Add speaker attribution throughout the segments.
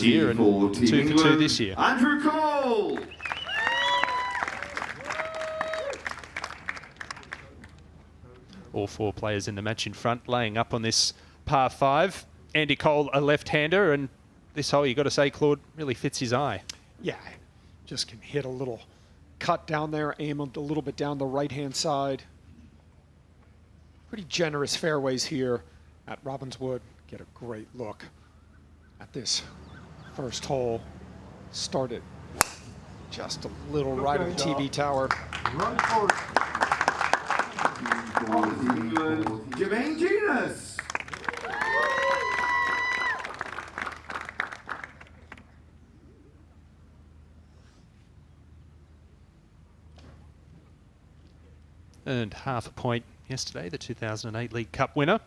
Speaker 1: year and 2 for 2 this year.
Speaker 2: Andrew Cole.
Speaker 1: All 4 players in the match in front, laying up on this par 5. Andy Cole, a left-hander, and this hole, you've got to say, Claude, really fits his eye.
Speaker 3: Yeah, just can hit a little cut down there, aim a little bit down the right-hand side. Pretty generous fairways here at Robbinswood. Get a great look at this first hole. Started just a little right of the TV tower.
Speaker 2: Run for Jermaine Genus.
Speaker 1: Earned half a point yesterday, the 2008 League Cup winner.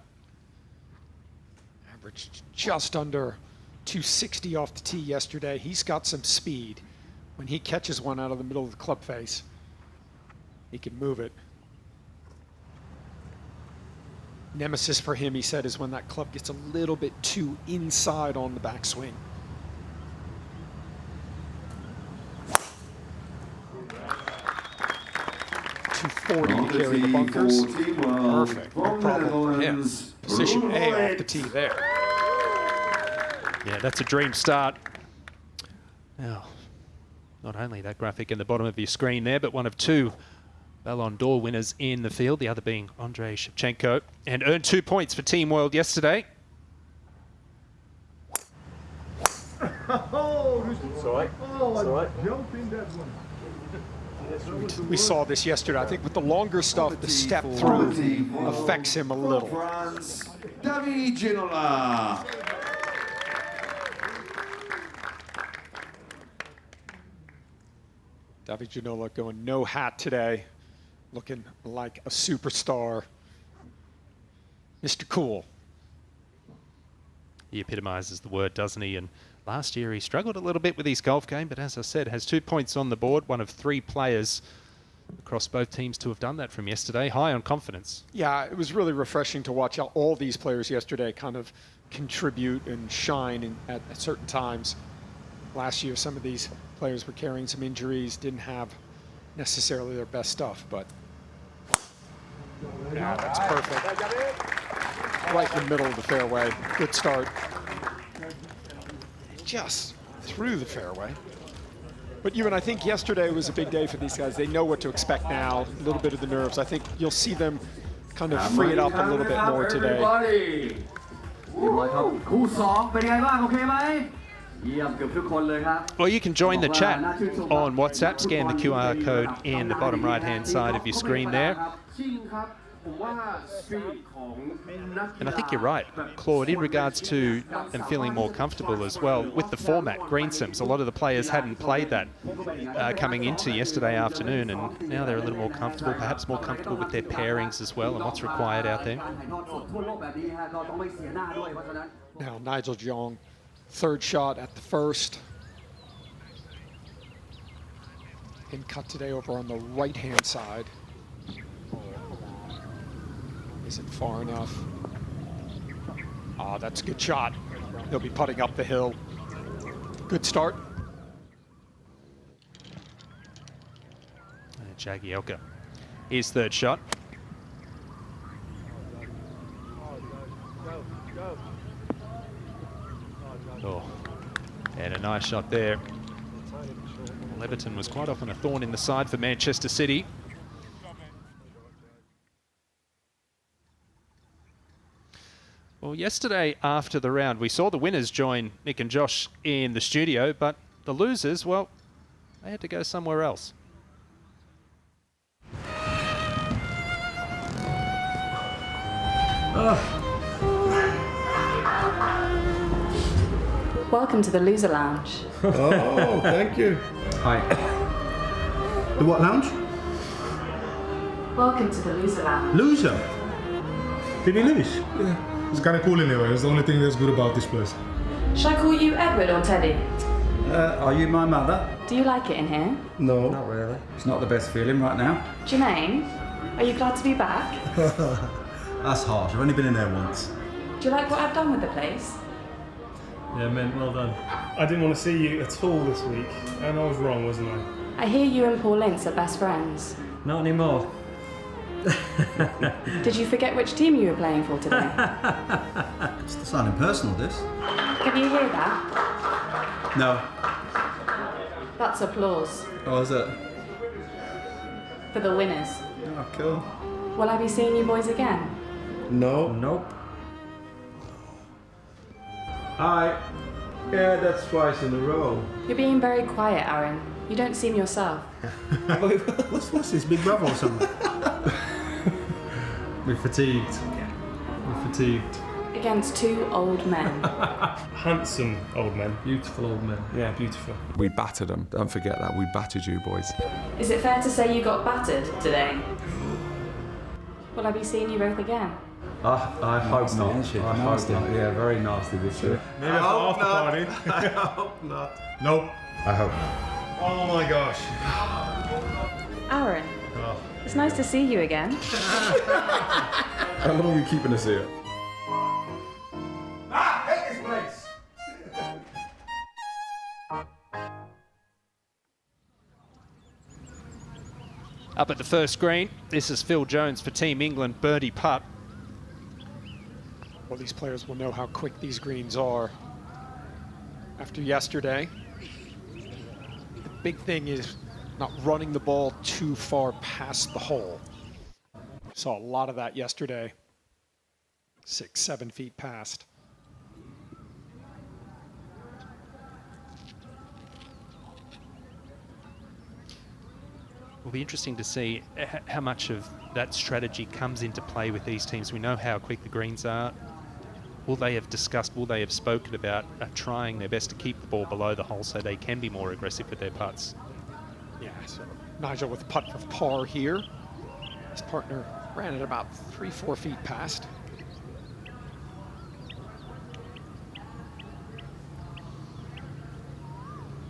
Speaker 3: Averaged just under 260 off the tee yesterday. He's got some speed. When he catches one out of the middle of the club face, he can move it. Nemesis for him, he said, is when that club gets a little bit too inside on the backswing. .240 to carry the bunkers. Perfect. No problem for him. Position A off the tee there.
Speaker 1: Yeah, that's a dream start. Now, not only that graphic in the bottom of your screen there, but one of 2 Ballon d'Or winners in the field, the other being Andrei Shevchenko, and earned 2 points for Team World yesterday.
Speaker 3: We saw this yesterday. I think with the longer stuff, the step through affects him a little.
Speaker 2: David Ginola.
Speaker 3: David Ginola going no hat today, looking like a superstar. Mr. Cool.
Speaker 1: He epitomizes the word, doesn't he? And last year he struggled a little bit with his golf game, but as I said, has 2 points on the board, one of 3 players across both teams to have done that from yesterday. High on confidence.
Speaker 3: Yeah, it was really refreshing to watch how all these players yesterday kind of contribute and shine at certain times. Last year, some of these players were carrying some injuries, didn't have necessarily their best stuff, but yeah, that's perfect. Right in the middle of the fairway. Good start. Just through the fairway. But I think yesterday was a big day for these guys. They know what to expect now, a little bit of the nerves. I think you'll see them kind of free it up a little bit more today.
Speaker 1: Well, you can join the chat on WhatsApp. Scan the QR code in the bottom right-hand side of your screen there. And I think you're right, Claude, in regards to them feeling more comfortable as well with the format, green sims. A lot of the players hadn't played that coming into yesterday afternoon, and now they're a little more comfortable, perhaps more comfortable with their pairings as well and what's required out there.
Speaker 3: Now Nigel Jong, third shot at the first. Pin cut today over on the right-hand side. Isn't far enough. Oh, that's a good shot. He'll be putting up the hill. Good start.
Speaker 1: Jagielka, his third shot. Oh, and a nice shot there. Leverton was quite often a thorn in the side for Manchester City. Well, yesterday after the round, we saw the winners join Nick and Josh in the studio, but the losers, well, they had to go somewhere else.
Speaker 4: Welcome to the Loser Lounge.
Speaker 5: Oh, thank you.
Speaker 6: Hi.
Speaker 5: The what lounge?
Speaker 4: Welcome to the Loser Lounge.
Speaker 5: Loser? Did he lose?
Speaker 6: Yeah. It's kind of cool anyway. It's the only thing that's good about this place.
Speaker 4: Should I call you Edward or Teddy?
Speaker 6: Are you my mother?
Speaker 4: Do you like it in here?
Speaker 5: No.
Speaker 6: Not really. It's not the best feeling right now.
Speaker 4: Jermaine, are you glad to be back?
Speaker 6: That's harsh. I've only been in there once.
Speaker 4: Do you like what I've done with the place?
Speaker 7: Yeah, man, well done.
Speaker 6: I didn't want to see you at all this week, and I was wrong, wasn't I?
Speaker 4: I hear you and Paul Ince are best friends.
Speaker 7: Not anymore.
Speaker 4: Did you forget which team you were playing for today?
Speaker 5: It's sounding personal, this.
Speaker 4: Can you hear that?
Speaker 5: No.
Speaker 4: That's applause
Speaker 5: Oh, is it?
Speaker 4: for the winners.
Speaker 5: Oh, cool.
Speaker 4: Will I be seeing you boys again?
Speaker 5: No.
Speaker 7: Nope.
Speaker 5: Hi. Yeah, that's twice in a row.
Speaker 4: You're being very quiet, Aaron. You don't seem yourself.
Speaker 5: What's this, Big Brother or something?
Speaker 7: We're fatigued. We're fatigued.
Speaker 4: Against two old men.
Speaker 6: Handsome old men.
Speaker 7: Beautiful old men.
Speaker 6: Yeah, beautiful.
Speaker 8: We battered them. Don't forget that. We battered you, boys.
Speaker 4: Is it fair to say you got battered today? Will I be seeing you both again?
Speaker 8: I hope not.
Speaker 5: Isn't she?
Speaker 8: I hope not. Yeah, very nasty this year.
Speaker 6: Maybe after party.
Speaker 5: I hope not.
Speaker 6: Nope.
Speaker 5: I hope not.
Speaker 6: Oh my gosh.
Speaker 4: Aaron,
Speaker 6: Oh.
Speaker 4: it's nice to see you again.
Speaker 8: How long are you keeping us here?
Speaker 1: Up at the first green, this is Phil Jones for Team England, birdie putt.
Speaker 3: Well, these players will know how quick these greens are. After yesterday, the big thing is not running the ball too far past the hole. Saw a lot of that yesterday. 6, 7 feet past.
Speaker 1: Will be interesting to see how much of that strategy comes into play with these teams. We know how quick the greens are. Will they have discussed, will they have spoken about trying their best to keep the ball below the hole so they can be more aggressive with their putts?
Speaker 3: Yeah, so Nigel with a putt of par here. His partner ran it about 3, 4 feet past.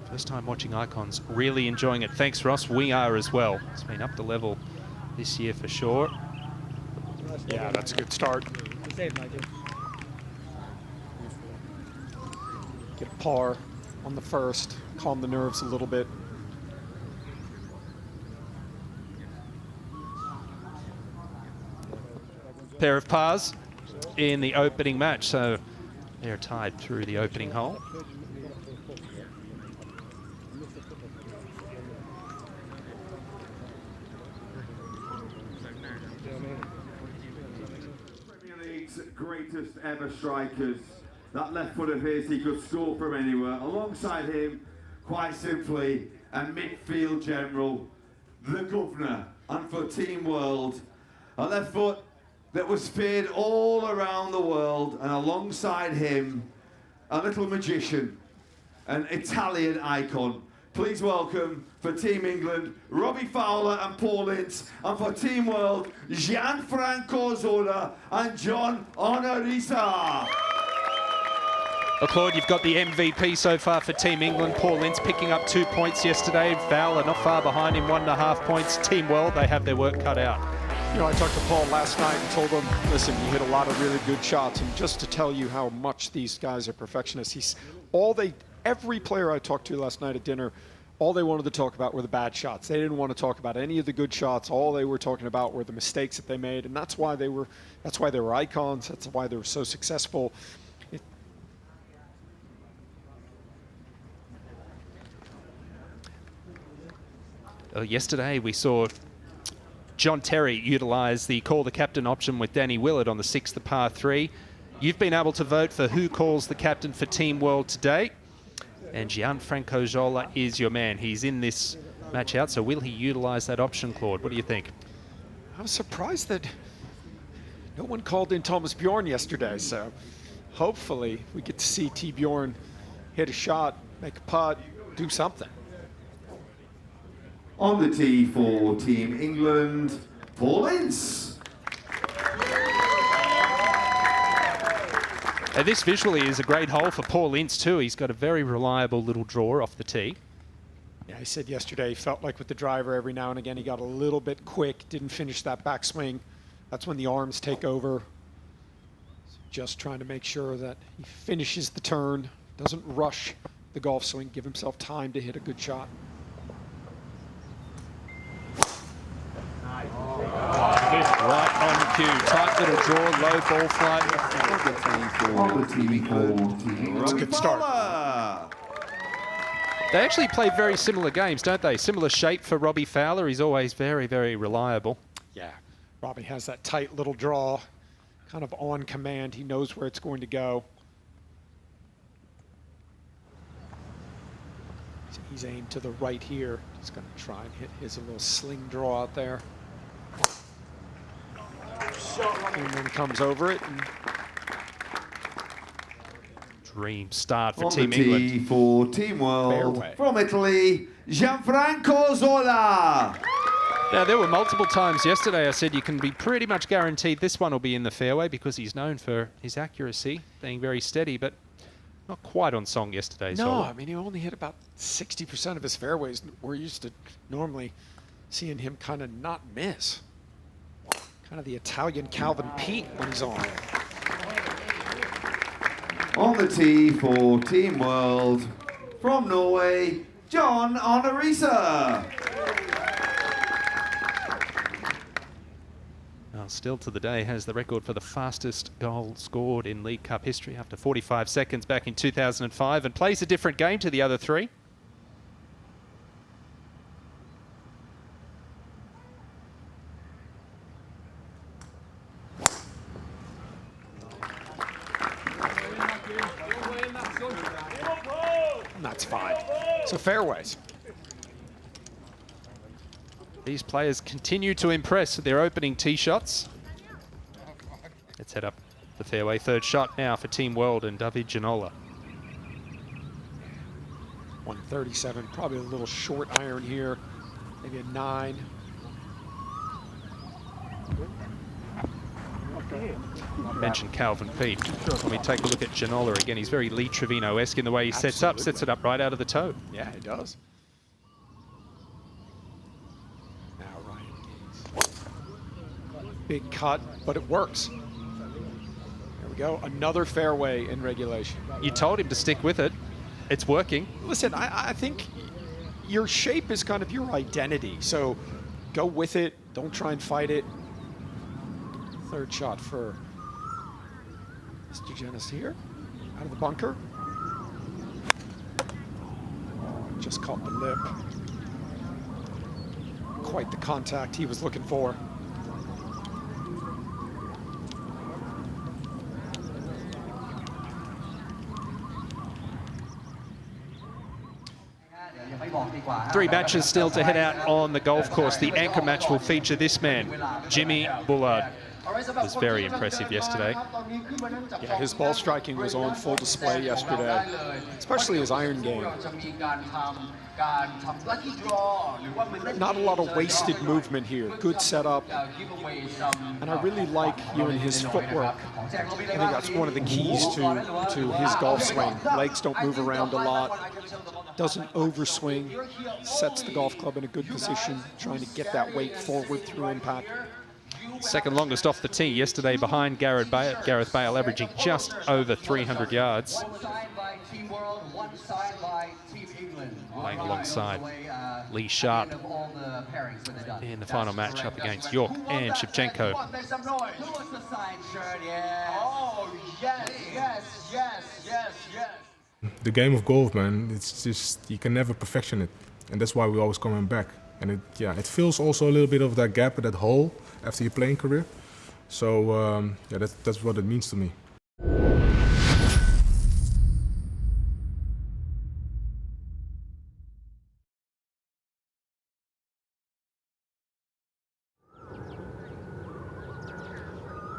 Speaker 1: First time watching Icons, really enjoying it. Thanks, Ross. We are as well. It's been up to level this year for sure.
Speaker 3: Yeah, that's a good start. Get a par on the first, calm the nerves a little bit.
Speaker 1: Pair of pars in the opening match, so they're tied through the opening hole.
Speaker 2: Premier League's greatest ever strikers. That left foot of his, he could score from anywhere. Alongside him, quite simply, a midfield general, the governor, and for Team World, a left foot that was feared all around the world, and alongside him, a little magician, an Italian icon. Please welcome, for Team England, Robbie Fowler and Paul Ince, and for Team World, Gianfranco Zola and John Onorisa.
Speaker 1: Well, Claude, you've got the MVP so far for Team England. Paul Ince picking up 2 points yesterday. Fowler not far behind him, 1.5 points. Team World, they have their work cut out.
Speaker 3: You know, I talked to Paul last night and told him, listen, you hit a lot of really good shots, and just to tell you how much these guys are perfectionists, every player I talked to last night at dinner, all they wanted to talk about were the bad shots. They didn't want to talk about any of the good shots. All they were talking about were the mistakes that they made, and that's why they were icons. That's why they were so successful.
Speaker 1: Yesterday we saw John Terry utilise the call the captain option with Danny Willett on the 6th, the par 3. You've been able to vote for who calls the captain for Team World today. And Gianfranco Zola is your man. He's in this match out, so will he utilise that option, Claude? What do you think?
Speaker 3: I was surprised that no one called in Thomas Bjorn yesterday, so hopefully we get to see T. Bjorn hit a shot, make a putt, do something.
Speaker 2: On the tee for Team England, Paul Ince.
Speaker 1: And this visually is a great hole for Paul Ince too. He's got a very reliable little draw off the tee.
Speaker 3: Yeah, he said yesterday he felt like with the driver every now and again he got a little bit quick, didn't finish that backswing. That's when the arms take over. So just trying to make sure that he finishes the turn, Doesn't rush the golf swing, give himself time to hit a good shot.
Speaker 1: Right on cue. Tight little draw, low ball flight.
Speaker 3: It's a good start.
Speaker 1: They actually play very similar games, don't they? Similar shape for Robbie Fowler. He's always very, very reliable.
Speaker 3: Yeah, Robbie has that tight little draw, kind of on command. He knows where it's going to go. He's aimed to the right here. He's going to try and hit his little sling draw out there. And then comes over it. And
Speaker 1: Dream start for
Speaker 2: On
Speaker 1: Team
Speaker 2: the tee
Speaker 1: England.
Speaker 2: for Team World
Speaker 3: Fairway.
Speaker 2: from Italy, Gianfranco Zola.
Speaker 1: Now, there were multiple times yesterday I said you can be pretty much guaranteed this one will be in the fairway because he's known for his accuracy, being very steady, but not quite on song yesterday.
Speaker 3: no,
Speaker 1: Zola.
Speaker 3: I mean, he only hit about 60% of his fairways. We're used to normally seeing him kind of not miss. Kind of the Italian Calvin Pete when he's on.
Speaker 2: On the tee for Team World from Norway, John Arnerisa.
Speaker 1: Well, still to the day has the record for the fastest goal scored in League Cup history after 45 seconds back in 2005 and plays a different game to the other three.
Speaker 3: And that's fine. So fairways.
Speaker 1: These players continue to impress with their opening tee shots. Let's head up the fairway. Third shot now for Team World and David Ginola.
Speaker 3: 137, probably a little short iron here. Maybe a 9.
Speaker 1: Mentioned Calvin Pete. Let me take a look at Ginola again. He's very Lee Trevino-esque in the way he sets it up right out of the toe.
Speaker 3: Yeah, he does. Now Ryan Giggs. Big cut, but it works. There we go. Another fairway in regulation.
Speaker 1: You told him to stick with it. It's working.
Speaker 3: Listen, I think your shape is kind of your identity. So go with it. Don't try and fight it. Third shot for Mr. Genis here. Out of the bunker. Just caught the lip. Quite the contact he was looking for.
Speaker 1: Three matches still to head out on the golf course. The anchor match will feature this man, Jimmy Bullard. Was very impressive yesterday.
Speaker 3: Yeah, his ball striking was on full display yesterday, especially his iron game. Not a lot of wasted movement here. Good setup. And I really like his footwork. I think that's one of the keys to his golf swing. Legs don't move around a lot. Doesn't overswing. Sets the golf club in a good position, trying to get that weight forward through impact.
Speaker 1: Second longest off the tee yesterday behind Gareth Bale, averaging just over 300 yards. Playing alongside Lee Sharp in the final match up against York and Shevchenko.
Speaker 6: The game of golf, man, it's just, you can never perfection it. And that's why we're always coming back. And it fills also a little bit of that gap, that hole after your playing career. So yeah, that's what it means to me.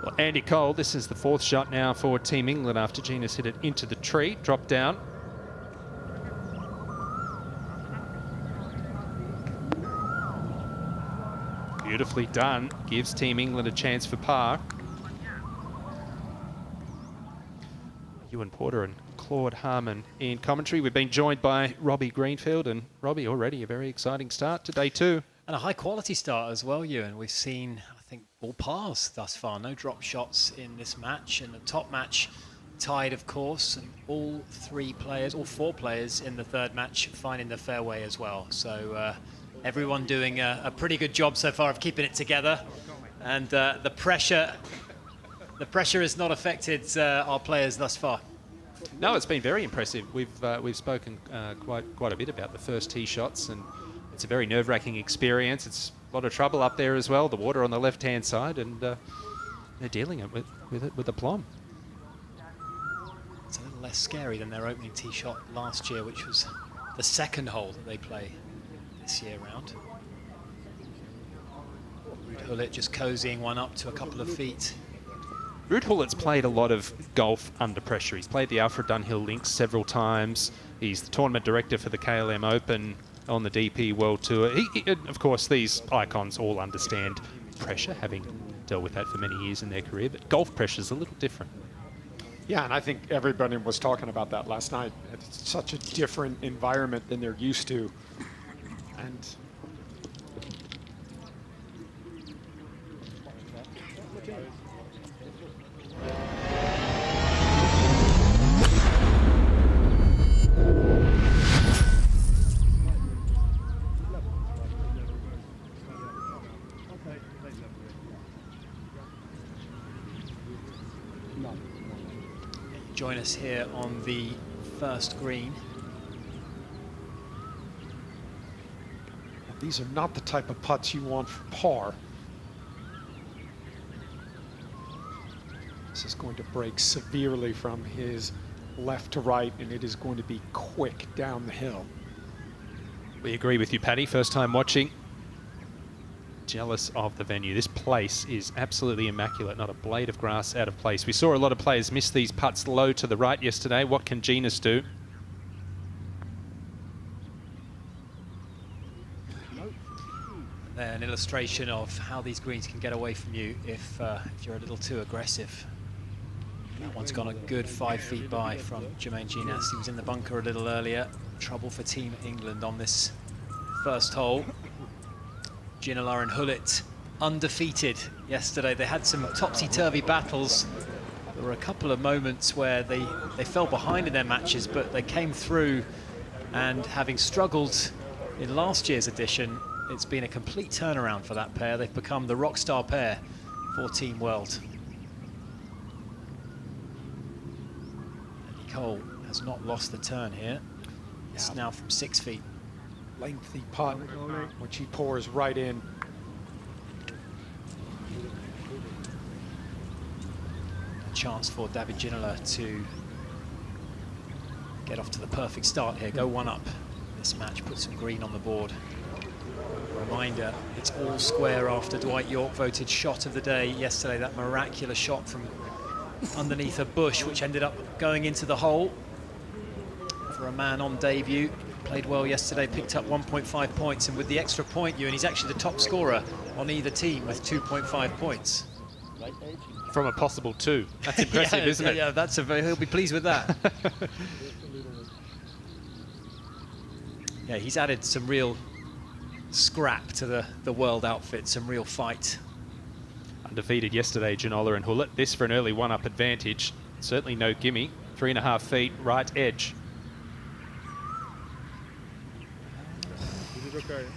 Speaker 1: Well, Andy Cole, this is the fourth shot now for Team England after Genis hit it into the tree, dropped down. Beautifully done, gives Team England a chance for par. Ewan Porter and Claude Harmon in commentary. We've been joined by Robbie Greenfield, and Robbie, already a very exciting start to day two.
Speaker 9: And a high quality start as well, Ewan. We've seen, I think, all pars thus far. No drop shots in this match. In the top match, tied, of course, and all four players in the third match finding the fairway as well. So everyone doing a pretty good job so far of keeping it together, and the pressure has not affected our players thus far.
Speaker 1: No, it's been very impressive. We've spoken quite a bit about the first tee shots, and it's a very nerve-wracking experience. It's a lot of trouble up there as well. The water on the left-hand side, and they're dealing with it with aplomb.
Speaker 9: It's a little less scary than their opening tee shot last year, which was the second hole that they play this year round. Ruud Gullit just cozying one up to a couple of feet.
Speaker 1: Ruud Gullit's played a lot of golf under pressure. He's played the Alfred Dunhill Links several times. He's the tournament director for the KLM Open on the DP World Tour. Of course, these icons all understand pressure, having dealt with that for many years in their career, but golf pressure's a little different.
Speaker 3: Yeah, and I think everybody was talking about that last night. It's such a different environment than they're used to. And
Speaker 9: join us here on the first green.
Speaker 3: these are not the type of putts you want for par. This is going to break severely from his left to right, and it is going to be quick down the hill.
Speaker 1: We agree with you, Paddy. First time watching. Jealous of the venue. This place is absolutely immaculate. Not a blade of grass out of place. We saw a lot of players miss these putts low to the right yesterday. What can Genus do?
Speaker 9: An illustration of how these greens can get away from you if you're a little too aggressive. That one's gone a good 5 feet by from Jermaine Genus. He was in the bunker a little earlier. Trouble for Team England on this first hole. Ginola and Gullit undefeated yesterday. They had some topsy-turvy battles. There were a couple of moments where they fell behind in their matches, but they came through, and having struggled in last year's edition, it's been a complete turnaround for that pair. They've become the rock star pair for Team World. Andy Cole has not lost the turn here. It's now from 6 feet.
Speaker 3: Lengthy putt, which he pours right in.
Speaker 9: A chance for David Ginola to get off to the perfect start here. Go one up this match, put some green on the board. Reminder, it's all square after Dwight York voted shot of the day yesterday. That miraculous shot from underneath a bush, which ended up going into the hole. For a man on debut, played well yesterday, picked up 1.5 points, and with the extra point, Ewan, he's actually the top scorer on either team with 2.5 points.
Speaker 1: From a possible 2. That's impressive, isn't it?
Speaker 9: Yeah, he'll be pleased with that. Yeah, he's added some real scrap to the world outfit, some real fight.
Speaker 1: Undefeated yesterday, Ginola and Gullit. This for an early one-up advantage. Certainly no gimme. 3.5 feet, right edge.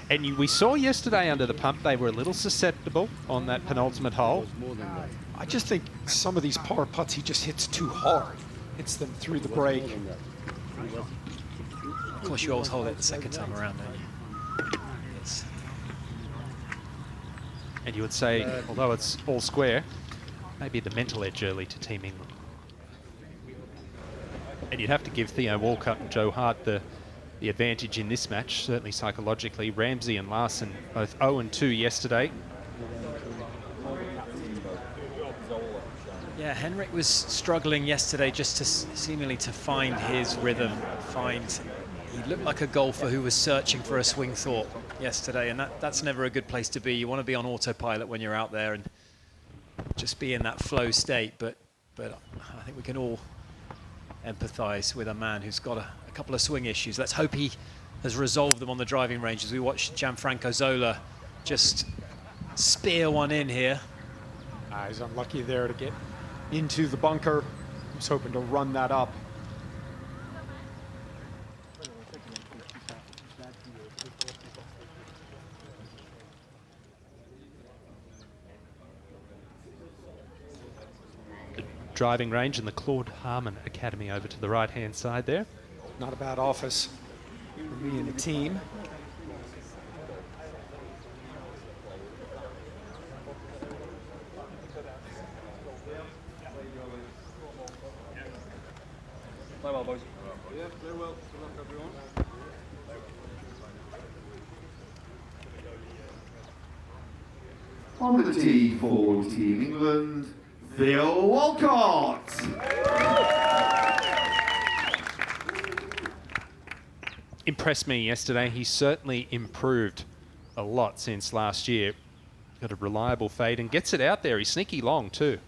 Speaker 1: And we saw yesterday under the pump, they were a little susceptible on that penultimate hole.
Speaker 3: I just think some of these par putts he just hits too hard. Hits them through the break.
Speaker 9: Of course, you always hold it the second time around, don't you? Yes.
Speaker 1: And you would say, although it's all square, maybe the mental edge early to Team England. And you'd have to give Theo Walcott and Joe Hart the advantage in this match, certainly psychologically. Ramsey and Larson both 0-2 yesterday.
Speaker 9: Yeah, Henrik was struggling yesterday just to seemingly to find his rhythm, he looked like a golfer who was searching for a swing thought yesterday, and that's never a good place to be. You want to be on autopilot when you're out there and just be in that flow state, but I think we can all empathise with a man who's got a couple of swing issues. Let's hope he has resolved them on the driving range as we watch Gianfranco Zola just spear one in here.
Speaker 3: He's unlucky there to get into the bunker. was hoping to run that up.
Speaker 1: Driving range and the Claude Harmon Academy over to the right-hand side there.
Speaker 3: Not a bad office for me and the team.
Speaker 5: Play well, boys. Yeah, play well. Good luck, everyone.
Speaker 2: On the tee for Team England, Phil Walcott.
Speaker 1: Impressed me yesterday. He certainly improved a lot since last year. Got a reliable fade and gets it out there. He's sneaky long too.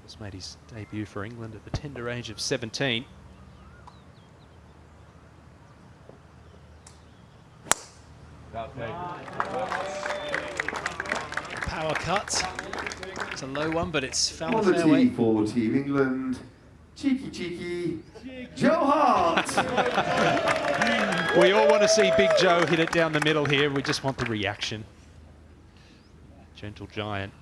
Speaker 1: He's made his debut for England at the tender age of 17.
Speaker 9: Power cut. It's a low one, but it's found
Speaker 2: On
Speaker 9: the
Speaker 2: the
Speaker 9: fairway.
Speaker 2: tee for Team England, cheeky, Joe Hart.
Speaker 1: We all want to see Big Joe hit it down the middle here. We just want the reaction. Gentle giant.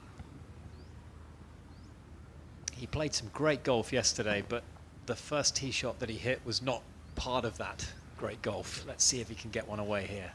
Speaker 9: He played some great golf yesterday, but the first tee shot that he hit was not part of that great golf. Let's see if he can get one away here.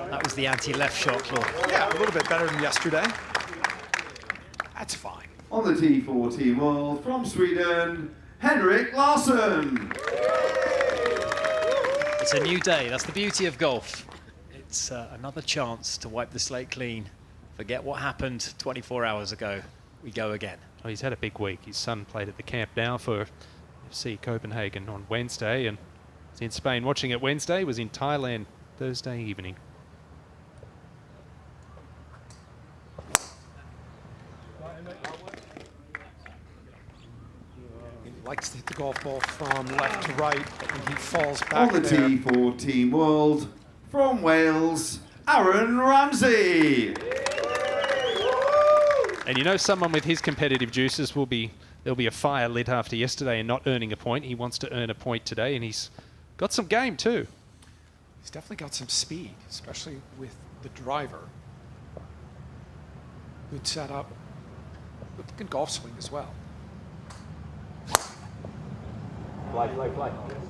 Speaker 9: That was the anti-left shot, Claude.
Speaker 3: Yeah, a little bit better than yesterday. That's fine.
Speaker 2: On the tee for Team World from Sweden, Henrik Larsson.
Speaker 9: It's a new day. That's the beauty of golf. It's another chance to wipe the slate clean. Forget what happened 24 hours ago. We go again.
Speaker 1: Oh, he's had a big week. His son played at the Camp Nou for FC Copenhagen on Wednesday, and was in Spain watching it Wednesday, was in Thailand Thursday evening.
Speaker 3: He likes to hit the golf ball from left to right, and he falls back
Speaker 2: On the
Speaker 3: there.
Speaker 2: tee for Team World from Wales, Aaron Ramsey.
Speaker 1: And you know, someone with his competitive juices there'll be a fire lit after yesterday and not earning a point. He wants to earn a point today, and he's got some game too.
Speaker 3: He's definitely got some speed, especially with the driver. Good setup. Good golf swing as well.
Speaker 5: Play.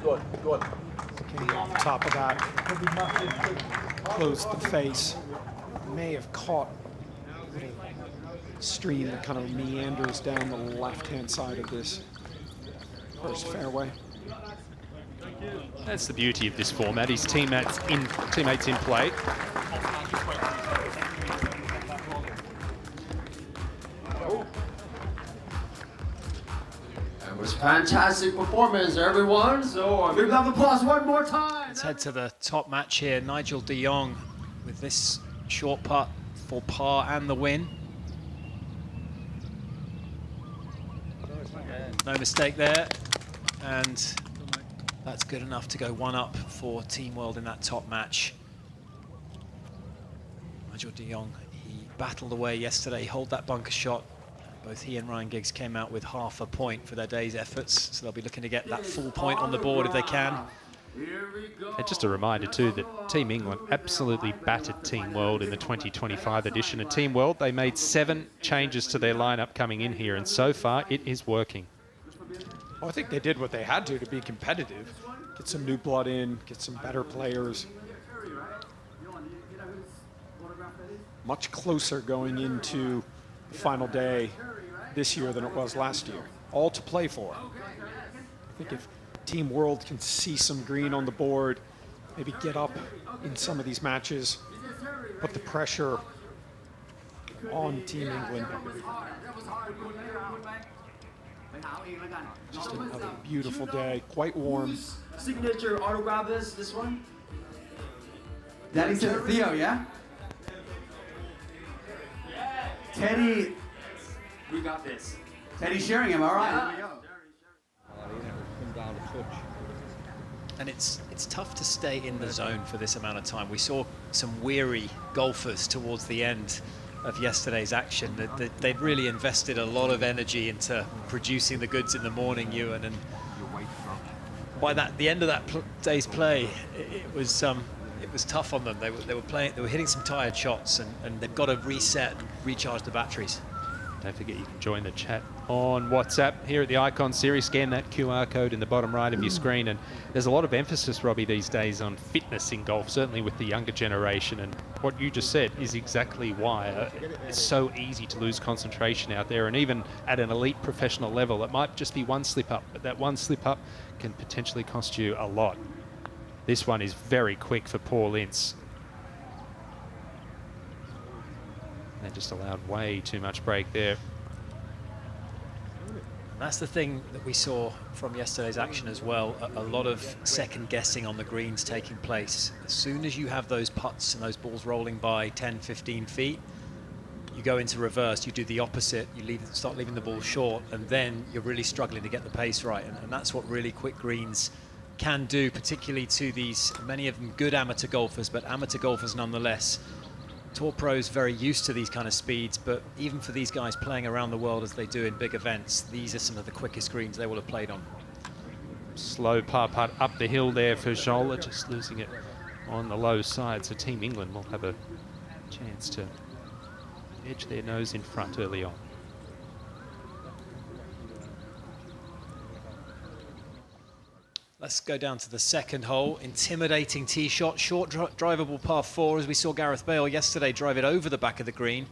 Speaker 5: Good.
Speaker 3: Getting off the top of that. Closed the face. May have caught a little stream that kind of meanders down the left-hand side of this first fairway.
Speaker 1: That's the beauty of this format. His teammates in play.
Speaker 10: That was fantastic performance, everyone. So a big round of applause one more time.
Speaker 9: Let's head to the top match here. Nigel de Jong with this short putt for par and the win. No mistake there. And that's good enough to go one up for Team World in that top match. Nigel de Jong, he battled away yesterday, holed that bunker shot. Both he and Ryan Giggs came out with half a point for their day's efforts, so they'll be looking to get that full point on the board if they can.
Speaker 1: And just a reminder too that Team England absolutely battered Team World in the 2025 edition of Team World. They made 7 changes to their lineup coming in here, and so far it is working.
Speaker 3: Well, I think they did what they had to be competitive. Get some new blood in, get some better players. Much closer going into the final day this year than it was last year. All to play for. I think if Team World can see some green on the board, maybe get up in some of these matches, put the pressure on Team England. Just another beautiful day, quite warm.
Speaker 10: Whose signature autograph is this one?
Speaker 2: Daddy said Theo, yeah? Teddy.
Speaker 10: We got this.
Speaker 2: Teddy Sheringham, all right.
Speaker 10: Yeah.
Speaker 2: Here we go.
Speaker 9: And it's tough to stay in the zone for this amount of time. We saw some weary golfers towards the end of yesterday's action. They'd really invested a lot of energy into producing the goods in the morning, Ewan, and by the end of that day's play, it was tough on them. They were hitting some tired shots, and they've got to reset and recharge the batteries.
Speaker 1: Don't forget you can join the chat on WhatsApp here at the Icon Series. Scan that QR code in the bottom right of your screen. And there's a lot of emphasis, Robbie, these days on fitness in golf, certainly with the younger generation. And what you just said is exactly why it's so easy to lose concentration out there. And even at an elite professional level, it might just be one slip up, but that one slip up can potentially cost you a lot. This one is very quick for Paul Ince. They just allowed way too much break there.
Speaker 9: That's the thing that we saw from yesterday's action as well. A lot of second guessing on the greens taking place. As soon as you have those putts and those balls rolling by 10, 15 feet, you go into reverse, you do the opposite, you start leaving the ball short, and then you're really struggling to get the pace right. And that's what really quick greens can do, particularly to these, many of them good amateur golfers, but amateur golfers nonetheless. Tour pros very used to these kind of speeds, but even for these guys playing around the world as they do in big events, these are some of the quickest greens they will have played on.
Speaker 1: Slow par putt up the hill there for Scholler, just losing it on the low side. So Team England will have a chance to edge their nose in front early on.
Speaker 9: Let's go down to the second hole. Intimidating tee shot, short drivable par 4, as we saw Gareth Bale yesterday drive it over the back of the green.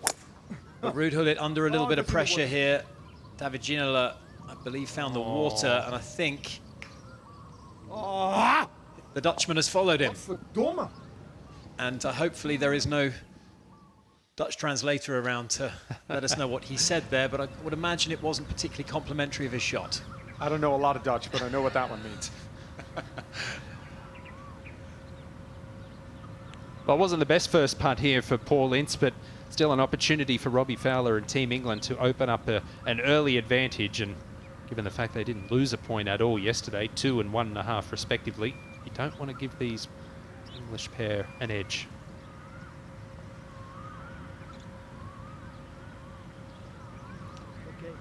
Speaker 9: But Ruud Gullit under a little bit of pressure here. David Ginola, I believe, found the water, and I think the Dutchman has followed him. And hopefully there is no Dutch translator around to let us know what he said there, but I would imagine it wasn't particularly complimentary of his shot.
Speaker 3: I don't know a lot of Dutch, but I know what that one means.
Speaker 1: Well, it wasn't the best first putt here for Paul Ince, but still an opportunity for Robbie Fowler and Team England to open up an early advantage. And given the fact they didn't lose a point at all yesterday, 2 and 1.5 respectively, you don't want to give these English pair an edge.
Speaker 11: Okay,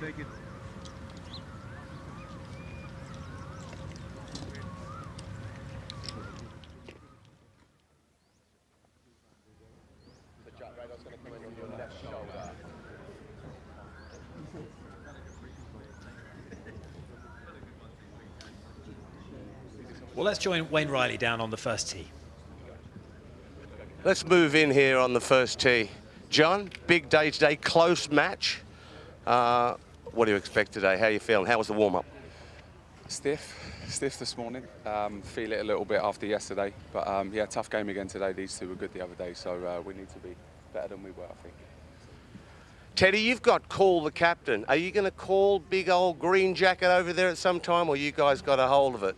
Speaker 11: take it.
Speaker 9: Well, let's join Wayne Riley down on the first tee.
Speaker 12: Let's move in here on the first tee. John, big day today, close match. What do you expect today? How are you feeling? How was the warm-up?
Speaker 13: Stiff this morning. Feel it a little bit after yesterday, but yeah, tough game again today. These two were good the other day, so we need to be better than we were, I think.
Speaker 12: Teddy, you've got Call the captain. Are you going to call big old green jacket over there at some time, or you guys got a hold of it?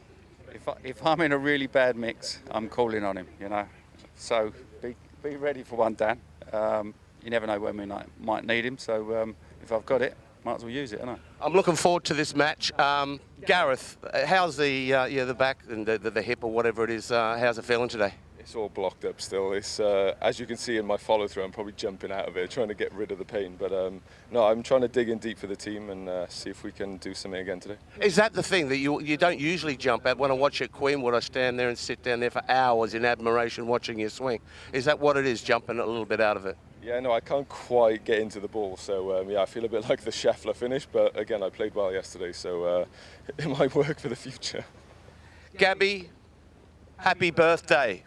Speaker 14: If I'm in a really bad mix, I'm calling on him, you know. So be ready for one, Dan. You never know when we might need him, so if I've got it, might as well use it, haven't I?
Speaker 12: I'm looking forward to this match. Gareth, how's the back and the hip or whatever it is? How's it feeling today?
Speaker 8: It's all blocked up still. It's as you can see in my follow through, I'm probably jumping out of it, trying to get rid of the pain. But no, I'm trying to dig in deep for the team and see if we can do something again today.
Speaker 12: Is that the thing that you don't usually jump at? When I watch at Queenwood, I stand there and sit down there for hours in admiration watching you swing. Is that what it is, jumping a little bit out of it?
Speaker 8: Yeah, no, I can't quite get into the ball, so yeah, I feel a bit like the Scheffler finish. But again, I played well yesterday, so it might work for the future.
Speaker 12: Gabby, happy birthday.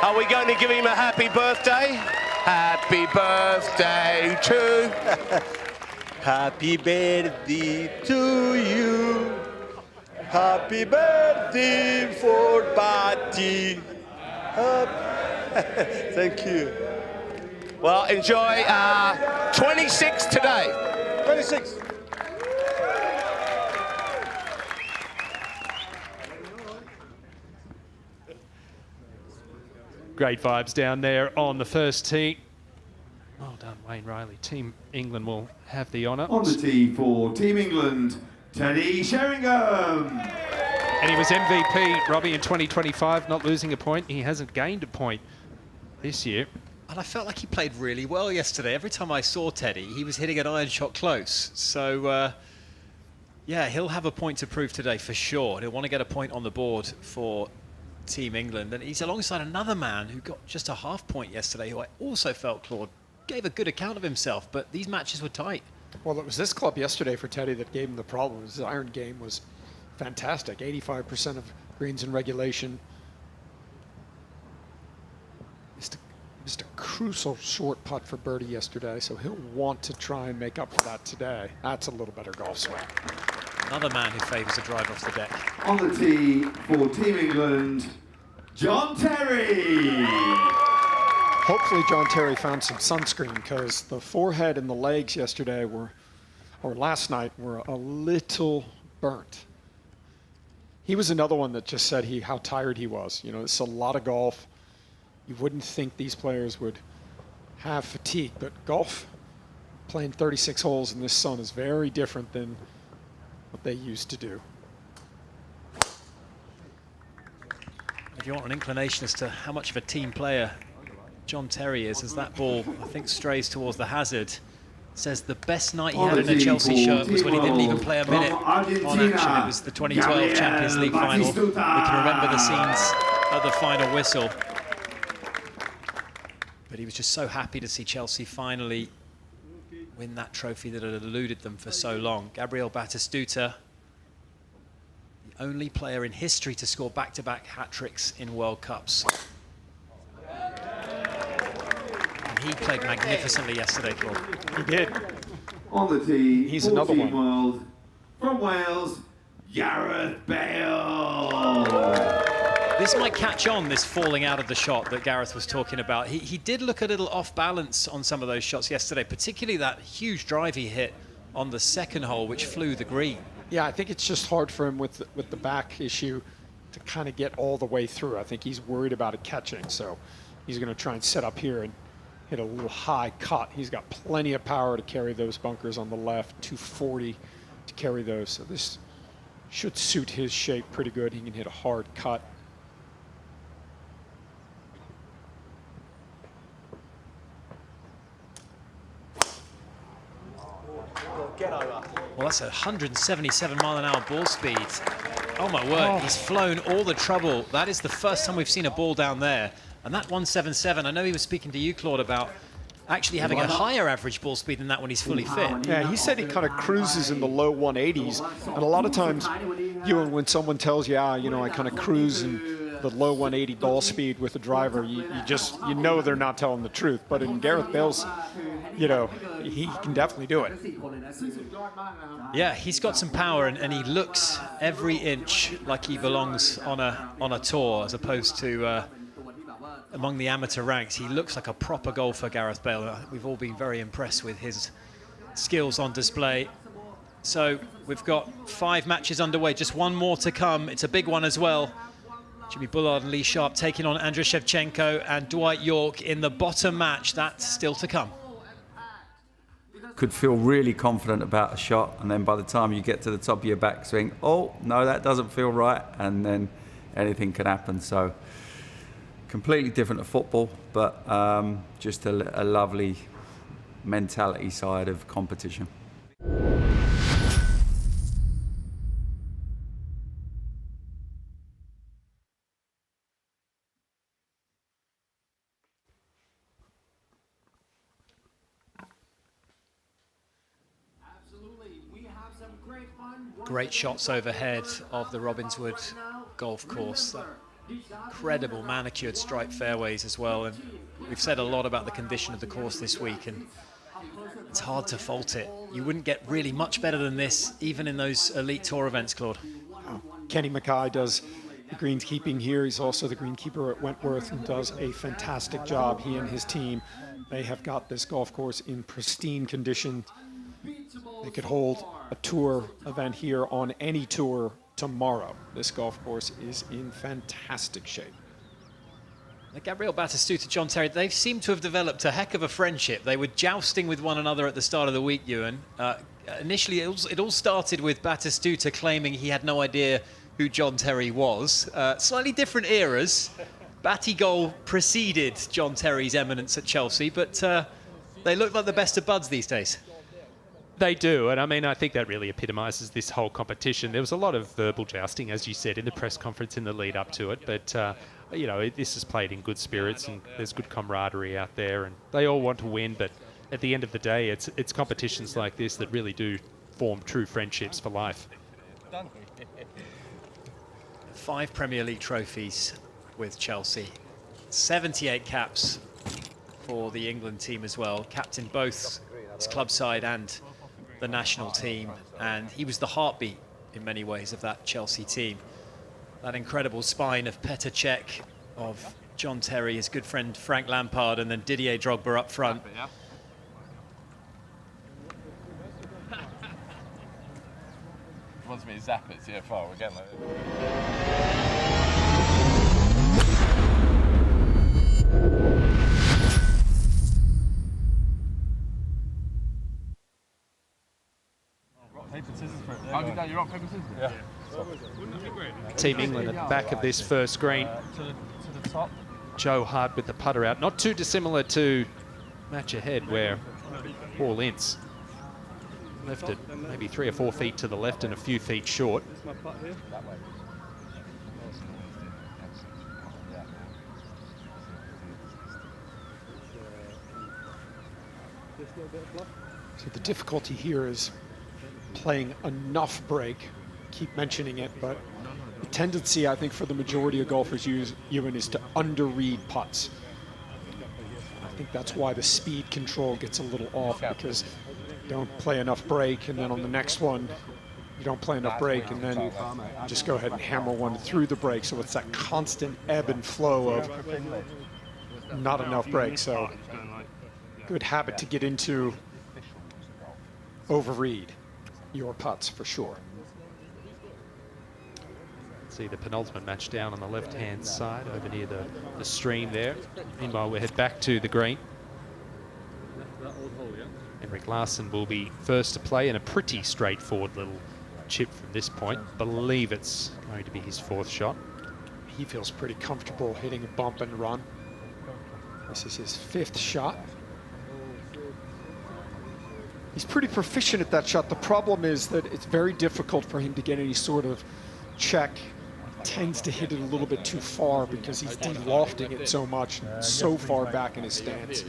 Speaker 12: Are we going to give him a happy birthday? Happy birthday to...
Speaker 15: Happy birthday to you. Happy birthday for Patty. Thank you.
Speaker 12: Well, enjoy 26 today.
Speaker 15: 26.
Speaker 1: Great vibes down there on the first tee. Well done, Wayne Riley. Team England will have the honour.
Speaker 2: On the tee for Team England, Teddy Sheringham.
Speaker 1: And he was MVP, Robbie, in 2025, not losing a point. He hasn't gained a point this year.
Speaker 9: And I felt like he played really well yesterday. Every time I saw Teddy, he was hitting an iron shot close. So, yeah, he'll have a point to prove today for sure. He'll want to get a point on the board for Team England. And he's alongside another man who got just a half point yesterday, who I also felt, Claude, gave a good account of himself, but these matches were tight.
Speaker 3: Well, it was this club yesterday for Teddy that gave him the problem. His iron game was fantastic. 85% of greens in regulation. Just a crucial short putt for birdie yesterday, so he'll want to try and make up for that today. That's a little better golf swing.
Speaker 9: Another man who favours a drive off the deck.
Speaker 2: On the tee for Team England, John Terry.
Speaker 3: Hopefully John Terry found some sunscreen, because the forehead and the legs yesterday were, or last night, were a little burnt. He was another one that just said how tired he was. You know, it's a lot of golf. You wouldn't think these players would have fatigue, but golf, playing 36 holes in this sun, is very different than what they used to do.
Speaker 9: If you want an inclination as to how much of a team player John Terry is, as that ball, I think, strays towards the hazard, says the best night he had in a Chelsea shirt was when he didn't even play a minute on action. It was the 2012 Champions League final. We can remember the scenes at the final whistle. But he was just so happy to see Chelsea finally win that trophy that had eluded them for so long. Gabriel Batistuta, the only player in history to score back-to-back hat-tricks in World Cups. And he played magnificently yesterday, Claude.
Speaker 3: He did.
Speaker 2: On the tee,
Speaker 3: he's another
Speaker 2: Team
Speaker 3: one.
Speaker 2: World, from Wales, Gareth Bale.
Speaker 9: This might catch on, this falling out of the shot that Gareth was talking about. He did look a little off balance on some of those shots yesterday, particularly that huge drive he hit on the second hole, which flew the green.
Speaker 3: Yeah, I think it's just hard for him with the back issue to kind of get all the way through. I think he's worried about it catching, so he's going to try and set up here and hit a little high cut. He's got plenty of power to carry those bunkers on the left, 240 to carry those. So this should suit his shape pretty good. He can hit a hard cut.
Speaker 9: Well, that's a 177 mile an hour ball speed. Oh my word, he's flown all the trouble. That is the first time we've seen a ball down there. And that 177, I know he was speaking to you, Claude, about actually having a higher average ball speed than that when he's fully fit.
Speaker 3: Yeah, he said he kind of cruises in the low 180s. And a lot of times, when someone tells you, you know, I kind of cruise in the low 180 ball speed with a driver, you know they're not telling the truth. But in Gareth Bale's, you know, he can definitely do it.
Speaker 9: Yeah, he's got some power, and he looks every inch like he belongs on a tour, as opposed to among the amateur ranks. He looks like a proper golfer, Gareth Bale. We've all been very impressed with his skills on display. So we've got 5 matches underway, just one more to come. It's a big one as well. Jimmy Bullard and Lee Sharp taking on Andrei Shevchenko and Dwight Yorke in the bottom match. That's still to come.
Speaker 16: Could feel really confident about a shot, and then by the time you get to the top of your backswing, oh no, that doesn't feel right, and then anything can happen. So completely different to football, but just a lovely mentality side of competition.
Speaker 9: Great shots overhead of the Robbinswood golf course. That incredible manicured striped fairways as well. And we've said a lot about the condition of the course this week, and it's hard to fault it. You wouldn't get really much better than this, even in those elite tour events, Claude.
Speaker 3: Kenny Mackay does the greenskeeping here. He's also the greenkeeper at Wentworth and does a fantastic job. He and his team They have got this golf course in pristine condition. They could hold a tour event here on any tour tomorrow. This golf course is in fantastic shape.
Speaker 9: Gabriel Batistuta, John Terry, they seem to have developed a heck of a friendship. They were jousting with one another at the start of the week, Ewan. Initially, it all started with Batistuta claiming he had no idea who John Terry was. Slightly different eras. Batty goal preceded John Terry's eminence at Chelsea, but they look like the best of buds these days.
Speaker 1: They do, and I mean, I think that really epitomises this whole competition. There was a lot of verbal jousting, as you said, in the press conference in the lead up to it, but you know, this is played in good spirits and there's good camaraderie out there, and they all want to win, but at the end of the day, it's competitions like this that really do form true friendships for life.
Speaker 9: 5 Premier League trophies with Chelsea, 78 caps for the England team as well, captained both his club side and the national team, and he was the heartbeat in many ways of that Chelsea team. That incredible spine of Petr Cech, of John Terry, his good friend Frank Lampard, and then Didier Drogba up front.
Speaker 8: Wants me to zap it, CFR again.
Speaker 7: Paper, scissors for it.
Speaker 8: Oh, you rock, paper, scissors? Yeah.
Speaker 1: Team England at the back of this first green.
Speaker 7: To the top.
Speaker 1: Joe Hart with the putter out. Not too dissimilar to match ahead where Paul Ince left it maybe 3 or 4 feet to the left and a few feet short.
Speaker 3: So the difficulty here is playing enough break. Keep mentioning it, but the tendency, I think, for the majority of golfers, Ewan, is to underread putts. I think that's why the speed control gets a little off, because you don't play enough break, and then on the next one, you don't play enough break, and then you just go ahead and hammer one through the break. So it's that constant ebb and flow of not enough break. So good habit to get into, overread your putts for sure.
Speaker 1: See the penultimate match down on the left-hand side over near the stream there. Meanwhile, we head back to the green. Henrik Larsson will be first to play in a pretty straightforward little chip from this point. Believe it's going to be his 4th shot.
Speaker 3: He feels pretty comfortable hitting a bump and run. This is his 5th shot. He's pretty proficient at that shot. The problem is that it's very difficult for him to get any sort of check. Tends to hit it a little bit too far because he's de-lofting it so much, so far back in his stance.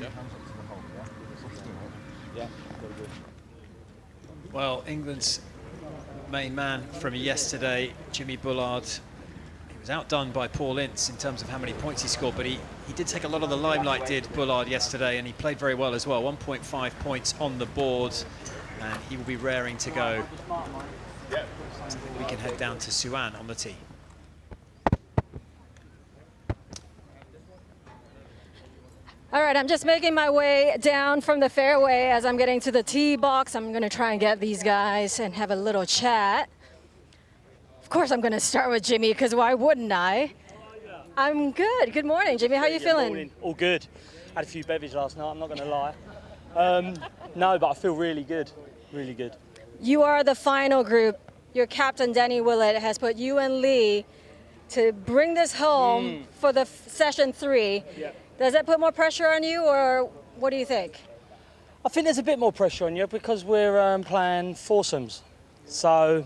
Speaker 9: Well, England's main man from yesterday, Jimmy Bullard, he was outdone by Paul Ince in terms of how many points he scored, but he did take a lot of the limelight, did Bullard yesterday, and he played very well as well. 1.5 points on the board, and he will be raring to go. So I think we can head down to Suan on the tee.
Speaker 17: All right, I'm just making my way down from the fairway as I'm getting to the tee box. I'm going to try and get these guys and have a little chat. Of course, I'm going to start with Jimmy, because why wouldn't I? I'm good. Good morning, Jimmy. How are you feeling?
Speaker 18: Morning. All good. Had a few beverages last night, I'm not going to lie. No, but I feel really good. Really good.
Speaker 17: You are the final group. Your captain, Danny Willett, has put you and Lee to bring this home for the session 3.
Speaker 18: Yeah.
Speaker 17: Does that put more pressure on you, or what do you think?
Speaker 18: I think there's a bit more pressure on you because we're playing foursomes, so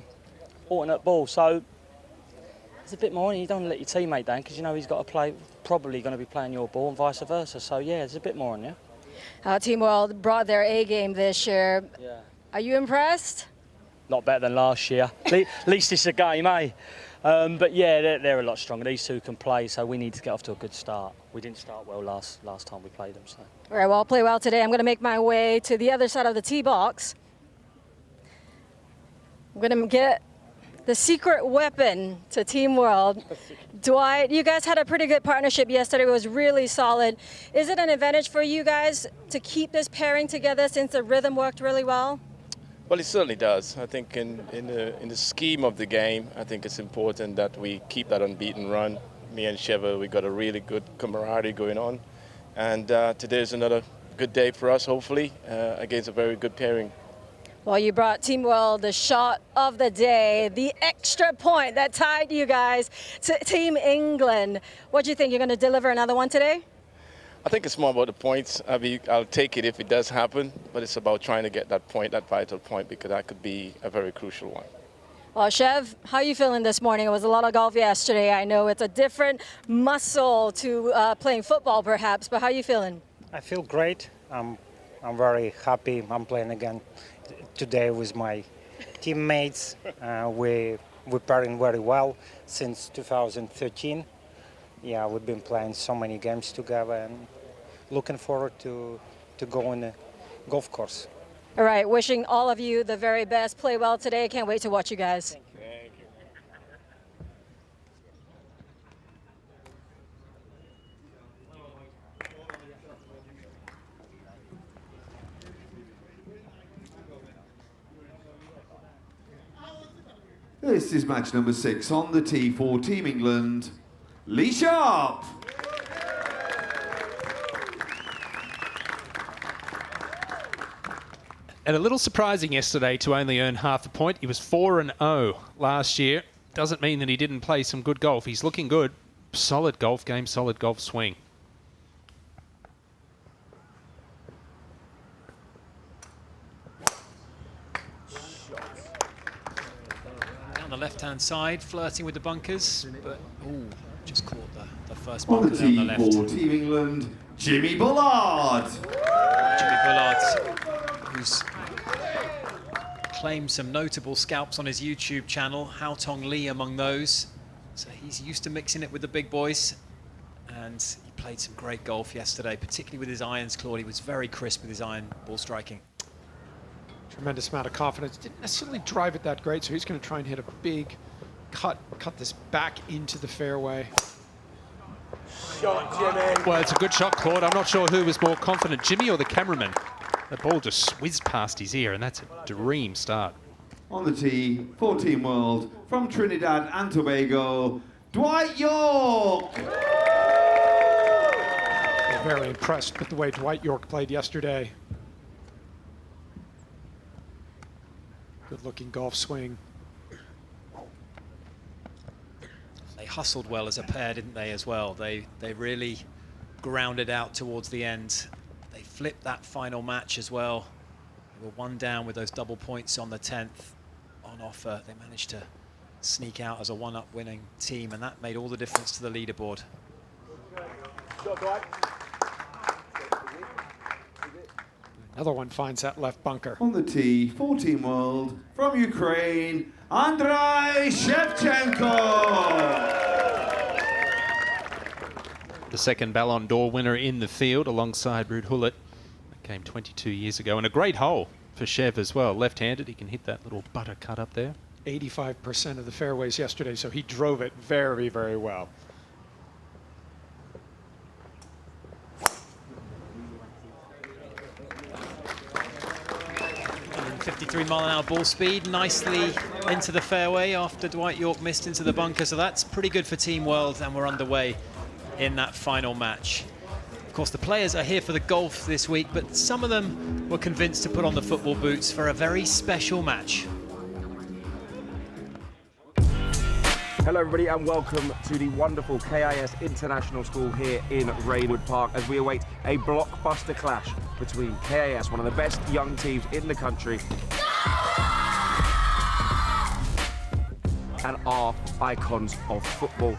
Speaker 18: alternate ball. So there's a bit more on you. You don't want to let your teammate down because you know he's got to play, probably going to be playing your ball and vice versa. So yeah, there's a bit more on you.
Speaker 17: Team World brought their A game this year.
Speaker 18: Yeah.
Speaker 17: Are you impressed?
Speaker 18: Lot better than last year. At least it's a game, eh? But yeah, they're a lot stronger. These two can play, so we need to get off to a good start. We didn't start well last time we played them. So.
Speaker 17: All right, well, I'll play well today. I'm going to make my way to the other side of the tee box. I'm going to get the secret weapon to Team World. Dwight, you guys had a pretty good partnership yesterday. It was really solid. Is it an advantage for you guys to keep this pairing together since the rhythm worked really well?
Speaker 19: Well, it certainly does. I think in the scheme of the game, I think it's important that we keep that unbeaten run. Me and Sheva, we got a really good camaraderie going on. And today's another good day for us, hopefully, against a very good pairing.
Speaker 17: Well, you brought Team World the shot of the day, the extra point that tied you guys to Team England. What do you think? You're going to deliver another one today?
Speaker 19: I think it's more about the points. I'll take it if it does happen, but it's about trying to get that point, that vital point, because that could be a very crucial one.
Speaker 17: Well, Chev, how are you feeling this morning? It was a lot of golf yesterday. I know it's a different muscle to playing football, perhaps, but how are you feeling?
Speaker 20: I feel great. I'm very happy. I'm playing again today with my teammates. We're pairing very well since 2013. Yeah, we've been playing so many games together and looking forward to go on the golf course.
Speaker 17: All right, wishing all of you the very best. Play well today. Can't wait to watch you guys.
Speaker 19: Thank you.
Speaker 2: This is match number 6 on the tee for Team England. Lee Sharp.
Speaker 1: And a little surprising yesterday to only earn half a point. He was 4-0 last year. Doesn't mean that he didn't play some good golf. He's looking good. Solid golf game, solid golf swing.
Speaker 9: Down the left-hand side, flirting with the bunkers, but just caught the first
Speaker 2: On
Speaker 9: bunker
Speaker 2: the
Speaker 9: on the
Speaker 2: tee
Speaker 9: left.
Speaker 2: for Team England, Jimmy Bullard.
Speaker 9: Jimmy Bullard, who's claimed some notable scalps on his YouTube channel, Hao Tong Lee among those. So he's used to mixing it with the big boys, and he played some great golf yesterday, particularly with his irons, Claude. He was very crisp with his iron ball striking.
Speaker 3: Tremendous amount of confidence. Didn't necessarily drive it that great, so he's going to try and hit a big cut this back into the fairway.
Speaker 15: Shot, Jimmy.
Speaker 1: Well, it's a good shot, Claude. I'm not sure who was more confident, Jimmy or the cameraman. The ball just whizzed past his ear, and that's a dream start.
Speaker 2: On the tee for Team World from Trinidad and Tobago, Dwight York.
Speaker 3: I'm very impressed with the way Dwight York played yesterday. Good-looking golf swing.
Speaker 9: They hustled well as a pair, didn't they, as well? They really grounded out towards the end. They flipped that final match as well. They were one down with those double points on the 10th on offer. They managed to sneak out as a one-up winning team, and that made all the difference to the leaderboard.
Speaker 3: Another one finds that left bunker.
Speaker 2: On the tee for Team World from Ukraine, Andrei Shevchenko.
Speaker 1: The second Ballon d'Or winner in the field alongside Ruud Gullit. That came 22 years ago, and a great hole for Shev as well. Left-handed, he can hit that little butter cut up there.
Speaker 3: 85% of the fairways yesterday, so he drove it very, very well.
Speaker 9: 53-mile-an-hour ball speed, nicely into the fairway after Dwight York missed into the bunker, so that's pretty good for Team World, and we're underway in that final match. Of course, the players are here for the golf this week, but some of them were convinced to put on the football boots for a very special match.
Speaker 21: Hello everybody and welcome to the wonderful KIS International School here in Reignwood Park as we await a blockbuster clash between KIS, one of the best young teams in the country, and our icons of football.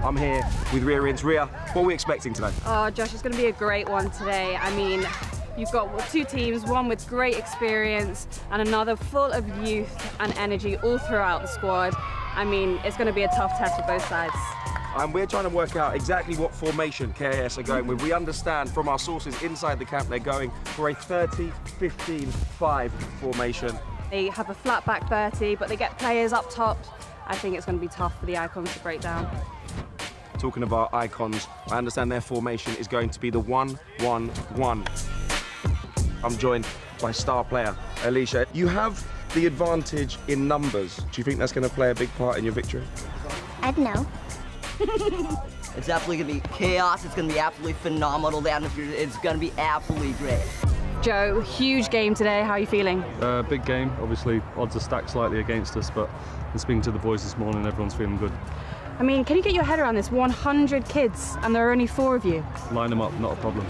Speaker 21: I'm here with Ria Rins. Ria, what are we expecting today?
Speaker 22: Oh, Josh, it's going to be a great one today. I mean, you've got two teams, one with great experience and another full of youth and energy all throughout the squad. I mean, it's going to be a tough test for both sides.
Speaker 21: And we're trying to work out exactly what formation KIS are going with. We understand from our sources inside the camp they're going for a 30-15-5 formation.
Speaker 22: They have a flat back 30, but they get players up top. I think it's going to be tough for the Icons to break down.
Speaker 21: Talking about Icons, I understand their formation is going to be the 1-1-1. I'm joined by star player Alicia. You have the advantage in numbers. Do you think that's going to play a big part in your victory?
Speaker 4: I don't know. It's definitely going to be chaos. It's going to be absolutely phenomenal. The atmosphere is going to be absolutely great.
Speaker 22: Joe, huge game today. How are you feeling?
Speaker 6: Big game. Obviously, odds are stacked slightly against us, but in speaking to the boys this morning, everyone's feeling good.
Speaker 22: I mean, can you get your head around this? 100 kids, and there are only 4 of you.
Speaker 6: Line them up, not a problem.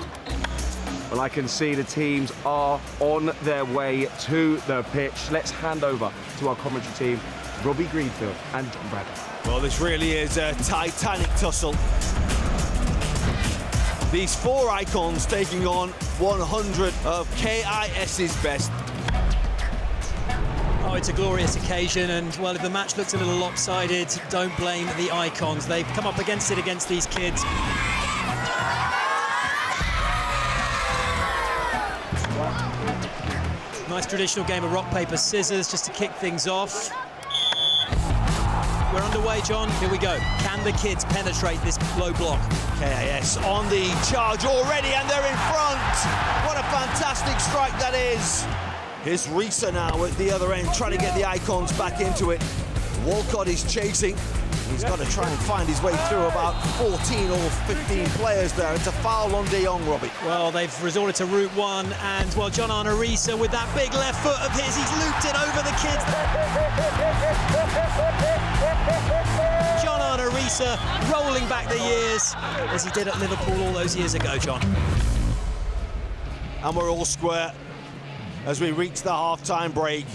Speaker 21: Well, I can see the teams are on their way to the pitch. Let's hand over to our commentary team, Robbie Greenfield and John Bradley.
Speaker 23: Well, this really is a titanic tussle. These 4 icons taking on 100 of KIS's best.
Speaker 9: Oh, it's a glorious occasion, and well, if the match looks a little lopsided, don't blame the Icons. They've come up against it against these kids. Nice traditional game of rock, paper, scissors just to kick things off. We're underway, John. Here we go. Can the kids penetrate this low block?
Speaker 23: KIS on the charge already, and they're in front. What a fantastic strike that is. Here's Risa now at the other end, trying to get the Icons back into it. Walcott is chasing. He's got to try and find his way through about 14 or 15 players there. It's a foul on De Jong, Robbie.
Speaker 9: Well, they've resorted to route one, and, well, John Arisa with that big left foot of his, he's looped it over the kids. John Arisa rolling back the years, as he did at Liverpool all those years ago, John.
Speaker 23: And we're all square as we reach the half-time break.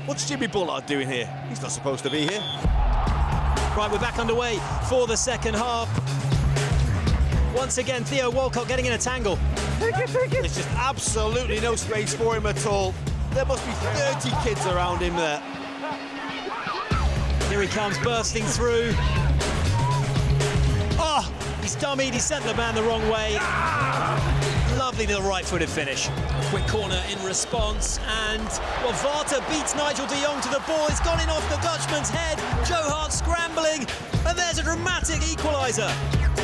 Speaker 23: What's Jimmy Bullard doing here? He's not supposed to be here.
Speaker 9: Right, we're back underway for the second half. Once again, Theo Walcott getting in a tangle.
Speaker 23: There's just absolutely no space for him at all. There must be 30 kids around him there.
Speaker 9: Here he comes, bursting through. Oh, he's dummied, he sent the man the wrong way. Lovely little right-footed finish. Quick corner in response, and, well, Varta beats Nigel de Jong to the ball. It's gone in off the Dutchman's head. Joe Hart scrambling, and there's a dramatic equaliser.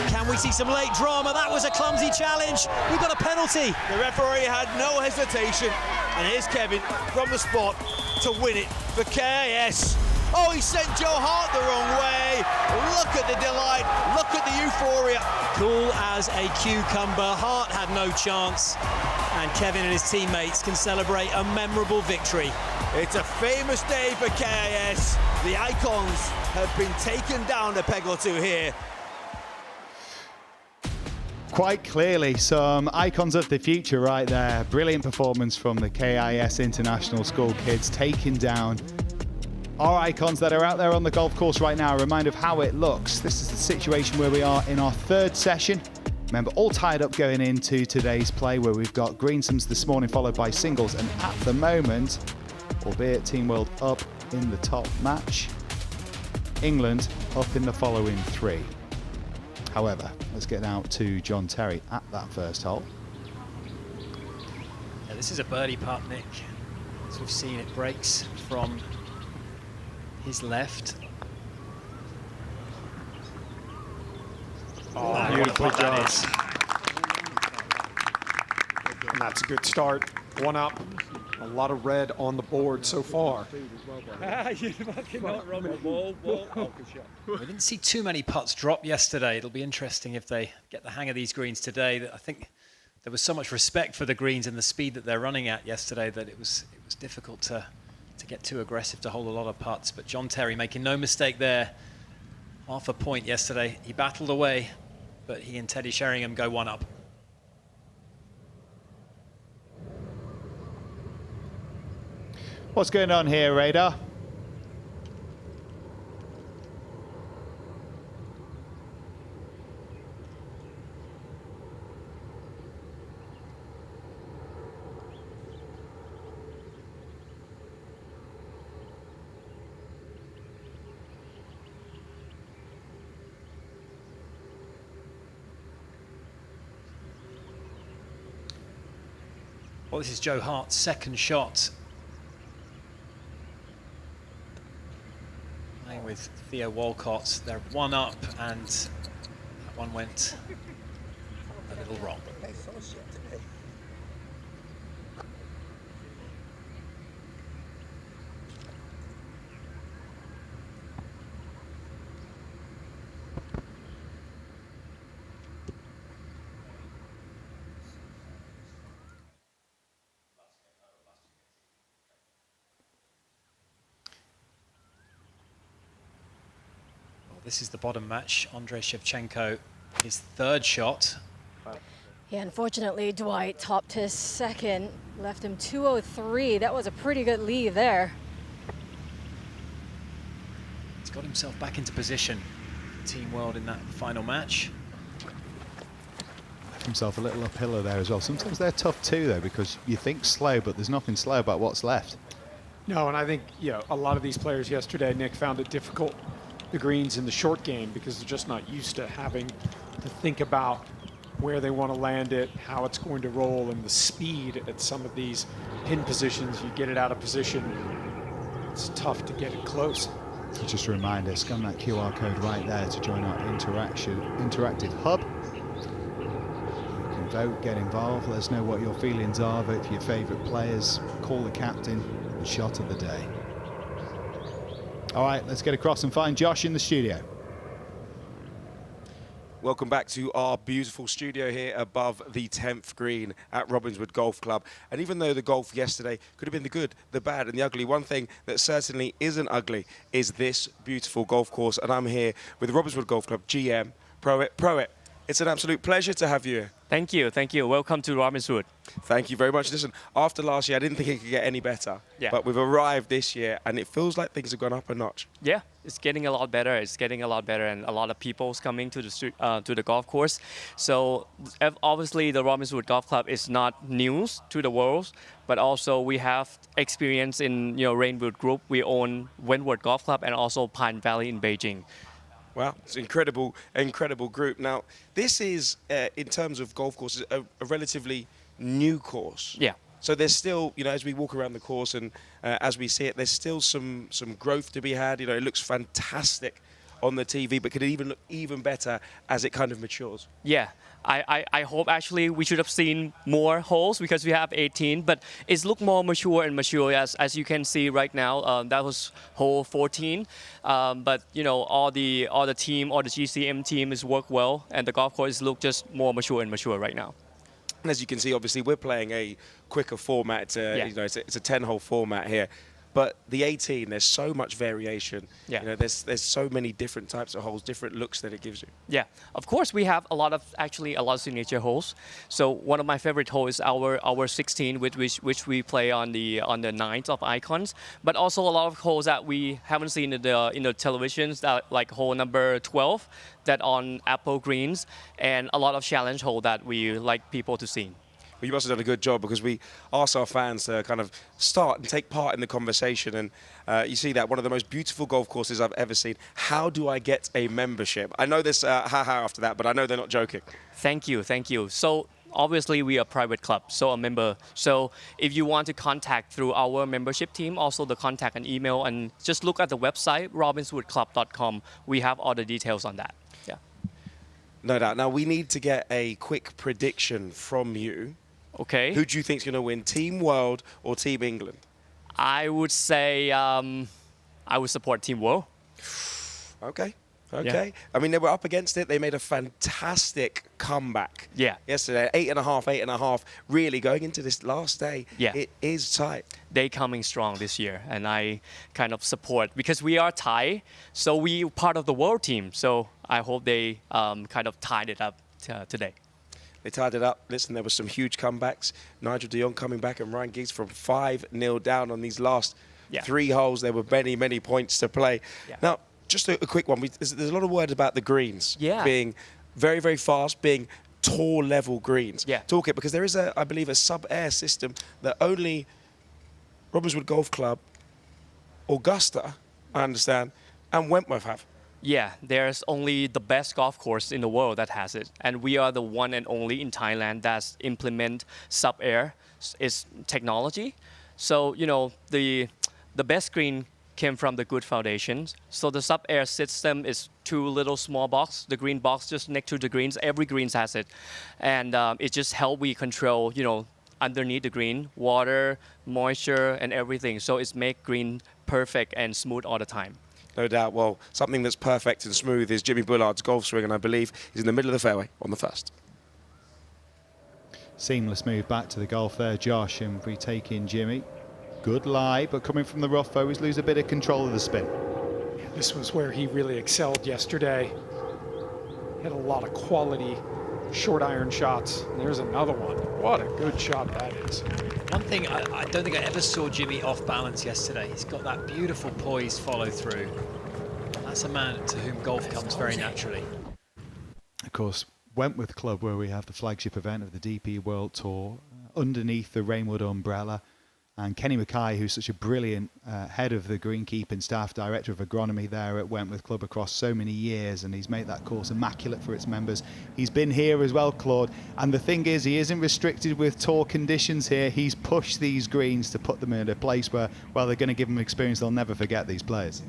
Speaker 9: Can we see some late drama? That was a clumsy challenge. We've got a penalty.
Speaker 23: The referee had no hesitation, and here's Kevin from the spot to win it for KIS. Oh, he sent Joe Hart the wrong way. Look at the delight, look at the euphoria.
Speaker 9: Cool as a cucumber. Hart had no chance, and Kevin and his teammates can celebrate a memorable victory.
Speaker 23: It's a famous day for KIS. The Icons have been taken down a peg or two here.
Speaker 24: Quite clearly, some icons of the future right there. Brilliant performance from the KIS International School kids, taking down our icons that are out there on the golf course right now. A reminder of how it looks. This is the situation where we are in our third session. Remember, all tied up going into today's play, where we've got Greensomes this morning followed by singles, and at the moment, albeit Team World up in the top match, England up in the following 3. However, let's get out to John Terry at that first hole.
Speaker 9: Yeah, this is a birdie putt, Nick. As we've seen, it breaks from his left.
Speaker 3: Oh, beautifully done. And that's a good start. 1 up. A lot of red on the board so far.
Speaker 9: We didn't see too many putts drop yesterday. It'll be interesting if they get the hang of these greens today. I think there was so much respect for the greens and the speed that they're running at yesterday that it was difficult to get too aggressive to hold a lot of putts. But John Terry making no mistake there. Half a point yesterday. He battled away, but he and Teddy Sheringham go 1 up.
Speaker 24: What's going on here, Radar?
Speaker 9: Well, this is Joe Hart's second shot with Theo Walcott. They're one up, and that one went a little wrong. This is the bottom match. Andrei Shevchenko, his third shot.
Speaker 17: Yeah, unfortunately, Dwight topped his second, left him 203. That was a pretty good lead there.
Speaker 9: He's got himself back into position. Team World in that final match.
Speaker 24: Left himself a little uphill there as well. Sometimes they're tough too, though, because you think slow, but there's nothing slow about what's left.
Speaker 3: No, and I think, a lot of these players yesterday, Nick, found it difficult, the greens in the short game, because they're just not used to having to think about where they want to land it, how it's going to roll, and the speed at some of these pin positions. You get it out of position, it's tough to get it close.
Speaker 24: So just a reminder, scan that QR code right there to join our interactive hub. You can vote, get involved, let us know what your feelings are, vote for your favourite players, call the captain, and shot of the day. All right, let's get across and find Josh in the studio.
Speaker 21: Welcome back to our beautiful studio here above the 10th green at Robbinswood Golf Club. And even though the golf yesterday could have been the good, the bad and the ugly, one thing that certainly isn't ugly is this beautiful golf course. And I'm here with Robbinswood Golf Club GM, Proet. It's an absolute pleasure to have you here.
Speaker 5: Thank you. Welcome to Robbinswood.
Speaker 21: Thank you very much. Listen, after last year, I didn't think it could get any better.
Speaker 5: Yeah.
Speaker 21: But we've arrived this year, and it feels like things have gone up a notch.
Speaker 5: Yeah, it's getting a lot better. And a lot of people's coming to the golf course. So obviously, the Robbinswood Golf Club is not news to the world, but also we have experience in Reignwood Group. We own Reignwood Golf Club and also Pine Valley in Beijing.
Speaker 21: Wow, it's an incredible group. Now, this is, in terms of golf courses, a relatively new course.
Speaker 5: Yeah.
Speaker 21: So there's still, as we walk around the course and as we see it, there's still some growth to be had. It looks fantastic on the TV, but could it even look even better as it kind of matures?
Speaker 5: Yeah. I hope actually we should have seen more holes because we have 18, but it's looked more mature as you can see right now. That was hole 14, but all the team, all the GCM team is worked well, and the golf course look just more mature right now.
Speaker 21: And as you can see, obviously we're playing a quicker format. It's a 10-hole format here. But the 18, there's so much variation.
Speaker 5: Yeah.
Speaker 21: There's so many different types of holes, different looks that it gives you.
Speaker 5: Yeah, of course we have a lot of signature holes. So one of my favorite holes is our 16, which we play on the 9th of Icons. But also a lot of holes that we haven't seen in the televisions, that like hole number 12, that on Apple greens, and a lot of challenge hole that we like people to see.
Speaker 21: Well, you must have done a good job because we asked our fans to kind of start and take part in the conversation. And you see that one of the most beautiful golf courses I've ever seen. How do I get a membership? I know there's ha-ha after that, but I know they're not joking.
Speaker 5: Thank you. So obviously we are a private club, so a member. So if you want to contact through our membership team, also the contact and email, and just look at the website, robbinswoodclub.com. We have all the details on that. Yeah.
Speaker 21: No doubt. Now we need to get a quick prediction from you.
Speaker 5: Okay.
Speaker 21: Who do you think is going to win, Team World or Team England?
Speaker 5: I would say I would support Team World.
Speaker 21: Okay.
Speaker 5: Yeah.
Speaker 21: I mean, they were up against it. They made a fantastic comeback.
Speaker 5: Yeah.
Speaker 21: Yesterday, 8.5. Really, going into this last day,
Speaker 5: yeah,
Speaker 21: it is tight.
Speaker 5: They coming strong this year, and I kind of support because we are Thai, so we part of the world team. So I hope they kind of tied it up today.
Speaker 21: They tied it up. Listen, there were some huge comebacks. Nigel de Jong coming back and Ryan Giggs from 5-0 down on these last 3 holes. There were many points to play. Yeah. Now, just a quick one. There's a lot of words about the greens being very, very fast, being tall level greens.
Speaker 5: Yeah.
Speaker 21: Talk it, because there is, I believe, a sub-air system that only Robbinswood Golf Club, Augusta, I understand, and Wentworth have.
Speaker 5: Yeah, there's only the best golf course in the world that has it. And we are the one and only in Thailand that's implement sub-air is technology. So, the best green came from the good foundations. So the sub-air system is 2 little small box, the green box just next to the greens. Every greens has it, and it just help we control, underneath the green, water, moisture, and everything. So it's make green perfect and smooth all the time.
Speaker 21: No doubt. Well, something that's perfect and smooth is Jimmy Bullard's golf swing, and I believe he's in the middle of the fairway on the first.
Speaker 24: Seamless move back to the golf there, Josh, and we take in Jimmy. Good lie, but coming from the rough, always lose a bit of control of the spin.
Speaker 3: This was where he really excelled yesterday. Had a lot of quality short iron shots. There's another one. What a good shot that is.
Speaker 9: One thing, I don't think I ever saw Jimmy off balance yesterday. He's got that beautiful poised follow through. That's a man to whom golf comes very naturally.
Speaker 24: Of course, Wentworth Club, where we have the flagship event of the DP World Tour, underneath the Reignwood umbrella. And Kenny Mackay, who's such a brilliant head of the greenkeeping staff, director of agronomy there at Wentworth Club across so many years, and he's made that course immaculate for its members. He's been here as well, Claude, and the thing is, he isn't restricted with tour conditions here. He's pushed these greens to put them in a place where, well, they're going to give them experience they'll never forget, these players.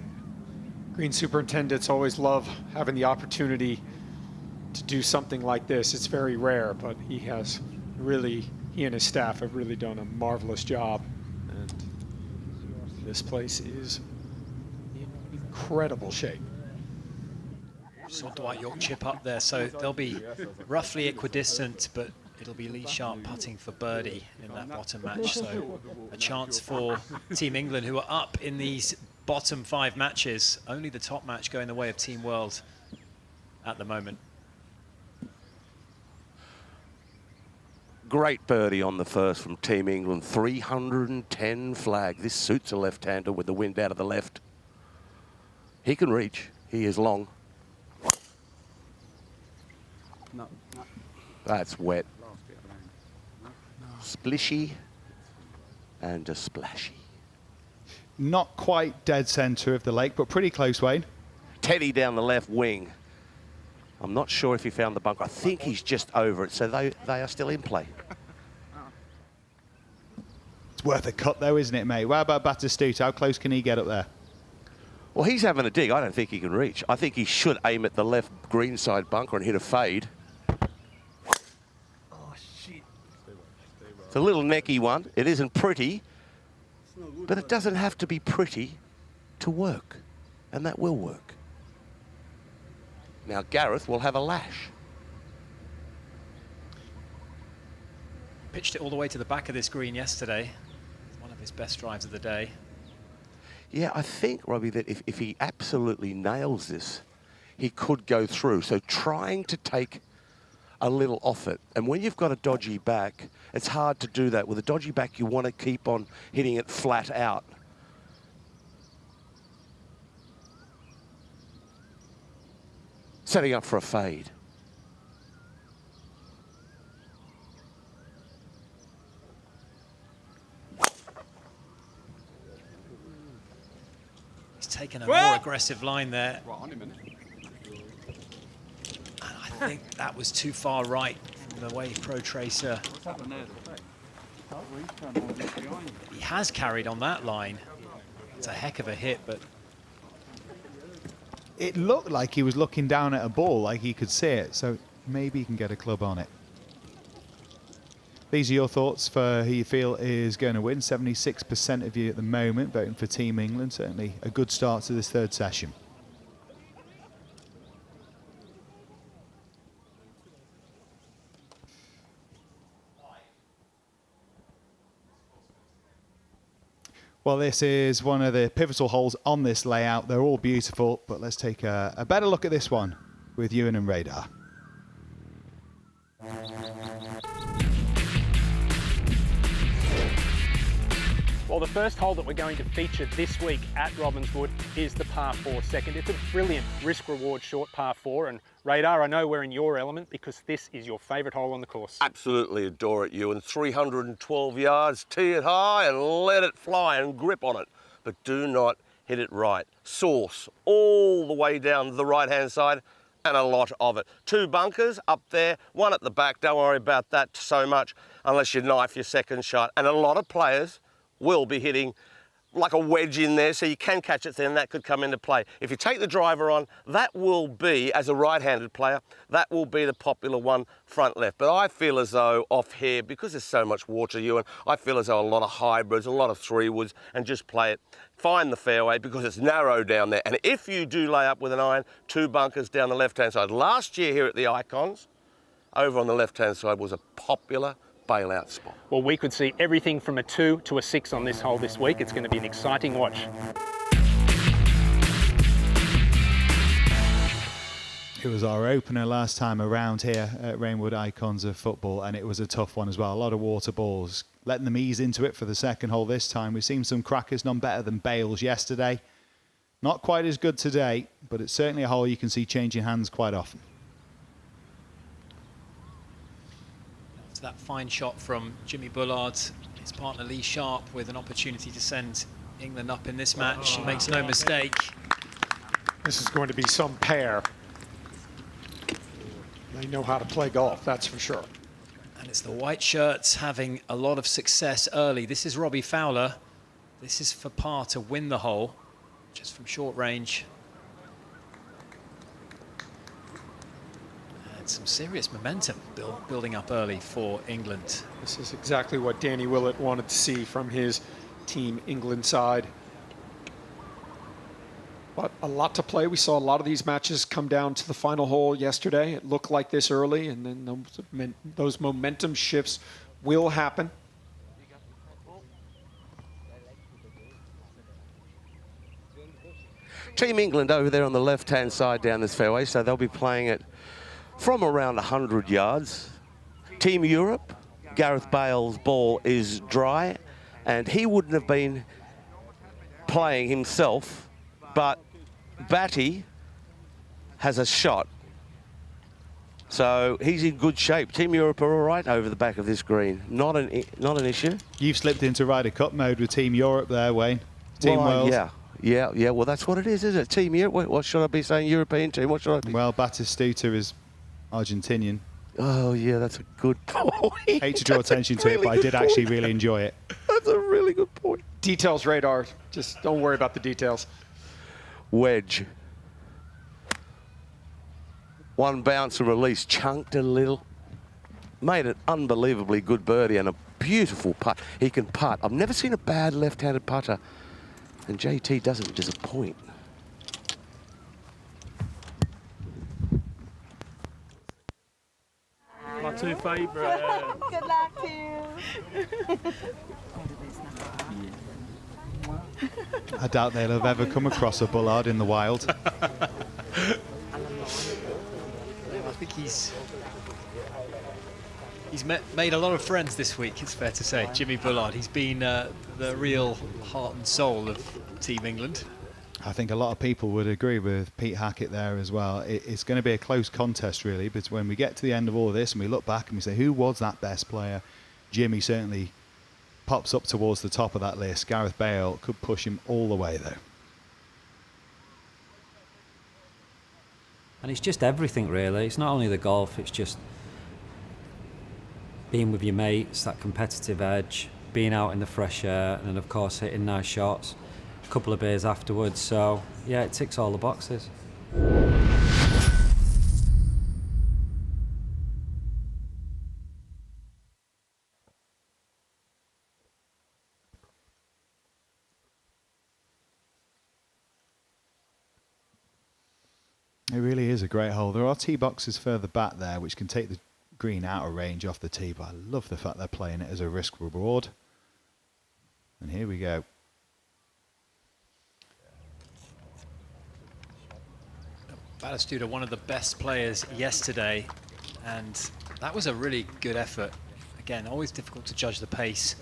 Speaker 3: Green superintendents always love having the opportunity to do something like this. It's very rare, but he and his staff have really done a marvelous job. And this place is in incredible shape.
Speaker 9: Saw Dwight York chip up there, so they'll be roughly equidistant, but it'll be Lee Sharp putting for birdie in that bottom match. So a chance for Team England, who are up in these bottom 5 matches. Only the top match going the way of Team World at the moment.
Speaker 12: Great birdie on the first from Team England. 310 flag. This suits a left-hander with the wind out of the left. He can reach. He is long.
Speaker 16: No.
Speaker 12: That's wet. Splishy and a splashy.
Speaker 24: Not quite dead centre of the lake, but pretty close, Wayne.
Speaker 12: Teddy down the left wing. I'm not sure if he found the bunker. I think he's just over it, so they are still in play.
Speaker 24: It's worth a cut, though, isn't it, mate? What about Batistuta? How close can he get up there?
Speaker 12: Well, he's having a dig. I don't think he can reach. I think he should aim at the left green side bunker and hit a fade.
Speaker 16: Oh, shit.
Speaker 12: It's a little necky one. It isn't pretty, but it doesn't have to be pretty to work, and that will work. Now Gareth will have a lash.
Speaker 9: Pitched it all the way to the back of this green yesterday. One of his best drives of the day.
Speaker 12: Yeah, I think, Robbie, that if he absolutely nails this, he could go through. So trying to take a little off it. And when you've got a dodgy back, it's hard to do that. With a dodgy back, you want to keep on hitting it flat out. Setting up for a fade.
Speaker 9: He's taken a more aggressive line there. And I think that was too far right from the way Pro Tracer. He has carried on that line. It's a heck of a hit, but
Speaker 24: It looked like he was looking down at a ball, like he could see it, so maybe he can get a club on it. These are your thoughts for who you feel is going to win. 76% of you at the moment voting for Team England. Certainly a good start to this third session. Well, this is one of the pivotal holes on this layout. They're all beautiful, but let's take a better look at this one with Ewan and Radar.
Speaker 10: Well, the first hole that we're going to feature this week at Robbinswood is the par 4 second. It's a brilliant risk-reward short par 4, and Radar, I know we're in your element because this is your favourite hole on the course.
Speaker 12: Absolutely adore it, Ewan. 312 yards, tee it high and let it fly and grip on it. But do not hit it right. Source all the way down to the right-hand side and a lot of it. 2 bunkers up there, 1 at the back. Don't worry about that so much unless you knife your second shot. And a lot of players will be hitting like a wedge in there, so you can catch it there, and that could come into play. If you take the driver on, that will be, as a right-handed player, that will be the popular one front left. But I feel as though off here, because there's so much water, Ewan, I feel as though a lot of hybrids, a lot of 3-woods, and just play it. Find the fairway because it's narrow down there. And if you do lay up with an iron, 2 bunkers down the left-hand side. Last year here at the Icons, over on the left-hand side was a popular bailout spot.
Speaker 10: Well, we could see everything from a 2 to a 6 on this hole this week. It's going to be an exciting watch.
Speaker 24: It was our opener last time around here at Reignwood Icons of Football, and it was a tough one as well. A lot of water balls, letting them ease into it for the second hole this time. We've seen some crackers, none better than Bales yesterday. Not quite as good today, but it's certainly a hole you can see changing hands quite often.
Speaker 9: That fine shot from Jimmy Bullard, his partner Lee Sharp, with an opportunity to send England up in this match. He makes no mistake.
Speaker 3: This is going to be some pair. They know how to play golf, that's for sure.
Speaker 9: And it's the white shirts having a lot of success early. This is Robbie Fowler. This is for par to win the hole, just from short range. Some serious momentum building up early for England.
Speaker 3: This is exactly what Danny Willett wanted to see from his Team England side. But a lot to play. We saw a lot of these matches come down to the final hole yesterday. It looked like this early, and then those momentum shifts will happen.
Speaker 12: Team England over there on the left-hand side down this fairway, so they'll be playing it from around 100 yards. Team Europe, Gareth Bale's ball is dry, and he wouldn't have been playing himself, but Batty has a shot. So he's in good shape. Team Europe are all right over the back of this green. Not an issue.
Speaker 24: You've slipped into Ryder Cup mode with Team Europe there, Wayne. Team World.
Speaker 12: Yeah. Well, that's what it is, isn't it? Team Europe. What should I be saying? European team. What should I be?
Speaker 24: Well, Batistuta is Argentinian.
Speaker 12: Oh, yeah, that's a good point.
Speaker 24: Hate to draw attention to it, but I did actually really enjoy it.
Speaker 12: That's a really good point.
Speaker 3: Details radar. Just don't worry about the details.
Speaker 12: Wedge. One bounce and release, chunked a little. Made an unbelievably good birdie and a beautiful putt. He can putt. I've never seen a bad left-handed putter. And JT doesn't disappoint.
Speaker 7: My 2 favourite.
Speaker 22: Good luck to you.
Speaker 24: I doubt they'll have ever come across a Bullard in the wild.
Speaker 9: I think he's made a lot of friends this week, it's fair to say. Jimmy Bullard, he's been the real heart and soul of Team England.
Speaker 24: I think a lot of people would agree with Pete Hackett there as well. It's going to be a close contest, really, but when we get to the end of all of this and we look back and we say, who was that best player? Jimmy certainly pops up towards the top of that list. Gareth Bale could push him all the way, though.
Speaker 8: And it's just everything, really. It's not only the golf, it's just being with your mates, that competitive edge, being out in the fresh air, and then, of course, hitting nice shots. A couple of beers afterwards, so yeah, it ticks all the boxes.
Speaker 24: It really is a great hole. There are tee boxes further back there which can take the green out of range off the tee, but I love the fact they're playing it as a risk reward. And here we go.
Speaker 9: Batistuta, one of the best players yesterday, and that was a really good effort. Again, always difficult to judge the pace,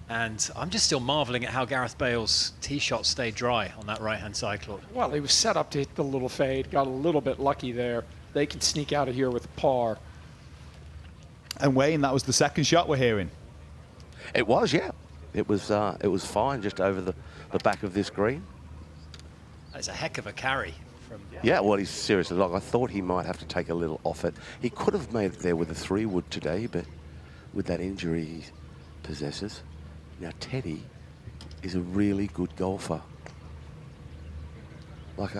Speaker 9: and I'm just still marveling at how Gareth Bale's tee shot stayed dry on that right-hand side, Claude.
Speaker 3: Well, he was set up to hit the little fade, got a little bit lucky there. They can sneak out of here with a par.
Speaker 24: And Wayne, that was the second shot we're hearing.
Speaker 12: It was, yeah. It was fine just over the back of this green.
Speaker 9: That's a heck of a carry.
Speaker 12: Yeah, well, he's seriously long. I thought he might have to take a little off it. He could have made it there with a 3-wood today, but with that injury he possesses. Now, Teddy is a really good golfer. Like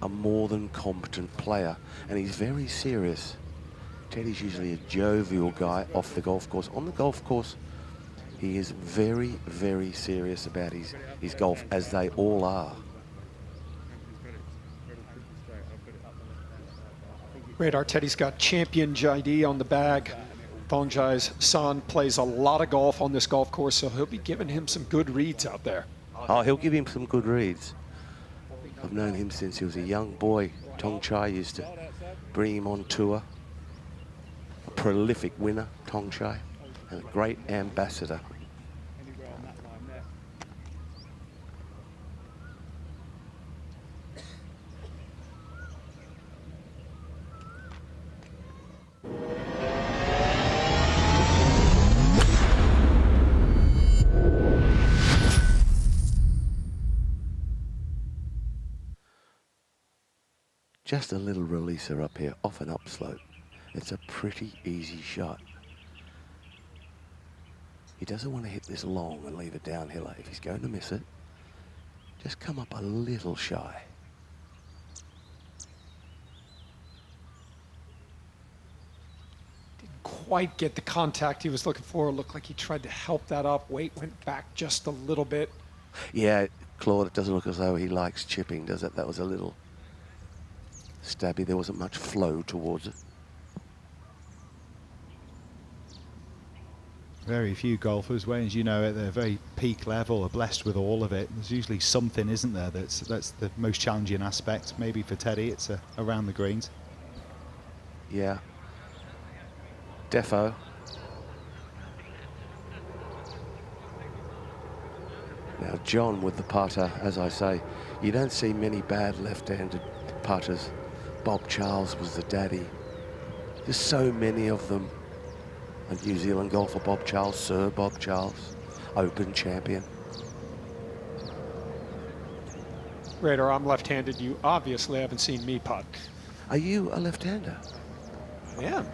Speaker 12: a more than competent player, and he's very serious. Teddy's usually a jovial guy off the golf course. On the golf course, he is very, very serious about his golf, as they all are.
Speaker 3: Radar Teddy's got champion JD on the bag. Thongjai's son plays a lot of golf on this golf course, so he'll be giving him some good reads out there.
Speaker 12: Oh, he'll give him some good reads. I've known him since he was a young boy. Thongchai used to bring him on tour. A prolific winner, Thongchai, and a great ambassador. Just a little releaser up here, off an upslope. It's a pretty easy shot. He doesn't want to hit this long and leave a downhiller. If he's going to miss it, just come up a little shy.
Speaker 3: Didn't quite get the contact he was looking for. It looked like he tried to help that up. Weight went back just a little bit.
Speaker 12: Yeah, Claude, it doesn't look as though he likes chipping, does it? That was a little stabby. There wasn't much flow towards it.
Speaker 24: Very few golfers, Wayne, as you know, at their very peak level are blessed with all of it. There's usually something, isn't there, that's the most challenging aspect. Maybe for Teddy, it's around the greens.
Speaker 12: Yeah. Defo. Now John with the putter, as I say, you don't see many bad left-handed putters. Bob Charles was the daddy. There's so many of them. A New Zealand golfer, Bob Charles, Sir Bob Charles, Open champion.
Speaker 3: Radar, I'm left-handed. You obviously haven't seen me putt.
Speaker 12: Are you a left-hander?
Speaker 3: I am.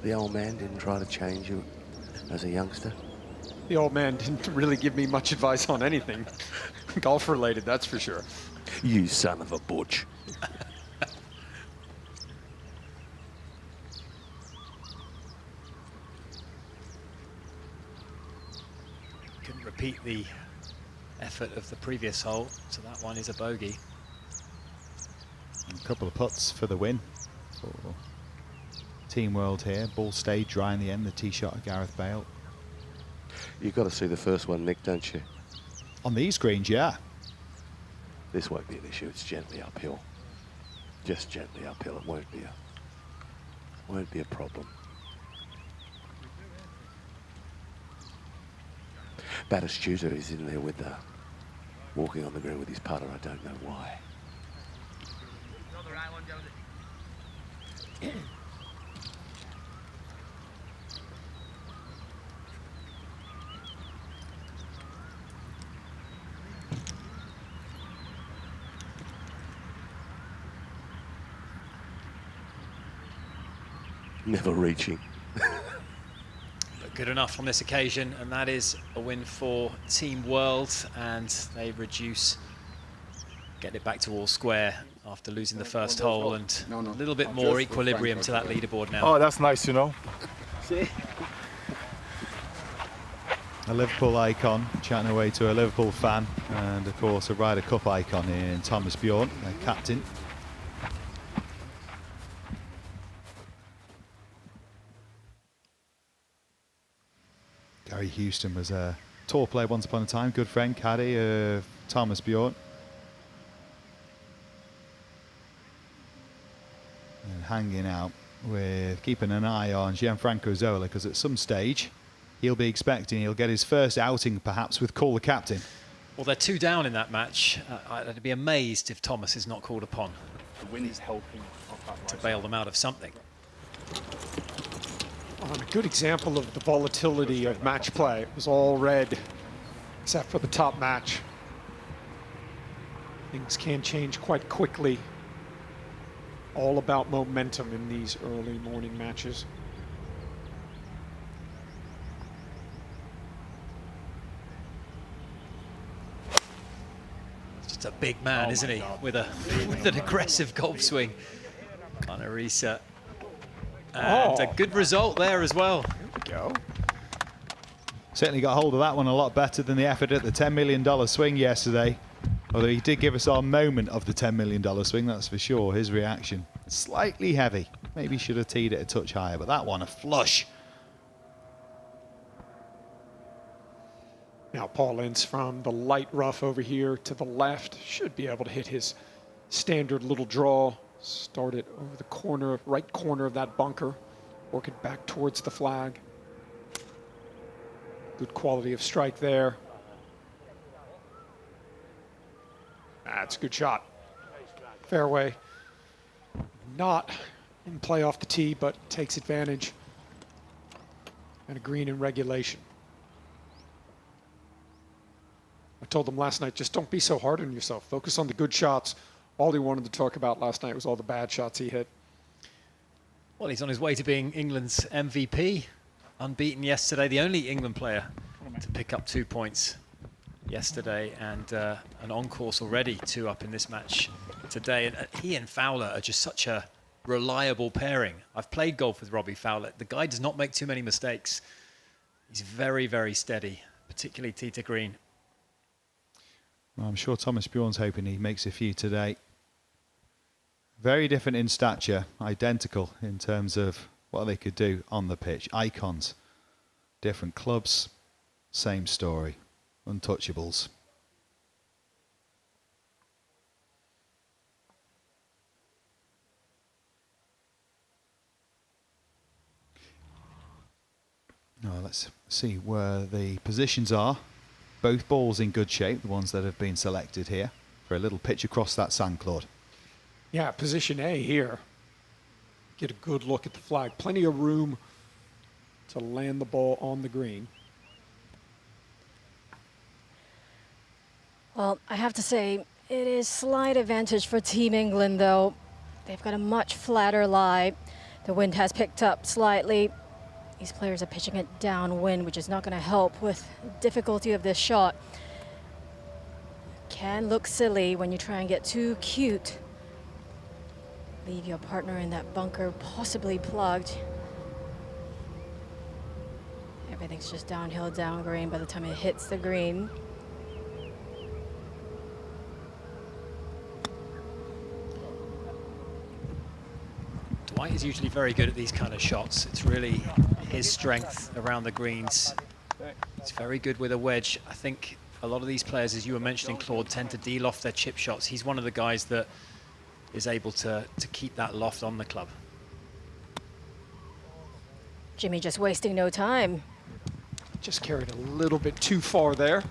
Speaker 12: The old man didn't try to change you as a youngster?
Speaker 3: The old man didn't really give me much advice on anything golf-related, that's for sure.
Speaker 12: You son of a butch.
Speaker 9: Couldn't repeat the effort of the previous hole, so that one is a bogey.
Speaker 24: A couple of putts for the win for Team World here. Ball stayed dry in the end, the tee shot of Gareth Bale.
Speaker 12: You've got to see the first one, Nick, don't you?
Speaker 24: On these greens, yeah.
Speaker 12: This won't be an issue, it's gently uphill. Just gently uphill, it won't be a problem. Battistuta is in there with walking on the ground with his putter, I don't know why. Never reaching.
Speaker 9: But good enough on this occasion, and that is a win for Team World, and they get it back to all square after losing the first hole, and a little bit more equilibrium to that leaderboard now.
Speaker 11: Oh, that's nice, you know.
Speaker 24: See? A Liverpool icon chatting away to a Liverpool fan, and of course a Ryder Cup icon in Thomas Bjorn, their captain. Gary Houston was a tour player once upon a time, good friend, caddy of Thomas Bjorn. And hanging out with, keeping an eye on Gianfranco Zola, because at some stage he'll get his first outing perhaps with Call the Captain.
Speaker 9: Well, they're 2 down in that match. I'd be amazed if Thomas is not called upon.
Speaker 11: The wind is helping
Speaker 9: to bail them out of something.
Speaker 3: A good example of the volatility of match play. It was all red, except for the top match. Things can change quite quickly. All about momentum in these early morning matches.
Speaker 9: Just a big man, isn't he? With an aggressive golf swing. Canarisa. And a good result there as well.
Speaker 3: There we go.
Speaker 24: Certainly got hold of that one a lot better than the effort at the $10 million swing yesterday. Although he did give us our moment of the $10 million swing, that's for sure. His reaction. Slightly heavy. Maybe should have teed it a touch higher, but that one, a flush.
Speaker 3: Now Paul Ince from the light rough over here to the left should be able to hit his standard little draw. Start it over the corner, right corner of that bunker. Work it back towards the flag. Good quality of strike there. That's a good shot. Fairway. Not in play off the tee, but takes advantage. And a green in regulation. I told them last night, just don't be so hard on yourself. Focus on the good shots. All he wanted to talk about last night was all the bad shots he hit.
Speaker 9: Well, he's on his way to being England's MVP. Unbeaten yesterday, the only England player to pick up 2 points yesterday, and an on-course already 2 up in this match today. And he and Fowler are just such a reliable pairing. I've played golf with Robbie Fowler. The guy does not make too many mistakes. He's very, very steady, particularly tee to green.
Speaker 24: Well, I'm sure Thomas Bjorn's hoping he makes a few today. Very different in stature, identical in terms of what they could do on the pitch. Icons, different clubs, same story, untouchables. Now let's see where the positions are. Both balls in good shape, the ones that have been selected here, for a little pitch across that sand, Claude.
Speaker 3: Yeah, position A here. Get a good look at the flag. Plenty of room to land the ball on the green.
Speaker 17: Well, I have to say, it is slight advantage for Team England, though. They've got a much flatter lie. The wind has picked up slightly. These players are pitching it downwind, which is not going to help with the difficulty of this shot. Can look silly when you try and get too cute. Leave your partner in that bunker possibly plugged. Everything's just downhill, down green by the time it hits the green.
Speaker 9: Dwight is usually very good at these kind of shots. It's really his strength around the greens. He's very good with a wedge. I think a lot of these players, as you were mentioning, Claude, tend to de-loft their chip shots. He's one of the guys that is able to keep that loft on the club.
Speaker 17: Jimmy just wasting no time.
Speaker 3: Just carried a little bit too far there.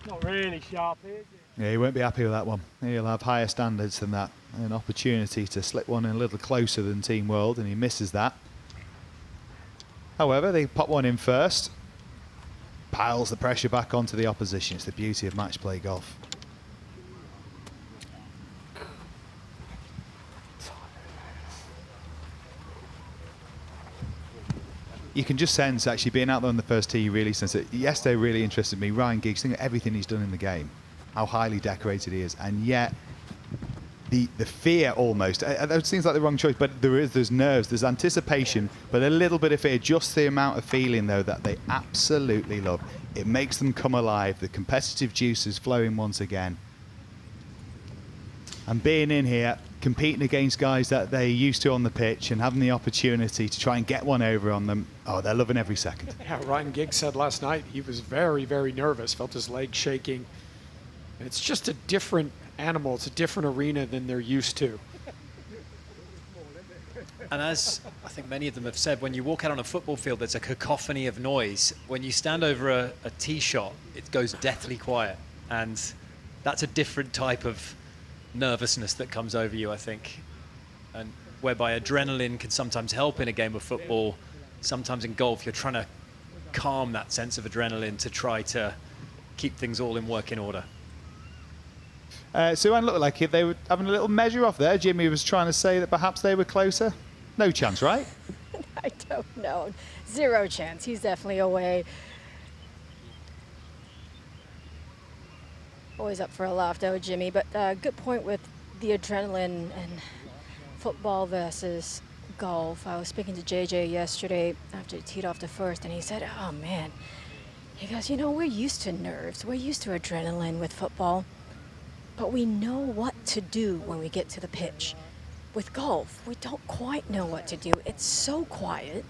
Speaker 7: Not really sharp, is it?
Speaker 24: Yeah, he won't be happy with that one. He'll have higher standards than that. An opportunity to slip one in a little closer than Team World, and he misses that. However, they pop one in first. Piles the pressure back onto the opposition. It's the beauty of match play golf. You can just sense, actually, being out there on the first tee, you really sense it. Yesterday really interested me. Ryan Giggs, think of everything he's done in the game, how highly decorated he is, and yet the fear almost, it seems like the wrong choice, but there's nerves, there's anticipation, but a little bit of fear, just the amount of feeling though that they absolutely love. It makes them come alive. The competitive juice is flowing once again. And being in here, competing against guys that they're used to on the pitch and having the opportunity to try and get one over on them, oh, they're loving every second.
Speaker 3: Yeah, Ryan Giggs said last night he was very, very nervous, felt his legs shaking. It's just a different animal, it's a different arena than they're used to.
Speaker 9: And as I think many of them have said, when you walk out on a football field, there's a cacophony of noise. When you stand over a tee shot, it goes deathly quiet. And that's a different type of nervousness that comes over you, I think. And whereby adrenaline can sometimes help in a game of football. Sometimes in golf, you're trying to calm that sense of adrenaline to try to keep things all in working order.
Speaker 24: Suwan looked like they were having a little measure off there. Jimmy was trying to say that perhaps they were closer. No chance, right?
Speaker 17: I don't know. Zero chance. He's definitely away. Always up for a laugh though, Jimmy, but good point with the adrenaline and football versus golf. I was speaking to JJ yesterday after he teed off the first, and he said, oh man, he goes, you know, we're used to nerves, we're used to adrenaline with football, but we know what to do when we get to the pitch. With golf, we don't quite know what to do. It's so quiet.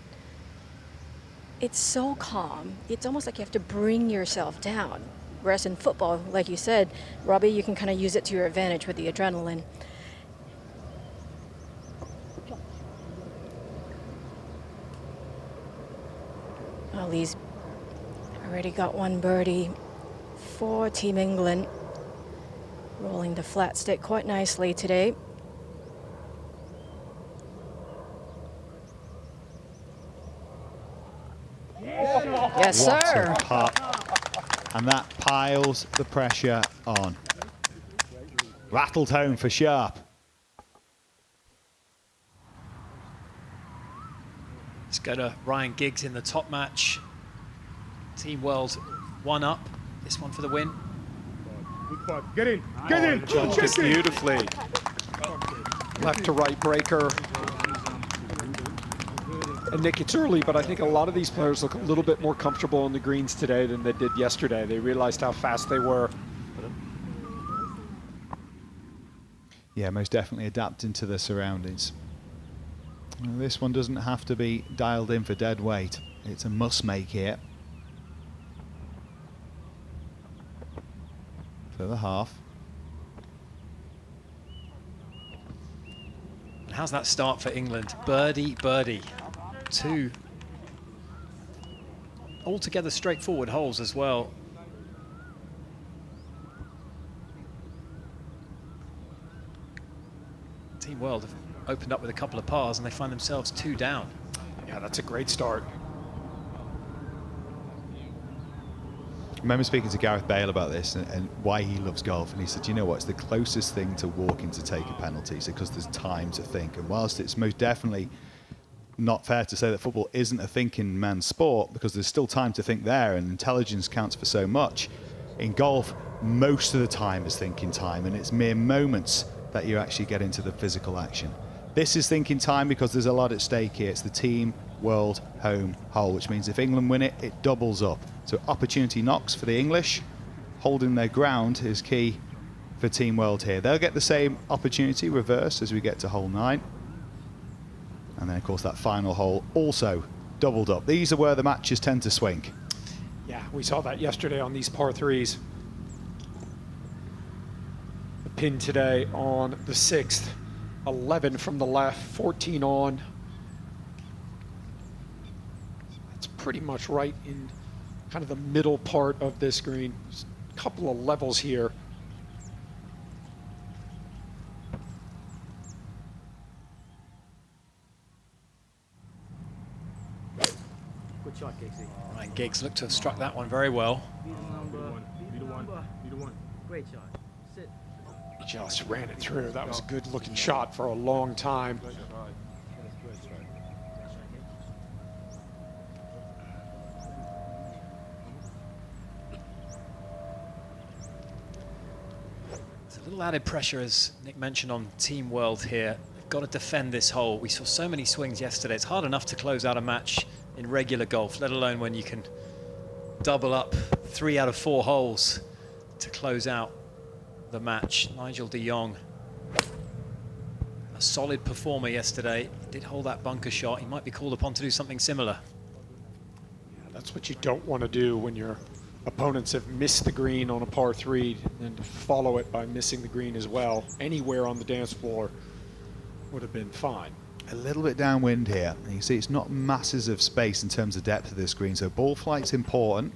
Speaker 17: It's so calm. It's almost like you have to bring yourself down. Whereas in football, like you said, Robbie, you can kind of use it to your advantage with the adrenaline. Well, Lee's already got one birdie for Team England. Rolling the flat stick quite nicely today. Yes, sir.
Speaker 24: What a putt. And that piles the pressure on. Rattled home for Sharp.
Speaker 9: Let's go to Ryan Giggs in the top match. Team World 1 up. This one for the win.
Speaker 3: Get in. Get in.
Speaker 1: Judged it beautifully.
Speaker 3: Left to right breaker. And Nick, it's early, but I think a lot of these players look a little bit more comfortable on the greens today than they did yesterday. They realized how fast they were.
Speaker 24: Yeah, most definitely adapting to the surroundings. Well, this one doesn't have to be dialed in for dead weight. It's a must make here. For the half.
Speaker 9: How's that start for England? Birdie, birdie. 2 altogether straightforward holes as well. Team World have opened up with a couple of pars and they find themselves 2 down.
Speaker 3: Yeah, that's a great start.
Speaker 24: I remember speaking to Gareth Bale about this and why he loves golf, and he said, you know what, it's the closest thing to walking to take a penalty, so because there's time to think. And whilst it's most definitely not fair to say that football isn't a thinking man's sport, because there's still time to think there and intelligence counts for so much, in golf most of the time is thinking time, and it's mere moments that you actually get into the physical action. This is thinking time because there's a lot at stake here. It's the Team World home hole, which means if England win it, it doubles up. So opportunity knocks for the English. Holding their ground is key for Team World here. They'll get the same opportunity reverse as we get to hole 9. And then, of course, that final hole also doubled up. These are where the matches tend to swing.
Speaker 3: Yeah, we saw that yesterday on these par 3s. The pin today on the 6th. 11 from the left, 14 on. That's pretty much right in kind of the middle part of this green. There's a couple of levels here.
Speaker 9: Good shot, Giggsy. Ryan Giggs looked to have struck that one very well.
Speaker 4: Great shot. Sit.
Speaker 3: He just ran it through. That was a good looking shot for a long time.
Speaker 9: There's a little added pressure, as Nick mentioned, on Team World here. They've got to defend this hole. We saw so many swings yesterday. It's hard enough to close out a match in regular golf, let alone when you can double up 3 out of 4 holes to close out the match. Nigel de Jong, a solid performer yesterday. He did hold that bunker shot. He might be called upon to do something similar.
Speaker 3: Yeah, that's what you don't want to do when your opponents have missed the green on a par 3, and to follow it by missing the green as well. Anywhere on the dance floor would have been fine.
Speaker 24: A little bit downwind here. And you see it's not masses of space in terms of depth of this green, so ball flight's important.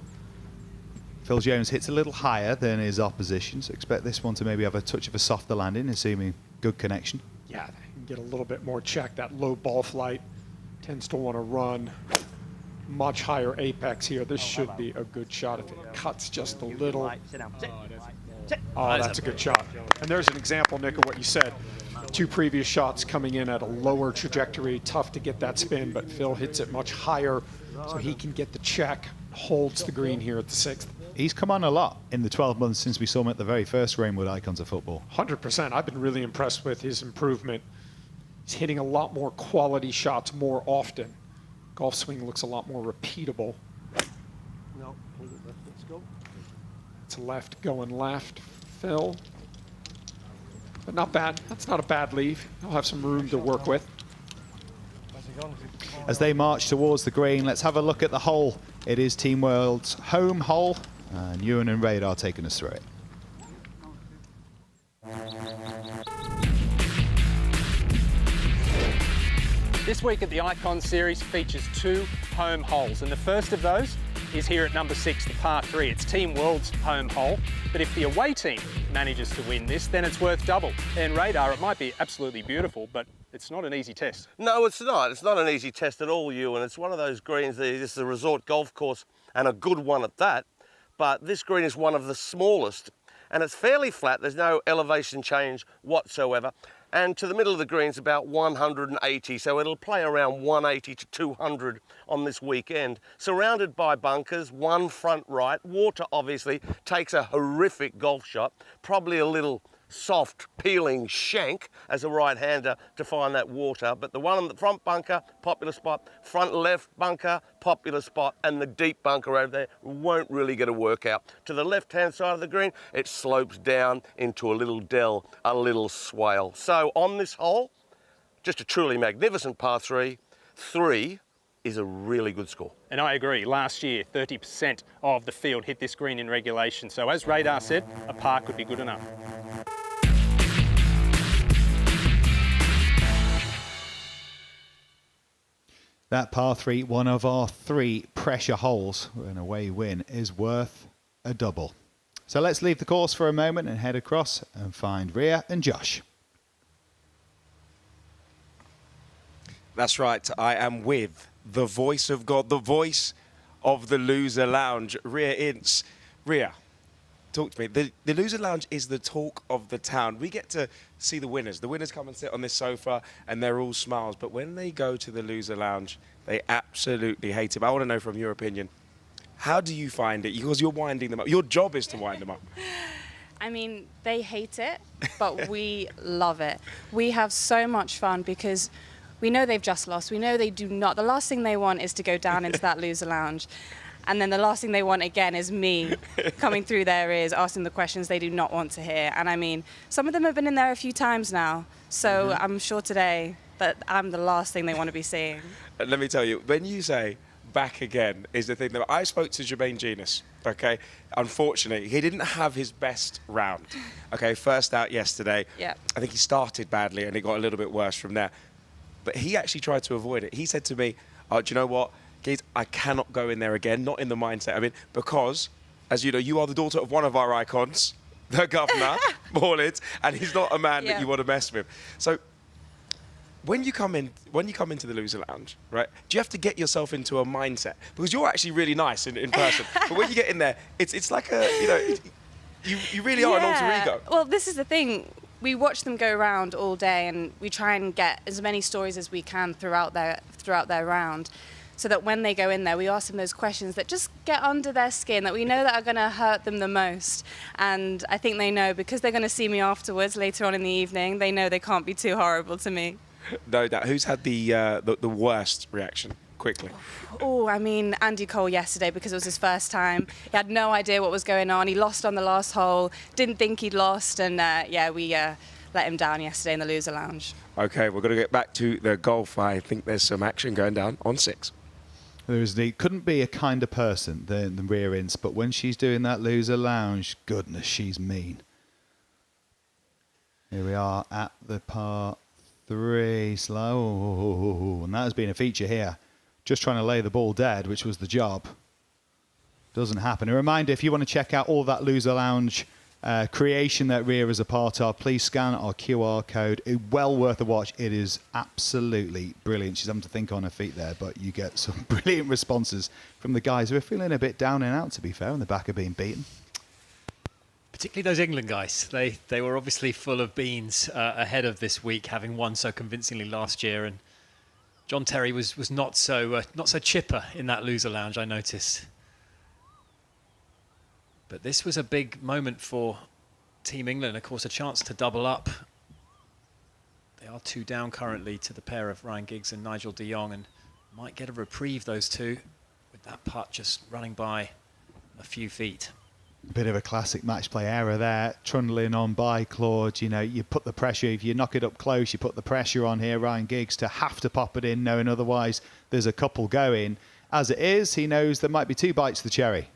Speaker 24: Phil Jones hits a little higher than his opposition, so expect this one to maybe have a touch of a softer landing, assuming good connection.
Speaker 3: Yeah, they can get a little bit more check. That low ball flight tends to want to run much higher apex here. This should be a good shot if it cuts just a little. Oh, that's a good shot. And there's an example, Nick, of what you said. 2 previous shots coming in at a lower trajectory, tough to get that spin, but Phil hits it much higher, so he can get the check, holds the green here at the 6th.
Speaker 24: he's come on a lot in the 12 months since we saw him at the very first Reignwood Icons of Football.
Speaker 3: 100%. I've been really impressed with his improvement. He's hitting a lot more quality shots more often. Golf swing looks a lot more repeatable.
Speaker 10: No, hold it left, let's go.
Speaker 3: It's left going left, Phil. But not bad. That's not a bad leave. He'll have some room to work with.
Speaker 24: As they march towards the green, let's have a look at the hole. It is Team World's home hole, and Ewan and Radar taking us through it.
Speaker 10: This week at the Icons Series features 2 home holes, and the first of those is here at number 6, the par 3. It's Team World's home hole, but if the away team manages to win this, then it's worth double. And Radar, it might be absolutely beautiful, but it's not an easy test.
Speaker 12: No, it's not. It's not an easy test at all, Ewan. It's one of those greens that is a resort golf course, and a good one at that. But this green is one of the smallest, and it's fairly flat. There's no elevation change whatsoever. And to the middle of the green's about 180, so it'll play around 180 to 200 on this weekend. Surrounded by bunkers, one front right. Water obviously takes a horrific golf shot, probably a little soft peeling shank as a right-hander to find that water, but the one on the front bunker, popular spot, front left bunker, popular spot, and the deep bunker over there won't really get a workout. To the left-hand side of the green, it slopes down into a little dell, a little swale. So on this hole, just a truly magnificent par 3. 3 is a really good score.
Speaker 10: And I agree, last year 30% of the field hit this green in regulation, so as Radar said, a par could be good enough.
Speaker 24: That par 3, one of our 3 pressure holes, an away win, is worth a double. So let's leave the course for a moment and head across and find Ria and Josh.
Speaker 13: That's right, I am with the voice of God, the voice of the Loser Lounge, Ria Ince. Ria, talk to me. The Loser Lounge is the talk of the town. We get to see the winners. The winners come and sit on this sofa and they're all smiles. But when they go to the Loser Lounge, they absolutely hate it. But I want to know from your opinion, how do you find it? Because you're winding them up. Your job is to wind them up.
Speaker 22: I mean, they hate it, but we love it. We have so much fun because we know they've just lost. We know they do not. The last thing they want is to go down into that Loser Lounge. And then the last thing they want again is me coming through their ears, asking the questions they do not want to hear. And I mean, some of them have been in there a few times now. So I'm sure today that I'm the last thing they want to be seeing.
Speaker 13: Let me tell you, when you say back again is the thing that I spoke to Jermaine Genius, okay? Unfortunately, he didn't have his best round, okay? First out yesterday.
Speaker 22: Yeah.
Speaker 13: I think he started badly and it got a little bit worse from there. But he actually tried to avoid it. He said to me, oh, do you know what? I cannot go in there again, not in the mindset. I mean, because, as you know, you are the daughter of one of our icons, the governor, Morlins, and he's not a man that you want to mess with. So when you come into the Loser Lounge, right, do you have to get yourself into a mindset? Because you're actually really nice in person. But when you get in there, it's like a, you know, you really are an alter ego.
Speaker 22: Well, this is the thing. We watch them go around all day and we try and get as many stories as we can throughout their round, so that when they go in there, we ask them those questions that just get under their skin, that we know that are going to hurt them the most. And I think they know, because they're going to see me afterwards later on in the evening, they know they can't be too horrible to me.
Speaker 13: No doubt. Who's had the worst reaction? Quickly.
Speaker 22: Oh, I mean, Andy Cole yesterday, because it was his first time. He had no idea what was going on. He lost on the last hole, didn't think he'd lost, and we let him down yesterday in the Loser Lounge.
Speaker 13: Okay, we're going to get back to the golf. I think there's some action going down on 6.
Speaker 24: Couldn't be a kinder person than Ria Ince, but when she's doing that Loser Lounge, goodness, she's mean. Here we are at the par 3 slow, and that has been a feature here. Just trying to lay the ball dead, which was the job. Doesn't happen. A reminder, if you want to check out all that Loser Lounge creation that Ria is a part of, please scan our QR code. It's well worth a watch. It is absolutely brilliant. She's having to think on her feet there, but you get some brilliant responses from the guys who are feeling a bit down and out, to be fair, on the back of being beaten.
Speaker 9: Particularly those England guys. They were obviously full of beans ahead of this week, having won so convincingly last year. And John Terry was not so chipper in that Loser Lounge, I noticed. But this was a big moment for Team England. Of course, a chance to double up. They are 2 down currently to the pair of Ryan Giggs and Nigel de Jong, and might get a reprieve, those two, with that putt just running by a few feet.
Speaker 24: Bit of a classic match play error there, trundling on by Claude. You know, you put the pressure, if you knock it up close, you put the pressure on here, Ryan Giggs, to have to pop it in, knowing otherwise there's a couple going. As it is, he knows there might be 2 bites to the cherry.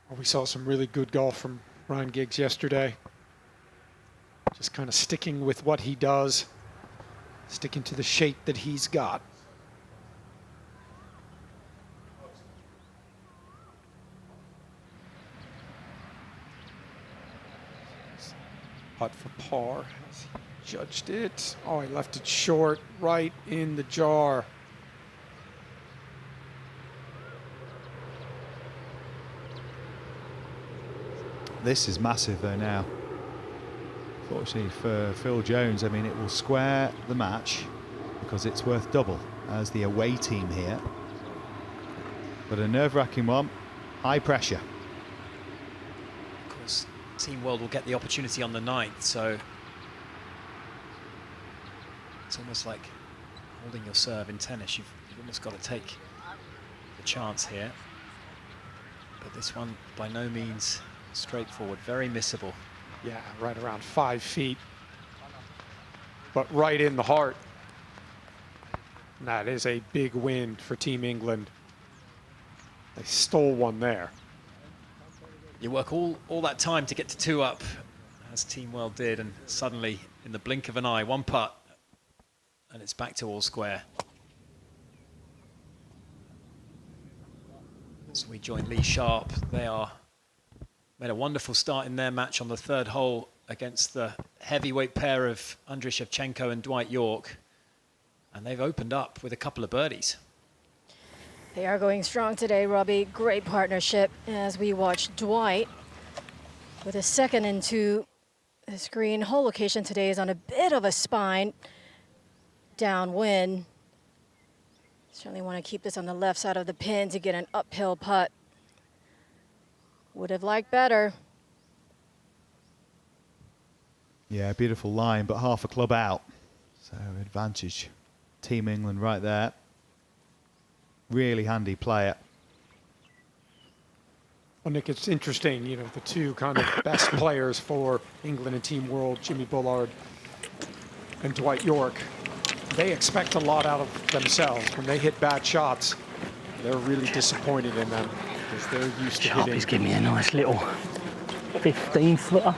Speaker 3: Well, we saw some really good golf from Ryan Giggs yesterday. Just kind of sticking with what he does, sticking to the shape that he's got. Putt for par. Has he judged it? Oh, he left it short, right in the jar.
Speaker 24: This is massive though now. Fortunately for Phil Jones, I mean, it will square the match because it's worth double as the away team here. But a nerve-wracking one, high pressure.
Speaker 9: Of course, Team World will get the opportunity on the 9th, so it's almost like holding your serve in tennis. You've almost got to take the chance here. But this one, by no means straightforward, very missable.
Speaker 3: Yeah, right around 5 feet, but right in the heart. And that is a big win for Team England. They stole one there.
Speaker 9: You work all that time to get to 2 up, as Team World did, and suddenly, in the blink of an eye, 1 putt, and it's back to all square. As we join Lee Sharp, they are made a wonderful start in their match on the 3rd hole against the heavyweight pair of Andriy Shevchenko and Dwight Yorke. And they've opened up with a couple of birdies.
Speaker 17: They are going strong today, Robbie. Great partnership as we watch Dwight with a 2nd into this green. Hole location today is on a bit of a spine, downwind. Certainly want to keep this on the left side of the pin to get an uphill putt. Would have liked better.
Speaker 24: Yeah, beautiful line, but half a club out. So advantage. Team England right there. Really handy player.
Speaker 3: Well, Nick, it's interesting, you know, the 2 kind of best players for England and Team World, Jimmy Bullard and Dwight Yorke. They expect a lot out of themselves. When they hit bad shots, they're really disappointed in them because they're used to hitting.
Speaker 7: Sharpie's giving me a nice little 15-footer.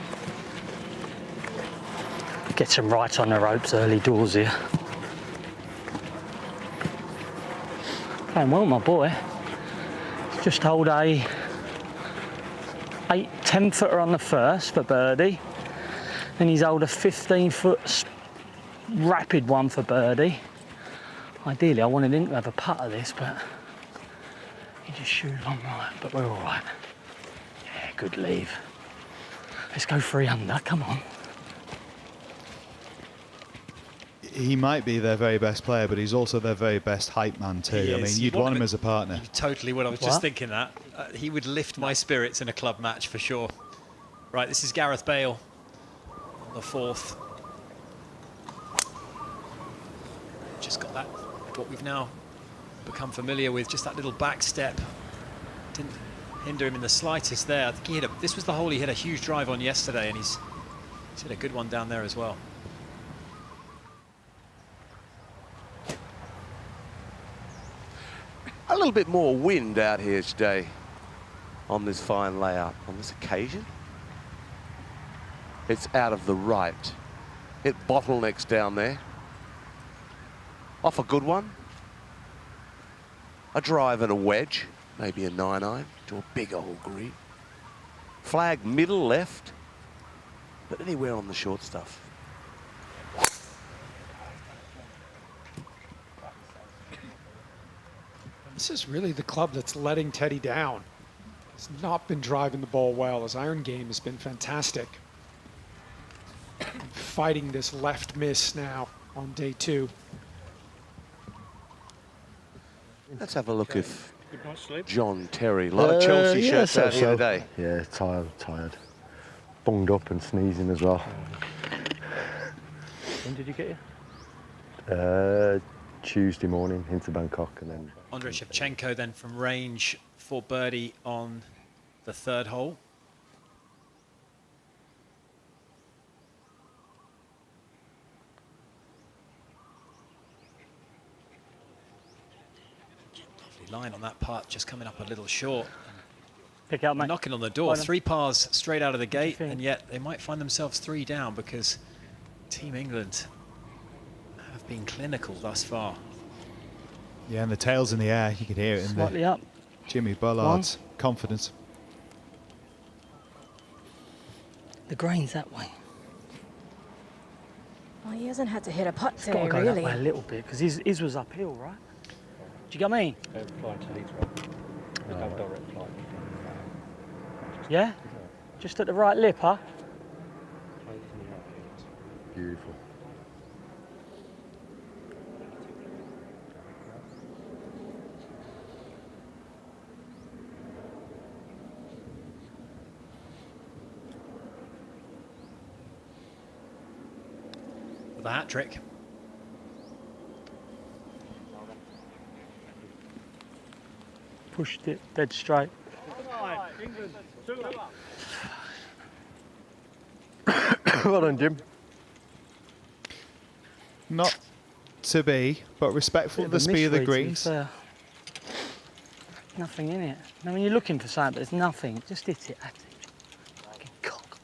Speaker 7: Gets him right on the ropes early doors here. Playing well, my boy. Just hold a 10-footer on the 1st for birdie. Then he's hold a 15-foot rapid one for birdie. Ideally, I wanted him to have a putt of this, but he just shooed on right. But we're all right. Yeah, good leave. Let's go 3 under. Come on.
Speaker 24: He might be their very best player, but he's also their very best hype man too. I mean, you'd want him as a partner.
Speaker 9: You totally would. I was just thinking that. He would lift my spirits in a club match for sure. Right, this is Gareth Bale on the 4th. Just got that, what we've now become familiar with, just that little back step. Didn't hinder him in the slightest there. I think he hit this was the hole he hit a huge drive on yesterday, and he's hit a good one down there as well.
Speaker 12: A little bit more wind out here today on this fine layout. On this occasion, it's out of the right. It bottlenecks down there. Off a good one. A drive and a wedge, maybe a 9-iron to a big old green. Flag middle left, but anywhere on the short stuff.
Speaker 3: This is really the club that's letting Teddy down. He's not been driving the ball well. His iron game has been fantastic. Fighting this left miss now on day 2.
Speaker 12: Let's have a look if
Speaker 10: Good night's sleep.
Speaker 12: John Terry, a lot of Chelsea shirts out here today.
Speaker 14: Yeah, tired. Bunged up and sneezing as well.
Speaker 7: When did you get here?
Speaker 14: Tuesday morning into Bangkok, and then
Speaker 9: Andrei Shevchenko then from range for birdie on the third hole. Lovely line on that putt, just coming up a little short.
Speaker 7: Pick out, mate.
Speaker 9: Knocking on the door, 3 pars straight out of the gate, and yet they might find themselves 3 down because Team England have been clinical thus far.
Speaker 24: Yeah, and the tail's in the air. You can hear it in
Speaker 7: Slightly
Speaker 24: the
Speaker 7: up.
Speaker 24: Jimmy Bullard's confidence.
Speaker 7: The green's that way.
Speaker 17: Well, he hasn't had to hit a putt
Speaker 7: It's
Speaker 17: today,
Speaker 7: got to go
Speaker 17: really.
Speaker 7: that way a little bit because his was uphill, right? Do you get me? Yeah? Just at the right lip, huh?
Speaker 14: beautiful.
Speaker 9: The hat trick.
Speaker 7: Pushed it dead straight.
Speaker 14: Well done, Jim.
Speaker 24: Not to be, but respectful of the speed of the greens.
Speaker 7: Nothing in it. I mean, you're looking for something, but there's nothing. Just hit it at it. Fucking cock.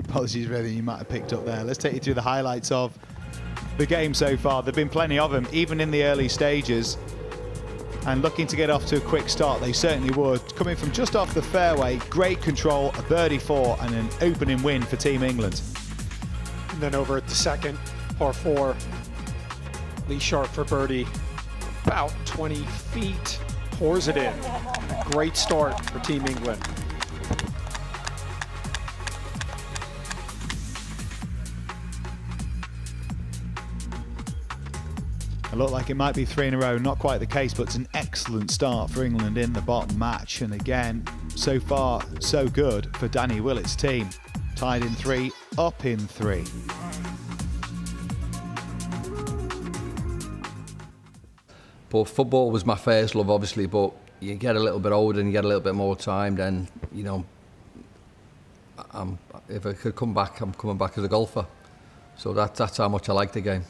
Speaker 24: Apologies, really, you might have picked up there. Let's take you through the highlights of the game so far. There have been plenty of them, even in the early stages. And looking to get off to a quick start, they certainly would. Coming from just off the fairway, great control, a birdie 4 and an opening win for Team England.
Speaker 3: And then over at the second, par 4, Lee Sharp for birdie, about 20 feet, pours it in. Great start for Team England.
Speaker 24: It looked like it might be 3 in a row, not quite the case, but it's an excellent start for England in the bottom match. And again, so far, so good for Danny Willett's team. Tied in 3, up in 3.
Speaker 18: But football was my first love, obviously, but you get a little bit older and you get a little bit more time, then, you know, if I could come back, I'm coming back as a golfer. So that's how much I like the game.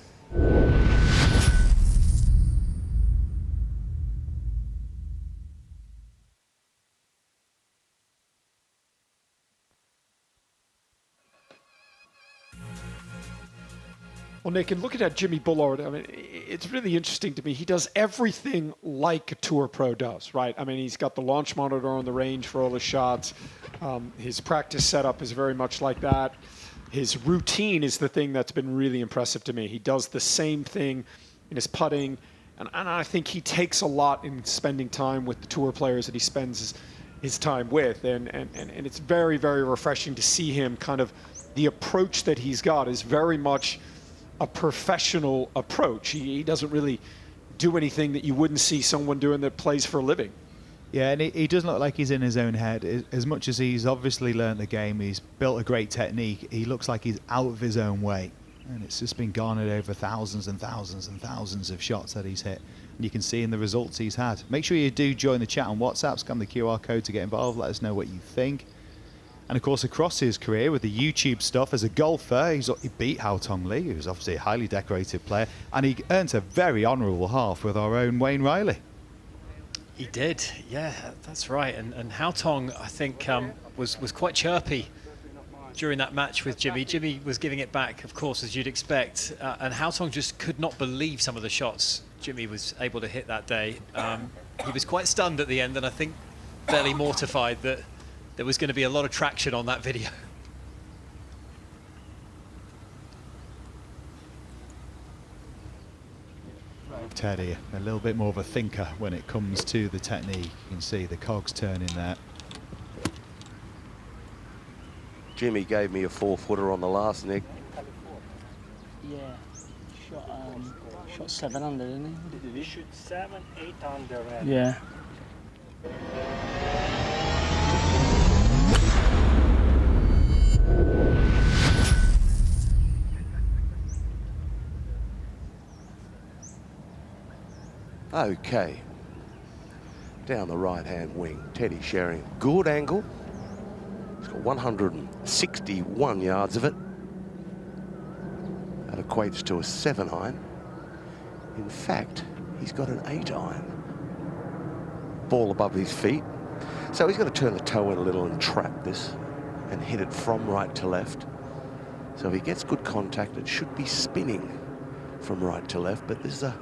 Speaker 3: Well, Nick, and looking at Jimmy Bullard, I mean, it's really interesting to me. He does everything like a tour pro does, right? I mean, he's got the launch monitor on the range for all his shots. His practice setup is very much like that. His routine is the thing that's been really impressive to me. He does the same thing in his putting, and I think he takes a lot in spending time with the tour players that he spends his time with, and it's very, very refreshing to see him kind of, the approach that he's got is very much a professional approach. He doesn't really do anything that you wouldn't see someone doing that plays for a living.
Speaker 24: Yeah, and he doesn't look like he's in his own head. As much as he's obviously learned the game, he's built a great technique, he looks like he's out of his own way. And it's just been garnered over thousands and thousands and thousands of shots that he's hit. And you can see in the results he's had. Make sure you do join the chat on WhatsApp, scan the QR code to get involved, let us know what you think. And of course, across his career with the YouTube stuff as a golfer, he beat Hao Tong Lee, who's obviously a highly decorated player, and he earned a very honourable half with our own Wayne Riley.
Speaker 9: He did, yeah, that's right. And Hao Tong, I think, was quite chirpy during that match with Jimmy. Jimmy was giving it back, of course, as you'd expect, and Hao Tong just could not believe some of the shots Jimmy was able to hit that day. He was quite stunned at the end, and I think fairly mortified that there was going to be a lot of traction on that video.
Speaker 24: Teddy, a little bit more of a thinker when it comes to the technique. You can see the cogs turning there.
Speaker 12: Jimmy gave me a 4-footer on the last, Nick.
Speaker 7: Yeah, shot Shot 7 under, didn't he?
Speaker 10: Did he shoot 7, 8 under?
Speaker 7: Yeah.
Speaker 12: Okay. Down the right-hand wing, Teddy Sheringham. Good angle. He's got 161 yards of it. That equates to a 7-iron. In fact, he's got an 8-iron. Ball above his feet. So he's going to turn the toe in a little and trap this and hit it from right to left. So if he gets good contact, it should be spinning from right to left, but this is a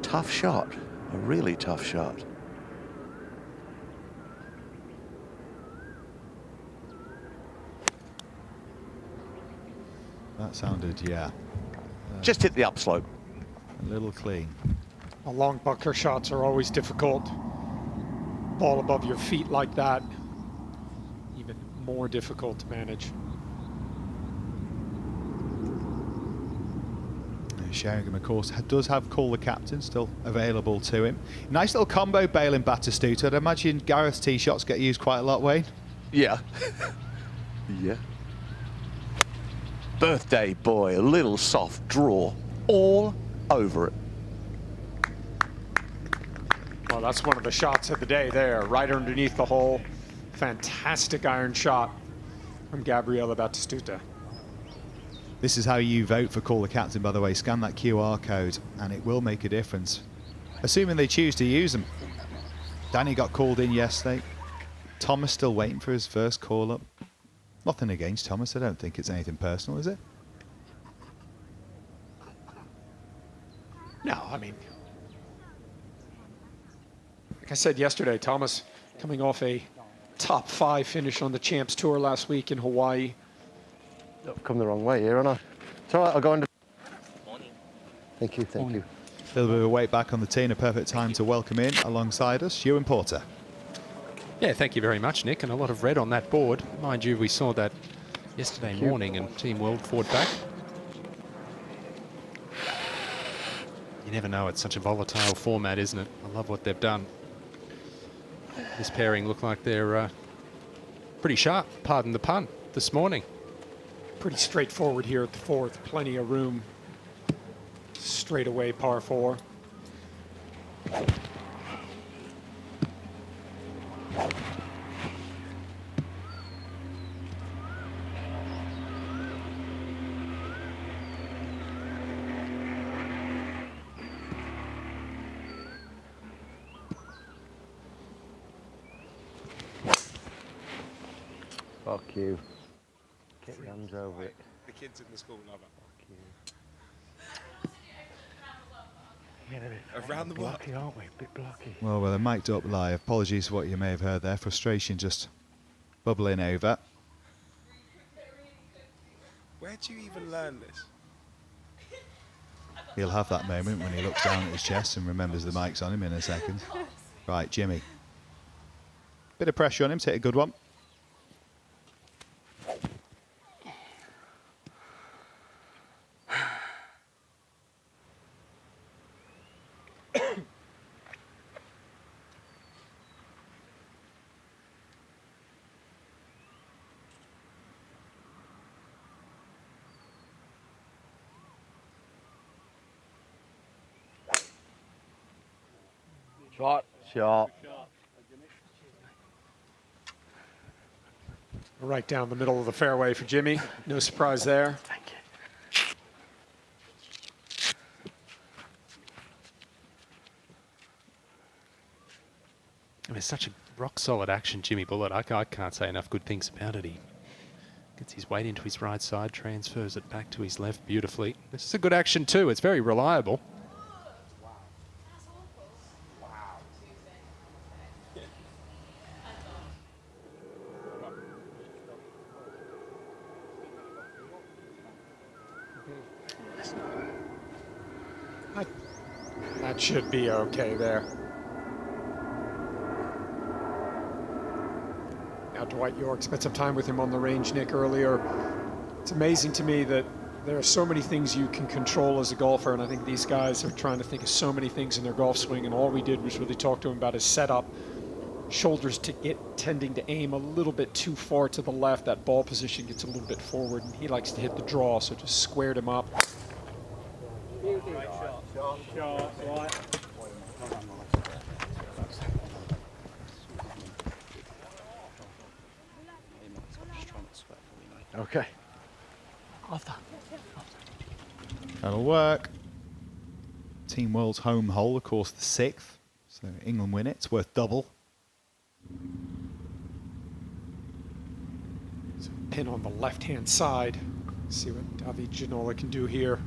Speaker 12: tough shot, a really tough shot.
Speaker 24: That sounded, yeah.
Speaker 12: Just hit the upslope.
Speaker 24: A little clean.
Speaker 3: Well, long bunker shots are always difficult. Ball above your feet like that, even more difficult to manage.
Speaker 24: Sheringham, of course, does have Call the Captain still available to him. Nice little combo bailing Batistuta. I'd imagine Gareth's tee shots get used quite a lot, Wayne.
Speaker 12: Yeah. Yeah. Birthday boy, a little soft draw, all over it.
Speaker 3: Well, that's one of the shots of the day there, right underneath the hole. Fantastic iron shot from Gabriele Batistuta.
Speaker 24: This is how you vote for Call the Captain, by the way. Scan that QR code and it will make a difference, assuming they choose to use them. Danny got called in yesterday. Thomas still waiting for his first call up. Nothing against Thomas. I don't think it's anything personal, is it?
Speaker 3: No, I mean, like I said yesterday, Thomas coming off a top 5 finish on the Champs Tour last week in Hawaii.
Speaker 14: I've come the wrong way here, haven't I? It's all right, I'll go into... Thank you, thank you.
Speaker 24: A little bit of a wait back on the tee and a perfect time to welcome in alongside us, Ewan Porter.
Speaker 1: Yeah, thank you very much, Nick, and a lot of red on that board. Mind you, we saw that yesterday morning and Team World fought back. You never know, it's such a volatile format, isn't it? I love what they've done. This pairing look like they're pretty sharp, pardon the pun, this morning.
Speaker 3: Pretty straightforward here at the 4th, plenty of room. Straight away, par 4.
Speaker 14: Fuck you. Get your hands over it.
Speaker 13: The kids in the school love it.
Speaker 14: Around the block. Blocky, aren't we? A bit blocky.
Speaker 24: Well, we're mic'd up live. Apologies for what you may have heard there. Frustration just bubbling over.
Speaker 13: Where do you even learn this?
Speaker 24: He'll have that moment when he looks down at his chest and remembers the mic's on him in a second. Right, Jimmy. Bit of pressure on him, take a good one.
Speaker 14: Shot. Shot.
Speaker 3: Right down the middle of the fairway for Jimmy. No surprise there.
Speaker 7: Thank you.
Speaker 1: I mean, it's such a rock-solid action, Jimmy Bullitt. I can't say enough good things about it. He gets his weight into his right side, transfers it back to his left beautifully. This is a good action too. It's very reliable.
Speaker 3: That should be okay there. Now Dwight York spent some time with him on the range, Nick, earlier. It's amazing to me that There are so many things you can control as a golfer, and I think these guys are trying to think of so many things in their golf swing, and all we did was really talk to him about his setup. Shoulders tending to aim a little bit too far to the left. That ball position gets a little bit forward, and he likes to hit the draw, so just squared him up.
Speaker 14: Okay.
Speaker 24: That'll work. Team World's home hole, of course, the 6th. So England win it. It's worth double.
Speaker 3: So pin on the left-hand side. See what David Ginola can do here.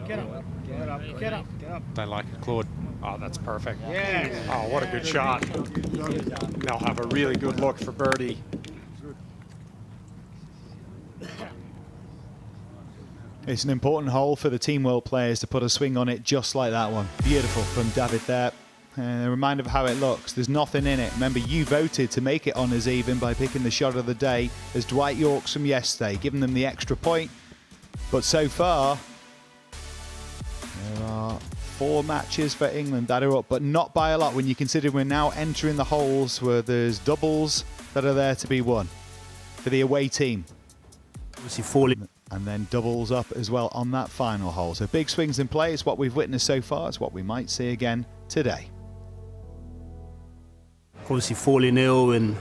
Speaker 10: Get up. Get up. Get up. Get up.
Speaker 3: They like it, Claude. Oh, that's perfect.
Speaker 10: Yeah.
Speaker 3: Oh, what a good shot. They'll have a really good look for birdie.
Speaker 24: It's an important hole for the Team World players to put a swing on it just like that one. Beautiful from David there. A reminder of how it looks. There's nothing in it. Remember, you voted to make it honours even by picking the shot of the day as Dwight York's from yesterday, giving them the extra point. But so far, there are 4 matches for England that are up, but not by a lot when you consider we're now entering the holes where there's doubles that are there to be won for the away team.
Speaker 2: Obviously falling.
Speaker 24: And then doubles up as well on that final hole. So big swings in play. It's what we've witnessed so far. It's what we might see again today.
Speaker 2: Obviously falling ill and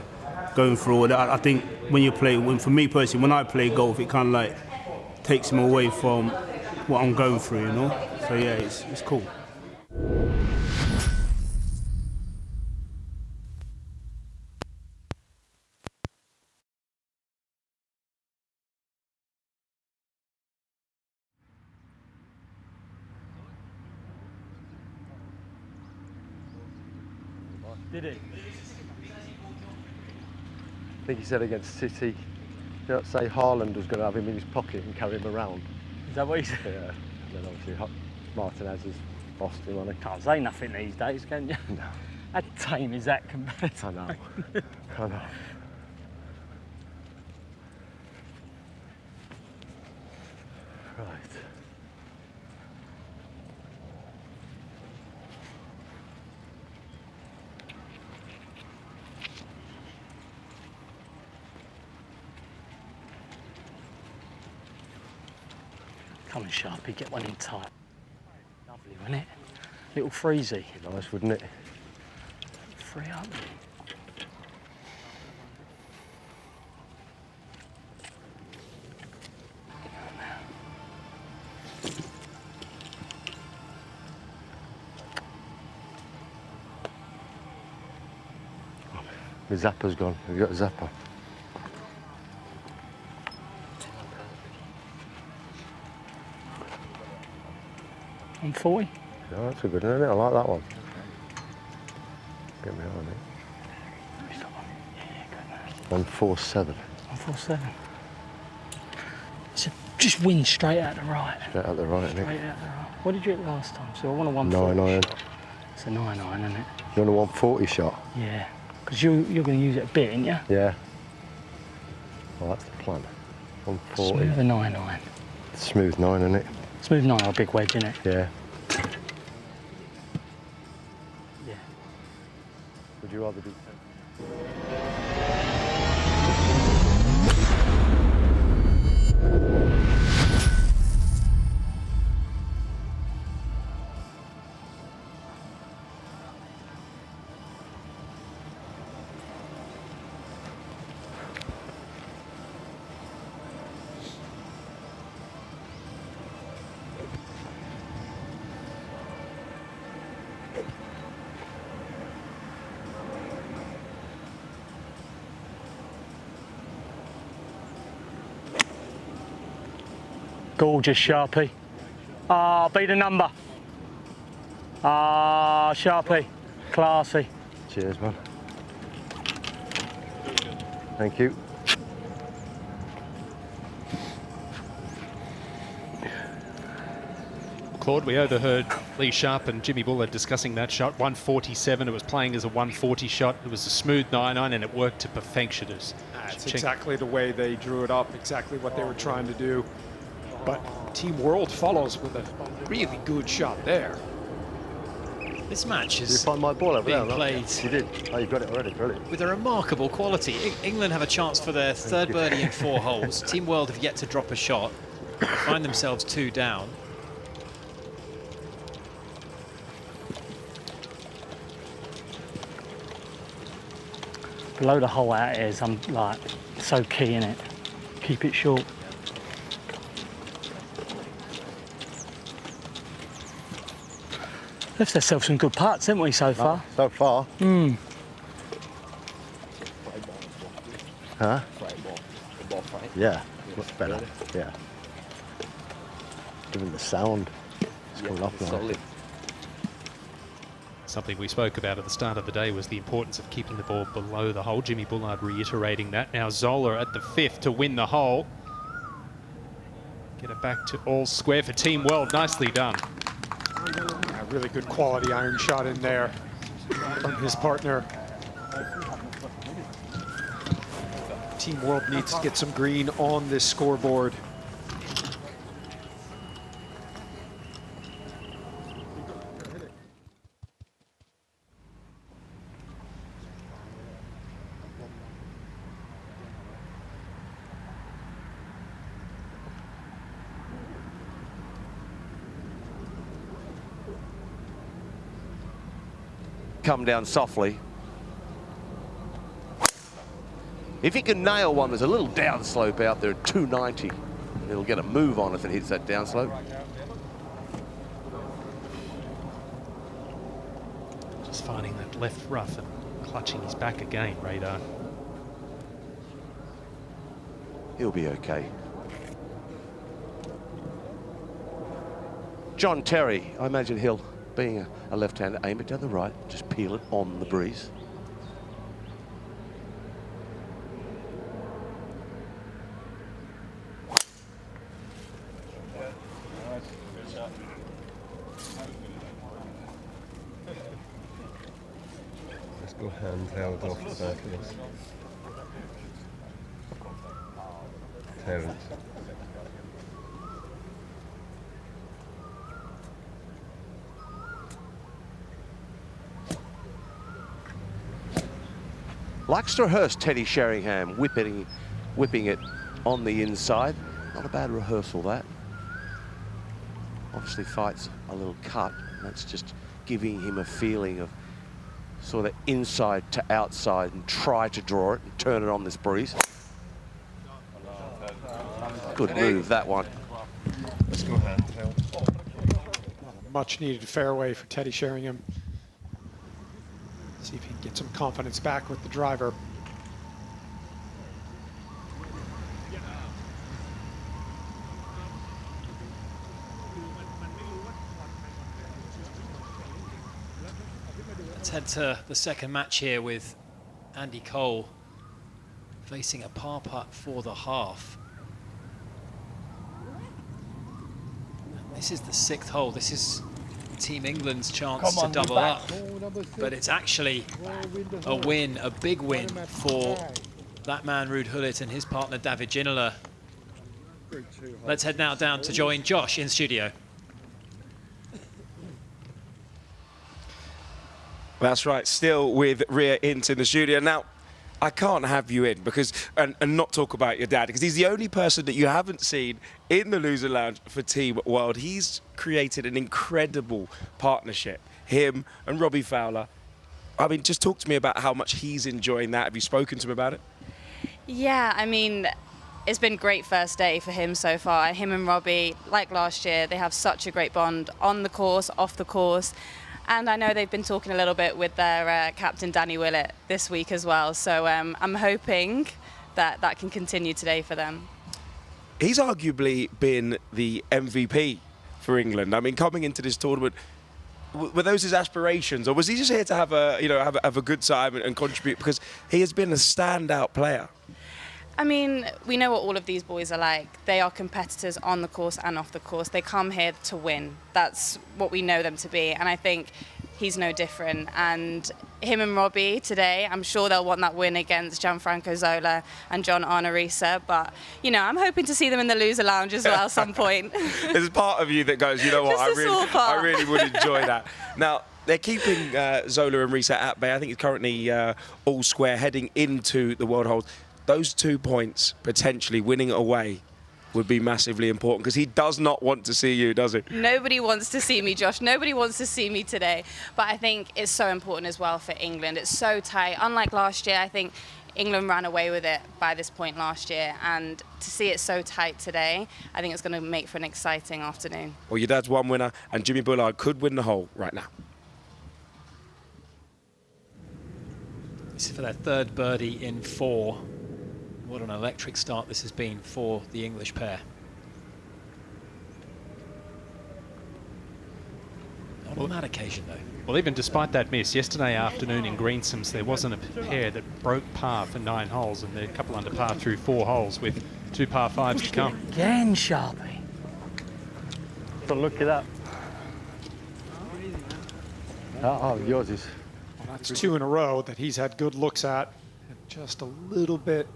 Speaker 2: going through all that. I think for me personally, when I play golf, it kind of like takes me away from what I'm going through, you know? So yeah, it's cool.
Speaker 7: Did he?
Speaker 14: I think he said against City, say Haaland was going to have him in his pocket and carry him around.
Speaker 7: Is that what he said?
Speaker 14: Yeah. And then obviously Martinez has lost him on it.
Speaker 7: Can't say nothing these days, can you?
Speaker 14: No.
Speaker 7: How tame is that compared to...
Speaker 14: I know. I know. Right.
Speaker 7: Come on, Sharpie, get one in tight. Lovely, wasn't it? Little freezy.
Speaker 14: Nice, wouldn't it?
Speaker 7: Free up.
Speaker 14: My Zappa's gone. Have you got a Zappa?
Speaker 7: I'm 40.
Speaker 14: No, that's a good one, isn't it? I like that one. Get me on it. 147.
Speaker 7: 147. So just win straight out the right.
Speaker 14: Straight out the right, isn't it?
Speaker 7: Straight out the right. What did you hit last time? So I want a 140.
Speaker 14: 9-iron.
Speaker 7: It's a 9-iron, isn't it?
Speaker 14: You want a 140 shot?
Speaker 7: Yeah. Because you're going to use it a bit, ain't you?
Speaker 14: Yeah. Well, that's the plan. 140.
Speaker 7: Smooth a 9-iron.
Speaker 14: Smooth 9, isn't it?
Speaker 7: Smooth 9 or a big wedge, isn't it?
Speaker 14: Yeah.
Speaker 7: Yeah.
Speaker 14: Would you rather do 10?
Speaker 7: Gorgeous, Sharpie. Ah, beat a number. Ah, Sharpie. Classy.
Speaker 14: Cheers, man. Thank you.
Speaker 1: Claude. We overheard Lee Sharp and Jimmy Bullard discussing that shot. 147. It was playing as a 140 shot. It was a smooth 9-9 and it worked to perfection.
Speaker 3: That's exactly the way they drew it up, exactly what they were trying to do. But Team World follows with a really good shot there.
Speaker 9: This match is
Speaker 14: you find my ball over
Speaker 9: being
Speaker 14: there,
Speaker 9: played.
Speaker 14: You did. Oh, you got it already. Brilliant.
Speaker 9: With a remarkable quality. England have a chance for their third birdie in 4 holes. Team World have yet to drop a shot. They find themselves 2 down.
Speaker 7: Below the hole out is, I'm like so key in it. Keep it short. Left ourselves some good putts, haven't we, so far?
Speaker 14: So far?
Speaker 7: Hmm.
Speaker 14: Huh? Yeah, much better. Yeah. Even the sound is coming off now.
Speaker 1: Something we spoke about at the start of the day was the importance of keeping the ball below the hole. Jimmy Bullard reiterating that. Now Zola at the 5th to win the hole. Get it back to all square for Team World. Nicely done.
Speaker 3: A really good quality iron shot in there from his partner. Team World needs to get some green on this scoreboard.
Speaker 12: Come down softly. If he can nail one, there's a little downslope out there at 290. It'll get a move on if it hits that downslope.
Speaker 1: Just finding that left rough and clutching his back again, Radar.
Speaker 12: He'll be okay. John Terry, I imagine he'll, being a left-hander, aim it down the right, just peel it on the breeze.
Speaker 14: Let's go handheld off the back of this. Terrence.
Speaker 12: Likes to rehearse Teddy Sheringham, whipping it on the inside. Not a bad rehearsal, that. Obviously fights a little cut. That's just giving him a feeling of sort of inside to outside and try to draw it and turn it on this breeze. Good move, that one.
Speaker 14: Let's go handheld.
Speaker 3: Much needed fairway for Teddy Sheringham. See if he can get some confidence back with the driver.
Speaker 9: Let's head to the second match here with Andy Cole facing a par putt for the half. And this is the 6th hole. This is Team England's chance to double up, but it's actually a win, a big win for that man Ruud Gullit and his partner David Ginola. Let's head now down to join Josh in studio.
Speaker 13: That's right, still with Ria Int in the studio. Now, I can't have you in because and not talk about your dad, because he's the only person that you haven't seen in the Loser Lounge for Team World. He's created an incredible partnership, him and Robbie Fowler. I mean, just talk to me about how much he's enjoying that. Have you spoken to him about it?
Speaker 22: Yeah, I mean, it's been a great first day for him so far. Him and Robbie, like last year, they have such a great bond on the course, off the course. And I know they've been talking a little bit with their captain, Danny Willett, this week as well. So I'm hoping that that can continue today for them.
Speaker 13: He's arguably been the MVP for England. I mean, coming into this tournament, were those his aspirations, or was he just here to have a, have a good time and contribute? Because he has been a standout player.
Speaker 6: I mean, we know what all of these boys are like. They are competitors on the course and off the course. They come here to win. That's what we know them to be. And I think he's no different. And him and Robbie today, I'm sure they'll want that win against Gianfranco Zola and John Arnorisa. But, you know, I'm hoping to see them in the loser lounge as well at some point.
Speaker 13: There's part of you that goes, you know what, I really would enjoy that. Now, they're keeping Zola and Risa at bay. I think it's currently all square heading into the World Holds. Those 2 points, potentially winning away, would be massively important because he does not want to see you, does he?
Speaker 6: Nobody wants to see me, Josh. Nobody wants to see me today. But I think it's so important as well for England. It's so tight. Unlike last year, I think England ran away with it by this point last year. And to see it so tight today, I think it's going to make for an exciting afternoon.
Speaker 13: Well, your dad's one winner and Jimmy Bullard could win the hole right now.
Speaker 9: This is for their third birdie in 4. What an electric start this has been for the English pair. Not on that occasion, though.
Speaker 1: Well, even despite that miss, yesterday afternoon in Greensomes, there wasn't a pair that broke par for 9 holes, and they're a couple under par through 4 holes with 2 par 5s to come.
Speaker 7: Again, Sharpie.
Speaker 14: Don't look it up. Oh, yours is.
Speaker 3: Well, that's 2 in a row that he's had good looks at, and just a little bit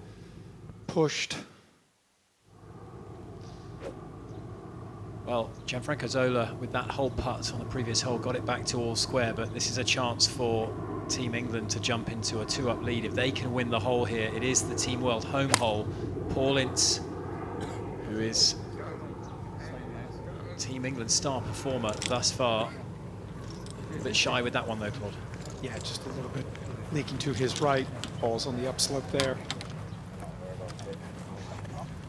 Speaker 3: pushed.
Speaker 9: Well, Gianfranco Zola, with that hole putt on the previous hole, got it back to all square, but this is a chance for Team England to jump into a 2-up lead. If they can win the hole here, it is the Team World home hole. Paul Ince, who is Team England's star performer thus far. A little bit shy with that one though, Claude.
Speaker 3: Yeah, just a little bit leaking to his right. Ball's on the upslope there.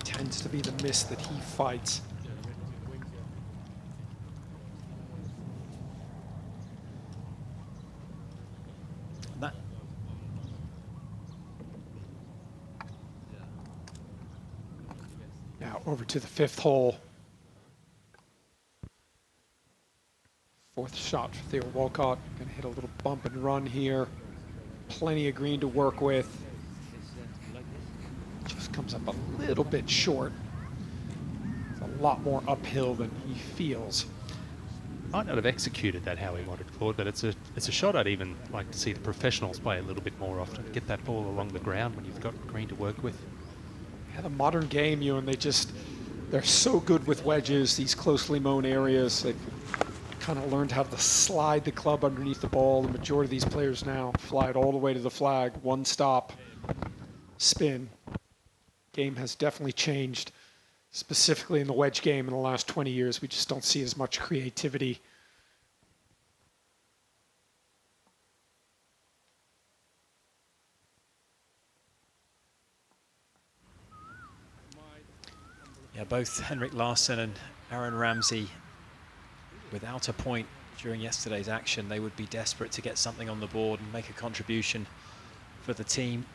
Speaker 3: Tends to be the miss that he fights.
Speaker 9: That.
Speaker 3: Now over to the 5th hole. 4th shot for Theo Walcott. Gonna hit a little bump and run here. Plenty of green to work with. Just comes up a little bit short. It's a lot more uphill than he feels.
Speaker 1: Might not have executed that how he wanted, Claude, but it's a shot I'd even like to see the professionals play a little bit more often. Get that ball along the ground when you've got green to work with.
Speaker 3: Yeah, the modern game, and they're so good with wedges, these closely mown areas. They've kind of learned how to slide the club underneath the ball. The majority of these players now fly it all the way to the flag, 1 stop, spin. Game has definitely changed, specifically in the wedge game in the last 20 years. We just don't see as much creativity.
Speaker 9: Yeah, both Henrik Larsson and Aaron Ramsey, without a point during yesterday's action, they would be desperate to get something on the board and make a contribution for the team.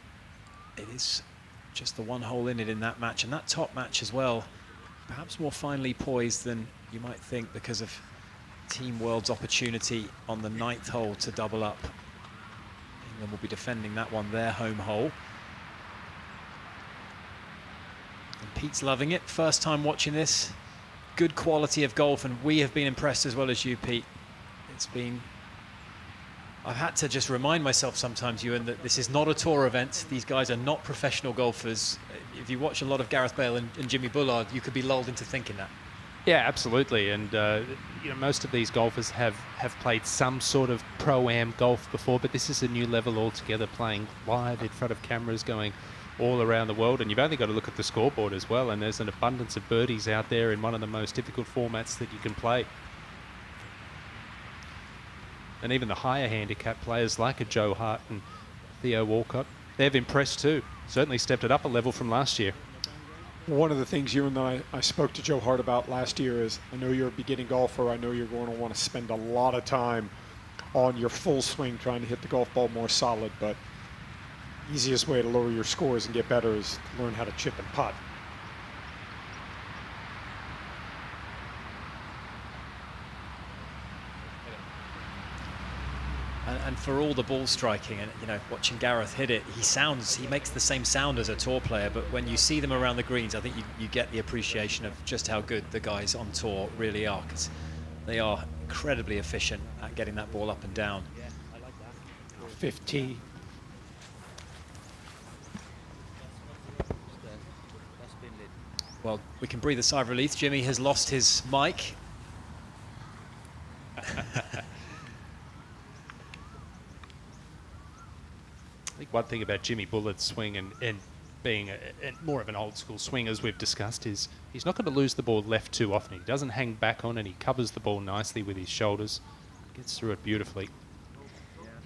Speaker 9: It is just the 1 hole in it in that match, and that top match as well, perhaps more finely poised than you might think because of Team World's opportunity on the 9th hole to double up. England will be defending that one, their home hole. And Pete's loving it. First time watching this. Good quality of golf, and we have been impressed as well as you, Pete. It's been... I've had to just remind myself sometimes, Ewan, that this is not a tour event. These guys are not professional golfers. If you watch a lot of Gareth Bale and Jimmy Bullard, you could be lulled into thinking that.
Speaker 1: Yeah, absolutely. And most of these golfers have played some sort of pro-am golf before, but this is a new level altogether, playing live in front of cameras, going all around the world. And you've only got to look at the scoreboard as well, and there's an abundance of birdies out there in one of the most difficult formats that you can play. And even the higher handicap players like a Joe Hart and Theo Walcott, they've impressed too. Certainly stepped it up a level from last year.
Speaker 3: One of the things you and I spoke to Joe Hart about last year is, I know you're a beginning golfer. I know you're going to want to spend a lot of time on your full swing trying to hit the golf ball more solid, but easiest way to lower your scores and get better is to learn how to chip and putt.
Speaker 9: And for all the ball striking, and watching Gareth hit it, he makes the same sound as a tour player, but when you see them around the greens, I think you get the appreciation of just how good the guys on tour really are, because they are incredibly efficient at getting that ball up and down.
Speaker 3: 50.
Speaker 9: Well, we can breathe a sigh of relief. Jimmy has lost his mic.
Speaker 1: I think one thing about Jimmy Bullard's swing and being more of an old school swing, as we've discussed, is he's not going to lose the ball left too often. He doesn't hang back on it. He covers the ball nicely with his shoulders, gets through it beautifully.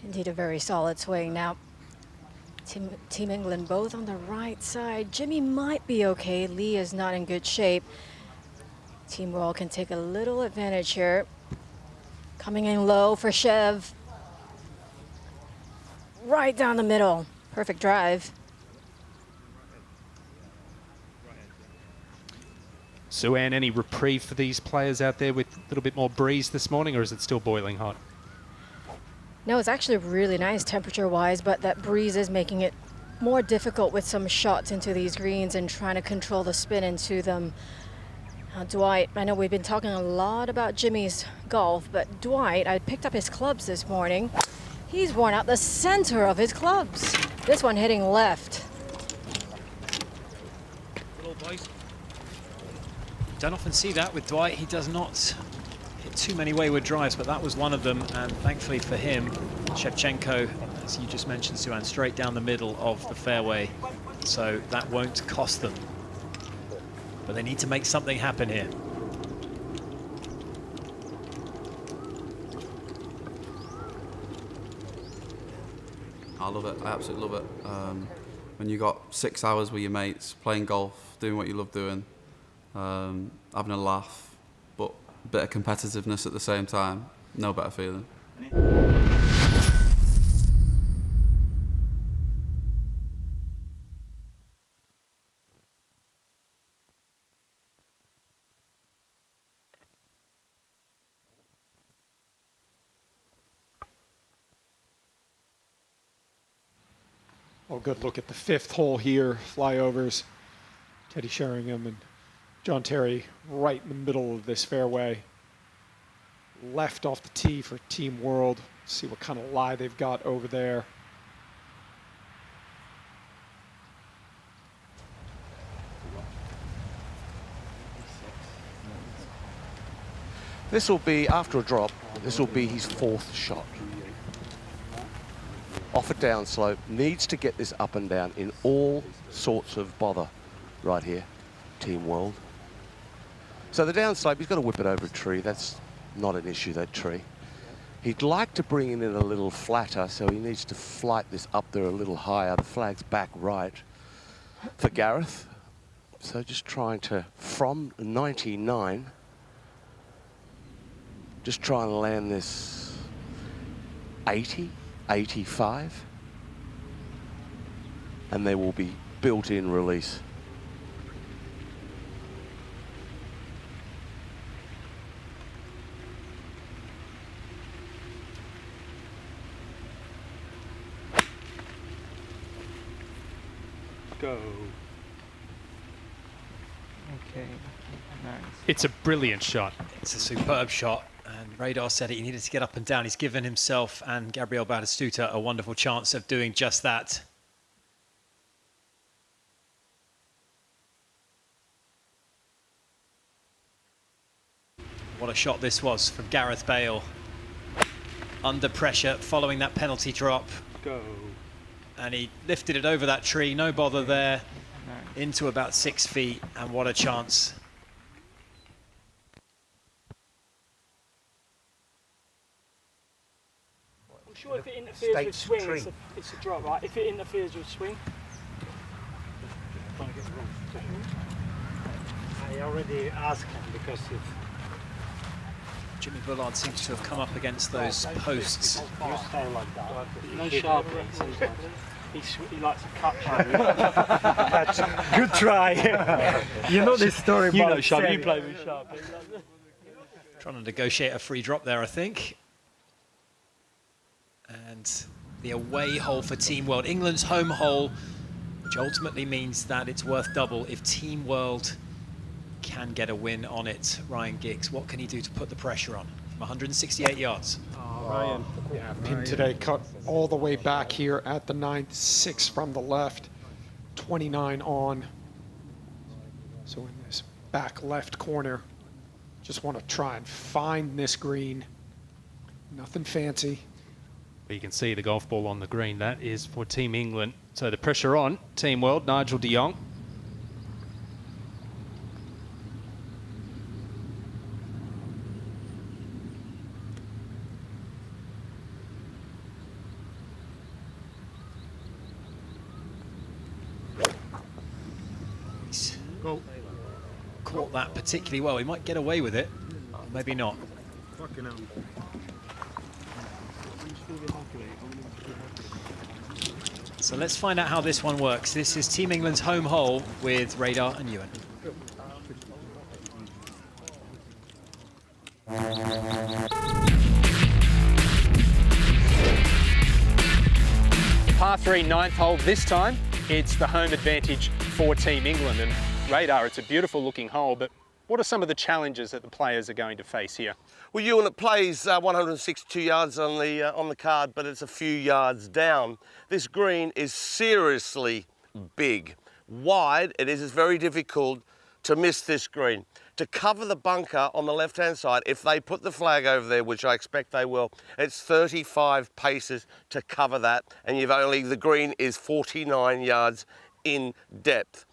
Speaker 17: Indeed, a very solid swing. Now, Team England both on the right side. Jimmy might be okay. Lee is not in good shape. Team World can take a little advantage here. Coming in low for Chev. Right down the middle. Perfect drive.
Speaker 1: Sue-Ann, any reprieve for these players out there with a little bit more breeze this morning, or is it still boiling hot?
Speaker 17: No, it's actually really nice temperature-wise, but that breeze is making it more difficult with some shots into these greens and trying to control the spin into them. Dwight, I know we've been talking a lot about Jimmy's golf, but Dwight, I picked up his clubs this morning. He's worn out the center of his clubs. This one hitting left.
Speaker 9: Don't often see that with Dwight. He does not hit too many wayward drives, but that was one of them, and thankfully for him, Shevchenko, as you just mentioned, Sue-Ann, straight down the middle of the fairway, so that won't cost them. But they need to make something happen here.
Speaker 15: I love it. I absolutely love it. When you got 6 hours with your mates, playing golf, doing what you love doing, having a laugh, but a bit of competitiveness at the same time, no better feeling.
Speaker 3: Oh, good look at the fifth hole here. Flyovers. Teddy Sheringham and John Terry right in the middle of this fairway. Left off the tee for Team World. See what kind of lie they've got over there.
Speaker 12: This will be, after a drop, this will be his fourth shot. Off a downslope, needs to get this up and down in all sorts of bother right here, Team World. So the downslope, he's got to whip it over a tree. That's not an issue, that tree. He'd like to bring it in a little flatter, so he needs to flight this up there a little higher. The flag's back right for Gareth. So just trying to, from 99, just try and land this 80, 85, and there will be built-in release.
Speaker 3: Go.
Speaker 19: Okay, nice.
Speaker 1: It's a brilliant shot.
Speaker 9: It's a superb shot, and Radar said he needed to get up and down. He's given himself and Gabriel Batistuta a wonderful chance of doing just that. What a shot this was from Gareth Bale. Under pressure, following that penalty drop.
Speaker 3: Go.
Speaker 9: And he lifted it over that tree, no bother there, into about 6 feet, and what a chance.
Speaker 7: I'm sure if it interferes with swing, it's a drop, right? If it interferes with swing.
Speaker 20: I already asked him because if
Speaker 9: Jimmy Bullard seems to have come up against those posts.
Speaker 20: you stay like that,
Speaker 7: No
Speaker 20: he
Speaker 7: sharply. He likes a cut shot.
Speaker 20: That's good try. You know this story about
Speaker 7: You know sharp, you
Speaker 20: Sally.
Speaker 7: play with sharp.
Speaker 9: Trying to negotiate a free drop there, I think. And the away hole for Team World, England's home hole, which ultimately means that it's worth double if Team World can get a win on it. Ryan Giggs, what can he do to put the pressure on from 168 yards?
Speaker 3: Ryan, yeah, pin today cut all the way back here at the 9th, 6 from the left, 29 on. So in this back left corner, just want to try and find this green. Nothing fancy.
Speaker 1: But you can see the golf ball on the green. That is for Team England. So the pressure on Team World, Nigel de Jong.
Speaker 9: Caught that particularly well. He might get away with it, maybe not. So let's find out how this one works. This is Team England's home hole with Radar and Ewan.
Speaker 10: Par 3, 9th hole. This time, it's the home advantage for Team England. And Radar, it's a beautiful looking hole, but what are some of the challenges that the players are going to face here?
Speaker 12: Well, Ewan, it plays 162 yards on the card, but it's a few yards down. This green is seriously big. Wide, it is very difficult to miss this green. To cover the bunker on the left-hand side, if they put the flag over there, which I expect they will, it's 35 paces to cover that, and the green is 49 yards in depth.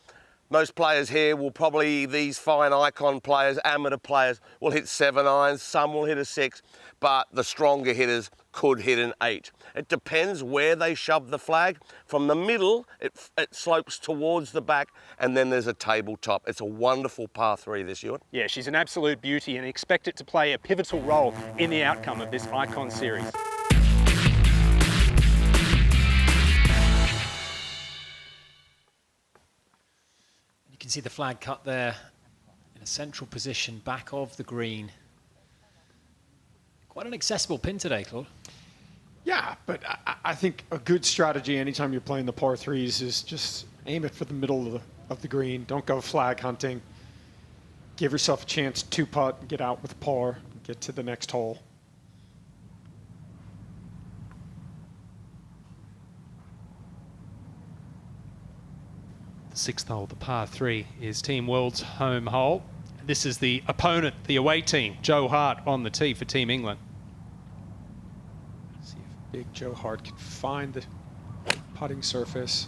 Speaker 12: Most players here will probably, these fine icon players, amateur players, will hit 7 irons, some will hit a 6, but the stronger hitters could hit an 8. It depends where they shove the flag. From the middle, it slopes towards the back, and then there's a tabletop. It's a wonderful par 3, this, Ewan.
Speaker 10: Yeah, she's an absolute beauty and expect it to play a pivotal role in the outcome of this Icon Series.
Speaker 9: You can see the flag cut there in a central position back of the green. Quite an accessible pin today, Claude.
Speaker 3: Yeah, but I think a good strategy anytime you're playing the par 3s is just aim it for the middle of the green. Don't go flag hunting. Give yourself a chance to putt, get out with par, get to the next hole.
Speaker 1: The 6th hole, the par 3, is Team World's home hole. This is the opponent, the away team, Joe Hart on the tee for Team England.
Speaker 3: See if big Joe Hart can find the putting surface.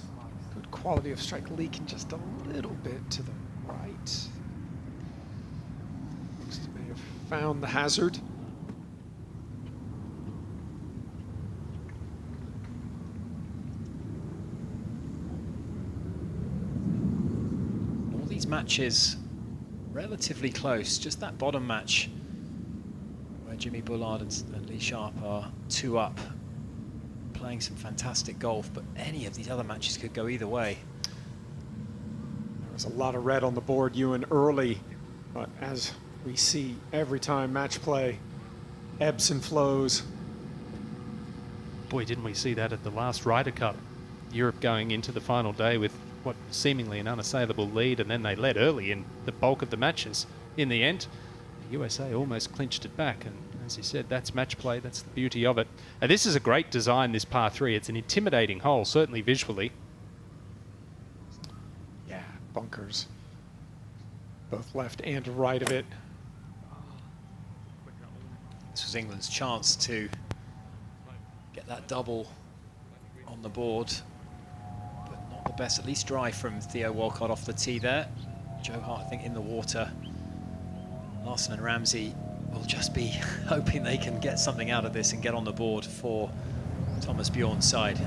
Speaker 3: Good quality of strike, leaking just a little bit to the right. Looks to may have found the hazard.
Speaker 9: All these matches relatively close. Just that bottom match where Jimmy Bullard and Lee Sharp are 2 up, playing some fantastic golf, but any of these other matches could go either way.
Speaker 3: There was a lot of red on the board, Ewan, early, but as we see every time match play, ebbs and flows.
Speaker 1: Boy, didn't we see that at the last Ryder Cup. Europe going into the final day with what seemingly an unassailable lead, and then they led early in the bulk of the matches. In the end, the USA almost clinched it back, and as you said, that's match play, that's the beauty of it. And this is a great design, this par 3. It's an intimidating hole, certainly visually.
Speaker 3: Yeah, bunkers, both left and right of it.
Speaker 9: This was England's chance to get that double on the board. The best, at least dry from Theo Walcott off the tee there. Joe Hart, I think, in the water. Larson and Ramsey will just be hoping they can get something out of this and get on the board for Thomas Bjorn's side.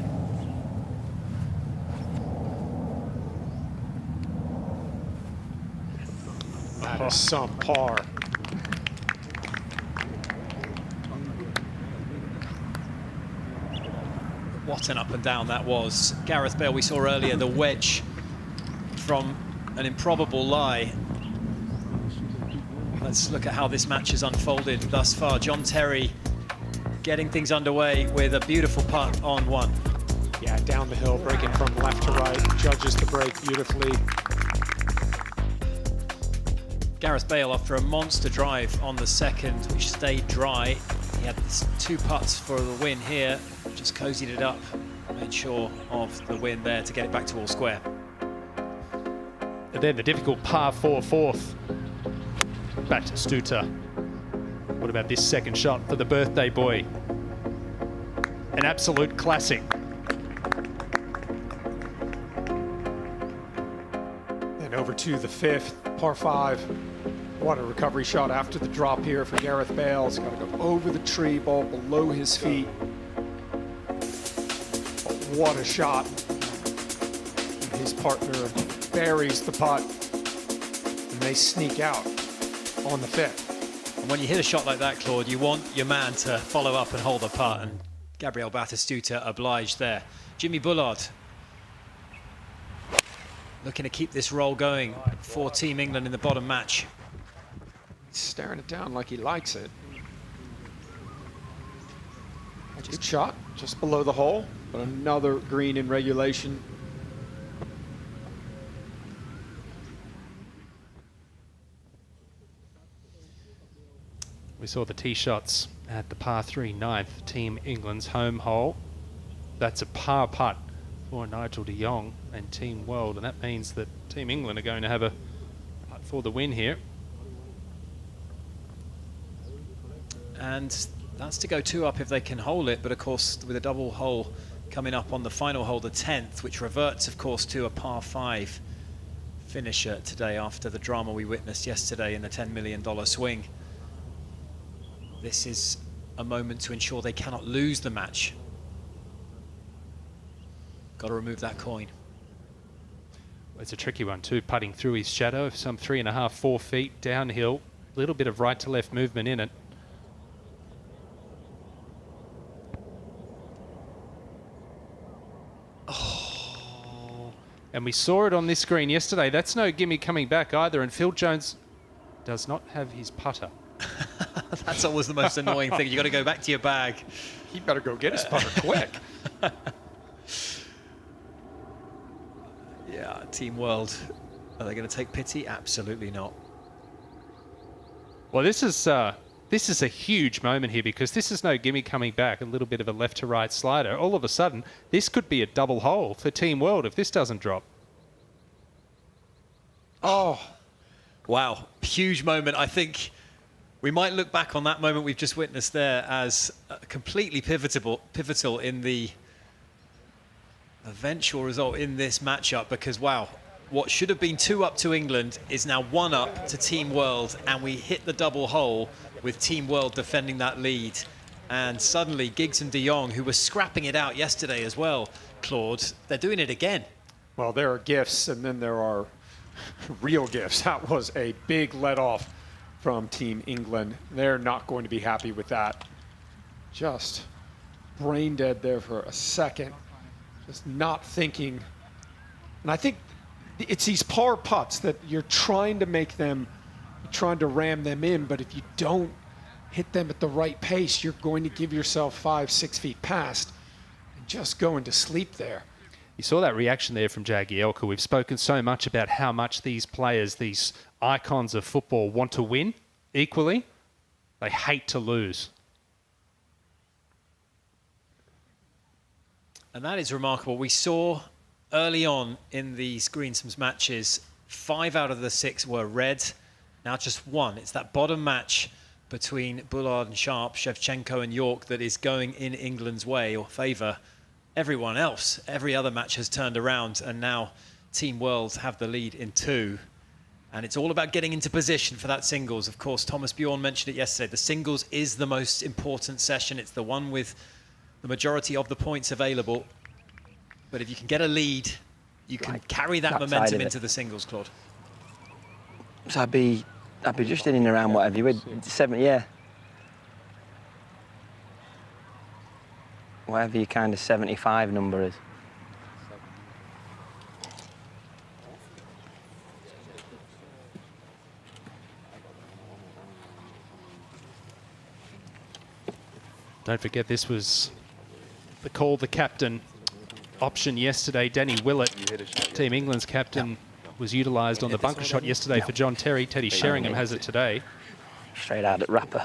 Speaker 3: That is some par.
Speaker 9: What an up and down that was. Gareth Bale, we saw earlier the wedge from an improbable lie. Let's look at how this match has unfolded thus far. John Terry getting things underway with a beautiful putt on one.
Speaker 3: Yeah, down the hill, breaking from left to right, judges the break beautifully.
Speaker 9: Gareth Bale, after a monster drive on the second, which stayed dry, he had 2 putts for the win here, just cozied it up, made sure of the win there to get it back to all square.
Speaker 1: And then the difficult par 4 fourth. Back to Stuta. What about this second shot for the birthday boy? An absolute classic.
Speaker 3: And over to the 5th, par 5. What a recovery shot after the drop here for Gareth Bale. He's got to go over the tree, ball below his feet. But what a shot. And his partner buries the putt, and they sneak out on the 5th.
Speaker 9: And when you hit a shot like that, Claude, you want your man to follow up and hold a putt, and Gabriel Batistuta obliged there. Jimmy Bullard looking to keep this roll going for Team England in the bottom match.
Speaker 3: He's staring it down like he likes it. Good shot, just below the hole, but another green in regulation.
Speaker 1: We saw the tee shots at the par 3 9th, Team England's home hole. That's a par putt for Nigel de Jong and Team World, and that means that Team England are going to have a putt for the win here.
Speaker 9: And that's to go 2 up if they can hold it, but of course with a double hole coming up on the final hole, the 10th, which reverts of course to a par 5 finisher today after the drama we witnessed yesterday in the $10 million swing. This is a moment to ensure they cannot lose the match. Got to remove that coin.
Speaker 1: It's a tricky one too, putting through his shadow, some 3.5, 4 feet downhill. A little bit of right to left movement in it. Oh. And we saw it on this screen yesterday. That's no gimme coming back either. And Phil Jones does not have his putter.
Speaker 9: That's always the most annoying thing. You got to go back to your bag.
Speaker 3: He better go get his putter quick.
Speaker 9: Yeah, Team World. Are they going to take pity? Absolutely not.
Speaker 1: Well, this is a huge moment here because this is no gimme coming back. A little bit of a left to right slider. All of a sudden, this could be a double hole for Team World if this doesn't drop.
Speaker 9: Oh, wow. Huge moment. I think we might look back on that moment we've just witnessed there as completely pivotal in the eventual result in this matchup because, wow, what should have been 2 up to England is now 1 up to Team World, and we hit the double hole with Team World defending that lead. And suddenly Giggs and de Jong, who were scrapping it out yesterday as well, Claude, they're doing it again.
Speaker 3: Well, there are gifts, and then there are real gifts. That was a big let-off from Team England. They're not going to be happy with that. Just brain dead there for a second. Just not thinking. And I think it's these par putts that you're trying to make them, trying to ram them in, but if you don't hit them at the right pace, you're going to give yourself 5, 6 feet past and just go into sleep there.
Speaker 1: You saw that reaction there from Jagielka. We've spoken so much about how much these players, these icons of football, want to win equally. They hate to lose.
Speaker 9: And that is remarkable. We saw early on in these Greensome's matches, 5 out of the 6 were red. Now just 1. It's that bottom match between Bullard and Sharp, Shevchenko and York that is going in England's way or favour. Everyone else, every other match has turned around, and now Team World have the lead in 2. And it's all about getting into position for that singles. Of course, Thomas Bjorn mentioned it yesterday. The singles is the most important session. It's the one with the majority of the points available. But if you can get a lead, you can carry that momentum into the singles, Claude.
Speaker 5: So I'd be just in and around whatever you would, 70, yeah. Whatever your kind of 75 number is.
Speaker 1: Don't forget this was the call the captain option yesterday. Danny Willett, Team England's captain, was utilised on the bunker shot yesterday for John Terry. Teddy Sheringham has it today.
Speaker 7: Straight out at rapper.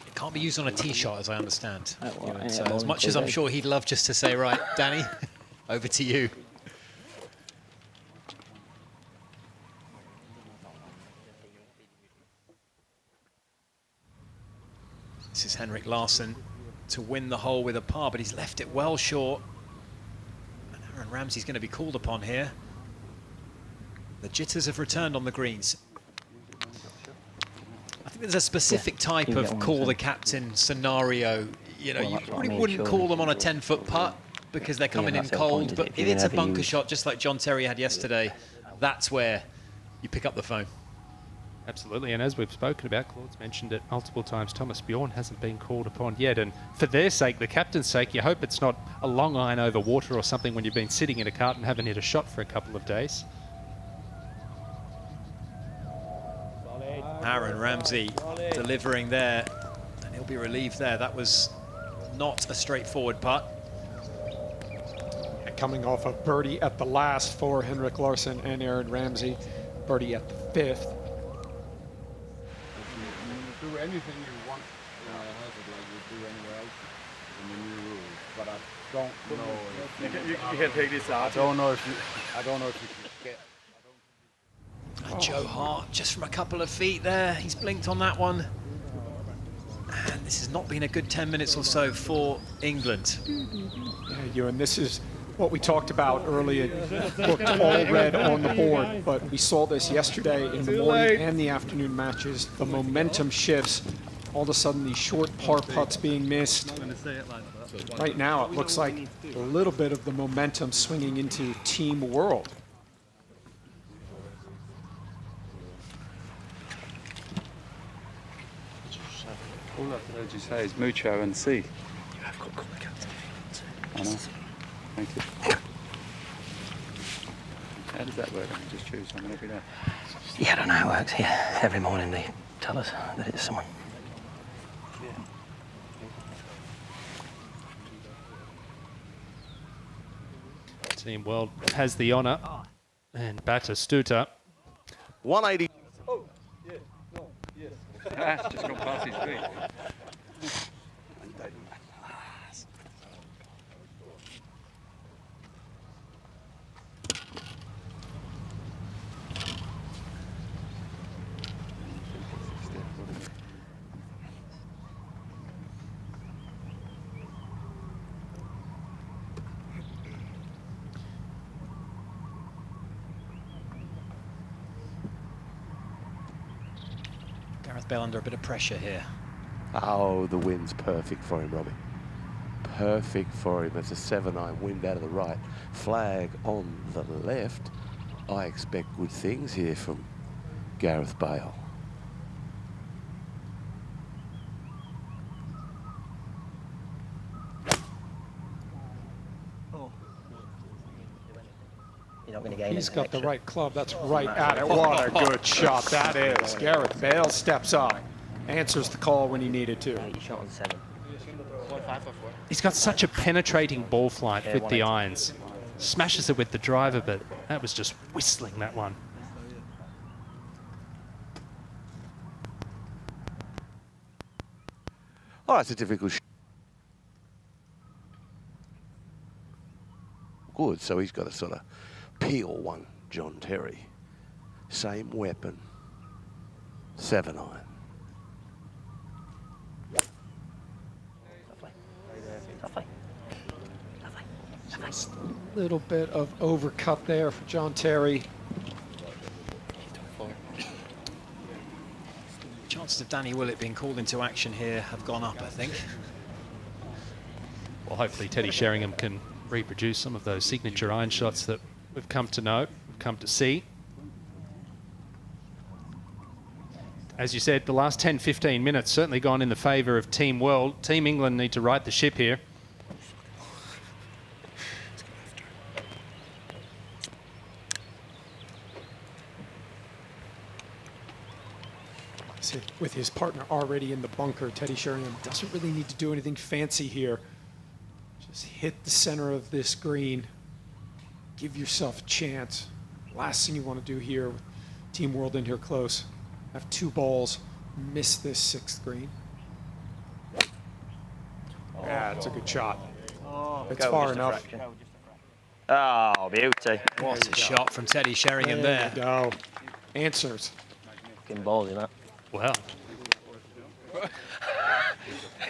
Speaker 9: It can't be used on a tee shot, as I understand.
Speaker 7: Well,
Speaker 9: So as much as I'm sure he'd love just to say, right, Danny, over to you. This is Henrik Larsson to win the hole with a par, but he's left it well short. And Aaron Ramsey's going to be called upon here. The jitters have returned on the greens. I think there's a specific type of call the captain scenario. You know, you probably wouldn't call them on a 10-foot putt because they're coming in cold, but if it's a bunker shot, just like John Terry had yesterday, that's where you pick up the phone.
Speaker 1: Absolutely, and as we've spoken about, Claude's mentioned it multiple times, Thomas Bjorn hasn't been called upon yet, and for their sake, the captain's sake, you hope it's not a long iron over water or something when you've been sitting in a cart and haven't hit a shot for a couple of days.
Speaker 9: Aaron Ramsey delivering there, and he'll be relieved there. That was not a straightforward putt.
Speaker 3: And coming off a birdie at the last for Henrik Larsson and Aaron Ramsey, birdie at the 5th.
Speaker 2: Do anything you want like you do anywhere else in the new rules, but I don't know if
Speaker 10: you can take this out.
Speaker 2: I don't know if you can get.
Speaker 9: And Joe Hart, just from a couple of feet there, he's blinked on that one. And this has not been a good 10 minutes or so for England.
Speaker 3: Yeah, Ewan, this is what we talked about earlier. Looked all red on the board, but we saw this yesterday in the morning and the afternoon matches. The momentum shifts. All of a sudden, these short par putts being missed. Right now, it looks like a little bit of the momentum swinging into Team World.
Speaker 11: All I've heard you say is Mucho and C.
Speaker 7: You have got complicated.
Speaker 11: I know. Thank you. How does that work? I can just choose someone every day.
Speaker 7: Yeah, I don't know how it works here. Every morning they tell us that it's someone.
Speaker 1: Team World has the honour, and Batistuta.
Speaker 12: 180.
Speaker 11: Oh, yeah, no, yes. Just got past his feet.
Speaker 9: Gareth Bale under a bit of pressure here.
Speaker 12: Oh, the wind's perfect for him, Robbie. Perfect for him. It's a 7-9 wind out of the right. Flag on the left. I expect good things here from Gareth Bale.
Speaker 3: He's got the right club. That's right at it. What a good shot that is. Gareth Bale steps up, answers the call when he needed to.
Speaker 1: He's got such a penetrating ball flight with the irons. Smashes it with the driver, but that was just whistling, that one.
Speaker 12: Oh, that's a difficult shot. Good, so he's got to sort of peel one, John Terry. Same weapon. 7-9.
Speaker 3: Just a little bit of overcut there for John Terry.
Speaker 9: Chances of Danny Willett being called into action here have gone up, I think.
Speaker 1: Well, hopefully Teddy Sheringham can reproduce some of those signature iron shots that we've come to know, we've come to see. As you said, the last 10-15 minutes certainly gone in the favour of Team World. Team England need to right the ship here.
Speaker 3: with his partner already in the bunker. Teddy Sheringham doesn't really need to do anything fancy here. Just hit the center of this green. Give yourself a chance. Last thing you want to do here with Team World in here close. Have 2 balls, miss this 6th green. Yeah, it's a good shot. It's far enough.
Speaker 5: Oh, beauty.
Speaker 9: What a shot from Teddy Sheringham there.
Speaker 3: We go. Answers.
Speaker 5: Fucking ballsy, that.
Speaker 9: Well.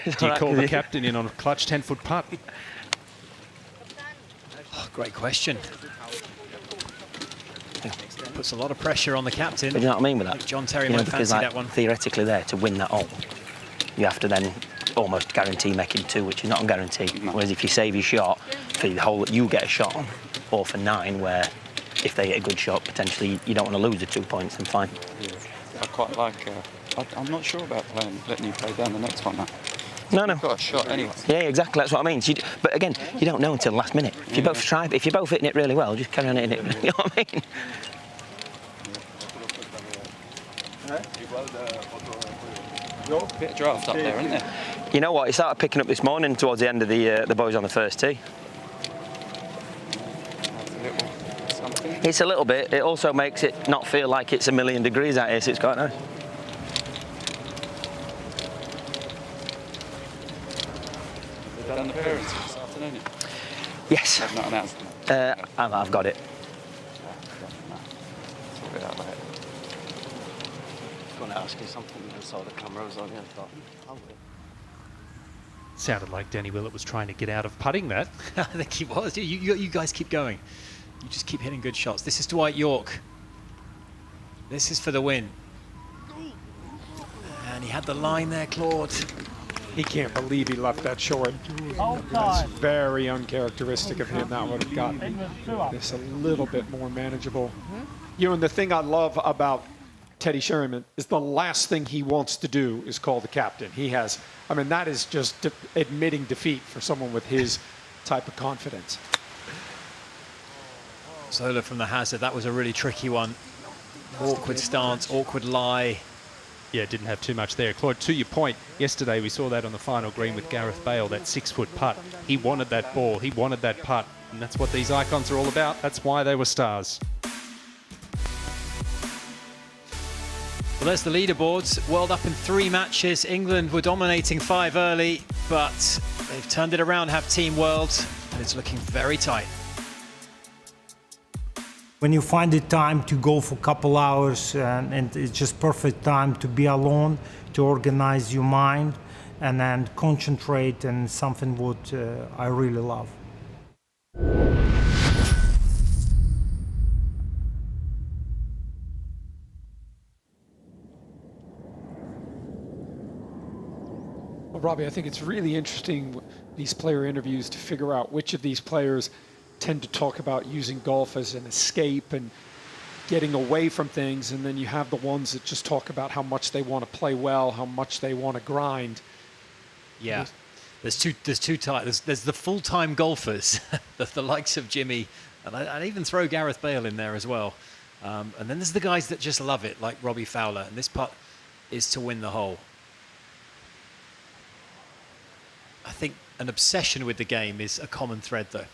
Speaker 1: Do you call the captain in on a clutch 10-foot putt?
Speaker 9: Oh, great question. Puts a lot of pressure on the captain.
Speaker 5: But you know what I mean with that?
Speaker 9: John Terry
Speaker 5: you know,
Speaker 9: might
Speaker 5: because
Speaker 9: fancy
Speaker 5: like,
Speaker 9: that one.
Speaker 5: Theoretically there, to win that hole, you have to then almost guarantee making 2, which is not a guarantee. Whereas if you save your shot for the hole that you get a shot on, or for 9, where if they hit a good shot, potentially you don't want to lose the 2 points, then fine.
Speaker 11: Yeah. I quite like, I'm not sure about letting you play down the next one now.
Speaker 5: No.
Speaker 11: You've got a shot anyway.
Speaker 5: Yeah, exactly, that's what I mean. So but again, you don't know until the last minute. If you both try, if you're both hitting it really well, just carry on hitting it, you know what I mean?
Speaker 11: Bit of draft up there, isn't there?
Speaker 5: You know what, it started picking up this morning towards the end of the boys on the first tee. It's a little bit. It also makes it not feel like it's a million degrees out here, so it's quite nice.
Speaker 11: They've done the parents this afternoon.
Speaker 5: Yes.
Speaker 11: They've not announced them.
Speaker 5: I've got it.
Speaker 11: Sort it out later.
Speaker 8: I was going to ask you something when I saw the camera was on you and thought, oh,
Speaker 1: Sounded like Danny Willett was trying to get out of putting that.
Speaker 9: I think he was. You guys keep going. You just keep hitting good shots. This is Dwight York. This is for the win. And he had the line there, Claude.
Speaker 3: He can't believe he left that short. That's very uncharacteristic of him. That would have gotten this a little bit more manageable. You know, and the thing I love about Teddy Sheringham is the last thing he wants to do is call the captain. He has, I mean, that is just admitting defeat for someone with his type of confidence.
Speaker 9: Zola from the hazard. That was a really tricky one. Awkward stance, awkward lie.
Speaker 1: Yeah, didn't have too much there. Claude, to your point, yesterday we saw that on the final green with Gareth Bale, that 6-foot putt. He wanted that ball, he wanted that putt, and that's what these icons are all about. That's why they were stars.
Speaker 9: Well, there's the leaderboards. World up in 3 matches. England were dominating 5 early, but they've turned it around, have Team World, and it's looking very tight.
Speaker 20: When you find the time to go for a couple hours and it's just perfect time to be alone, to organize your mind and then concentrate on something what I really love.
Speaker 3: Well, Robbie, I think it's really interesting, these player interviews, to figure out which of these players tend to talk about using golf as an escape and getting away from things, and then you have the ones that just talk about how much they want to play well, how much they want to grind.
Speaker 9: Yeah, there's two types. There's the full-time golfers, the likes of Jimmy, and I'd even throw Gareth Bale in there as well. And then there's the guys that just love it, like Robbie Fowler, and this putt is to win the hole. I think an obsession with the game is a common thread, though.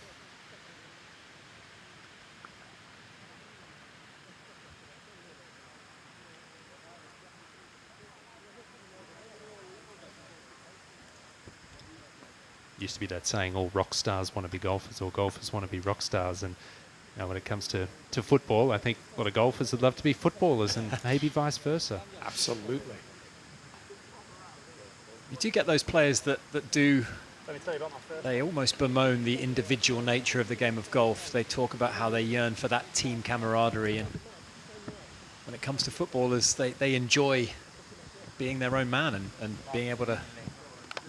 Speaker 1: Used to be that saying, all rock stars want to be golfers, or golfers want to be rock stars. And you know, when it comes to football, I think a lot of golfers would love to be footballers, and maybe vice versa.
Speaker 3: Absolutely.
Speaker 9: You do get those players that do, they almost bemoan the individual nature of the game of golf. They talk about how they yearn for that team camaraderie, and when it comes to footballers, they enjoy being their own man and being able to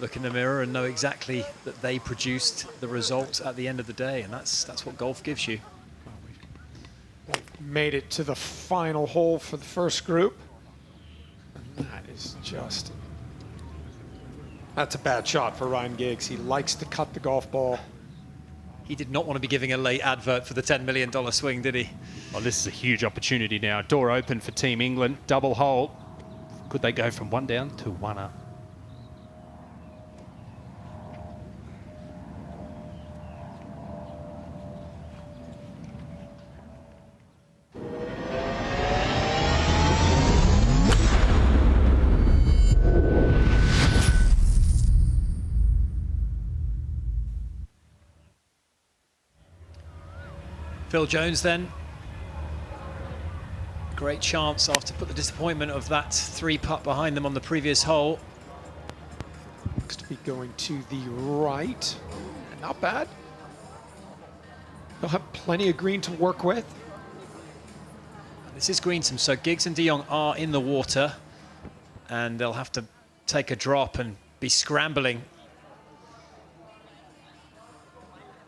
Speaker 9: look in the mirror and know exactly that they produced the result at the end of the day, and that's what golf gives you.
Speaker 3: Made it to the final hole for the first group. And that is just, that's a bad shot for Ryan Giggs. He likes to cut the golf ball.
Speaker 9: He did not want to be giving a late advert for the $10 million swing, did he?
Speaker 1: Well, this is a huge opportunity now. Door open for Team England. Double hole. Could they go from 1 down to 1 up?
Speaker 9: Phil Jones then. Great chance after put the disappointment of that 3-putt behind them on the previous hole.
Speaker 3: Looks to be going to the right. Not bad. They'll have plenty of green to work with.
Speaker 9: This is Greensome, so Giggs and de Jong are in the water, and they'll have to take a drop and be scrambling.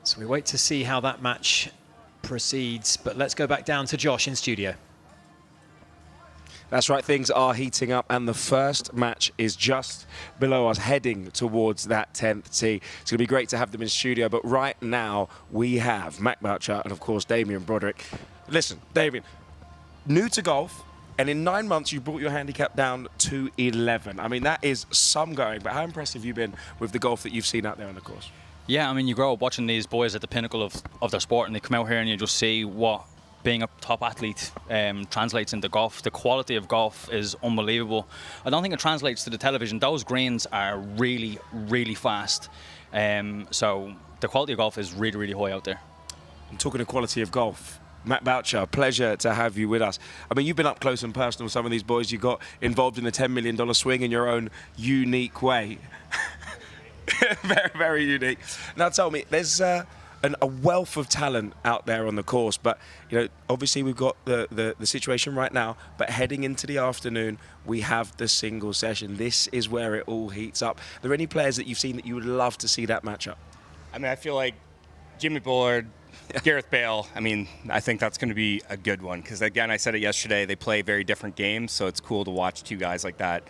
Speaker 9: So we wait to see how that match proceeds, but let's go back down to Josh in studio.
Speaker 13: That's right, things are heating up, and the first match is just below us, heading towards that 10th tee. It's going to be great to have them in studio, but right now we have Mac Boucher and, of course, Damien Broderick. Listen, Damien, new to golf, and in 9 months you brought your handicap down to 11. I mean, that is some going, but how impressed have you been with the golf that you've seen out there on the course?
Speaker 4: Yeah, I mean, you grow up watching these boys at the pinnacle of their sport, and they come out here and you just see what being a top athlete translates into golf. The quality of golf is unbelievable. I don't think it translates to the television. Those greens are really, really fast. So the quality of golf is really, really high out there.
Speaker 13: And talking of quality of golf, Matt Boucher, pleasure to have you with us. I mean, you've been up close and personal with some of these boys. You got involved in the $10 million swing in your own unique way. Very, very unique. Now tell me, there's a wealth of talent out there on the course, but you know, obviously we've got the situation right now, but heading into the afternoon we have the single session. This is where it all heats up. Are there any players that you've seen that you would love to see that matchup?
Speaker 16: I mean, I feel like Jimmy Bullard, Gareth Bale, I mean, I think that's going to be a good one, because again, I said it yesterday, they play very different games, so it's cool to watch two guys like that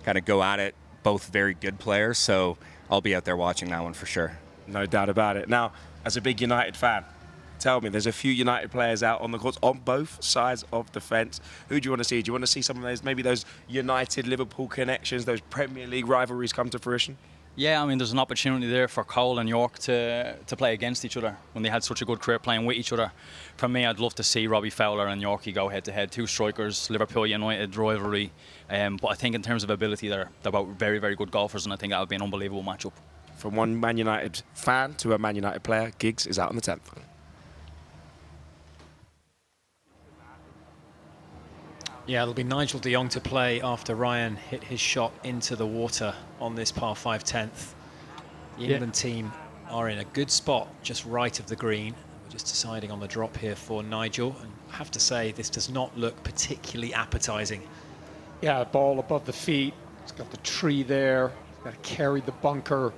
Speaker 16: kind of go at it, both very good players, so I'll be out there watching that one for sure.
Speaker 13: No doubt about it. Now, as a big United fan, tell me, there's a few United players out on the course on both sides of the fence. Who do you want to see? Do you want to see some of those, maybe those United-Liverpool connections, those Premier League rivalries come to fruition?
Speaker 4: Yeah, I mean, there's an opportunity there for Cole and York to play against each other when they had such a good career playing with each other. For me, I'd love to see Robbie Fowler and Yorkie go head-to-head. Two strikers, Liverpool United rivalry. But I think in terms of ability, they're both very, very good golfers, and I think that would be an unbelievable matchup.
Speaker 13: From one Man United fan to a Man United player, Giggs is out on the 10th.
Speaker 9: Yeah, it'll be Nigel de Jong to play after Ryan hit his shot into the water on this par 5 10th. The England team are in a good spot just right of the green. We're just deciding on the drop here for Nigel, and I have to say this does not look particularly appetizing.
Speaker 3: Yeah, ball above the feet. It's got the tree there. Got to carry the bunker.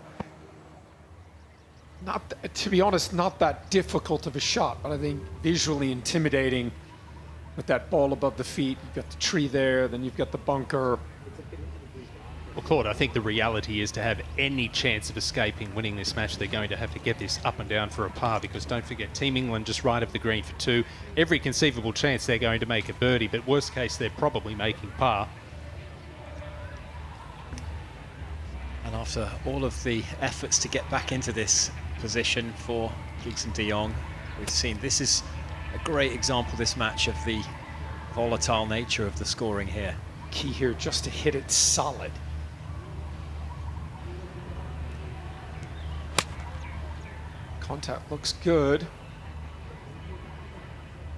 Speaker 3: To be honest, not that difficult of a shot, but I think visually intimidating with that ball above the feet. You've got the tree there, then you've got the bunker.
Speaker 1: Well, Claude, I think the reality is to have any chance of escaping winning this match, they're going to have to get this up and down for a par, because don't forget, Team England just right of the green for 2. Every conceivable chance they're going to make a birdie, but worst case, they're probably making par.
Speaker 9: And after all of the efforts to get back into this position for Giggs and de Jong, we've seen this is a great example, this match, of the volatile nature of the scoring here.
Speaker 3: Key here just to hit it solid. Contact looks good.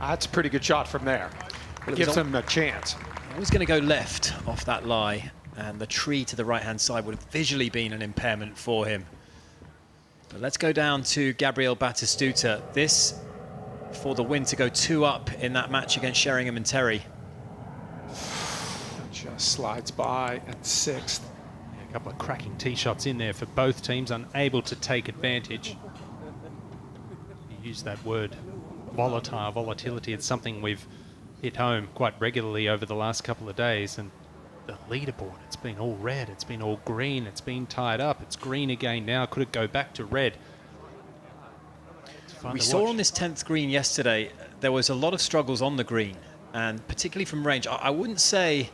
Speaker 3: That's a pretty good shot from there. It gives them a chance.
Speaker 9: I was going to go left off that lie, and the tree to the right-hand side would have visually been an impairment for him. But let's go down to Gabriel Batistuta. This for the win to go 2 up in that match against Sheringham and Terry.
Speaker 3: Just slides by at 6th.
Speaker 1: A couple of cracking tee shots in there for both teams, unable to take advantage. You use that word volatility. It's something we've hit home quite regularly over the last couple of days, and the leaderboard, it's been all red, it's been all green, it's been tied up, it's green again now. Could it go back to red?
Speaker 9: We saw on this 10th green yesterday, there was a lot of struggles on the green, and particularly from range. I wouldn't say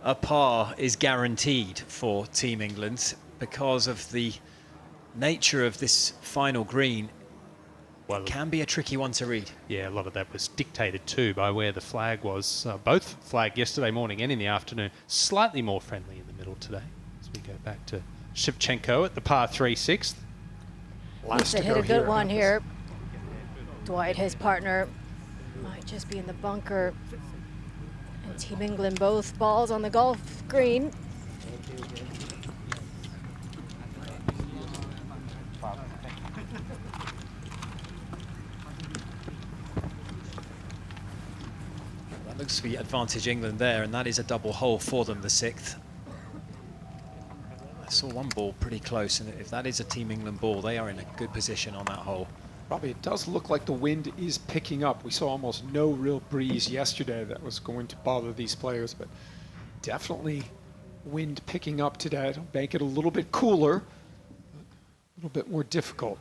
Speaker 9: a par is guaranteed for Team England because of the nature of this final green. Well, it can be a tricky one to read.
Speaker 1: Yeah, a lot of that was dictated too by where the flag was. Both flagged yesterday morning and in the afternoon. Slightly more friendly in the middle today. As we go back to Shevchenko at the par 3 6th.
Speaker 17: Needs to hit a good one here. Dwight, his partner, might just be in the bunker. And Team England, both balls on the golf green.
Speaker 9: Looks to be advantage England there, and that is a double hole for them, the 6th. I saw one ball pretty close, and if that is a Team England ball, they are in a good position on that hole.
Speaker 3: Robbie, it does look like the wind is picking up. We saw almost no real breeze yesterday that was going to bother these players, but definitely wind picking up today. It'll make it a little bit cooler, a little bit more difficult.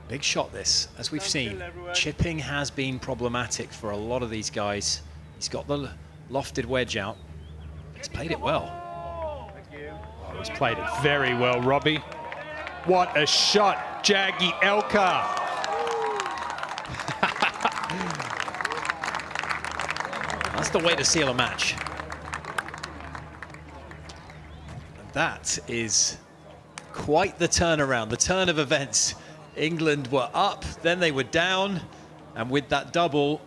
Speaker 9: Big shot this, as we've seen. Chipping has been problematic for a lot of these guys. He's got the lofted wedge out. He's played it well.
Speaker 1: Oh, he's played it very well, Robbie. What a shot, Jaggy Elka.
Speaker 9: That's the way to seal a match. And that is quite the turnaround, the turn of events. England were up, then they were down, and with that double,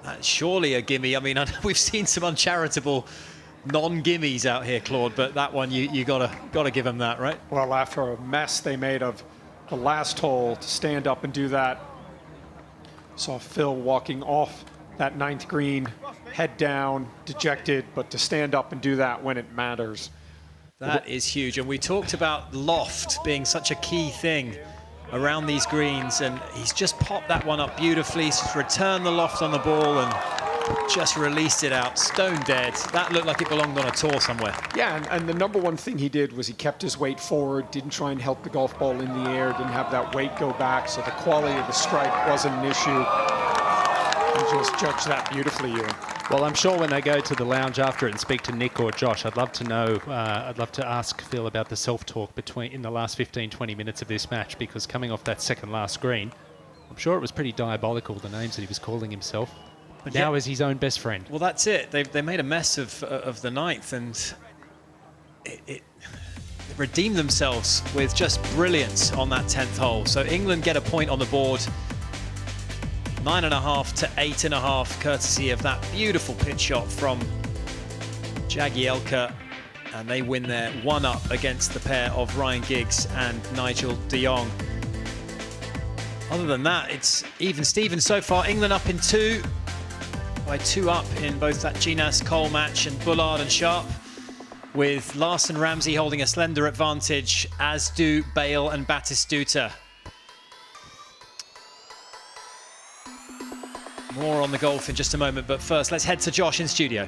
Speaker 9: that's surely a gimme. I mean, we've seen some uncharitable non-gimmies out here, Claude, but that one you gotta give them that, right?
Speaker 3: Well, after a mess they made of the last hole, to stand up and do that. Saw Phil walking off that 9th green, head down, dejected, but to stand up and do that when it matters.
Speaker 9: That is huge, and we talked about loft being such a key thing around these greens, and he's just popped that one up beautifully. He's just returned the loft on the ball and just released it out, stone dead. That looked like it belonged on a tour somewhere.
Speaker 3: Yeah, and the number one thing he did was he kept his weight forward, didn't try and help the golf ball in the air, didn't have that weight go back, so the quality of the strike wasn't an issue. You just judged that beautifully, Ewan.
Speaker 1: Well, I'm sure when they go to the lounge after it and speak to Nick or Josh, I'd love to know, I'd love to ask Phil about the self-talk in the last 15, 20 minutes of this match, because coming off that second last green, I'm sure it was pretty diabolical, the names that he was calling himself. But now is his own best friend.
Speaker 9: Well, that's it. They made a mess of the 9th, and it redeemed themselves with just brilliance on that 10th hole. So England get a point on the board. 9.5 to 8.5, courtesy of that beautiful pitch shot from Jaggy Elka, and they win their 1-up against the pair of Ryan Giggs and Nigel de Jong. Other than that, it's even Steven so far. England up in 2, by 2 up in both that Ginas Cole match and Bullard and Sharp, with Larson Ramsey holding a slender advantage, as do Bale and Batistuta. More on the golf in just a moment, but first let's head to Josh in studio.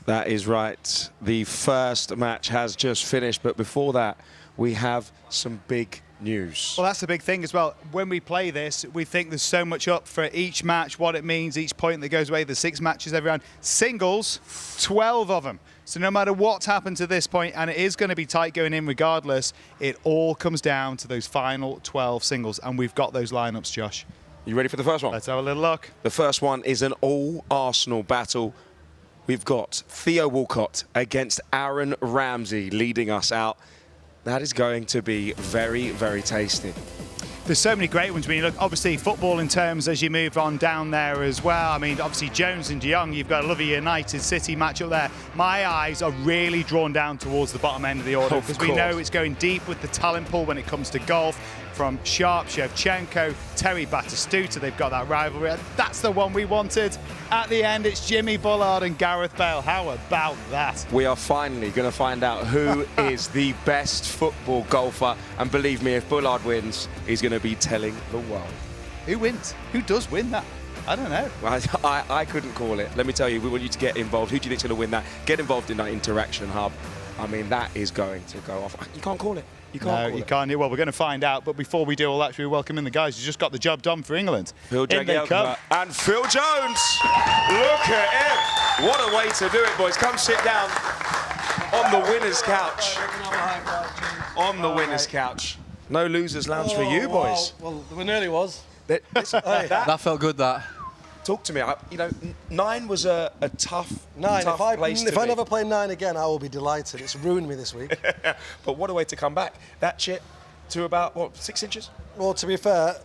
Speaker 13: That is right. The first match has just finished, but before that, we have some big news.
Speaker 18: Well, that's the big thing as well. When we play this, we think there's so much up for each match, what it means, each point that goes away, the 6 matches every round. Singles, 12 of them. So no matter what's happened to this point, and it is going to be tight going in regardless, it all comes down to those final 12 singles, and we've got those lineups, Josh.
Speaker 13: You ready for the first one?
Speaker 18: Let's have a little look.
Speaker 13: The first one is an all-Arsenal battle. We've got Theo Walcott against Aaron Ramsey leading us out. That is going to be very, very tasty.
Speaker 18: There's so many great ones when you look, obviously, football in terms as you move on down there as well. I mean, obviously, Jones and de Jong, you've got a lovely United City match up there. My eyes are really drawn down towards the bottom end of the order because we know it's going deep with the talent pool when it comes to golf. From Sharp, Shevchenko, Terry Batistuta, they've got that rivalry. That's the one we wanted. At the end, it's Jimmy Bullard and Gareth Bale. How about that?
Speaker 13: We are finally going to find out who is the best football golfer. And believe me, if Bullard wins, he's going to be telling the world.
Speaker 18: Who wins? Who does win that? I don't know.
Speaker 13: I couldn't call it. Let me tell you, we want you to get involved. Who do you think's going to win that? Get involved in that interaction hub. I mean, that is going to go off. You can't call it. You can't call
Speaker 18: you
Speaker 13: it.
Speaker 18: can't. Well, we're going to find out. But before we do all that, should we welcome in the guys who just got the job done for England?
Speaker 13: Phil
Speaker 18: In they come.
Speaker 13: and Phil Jones. Look at him. What a way to do it, boys. Come sit down on the winner's couch. On the winner's couch. No losers lounge for you, boys.
Speaker 8: Well, there nearly was.
Speaker 15: That felt good, that.
Speaker 13: Talk to me. You know, 9 was a tough,
Speaker 8: Nine.
Speaker 13: tough place to
Speaker 8: If I
Speaker 13: be.
Speaker 8: never play 9 again, I will be delighted. It's ruined me this week.
Speaker 13: But what a way to come back. That chip to about, what, 6 inches?
Speaker 8: Well, to be fair,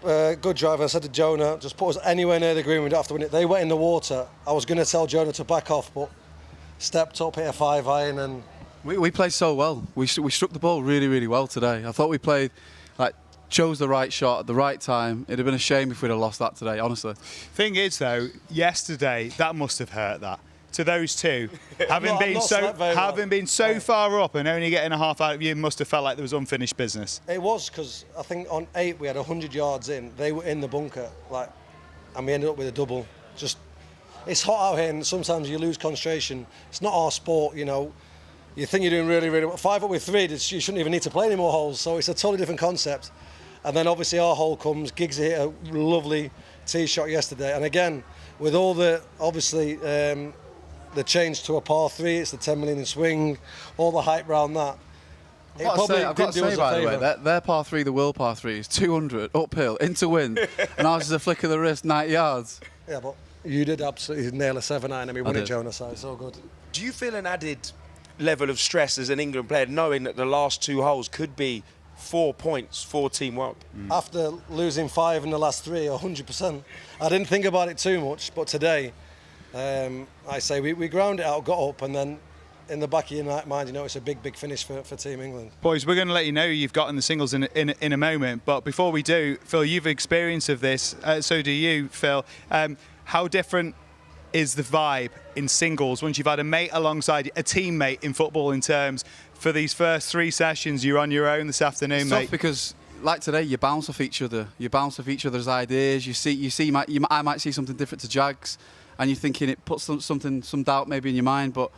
Speaker 8: good driver. I said to Jonah, just put us anywhere near the green. We don't have to win it. They went in the water. I was going to tell Jonah to back off, but stepped up, hit a 5-iron, and
Speaker 15: We played so well. We struck the ball really, really well today. I thought we played, chose the right shot at the right time. It'd have been a shame if we'd have lost that today, honestly.
Speaker 18: Thing is, though, yesterday that must have hurt that. To those two, having been so far up and only getting a half out of you, must have felt like there was unfinished business.
Speaker 8: it was because I think on 8 we had 100 yards in. They were in the bunker, and we ended up with a double. Just, it's hot out here, and sometimes you lose concentration. It's not our sport, you know. You think you're doing really, really well. 5 up with 3, you shouldn't even need to play any more holes. So it's a totally different concept. And then obviously our hole comes. Giggs hit a lovely tee shot yesterday. And again, with all the, obviously, the change to a par 3, it's the 10 million in swing, all the hype around that. It probably
Speaker 15: I've got
Speaker 8: didn't
Speaker 15: to
Speaker 8: do us
Speaker 15: say,
Speaker 8: a
Speaker 15: by the way,
Speaker 8: favour.
Speaker 15: their par 3, the world par 3, is 200 uphill into wind, and ours is a flick of the wrist, 90 yards.
Speaker 8: Yeah, but you did absolutely nail a 7-iron and we won it,
Speaker 15: did.
Speaker 8: Jonah, so it's all good.
Speaker 13: Do you feel an added level of stress as an England player, knowing that the last 2 holes could be 4 points for Team World?
Speaker 8: After losing 5 in the last 3, 100%. I didn't think about it too much, but today, I say we ground it out, got up, and then in the back of your mind, you know, it's a big, big finish for Team England.
Speaker 18: Boys, we're going to let you know who you've got in the singles in a moment. But before we do, Phil, you've experience of this. So do you, Phil. How different is the vibe in singles once you've had a mate alongside you, a teammate in football, in terms for these first 3 sessions? You're on your own this afternoon,
Speaker 15: It's
Speaker 18: mate.
Speaker 15: tough because, like today, you bounce off each other. You bounce off each other's ideas. I might see something different to Jags, and you're thinking it puts some doubt maybe in your mind, but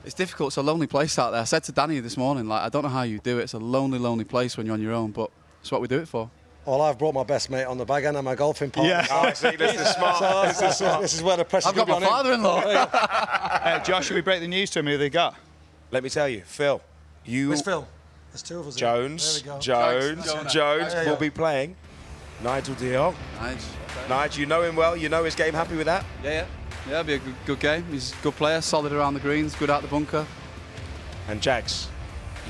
Speaker 15: it's difficult. It's a lonely place out there. I said to Danny this morning, I don't know how you do it. It's a lonely, lonely place when you're on your own, but it's what we do it for.
Speaker 8: Well, I've brought my best mate on the bag end and my golfing partner.
Speaker 18: Yeah.
Speaker 13: Oh, see, this is smart.
Speaker 8: This is where the pressure's
Speaker 15: I've got
Speaker 8: going
Speaker 15: my
Speaker 8: to
Speaker 15: father-in-law.
Speaker 18: Josh, should we break the news to him who they got?
Speaker 13: Let me tell you, Phil,
Speaker 8: Where's Phil? There's 2 of us here.
Speaker 13: Jones
Speaker 8: There you
Speaker 13: will
Speaker 8: go.
Speaker 13: be playing Nigel de Jong. Nigel, you know him well. You know his game. Happy with that?
Speaker 15: Yeah, it'll be a good game. He's a good player, solid around the greens, good out the bunker.
Speaker 13: And Jags,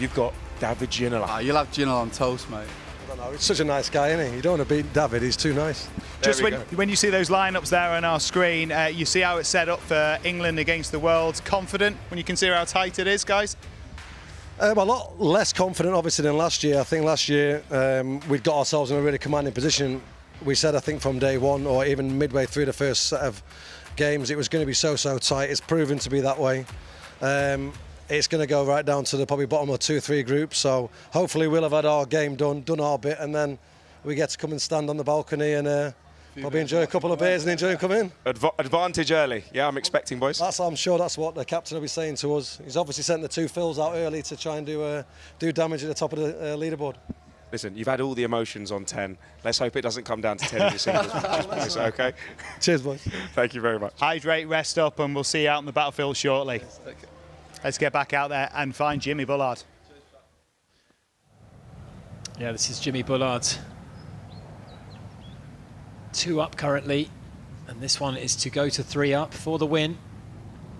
Speaker 13: you've got David Ginola.
Speaker 15: You'll have Ginola on toast, mate.
Speaker 8: I don't know, he's such a nice guy, isn't he? You don't want to beat David, he's too nice.
Speaker 18: Just when you see those lineups there on our screen, you see how it's set up for England against the world. Confident when you consider how tight it is, guys?
Speaker 8: A lot less confident, obviously, than last year. I think last year we'd got ourselves in a really commanding position. We said, I think, from day one or even midway through the first set of games, it was going to be so tight. It's proven to be that way. It's going to go right down to the probably bottom of 2-3 groups. So hopefully we'll have had our game done our bit, and then we get to come and stand on the balcony and probably enjoy a couple of beers and enjoy him come in.
Speaker 13: Advantage early. Yeah, I'm expecting, boys.
Speaker 8: I'm sure that's what the captain will be saying to us. He's obviously sent the 2 Phils out early to try and do damage at the top of the leaderboard.
Speaker 13: Listen, you've had all the emotions on 10. Let's hope it doesn't come down to 10 in your singles matches, boys, okay?
Speaker 8: Cheers, boys.
Speaker 13: Thank you very much.
Speaker 18: Hydrate, rest up, and we'll see you out on the battlefield shortly. Let's get back out there and find Jimmy Bullard.
Speaker 9: Yeah, this is Jimmy Bullard. 2 up currently, and this one is to go to 3 up for the win.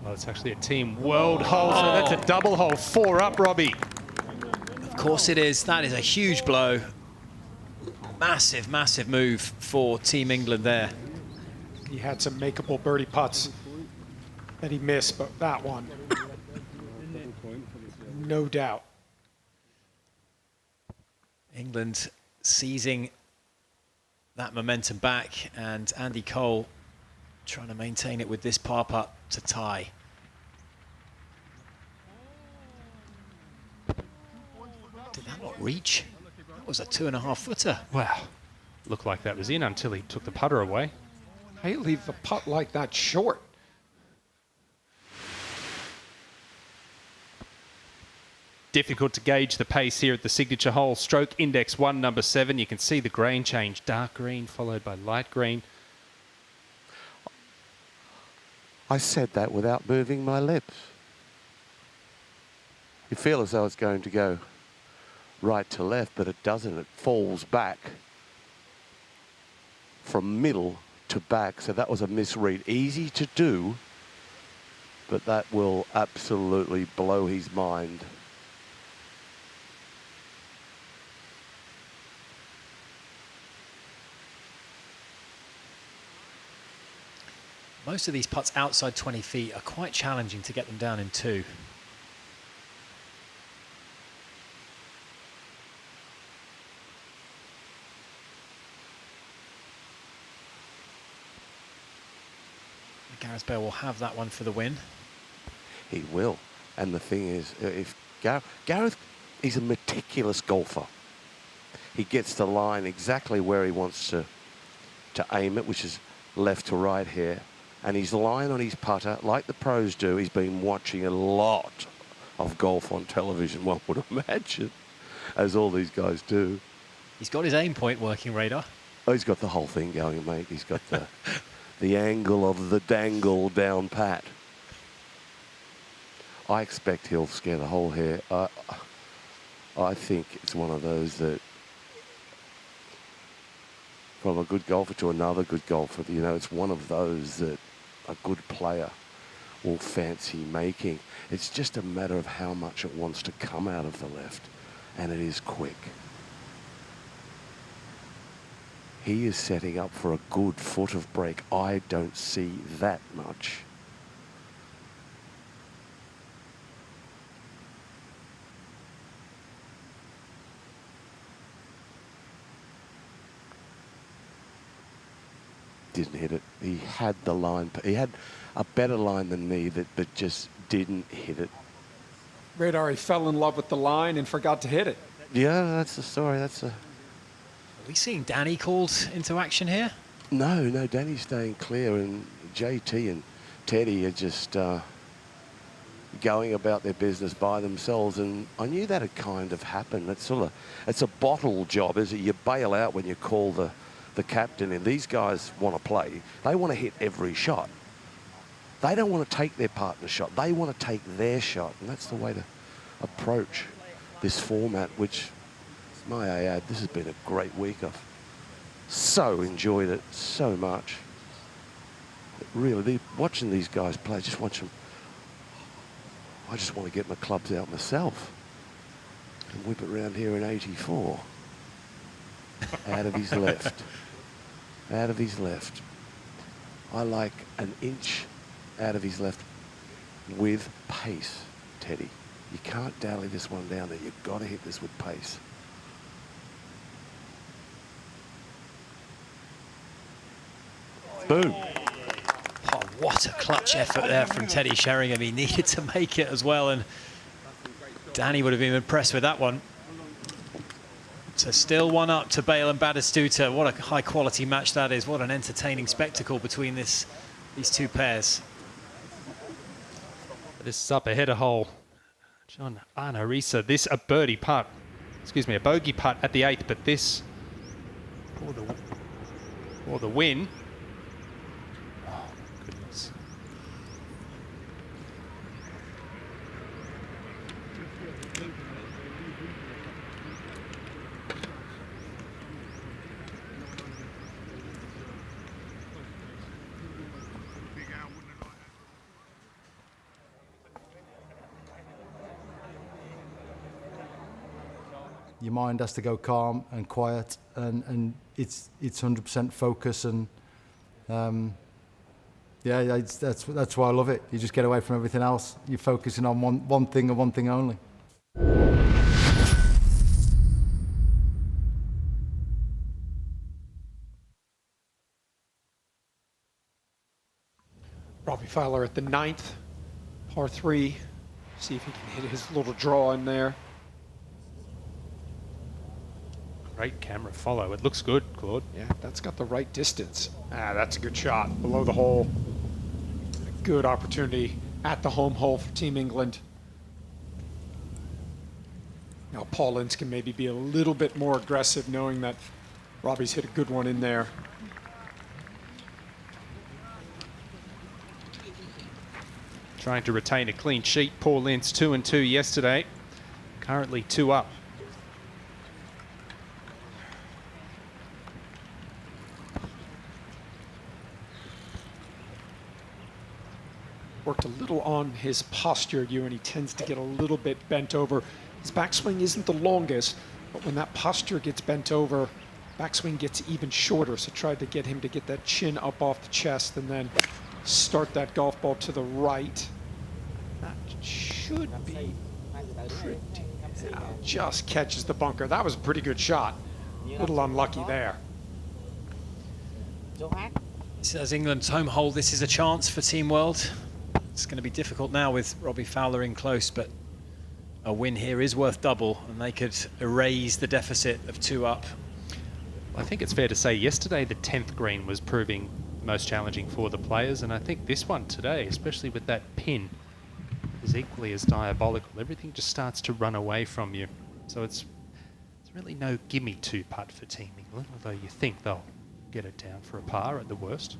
Speaker 3: Well, it's actually a team world hole, so that's a double hole. 4 up, Robbie.
Speaker 9: Of course it is. That is a huge blow. Massive, massive move for Team England there.
Speaker 3: He had some makeable birdie putts that he missed, but that one, no doubt.
Speaker 9: England seizing that momentum back, and Andy Cole trying to maintain it with this par putt to tie. Did that not reach? That was a 2.5 footer.
Speaker 3: Wow. Looked like that was in until he took the putter away. How do you leave the putt like that short?
Speaker 1: difficult to gauge the pace here at the signature hole. Stroke index 1, number 7. You can see the grain change, dark green followed by light green.
Speaker 14: I said that without moving my lips. You feel as though it's going to go right to left, but it doesn't. It falls back from middle to back, so that was a misread. Easy to do, but that will absolutely blow his mind.
Speaker 9: Most of these putts outside 20 feet are quite challenging to get them down in 2. Gareth Bale will have that one for the win.
Speaker 14: He will. And the thing is, if Gareth is a meticulous golfer. He gets the line exactly where he wants to aim it, which is left to right here. And his line on his putter, like the pros do, he's been watching a lot of golf on television, one would imagine, as all these guys do.
Speaker 9: He's got his aim point working, Radar.
Speaker 14: Oh, he's got the whole thing going, mate. He's got the the angle of the dangle down pat. I expect he'll scare the hole here. I think it's one of those that, from a good golfer to another good golfer, you know, it's one of those that a good player will fancy making. It's just a matter of how much it wants to come out of the left, and it is quick. He is setting up for a good foot of break. I don't see that much. Didn't hit it. He had the line. He had a better line than me, but just didn't hit it.
Speaker 3: Radar, he fell in love with the line and forgot to hit it.
Speaker 14: Yeah, that's the story. That's a...
Speaker 9: Are we seeing Danny called into action here?
Speaker 14: No, Danny's staying clear, and JT and Teddy are just going about their business by themselves, and I knew that had kind of happened. It's a bottle job, is it? You bail out when you call the captain, and these guys want to play. They want to hit every shot. They don't want to take their partner's shot. They want to take their shot, and that's the way to approach this format, which, may I add, this has been a great week. I've so enjoyed it so much. Really, watching these guys play, just watch them. I just want to get my clubs out myself and whip it around here in 84. Out of his left. Out of his left. I like an inch out of his left with pace, Teddy. You can't dally this one down there. You've got to hit this with pace. Boom.
Speaker 9: Oh, what a clutch effort there from Teddy Sheringham. He needed to make it as well, and Danny would have been impressed with that one. So still one up to Bale and Batistuta. What a high-quality match that is. What an entertaining spectacle between these two pairs.
Speaker 1: This is up ahead of hole. John Arnarisa, this a birdie putt. Excuse me, a bogey putt at the 8th, but this for the win. Oh, goodness.
Speaker 21: Your mind has to go calm and quiet, and it's 100% focus, and yeah, that's why I love it. You just get away from everything else. You're focusing on one thing and one thing only.
Speaker 3: Robbie Fowler at the 9th, par 3. See if he can hit his little draw in there.
Speaker 1: Great camera follow. It looks good, Claude.
Speaker 3: Yeah, that's got the right distance. That's a good shot below the hole. A good opportunity at the home hole for Team England. Now Paul Ince can maybe be a little bit more aggressive, knowing that Robbie's hit a good one in there.
Speaker 1: Trying to retain a clean sheet. Paul Ince 2-2 yesterday. Currently 2 up.
Speaker 3: Worked a little on his posture, and he tends to get a little bit bent over. His backswing isn't the longest, but when that posture gets bent over, backswing gets even shorter. So tried to get him to get that chin up off the chest and then start that golf ball to the right. That should be pretty, just catches the bunker. That was a pretty good shot. A little unlucky there.
Speaker 9: This is England's home hole. This is a chance for Team World. It's going to be difficult now with Robbie Fowler in close, but a win here is worth double, and they could erase the deficit of 2 up.
Speaker 1: I think it's fair to say yesterday the 10th green was proving most challenging for the players, and I think this one today, especially with that pin, is equally as diabolical. Everything just starts to run away from you. So it's really no gimme 2 putt for Team England, although you think they'll get it down for a par at the worst.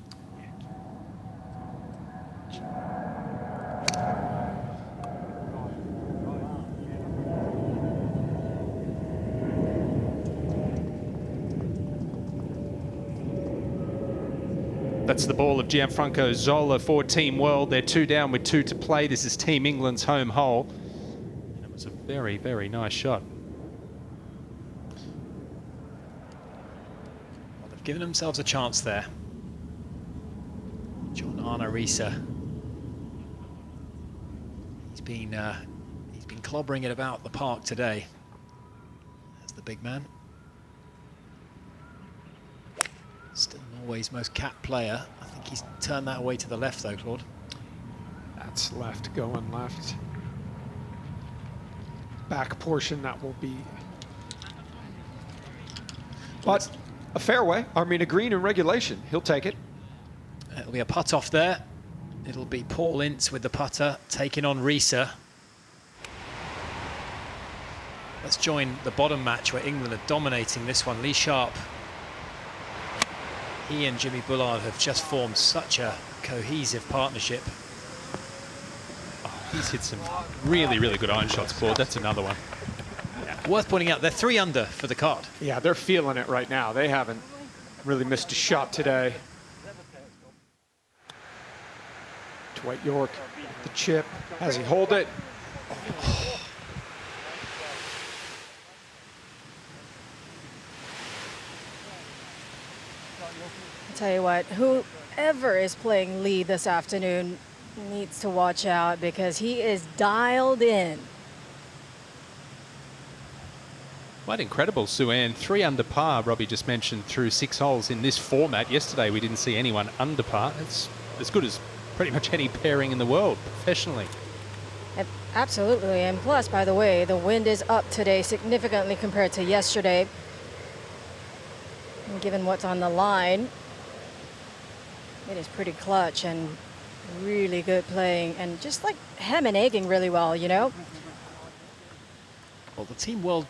Speaker 1: That's the ball of Gianfranco Zola for Team World. They're 2 down with 2 to play. This is Team England's home hole. And it was a very, very nice shot.
Speaker 9: Well, they've given themselves a chance there. John Arne Riise. He's been clobbering it about the park today. That's the big man. Still Norway's most capped player. I think he's turned that away to the left though, Claude.
Speaker 3: That's left, going left. Back portion, that will be... But a fairway, I mean a green in regulation. He'll take it.
Speaker 9: It'll be a putt off there. It'll be Paul Ince with the putter, taking on Riise. Let's join the bottom match where England are dominating this one. Lee Sharp. He and Jimmy Bullard have just formed such a cohesive partnership.
Speaker 1: Oh, he's hit some really, really good iron shots, Claude. That's another one.
Speaker 9: Yeah. Worth pointing out, they're 3 under for the card.
Speaker 3: Yeah, they're feeling it right now. They haven't really missed a shot today. Dwight York, the chip. Has he hold it? Oh.
Speaker 17: Tell you what, whoever is playing lead this afternoon needs to watch out because he is dialed in.
Speaker 1: Quite incredible, Sue-Ann. 3 under par, Robbie just mentioned, through 6 holes in this format. Yesterday we didn't see anyone under par. It's as good as pretty much any pairing in the world professionally.
Speaker 17: Absolutely, and plus, by the way, the wind is up today significantly compared to yesterday. And given what's on the line, it is pretty clutch and really good playing and just like hem and egging really well, you know?
Speaker 9: Well, the Team World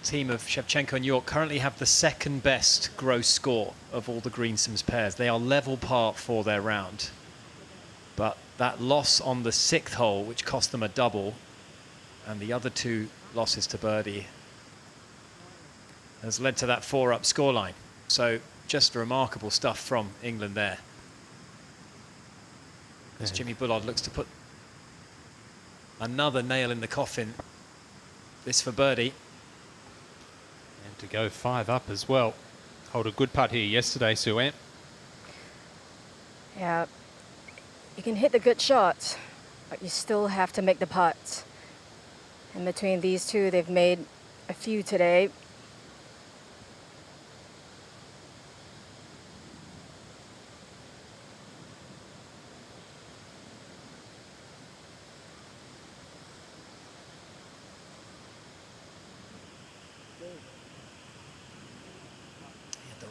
Speaker 9: team of Shevchenko and York currently have the 2nd best gross score of all the Greensomes pairs. They are level par for their round. But that loss on the 6th hole, which cost them a double, and the other 2 losses to birdie, has led to that 4-up scoreline. So just remarkable stuff from England there. As Jimmy Bullard looks to put another nail in the coffin. This for birdie.
Speaker 1: And to go 5 up as well. Hold a good putt here yesterday, Sue-Ann.
Speaker 17: Yeah, you can hit the good shots, but you still have to make the putts. And between these 2, they've made a few today.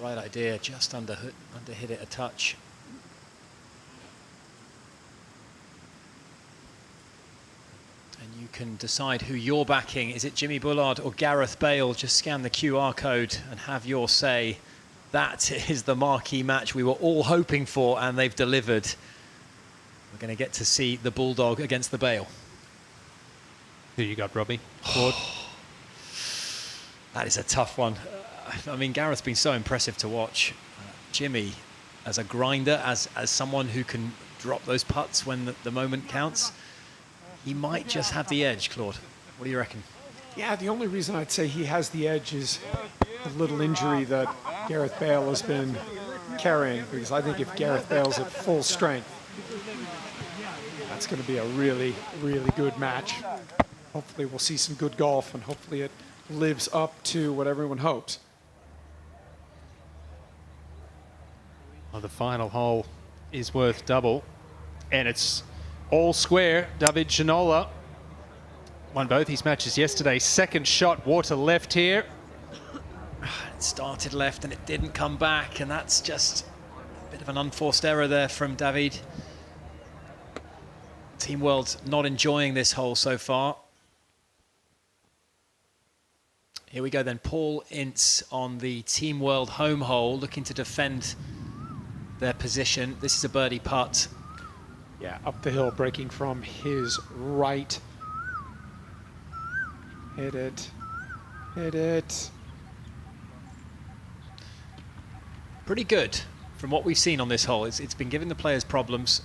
Speaker 9: Right idea, just under hit it a touch. And you can decide who you're backing. Is it Jimmy Bullard or Gareth Bale? Just scan the QR code and have your say. That is the marquee match we were all hoping for, and they've delivered. We're going to get to see the Bulldog against the Bale.
Speaker 1: Who you got, Robbie? Claude?
Speaker 9: That is a tough one. I mean, Gareth's been so impressive to watch. Jimmy, as a grinder, as someone who can drop those putts when the moment counts, he might just have the edge, Claude. What do you reckon?
Speaker 3: Yeah, the only reason I'd say he has the edge is the little injury that Gareth Bale has been carrying, because I think if Gareth Bale's at full strength, that's going to be a really, really good match. Hopefully we'll see some good golf, and hopefully it lives up to what everyone hopes.
Speaker 1: Well, the final hole is worth double, and it's all square. David Ginola won both his matches yesterday. Second shot, water left here.
Speaker 9: It started left and it didn't come back, and that's just a bit of an unforced error there from David. Team World not enjoying this hole so far. Here we go then, Paul Ince on the Team World home hole, looking to defend their position. This is a birdie putt.
Speaker 3: Yeah, up the hill, breaking from his right. Hit it. Hit it.
Speaker 9: Pretty good from what we've seen on this hole. It's been giving the players problems,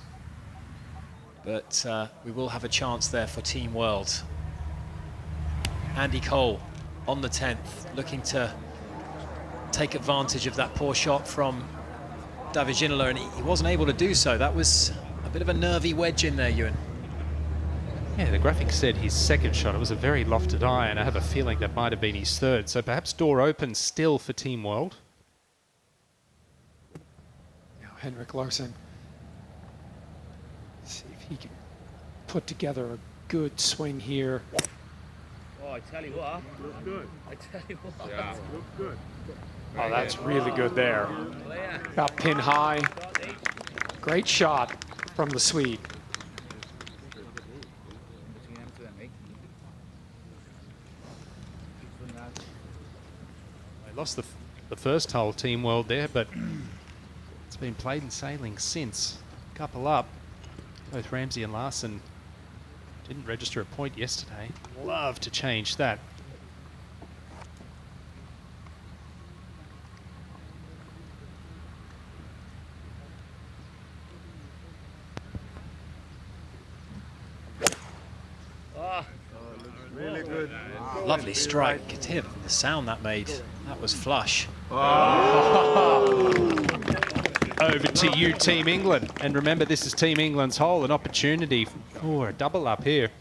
Speaker 9: but we will have a chance there for Team World. Andy Cole on the 10th, looking to take advantage of that poor shot from David Ginola, and he wasn't able to do so. That was a bit of a nervy wedge in there, Ewan.
Speaker 1: Yeah, the graphic said his second shot. It was a very lofted iron. I have a feeling that might have been his third. So perhaps door open still for Team World.
Speaker 3: Now Henrik Larsson. See if he can put together a good swing here.
Speaker 6: Oh, I tell you what. Looks good. I tell you what. Yeah. Looks good.
Speaker 3: Oh, that's really good there. About pin high. Great shot from the Swede.
Speaker 1: They lost the first hole, Team World there, but it's been played and sailing since. Couple up. Both Ramsey and Larson didn't register a point yesterday. Love to change that.
Speaker 6: Really good.
Speaker 9: Lovely strike. Could hear the sound that made. That was flush.
Speaker 1: Over to you, Team England. And remember, this is Team England's hole, an opportunity for a double up here.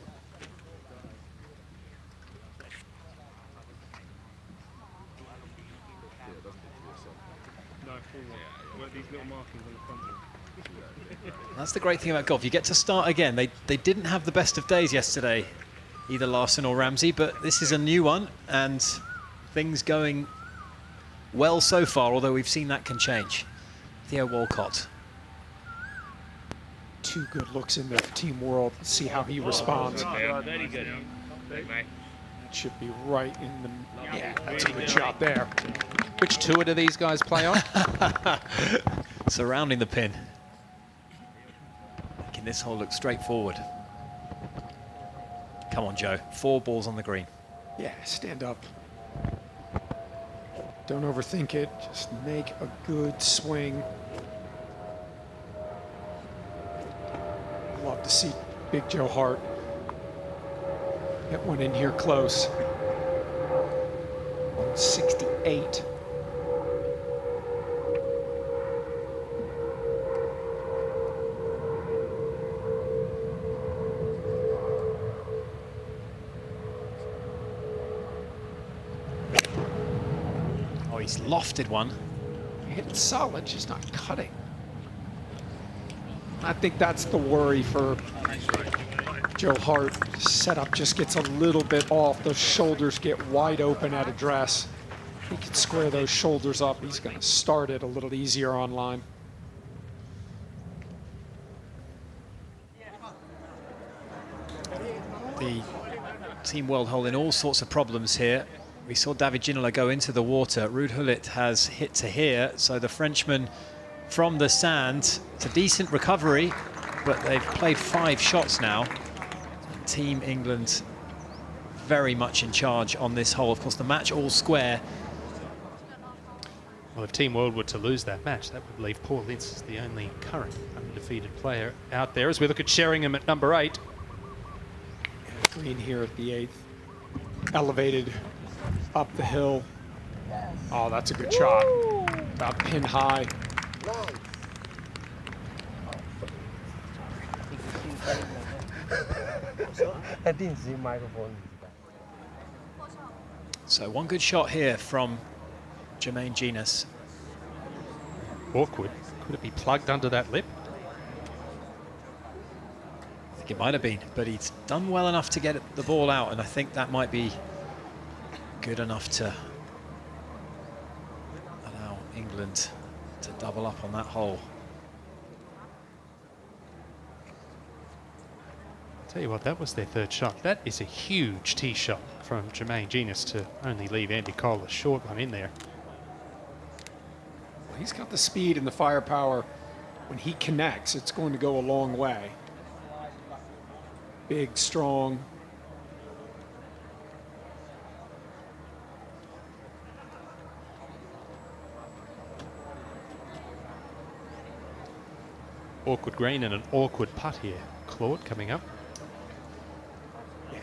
Speaker 9: That's the great thing about golf. You get to start again. They didn't have the best of days yesterday, either Larson or Ramsey, but this is a new one, and things going well so far, although we've seen that can change. Theo Walcott.
Speaker 3: Two good looks in there for Team World. Let's see how he responds.
Speaker 6: Very good.
Speaker 3: It should be right in the... Yeah, that's a good shot there.
Speaker 1: Which tour do these guys play on?
Speaker 9: Surrounding the pin. Making this hole look straightforward. Come on, Joe. 4 balls on the green.
Speaker 3: Yeah, stand up. Don't overthink it. Just make a good swing. Love to see Big Joe Hart get one in here close. 168.
Speaker 9: Oh, he's lofted one.
Speaker 3: Hit it solid, just not cutting. I think that's the worry for Joe Hart. Setup just gets a little bit off. Those shoulders get wide open at address. He can square those shoulders up. He's going to start it a little easier on line.
Speaker 9: The Team World holding all sorts of problems here. We saw David Ginola go into the water. Ruud Gullit has hit to here, so the Frenchman from the sand. It's a decent recovery, but they've played 5 shots now. Team England very much in charge on this hole. Of course, the match all square.
Speaker 1: Well, if Team World were to lose that match, that would leave Paul Ince as the only current undefeated player out there as we look at Sheringham at number 8.
Speaker 3: Green here at the 8th. Elevated up the hill. Oh, that's a good shot. About pin high.
Speaker 19: I didn't see microphone.
Speaker 9: So one good shot here from Jermaine Genius.
Speaker 1: Awkward. Could it be plugged under that lip?
Speaker 9: I think it might have been, but he's done well enough to get the ball out, and I think that might be good enough to allow England to double up on that hole.
Speaker 1: Tell you what, that was their 3rd shot. That is a huge tee shot from Jermaine Genius to only leave Andy Cole a short one in there.
Speaker 3: Well, he's got the speed and the firepower. When he connects, it's going to go a long way. Big, strong.
Speaker 1: Awkward green and an awkward putt here. Claude coming up.
Speaker 3: Yeah,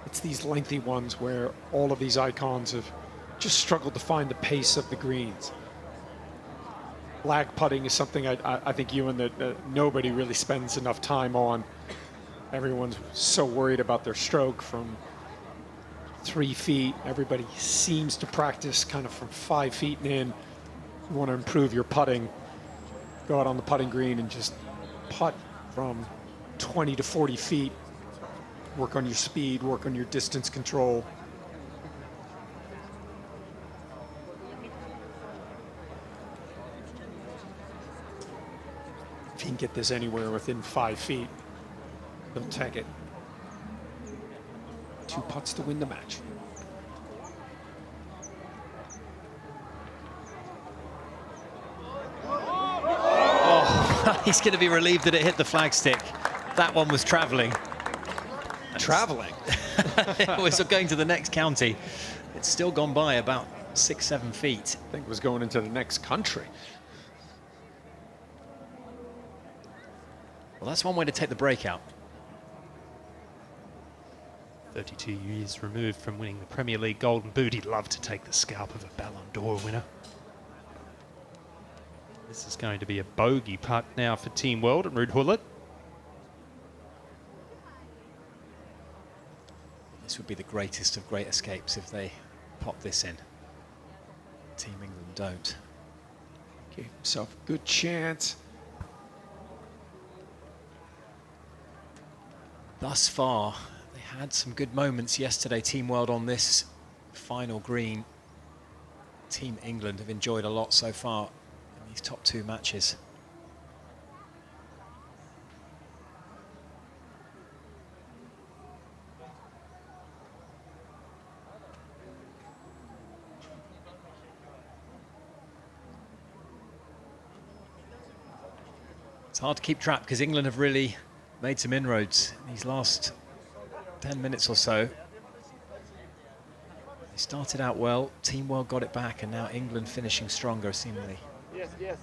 Speaker 3: it's these lengthy ones where all of these icons have just struggled to find the pace of the greens. Lag putting is something I think nobody really spends enough time on. Everyone's so worried about their stroke from 3 feet. Everybody seems to practice kind of from 5 feet and in. You want to improve your putting, go out on the putting green and just putt from 20 to 40 feet. Work on your speed, work on your distance control. If you can get this anywhere within 5 feet, they'll take it. 2 putts to win the match.
Speaker 9: Oh, he's going to be relieved that it hit the flagstick. That one was travelling.
Speaker 3: Travelling?
Speaker 9: It was going to the next county. It's still gone by about 6-7 feet.
Speaker 3: I think it was going into the next country.
Speaker 9: Well, that's one way to take the breakout.
Speaker 1: 32 years removed from winning the Premier League Golden Boot, he'd love to take the scalp of a Ballon d'Or winner. This is going to be a bogey putt now for Team World and Ruud Gullit.
Speaker 9: This would be the greatest of great escapes if they pop this in. Team England don't.
Speaker 3: Gave himself a good chance.
Speaker 9: Thus far, they had some good moments yesterday, Team World, on this final green. Team England have enjoyed a lot so far in these top 2 matches. It's hard to keep track because England have really made some inroads in these last 10 minutes or so. They started out well, Team World got it back, and now England finishing stronger, seemingly.
Speaker 19: Yes, yes.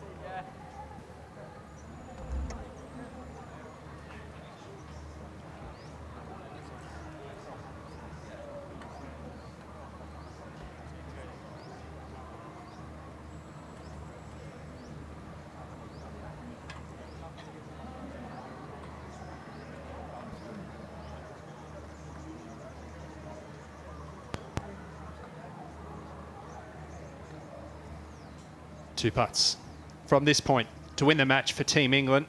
Speaker 1: Two putts from this point to win the match for Team England.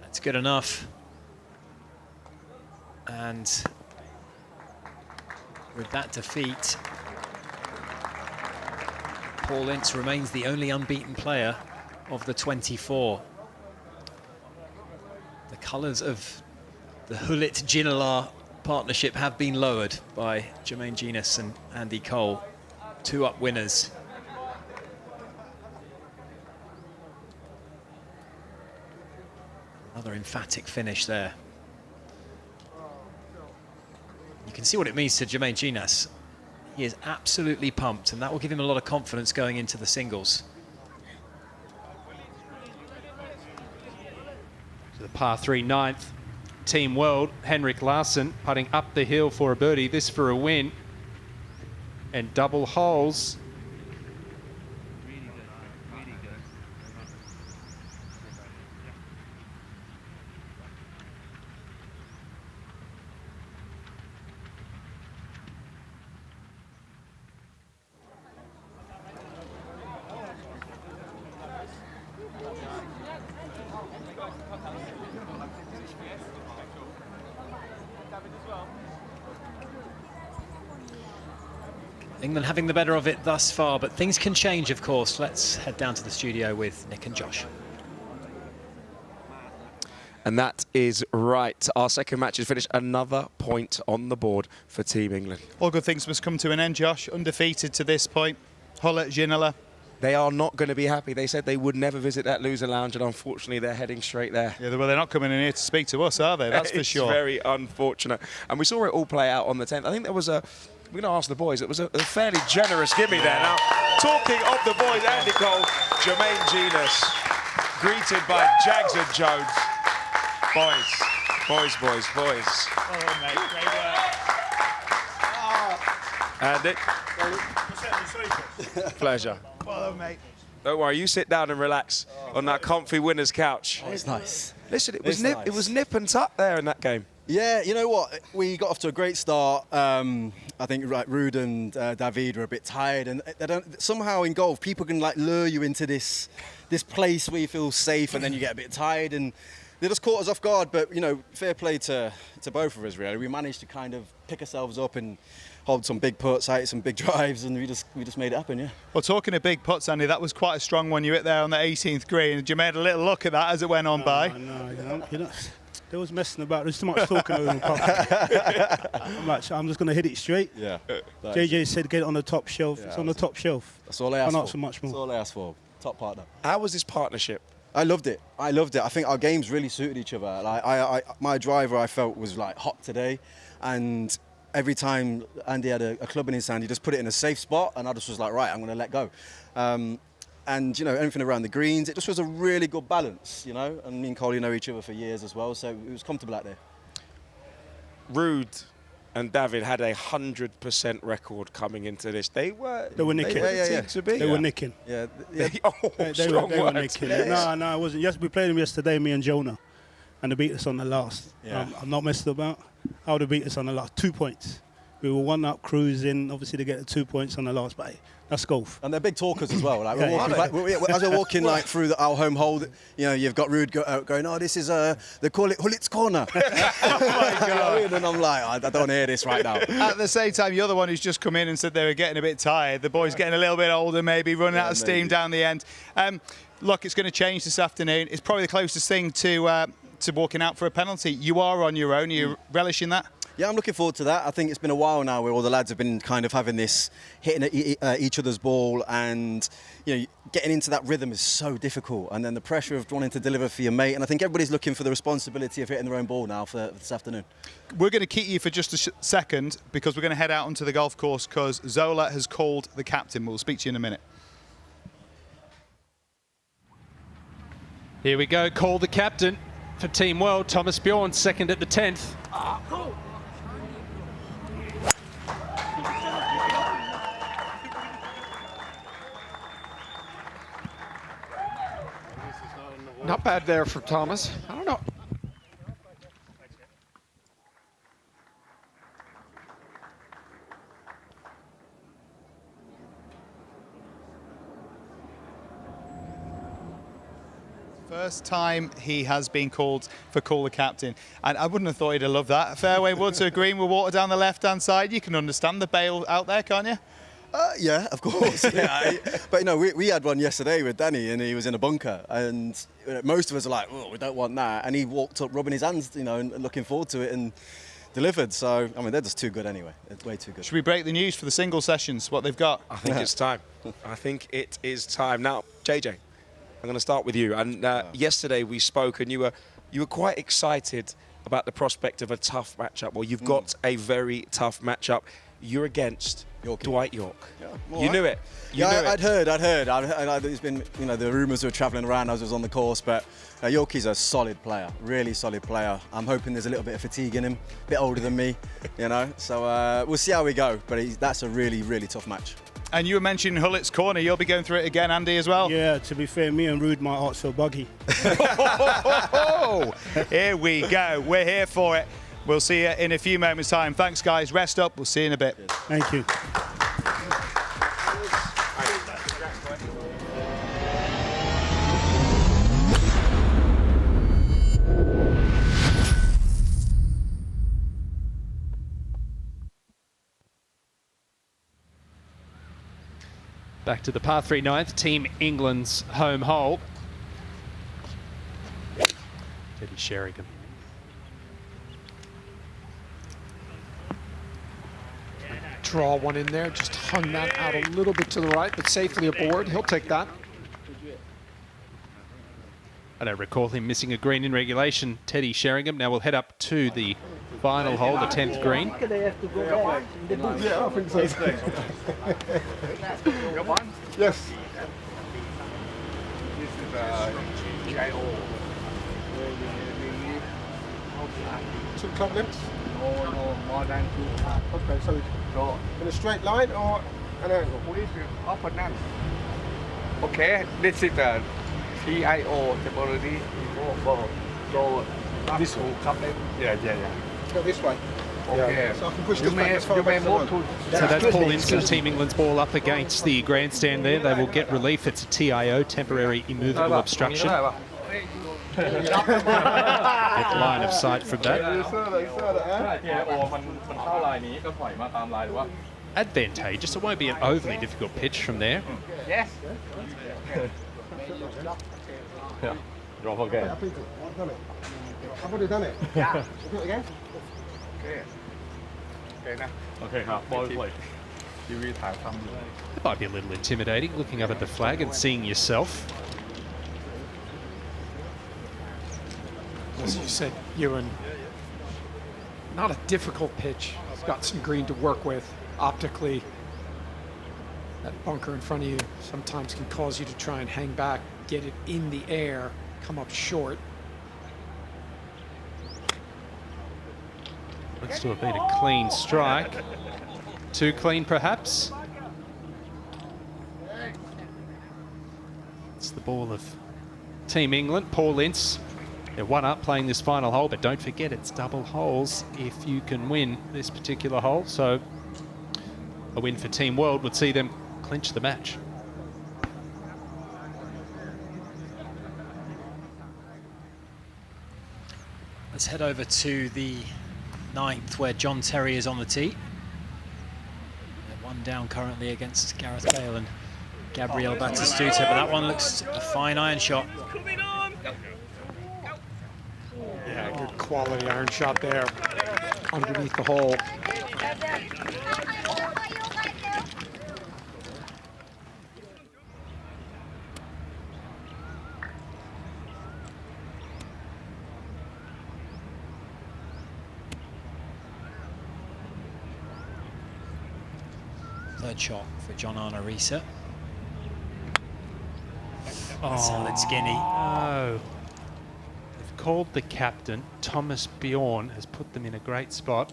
Speaker 9: That's good enough. And With that defeat, Paul Ince remains the only unbeaten player of the 24. The colours of the Hulit-Ginola partnership have been lowered by Jermaine Genius and Andy Cole. 2-up winners. Another emphatic finish there. You can see what it means to Jermaine Genius. He is absolutely pumped, and that will give him a lot of confidence going into the singles.
Speaker 1: To the par 3 ninth, Team World, Henrik Larsson putting up the hill for a birdie, this for a win. And double holes.
Speaker 9: England having the better of it thus far, but things can change, of course. Let's head down to the studio with Nick and Josh.
Speaker 13: And that is right. Our second match is finished. Another point on the board for Team England.
Speaker 18: All good things must come to an end, Josh. Undefeated to this point. Hulit-Ginola.
Speaker 13: They are not going to be happy. They said they would never visit that loser lounge, and unfortunately they're heading straight there.
Speaker 18: Yeah, well, they're not coming in here to speak to us, are they? That's for sure.
Speaker 13: It's very unfortunate. And we saw it all play out on the 10th. I think there was a... We're going to ask the boys. It was a fairly generous gimme there. Now, talking of the boys, Andy Cole, Jermaine Genius, greeted by Jags and Jones. Boys.
Speaker 18: Oh, mate, great work.
Speaker 13: Andy. Pleasure.
Speaker 18: Well, mate.
Speaker 13: Don't worry, you sit down and relax on that comfy winner's couch.
Speaker 10: Oh, it's nice.
Speaker 13: Listen, it was nip and tuck there in that game.
Speaker 10: Yeah, you know what? We got off to a great start. I think Ruud and David were a bit tired, and they don't, somehow in golf, people can like lure you into this place where you feel safe, and then you get a bit tired, and they just caught us off guard. But you know, fair play to both of us. Really, we managed to kind of pick ourselves up and hold some big putts, hit some big drives, and we just made it happen. Yeah.
Speaker 18: Well, talking of big putts, Andy, that was quite a strong one you hit there on the 18th green. You made a little look at that as it went on by.
Speaker 22: No, you know. There was messing about. There's too much talking over the I'm just going to hit it straight.
Speaker 10: Yeah.
Speaker 22: JJ said get it on the top shelf.
Speaker 10: Yeah,
Speaker 22: it's on the top shelf.
Speaker 10: That's all I asked for.
Speaker 22: Not so much more.
Speaker 10: That's all I asked for. Top partner.
Speaker 13: How was this partnership?
Speaker 10: I loved it. I think our games really suited each other. Like my driver, I felt was like hot today, and every time Andy had a club in his hand, he just put it in a safe spot, and I just was like, right, I'm going to let go. And, you know, anything around the greens, it just was a really good balance, you know. And me and Coley know each other for years as well, so it was comfortable out there.
Speaker 13: Ruud and David had 100% record coming into this. They were
Speaker 22: nicking. They were nicking.
Speaker 10: Yeah.
Speaker 22: They were nicking. No, it wasn't. Yes, we played them yesterday, me and Jonah, and they beat us on the last.
Speaker 10: Yeah.
Speaker 22: I'm not messed about. I would have beat us on the last 2 points. We were 1-up cruising. Obviously, they get the 2 points on the last, but hey, that's golf.
Speaker 10: And they're big talkers as well. Like as we're walking like through our home hole, you know, you've got Ruud going, oh, this is they call it Hulit's corner. Oh my God! And I'm like, I don't want to hear this right now.
Speaker 18: At the same time, you're the one who's just come in and said they were getting a bit tired. The boys getting a little bit older, maybe running out of steam down the end. Look, it's going to change this afternoon. It's probably the closest thing to walking out for a penalty. You are on your own. Are you relishing that?
Speaker 10: Yeah, I'm looking forward to that. I think it's been a while now where all the lads have been kind of having this, hitting each other's ball, and you know, getting into that rhythm is so difficult. And then the pressure of wanting to deliver for your mate. And I think everybody's looking for the responsibility of hitting their own ball now for this afternoon.
Speaker 18: We're going to keep you for just a second because we're going to head out onto the golf course because Zola has called the captain. We'll speak to you in a minute.
Speaker 1: Here we go, call the captain for Team World. Thomas Bjorn, second at the 10th.
Speaker 3: Not bad there for Thomas. I don't know.
Speaker 18: First time he has been called for call the captain, and I wouldn't have thought he'd have loved that. Fairway wood to a green with water down the left-hand side. You can understand the bail out there, can't you?
Speaker 10: Yeah, of course. Yeah, but you know, we had one yesterday with Danny, and he was in a bunker, and most of us are like, "Oh, we don't want that," and he walked up, rubbing his hands, you know, and looking forward to it, and delivered. So I mean, they're just too good anyway. They're way too good.
Speaker 18: Should we break the news for the single sessions? What they've got?
Speaker 13: I think it's time. I think it is time now, JJ. I'm going to start with you. And yesterday we spoke, and you were quite excited about the prospect of a tough matchup. Well, you've got a very tough matchup. You're against Dwight York.
Speaker 10: Yeah,
Speaker 13: you knew it. You knew it.
Speaker 10: I'd heard. There's been, you know, the rumours were travelling around as I was on the course, but Yorkie's a solid player, really solid player. I'm hoping there's a little bit of fatigue in him, a bit older than me, you know. So we'll see how we go, but that's a really, really tough match.
Speaker 18: And you were mentioning Hullett's Corner. You'll be going through it again, Andy, as well?
Speaker 22: Yeah, to be fair, me and Rude, my heart's so buggy.
Speaker 18: Here we go. We're here for it. We'll see you in a few moments' time. Thanks, guys. Rest up. We'll see you in a bit.
Speaker 22: Thank you.
Speaker 1: Back to the par 3 ninth, Team England's home hole. Teddy Sheringham.
Speaker 3: Draw one in there, just hung that out a little bit to the right, but safely aboard. He'll take that.
Speaker 1: I don't recall him missing a green in regulation, Teddy Sheringham. Now we'll head up to the final hole, the 10th green.
Speaker 2: Yeah, I think so. Yes.
Speaker 6: This is GIO.
Speaker 2: 2 club lengths?
Speaker 6: No, more than 2.
Speaker 2: Okay, so
Speaker 6: No.
Speaker 2: in a straight line or an angle?
Speaker 6: This is up and down. Okay, this is the TIO temporary. So this will come in. Yeah.
Speaker 2: Go this way.
Speaker 6: Okay.
Speaker 2: Yeah. So I can push this
Speaker 6: You
Speaker 2: back
Speaker 6: may
Speaker 2: as far back as I
Speaker 6: move
Speaker 2: want.
Speaker 6: to.
Speaker 1: So that's Paul Ince, Team England's ball up against the grandstand there. They will get relief. It's a TIO, temporary immovable obstruction. Get line of sight from that. Advantageous. It won't be an overly difficult pitch from there.
Speaker 6: Yes.
Speaker 2: Yeah. Drop again. I've already done it.
Speaker 6: Yeah.
Speaker 2: Do it again.
Speaker 6: Okay. Okay now.
Speaker 2: Okay, ball play.
Speaker 1: It might be a little intimidating, looking up at the flag and seeing yourself.
Speaker 3: As you said, Ewan, not a difficult pitch. It's got some green to work with optically. That bunker in front of you sometimes can cause you to try and hang back, get it in the air, come up short.
Speaker 1: Looks to have been a clean strike. Too clean, perhaps. It's the ball of Team England. Paul Ince. They're 1 up playing this final hole, but don't forget it's double holes if you can win this particular hole. So a win for Team World would see them clinch the match.
Speaker 9: Let's head over to the 9th where John Terry is on the tee. They're 1 down currently against Gareth Bale and Gabriel Batistuta, but that one looks a fine iron shot.
Speaker 3: Yeah, good quality iron shot there underneath the hole.
Speaker 9: Third shot for John Arnorisa. Solid skinny.
Speaker 1: No. They've called the captain. Thomas Bjorn has put them in a great spot.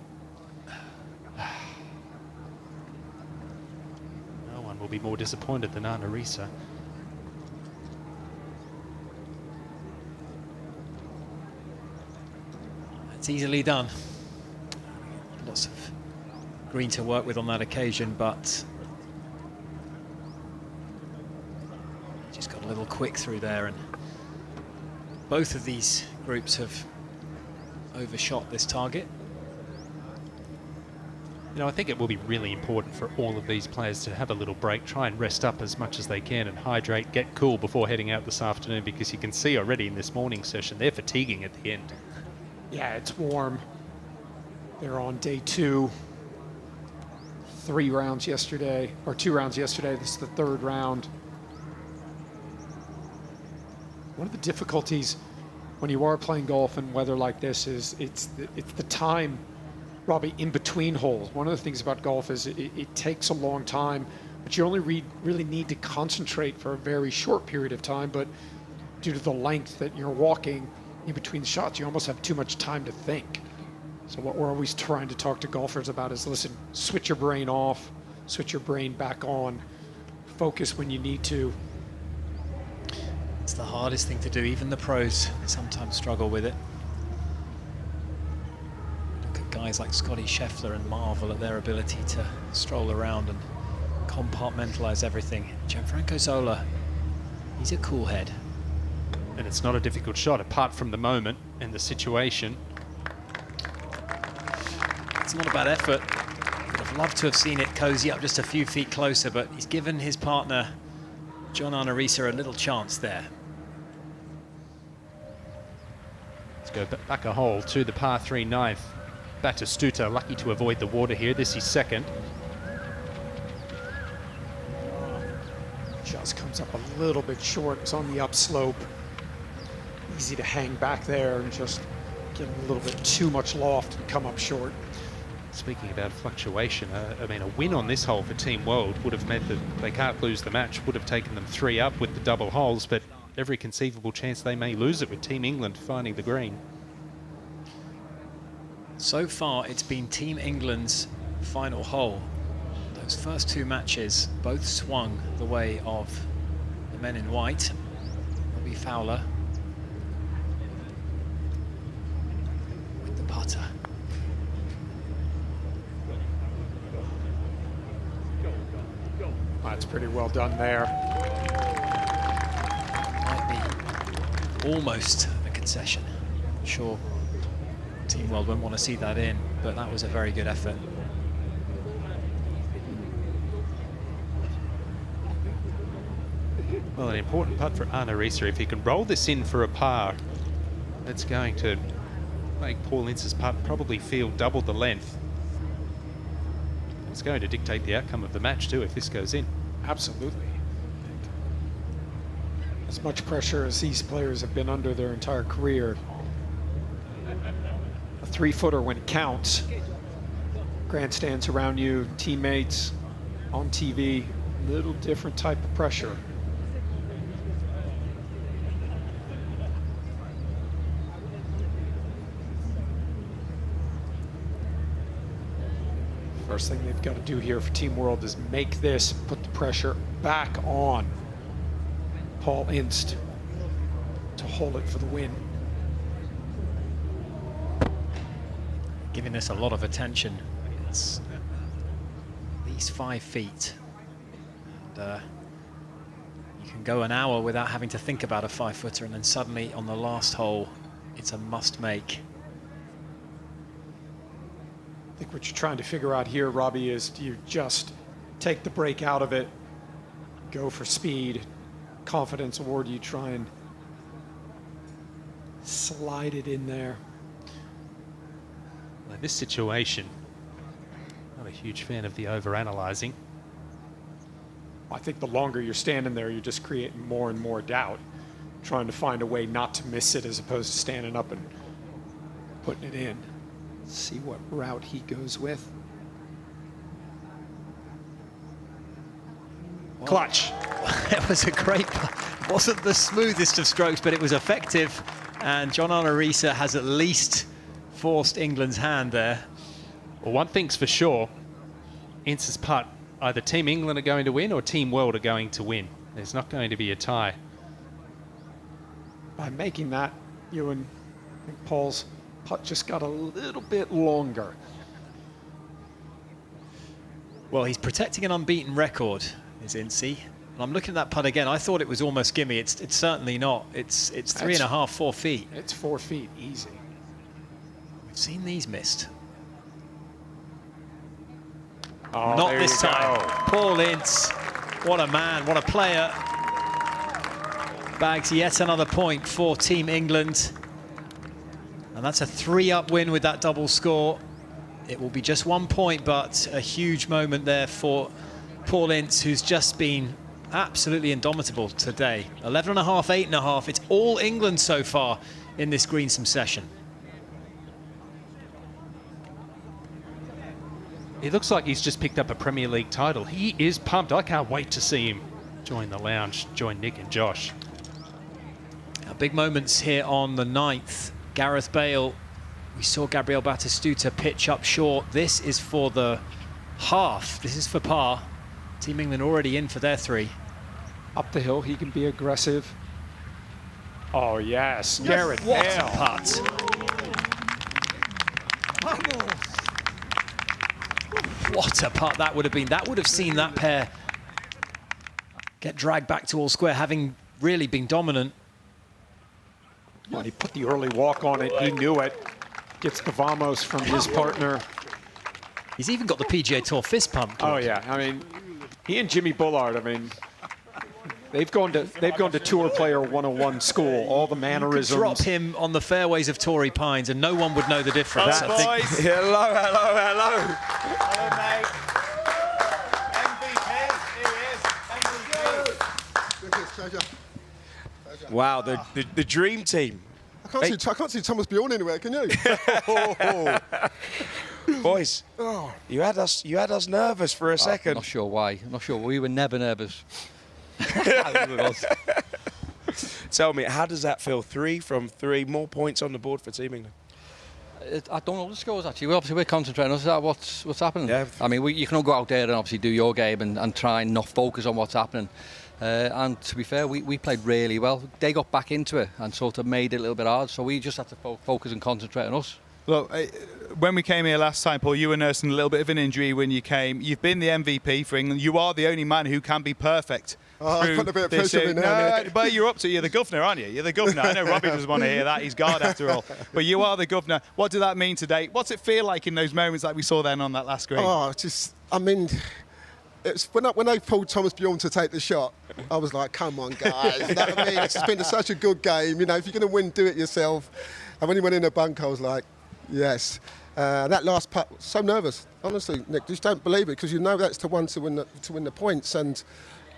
Speaker 1: No one will be more disappointed than Arnorisa.
Speaker 9: It's easily done. Lots of green to work with on that occasion, but just got a little quick through there and both of these groups have overshot this target.
Speaker 1: You know, I think it will be really important for all of these players to have a little break, try and rest up as much as they can and hydrate, get cool before heading out this afternoon, because you can see already in this morning session, they're fatiguing at the end.
Speaker 3: Yeah, it's warm. They're on day 2. 3 rounds yesterday, or 2 rounds yesterday. This is the 3rd round. One of the difficulties when you are playing golf in weather like this is it's the time, Robbie, in between holes. One of the things about golf is it takes a long time, but you only really need to concentrate for a very short period of time. But due to the length that you're walking in between shots, you almost have too much time to think. So what we're always trying to talk to golfers about is, listen, switch your brain off, switch your brain back on, focus when you need to.
Speaker 9: It's the hardest thing to do. Even the pros sometimes struggle with it. Look at guys like Scotty Scheffler and marvel at their ability to stroll around and compartmentalize everything. Gianfranco Zola, he's a cool head.
Speaker 1: And it's not a difficult shot apart from the moment and the situation.
Speaker 9: It's not a bad effort. Would have loved to have seen it cozy up just a few feet closer, but he's given his partner, John Arnorisa, a little chance there.
Speaker 1: Let's go back a hole to the par 3 ninth. Batistuta lucky to avoid the water here. This is second.
Speaker 3: Just comes up a little bit short. It's on the upslope. Easy to hang back there and just get a little bit too much loft and come up short.
Speaker 1: Speaking about fluctuation, I mean, a win on this hole for Team World would have meant that they can't lose the match, would have taken them 3 up with the double holes, but every conceivable chance they may lose it with Team England finding the green.
Speaker 9: So far, it's been Team England's final hole. Those first 2 matches both swung the way of the men in white. Robbie Fowler with the putter.
Speaker 3: That's pretty well done there.
Speaker 9: Might be almost a concession. I'm sure Team World won't want to see that in, but that was a very good effort.
Speaker 1: Well, an important putt for Arnorisa. If he can roll this in for a par, that's going to make Paul Ince's putt probably feel double the length. It's going to dictate the outcome of the match too if this goes in.
Speaker 3: Absolutely. As much pressure as these players have been under their entire career. A 3-footer when it counts. Grandstands around you, teammates, on TV, little different type of pressure. First thing they've got to do here for Team World is make this, put the pressure back on Paul Ince to hold it for the win.
Speaker 9: Giving this a lot of attention. It's at least 5 feet. And you can go an hour without having to think about a 5-footer, and then suddenly on the last hole, it's a must-make.
Speaker 3: I think what you're trying to figure out here, Robbie, is do you just take the break out of it, go for speed, confidence, or do you try and slide it in there?
Speaker 1: Well, in this situation, not a huge fan of the overanalyzing.
Speaker 3: I think the longer you're standing there, you're just creating more and more doubt, trying to find a way not to miss it as opposed to standing up and putting it in. See what route he goes with.
Speaker 1: Clutch.
Speaker 9: It was a great, it wasn't the smoothest of strokes, but it was effective. And John Arnorisa has at least forced England's hand there.
Speaker 1: Well, one thing's for sure, Ince's putt, either Team England are going to win or Team World are going to win. There's not going to be a tie.
Speaker 3: By making that, Ewan, I think Paul's putt just got a little bit longer.
Speaker 9: Well, he's protecting an unbeaten record, is Ince. And I'm looking at that putt again. I thought it was almost gimme. It's certainly not. It's 3.5, 4 feet.
Speaker 3: It's 4 feet, easy.
Speaker 9: We've seen these missed.
Speaker 3: Oh,
Speaker 9: Not
Speaker 3: there
Speaker 9: this
Speaker 3: you
Speaker 9: time.
Speaker 3: go.
Speaker 9: Paul Ince, what a man, what a player. Bags yet another point for Team England. And that's a 3-up win with that double score. It will be just 1 point, but a huge moment there for Paul Ince, who's just been absolutely indomitable today. 11.5, 8.5. It's all England so far in this Greensome session.
Speaker 1: He looks like he's just picked up a Premier League title. He is pumped. I can't wait to see him join the lounge, join Nick and Josh.
Speaker 9: Now, big moments here on the 9th. Gareth Bale, we saw Gabriel Batistuta pitch up short. This is for the half. This is for par. Team England already in for their 3.
Speaker 3: Up the hill, he can be aggressive. Oh, yes, Gareth
Speaker 9: What
Speaker 3: Bale.
Speaker 9: a putt. What a putt that would have been. That would have seen that pair get dragged back to all square, having really been dominant.
Speaker 3: When he put the early walk on it, he knew it. Gets the vamos from his partner.
Speaker 9: He's even got the PGA Tour fist pump.
Speaker 3: Oh yeah, I mean, he and Jimmy Bullard. I mean, they've gone to Tour Player 101 school. All the mannerisms.
Speaker 9: You could drop him on the fairways of Torrey Pines, and no one would know the difference.
Speaker 13: Hello, hello.
Speaker 18: Hello, mate.
Speaker 13: Wow, the dream team.
Speaker 7: I can't see Thomas Bjorn anywhere, can you?
Speaker 13: Boys, you had us nervous for a second.
Speaker 11: I'm not sure why. I'm not sure. We were never nervous.
Speaker 13: Tell me, how does that feel? 3 from 3, more points on the board for Team England.
Speaker 11: I don't know the scores actually. We're concentrating on what's happening.
Speaker 13: Yeah.
Speaker 11: I mean, you can all go out there and obviously do your game and try and not focus on what's happening. And to be fair, we played really well. They got back into it and sort of made it a little bit hard. So we just had to focus and concentrate on us.
Speaker 18: Look, when we came here last time, Paul, you were nursing a little bit of an injury when you came. You've been the MVP for England. You are the only man who can be perfect.
Speaker 7: Oh, I put a bit of pressure in there.
Speaker 18: No, but you're up to it. You're the governor, aren't you? You're the governor. I know Robbie doesn't want to hear that. He's God after all. But you are the governor. What did that mean today? What's it feel like in those moments like we saw then on that last screen?
Speaker 7: Oh, I mean, it's when they pulled Thomas Bjorn to take the shot, I was like, come on, guys. You know what I mean? It's just been such a good game. You know, if you're going to win, do it yourself. And when he went in the bunker, I was like, yes. That last putt, so nervous. Honestly, Nick, just don't believe it because you know that's the one to win the points. And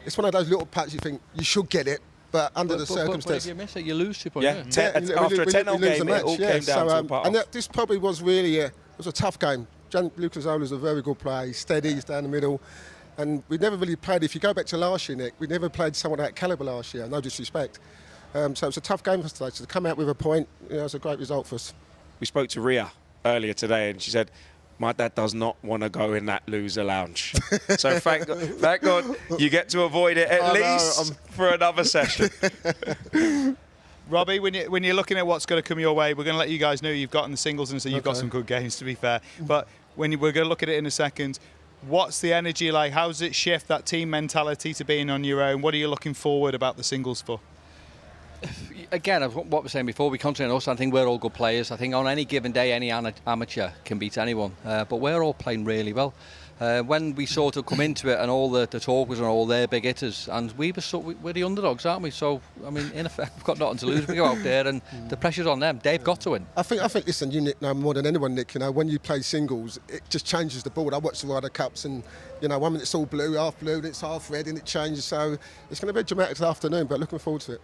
Speaker 7: it's one of those little putts you think you should get it, but under the circumstances.
Speaker 11: But if you miss it, you lose 2 points.
Speaker 13: Yeah, after a 10-0 game, it all came down to a putt.
Speaker 7: And this probably was really it was a tough game. Lucas Ola's a very good player. He's steady, he's down the middle. And we never really played, if you go back to last year, Nick, we never played someone of that calibre last year, no disrespect. So it was a tough game for us today. So to come out with a point, it was a great result for us.
Speaker 13: We spoke to Ria earlier today, and she said, my dad does not want to go in that loser lounge. So thank God you get to avoid it at least for another session.
Speaker 18: Robbie, when you're looking at what's going to come your way, we're going to let you guys know you've gotten the singles, and so you've got some good games, to be fair. But we're going to look at it in a second. What's the energy like? How does it shift that team mentality to being on your own? What are you looking forward about the singles for?
Speaker 11: Again, what we were saying before, we concentrate on us. I think we're all good players. I think on any given day, any amateur can beat anyone. But we're all playing really well. When we sort of come into it and all the talk was on all their big hitters, and we're the underdogs, aren't we? So, I mean, in effect, we've got nothing to lose. We go out there and the pressure's on them. They've got to win.
Speaker 7: I think, listen, you Nick know more than anyone, Nick, you know, when you play singles, it just changes the board. I watch the Ryder Cups and, you know, 1 minute it's all blue, then it's half red and it changes. So it's going to be a dramatic afternoon, but looking forward to it.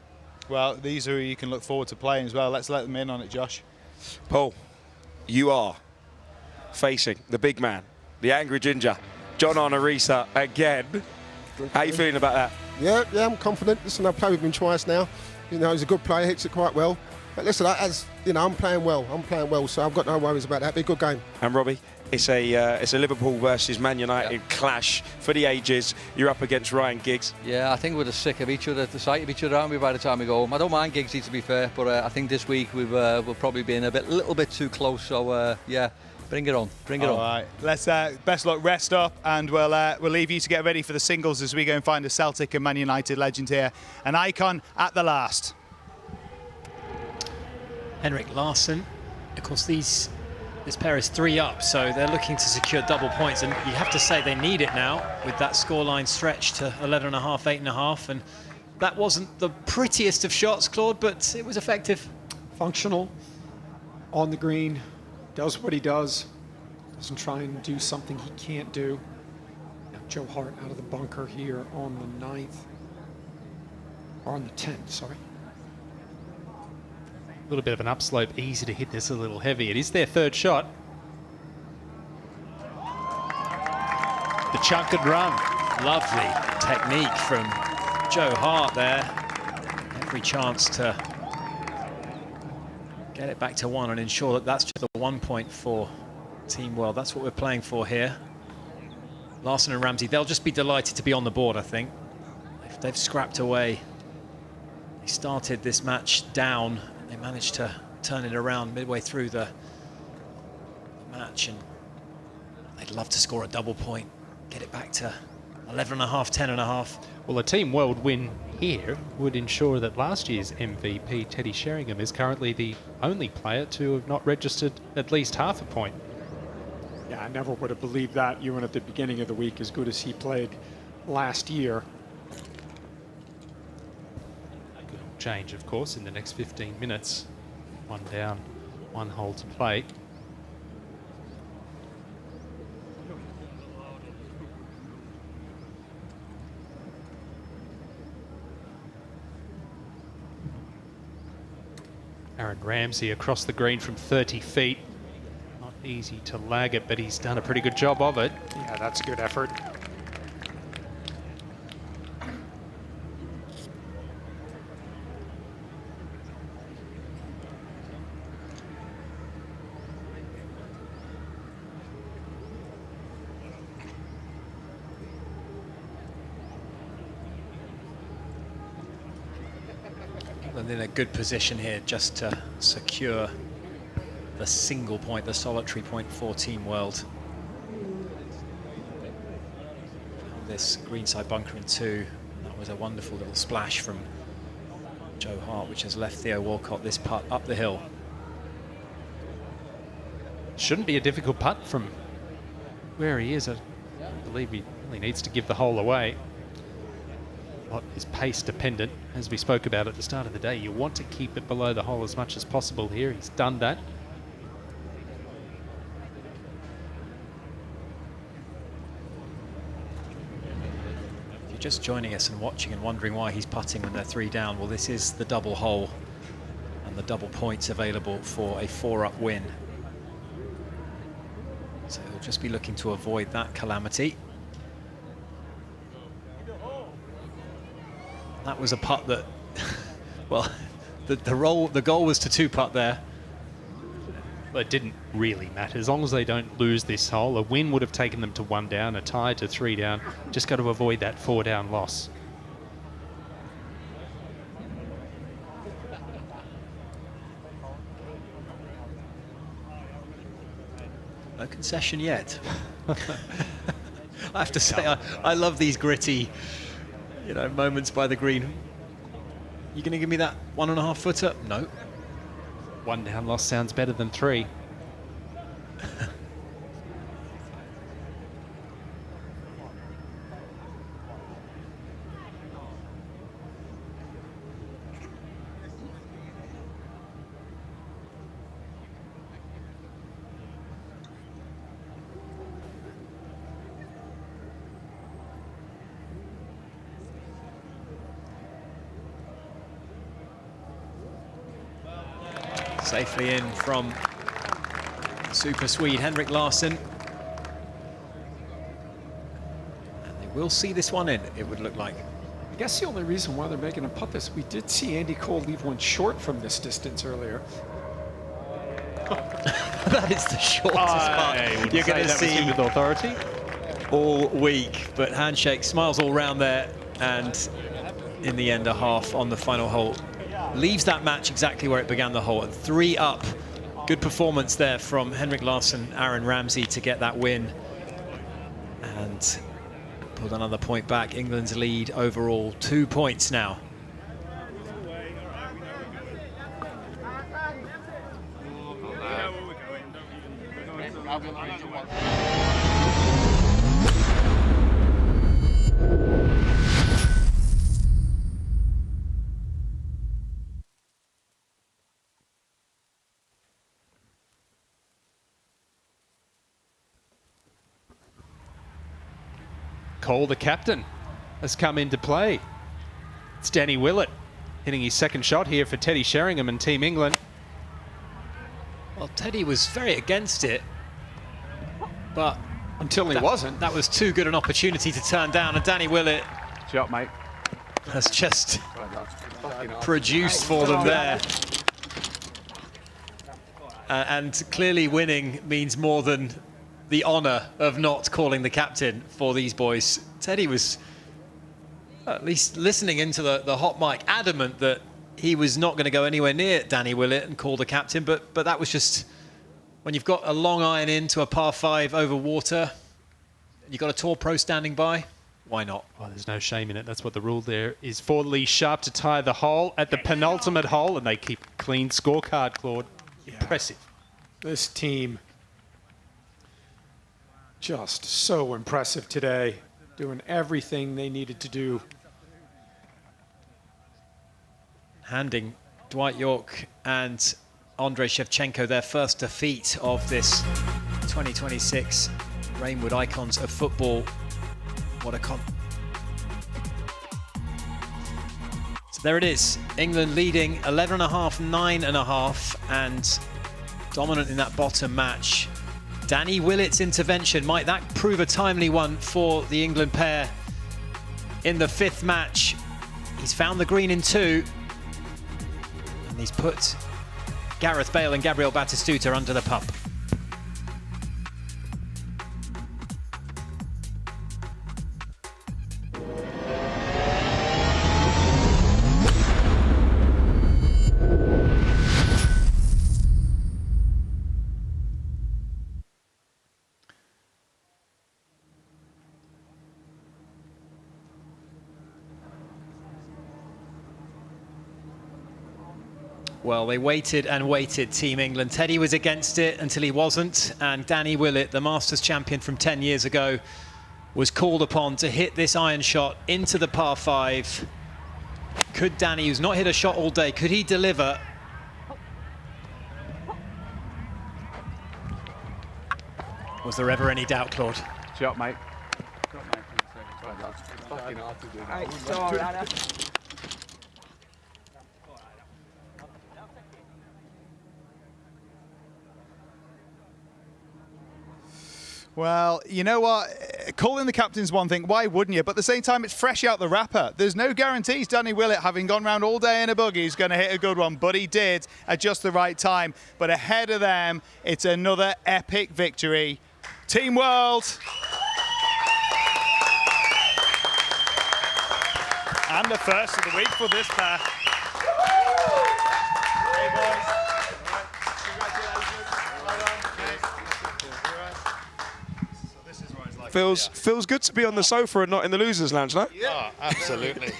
Speaker 18: Well, these are who you can look forward to playing as well. Let's let them in on it, Josh.
Speaker 13: Paul, you are facing the big man, the angry ginger, John Arnorisa again. How are you feeling about that?
Speaker 7: Yeah, I'm confident. Listen, I've played with him twice now. You know, he's a good player, hits it quite well. But listen, I'm playing well, so I've got no worries about that. It'll be a good game.
Speaker 13: And Robbie, it's a Liverpool versus Man United clash for the ages. You're up against Ryan Giggs.
Speaker 11: Yeah, I think we're just sick of each other, the sight of each other, aren't we, by the time we go home? I don't mind Giggsy, to be fair, but I think this week we'll probably be in a little bit too close. So yeah, Bring it on. Bring it on.
Speaker 18: All right. Let's best luck, rest up, and we'll leave you to get ready for the singles as we go and find a Celtic and Man United legend here. An icon at the last.
Speaker 9: Henrik Larsson. Of course, this pair is 3 up, so they're looking to secure double points, and you have to say they need it now with that scoreline stretched to 11.5, 8.5, and that wasn't the prettiest of shots, Claude, but it was effective.
Speaker 3: Functional, on the green, does what he does, doesn't try and do something he can't do. Now Joe Hart out of the bunker here on the 9th, or on the 10th, sorry.
Speaker 1: A little bit of an upslope, easy to hit this a little heavy. It is their 3rd shot. The chunk and run.
Speaker 9: Lovely technique from Joe Hart there. Every chance to get it back to 1 and ensure that that's just the 1 point for Team World. That's what we're playing for here. Larsson and Ramsey, they'll just be delighted to be on the board, I think. They've scrapped away. They started this match down. They managed to turn it around midway through the match, and they'd love to score a double point, get it back to 11.5, 10.5.
Speaker 1: Well, a Team World win here would ensure that last year's MVP, Teddy Sheringham, is currently the only player to have not registered at least half a point.
Speaker 3: Yeah, I never would have believed that, even at the beginning of the week, as good as he played last year.
Speaker 1: Change, of course, in the next 15 minutes. 1 down, 1 hole to play. Aaron Ramsey across the green from 30 feet. Not easy to lag it, but he's done a pretty good job of it.
Speaker 3: Yeah, that's a good effort.
Speaker 9: In a good position here just to secure the single point, the solitary point for Team World. This greenside bunker in 2. That was a wonderful little splash from Joe Hart, which has left Theo Walcott this putt up the hill.
Speaker 1: Shouldn't be a difficult putt from where he is. I believe he really needs to give the hole away. What is pace dependent, as we spoke about at the start of the day. You want to keep it below the hole as much as possible here. He's done that.
Speaker 9: If you're just joining us and watching and wondering why he's putting when they're 3 down, well, this is the double hole and the double points available for a 4-up win. So he'll just be looking to avoid that calamity. That was a putt that, well, the goal was to 2-putt there.
Speaker 1: Well, it didn't really matter. As long as they don't lose this hole, a win would have taken them to 1 down, a tie to 3 down. Just got to avoid that 4 down loss.
Speaker 9: No concession yet. I have to say, I love these gritty, moments by the green. You going to give me that 1.5 footer? No.
Speaker 1: 1 down loss sounds better than 3.
Speaker 9: Safely in from Super Swede Henrik Larsson. And they will see this one in, it would look like.
Speaker 3: I guess the only reason why they're making him putt this, we did see Andy Cole leave one short from this distance earlier.
Speaker 9: That is the shortest putt you're going to see
Speaker 1: with authority
Speaker 9: all week. But handshake, smiles all round there, and in the end, a half on the final hole. Leaves that match exactly where it began the hole, at 3 up Good performance there from Henrik Larsson, Aaron Ramsey to get that win. And pulled another point back. England's lead overall 2 points now.
Speaker 1: Cole, the captain, has come into play. It's Danny Willett hitting his second shot here for Teddy Sheringham and Team England.
Speaker 9: Well, Teddy was very against it, but
Speaker 3: until he wasn't.
Speaker 9: That was too good an opportunity to turn down, and Danny Willett
Speaker 2: shot, mate,
Speaker 9: has just produced for them there. And clearly winning means more than the honour of not calling the captain for these boys. Teddy was at least listening into the hot mic, adamant that he was not going to go anywhere near Danny Willett and call the captain, but that was just, when you've got a long iron into a par 5 over water, you've got a tour pro standing by, why not?
Speaker 1: Oh, there's no shame in it. That's what the rule there is for. Lee Sharp to tie the hole at the penultimate hole, and they keep a clean scorecard, Claude. Impressive.
Speaker 3: This team just so impressive today, doing everything they needed to do.
Speaker 9: Handing Dwight York and Andrei Shevchenko their first defeat of this 2026 Reignwood Icons of Football. What a So there it is, England leading 11.5, 9.5, and dominant in that bottom match. Danny Willett's intervention, might that prove a timely one for the England pair in the 5th match? He's found the green in 2, and he's put Gareth Bale and Gabriel Batistuta under the pump. Well, they waited and waited, Team England. Teddy was against it until he wasn't, and Danny Willett, the Masters champion from 10 years ago, was called upon to hit this iron shot into the par 5. Could Danny, who's not hit a shot all day, could he deliver? Was there ever any doubt, Claude?
Speaker 2: Shot, mate.
Speaker 18: Well, you know what? Calling the captain's one thing. Why wouldn't you? But at the same time, it's fresh out the wrapper. There's no guarantees Danny Willett, having gone round all day in a buggy, is going to hit a good one. But he did at just the right time. But ahead of them, it's another epic victory. Team World. And the first of the week for this pair. Hey, boys.
Speaker 13: Feels good to be on the sofa and not in the losers' lounge, no?
Speaker 18: Yeah, absolutely.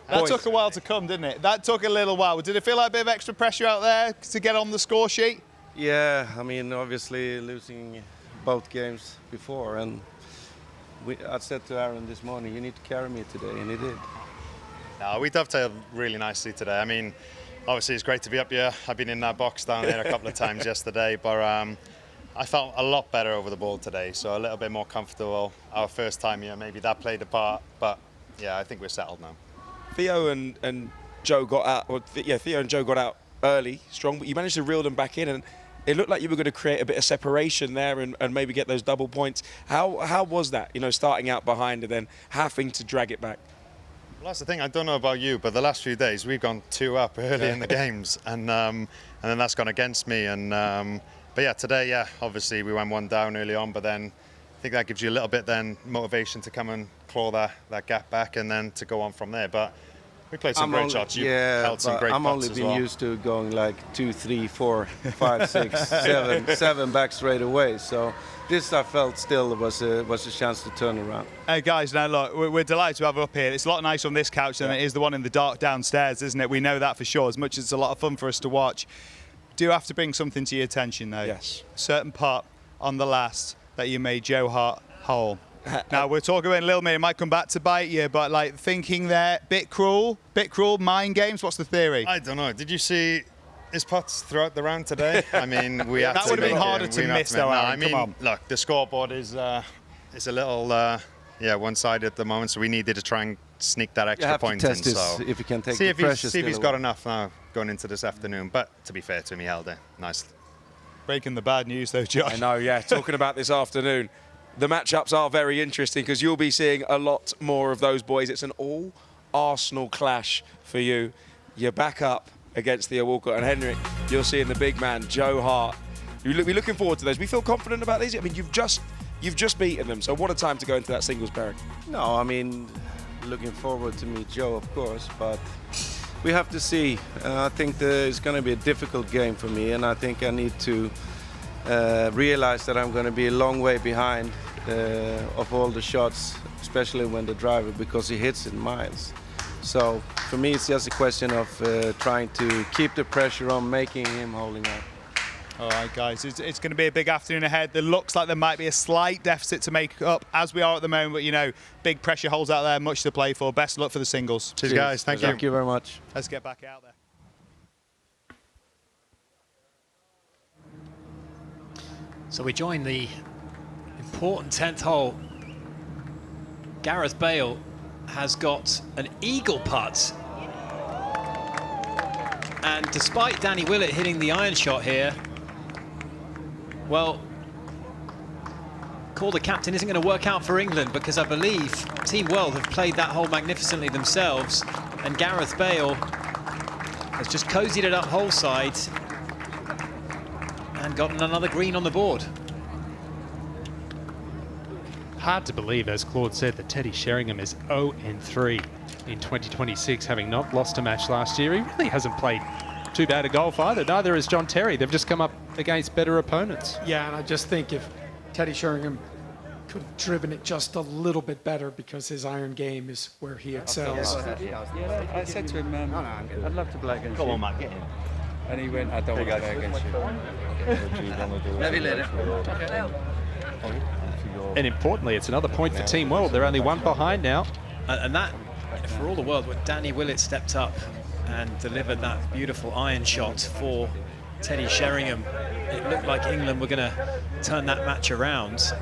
Speaker 18: That took a while to come, didn't it? That took a little while. Did it feel like a bit of extra pressure out there to get on the score sheet?
Speaker 5: Yeah, I mean, obviously losing both games before, and I said to Aaron this morning, you need to carry me today, and he did.
Speaker 12: No, we dovetailed really nicely today. I mean, obviously it's great to be up here. I've been in that box down there a couple of times yesterday, but I felt a lot better over the ball today, so a little bit more comfortable. Our first time here, maybe that played a part, but yeah, I think we're settled now.
Speaker 13: Theo and Joe got out, Theo and Joe got out early, strong, but you managed to reel them back in, and it looked like you were going to create a bit of separation there and maybe get those double points. How was that, you know, starting out behind and then having to drag it back?
Speaker 12: Well, that's the thing, I don't know about you, but the last few days we've gone 2 up early in the games, and then that's gone against me, and but yeah, today, yeah, obviously we went 1 down early on, but then I think that gives you a little bit then motivation to come and claw that gap back and then to go on from there. But We played some great shots. You held some great
Speaker 5: I'm only
Speaker 12: putts as
Speaker 5: been
Speaker 12: well.
Speaker 5: used to going like 2, 3, 4, 5, 6, 7 back straight away. So this I felt still was a chance to turn around.
Speaker 18: Hey guys, now look, we're delighted to have her up here. It's a lot nicer on this couch than it is the one in the dark downstairs, isn't it? We know that for sure, as much as it's a lot of fun for us to watch. Do have to bring something to your attention though.
Speaker 13: Yes.
Speaker 18: Certain putt on the last that you made Joe Hart hole. Now we're talking about Lil Mir, it might come back to bite you, but like thinking there, bit cruel, mind games. What's the theory?
Speaker 12: I don't know. Did you see his putts throughout the round today? I mean, we had
Speaker 18: that
Speaker 12: to
Speaker 18: would have been
Speaker 12: make
Speaker 18: harder
Speaker 12: it.
Speaker 18: to
Speaker 12: We had
Speaker 18: miss
Speaker 12: make-
Speaker 18: though.
Speaker 12: No,
Speaker 18: Aaron,
Speaker 12: I mean,
Speaker 18: come on.
Speaker 12: look, the scoreboard is a little one-sided at the moment, so we needed to try and sneak that extra
Speaker 5: have to
Speaker 12: point
Speaker 5: test
Speaker 12: in.
Speaker 5: this,
Speaker 12: So
Speaker 5: if you can take
Speaker 12: see
Speaker 5: the
Speaker 12: if
Speaker 5: pressure
Speaker 12: see if he's
Speaker 5: still
Speaker 12: got
Speaker 5: away.
Speaker 12: enough now going into this afternoon. But to be fair to him, he held it nicely.
Speaker 18: Breaking the bad news though, Josh.
Speaker 13: I know, yeah. Talking about this afternoon, the matchups are very interesting because you'll be seeing a lot more of those boys. It's an all-Arsenal clash for you. You're back up against Theo Walcott and Henrik. You're seeing the big man, Joe Hart. You'll be looking forward to those. We feel confident about these. I mean, you've just beaten them, so what a time to go into that singles pairing.
Speaker 5: No, I mean, looking forward to meet Joe, of course, but we have to see. I think it's going to be a difficult game for me, and I think I need to realize that I'm going to be a long way behind of all the shots, especially when the driver, because he hits in miles. So for me, it's just a question of trying to keep the pressure on, making him holding up.
Speaker 18: All right, guys, it's going to be a big afternoon ahead. There looks like there might be a slight deficit to make up, as we are at the moment, but, you know, big pressure holes out there, much to play for. Best of luck for the singles.
Speaker 12: Cheers, guys. Thank you.
Speaker 5: Thank you very much.
Speaker 18: Let's get back out there.
Speaker 9: So we join the important 10th hole. Gareth Bale has got an eagle putt. And despite Danny Willett hitting the iron shot here, well, call the captain isn't going to work out for England, because I believe Team World have played that hole magnificently themselves, and Gareth Bale has just cozied it up hole side and gotten another green on the board.
Speaker 1: Hard to believe, as Claude said, that Teddy Sheringham is 0-3 in 2026, having not lost a match last year. He really hasn't played too bad a golf either. Neither has John Terry. They've just come up against better opponents.
Speaker 3: Yeah, and I just think if Teddy Sheringham could have driven it just a little bit better, because his iron game is where he excels.
Speaker 16: I said to him, I'd love to play against you.
Speaker 12: Come on, Matt, get in.
Speaker 16: And he went, I don't want to play against you.
Speaker 11: Maybe later.
Speaker 1: And importantly, it's another point for Team World. They're only one behind now.
Speaker 9: And that, for all the world, when Danny Willett stepped up and delivered that beautiful iron shot for Teddy Sheringham, it looked like England were going to turn that match around.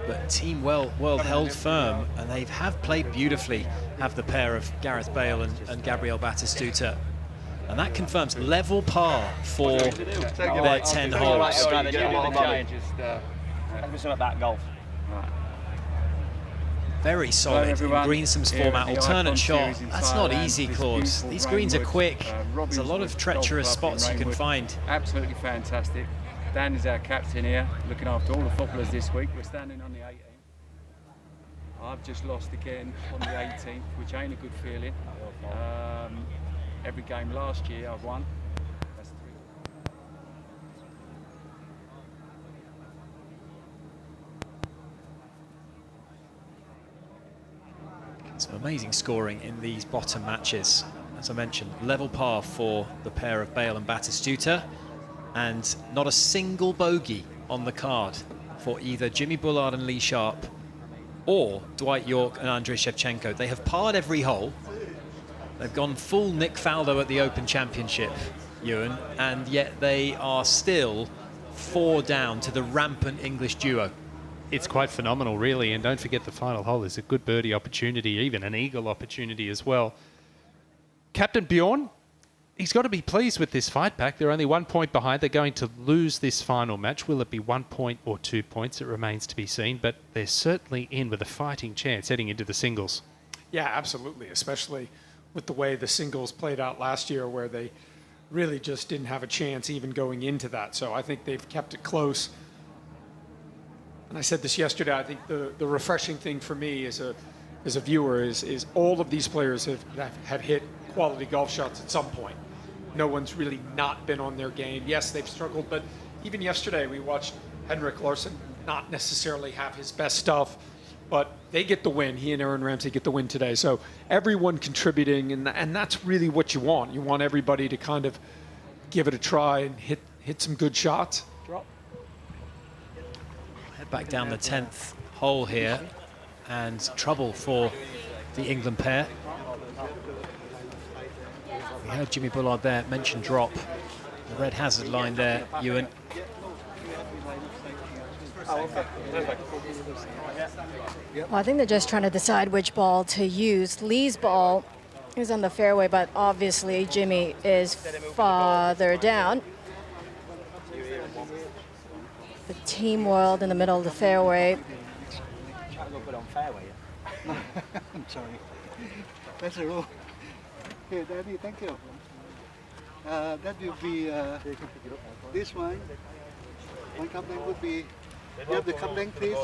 Speaker 9: But Team World held firm, and they have played beautifully, have the pair of Gareth Bale and Gabriel Batistuta. And that confirms level par for their 10 holes.
Speaker 20: That golf.
Speaker 9: Very solid in Greensome's format. Alternate shot. That's not easy, Claude. These greens are quick. There's a lot of treacherous spots you can find.
Speaker 16: Absolutely fantastic. Dan is our captain here, looking after all the footballers this week. We're standing on the 18th. I've just lost again on the 18th, which ain't a good feeling. Every game last year I've won. That's 3.
Speaker 9: Some amazing scoring in these bottom matches. As I mentioned, level par for the pair of Bale and Batistuta, and not a single bogey on the card for either Jimmy Bullard and Lee Sharp or Dwight York and Andrei Shevchenko. They have parred every hole. They've gone full Nick Faldo at the Open Championship, Ewan, and yet they are still 4 down to the rampant English duo.
Speaker 1: It's quite phenomenal, really, and don't forget the final hole is a good birdie opportunity, even an eagle opportunity as well. Captain Bjorn, he's got to be pleased with this fight back. They're only 1 point behind. They're going to lose this final match. Will it be 1 point or 2 points? It remains to be seen, but they're certainly in with a fighting chance heading into the singles.
Speaker 3: Yeah, absolutely, especially with the way the singles played out last year, where they really just didn't have a chance even going into that. So I think they've kept it close. And I said this yesterday, I think the refreshing thing for me as a viewer is all of these players have hit quality golf shots at some point. No one's really not been on their game. Yes, they've struggled, but even yesterday we watched Henrik Larsson not necessarily have his best stuff, but they get the win. He and Aaron Ramsey get the win today. So everyone contributing, and that's really what you want. You want everybody to kind of give it a try and hit some good shots. Drop.
Speaker 9: Head back down the 10th hole here, and trouble for the England pair. We heard Jimmy Bullard there mention drop. The red hazard line there, Ewan.
Speaker 17: Well, I think they're just trying to decide which ball to use. Lee's ball is on the fairway, but obviously Jimmy is farther down. The Team World in the middle of the fairway.
Speaker 19: I'm sorry. That's a rule. Here, Daddy, thank you. That will be this one. One cup length would be. You have the cup length, please.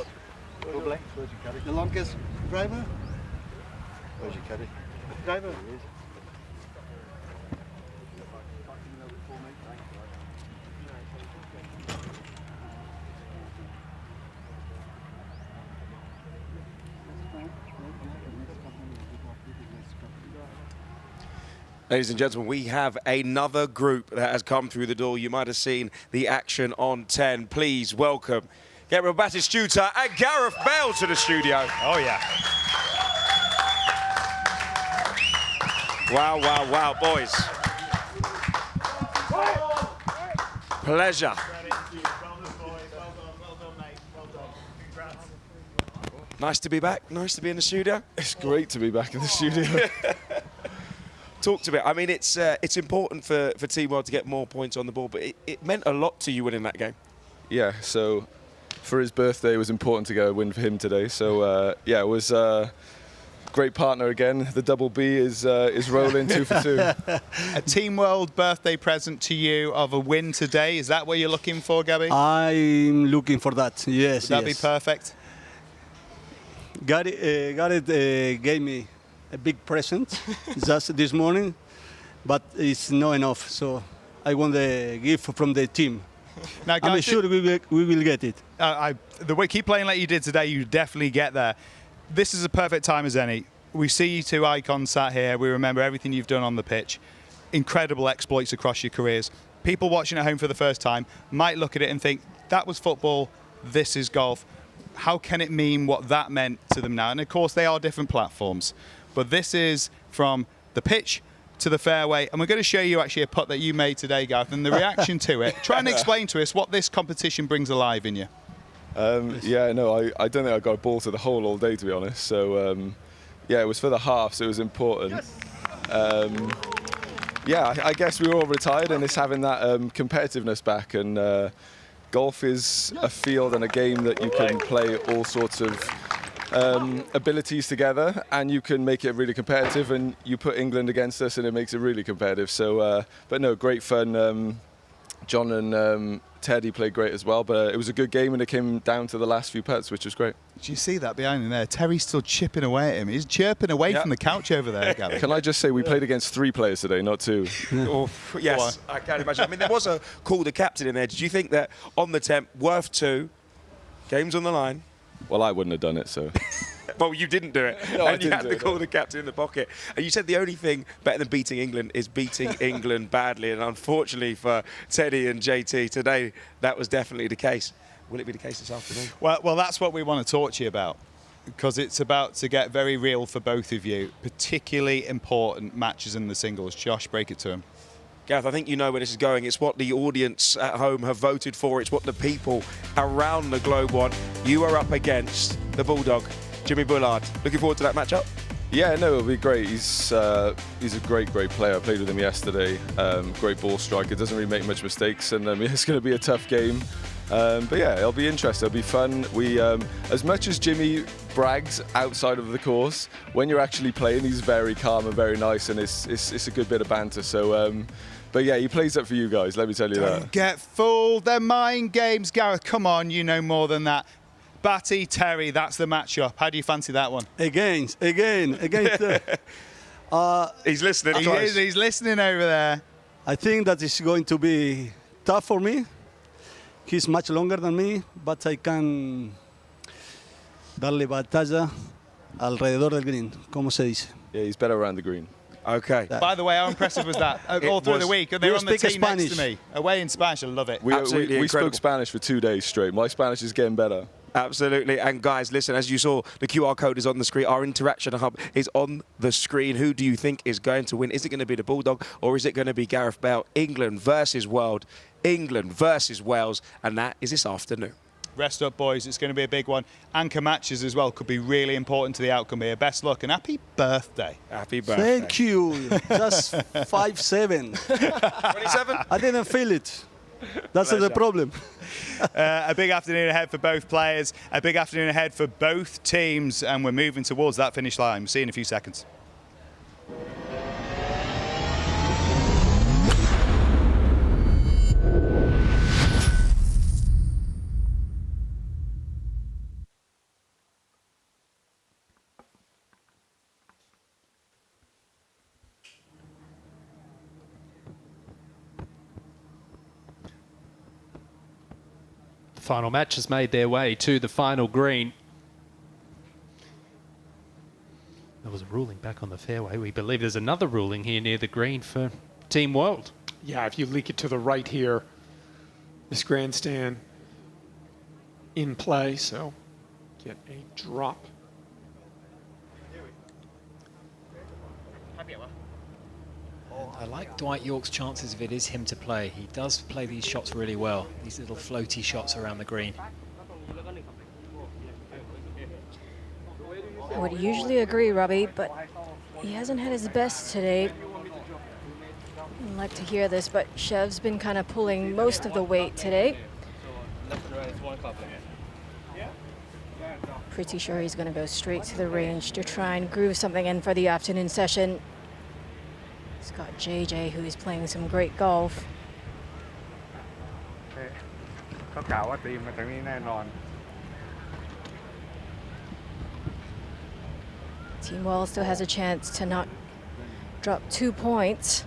Speaker 19: The longest driver. Where's your caddy? Driver.
Speaker 13: Ladies and gentlemen, we have another group that has come through the door. You might have seen the action on 10. Please welcome Gabriel Batistuta and Gareth Bale to the studio.
Speaker 18: Oh, yeah.
Speaker 13: Wow, wow, wow, boys. Pleasure. Nice to be back. Nice to be in the studio.
Speaker 2: It's great to be back in the studio.
Speaker 13: Talk to me. I mean, it's important for Team World to get more points on the board, but it meant a lot to you winning that game.
Speaker 2: Yeah, so for his birthday, it was important to get a win for him today. So, yeah, it was a great partner again. The double B is rolling 2 for 2.
Speaker 18: A Team World birthday present to you of a win today. Is that what you're looking for, Gabby?
Speaker 4: I'm looking for that, yes.
Speaker 18: Would that be perfect?
Speaker 4: Gareth gave me a big present just this morning, but it's not enough. So I want the gift from the team.
Speaker 18: Now, guys,
Speaker 4: I'm sure we will get it.
Speaker 18: The way keep playing like you did today, you definitely get there. This is a perfect time as any. We see you two icons sat here. We remember everything you've done on the pitch. Incredible exploits across your careers. People watching at home for the first time might look at it and think, that was football, this is golf. How can it mean what that meant to them now? And of course, they are different platforms. But this is from the pitch to the fairway. And we're going to show you actually a putt that you made today, Gareth, and the reaction to it. Try and explain to us what this competition brings alive in you.
Speaker 2: Yeah, no, I don't think I got a ball to the hole all day, to be honest. So, yeah, it was for the half, so it was important. Yeah, I guess we were all retired, and it's having that competitiveness back. And golf is a field and a game that you can play all sorts of abilities together, and you can make it really competitive, and you put England against us and it makes it really competitive. So but no, great fun. John and Teddy played great as well, but it was a good game and it came down to the last few putts, which was great.
Speaker 18: Did you see that behind him there? Terry's still chipping away at him. He's chirping away from the couch over there, Gavin.
Speaker 2: Can I just say we played against 3 players today, not 2?
Speaker 13: Oh, yes, I can't imagine. I mean, there was a call to captain in there. Did you think that on the 10th, worth 2, games on the line?
Speaker 2: Well, I wouldn't have done it, so.
Speaker 13: Well, you didn't do it.
Speaker 2: No,
Speaker 13: and you had to call the captain in the pocket. And you said the only thing better than beating England is beating England badly. And unfortunately for Teddy and JT today, that was definitely the case. Will it be the case this afternoon?
Speaker 18: Well, that's what we want to talk to you about, because it's about to get very real for both of you, particularly important matches in the singles. Josh, break it to him.
Speaker 13: Gareth, I think you know where this is going. It's what the audience at home have voted for. It's what the people around the globe want. You are up against the Bulldog, Jimmy Bullard. Looking forward to that matchup?
Speaker 2: Yeah, no, it'll be great. He's a great player. I played with him yesterday. Great ball striker. Doesn't really make much mistakes, and it's going to be a tough game. But yeah, it'll be interesting. It'll be fun. We, as much as Jimmy brags outside of the course, when you're actually playing, he's very calm and very nice, and it's a good bit of banter. So, but yeah, he plays up for you guys. Let me tell you that.
Speaker 18: Don't get fooled. They're mind games, Gareth. Come on, you know more than that. Batty, Terry, that's the matchup. How do you fancy that one?
Speaker 4: Against.
Speaker 13: He's listening.
Speaker 18: He's listening over there.
Speaker 22: I think that it's going to be tough for me. He's much longer than me, but I can darle batalla alrededor del green, como se dice.
Speaker 2: Yeah, he's better around the green.
Speaker 13: Okay.
Speaker 18: By the way, how impressive was that? All through the week. They're on the team next to me. Away in Spanish, I love it.
Speaker 2: We spoke Spanish for 2 days straight. My Spanish is getting better.
Speaker 13: Absolutely. And guys, listen, as you saw, the QR code is on the screen. Our interaction hub is on the screen. Who do you think is going to win? Is it going to be the Bulldog or is it going to be Gareth Bale? England versus World. England versus Wales. And that is this afternoon.
Speaker 18: Rest up, boys. It's going to be a big one. Anchor matches as well could be really important to the outcome here. Best luck and happy birthday.
Speaker 13: Happy birthday.
Speaker 22: Thank you. Just 5'7".
Speaker 13: 27?
Speaker 22: I didn't feel it. That's the problem.
Speaker 18: A big afternoon ahead for both players. A big afternoon ahead for both teams. And we're moving towards that finish line. We'll see you in a few seconds.
Speaker 1: The final match has made their way to the final green. There was a ruling back on the fairway. We believe there's another ruling here near the green for Team World.
Speaker 3: Yeah, if you leak it to the right here, this grandstand in play, so get a drop.
Speaker 9: I like Dwight York's chances if it is him to play. He does play these shots really well, these little floaty shots around the green.
Speaker 17: I would usually agree, Robbie, but he hasn't had his best today. I'd like to hear this, but Shev's been kind of pulling most of the weight today. Pretty sure he's going to go straight to the range to try and groove something in for the afternoon session. He's got JJ, who is playing some great golf. Team Wall still has a chance to not drop 2 points.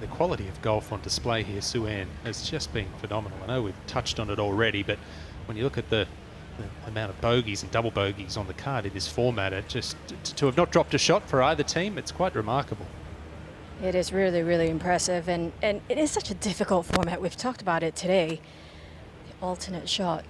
Speaker 1: The quality of golf on display here, Suan, has just been phenomenal. I know we've touched on it already, but when you look at the amount of bogeys and double bogeys on the card in this format, it just to have not dropped a shot for either team, it's quite remarkable.
Speaker 17: It is really, really impressive, and it is such a difficult format. We've talked about it today, the alternate shot.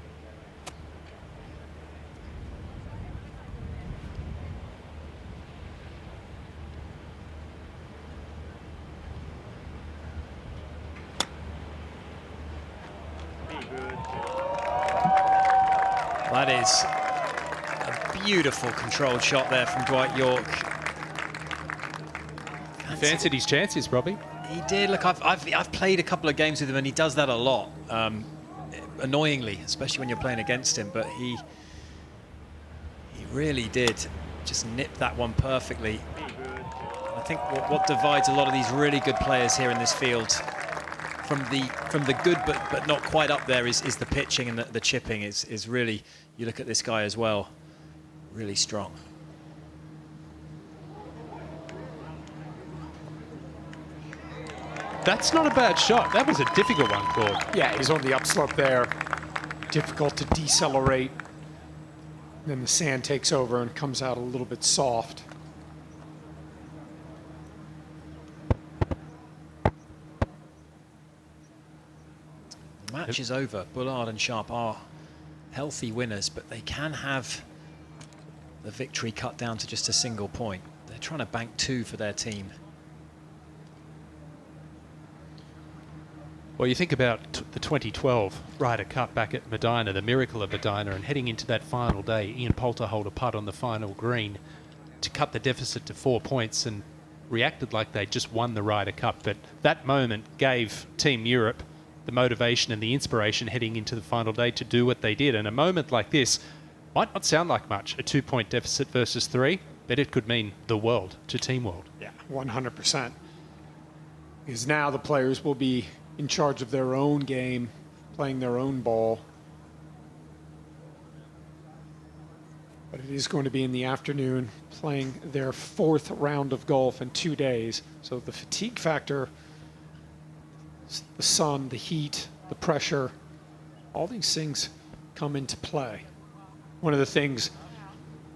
Speaker 9: That is a beautiful controlled shot there from Dwight York.
Speaker 1: He fancied his chances, Robbie.
Speaker 9: He did. Look, I've played a couple of games with him, and he does that a lot. Annoyingly, especially when you're playing against him. But he really did just nip that one perfectly. I think what divides a lot of these really good players here in this field from the good but not quite up there is the pitching and the chipping is really, you look at this guy as well, really strong.
Speaker 1: That's not a bad shot. That was a difficult one, Claude.
Speaker 3: Yeah, he's on the upslope there. Difficult to decelerate. Then the sand takes over and comes out a little bit soft.
Speaker 9: The match is over. Bullard and Sharp are healthy winners, but they can have the victory cut down to just a single point. They're trying to bank 2 for their team.
Speaker 1: Well, you think about the 2012 Ryder Cup back at Medina, the miracle of Medina, and heading into that final day, Ian Poulter holed a putt on the final green to cut the deficit to 4 points and reacted like they'd just won the Ryder Cup. But that moment gave Team Europe the motivation and the inspiration heading into the final day to do what they did. And a moment like this might not sound like much, a 2-point deficit versus 3, but it could mean the world to Team World.
Speaker 3: Yeah, 100%. Because now the players will be in charge of their own game. playing their own ball. But it is going to be in the afternoon, playing their 4th round of golf in 2 days. So the fatigue factor, the sun, the heat, the pressure, all these things come into play. One of the things,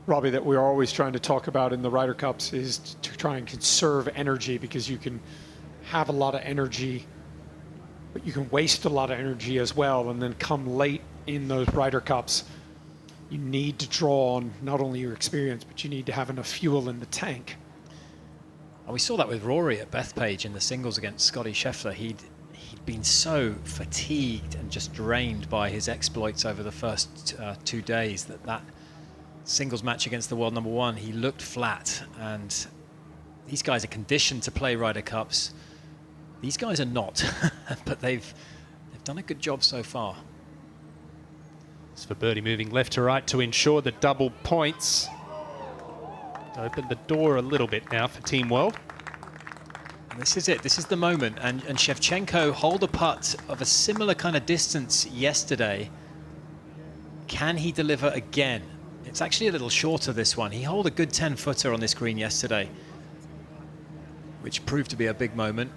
Speaker 3: Robbie, that we're always trying to talk about in the Ryder Cups is to try and conserve energy, because you can have a lot of energy, but you can waste a lot of energy as well. And then come late in those Ryder Cups, you need to draw on not only your experience, but you need to have enough fuel in the tank.
Speaker 9: And we saw that with Rory at Bethpage in the singles against Scotty Scheffler. He'd been so fatigued and just drained by his exploits over the first 2 days that singles match against the world number 1, he looked flat. And these guys are conditioned to play Ryder Cups. These guys are not, but they've done a good job so far.
Speaker 1: It's for birdie moving left to right to ensure the double points. Open the door a little bit now for Team World.
Speaker 9: And this is it. This is the moment. And Shevchenko holed a putt of a similar kind of distance yesterday. Can he deliver again? It's actually a little shorter, this one. He holed a good 10-footer on this green yesterday, which proved to be a big moment.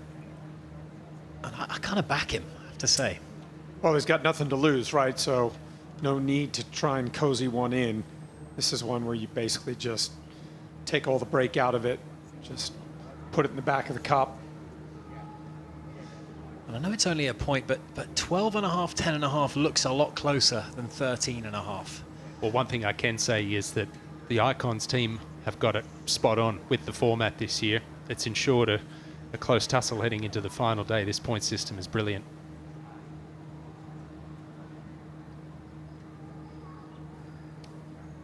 Speaker 9: And I kind of back him, I have to say.
Speaker 3: Well, he's got nothing to lose, right? So no need to try and cozy one in. This is one where you basically just take all the break out of it, just put it in the back of the cup.
Speaker 9: And I know it's only a point, but 12.5, 10.5 looks a lot closer than 13.5.
Speaker 1: Well, one thing I can say is that the Icons team have got it spot on with the format this year. It's ensured a close tussle heading into the final day. This point system is brilliant.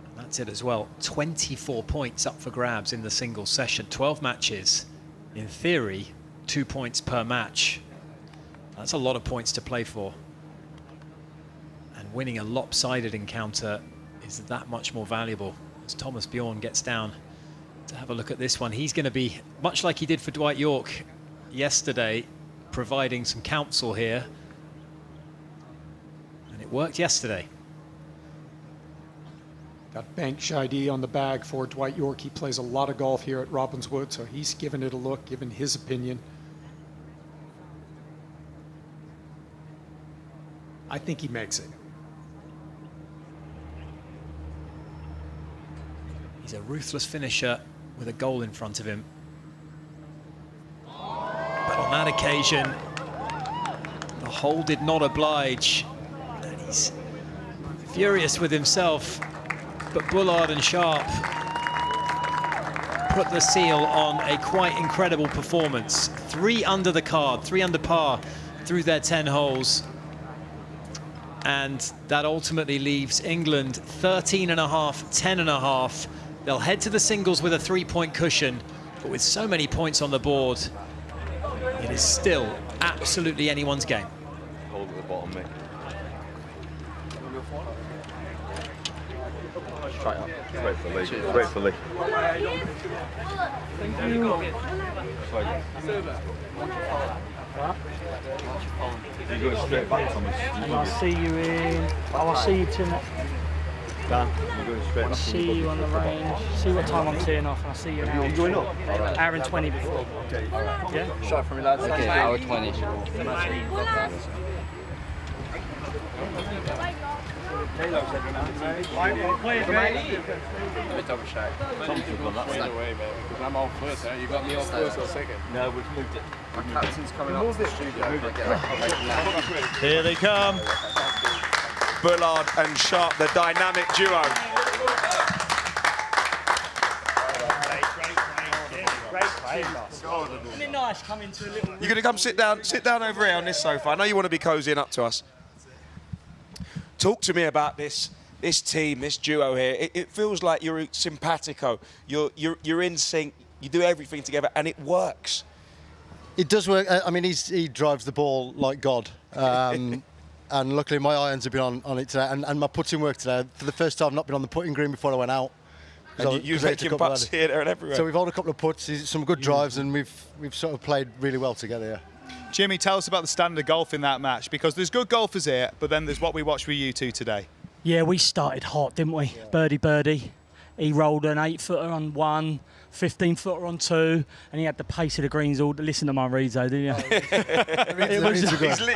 Speaker 9: And that's it as well. 24 points up for grabs in the singles session. 12 matches. In theory, 2 points per match. That's a lot of points to play for. And winning a lopsided encounter is that much more valuable. As Thomas Bjorn gets down to have a look at this one, he's going to be, much like he did for Dwight York yesterday, providing some counsel here. And it worked yesterday.
Speaker 3: Got bank Shidey on the bag for Dwight York. He plays a lot of golf here at Robbinswood, so he's given it a look, given his opinion. I think he makes it.
Speaker 9: He's a ruthless finisher with a goal in front of him. But on that occasion, the hole did not oblige. And he's furious with himself. But Bullard and Sharp put the seal on a quite incredible performance. 3 under the card, 3 under par through their 10 holes. And that ultimately leaves England 13.5, 10.5. They'll head to the singles with a 3-point cushion, but with so many points on the board, it is still absolutely anyone's game.
Speaker 2: Hold at the bottom, mate. Try it up. Wait for Lee. Wait for Lee.
Speaker 15: Thank you.
Speaker 2: You're going straight back, Thomas.
Speaker 15: And I'll see you in. I'll see you tonight.
Speaker 2: Dan, you're going straight back.
Speaker 15: I'll see you on the range. See what time I'm teeing off, and I'll see you in an hour.
Speaker 2: You going up?
Speaker 15: Hour and 20 before.
Speaker 2: Okay. All right.
Speaker 15: Yeah.
Speaker 2: Shot from me, lads.
Speaker 11: Okay, hour 20.
Speaker 6: I'm on first, you got me on first or second?
Speaker 2: No, we've moved it.
Speaker 6: My captain's coming up to the studio.
Speaker 2: Here they come. Bullard and Sharp, the dynamic duo.
Speaker 15: Isn't it nice coming to a little...
Speaker 13: You're going to come sit down over here on this sofa. I know you want to be cozying up to us. Talk to me about this team, this duo here. It feels like you're simpatico. You're in sync. You do everything together, and it works.
Speaker 10: It does work. I mean, he drives the ball like God. And luckily my irons have been on it today, and my putting work today. For the first time, I've not been on the putting green before I went out.
Speaker 13: And you're making putts here, there and everywhere.
Speaker 10: So we've had a couple of putts, some good drives, and we've sort of played really well together, yeah.
Speaker 18: Jimmy, tell us about the standard of golf in that match, because there's good golfers here, but then there's what we watched with you two today.
Speaker 15: Yeah, we started hot, didn't we? Birdie. He rolled an 8-footer on 1, 15-footer on 2, and he had the pace of the greens all. Listen to my reads, though, didn't you?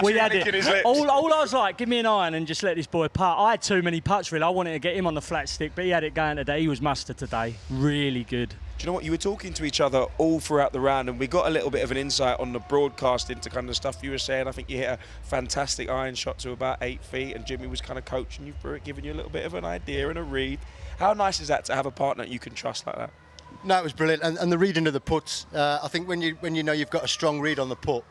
Speaker 15: We had it. All I was like, give me an iron and just let this boy putt. I had too many putts, really. I wanted to get him on the flat stick, but he had it going today. He was mustard today. Really good.
Speaker 13: Do you know what? You were talking to each other all throughout the round, and we got a little bit of an insight on the broadcast into kind of stuff you were saying. I think you hit a fantastic iron shot to about 8 feet, and Jimmy was kind of coaching you through it, giving you a little bit of an idea and a read. How nice is that to have a partner you can trust like that?
Speaker 10: No, it was brilliant, and the reading of the putts. I think when you know you've got a strong read on the putt,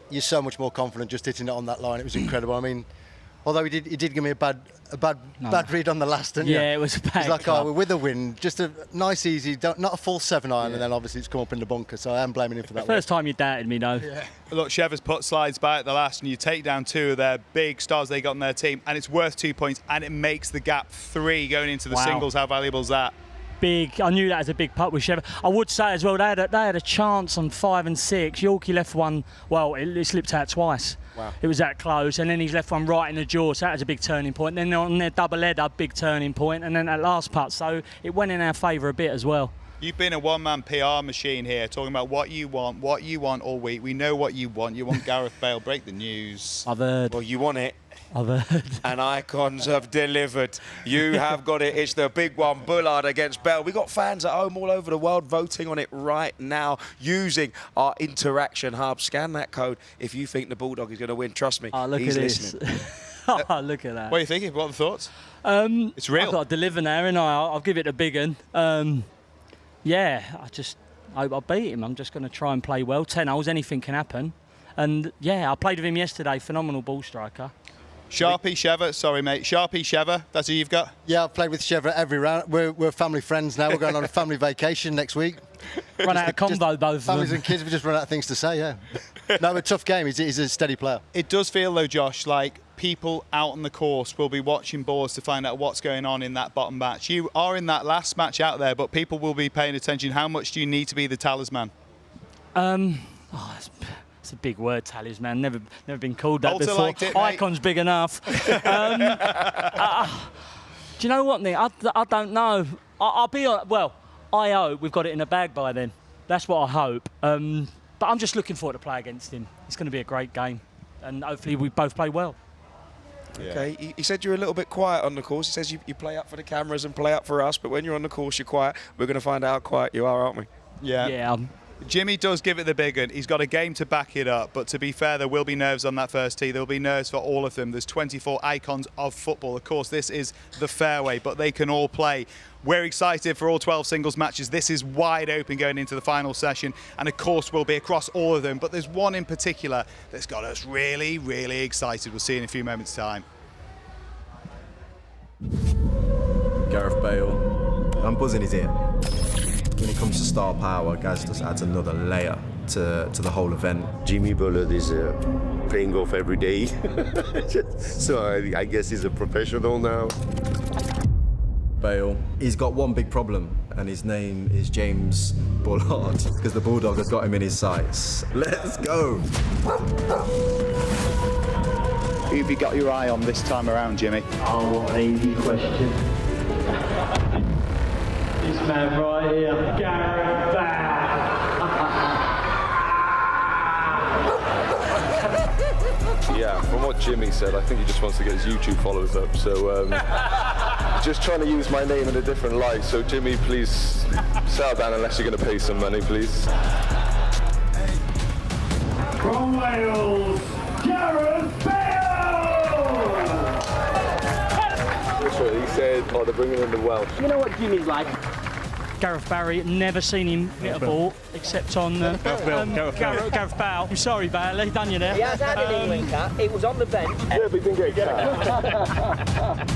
Speaker 10: you're so much more confident just hitting it on that line. It was incredible. I mean, although he did give me a bad read on the last, didn't
Speaker 15: yeah,
Speaker 10: you?
Speaker 15: It was a bad.
Speaker 10: He's like, oh, we're with a win, just a nice, easy, not a full 7-iron, and then obviously it's come up in the bunker. So I am blaming him for that.
Speaker 15: First time you doubted me, though.
Speaker 10: Yeah.
Speaker 18: Look, Chever's put slides by at the last, and you take down 2 of their big stars they got on their team, and it's worth 2 points, and it makes the gap 3 going into the singles. How valuable is that?
Speaker 15: Big. I knew that was a big putt with Chever. I would say as well, they had a chance on 5 and 6. Yorkie left one. Well, it slipped out twice.
Speaker 13: Wow.
Speaker 15: It was that close, and then he's left one right in the jaw. So that was a big turning point. Then on their double header, big turning point, and then that last putt. So it went in our favour a bit as well.
Speaker 18: You've been a one-man PR machine here, talking about what you want all week. We know what you want. You want Gareth Bale. Break the news.
Speaker 15: I've heard.
Speaker 13: Well, you want it.
Speaker 15: I've heard.
Speaker 13: And Icons have delivered. You have got it. It's the big one, Bullard against Bell. We've got fans at home all over the world voting on it right now using our interaction hub. Scan that code if you think the Bulldog is going to win. Trust me,
Speaker 15: look
Speaker 13: he's
Speaker 15: at
Speaker 13: listening.
Speaker 15: this. Look at that.
Speaker 18: What are you thinking? What are the thoughts? It's real.
Speaker 15: I've got to deliver now, and I'll give it a big one. Yeah, I hope I beat him. I'm just going to try and play well. 10 holes, anything can happen. And yeah, I played with him yesterday. Phenomenal ball striker.
Speaker 18: Sharpie, Chever, sorry mate. Sharpie, Chever, that's who you've got?
Speaker 10: Yeah, I've played with Chever every round. We're family friends now. We're going on a family vacation next week.
Speaker 15: Run out of combo, both
Speaker 10: families
Speaker 15: of them.
Speaker 10: and kids, we just run out of things to say, yeah. No, a tough game. He's a steady player.
Speaker 18: It does feel though, Josh, like people out on the course will be watching boards to find out what's going on in that bottom match. You are in that last match out there, but people will be paying attention. How much do you need to be the talisman?
Speaker 15: It's a big word, talisman. Never been called that
Speaker 18: Bolter
Speaker 15: before.
Speaker 18: liked it, mate.
Speaker 15: Icon's big enough. Do you know what, Nick? I don't know. I'll be well. I hope we've got it in the bag by then. That's what I hope. But I'm just looking forward to play against him. It's going to be a great game, and hopefully we both play well.
Speaker 13: Yeah. Okay, he said you're a little bit quiet on the course. He says you play up for the cameras and play up for us, but when you're on the course, you're quiet. We're going to find out how quiet you are, aren't we?
Speaker 18: Yeah.
Speaker 15: Yeah.
Speaker 18: Jimmy does give it the big one. He's got a game to back it up, but to be fair, there will be nerves on that first tee. There will be nerves for all of them. There's 24 icons of football. Of course, this is the fairway, but they can all play. We're excited for all 12 singles matches. This is wide open going into the final session, and of course we'll be across all of them, but there's one in particular that's got us really, really excited. We'll see in a few moments' time.
Speaker 8: Gareth Bale. I'm buzzing his ear. When it comes to star power, Gaz just adds another layer to the whole event.
Speaker 20: Jimmy Bullard is playing golf every day, so I guess he's a professional now.
Speaker 8: Bale, he's got one big problem, and his name is James Bullard, because the Bulldog has got him in his sights. Let's go!
Speaker 23: Who have you got your eye on this time around, Jimmy?
Speaker 24: Oh, what an easy question. This man right here, Gareth Bale.
Speaker 2: Yeah, from what Jimmy said, I think he just wants to get his YouTube followers up. So just trying to use my name in a different light. So Jimmy, please settle down unless you're going to pay some money, please.
Speaker 24: From Wales, Gareth Bale!
Speaker 2: That's what he said. Oh, they're bringing in the Welsh.
Speaker 15: You know what Jimmy's like? Gareth Barry, never seen him hit a ball except on Gareth Bale. I'm sorry, Bale, he done you there.
Speaker 25: He has had an England cap. It was on the bench.
Speaker 2: Yeah, but he didn't get a cap.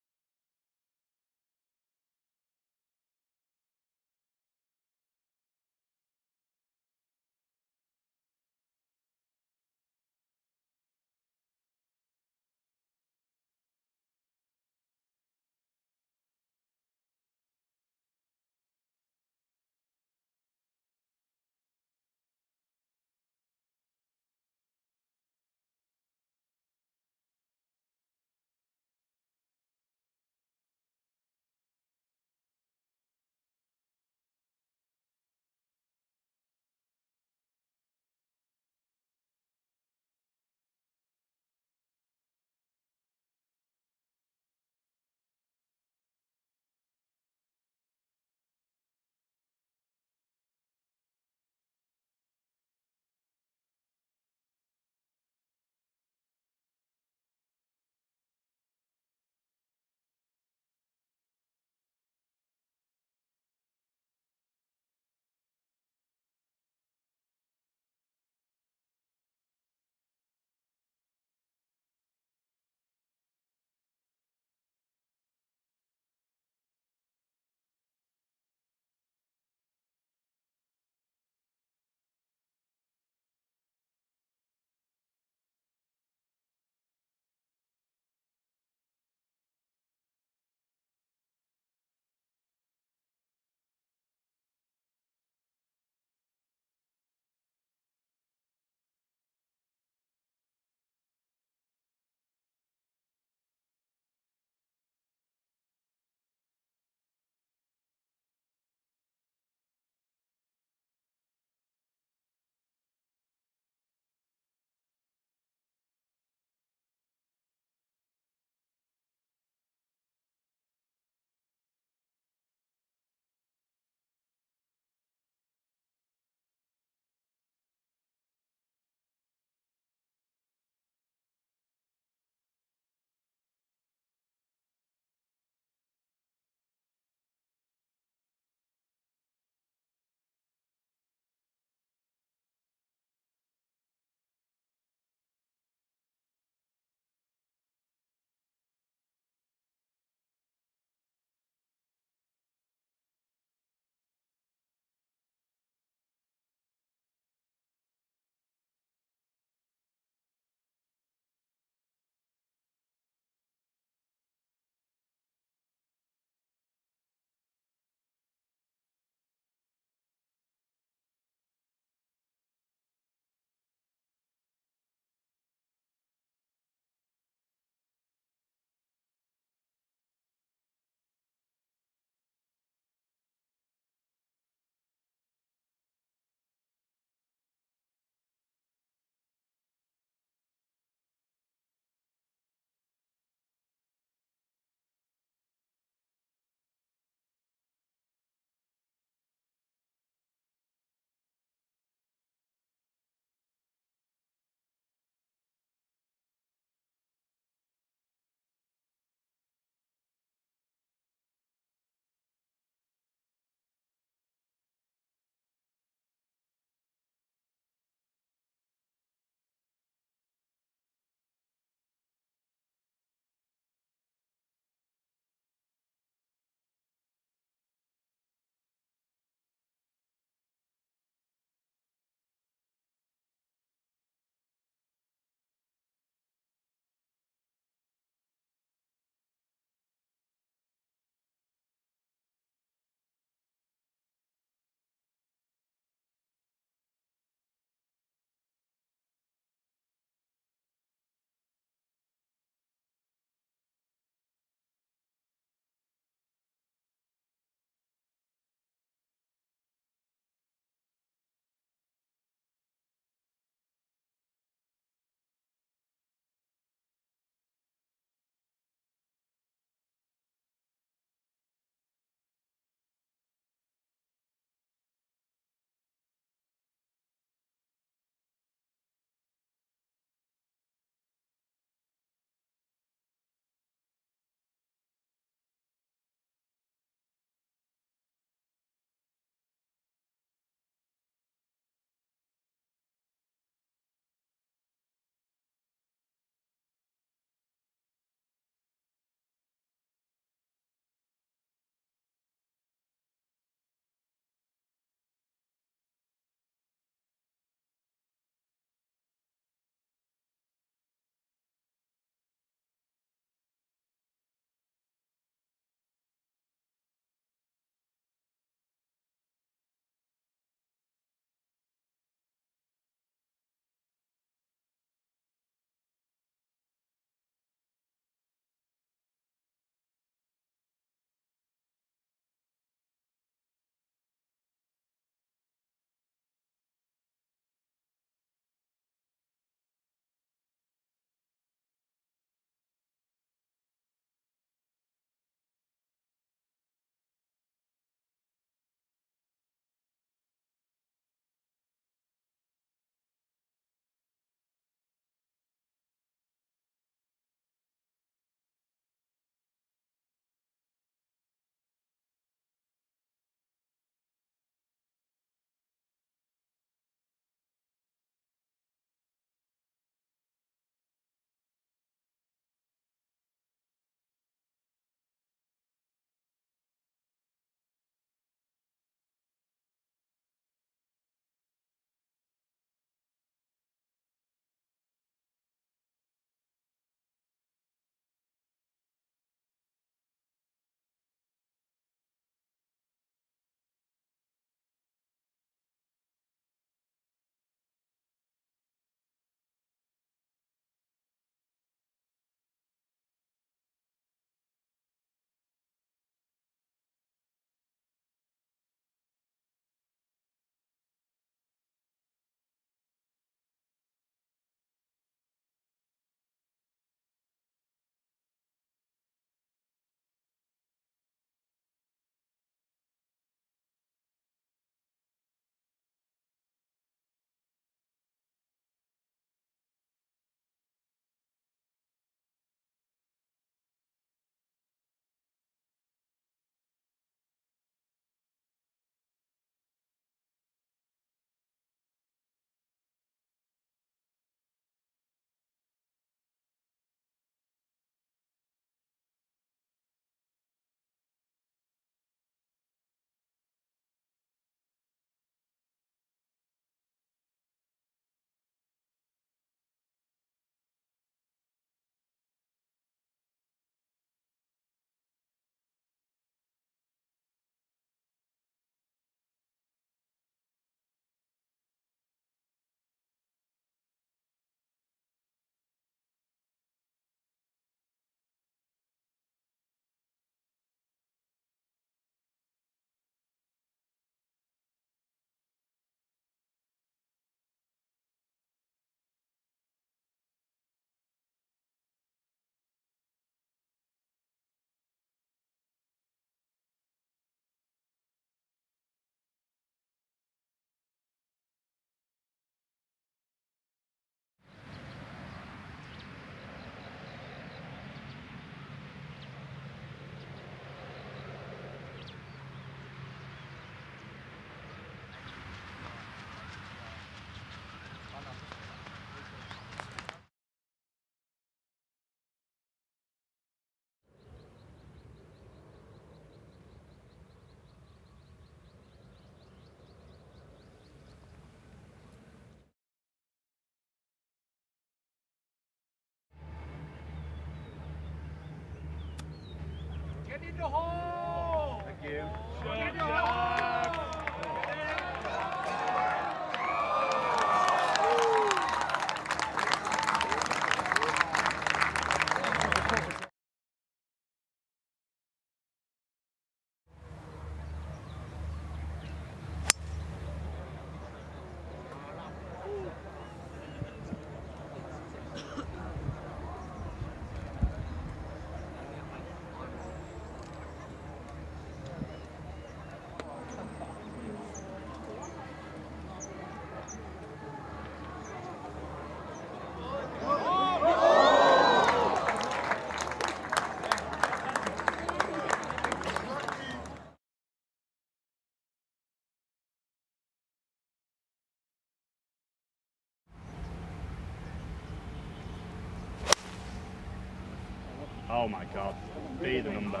Speaker 16: Oh my God. Be the number.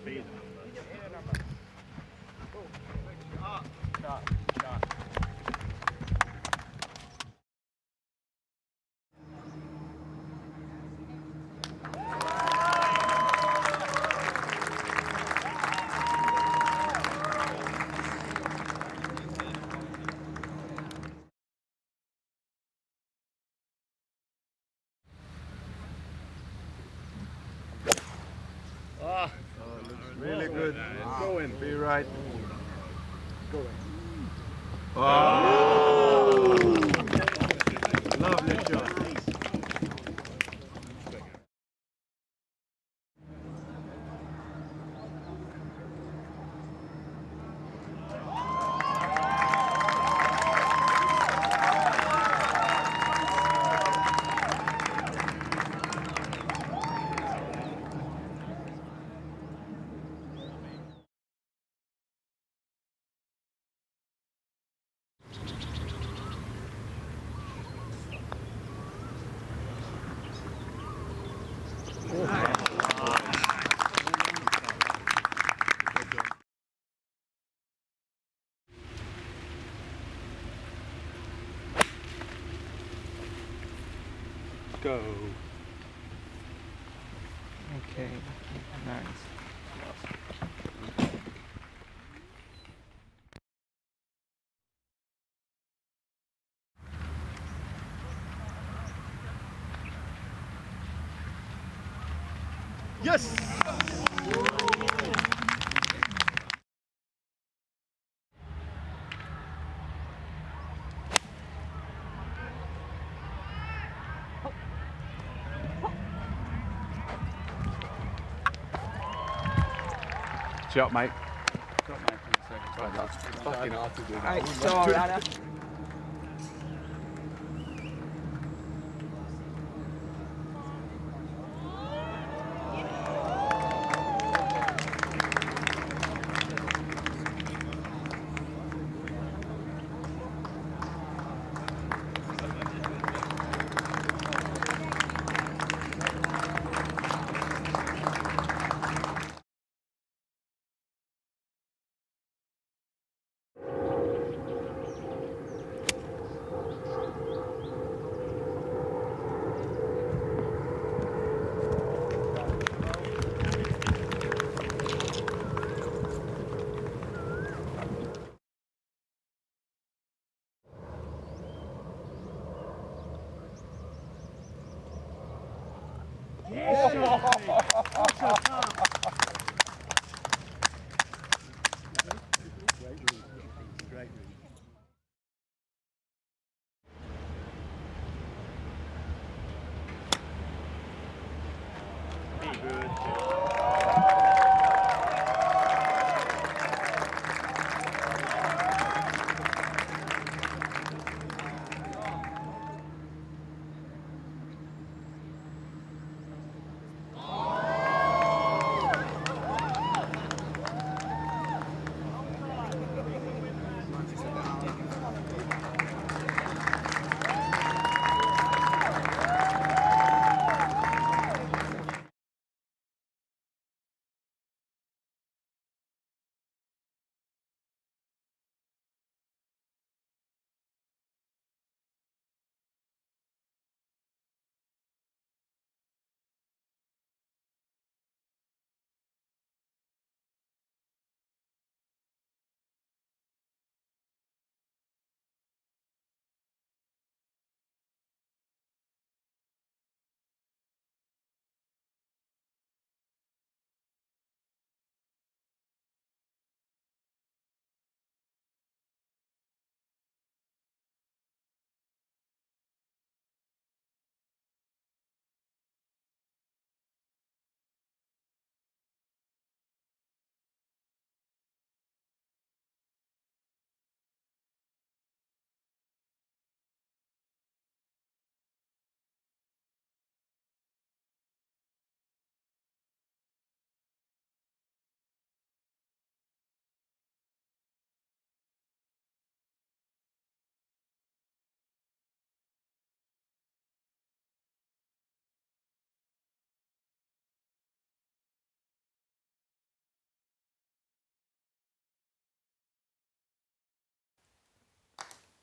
Speaker 16: Be the number.
Speaker 6: Oh, really good. Go in. Be right. Go in. Oh! Lovely shot.
Speaker 16: Go.
Speaker 6: Okay, nice.
Speaker 16: Yes!
Speaker 6: Shot, mate.
Speaker 16: Fucking hard to do that.
Speaker 6: Hey, sorry, Anna.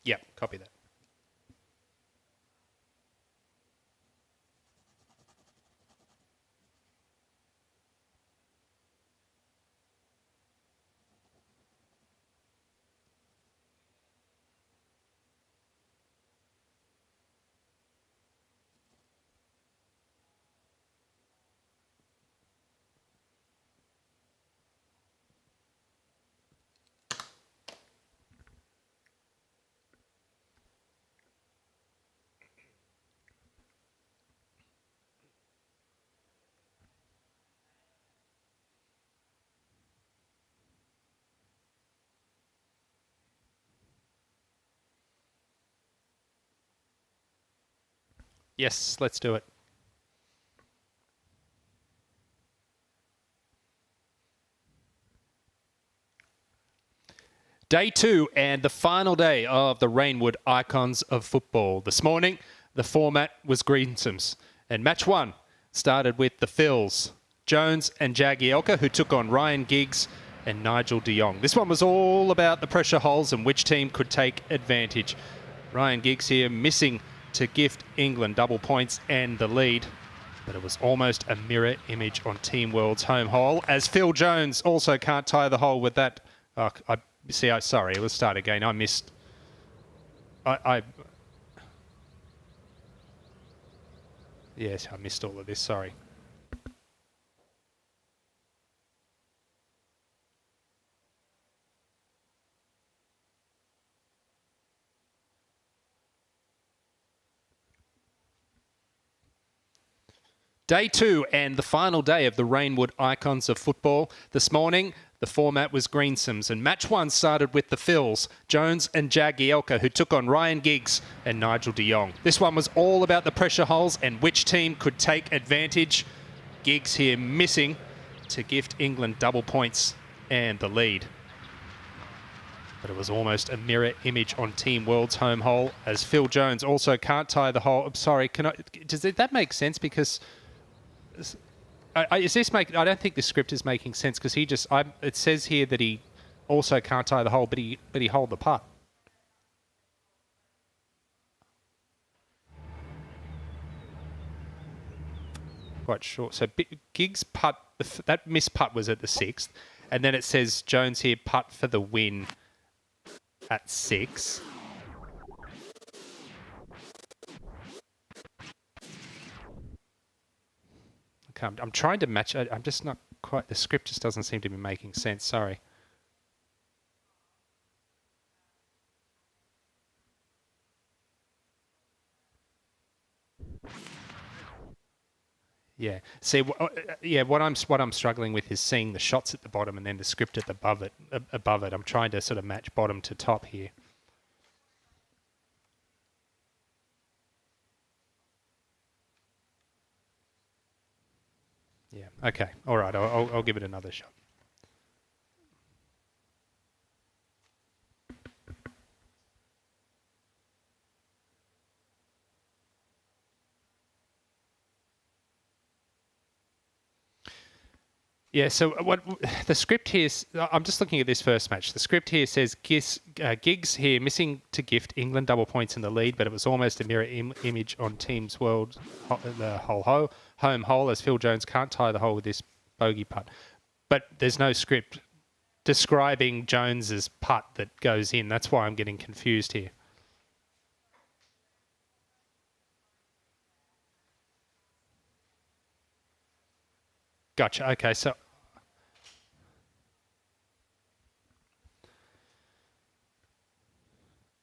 Speaker 1: Yeah, copy that. Yes, let's do it. Day 2 and the final day of the Reignwood Icons of Football. This morning, the format was Greensomes, and match 1 started with the Phils, Jones and Jagielka, who took on Ryan Giggs and Nigel de Jong. This one was all about the pressure holes and which team could take advantage. Ryan Giggs here missing to gift England double points and the lead, but it was almost a mirror image on Team World's home hole, as Phil Jones also can't tie the hole with that. Sorry, it was start again. I missed. Yes, I missed all of this. Sorry. Day 2 and the final day of the Reignwood Icons of Football. This morning, the format was Greensomes, and match 1 started with the Phils, Jones and Jagielka, who took on Ryan Giggs and Nigel de Jong. This one was all about the pressure holes and which team could take advantage. Giggs here missing to gift England double points and the lead. But it was almost a mirror image on Team World's home hole, as Phil Jones also can't tie the hole. I'm sorry, does that make sense? Because I don't think the script is making sense, because it says here that he also can't tie the hole, but he hold the putt. Quite sure. So Giggs putt, that missed putt was at the 6th, and then it says Jones here putt for the win at 6. I'm trying to match. I'm just not quite. The script just doesn't seem to be making sense. Sorry. Yeah. See. What I'm struggling with is seeing the shots at the bottom and then the script at above it. I'm trying to sort of match bottom to top here. Yeah, okay. All right, I'll give it another shot. Yeah, so what the script here is, I'm just looking at this first match. The script here says Giggs here missing to gift England double points in the lead, but it was almost a mirror image on Team's World, the home hole, as Phil Jones can't tie the hole with this bogey putt. But there's no script describing Jones's putt that goes in. That's why I'm getting confused here. Gotcha. Okay, so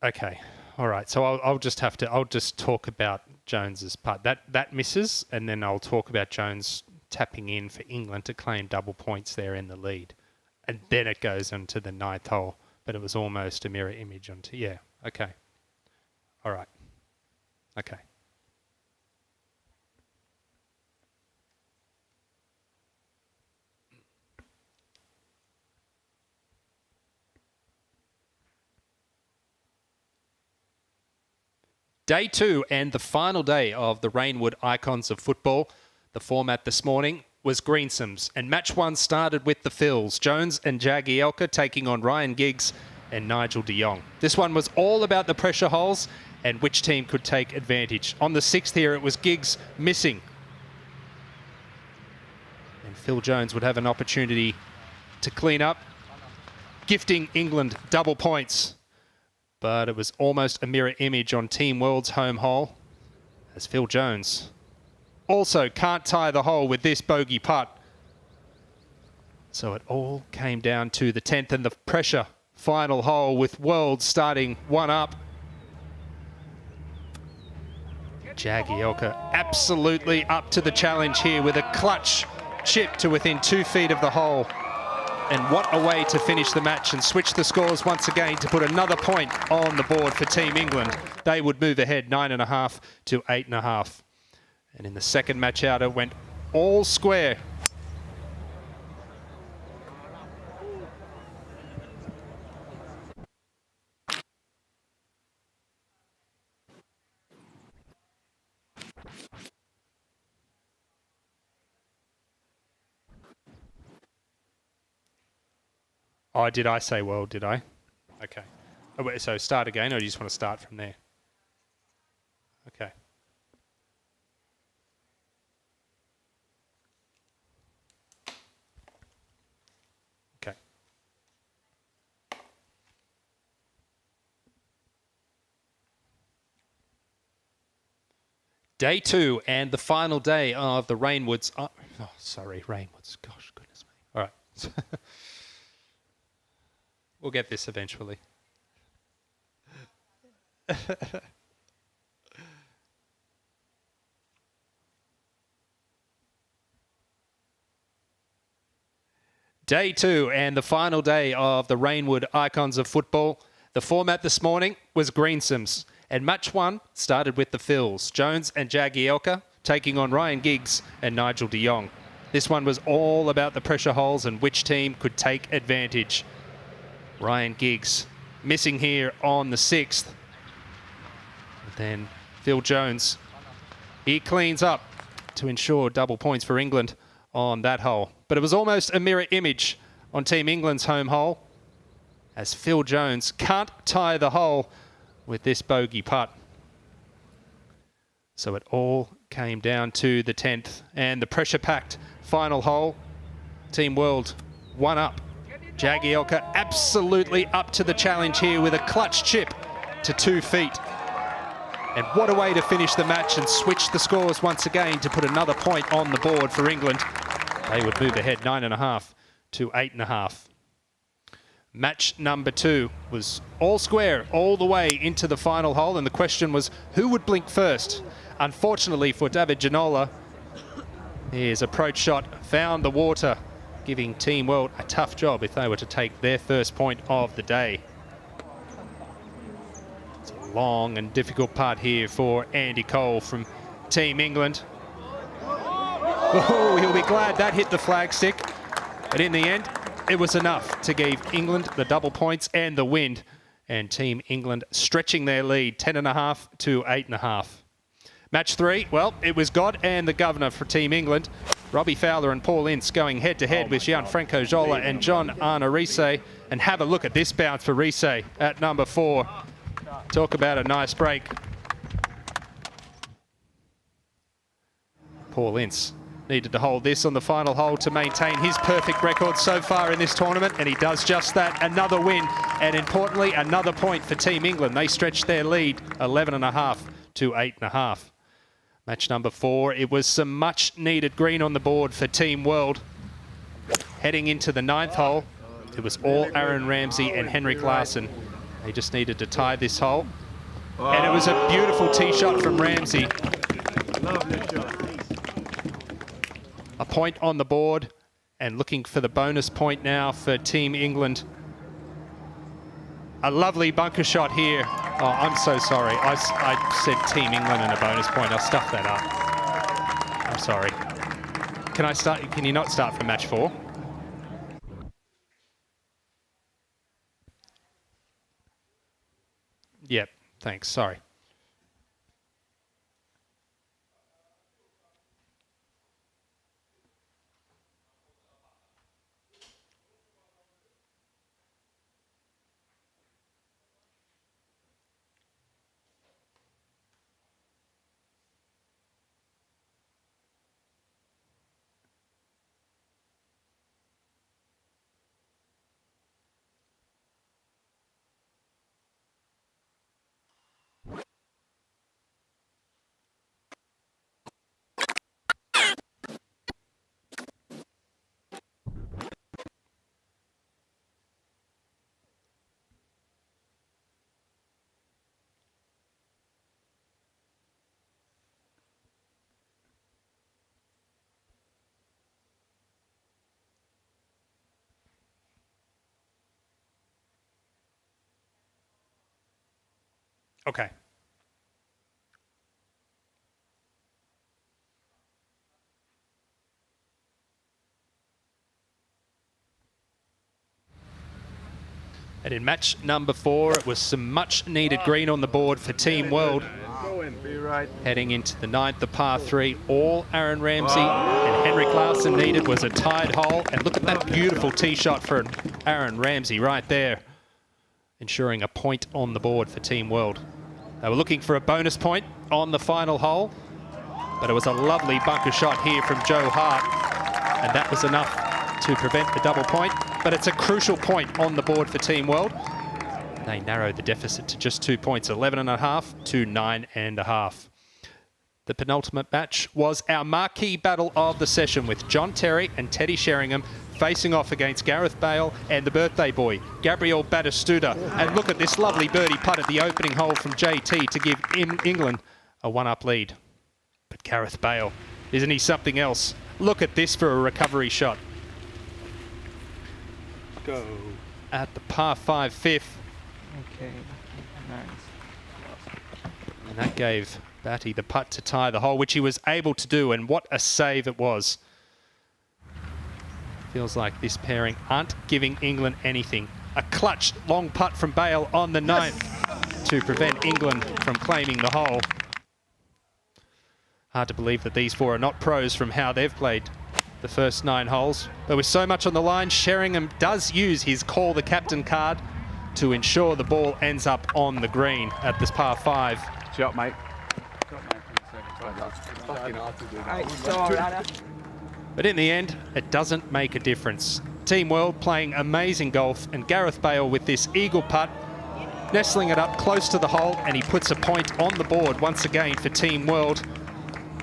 Speaker 1: okay, all right. So I'll just talk about Jones's putt. That misses, and then I'll talk about Jones tapping in for England to claim double points there in the lead, and then it goes onto the 9th hole. But it was almost a mirror image onto. Yeah. Okay. All right. Okay. Day 2 and the final day of the Reignwood Icons of Football. The format this morning was Greensomes, and match 1 started with the Phils, Jones and Jagielka taking on Ryan Giggs and Nigel de Jong. This one was all about the pressure holes and which team could take advantage. On the 6th here, it was Giggs missing. And Phil Jones would have an opportunity to clean up, gifting England double points. But it was almost a mirror image on Team World's home hole, as Phil Jones also can't tie the hole with this bogey putt. So it all came down to the 10th and the pressure final hole, with World starting one up. Jagielka absolutely up to the challenge here with a clutch chip to within 2 feet of the hole. And what a way to finish the match and switch the scores once again to put another point on the board for Team England. They would move ahead 9.5 to 8.5. And in the second match out, it went all square. Oh, did I say World, did I? Okay. Oh, wait, so start again, or do you just want to start from there? Okay. Okay. Day 2 and the final day of the Reignwoods. Oh, sorry, Reignwoods. Gosh, goodness me. All right. We'll get this eventually. Day 2 and the final day of the Reignwood Icons of Football. The format this morning was Greensomes, and match 1 started with the Phils, Jones and Jagielka, taking on Ryan Giggs and Nigel de Jong. This one was all about the pressure holes and which team could take advantage. Ryan Giggs missing here on the 6th. And then Phil Jones, he cleans up to ensure double points for England on that hole. But it was almost a mirror image on Team England's home hole, as Phil Jones can't tie the hole with this bogey putt. So it all came down to the 10th and the pressure-packed final hole. Team World one up. Jagielka absolutely up to the challenge here with a clutch chip to 2 feet. And what a way to finish the match and switch the scores once again to put another point on the board for England. They would move ahead 9.5 to 8.5. Match number 2 was all square all the way into the final hole, and the question was who would blink first. Unfortunately for David Ginola, his approach shot found the water, giving Team World a tough job if they were to take their first point of the day. It's a long and difficult putt here for Andy Cole from Team England. Oh, he'll be glad that hit the flagstick. But in the end, it was enough to give England the double points and the win. And Team England stretching their lead 10.5 to 8.5. Match 3, well, it was God and the Governor for Team England. Robbie Fowler and Paul Ince going head-to-head with Gianfranco Zola and John Arna Riise. And have a look at this bounce for Riise at number 4. Talk about a nice break. Paul Ince needed to hold this on the final hole to maintain his perfect record so far in this tournament, and he does just that. Another win, and importantly, another point for Team England. They stretched their lead 11.5 to 8.5. Match number 4, it was some much needed green on the board for Team World. Heading into the 9th hole, it was all Aaron Ramsey and Henrik Larsson. They just needed to tie this hole. And it was a beautiful tee shot from Ramsey.
Speaker 24: Lovely shot.
Speaker 1: A point on the board, and looking for the bonus point now for Team England. A lovely bunker shot here. Oh, I'm so sorry. I said Team England and a bonus point. I stuffed that up. I'm sorry. Can I start? Can you not start from match 4? Yep. Thanks. Sorry. Okay. And in match number 4, it was some much needed green on the board for Team World. Heading into the 9th, the par 3, all Aaron Ramsey and Henrik Larsson needed was a tied hole. And look at that beautiful tee shot for Aaron Ramsey right there, ensuring a point on the board for Team World. They were looking for a bonus point on the final hole, but it was a lovely bunker shot here from Joe Hart, and that was enough to prevent the double point. But it's a crucial point on the board for Team World. They narrowed the deficit to just 2 points, 11.5 to 9.5. The penultimate match was our marquee battle of the session, with John Terry and Teddy Sheringham facing off against Gareth Bale and the birthday boy, Gabriel Batistuta. And look at this lovely birdie putt at the opening hole from JT to give England a 1-up lead. But Gareth Bale, isn't he something else? Look at this for a recovery shot.
Speaker 16: Go.
Speaker 1: At the par 5 fifth.
Speaker 16: Okay, nice.
Speaker 1: And that gave Batty the putt to tie the hole, which he was able to do, and what a save it was. Feels like this pairing aren't giving England anything. A clutch long putt from Bale on the 9th to prevent England from claiming the hole. Hard to believe that these 4 are not pros from how they've played the first 9 holes. But with so much on the line, Sheringham does use his call the captain card to ensure the ball ends up on the green at this par 5.
Speaker 6: Shot, mate.
Speaker 1: But in the end, it doesn't make a difference. Team World playing amazing golf, and Gareth Bale with this eagle putt, nestling it up close to the hole, and he puts a point on the board once again for Team World.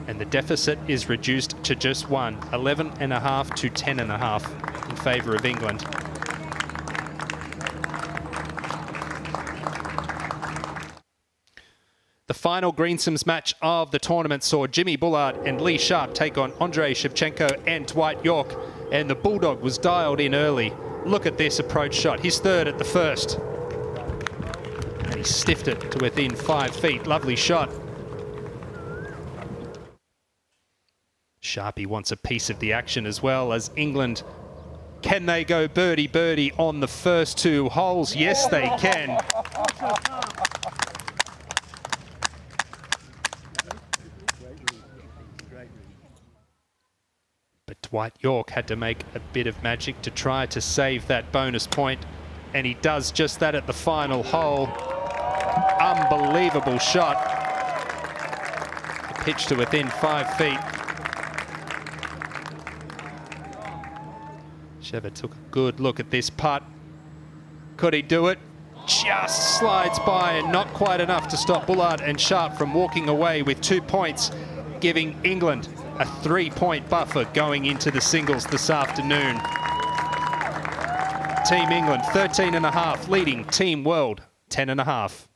Speaker 1: And the deficit is reduced to just 1, 11.5 to 10.5 in favour of England. The final Greensomes match of the tournament saw Jimmy Bullard and Lee Sharp take on Andrei Shevchenko and Dwight York, and the Bulldog was dialed in early. Look at this approach shot, his third at the first. And he stiffed it to within 5 feet, lovely shot. Sharpie wants a piece of the action as well as England. Can they go birdie-birdie on the first 2 holes? Yes, they can. But Dwight York had to make a bit of magic to try to save that bonus point, and he does just that at the final hole. Unbelievable shot. The pitch to within 5 feet. Sheva took a good look at this putt. Could he do it? Just slides by, and not quite enough to stop Bullard and Sharp from walking away with 2 points, giving England a 3-point buffer going into the singles this afternoon. Team England 13.5, leading Team World 10.5.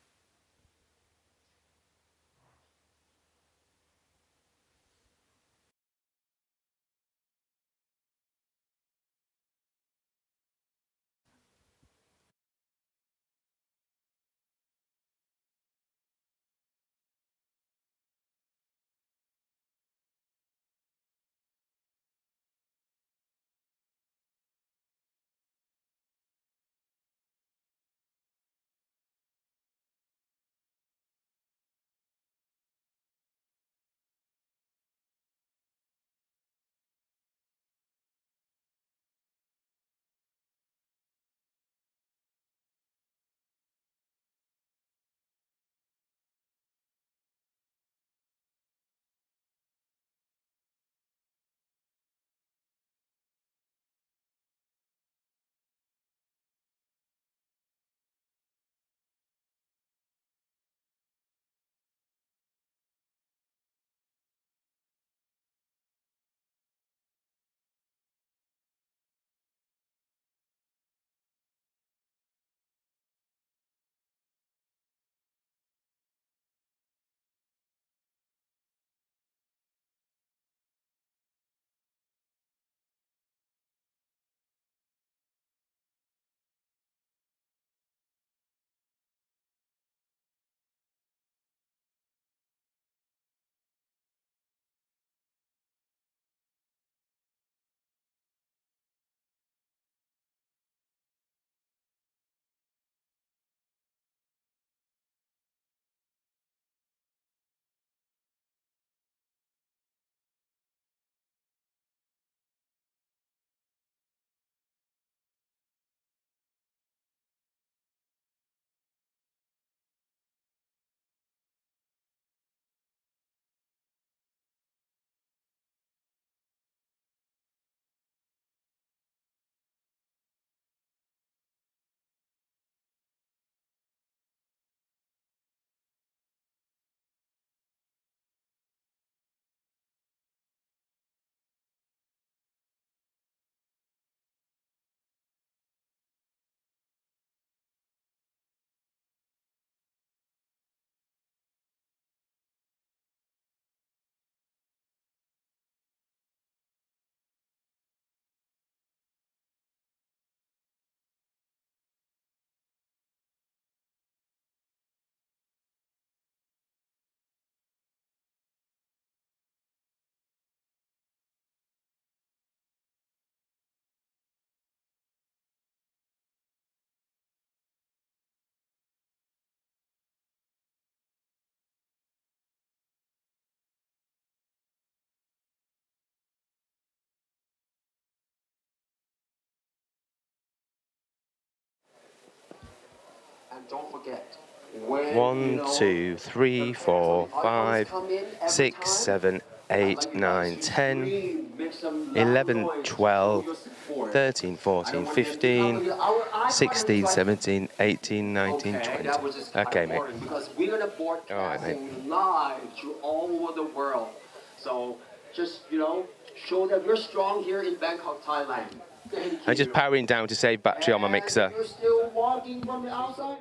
Speaker 5: 1, 2, 3, 4, 5, 6, 7, 8, 9, 10, 11, 12, 13, 14, 15, 16, 17, 18, 19, 20. Okay, mate. All right, mate.
Speaker 7: Live to all over the world. So just, show that we're strong here in Bangkok, Thailand.
Speaker 5: I'm just powering down to save battery on my mixer.
Speaker 7: You're still walking from the outside?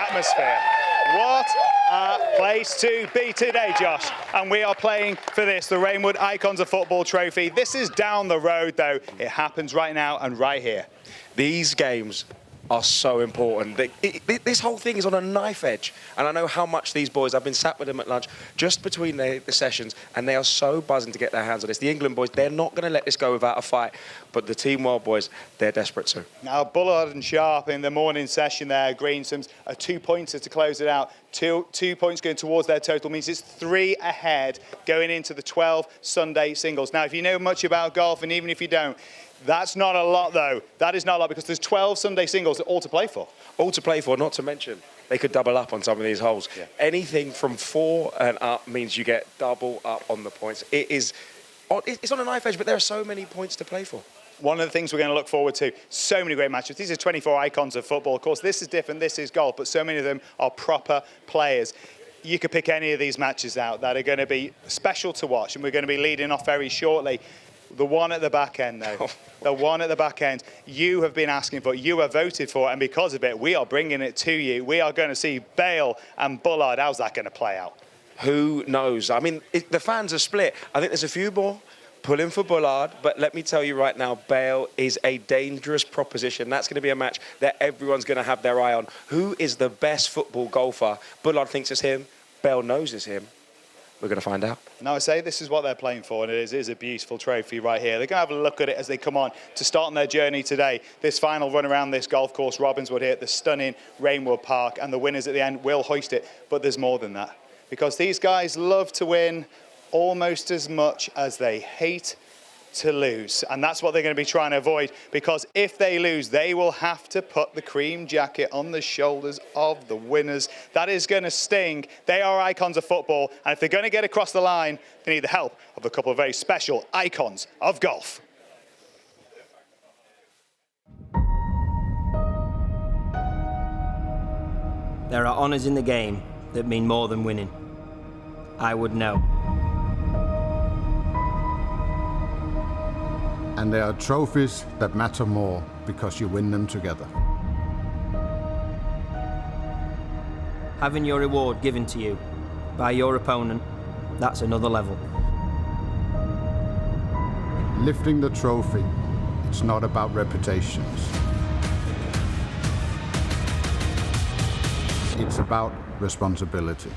Speaker 18: atmosphere. What a place to be today, Josh. And we are playing for this, the Reignwood Icons of Football trophy. This is down the road, though. It happens right now and right here.
Speaker 13: These games are so important. This whole thing is on a knife edge. And I know how much these boys, I've been sat with them at lunch just between the sessions, and they are so buzzing to get their hands on this. The England boys, they're not going to let this go without a fight. But the Team World boys, they're desperate too.
Speaker 18: Now, Bullard and Sharp in the morning session there, Greensome's a two-pointer to close it out. Two points going towards their total means it's 3 ahead going into the 12 Sunday singles. Now, if you know much about golf, and even if you don't, that's not a lot, though. That is not a lot, because there's 12 Sunday singles all to play for.
Speaker 13: All to play for, not to mention they could double up on some of these holes. Yeah. Anything from 4 and up means you get double up on the points. It's on a knife edge, but there are so many points to play for.
Speaker 18: One of the things we're going to look forward to, so many great matches. These are 24 icons of football. Of course, this is different, this is golf, but so many of them are proper players. You could pick any of these matches out that are going to be special to watch, and we're going to be leading off very shortly. The one at the back end, though, the one at the back end, you have been asking for, you have voted for, and because of it, we are bringing it to you. We are going to see Bale and Bullard. How's that going to play out?
Speaker 13: Who knows? I mean, the fans are split. I think there's a few more pulling for Bullard, but let me tell you right now, Bale is a dangerous proposition. That's going to be a match that everyone's going to have their eye on. Who is the best football golfer? Bullard thinks it's him. Bale knows it's him. We're going to find out.
Speaker 18: Now, I say this is what they're playing for, and it is a beautiful trophy right here. They're going to have a look at it as they come on to start on their journey today. This final run around this golf course, Robbinswood here at the stunning Reignwood Park, and the winners at the end will hoist it. But there's more than that, because these guys love to win almost as much as they hate to lose, and that's what they're going to be trying to avoid, because if they lose, they will have to put the cream jacket on the shoulders of the winners. That is going to sting. They are icons of football, and if they're going to get across the line, they need the help of a couple of very special icons of golf.
Speaker 4: There are honours in the game that mean more than winning. I would know.
Speaker 12: And there are trophies that matter more because you win them together.
Speaker 4: Having your reward given to you by your opponent, that's another level.
Speaker 12: Lifting the trophy, it's not about reputations. It's about responsibility.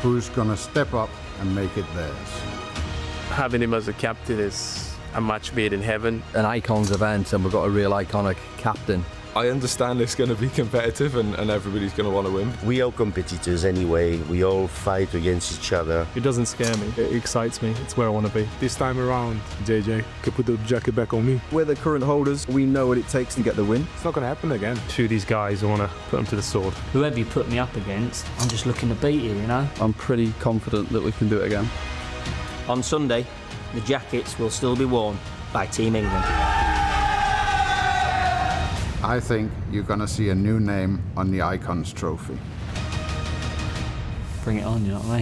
Speaker 12: Who's gonna step up and make it theirs?
Speaker 14: Having him as a captain is a match made in heaven.
Speaker 11: An Icons event, and we've got a real iconic captain.
Speaker 2: I understand it's going to be competitive and everybody's going to want to win.
Speaker 20: We are competitors anyway. We all fight against each other.
Speaker 19: It doesn't scare me. It excites me. It's where I want to be. This time around, JJ could put the jacket back on me.
Speaker 8: We're the current holders. We know what it takes to get the win.
Speaker 19: It's not going to happen again. Two of these guys, I want to put them to the sword.
Speaker 15: Whoever you put me up against, I'm just looking to beat you, you know?
Speaker 19: I'm pretty confident that we can do it again.
Speaker 4: On Sunday, the jackets will still be worn by Team England.
Speaker 12: I think you're going to see a new name on the Icons trophy.
Speaker 15: Bring it on, you know what I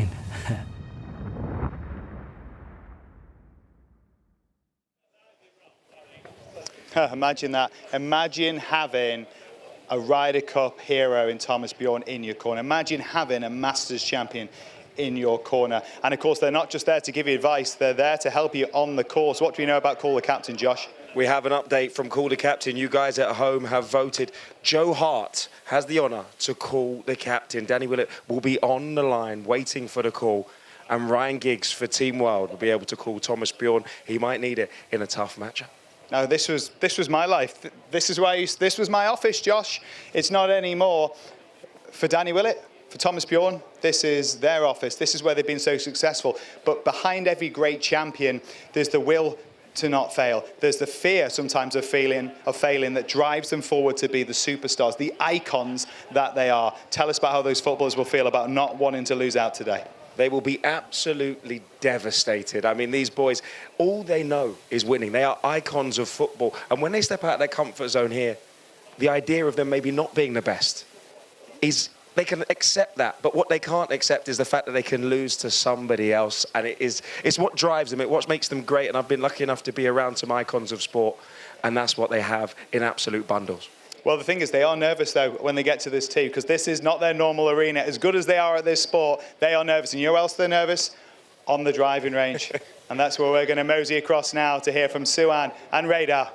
Speaker 15: mean?
Speaker 18: Imagine that. Imagine having a Ryder Cup hero in Thomas Bjorn in your corner. Imagine having a Masters champion in your corner. And of course, they're not just there to give you advice, they're there to help you on the course. What do we know about Call the Captain, Josh?
Speaker 13: We have an update from Call the Captain. You guys at home have voted. Joe Hart has the honour to call the captain. Danny Willett will be on the line waiting for the call. And Ryan Giggs for Team World will be able to call Thomas Bjorn. He might need it in a tough matchup.
Speaker 18: No, this was my life. This was my office, Josh. It's not anymore. For Danny Willett, for Thomas Bjorn, this is their office. This is where they've been so successful. But behind every great champion, there's the will to not fail. There's the fear sometimes of failing that drives them forward to be the superstars, the icons that they are. Tell us about how those footballers will feel about not wanting to lose out today.
Speaker 13: They will be absolutely devastated. I mean, these boys, all they know is winning. They are icons of football. And when they step out of their comfort zone here, the idea of them maybe not being the best is they can accept that. But what they can't accept is the fact that they can lose to somebody else. And it's what drives them, it's what makes them great. And I've been lucky enough to be around some icons of sport. And that's what they have in absolute bundles.
Speaker 18: Well, the thing is, they are nervous, though, when they get to this tee, because this is not their normal arena. As good as they are at this sport, they are nervous. And you know where else they're nervous? On the driving range. And that's where we're going to mosey across now to hear from Suan and Radar.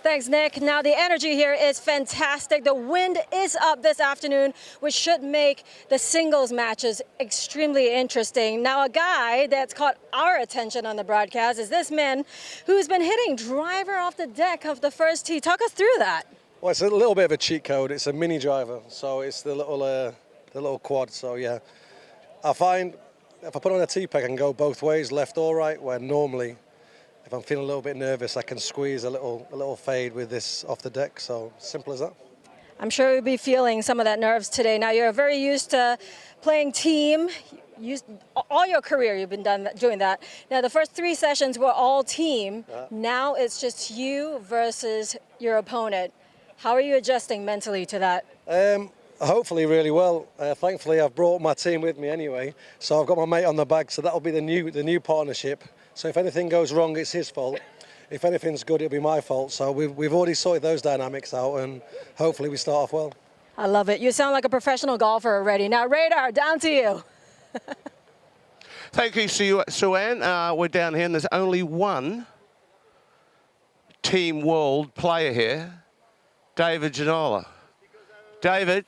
Speaker 3: Thanks, Nick. Now, the energy here is fantastic. The wind is up this afternoon, which should make the singles matches extremely interesting. Now, a guy that's caught our attention on the broadcast is this man who's been hitting driver off the deck of the first tee. Talk us through that.
Speaker 9: Well, it's a little bit of a cheat code. It's a mini driver, so it's the little quad. So, yeah, I find if I put on a tee peg, I can go both ways, left or right, where normally, if I'm feeling a little bit nervous, I can squeeze a little fade with this off the deck. So simple as that.
Speaker 3: I'm sure you'll be feeling some of that nerves today. Now, you're very used to playing team. All your career, you've been doing that. Now, the first 3 sessions were all team. Now it's just you versus your opponent. How are you adjusting mentally to that?
Speaker 9: Hopefully really well. Thankfully, I've brought my team with me anyway. So I've got my mate on the bag. So that'll be the new partnership. So if anything goes wrong, it's his fault. If anything's good, it'll be my fault. So we've already sorted those dynamics out, and hopefully we start off well.
Speaker 3: I love it. You sound like a professional golfer already. Now, Radar, down to you.
Speaker 17: Thank you, Suan. We're down here, and there's only one Team World player here, David Ginola. David,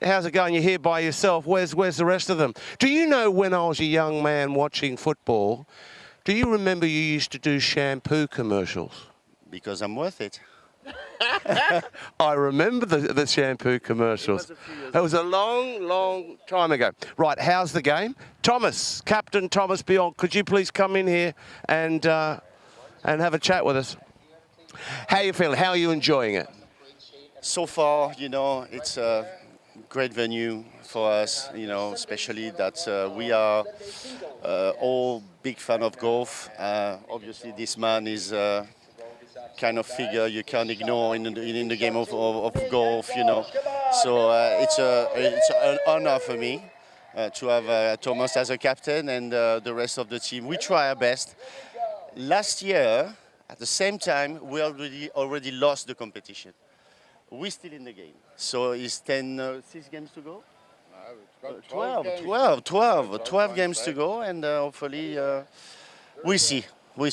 Speaker 17: how's it going? You're here by yourself. Where's the rest of them? Do you know when I was a young man watching football, do you remember you used to do shampoo commercials?
Speaker 21: Because I'm worth it.
Speaker 17: I remember the shampoo commercials. It was a long time ago. Right, how's the game? Thomas, Captain Thomas Beyond, could you please come in here and have a chat with us? How are you feeling? How are you enjoying it?
Speaker 21: So far, it's a great venue for us, especially that we are all big fan of golf. Obviously, this man is kind of figure you can't ignore in the game of golf, So it's an honor for me to have Thomas as a captain and the rest of the team. We try our best. Last year, at the same time, we already lost the competition. We're still in the game. So it's 6 games to go? No, 12 games to go, and hopefully we see.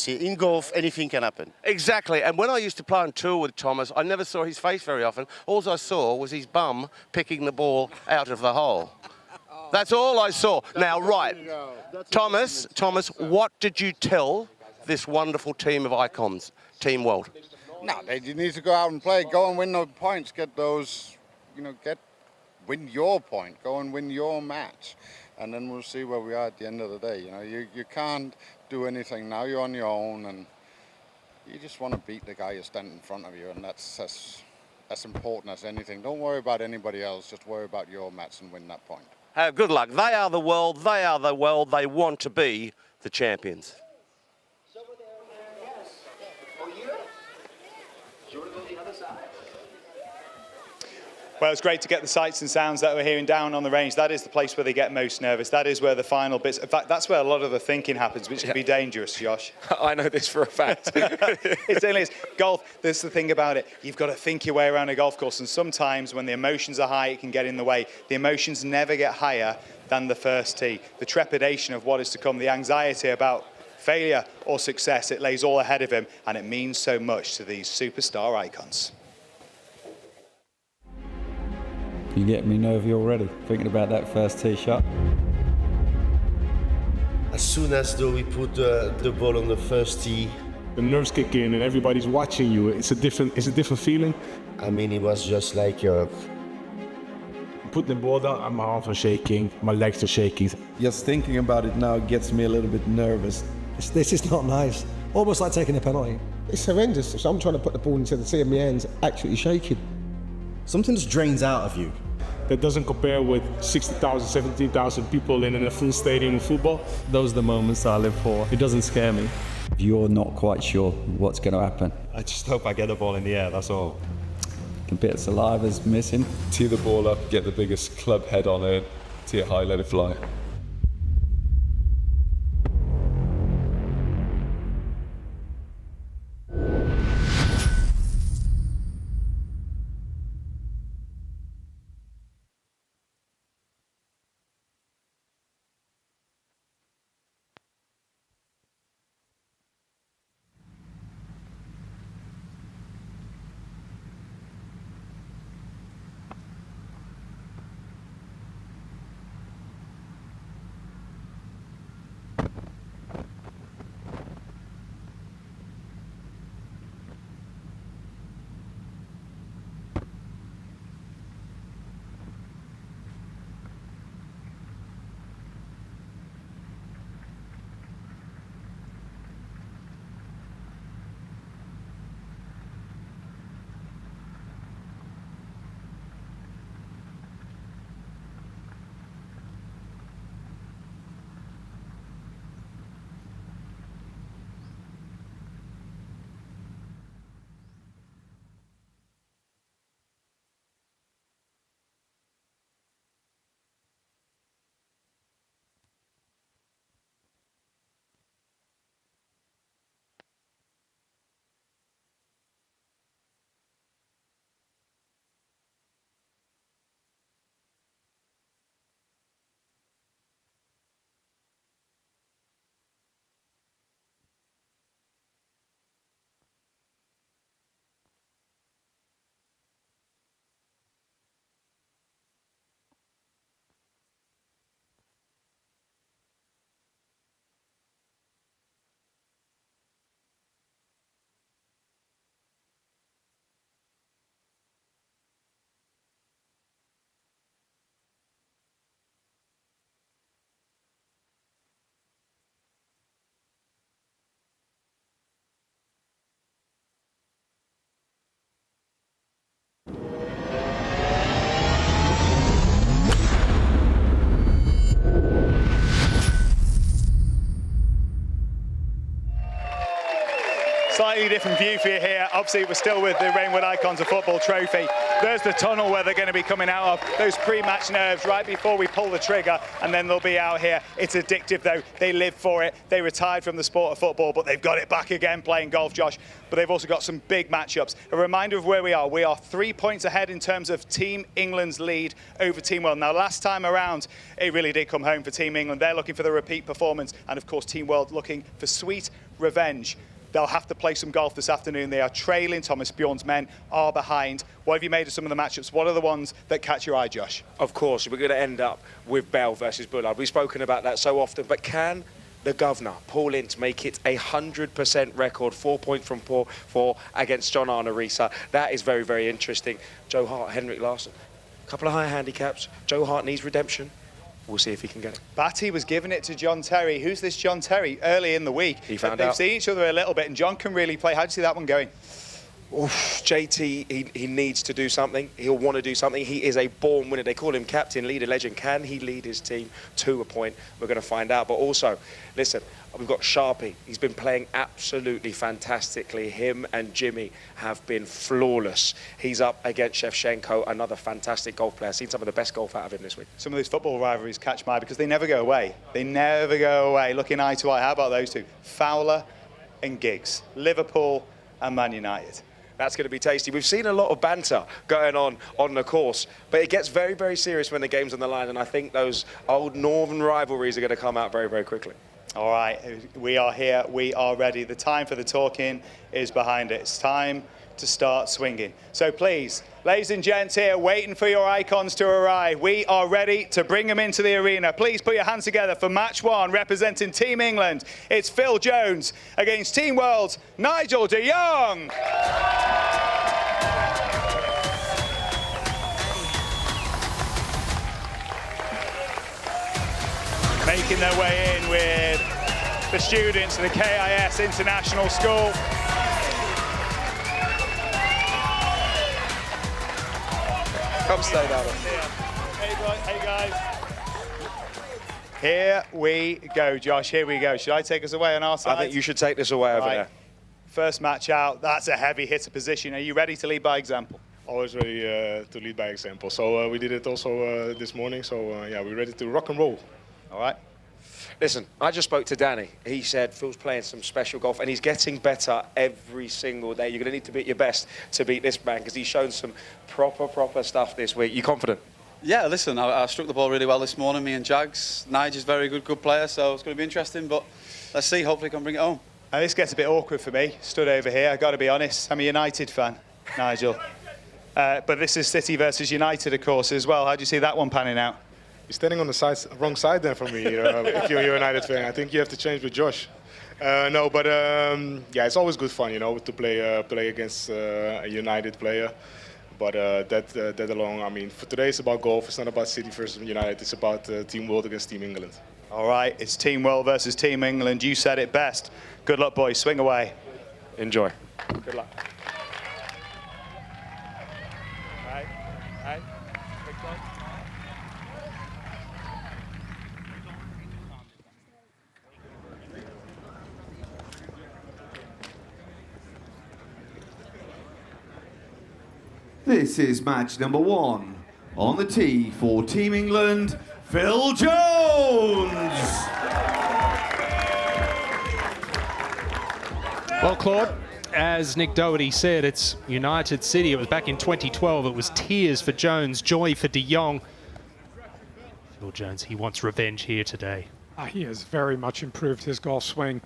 Speaker 21: In golf, anything can happen.
Speaker 17: Exactly, and when I used to play on tour with Thomas, I never saw his face very often. All I saw was his bum picking the ball out of the hole. That's all I saw. Now, right, Thomas, what did you tell this wonderful team of icons, Team World?
Speaker 22: No, they need to go out and play, go and win those points, get those, win your point, go and win your match. And then we'll see where we are at the end of the day. You can't do anything now, you're on your own, and you just want to beat the guy who's standing in front of you, and that's as important as anything. Don't worry about anybody else, just worry about your match and win that point.
Speaker 17: Good luck. They are the world, they want to be the champions.
Speaker 18: Well, it's great to get the sights and sounds that we're hearing down on the range. That is the place where they get most nervous. That is where the final bits... In fact, that's where a lot of the thinking happens, which can be dangerous, Josh.
Speaker 13: I know this for a fact.
Speaker 18: It certainly is. Golf, that's the thing about it. You've got to think your way around a golf course, and sometimes when the emotions are high, it can get in the way. The emotions never get higher than the first tee. The trepidation of what is to come, the anxiety about failure or success, it lays all ahead of him, and it means so much to these superstar icons.
Speaker 26: You get me nervy already, thinking about that first tee shot.
Speaker 20: As soon as though we put the ball on the first tee,
Speaker 19: the nerves kick in and everybody's watching you. It's a different feeling.
Speaker 20: I mean, it was just like
Speaker 19: put the ball down, my arms are shaking, my legs are shaking.
Speaker 8: Just thinking about it now gets me a little bit nervous.
Speaker 27: This is not nice. Almost like taking a penalty.
Speaker 28: It's horrendous. So I'm trying to put the ball into the tee and my hands absolutely shaking.
Speaker 8: Something just drains out of you.
Speaker 19: That doesn't compare with 60,000, 70,000 people in a full stadium of football.
Speaker 27: Those are the moments I live for. It doesn't scare me. You're not quite sure what's going to happen.
Speaker 29: I just hope I get the ball in the air, that's all.
Speaker 27: A bit of saliva's missing.
Speaker 2: Tee the ball up, get the biggest club head on it, tee it high, let it fly.
Speaker 18: slightly different view for you here. Obviously, we're still with the Reignwood Icons of Football trophy. There's the tunnel where they're going to be coming out of. Those pre-match nerves right before we pull the trigger, and then they'll be out here. It's addictive, though. They live for it. They retired from the sport of football, but they've got it back again playing golf, Josh. But they've also got some big matchups. A reminder of where we are. We are 3 points ahead in terms of Team England's lead over Team World. Now, last time around, it really did come home for Team England. They're looking for the repeat performance, and of course, Team World looking for sweet revenge. They'll have to play some golf this afternoon. They are trailing. Thomas Bjorn's men are behind. What have you made of some of the matchups? What are the ones that catch your eye, Josh?
Speaker 13: Of course, we're going to end up with Bell versus Bullard. We've spoken about that so often, but can the governor, Paul Ince, make it a 100% record, 4 points from four against John Arnorisa? That is very, very interesting. Joe Hart, Henrik Larsson, a couple of high handicaps. Joe Hart needs redemption. We'll see if he can get it.
Speaker 18: Batty was giving it to John Terry. Who's this John Terry? Early in the week.
Speaker 13: He found
Speaker 18: They've
Speaker 13: out.
Speaker 18: seen each other a little bit, and John can really play. How do you see that one going?
Speaker 13: Oof, JT, he needs to do something. He'll want to do something. He is a born winner. They call him captain, leader, legend. Can he lead his team to a point? We're going to find out. But also, listen, we've got Sharpie. He's been playing absolutely fantastically. Him and Jimmy have been flawless. He's up against Shevchenko, another fantastic golf player. I've seen some of the best golf out of him this week.
Speaker 18: Some of these football rivalries catch my eye because they never go away. They never go away. Looking eye to eye. How about those two? Fowler and Giggs. Liverpool and Man United.
Speaker 13: That's going to be tasty. We've seen a lot of banter going on the course, but it gets very, very serious when the game's on the line, and I think those old northern rivalries are going to come out very, very quickly.
Speaker 18: All right, we are here. We are ready. The time for the talking is behind it. It's time to start swinging. So please, ladies and gents here, waiting for your icons to arrive. We are ready to bring them into the arena. Please put your hands together for match one, representing Team England. It's Phil Jones against Team World's Nigel de Jong. Making their way in with the students of the KIS International School.
Speaker 13: Come stay down.
Speaker 18: Hey guys. Here we go, Josh. Here we go. Should I take us away on our side?
Speaker 13: I think you should take this away over there.
Speaker 18: First match out. That's a heavy hitter position. Are you ready to lead by example?
Speaker 19: Always ready to lead by example. So we did it also this morning. So yeah, we're ready to rock and roll.
Speaker 18: All right.
Speaker 13: Listen, I just spoke to Danny. He said Phil's playing some special golf, and he's getting better every single day. You're going to need to be at your best to beat this man, because he's shown some proper stuff this week. You confident?
Speaker 1: Yeah, listen, I struck the ball really well this morning, me and Jags. Nigel's very good player, so it's going to be interesting, but let's see, hopefully I can bring it home.
Speaker 18: And this gets a bit awkward for me, stood over here. I've got to be honest, I'm a United fan, Nigel. But this is City versus United, of course, as well. How do you see that one panning out?
Speaker 19: You're standing on the wrong side then for me, if you're a United fan. I think you have to change with Josh. No, but yeah, it's always good fun, you know, to play against a United player. But that alone, I mean, for today it's about golf. It's not about City versus United. It's about Team World against Team England.
Speaker 18: All right, it's Team World versus Team England. You said it best. Good luck, boys. Swing away.
Speaker 13: Enjoy.
Speaker 18: Good luck.
Speaker 5: This is match number one. On the tee for Team England, Phil Jones.
Speaker 6: Well, Claude, as Nick Doherty said, it's United City. It was back in 2012. It was tears for Jones, joy for de Jong. Phil Jones, he wants revenge here today.
Speaker 7: He has very much improved his golf swing.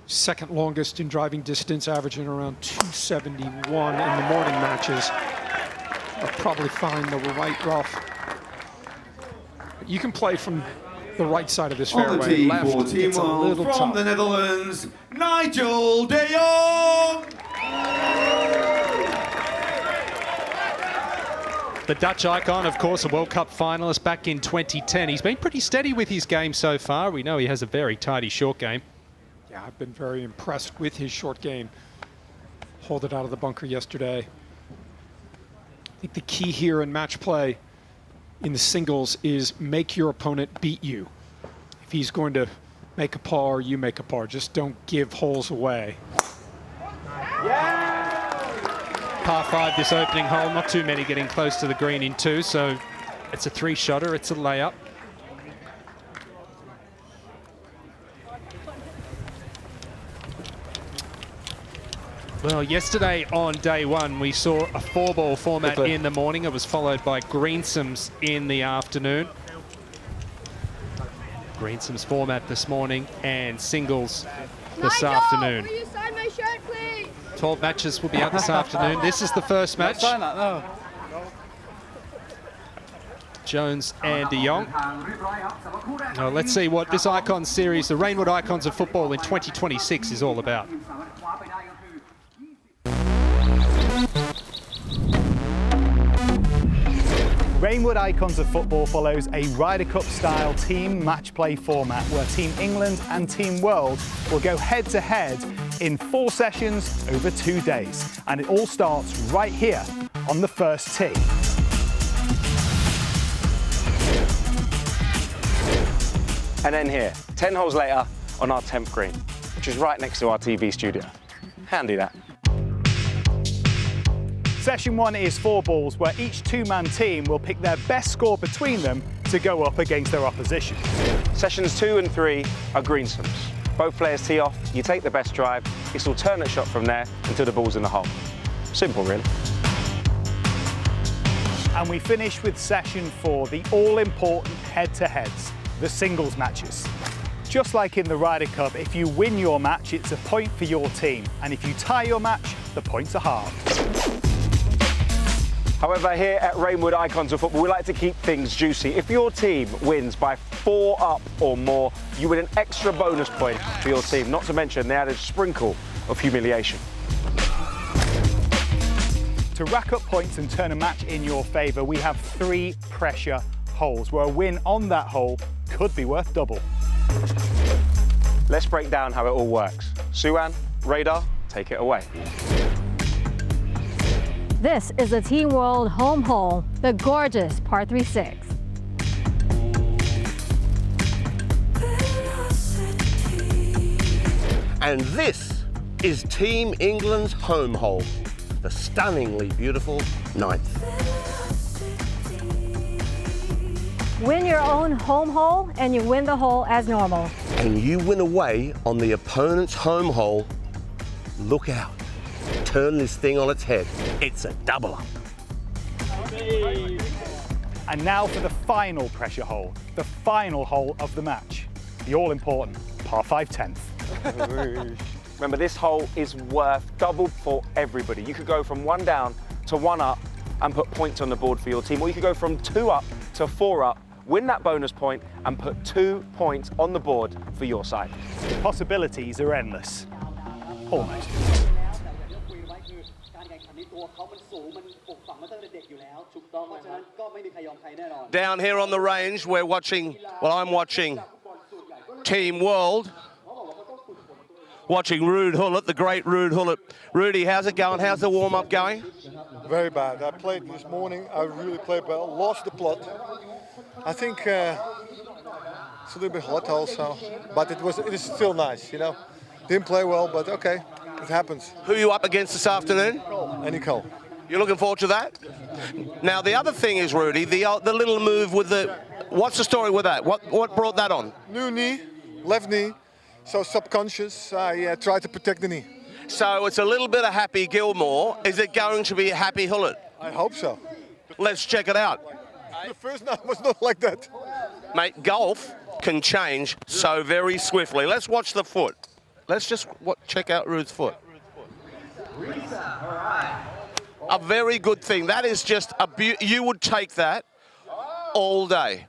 Speaker 7: Second longest in driving distance, averaging around 271 in the morning matches. I'll probably find the right rough. You can play from the right side of this fairway.
Speaker 5: On the tee
Speaker 7: left,
Speaker 5: for Team
Speaker 7: it's a
Speaker 5: World
Speaker 7: little
Speaker 5: from
Speaker 7: tough.
Speaker 5: the Netherlands, Nigel de Jong.
Speaker 6: The Dutch icon, of course, a World Cup finalist back in 2010. He's been pretty steady with his game so far. We know he has a very tidy short game.
Speaker 7: Yeah, I've been very impressed with his short game. Hold it out of the bunker yesterday. I think the key here in match play in the singles is make your opponent beat you. If he's going to make a par, you make a par. Just don't give holes away.
Speaker 6: Par 5 this opening hole, not too many getting close to the green in 2, so it's a 3-shotter, it's a layup. Well, yesterday on day 1, we saw a 4-ball format in the morning. It was followed by greensomes in the afternoon. Greensomes format this morning and singles this afternoon.
Speaker 4: Will you sign my shirt, please?
Speaker 6: 12 matches will be out this afternoon. This is the first match.
Speaker 1: Sign that, no.
Speaker 6: Jones and de Jong. Now let's see what this Icons series, the Reignwood Icons of Football in 2026, is all about.
Speaker 18: Reignwood Icons of Football follows a Ryder Cup style team match play format where Team England and Team World will go head to head in 4 sessions over 2 days. And it all starts right here on the first tee.
Speaker 10: And then here, 10 holes later on our 10th green, which is right next to our TV studio. Handy that.
Speaker 18: Session 1 is 4 balls where each 2-man team will pick their best score between them to go up against their opposition.
Speaker 10: Sessions 2 and 3 are greensomes. Both players tee off, you take the best drive, it's alternate shot from there until the ball's in the hole. Simple, really.
Speaker 18: And we finish with session 4, the all-important head-to-heads, the singles matches. Just like in the Ryder Cup, if you win your match, it's a point for your team. And if you tie your match, the points are halved.
Speaker 10: However, here at Reignwood Icons of Football, we like to keep things juicy. If your team wins by 4 up or more, you win an extra bonus point for your team, not to mention the added sprinkle of humiliation.
Speaker 18: To rack up points and turn a match in your favour, we have 3 pressure holes, where a win on that hole could be worth double.
Speaker 10: Let's break down how it all works. Suan, Radar, take it away.
Speaker 11: This is the Team World home hole, the gorgeous par 3-6.
Speaker 17: And this is Team England's home hole, the stunningly beautiful 9th.
Speaker 11: Win your own home hole and you win the hole as normal.
Speaker 17: And you win away on the opponent's home hole. Look out. Turn this thing on its head. It's a double-up.
Speaker 18: And now for the final pressure hole, the final hole of the match, the all-important par 5 10th.
Speaker 10: Remember, this hole is worth double for everybody. You could go from 1 down to 1 up and put points on the board for your team, or you could go from 2 up to 4 up, win that bonus point and put 2 points on the board for your side.
Speaker 18: The possibilities are endless. Almost.
Speaker 17: Down here on the range, we're watching, well, I'm watching Team World. Watching Ruud Gullit, the great Ruud Gullit. Rudy, how's it going? How's the warm-up going?
Speaker 12: Very bad. I played this morning. I really played well. Lost the plot. I think it's a little bit hot also, but it is still nice, you know. Didn't play well, but okay, it happens.
Speaker 17: Who are you up against this afternoon?
Speaker 12: Any call.
Speaker 17: You're looking forward to that? Now, the other thing is, Rudy, the little move with the... What's the story with that? What brought that on?
Speaker 12: New knee, left knee. So subconscious, I try to protect the knee.
Speaker 17: So it's a little bit of Happy Gilmore. Is it going to be Happy Gullit?
Speaker 12: I hope so.
Speaker 17: Let's check it out.
Speaker 12: The first night was not like that.
Speaker 17: Mate, golf can change so very swiftly. Let's watch the foot. Let's just check out Ruud's foot. A very good thing. That is just you would take that all day.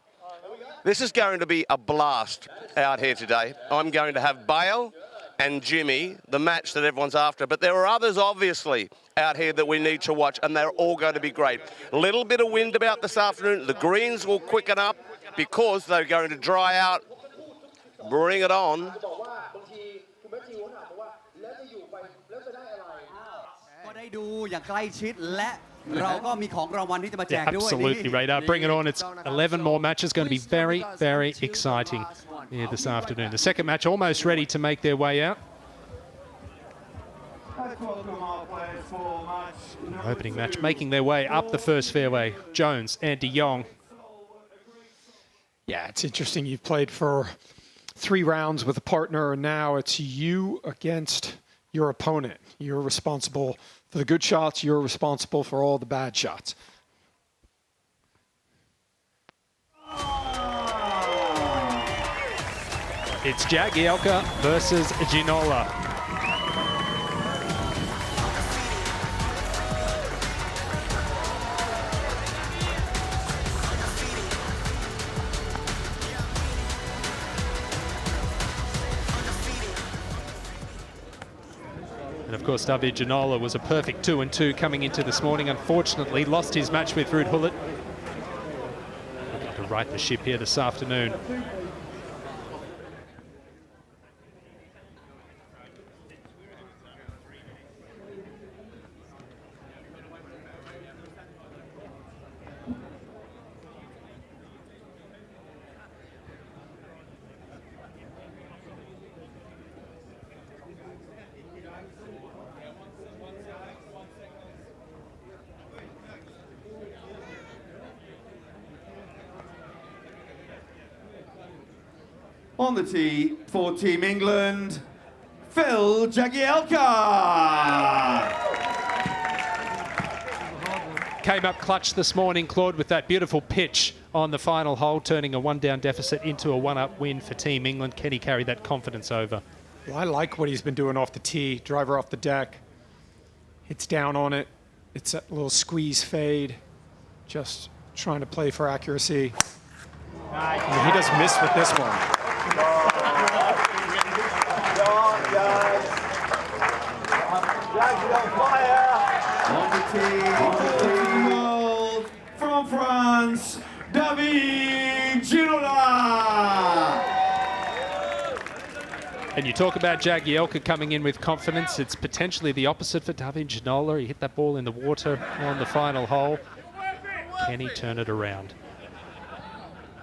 Speaker 17: This is going to be a blast out here today. I'm going to have Bale and Jimmy, the match that everyone's after. But there are others, obviously, out here that we need to watch, and they're all going to be great. A little bit of wind about this afternoon. The greens will quicken up because they're going to dry out. Bring it on.
Speaker 6: Yeah, absolutely, Radar. Bring it on. It's 11 more matches. Going to be very, very exciting here this afternoon. The second match almost ready to make their way out. Opening match, making their way up the first fairway, Jones and de Jong.
Speaker 7: Yeah, it's interesting. You've played for 3 rounds with a partner, and now it's you against your opponent. You're responsible for the good shots. You're responsible for all the bad shots.
Speaker 6: It's Jagielka versus Ginola. And of course, David Ginola was a perfect 2-2 coming into this morning. Unfortunately, lost his match with Ruud Gullit. Looking to right the ship here this afternoon.
Speaker 5: On the tee for Team England, Phil Jagielka.
Speaker 6: Came up clutch this morning, Claude, with that beautiful pitch on the final hole, turning a 1-down deficit into a 1-up win for Team England. Can he carry that confidence over?
Speaker 7: Well, I like what he's been doing off the tee. Driver off the deck, hits down on it. It's a little squeeze fade, just trying to play for accuracy. I mean, he doesn't miss with this one.
Speaker 5: On the tee, world from France, David Ginola.
Speaker 6: And you talk about Jagielka coming in with confidence. It's potentially the opposite for David Ginola. He hit that ball in the water on the final hole. Can he turn it around?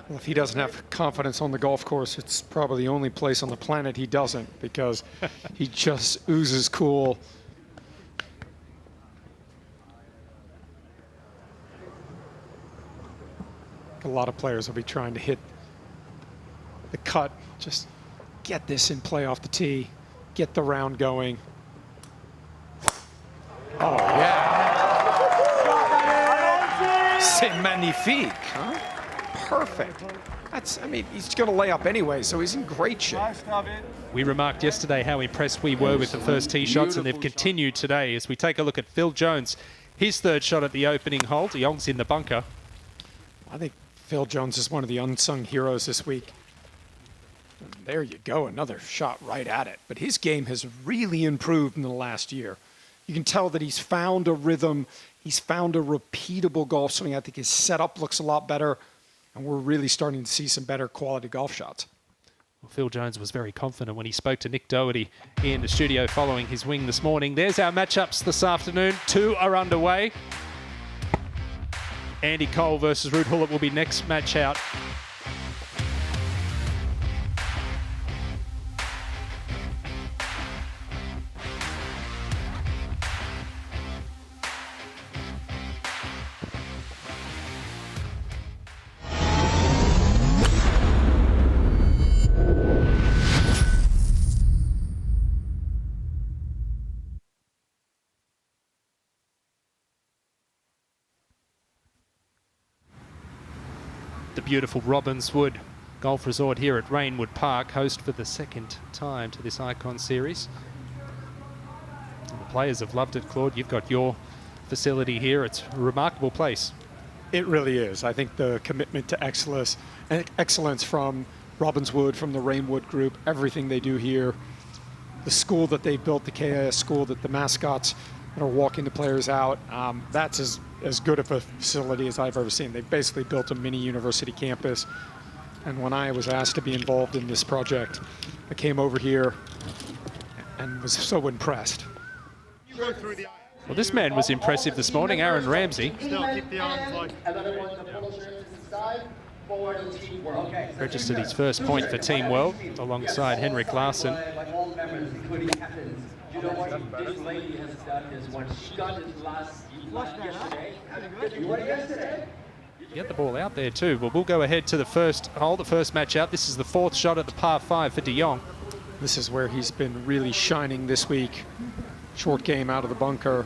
Speaker 7: Well, if he doesn't have confidence on the golf course, it's probably the only place on the planet he doesn't, because he just oozes cool. A lot of players will be trying to hit the cut, just get this in play off the tee, get the round going. Oh, yeah. C'est magnifique, huh? Perfect. That's, I mean, he's going to lay up anyway, so he's in great shape.
Speaker 6: We remarked yesterday how impressed we were with the first tee shots, and they've continued today as we take a look at Phil Jones. His third shot at the opening hole. De Jong's in the bunker.
Speaker 7: I think Phil Jones is one of the unsung heroes this week. And there you go, another shot right at it. But his game has really improved in the last year. You can tell that he's found a rhythm. He's found a repeatable golf swing. I think his setup looks a lot better. And we're really starting to see some better quality golf shots.
Speaker 6: Well, Phil Jones was very confident when he spoke to Nick Doherty in the studio following his wing this morning. There's our matchups this afternoon. 2 are underway. Andy Cole versus Ruud Gullit will be next match out. The beautiful Robbinswood Golf Resort here at Reignwood Park, host for the second time to this Icon Series. And the players have loved it, Claude. You've got your facility here. It's a remarkable place.
Speaker 7: It really is. I think the commitment to excellence from Robbinswood, from the Reignwood group, everything they do here, the school that they built, the KIS school, that the mascots that are walking the players out, that's as good of a facility as I've ever seen. They've basically built a mini university campus. And when I was asked to be involved in this project, I came over here and was so impressed.
Speaker 6: Well, this man was impressive this morning, Aaron Ramsey. Registered his first point for Team World alongside Henrik Larsson.
Speaker 3: You know what this lady has done is when she got his last yesterday. You won yesterday.
Speaker 6: Get the ball out there too. Well, we'll go ahead to the first hole, the first match out. This is the fourth shot at the par 5 for De Jong.
Speaker 7: This is where he's been really shining this week. Short game out of the bunker.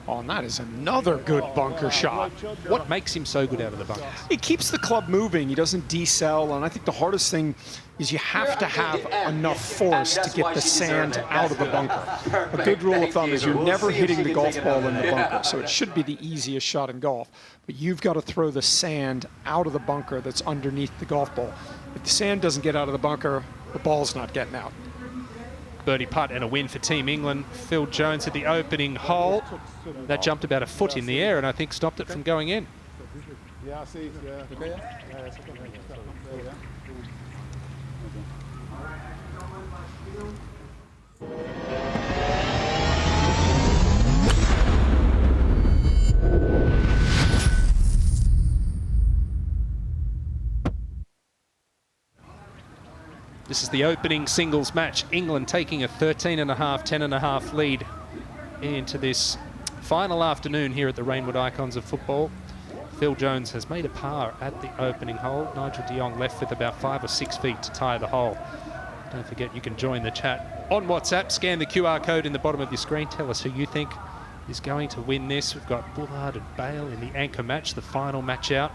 Speaker 7: Oh, and that is another good bunker shot.
Speaker 6: What makes him so good out of the bunker?
Speaker 7: He keeps the club moving. He doesn't decel, and I think the hardest thing is you have to have enough force to get the sand out of the bunker. A good rule of thumb is you're never hitting the golf ball in the bunker, so it should be the easiest shot in golf. But you've got to throw the sand out of the bunker that's underneath the golf ball. If the sand doesn't get out of the bunker, the ball's not getting out.
Speaker 6: Birdie putt and a win for Team England. Phil Jones at the opening hole. That jumped about a foot in the air and I think stopped it from going in.
Speaker 28: Yeah, I see. Yeah.
Speaker 6: This is the opening singles match. England taking a 13.5, 10.5 lead into this final afternoon here at the Reignwood Icons of Football. Phil Jones has made a par at the opening hole. Nigel de Jong left with about 5 or 6 feet to tie the hole. Don't forget you can join the chat on WhatsApp. Scan the QR code in the bottom of your screen. Tell us who you think is going to win this. We've got Bullard and Bale in the anchor match, the final match out.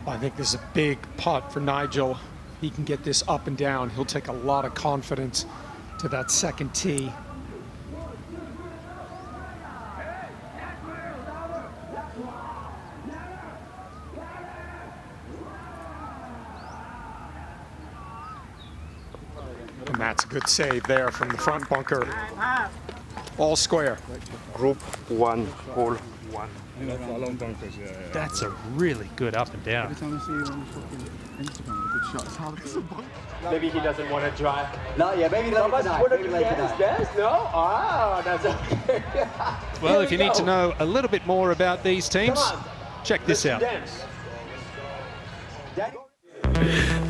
Speaker 7: I think this is a big putt for Nigel. He can get this up and down. He'll take a lot of confidence to that second tee. And that's a good save there from the front bunker. All square.
Speaker 9: Group 1, hole 1.
Speaker 6: That's a really good up and down.
Speaker 9: Every time I see you on fucking Instagram, good shot. It's hard to
Speaker 3: Maybe he doesn't want to drive.
Speaker 14: No, yeah, maybe later tonight. Maybe later tonight.
Speaker 3: Best? No? Ah, that's okay.
Speaker 6: Well, if you need to know a little bit more about these teams, check this out.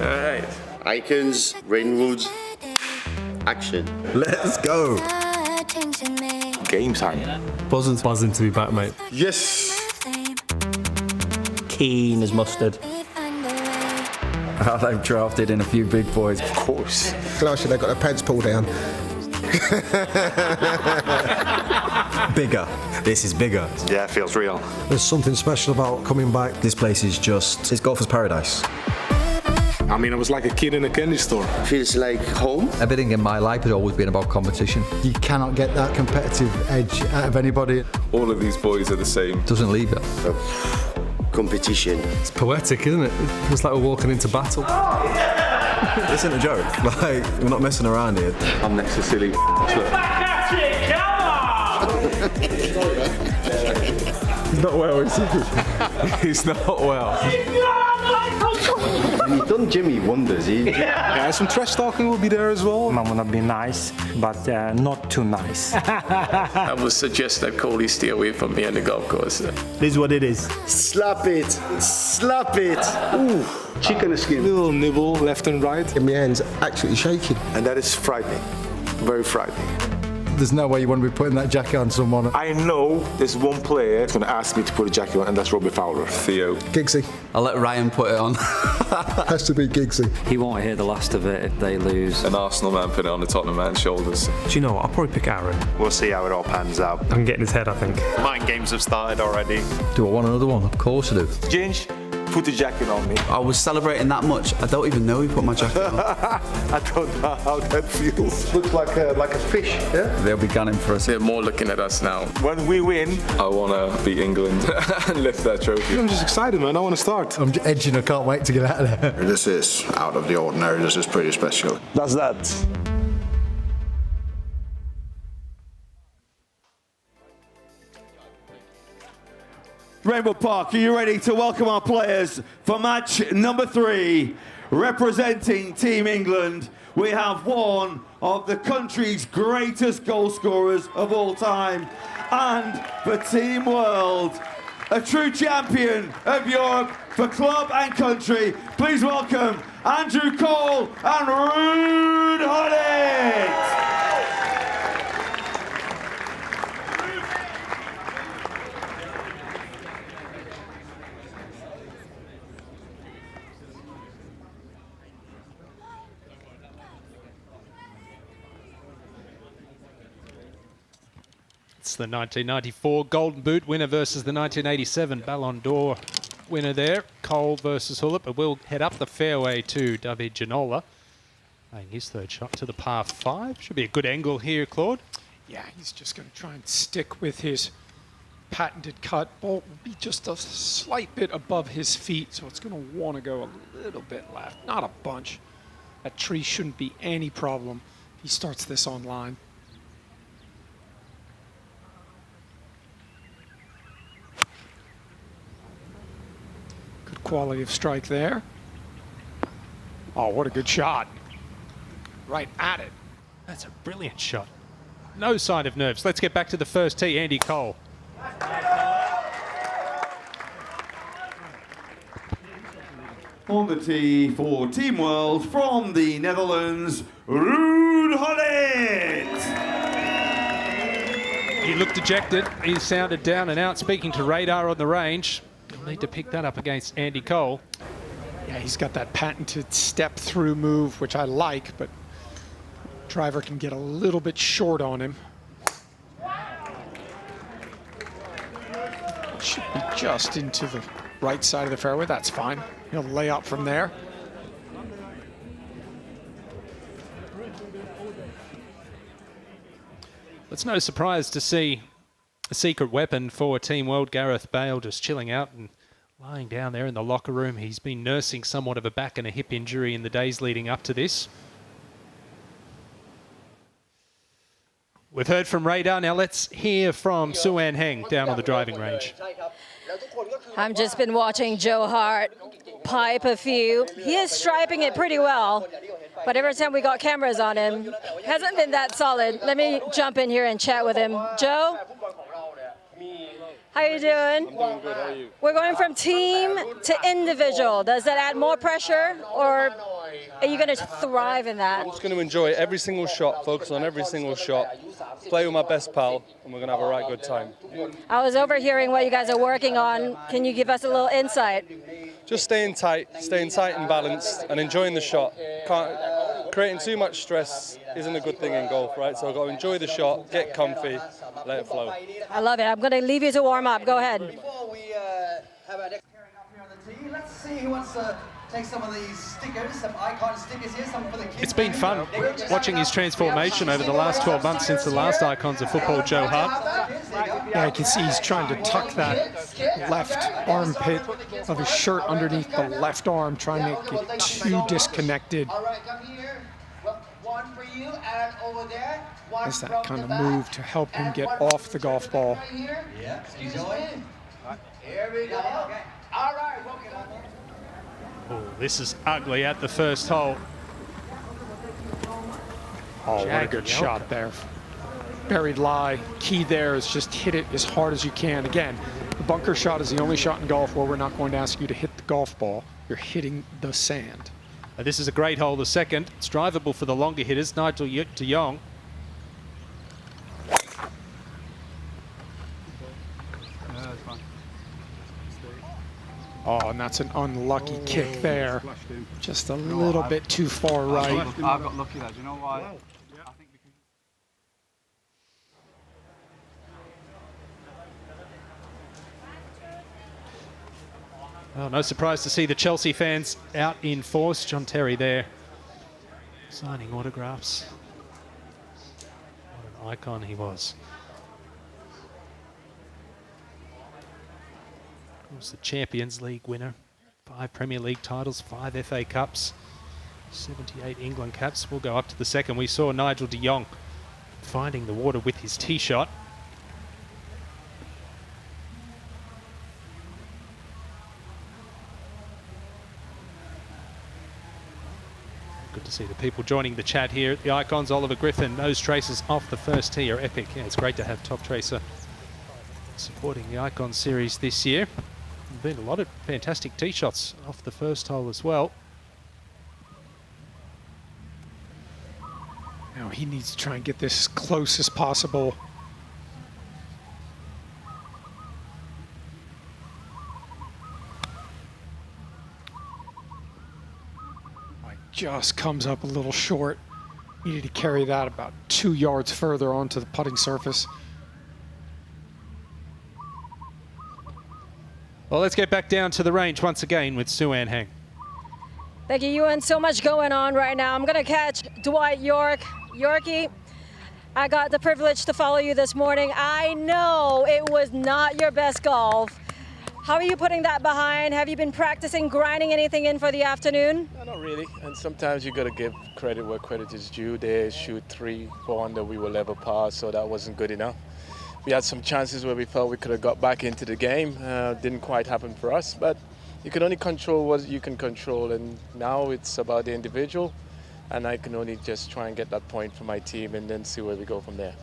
Speaker 20: Alright. Icons, Reignwood, action.
Speaker 8: Let's go.
Speaker 9: Game time.
Speaker 29: Buzzing to be back, mate.
Speaker 20: Yes.
Speaker 14: Keen as mustard.
Speaker 27: How they've drafted in a few big boys.
Speaker 9: Of course.
Speaker 28: Last year they got their pants pulled down.
Speaker 8: Bigger. This is bigger.
Speaker 9: Yeah, it feels real.
Speaker 28: There's something special about coming back.
Speaker 8: This place is just, it's golfer's paradise.
Speaker 9: I mean, I was like a kid in a candy store.
Speaker 20: Feels like home.
Speaker 27: Everything in my life has always been about competition.
Speaker 28: You cannot get that competitive edge out of anybody.
Speaker 2: All of these boys are the same.
Speaker 27: Doesn't leave you.
Speaker 20: Competition.
Speaker 29: It's poetic, isn't it? It's like we're walking into battle.
Speaker 8: This isn't a joke. Like, we're not messing around here.
Speaker 9: I'm next to silly.
Speaker 28: He's not well, is he?
Speaker 9: He's not well.
Speaker 20: And he's done Jimmy wonders.
Speaker 9: Yeah, some trash talking will be there as well.
Speaker 14: I'm gonna be nice, but not too nice.
Speaker 9: I would suggest that Cody stay away from me on the golf course.
Speaker 14: This is what it is.
Speaker 20: Slap it. Slap it. Ooh. Chicken skin.
Speaker 9: Little nibble left and right.
Speaker 28: And my hand's absolutely shaking.
Speaker 9: And that is frightening. Very frightening.
Speaker 28: There's no way you want to be putting that jacket on someone.
Speaker 9: I know there's one player that's going to ask me to put a jacket on, and that's Robbie Fowler.
Speaker 2: Theo.
Speaker 28: Giggsy.
Speaker 27: I'll let Ryan put it on.
Speaker 28: Has to be Giggsy.
Speaker 14: He won't hear the last of it if they lose.
Speaker 2: An Arsenal man put it on the Tottenham man's shoulders.
Speaker 29: Do you know what? I'll probably pick Aaron.
Speaker 9: We'll see how it all pans out.
Speaker 29: I can get in his head, I think.
Speaker 9: Mind games have started already.
Speaker 27: Do I want another one? Of course I do.
Speaker 9: Ginge, put the jacket on me.
Speaker 27: I was celebrating that much. I don't even know he put my jacket on.
Speaker 9: I don't know how that feels.
Speaker 20: Looks like a fish, yeah?
Speaker 27: They'll be gunning for us.
Speaker 9: They're more looking at us now. When we win,
Speaker 2: I want to beat England and lift that trophy.
Speaker 9: I'm just excited, man. I want to start.
Speaker 28: I'm edging. I can't wait to get out of there.
Speaker 20: This is out of the ordinary. This is pretty special.
Speaker 9: That's that.
Speaker 5: Reignwood Park, are you ready to welcome our players for match number 3? Representing Team England, we have one of the country's greatest goal scorers of all time. And for Team World, a true champion of Europe for club and country. Please welcome Andrew Cole and Ruud Gullit.
Speaker 6: It's the 1994 Golden Boot winner versus the 1987 Ballon d'Or winner there. Cole versus Gullit, but we'll head up the fairway to David Ginola. Playing his third shot to the par 5. Should be a good angle here, Claude.
Speaker 7: Yeah, he's just going to try and stick with his patented cut. Ball will be just a slight bit above his feet, so it's going to want to go a little bit left. Not a bunch. That tree shouldn't be any problem. He starts this on line. Good quality of strike there. Oh, what a good shot. Right at it.
Speaker 6: That's a brilliant shot. No sign of nerves. Let's get back to the first tee, Andy Cole.
Speaker 5: On the tee for Team World from the Netherlands, Ruud Gullit.
Speaker 6: He looked dejected. He sounded down and out, speaking to Radar on the range. He'll need to pick that up against Andy Cole.
Speaker 7: Yeah, he's got that patented step-through move, which I like, but driver can get a little bit short on him. Should be just into the right side of the fairway. That's fine. He'll lay up from there.
Speaker 6: It's no surprise to see a secret weapon for Team World, Gareth Bale, just chilling out and lying down there in the locker room. He's been nursing somewhat of a back and a hip injury in the days leading up to this. We've heard from Radar. Now let's hear from Suan Heng down on the driving range.
Speaker 15: I've just been watching Joe Hart pipe a few. He is striping it pretty well, but every time we got cameras on him, hasn't been that solid. Let me jump in here and chat with him. Joe, how you doing?
Speaker 16: I'm doing good. How are you?
Speaker 15: We're going from team to individual. Does that add more pressure, or are you going to thrive in that?
Speaker 16: I'm just going to enjoy every single shot, focus on every single shot, play with my best pal, and we're going to have a right good time.
Speaker 15: I was overhearing what you guys are working on. Can you give us a little insight?
Speaker 16: Just staying tight and balanced, and enjoying the shot. Creating too much stress isn't a good thing in golf, right? So I've got to enjoy the shot, get comfy, let it flow.
Speaker 15: I love it. I'm going to leave you to warm up. Go ahead.
Speaker 19: Before we have our next pairing up here on the tee, let's see who wants to take some of these stickers, some icon stickers here, some for the kids.
Speaker 6: It's been fun watching his transformation over the last 12 months since the last Icons of Football, Joe Hart.
Speaker 7: Yeah, I can see he's trying to tuck that left armpit of his shirt underneath the left arm, trying to make it too disconnected.
Speaker 19: All right, come here. One for you, and over there.
Speaker 7: That's that kind of move to help him get off the golf ball.
Speaker 19: Yeah, enjoy. Here we go. All right.
Speaker 6: Oh, this is ugly at the first hole.
Speaker 7: Oh, what a good shot there. Buried lie. Key there is just hit it as hard as you can. Again, the bunker shot is the only shot in golf where we're not going to ask you to hit the golf ball. You're hitting the sand.
Speaker 6: This is a great hole, the second. It's drivable for the longer hitters. Nigel de Jong.
Speaker 7: Oh, and that's an unlucky kick there. Just a little bit too far right.
Speaker 1: I've got lucky there. Do you know why? I think because...
Speaker 6: Well, no surprise to see the Chelsea fans out in force. John Terry there signing autographs. What an icon he was. Of course, the Champions League winner. 5 Premier League titles, 5 FA Cups, 78 England caps. We'll go up to the second. We saw Nigel de Jong finding the water with his tee shot. Good to see the people joining the chat here at the Icons. Oliver Griffin, nose traces off the first tee are epic. Yeah, it's great to have top tracer supporting the Icon Series this year. There's been a lot of fantastic tee shots off the first hole as well.
Speaker 7: Now he needs to try and get this as close as possible. Just comes up a little short. Needed to carry that about 2 yards further onto the putting surface.
Speaker 6: Well, let's get back down to the range once again with Sue-Ann Heng.
Speaker 15: Thank you, Ewan. So much going on right now. I'm going to catch Dwight Yorkie. I got the privilege to follow you this morning. I know it was not your best golf. How are you putting that behind? Have you been practicing, grinding anything in for the afternoon?
Speaker 9: No, not really. And sometimes you got to give credit where credit is due. They shoot 3, 4 under. We were level par, so that wasn't good enough. We had some chances where we felt we could have got back into the game. Didn't quite happen for us, but you can only control what you can control. And now it's about the individual, and I can only just try and get that point for my team and then see where we go from there.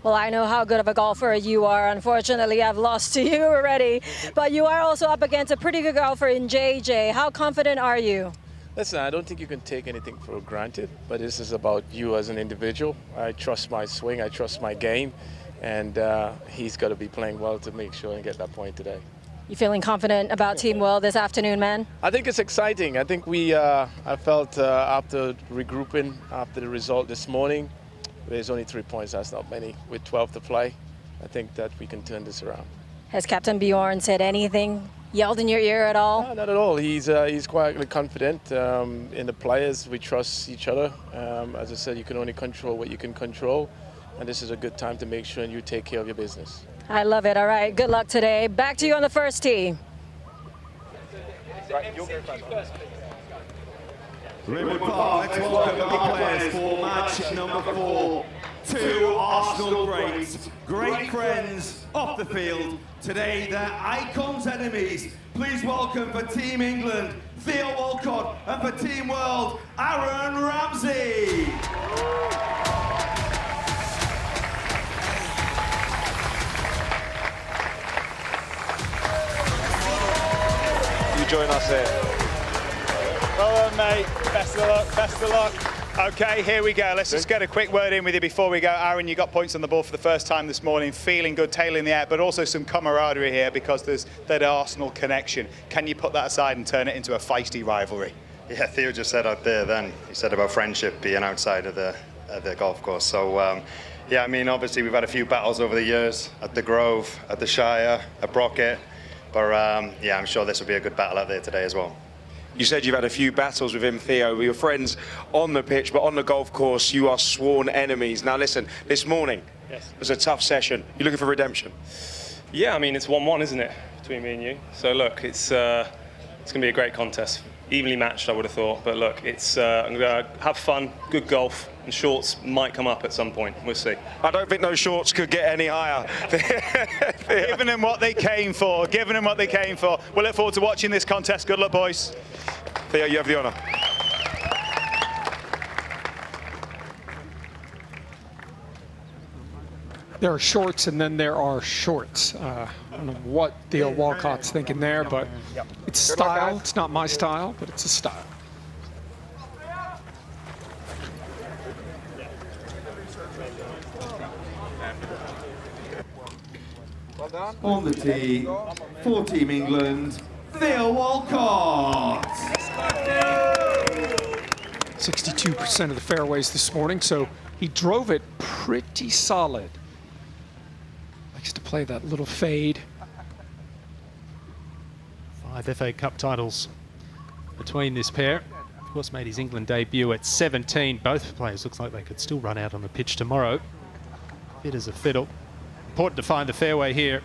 Speaker 15: Well, I know how good of a golfer you are. Unfortunately, I've lost to you already. But you are also up against a pretty good golfer in JJ. How confident are you?
Speaker 9: Listen, I don't think you can take anything for granted, but this is about you as an individual. I trust my swing, I trust my game, and he's got to be playing well to make sure and get that point today.
Speaker 15: You feeling confident about Team World this afternoon, man?
Speaker 9: I think it's exciting. I think I felt after regrouping, after the result this morning, there's only 3 points, that's not many. With 12 to play, I think that we can turn this around.
Speaker 15: Has Captain Bjorn said anything, yelled in your ear at all?
Speaker 9: No, not at all. He's quietly confident in the players. We trust each other. As I said, you can only control what you can control, and this is a good time to make sure you take care of your business.
Speaker 15: I love it. All right, good luck today. Back to you on the first tee.
Speaker 9: Right, you'll go first.
Speaker 5: Reignwood Park, let's welcome our players for match number 4. 2 Arsenal greats, great friends off the field. Today they're Icons enemies. Please welcome for Team England, Theo Walcott, and for Team World, Aaron Ramsey.
Speaker 4: You join us here. Well done, mate. Best of luck, best of luck. Okay, here we go. Let's just get a quick word in with you before we go. Aaron, you got points on the board for the first time this morning, feeling good, tail in the air, but also some camaraderie here because there's that Arsenal connection. Can you put that aside and turn it into a feisty rivalry?
Speaker 11: Yeah, Theo just said out there then, he said about friendship being outside of the golf course. So, yeah, I mean, obviously we've had a few battles over the years at the Grove, at the Shire, at Brockett, but yeah, I'm sure this will be a good battle out there today as well.
Speaker 10: You said you've had a few battles with him, Theo. With your friends on the pitch, but on the golf course, you are sworn enemies. Now, listen, this morning was a tough session. You're looking for redemption?
Speaker 13: Yeah, I mean, it's 1-1, isn't it, between me and you? So, look, it's going to be a great contest. Evenly matched, I would have thought. But, look, I'm going to have fun, good golf, and shorts might come up at some point. We'll see.
Speaker 10: I don't think those shorts could get any higher.
Speaker 4: Giving them what they came for. Giving them what they came for. We'll look forward to watching this contest. Good luck, boys.
Speaker 10: Theo, you have the honour.
Speaker 7: There are shorts and then there are shorts. I don't know what Theo Walcott's thinking there, but it's style. It's not my style, but it's a style.
Speaker 5: On the tee for Team England, Theo Walcott.
Speaker 7: 62% of the fairways this morning, so he drove it pretty solid. Likes to play that little fade.
Speaker 6: 5 FA Cup titles between this pair. Of course, made his England debut at 17. Both players looks like they could still run out on the pitch tomorrow. Fit as a fiddle. Important to find the fairway here.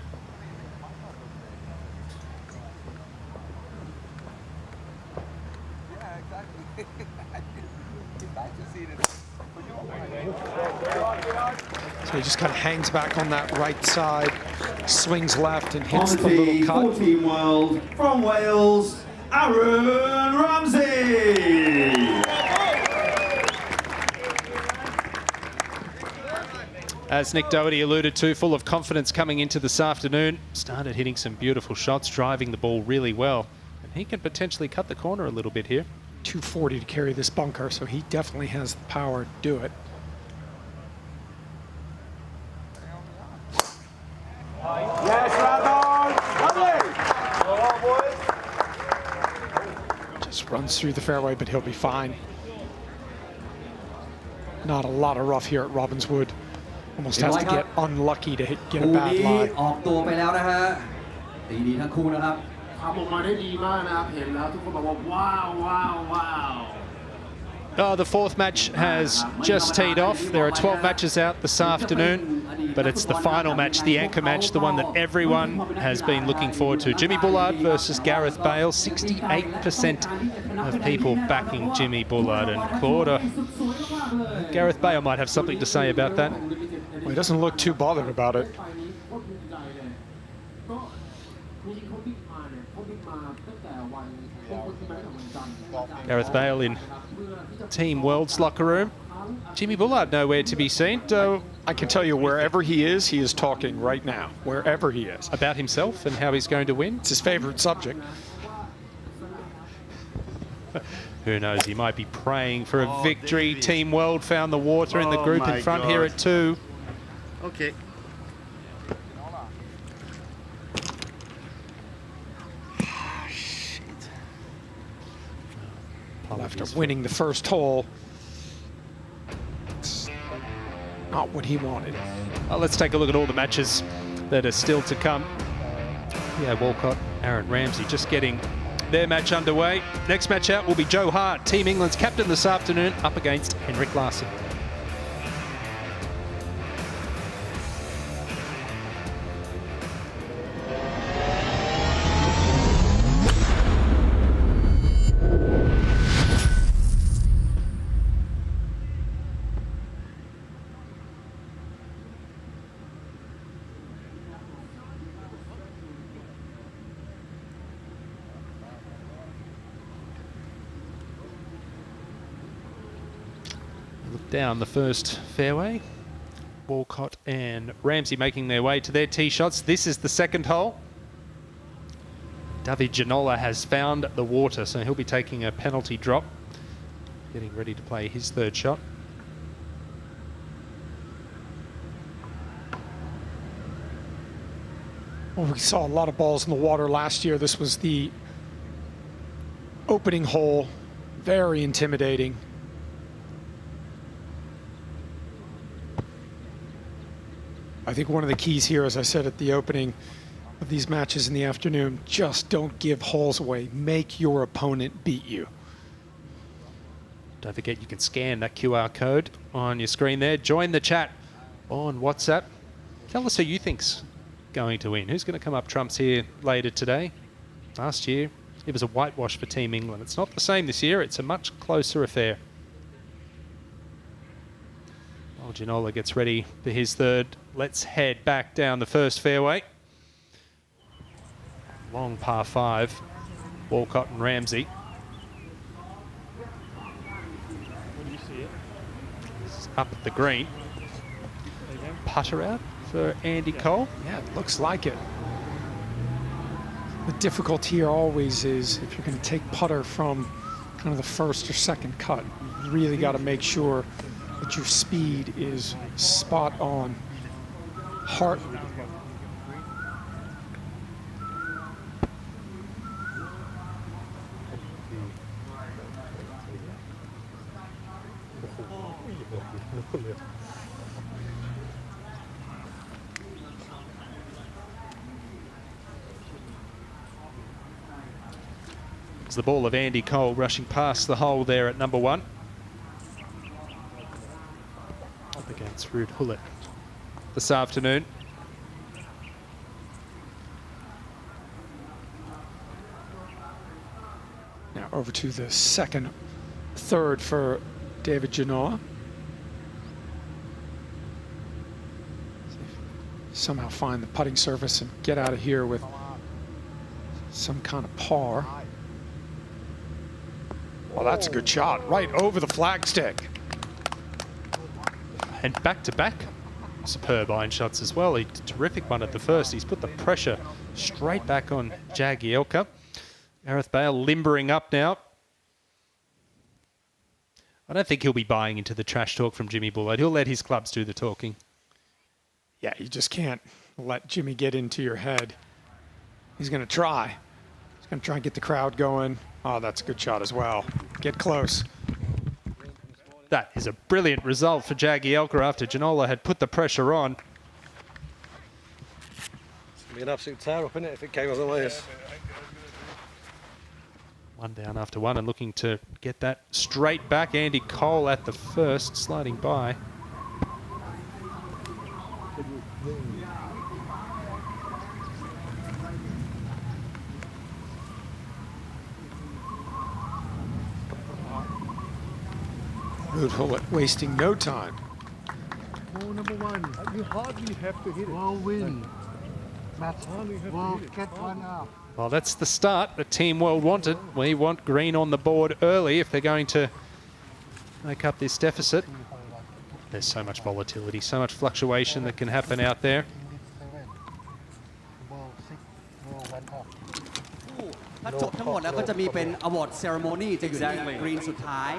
Speaker 7: So he just kind of hangs back on that right side, swings left and hits the little cut.
Speaker 5: For Team World from Wales, Aaron Ramsey.
Speaker 6: As Nick Doherty alluded to, full of confidence coming into this afternoon. Started hitting some beautiful shots, driving the ball really well. And he can potentially cut the corner a little bit here.
Speaker 7: 240 to carry this bunker, so he definitely has the power to do it. Just runs through the fairway, but he'll be fine. Not a lot of rough here at Robbinswood. Almost has to get unlucky to get a bad lie.
Speaker 19: ออกตัวไปแล้วนะฮะตีดีทั้งคู่นะครับ
Speaker 3: ทำออกมาได้ดีมากนะครับเห็นแล้วทุกคนบอกว่าว้าวว้าวว้าว
Speaker 6: Oh, the fourth match has just teed off. There are 12 matches out this afternoon, but it's the final match, the anchor match, the one that everyone has been looking forward to. Jimmy Bullard versus Gareth Bale. 68% of people backing Jimmy Bullard, and Claude. Gareth Bale might have something to say about that.
Speaker 7: Well, he doesn't look too bothered about it.
Speaker 6: Gareth Bale in Team World's locker room. Jimmy Bullard nowhere to be seen.
Speaker 7: I can tell you wherever he is talking right now. Wherever he is.
Speaker 6: About himself and how he's going to win.
Speaker 7: It's his favorite subject.
Speaker 6: Who knows, he might be praying for a victory. Team World found the water in the group in front here at 2.
Speaker 20: Okay.
Speaker 7: After winning the first hole, it's not what he wanted.
Speaker 6: Well, let's take a look at all the matches that are still to come. Yeah, Walcott, Aaron Ramsey just getting their match underway. Next match out will be Joe Hart, Team England's captain this afternoon, up against Henrik Larsson. Down the first fairway, Walcott and Ramsey making their way to their tee shots. This is the second hole. David Ginola has found the water, so he'll be taking a penalty drop, getting ready to play his third shot.
Speaker 7: Well, we saw a lot of balls in the water last year. This was the opening hole, very intimidating. I think one of the keys here, as I said at the opening of these matches in the afternoon, just don't give holes away. Make your opponent beat you.
Speaker 6: Don't forget you can scan that QR code on your screen there. Join the chat on WhatsApp. Tell us who you think's going to win. Who's going to come up trumps here later today? Last year, it was a whitewash for Team England. It's not the same this year. It's a much closer affair. While Ginola gets ready for his third, let's head back down the first fairway. Long par 5, Walcott and Ramsey. Up the green. Putter out for Andy Cole.
Speaker 7: Yeah, it looks like it. The difficulty here always is if you're going to take putter from kind of the first or second cut, you really got to make sure that your speed is spot on. Hart.
Speaker 6: It's the ball of Andy Cole rushing past the hole there at number 1. Up against Ruud Gullit this afternoon.
Speaker 7: Now over to the second, third for David Ginola. Somehow find the putting surface and get out of here with some kind of par. Well, that's a good shot, right over the flagstick.
Speaker 6: And back to back superb iron shots as well. He did a terrific one at the first. He's put the pressure straight back on Jagielka. Gareth Bale limbering up now. I don't think he'll be buying into the trash talk from Jimmy Bullard. He'll let his clubs do the talking.
Speaker 7: Yeah, you just can't let Jimmy get into your head. He's going to try. He's going to try and get the crowd going. Oh, that's a good shot as well. Get close.
Speaker 6: That is a brilliant result for Jagielka after Ginola had put the pressure on.
Speaker 16: It's going to be an absolute tear-up, isn't it, if it came otherwise?
Speaker 6: One down after one and looking to get that straight back. Andy Cole at the first, sliding by.
Speaker 7: Root wasting no time.
Speaker 12: Ball number one. You hardly have to hit it. Well win. Well, get one up.
Speaker 6: Well, that's the start that Team World wanted. We want green on the board early if they're going to make up this deficit. There's so much volatility, so much fluctuation that can happen out there.
Speaker 19: ถ้าจบทั้งหมดแล้วก็จะมีเป็น award ceremony จะอยู่ในกรีนสุดท้าย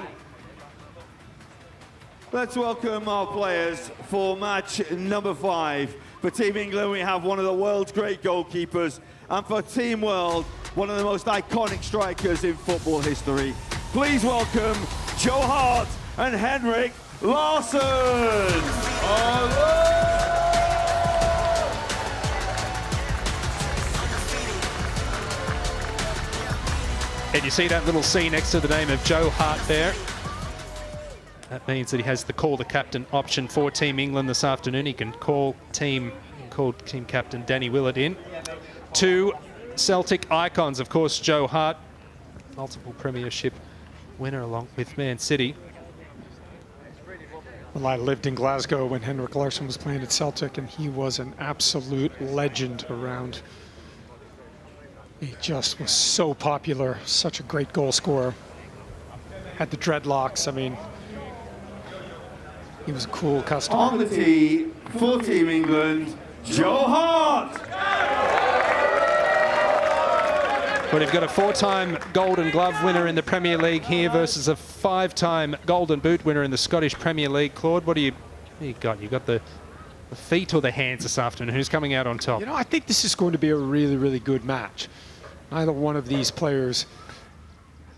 Speaker 5: Let's welcome our players for match number 5. For Team England, we have one of the world's great goalkeepers. And for Team World, one of the most iconic strikers in football history. Please welcome Joe Hart and Henrik Larsson.
Speaker 6: And you see that little C next to the name of Joe Hart there. That means that he has the call the captain option for Team England this afternoon. He can call team captain Danny Willett in. 2 Celtic icons, of course, Joe Hart, multiple premiership winner along with Man City.
Speaker 7: Well, I lived in Glasgow when Henrik Larsson was playing at Celtic, and he was an absolute legend around. He just was so popular, such a great goal scorer. Had the dreadlocks, I mean, he was a cool customer.
Speaker 5: On the tee for Team England, Joe Hart.
Speaker 6: But you've got a 4-time Golden Glove winner in the Premier League here versus a 5-time Golden Boot winner in the Scottish Premier League. Claude, what do you got? You got the feet or the hands this afternoon? Who's coming out on top?
Speaker 7: You know, I think this is going to be a really, really good match. Neither one of these players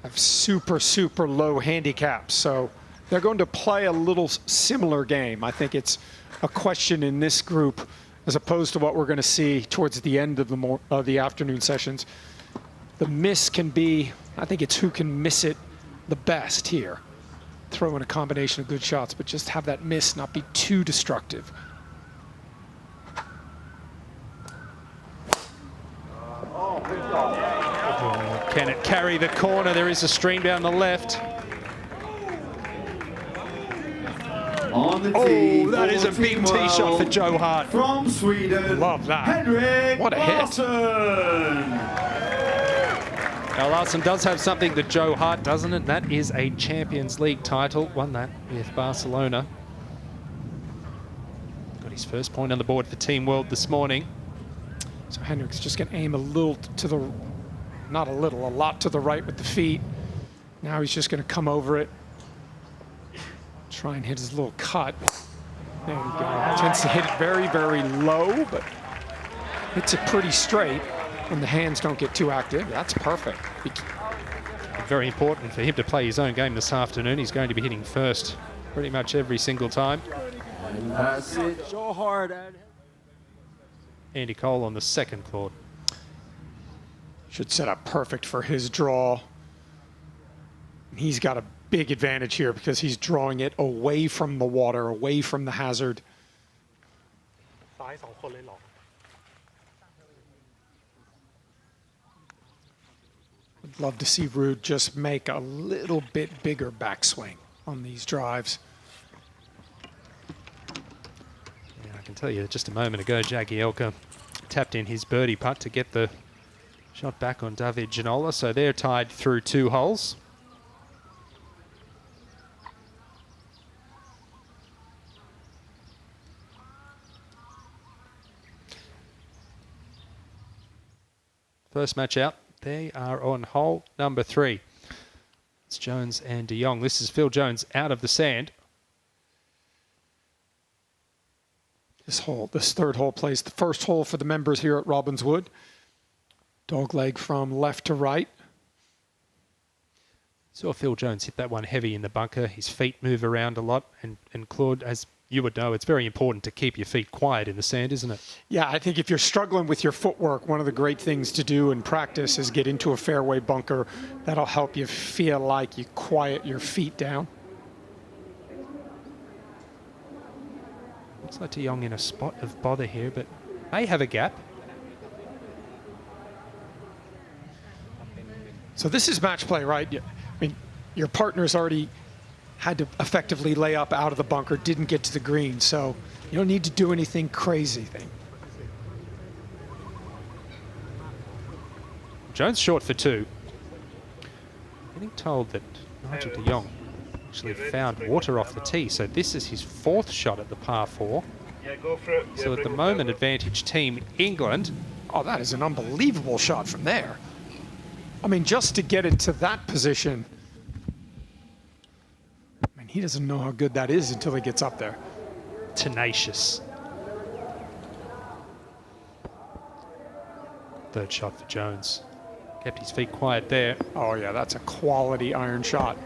Speaker 7: have super, super low handicaps, so they're going to play a little similar game. I think it's a question in this group as opposed to what we're going to see towards the end of the afternoon sessions. The miss can be, I think it's who can miss it the best here. Throw in a combination of good shots, but just have that miss not be too destructive.
Speaker 6: Can it carry the corner? There is a stream down the left.
Speaker 5: On the tee,
Speaker 6: that is a big tee shot for Joe Hart.
Speaker 5: From Sweden,
Speaker 7: love that.
Speaker 5: Henrik
Speaker 7: What a hit.
Speaker 5: Larsson.
Speaker 6: Now, Larsson does have something that Joe Hart doesn't, and that is a Champions League title. Won that with Barcelona. Got his first point on the board for Team World this morning.
Speaker 7: So Henrik's just going to aim a little to the, not a little, a lot to the right with the feet. Now he's just going to come over it. Try and hit his little cut. There we go. Tends to hit it very, very low, but hits it pretty straight when the hands don't get too active. That's perfect.
Speaker 6: Very important for him to play his own game this afternoon. He's going to be hitting first pretty much every single time.
Speaker 5: And that's it. So hard.
Speaker 6: Andy Cole on the second, Claude.
Speaker 7: Should set up perfect for his draw. He's got a big advantage here because he's drawing it away from the water, away from the hazard. I'd love to see Ruud just make a little bit bigger backswing on these drives.
Speaker 6: Yeah, I can tell you just a moment ago, Jagielka tapped in his birdie putt to get the shot back on David Ginola, so they're tied through 2 holes. First match out. They are on hole number 3. It's Jones and de Jong. This is Phil Jones out of the sand.
Speaker 7: This third hole plays the first hole for the members here at Robbinswood. Dogleg from left to right.
Speaker 6: Saw Phil Jones hit that one heavy in the bunker. His feet move around a lot. And Claude, as you would know, it's very important to keep your feet quiet in the sand, isn't it?
Speaker 7: Yeah, I think if you're struggling with your footwork, one of the great things to do in practice is get into a fairway bunker. That'll help you feel like you quiet your feet down.
Speaker 6: Looks like de Jong in a spot of bother here, but may have a gap.
Speaker 7: So this is match play, right? I mean, your partner's already had to effectively lay up out of the bunker, didn't get to the green, so you don't need to do anything crazy.
Speaker 6: Jones short for 2. Getting told that Nigel de Jong actually found water off the tee, so this is his 4th shot at the par 4.
Speaker 4: Yeah, go for it.
Speaker 6: So at the moment, advantage team England.
Speaker 7: Oh, that is an unbelievable shot from there. I mean, just to get into that position, I mean, he doesn't know how good that is until he gets up there.
Speaker 6: Tenacious. Third shot for Jones. Kept his feet quiet there.
Speaker 7: Oh yeah, that's a quality iron shot.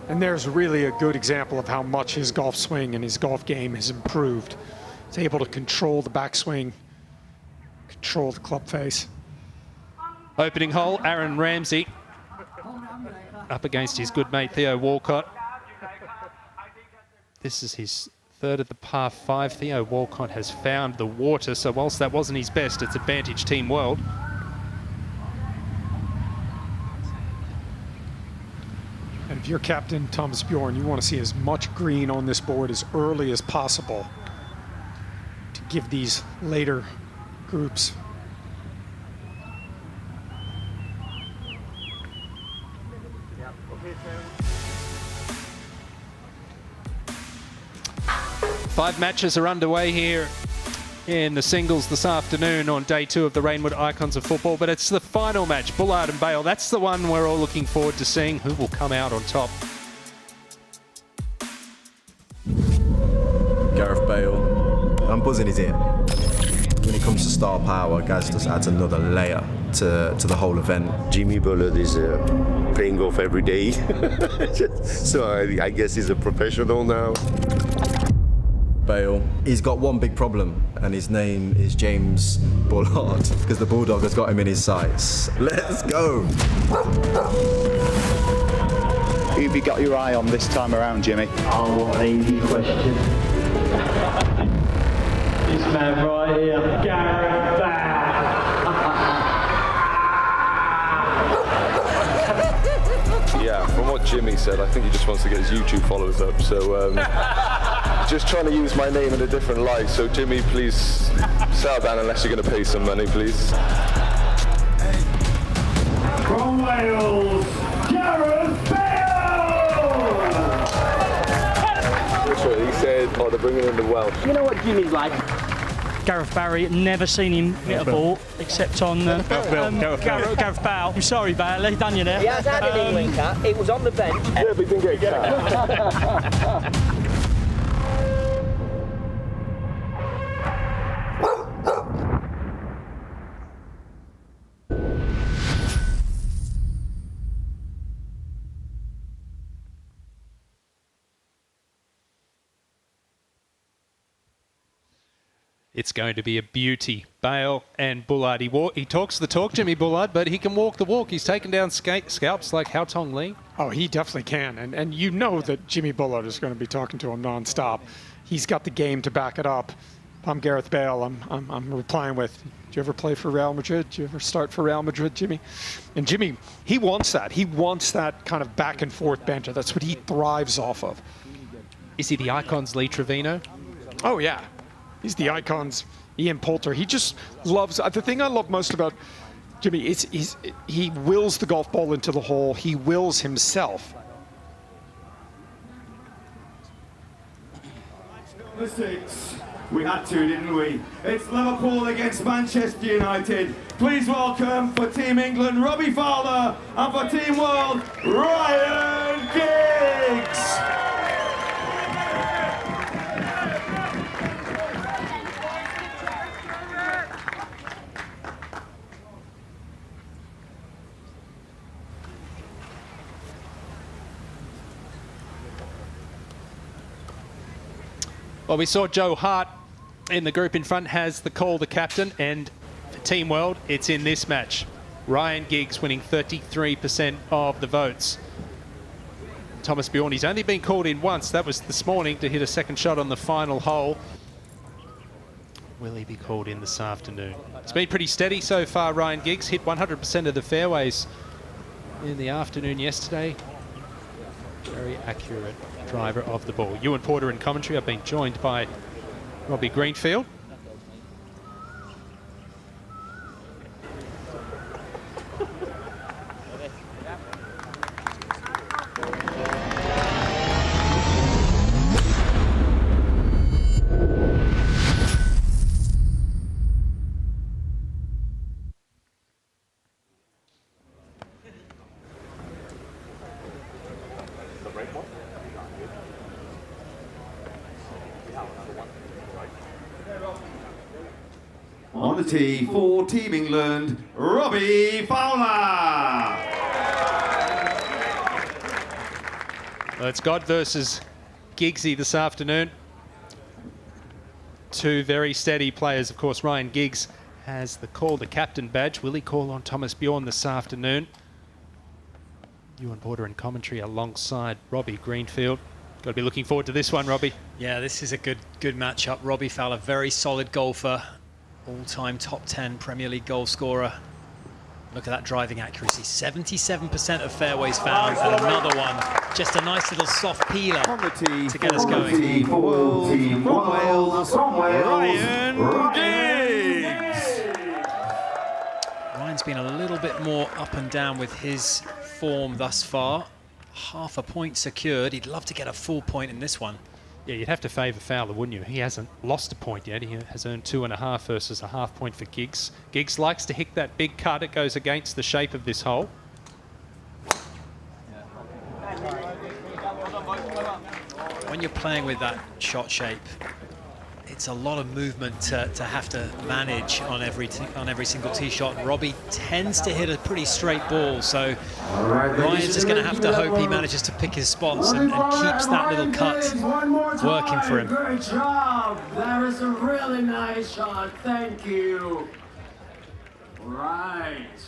Speaker 7: And there's really a good example of how much his golf swing and his golf game has improved. He's able to control the backswing, control the club face.
Speaker 6: Opening hole, Aaron Ramsey up against his good mate Theo Walcott. This is his 3rd at the par 5. Theo Walcott has found the water, so whilst that wasn't his best, it's advantage team world.
Speaker 7: And if you're captain Thomas Bjorn, you want to see as much green on this board as early as possible to give these later groups.
Speaker 6: Five matches are underway here in the singles this afternoon on day 2 of the Reignwood Icons of Football, but it's the final match, Bullard and Bale. That's the one we're all looking forward to seeing who will come out on top.
Speaker 8: Gareth Bale, I'm buzzing his ear. When it comes to star power, Gaz just adds another layer to the whole event.
Speaker 20: Jimmy Bullard is playing golf every day, so I guess he's a professional now.
Speaker 8: Bale, he's got one big problem, and his name is James Bullard, because the Bulldog has got him in his sights. Let's go!
Speaker 4: Who have you got your eye on this time around, Jimmy?
Speaker 3: Oh, what an easy question. This man right here, Gareth Bale.
Speaker 2: Yeah, from what Jimmy said, I think he just wants to get his YouTube followers up, so just trying to use my name in a different light. So Jimmy, please settle down unless you're going to pay some money, please.
Speaker 3: From Wales, Gareth Bale!
Speaker 2: That's what he said, oh, they're bringing in the Welsh.
Speaker 17: You know what Jimmy's like? Gareth Barry, never seen him hit a ball except on Gareth Bale. I'm sorry, Bale, he's done you there.
Speaker 18: He has had an England cap, it was on the bench.
Speaker 2: Yeah, but he didn't get a cap.
Speaker 6: It's going to be a beauty. Bale and Bullard. He talks the talk, Jimmy Bullard, but he can walk the walk. He's taken down scalps like Hao Tong Lee.
Speaker 7: Oh, he definitely can. And you know that Jimmy Bullard is going to be talking to him nonstop. He's got the game to back it up. If I'm Gareth Bale, I'm replying with, do you ever play for Real Madrid? Do you ever start for Real Madrid, Jimmy? And Jimmy, he wants that. He wants that kind of back and forth banter. That's what he thrives off of.
Speaker 6: Is he the Icons Lee Trevino?
Speaker 7: Oh, yeah. He's the Icons, Ian Poulter. He just loves, the thing I love most about Jimmy is he wills the golf ball into the hole. He wills himself.
Speaker 5: Number 6, We had to, didn't we? It's Liverpool against Manchester United. Please welcome for Team England, Robbie Fowler, and for Team World, Ryan Giggs.
Speaker 6: Well, we saw Joe Hart in the group in front has the call, the captain, and for Team World, it's in this match. Ryan Giggs winning 33% of the votes. Thomas Bjorn, he's only been called in once. That was this morning to hit a second shot on the final hole. Will he be called in this afternoon? It's been pretty steady so far, Ryan Giggs. Hit 100% of the fairways in the afternoon yesterday. Very accurate driver of the ball. Ewan Porter in commentary. I've been joined by Robbie Greenfield.
Speaker 5: On the tee for Team England, Robbie Fowler.
Speaker 6: Well, it's God versus Giggsy this afternoon. Two very steady players. Of course, Ryan Giggs has the call, the captain badge. Will he call on Thomas Bjorn this afternoon? Ewan Porter in commentary alongside Robbie Greenfield. Got to be looking forward to this one, Robbie.
Speaker 14: Yeah, this is a good matchup. Robbie Fowler, very solid golfer. All-time top 10 Premier League goal scorer. Look at that driving accuracy. 77% of fairways found, and another one. Just a nice little soft peeler to get us going.
Speaker 5: Team from Wales, Ryan Giggs.
Speaker 14: Ryan's been a little bit more up and down with his form thus far. Half a point secured. He'd love to get a full point in this one.
Speaker 6: Yeah, you'd have to favour Fowler, wouldn't you? He hasn't lost a point yet. He has earned 2.5 versus a half point for Giggs. Giggs likes to hit that big cut. It goes against the shape of this hole.
Speaker 14: When you're playing with that shot shape, it's a lot of movement to have to manage on every single tee shot. Robbie tends to hit a pretty straight ball, so Ryan's just going to have to hope he manages to pick his spots and keeps that little cut working for him.
Speaker 12: Great job. That was a really nice shot. Thank you. Right.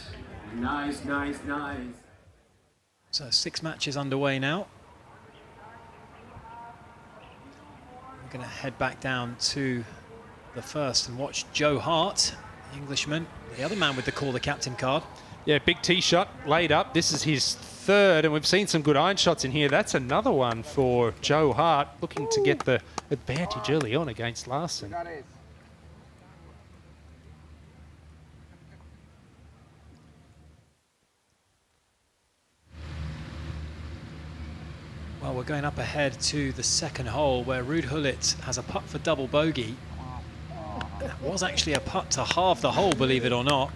Speaker 12: Nice, nice, nice.
Speaker 14: So 6 matches underway now. We're going to head back down to the first and watch Joe Hart, the Englishman, the other man with the call, the captain card.
Speaker 6: Yeah, big tee shot laid up. This is his third, and we've seen some good iron shots in here. That's another one for Joe Hart, looking to get the advantage early on against Larson.
Speaker 14: Well, we're going up ahead to the second hole where Ruud Gullit has a putt for double bogey. It was actually a putt to halve the hole, believe it or not.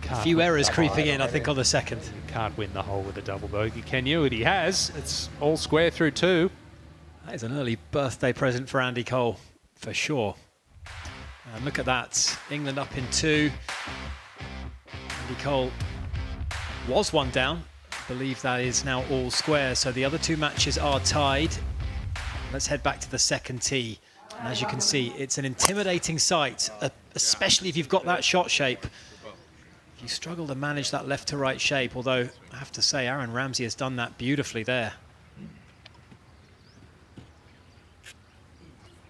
Speaker 14: A few errors creeping in, I think, on the second.
Speaker 6: You can't win the hole with a double bogey, can you? And he has. It's all square through 2.
Speaker 14: That is an early birthday present for Andy Cole, for sure. And look at that. England up in 2. Andy Cole was one down. I believe that is now all square, so the other 2 matches are tied. Let's head back to the second tee. And as you can see, it's an intimidating sight, especially if you've got that shot shape. You struggle to manage that left to right shape, although I have to say Aaron Ramsey has done that beautifully there.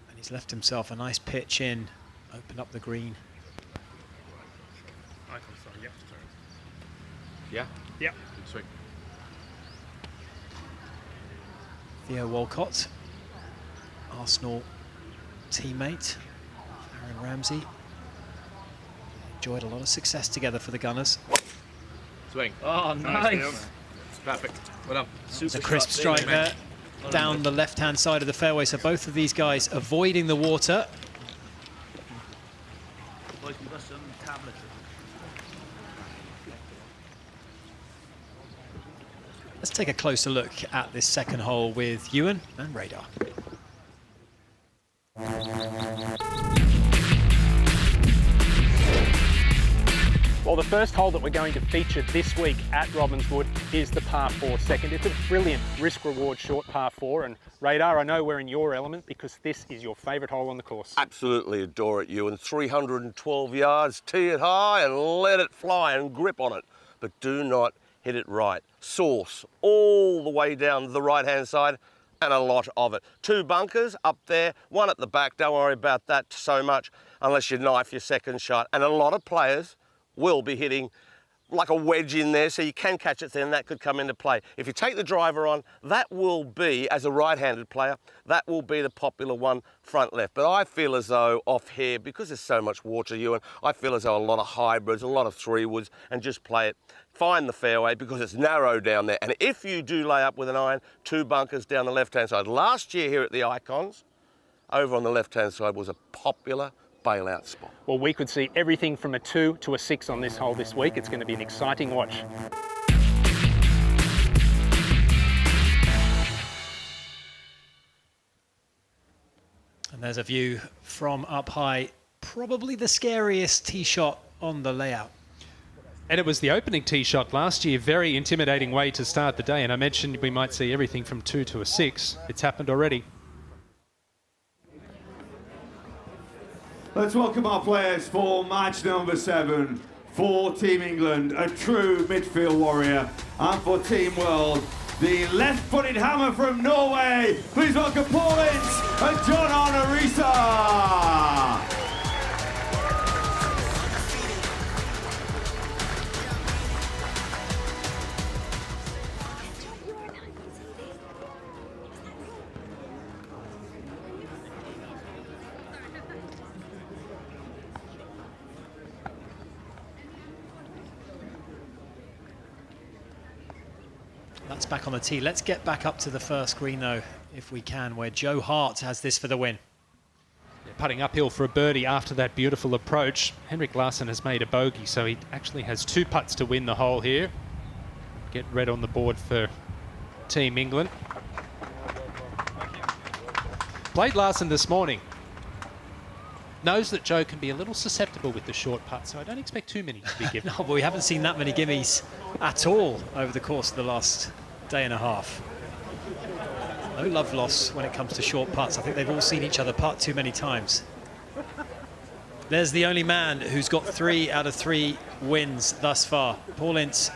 Speaker 14: And he's left himself a nice pitch in, open up the green.
Speaker 6: Yeah. Yeah.
Speaker 14: Sweet. Theo Walcott, Arsenal teammate, Aaron Ramsey. Enjoyed a lot of success together for the Gunners.
Speaker 21: Swing.
Speaker 17: Oh, nice.
Speaker 21: Perfect. Well done.
Speaker 14: It's a crisp strike there, down the left-hand side of the fairway. So both of these guys avoiding the water. Let's take a closer look at this second hole with Ewan and Radar.
Speaker 1: Well, the first hole that we're going to feature this week at Robbinswood is the par 4 second. It's a brilliant risk-reward short par 4, and Radar, I know we're in your element because this is your favourite hole on the course.
Speaker 22: Absolutely adore it, Ewan. 312 yards, tee it high and let it fly and grip on it. But do not hit it right. Source all the way down the right-hand side and a lot of it. 2 bunkers up there, 1 at the back. Don't worry about that so much unless you knife your second shot. And a lot of players will be hitting like a wedge in there, so you can catch it there, and that could come into play. If you take the driver on, that will be, as a right-handed player, that will be the popular one front left. But I feel as though off here, because there's so much water, Ewan, I feel as though a lot of hybrids, a lot of 3-woods, and just play it. Find the fairway because it's narrow down there. And if you do lay up with an iron, 2 bunkers down the left-hand side. Last year here at the Icons, over on the left-hand side was a popular bailout spot.
Speaker 1: Well, we could see everything from a 2 to a 6 on this hole this week. It's going to be an exciting watch.
Speaker 14: And there's a view from up high, probably the scariest tee shot on the layout.
Speaker 6: And it was the opening tee shot last year, very intimidating way to start the day. And I mentioned we might see everything from 2 to a 6. It's happened already.
Speaker 5: Let's welcome our players for match number 7. For Team England, a true midfield warrior. And for Team World, the left-footed hammer from Norway. Please welcome Paul Ince and John Arne.
Speaker 14: That's back on the tee. Let's get back up to the first green, though, if we can, where Joe Hart has this for the win.
Speaker 6: Yeah, putting uphill for a birdie after that beautiful approach. Henrik Larsson has made a bogey, so he actually has 2 putts to win the hole here. Get red on the board for Team England. Played Larsson this morning. Knows that Joe can be a little susceptible with the short putt, so I don't expect too many to be given.
Speaker 14: No, but we haven't seen that many gimmies at all over the course of the last day and a half. No love loss when it comes to short putts. I think they've all seen each other putt too many times. There's the only man who's got 3 out of 3 wins thus far, Paul Ince.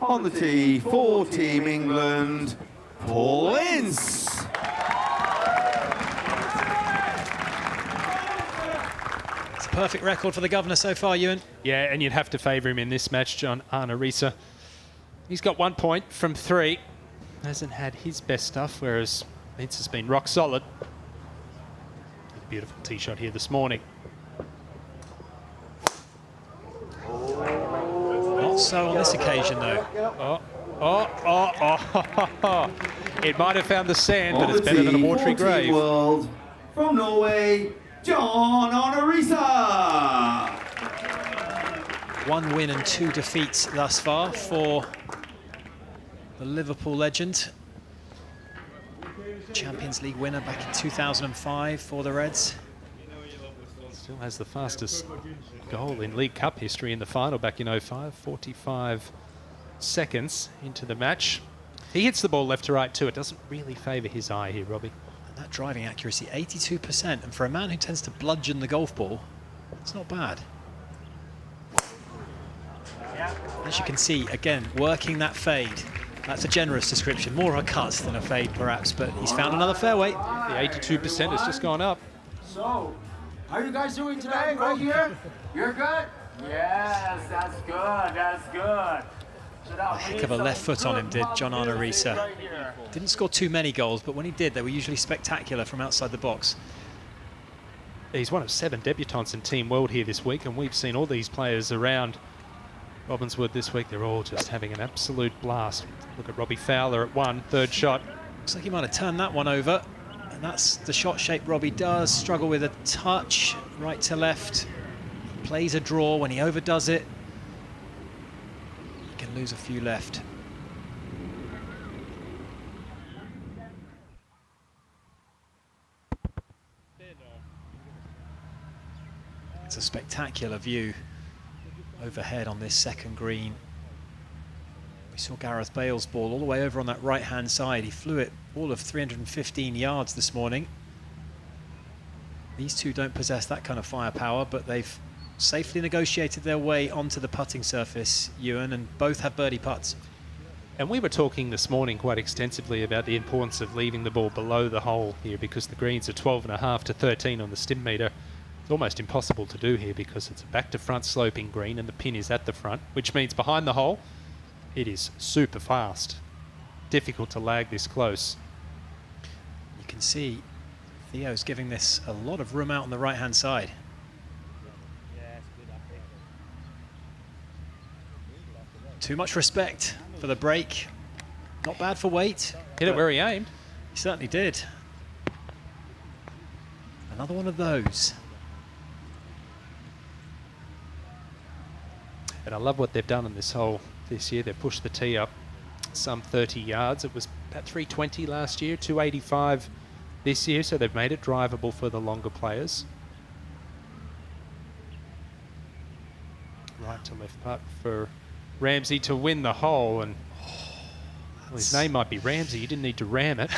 Speaker 5: On the tee for Team England, Paul Ince.
Speaker 14: Perfect record for the governor so far, Ewan.
Speaker 6: Yeah, and you'd have to favour him in this match, John Arne. He's got 1 point from 3. Hasn't had his best stuff, whereas Vince has been rock solid. Beautiful tee shot here this morning.
Speaker 14: Not so on this occasion, though.
Speaker 6: It might have found the sand, but it's better than a watery grave.
Speaker 5: World from Norway, John Arne.
Speaker 14: 1 win and 2 defeats thus far for the Liverpool legend. Champions League winner back in 2005 for the Reds.
Speaker 6: Still has the fastest goal in League Cup history in the final back in 05, 45 seconds into the match. He hits the ball left to right too. It doesn't really favour his eye here, Robbie.
Speaker 14: And that driving accuracy, 82%. And for a man who tends to bludgeon the golf ball, it's not bad. As you can see, again, working that fade. That's a generous description, more a cut than a fade perhaps, but he's found another fairway.
Speaker 6: The 82% has just gone up.
Speaker 3: So, how are you guys doing today? Right here? You're good? Yes, that's good, that's good.
Speaker 14: A heck of a left foot on him, did John Arne. Didn't score too many goals, but when he did, they were usually spectacular from outside the box.
Speaker 6: He's one of 7 debutants in Team World here this week, and we've seen all these players around Robbinswood this week. They're all just having an absolute blast. Look at Robbie Fowler at 1, 3rd shot.
Speaker 14: Looks like he might have turned that one over. And that's the shot shape Robbie does. Struggle with a touch, right to left. Plays a draw when he overdoes it. can lose a few left. It's a spectacular view overhead on this second green. We saw Gareth Bale's ball all the way over on that right-hand side. He flew it all of 315 yards this morning. These two don't possess that kind of firepower, but they've safely negotiated their way onto the putting surface, Ewan, and both have birdie putts.
Speaker 6: And we were talking this morning quite extensively about the importance of leaving the ball below the hole here, because the greens are 12.5 to 13 on the stim meter. It's almost impossible to do here because it's a back to front sloping green and the pin is at the front, which means behind the hole it is super fast. Difficult to lag this close.
Speaker 14: You can see Theo's giving this a lot of room out on the right-hand side. Too much respect for the break. Not bad for weight.
Speaker 6: Hit it where he aimed.
Speaker 14: He certainly did. Another one of those.
Speaker 6: And I love what they've done in this hole this year. They've pushed the tee up some 30 yards. It was about 320 last year, 285 this year, so they've made it drivable for the longer players. Right to left putt for Ramsey to win the hole, and well, his name might be Ramsey. You didn't need to ram it.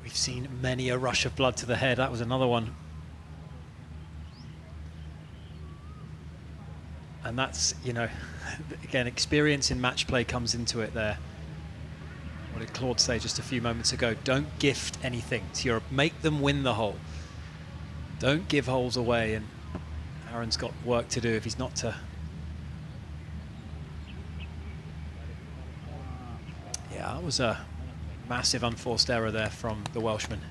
Speaker 14: We've seen many a rush of blood to the head. That was another one. And that's, you know, again, experience in match play comes into it there. What did Claude say just a few moments ago? Don't gift anything to Europe. Make them win the hole. Don't give holes away. And Aaron's got work to do if he's not to. Yeah, that was a massive unforced error there from the Welshman.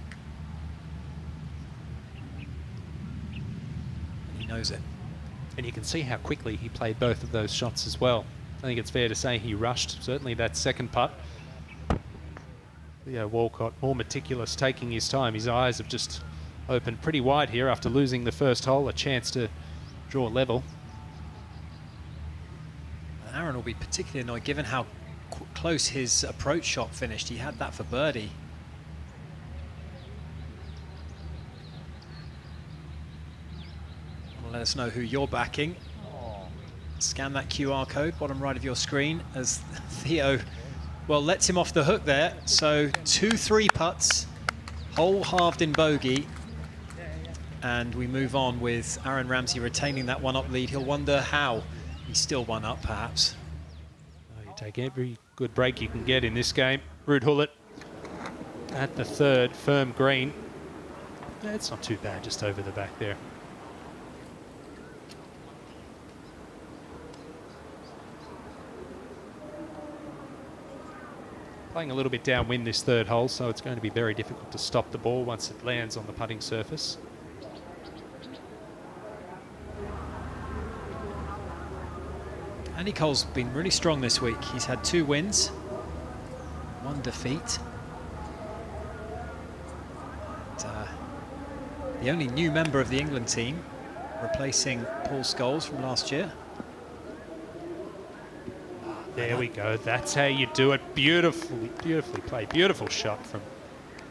Speaker 14: And he knows it.
Speaker 6: And you can see how quickly he played both of those shots as well. I think it's fair to say he rushed, certainly that second putt. Theo Walcott, more meticulous, taking his time. His eyes have just opened pretty wide here after losing the first hole, a chance to draw level.
Speaker 14: Aaron will be particularly annoyed given how close his approach shot finished. He had that for birdie. Let us know who you're backing. Scan that QR code, bottom right of your screen, as Theo, well, lets him off the hook there. So 2-3 putts, hole halved in bogey. And we move on with Aaron Ramsey retaining that one-up lead. He'll wonder how he's still one up, perhaps.
Speaker 6: You take every good break you can get in this game. Ruud Gullit at the third, firm green. It's not too bad, just over the back there. Playing a little bit downwind this third hole, so it's going to be very difficult to stop the ball once it lands on the putting surface.
Speaker 14: Andy Cole's been really strong this week. He's had 2 wins, 1 defeat. The only new member of the England team, replacing Paul Scholes from last year.
Speaker 6: There we go. That's how you do it. Beautifully, beautifully played. Beautiful shot from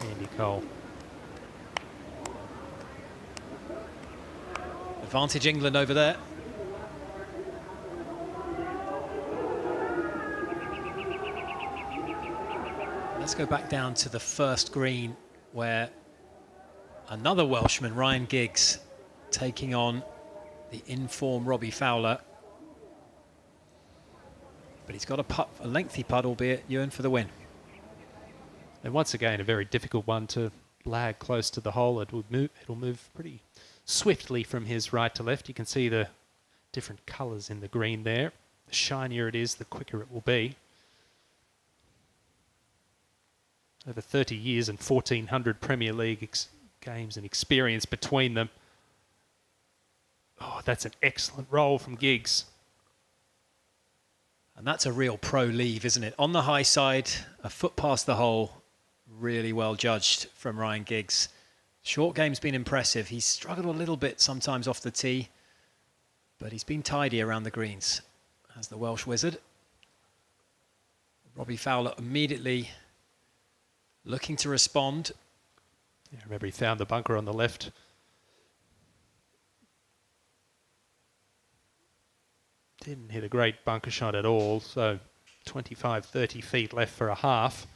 Speaker 6: Andy Cole.
Speaker 14: Advantage England over there. Let's go back down to the first green where another Welshman, Ryan Giggs, taking on the in-form Robbie Fowler. But he's got a lengthy putt, albeit, Ewan, for the win.
Speaker 6: And once again, a very difficult one to lag close to the hole. It'll move pretty swiftly from his right to left. You can see the different colours in the green there. The shinier it is, the quicker it will be. Over 30 years and 1,400 Premier League games and experience between them. Oh, that's an excellent roll from Giggs.
Speaker 14: And that's a real pro leave, isn't it? On the high side, a foot past the hole. Really well judged from Ryan Giggs. Short game's been impressive. He's struggled a little bit sometimes off the tee, but he's been tidy around the greens. as the Welsh wizard. Robbie Fowler immediately looking to respond.
Speaker 6: Yeah, remember he found the bunker on the left. Didn't hit a great bunker shot at all, so 25, 30 feet left for a half.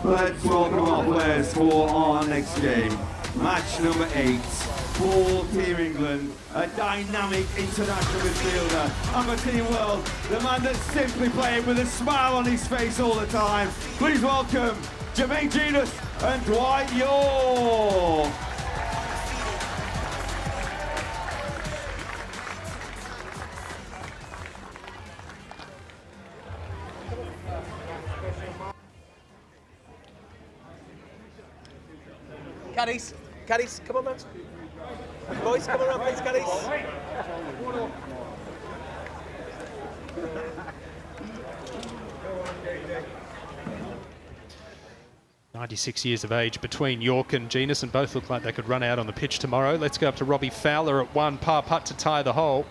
Speaker 5: Let's welcome our players for our next game. Match number 8 for Team England. A dynamic international midfielder on the Team World. The man that's simply playing with a smile on his face all the time. Please welcome Jermaine Genus and Dwight York.
Speaker 22: Caddies, caddies, come on, man. Boys, come around, please, caddies.
Speaker 6: 96 years of age between York and Genus, and both look like they could run out on the pitch tomorrow. Let's go up to Robbie Fowler at one, par putt to tie the hole.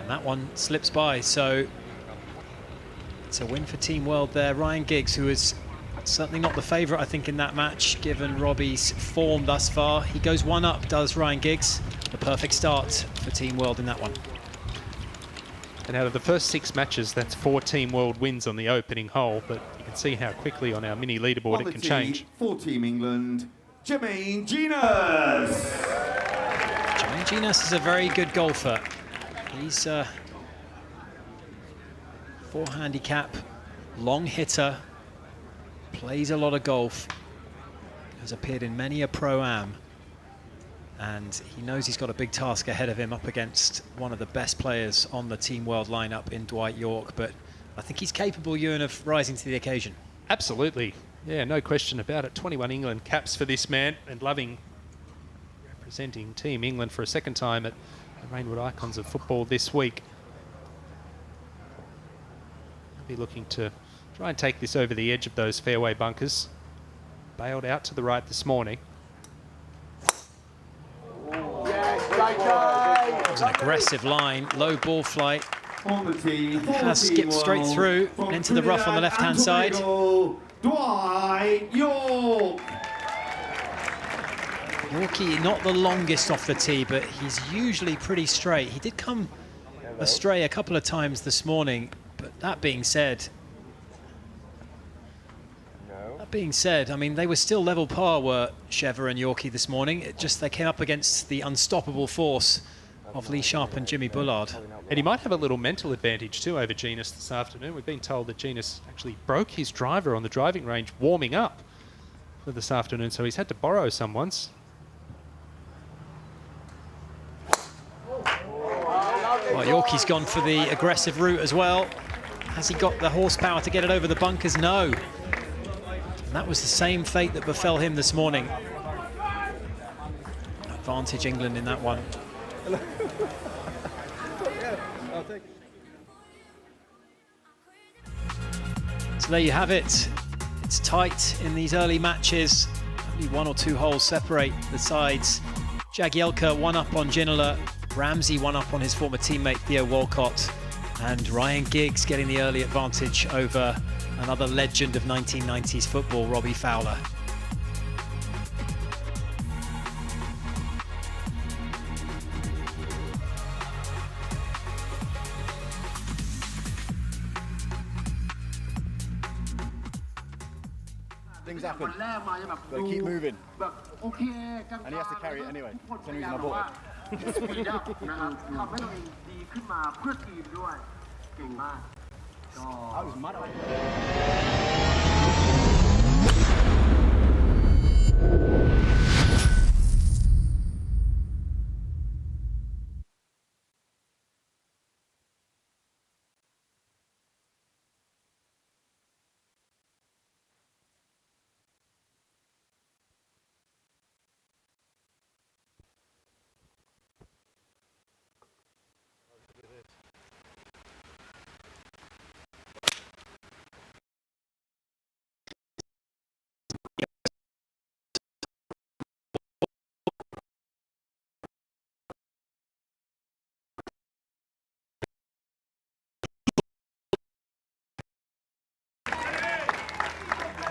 Speaker 14: And that one slips by, so it's a win for Team World there. Ryan Giggs, who is certainly not the favourite, I think, in that match, given Robbie's form thus far. He goes one up, does Ryan Giggs. The perfect start for Team World in that one.
Speaker 6: And out of the first 6 matches, that's 4 Team World wins on the opening hole, but you can see how quickly on our mini leaderboard it can change.
Speaker 5: For Team England, Jermaine Genus.
Speaker 14: Jermaine Genus is a very good golfer. He's 4 handicap, long hitter, plays a lot of golf, has appeared in many a Pro-Am, and he knows he's got a big task ahead of him up against one of the best players on the Team World lineup in Dwight York, but I think he's capable, Ewan, of rising to the occasion.
Speaker 6: Absolutely. Yeah, no question about it. 21 England caps for this man, and loving representing Team England for a second time at the Reignwood Icons of Football this week. He'll be looking to try and take this over the edge of those fairway bunkers. Bailed out to the right this morning.
Speaker 14: It was an aggressive line, low ball flight. Has skipped straight through and into the rough on the left-hand side.
Speaker 5: Dwight York.
Speaker 14: Yorkie, not the longest off the tee, but he's usually pretty straight. He did come astray a couple of times this morning, but that being said, I mean, they were still level par, were Sheva and Yorkie this morning. It just, they came up against the unstoppable force of Lee Sharp and Jimmy Bullard.
Speaker 6: And he might have a little mental advantage too over Genus this afternoon. We've been told that Genus actually broke his driver on the driving range warming up for this afternoon, so he's had to borrow someone's.
Speaker 14: Well, Yorkie's gone for the aggressive route as well. Has he got the horsepower to get it over the bunkers? No. And that was the same fate that befell him this morning. Advantage England in that one. So there you have it. It's tight in these early matches. Only 1 or 2 holes separate the sides. Jagielka 1 up on Ginola. Ramsey 1 up on his former teammate Theo Walcott. And Ryan Giggs getting the early advantage over another legend of 1990s football, Robbie Fowler.
Speaker 9: Things happen. But keep moving. And he has to carry it anyway. That's the reason I bought it.
Speaker 3: สปีดอัพนะครับทำให้ตัวเองดีขึ้นมาเพื่อทีมด้วยเก่งมากก็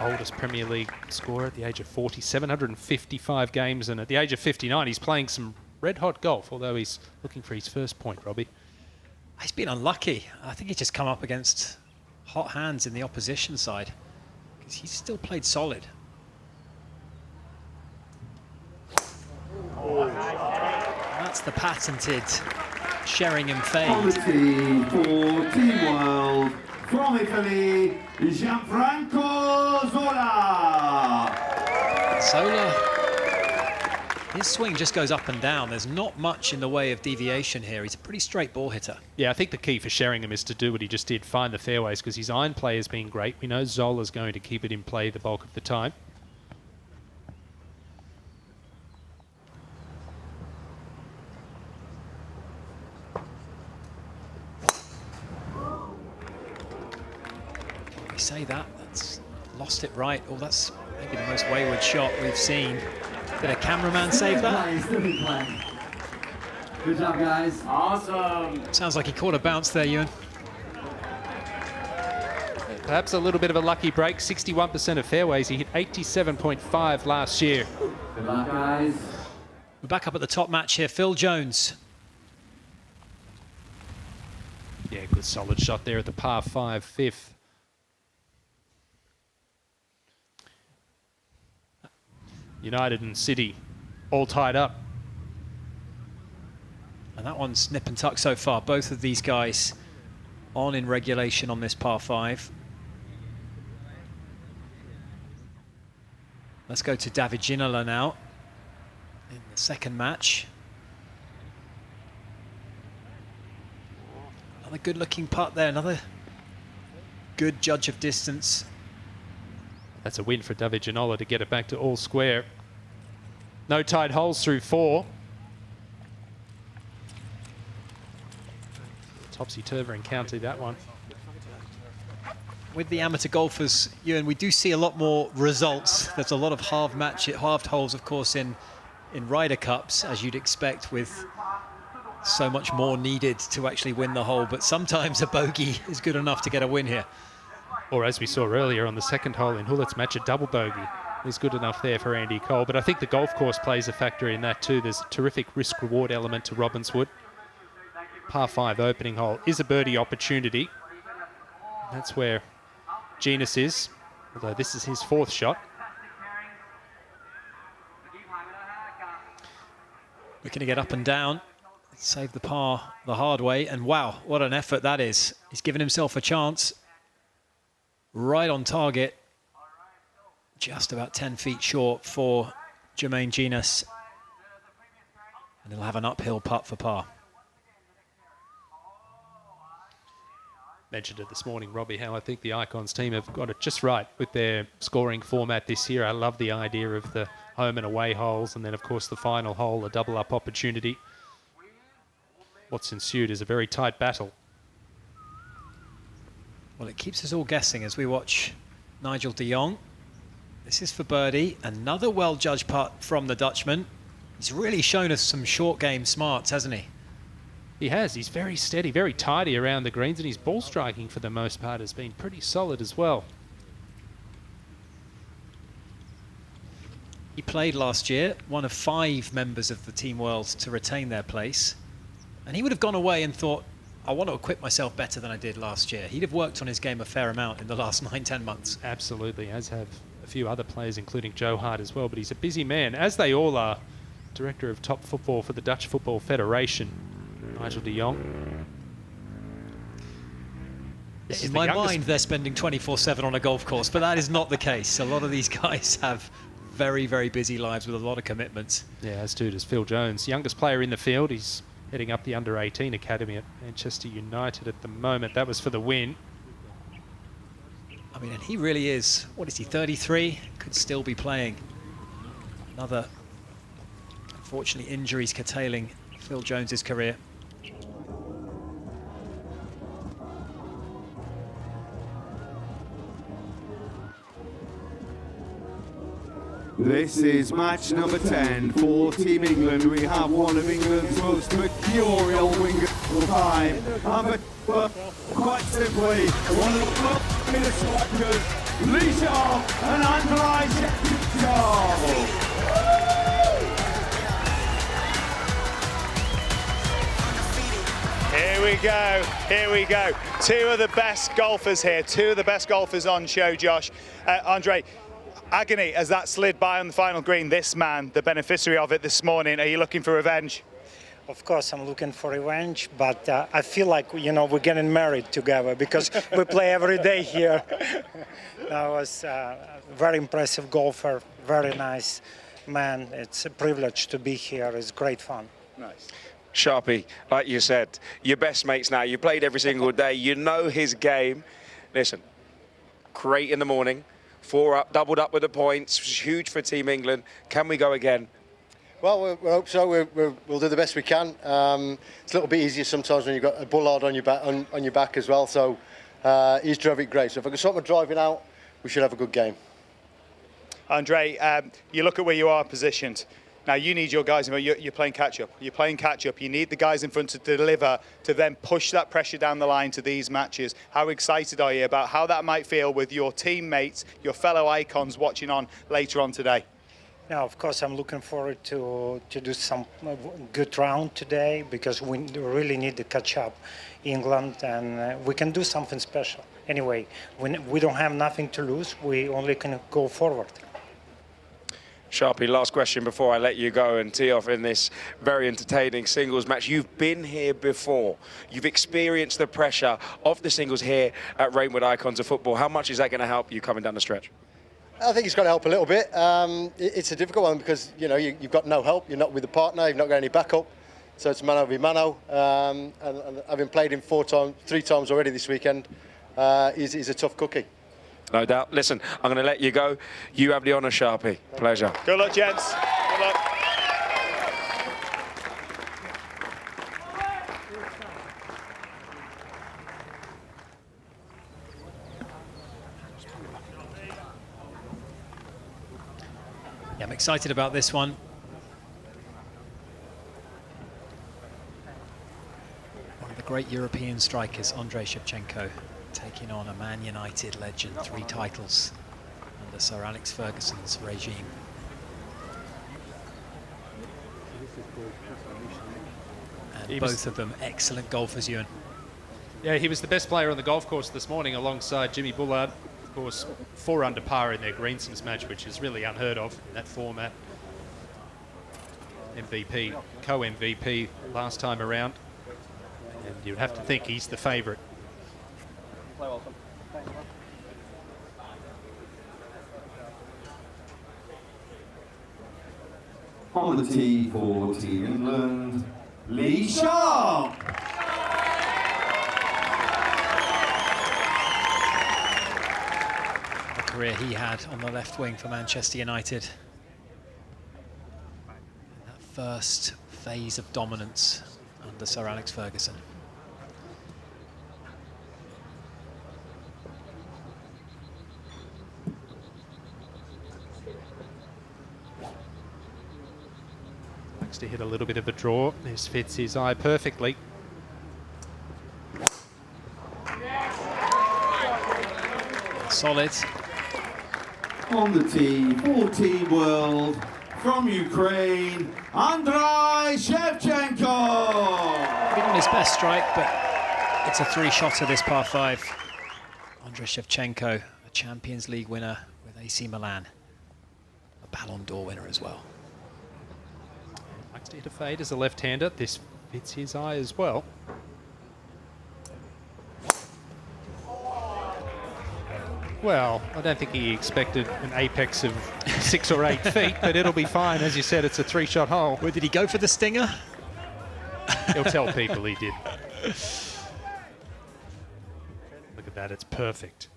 Speaker 6: oldest Premier League scorer at the age of 40, 755 games, and at the age of 59 he's playing some red-hot golf, although he's looking for his first point, Robbie.
Speaker 14: He's been unlucky. I think he's just come up against hot hands in the opposition side, because he's still played solid. That's the patented Sheringham fade.
Speaker 5: Quality for Team World from Italy, Gianfranco Zola.
Speaker 14: His swing just goes up and down. There's not much in the way of deviation here. He's a pretty straight ball hitter.
Speaker 6: Yeah, I think the key for Sheringham is to do what he just did, find the fairways, because his iron play has been great. We know Zola's going to keep it in play the bulk of the time.
Speaker 14: We say that's lost it right. Oh, that's maybe the most wayward shot we've seen. Did a cameraman save that?
Speaker 3: Good job, guys. Awesome.
Speaker 14: Sounds like he caught a bounce there, Ewan.
Speaker 6: Perhaps a little bit of a lucky break. 61% of fairways. He hit 87.5 last year.
Speaker 3: Good luck, guys.
Speaker 14: We're back up at the top match here. Phil Jones.
Speaker 6: Yeah, good solid shot there at the par 5 fifth. United and City all tied up.
Speaker 14: And that one's nip and tuck so far. Both of these guys on in regulation on this par 5. Let's go to David Ginola now in the second match. Another good looking putt there, another good judge of distance.
Speaker 6: That's a win for David Ginola to get it back to all square. No tied holes through 4. Topsy-turvy encounter that one.
Speaker 14: With the amateur golfers, Ewan, we do see a lot more results. There's a lot of halved holes, of course, in Ryder Cups, as you'd expect, with so much more needed to actually win the hole. But sometimes a bogey is good enough to get a win here.
Speaker 6: Or as we saw earlier on the second hole in Hullett's match, a double bogey is good enough there for Andy Cole. But I think the golf course plays a factor in that too. There's a terrific risk-reward element to Robbinswood. Par 5 opening hole is a birdie opportunity. That's where Genus is, although this is his 4th shot.
Speaker 14: Looking to get up and down. Save the par the hard way. And wow, what an effort that is. He's given himself a chance. Right on target. Just about 10 feet short for Jermaine Genus. And he'll have an uphill putt for par.
Speaker 6: Mentioned it this morning, Robbie, how I think the Icons team have got it just right with their scoring format this year. I love the idea of the home and away holes, and then, of course, the final hole, a double-up opportunity. What's ensued is a very tight battle.
Speaker 14: Well, it keeps us all guessing as we watch Nigel de Jong. This is for birdie. Another well-judged putt from the Dutchman. He's really shown us some short game smarts, hasn't he?
Speaker 6: He has. He's very steady, very tidy around the greens, and his ball striking for the most part has been pretty solid as well.
Speaker 14: He played last year, one of 5 members of the Team World to retain their place. And he would have gone away and thought, I want to equip myself better than I did last year. He'd have worked on his game a fair amount in the last 9-10 months.
Speaker 6: Absolutely, as have a few other players, including Joe Hart as well. But he's a busy man, as they all are. Director of top football for the Dutch Football Federation, Nigel de Jong.
Speaker 14: In my mind, they're spending 24/7 on a golf course, but that is not the case. A lot of these guys have very, very busy lives with a lot of commitments.
Speaker 6: Yeah, as too does Phil Jones, youngest player in the field. He's heading up the under-18 academy at Manchester United at the moment. That was for the win.
Speaker 14: I mean, and he really is, what is he, 33? Could still be playing. Another, unfortunately, injuries curtailing Phil Jones's career.
Speaker 5: This is match number 10 for Team England. We have one of England's most mercurial wingers of all time. And quite simply, one of the top strikers Lee Shaw and Andrei Shevchenko.
Speaker 4: Here we go, here we go. Two of the best golfers here, two of the best golfers on show, Josh. Andre, agony as that slid by on the final green. This man, the beneficiary of it this morning, are you looking for revenge?
Speaker 11: Of course, I'm looking for revenge, but I feel like, you know, we're getting married together because we play every day here. That was a very impressive golfer, very nice man. It's a privilege to be here. It's great fun.
Speaker 4: Nice.
Speaker 10: Sharpie, like you said, your best mates now. You played every single day. You know his game. Listen, great in the morning, 4 up, doubled up with the points, huge for Team England. Can we go again?
Speaker 15: Well, we hope so. We'll do the best we can. It's a little bit easier sometimes when you've got a bullard on your back as well. So he's drove it great. So if I can sort my driving out, we should have a good game.
Speaker 4: Andre, you look at where you are positioned. Now you need your guys. You're playing catch up. You're playing catch up. You need the guys in front to deliver, to then push that pressure down the line to these matches. How excited are you about how that might feel with your teammates, your fellow icons watching on later on today?
Speaker 11: Now, of course, I'm looking forward to do some good round today because we really need to catch up England and we can do something special. Anyway, we don't have nothing to lose. We only can go forward.
Speaker 10: Sharpie, last question before I let you go and tee off in this very entertaining singles match. You've been here before. You've experienced the pressure of the singles here at Reignwood Icons of Football. How much is that going to help you coming down the stretch?
Speaker 15: I think it's going to help a little bit. It's a difficult one because, you know, you've got no help. You're not with a partner. You've not got any backup. So it's mano a mano. And having played him 3 times already this weekend, he's a tough cookie.
Speaker 10: No doubt. Listen, I'm going to let you go. You have the honour, Sharpie. Pleasure.
Speaker 4: Good luck, gents. Good luck.
Speaker 14: Yeah, I'm excited about this one. One of the great European strikers, Andrei Shevchenko, taking on a Man United legend, 3 titles under Sir Alex Ferguson's regime. And both of them excellent golfers, Ewan.
Speaker 6: Yeah, he was the best player on the golf course this morning alongside Jimmy Bullard. Of course, 4 under par in their Greensons match, which is really unheard of in that format. MVP, co-MVP last time around. And you'd have to think he's the favourite.
Speaker 5: On the tee for Team England, Lee Shaw.
Speaker 14: The career he had on the left wing for Manchester United. That first phase of dominance under Sir Alex Ferguson.
Speaker 6: Likes to hit a little bit of a draw. This fits his eye perfectly.
Speaker 14: Solid.
Speaker 5: On the tee for Team World from Ukraine, Andrei Shevchenko.
Speaker 14: Been on his best strike, but it's a 3-shotter this par 5. Andrei Shevchenko, a Champions League winner with AC Milan, a Ballon d'Or winner as well.
Speaker 6: Likes to hit a fade as a left-hander. This fits his eye as well. Well, I don't think he expected an apex of 6 or 8 feet, but it'll be fine. As you said, it's a 3-shot hole.
Speaker 14: Where did he go for the stinger?
Speaker 6: He'll tell people he did. Look at that, it's perfect.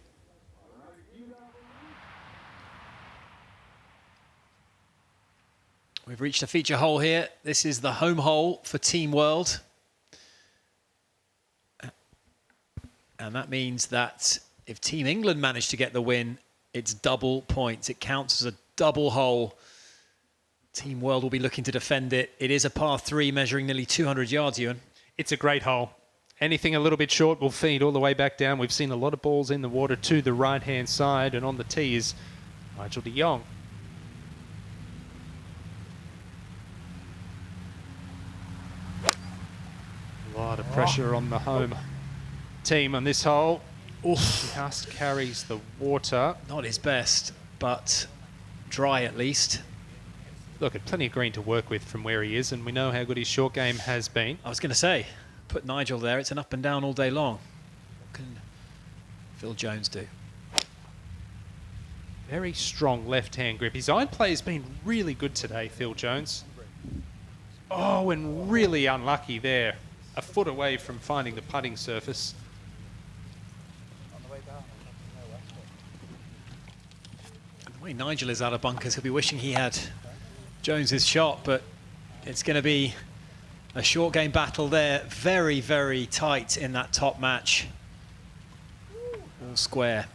Speaker 14: We've reached a feature hole here. This is the home hole for Team World. And that means that if Team England manage to get the win, it's double points. It counts as a double hole. Team World will be looking to defend it. It is a par 3 measuring nearly 200 yards, Ewan.
Speaker 6: It's a great hole. Anything a little bit short will feed all the way back down. We've seen a lot of balls in the water to the right-hand side, and on the tee is Nigel de Jong. A lot of pressure on the home team on this hole. Just carries the water.
Speaker 14: Not his best, but dry at least.
Speaker 6: Look, plenty of green to work with from where he is, and we know how good his short game has been.
Speaker 14: I was going to say, put Nigel there, it's an up and down all day long. What can Phil Jones do?
Speaker 6: Very strong left-hand grip. His iron play has been really good today, Phil Jones. Oh, and really unlucky there. A foot away from finding the putting surface.
Speaker 14: The way Nigel is out of bunkers, he'll be wishing he had Jones's shot, but it's going to be a short game battle there. Very, very tight in that top match. All square.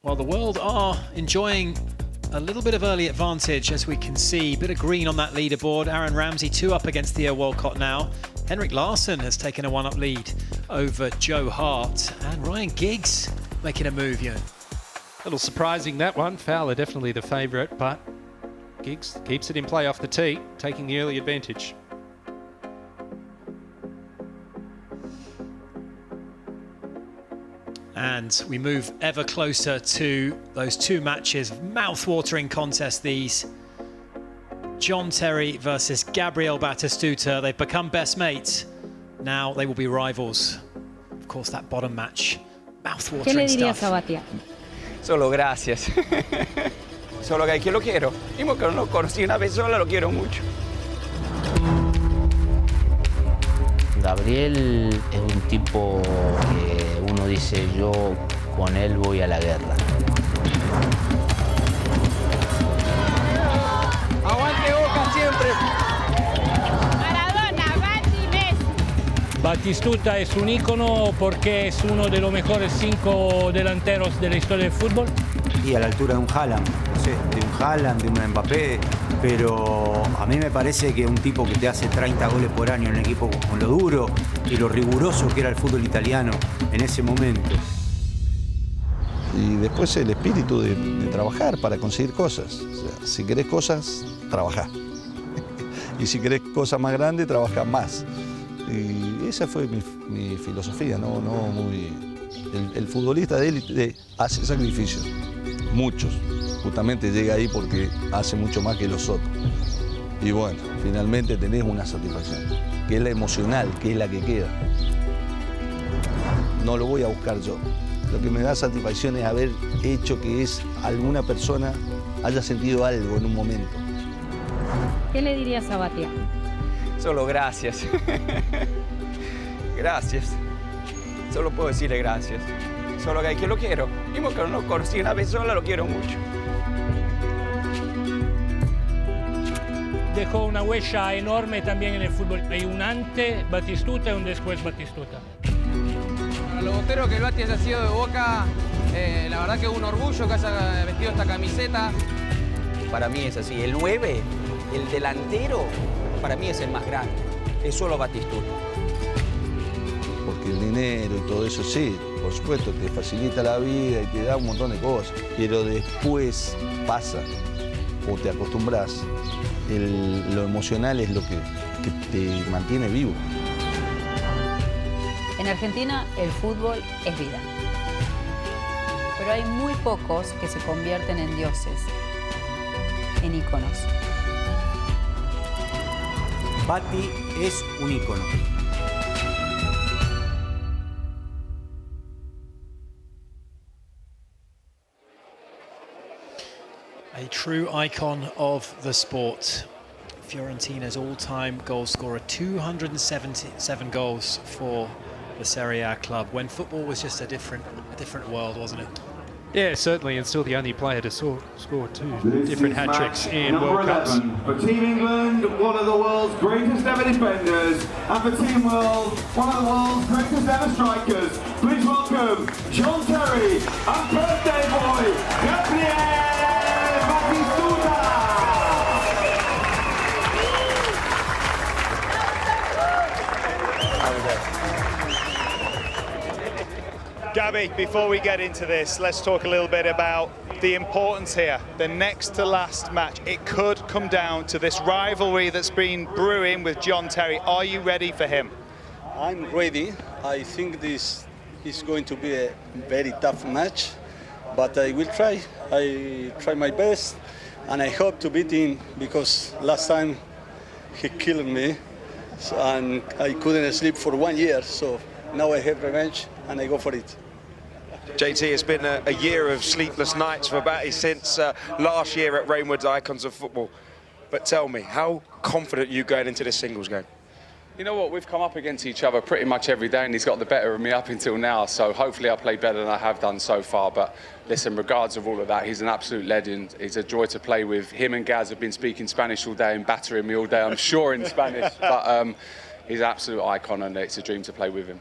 Speaker 14: Well, the world are enjoying a little bit of early advantage, as we can see. Bit of green on that leaderboard. Aaron Ramsey 2 up against Theo Walcott now. Henrik Larsson has taken a 1-up lead over Joe Hart. And Ryan Giggs making a move, Ewan.
Speaker 6: A little surprising, that one. Fowler definitely the favourite, but Giggs keeps it in play off the tee, taking the early advantage.
Speaker 14: And we move ever closer to those two matches. Mouth-watering contests, these. John Terry versus Gabriel Batistuta. They've become best mates. Now they will be rivals. Of course, that bottom match. Mouth-watering stuff.
Speaker 13: Solo gracias. Solo que lo quiero. Y porque no lo conocí una vez sola, lo quiero mucho.
Speaker 16: Gabriel es un tipo que uno dice, yo con él voy a la guerra.
Speaker 13: Aguante Boca siempre.
Speaker 23: Maradona, Bati, Messi.
Speaker 24: Batistuta es un ícono porque es uno de los mejores 5 delanteros de la historia del fútbol.
Speaker 25: Y a la altura de un Haaland, no sé, de un Haaland, de un Mbappé, pero a mí me parece que un tipo que te hace 30 goles por año en un equipo con lo duro y lo riguroso que era el fútbol italiano en ese momento.
Speaker 26: Y después el espíritu de trabajar para conseguir cosas. O sea, si querés cosas, trabajá. Y si querés cosas más grandes, trabajá más. Y esa fue mi filosofía, ¿no? El futbolista de élite hace sacrificios, muchos. Justamente llega ahí porque hace mucho más que los otros. Y bueno, finalmente tenés una satisfacción, que es la emocional, que es la que queda. No lo voy a buscar yo. Lo que me da satisfacción es haber hecho que alguna persona haya sentido algo en un momento.
Speaker 23: ¿Qué le dirías a Batia?
Speaker 13: Solo gracias. Gracias. Solo puedo decirle gracias. Solo que lo quiero. Y porque no lo conocí una vez sola, lo quiero mucho.
Speaker 24: Dejó una huella enorme también en el fútbol. Hay un antes Batistuta y un después Batistuta.
Speaker 27: Para los boteros que el Bati haya sido de Boca, la verdad que es un orgullo que haya vestido esta camiseta.
Speaker 13: Para mí es así. El 9, el delantero, para mí es el más grande. Es solo Batistuta.
Speaker 26: Porque el dinero y todo eso, sí, por supuesto, te facilita la vida y te da un montón de cosas. Pero después pasa, o te acostumbras, lo emocional es lo que te mantiene vivo.
Speaker 28: En Argentina el fútbol es vida. Pero hay muy pocos que se convierten en dioses, en íconos.
Speaker 25: Bati es un ícono.
Speaker 14: A true icon of the sport. Fiorentina's all-time goal scorer, 277 goals for the Serie A club, when football was just a different world, wasn't it?
Speaker 6: Yeah, certainly, and still the only player to score 2 different hat-tricks in World Cups.
Speaker 5: For Team England, one of the world's greatest ever defenders, and for Team World, one of the world's greatest ever strikers. Please welcome John Terry and birthday boy, Gabriel Batistuta!
Speaker 4: Gabby, before we get into this, let's talk a little bit about the importance here. The next to last match, it could come down to this rivalry that's been brewing with John Terry. Are you ready for him?
Speaker 2: I'm ready. I think this is going to be a very tough match, but I will try. I try my best, and I hope to beat him because last time he killed me, and I couldn't sleep for 1 year. So now I have revenge, and I go for it.
Speaker 10: JT, it's been a year of sleepless nights for Batty since last year at Reignwood Icons of Football. But tell me, how confident are you going into this singles game?
Speaker 7: You know what, we've come up against each other pretty much every day and he's got the better of me up until now, so hopefully I play better than I have done so far. But listen, regards of all of that, he's an absolute legend. He's a joy to play with. Him and Gaz have been speaking Spanish all day and battering me all day, I'm sure, in Spanish. But he's an absolute icon and it's a dream to play with him.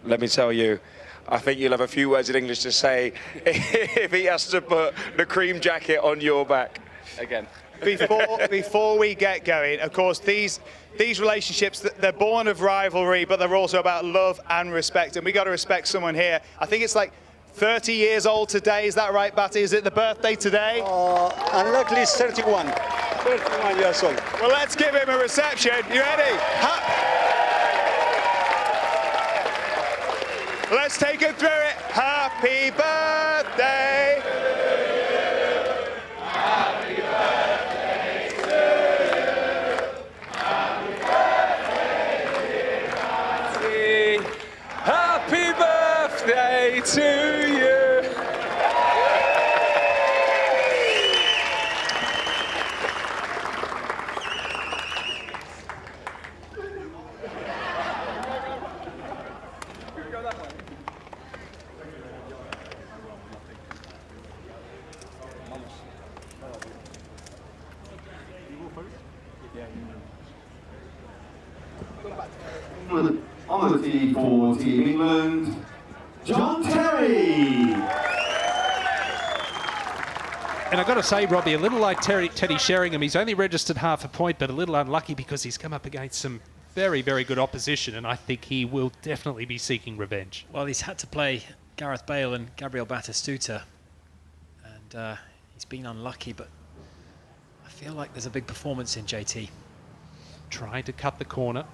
Speaker 10: Let me tell you, I think you'll have a few words in English to say if he has to put the cream jacket on your back.
Speaker 7: Again.
Speaker 4: Before we get going, of course, these relationships, they're born of rivalry, but they're also about love and respect. And we got to respect someone here. I think it's like 30 years old today. Is that right, Batty? Is it the birthday today?
Speaker 2: Unluckily, it's 31. 31 years old.
Speaker 4: Well, let's give him a reception. You ready? Let's take him through it. Happy birthday. Happy birthday to you. Happy birthday, dear Batty. Happy birthday to you.
Speaker 5: On the tee for Team England, John Terry.
Speaker 6: And I've got to say, Robbie, a little like Teddy Sheringham, he's only registered half a point, but a little unlucky because he's come up against some very, very good opposition, and I think he will definitely be seeking revenge.
Speaker 14: Well, he's had to play Gareth Bale and Gabriel Batistuta, and he's been unlucky, but I feel like there's a big performance in JT.
Speaker 6: Trying to cut the corner.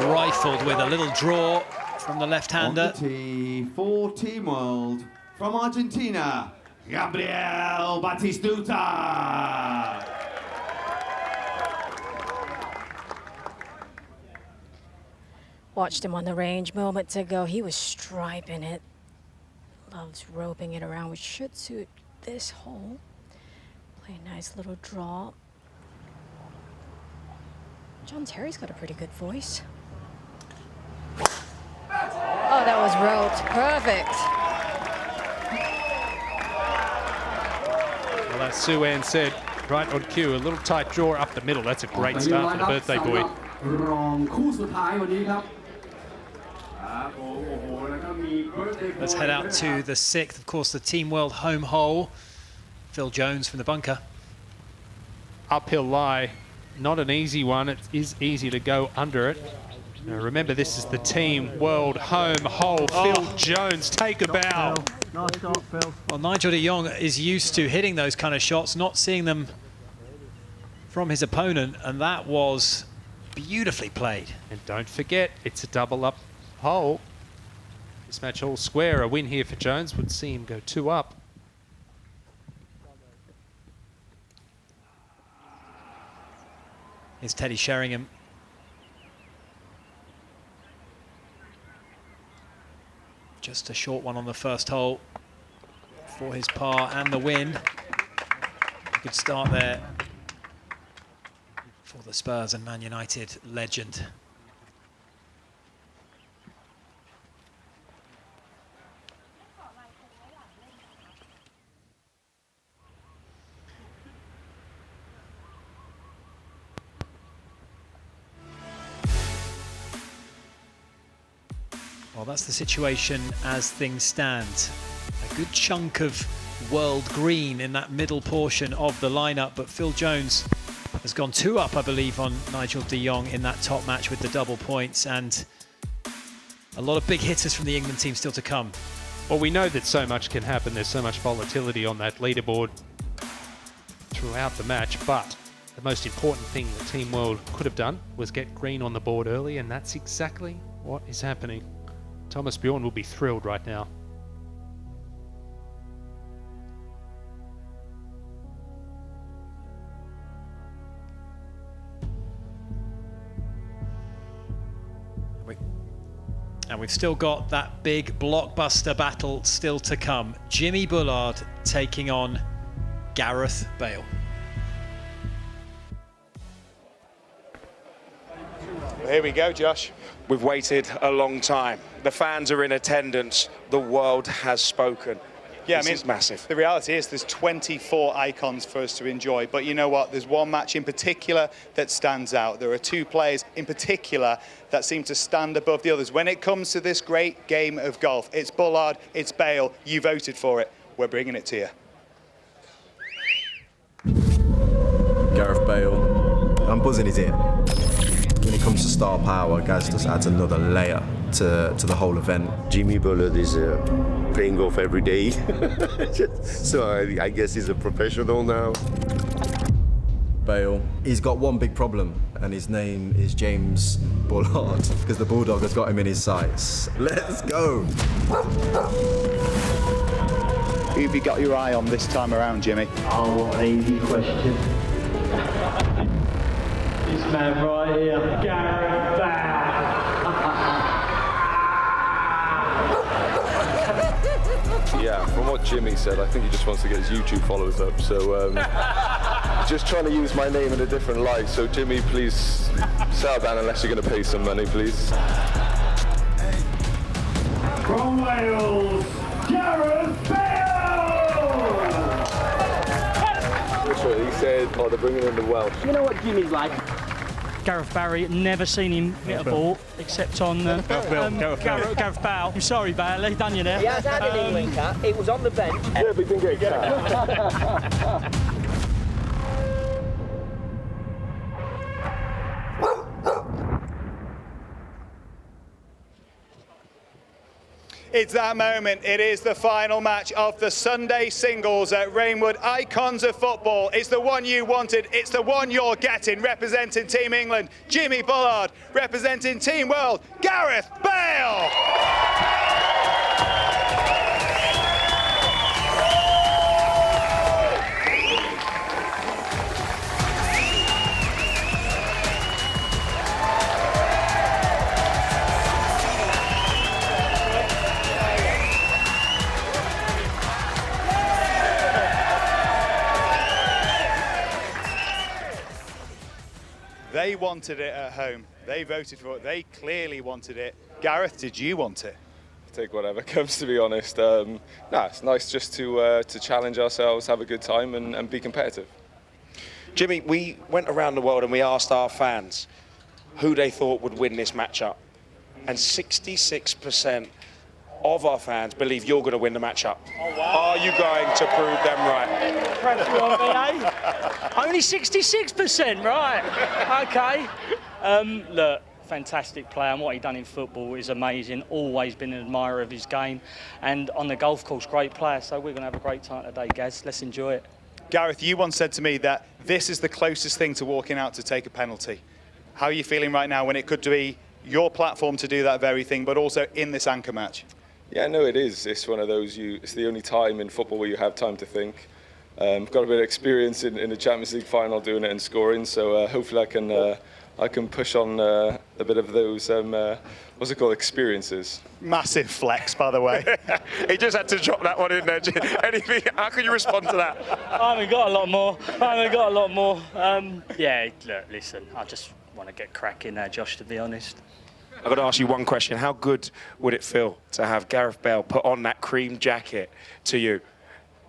Speaker 14: Rifled with a little draw from the left-hander.
Speaker 5: On the tee for Team World from Argentina, Gabriel Batistuta.
Speaker 8: Watched him on the range moments ago. He was striping it. Loves roping it around, which should suit this hole. Play a nice little draw. John Terry's got a pretty good voice. Oh, that was roped. Perfect.
Speaker 6: Well, as Sue Ann said, right on cue, a little tight draw up the middle. That's a great start for the birthday boy.
Speaker 9: รองคู่สุดท้ายวันนี้ครับ
Speaker 14: Let's head out to the 6th, of course, the Team World home hole. Phil Jones from the bunker.
Speaker 6: Uphill lie, not an easy one. It is easy to go under it. Now remember, this is the Team World home hole. Phil Jones, take a bow.
Speaker 9: Nice shot, Phil.
Speaker 14: Well, Nigel de Jong is used to hitting those kind of shots, not seeing them from his opponent, and that was beautifully played.
Speaker 6: And don't forget, it's a double up hole. This match all square. A win here for Jones would see him go 2 up.
Speaker 14: Here's Teddy Sheringham. Just a short one on the first hole for his par and the win. Good start there for the Spurs and Man United legend. Well, that's the situation as things stand. A good chunk of world green in that middle portion of the lineup, but Phil Jones has gone 2 up, I believe, on Nigel de Jong in that top match with the double points, and a lot of big hitters from the England team still to come.
Speaker 6: Well, we know that so much can happen. There's so much volatility on that leaderboard throughout the match, but the most important thing that Team World could have done was get green on the board early, and that's exactly what is happening. Thomas Bjorn will be thrilled right now.
Speaker 14: And we've still got that big blockbuster battle still to come. Jimmy Bullard taking on Gareth Bale.
Speaker 4: Here we go, Josh.
Speaker 10: We've waited a long time. The fans are in attendance. The world has spoken.
Speaker 4: Yeah,
Speaker 10: This is massive.
Speaker 4: The reality is there's 24 icons for us to enjoy, but you know what? There's one match in particular that stands out. There are 2 players in particular that seem to stand above the others. When it comes to this great game of golf, it's Bullard, it's Bale. You voted for it. We're bringing it to you.
Speaker 1: Gareth Bale, I'm buzzing his ear. When it comes to star power, Gaz just adds another layer to the whole event.
Speaker 12: Jimmy Bullard is playing golf every day, so I guess he's a professional now.
Speaker 1: Bale, he's got one big problem, and his name is James Bullard, because the Bulldog has got him in his sights. Let's go!
Speaker 4: Who have you got your eye on this time around, Jimmy?
Speaker 17: Oh, what an easy question. This man right here, Gareth Bale.
Speaker 12: Yeah, from what Jimmy said, I think he just wants to get his YouTube followers up, so just trying to use my name in a different light. So Jimmy, please settle down unless you're going to pay some money, please.
Speaker 17: From Wales, Gareth Bale!
Speaker 12: That's what he said, oh, they're bringing in the Welsh.
Speaker 17: You know what Jimmy's like?
Speaker 18: Gareth Barry, never seen him hit a ball except on Gareth Bale. I'm sorry, Bale, he done you there.
Speaker 17: He has had an England cap, it was on the bench.
Speaker 12: Yeah, but he didn't get a cap.
Speaker 4: It's that moment. It is the final match of the Sunday singles at Reignwood Icons of Football. It's the one you wanted. It's the one you're getting. Representing Team England, Jimmy Bullard. Representing Team World, Gareth Bale. They wanted it at home. They voted for it. They clearly wanted it. Gareth, did you want it?
Speaker 12: Take whatever comes, to be honest. It's nice just to challenge ourselves, have a good time, and be competitive.
Speaker 10: Jimmy, we went around the world and we asked our fans who they thought would win this matchup, and 66% of our fans believe you're going to win the matchup.
Speaker 18: Oh, wow.
Speaker 10: Are you going to prove them right?
Speaker 18: Incredible, Only 66%, right? Okay. Look, fantastic player, and what he done in football is amazing. Always been an admirer of his game, and on the golf course, great player. So we're going to have a great time today, Gaz. Let's enjoy it.
Speaker 4: Gareth, you once said to me that this is the closest thing to walking out to take a penalty. How are you feeling right now when it could be your platform to do that very thing, but also in this anchor match?
Speaker 12: Yeah, no, it is. It's one of those, it's the only time in football where you have time to think. Got a bit of experience in the Champions League final doing it and scoring, so hopefully I can push on a bit of those, what's it called, experiences.
Speaker 4: Massive flex, by the way.
Speaker 10: He just had to drop that one in there. Anything? How can you respond to that?
Speaker 18: I haven't got a lot more. Yeah, look, listen, I just want to get cracking now, Josh, to be honest.
Speaker 10: I've got to ask you one question. How good would it feel to have Gareth Bale put on that cream jacket to you?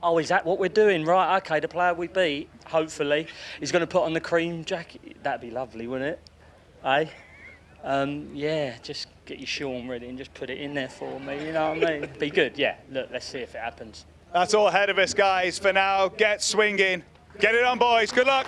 Speaker 18: Oh, is that what we're doing? Right, okay, the player we beat, hopefully, is going to put on the cream jacket. That'd be lovely, wouldn't it? Yeah, just get your Sean ready and just put it in there for me, you know what I mean? Be good, yeah. Look, let's see if it happens.
Speaker 4: That's all ahead of us, guys. For now, get swinging. Get it on, boys. Good luck.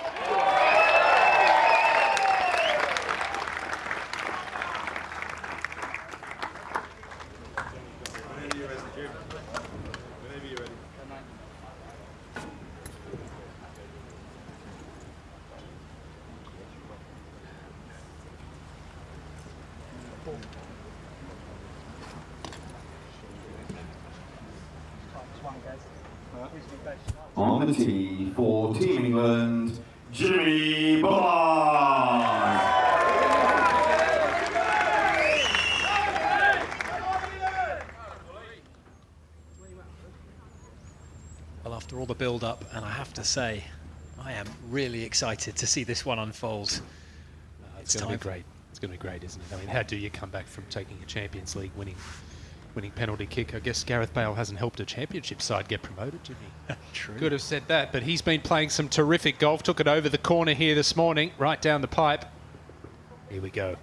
Speaker 5: On the tee for Team England, Jimmy Bullard.
Speaker 14: Well, after all the build-up, and I have to say, I am really excited to see this one unfold.
Speaker 6: It's going to be great. It's going to be great, isn't it? I mean, how do you come back from taking a Champions League winning penalty kick? I guess Gareth Bale hasn't helped a championship side get promoted, did he?
Speaker 14: True.
Speaker 6: Could have said that, but he's been playing some terrific golf. Took it over the corner here this morning, right down the pipe. Here we go.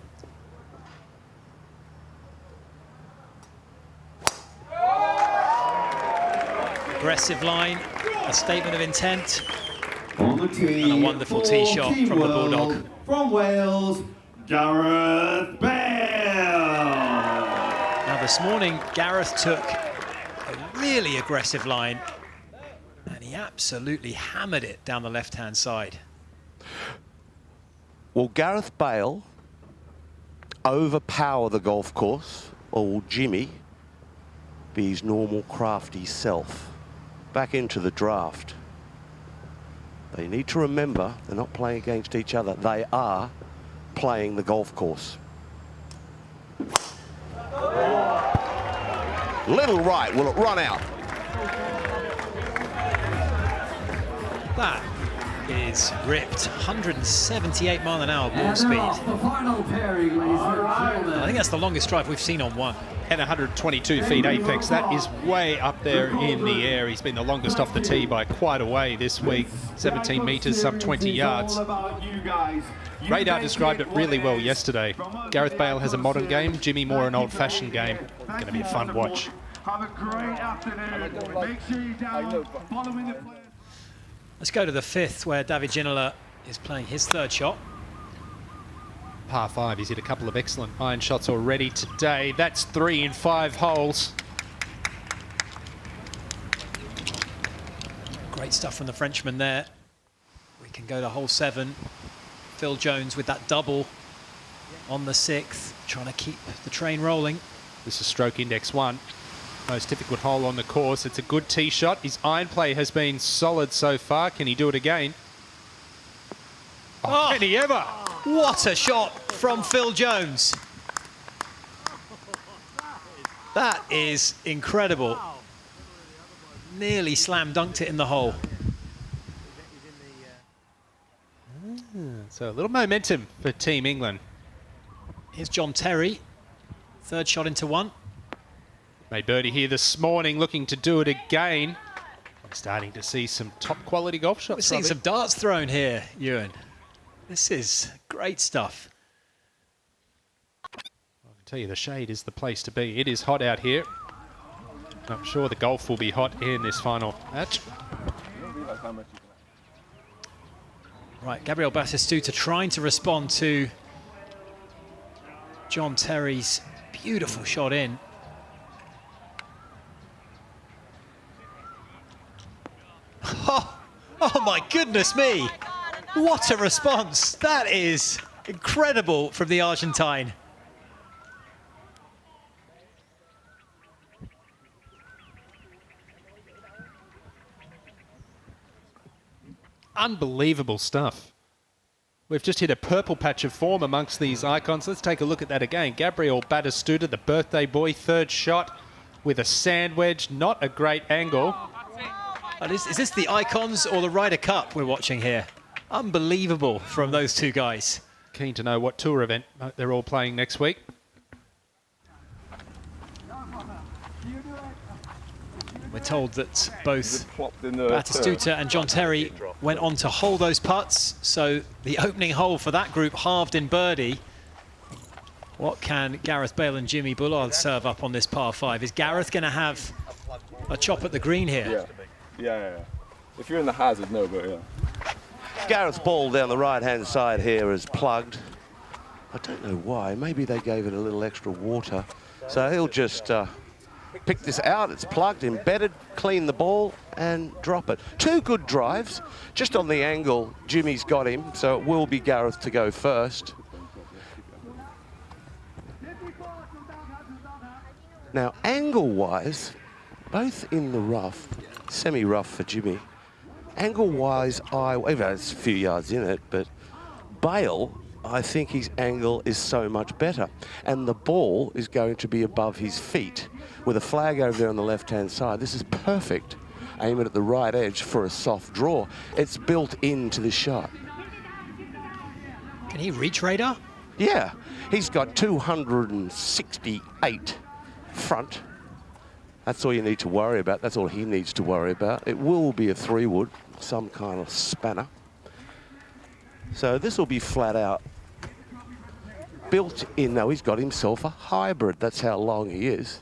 Speaker 14: Aggressive line, a statement of intent,
Speaker 5: On the tee
Speaker 14: and a wonderful tee
Speaker 5: for
Speaker 14: shot
Speaker 5: Team
Speaker 14: from the
Speaker 5: World,
Speaker 14: Bulldog.
Speaker 5: From Wales, Gareth Bale.
Speaker 14: Now this morning, Gareth took a really aggressive line, and he absolutely hammered it down the left-hand side.
Speaker 3: Will Gareth Bale overpower the golf course, or will Jimmy be his normal crafty self? Back into the draft. They need to remember they're not playing against each other. They are playing the golf course. Little right, will it run out?
Speaker 14: That is ripped, 178 mile an hour ball speed.
Speaker 9: The final pairing, ladies and gentlemen.
Speaker 14: I think that's the longest drive we've seen on one.
Speaker 6: And 122 feet apex. That is way up there in the air. He's been the longest off the tee by quite a way this week. 17 metres, sub 20 yards. Radar described it really well yesterday. Gareth Bale has a modern game, Jimmy more an old-fashioned game. Going to be a fun watch.
Speaker 5: Have a great afternoon. Make sure you're down following the play.
Speaker 14: Let's go to the fifth, where David Ginola is playing his third shot.
Speaker 6: Par 5, he's hit a couple of excellent iron shots already today. That's 3 in 5 holes.
Speaker 14: Great stuff from the Frenchman there. We can go to hole 7. Phil Jones with that double on the 6th, trying to keep the train rolling.
Speaker 6: This is stroke index 1. Most difficult hole on the course. It's a good tee shot. His iron play has been solid so far. Can he do it again? Oh, can he ever?
Speaker 14: What a shot from Phil Jones. That is incredible. Nearly slam dunked it in the hole.
Speaker 6: So a little momentum for Team England.
Speaker 14: Here's John Terry. Third shot into 1.
Speaker 6: Made birdie here this morning, looking to do it again. We're starting to see some top quality golf shots.
Speaker 14: We're seeing some darts thrown here, Ewan. This is great stuff.
Speaker 6: I can tell you the shade is the place to be. It is hot out here. I'm sure the golf will be hot in this final match.
Speaker 14: Right, Gabriel Batistuta trying to respond to John Terry's beautiful shot in. Oh my goodness me! What a response! That is incredible from the Argentine.
Speaker 6: Unbelievable stuff. We've just hit a purple patch of form amongst these icons. Let's take a look at that again. Gabriel Batistuta, the birthday boy, third shot with a sand wedge, not a great angle.
Speaker 14: Is this the Icons or the Ryder Cup we're watching here? Unbelievable from those two guys.
Speaker 6: Keen to know what tour event they're all playing next week.
Speaker 14: We're told that both Batistuta and John Terry went on to hole those putts, so the opening hole for that group halved in birdie. What can Gareth Bale and Jimmy Bullard serve up on this par 5? Is Gareth going to have a chop at the green here?
Speaker 12: Yeah. If you're in the hazard, no, but yeah.
Speaker 3: Gareth's ball down the right-hand side here is plugged. I don't know why. Maybe they gave it a little extra water. So he'll just pick this out. It's plugged, embedded, clean the ball and drop it. 2 good drives. Just on the angle, Jimmy's got him, so it will be Gareth to go first. Now, angle-wise, both in the rough, semi-rough for Jimmy. Angle-wise, it's a few yards in it, but Bale, I think his angle is so much better. And the ball is going to be above his feet with a flag over there on the left-hand side. This is perfect. Aim it at the right edge for a soft draw. It's built into the shot.
Speaker 14: Can he reach radar?
Speaker 3: Yeah, he's got 268 front. That's all you need to worry about. That's all he needs to worry about. It will be a 3-wood, some kind of spanner. So this will be flat out built in. Now he's got himself a hybrid. That's how long he is.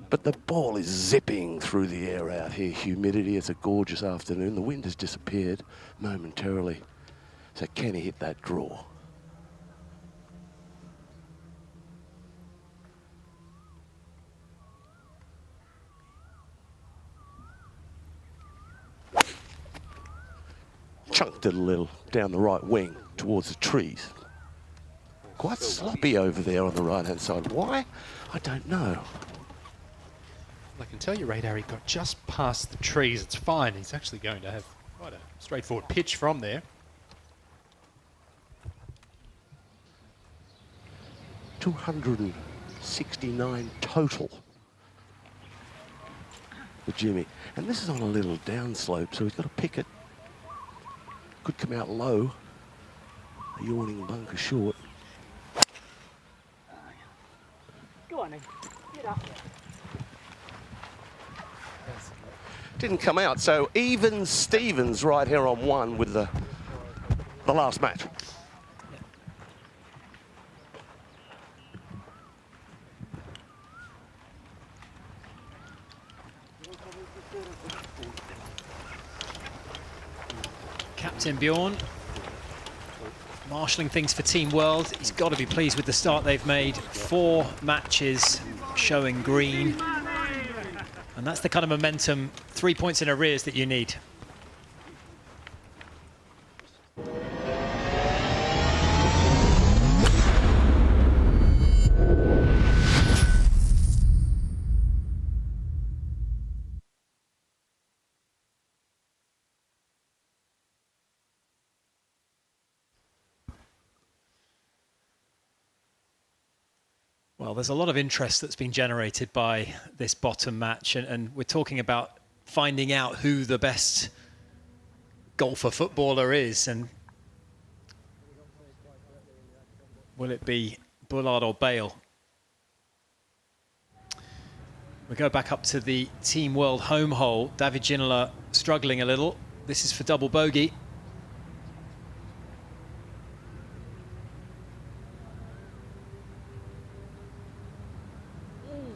Speaker 3: But the ball is zipping through the air out here. Humidity, it's a gorgeous afternoon. The wind has disappeared momentarily. So can he hit that draw? Chunked it a little down the right wing towards the trees. Quite sloppy over there on the right-hand side. Why? I don't know.
Speaker 6: I can tell you, Radar, he got just past the trees. It's fine. He's actually going to have quite a straightforward pitch from there.
Speaker 3: 269 total for Jimmy. And this is on a little downslope, so he's got to pick it. Could come out low. A yawning bunker short.
Speaker 18: Go on then. Get up.
Speaker 3: Didn't come out, so even Stevens right here on one with the last match.
Speaker 14: Captain Bjorn marshalling things for Team World. He's got to be pleased with the start they've made. 4 matches showing green. And that's the kind of momentum, 3 points in arrears that you need. Well, there's a lot of interest that's been generated by this bottom match, and we're talking about finding out who the best golfer footballer is, and will it be Bullard or Bale? We go back up to the Team World home hole. David Ginola struggling a little. This is for double bogey.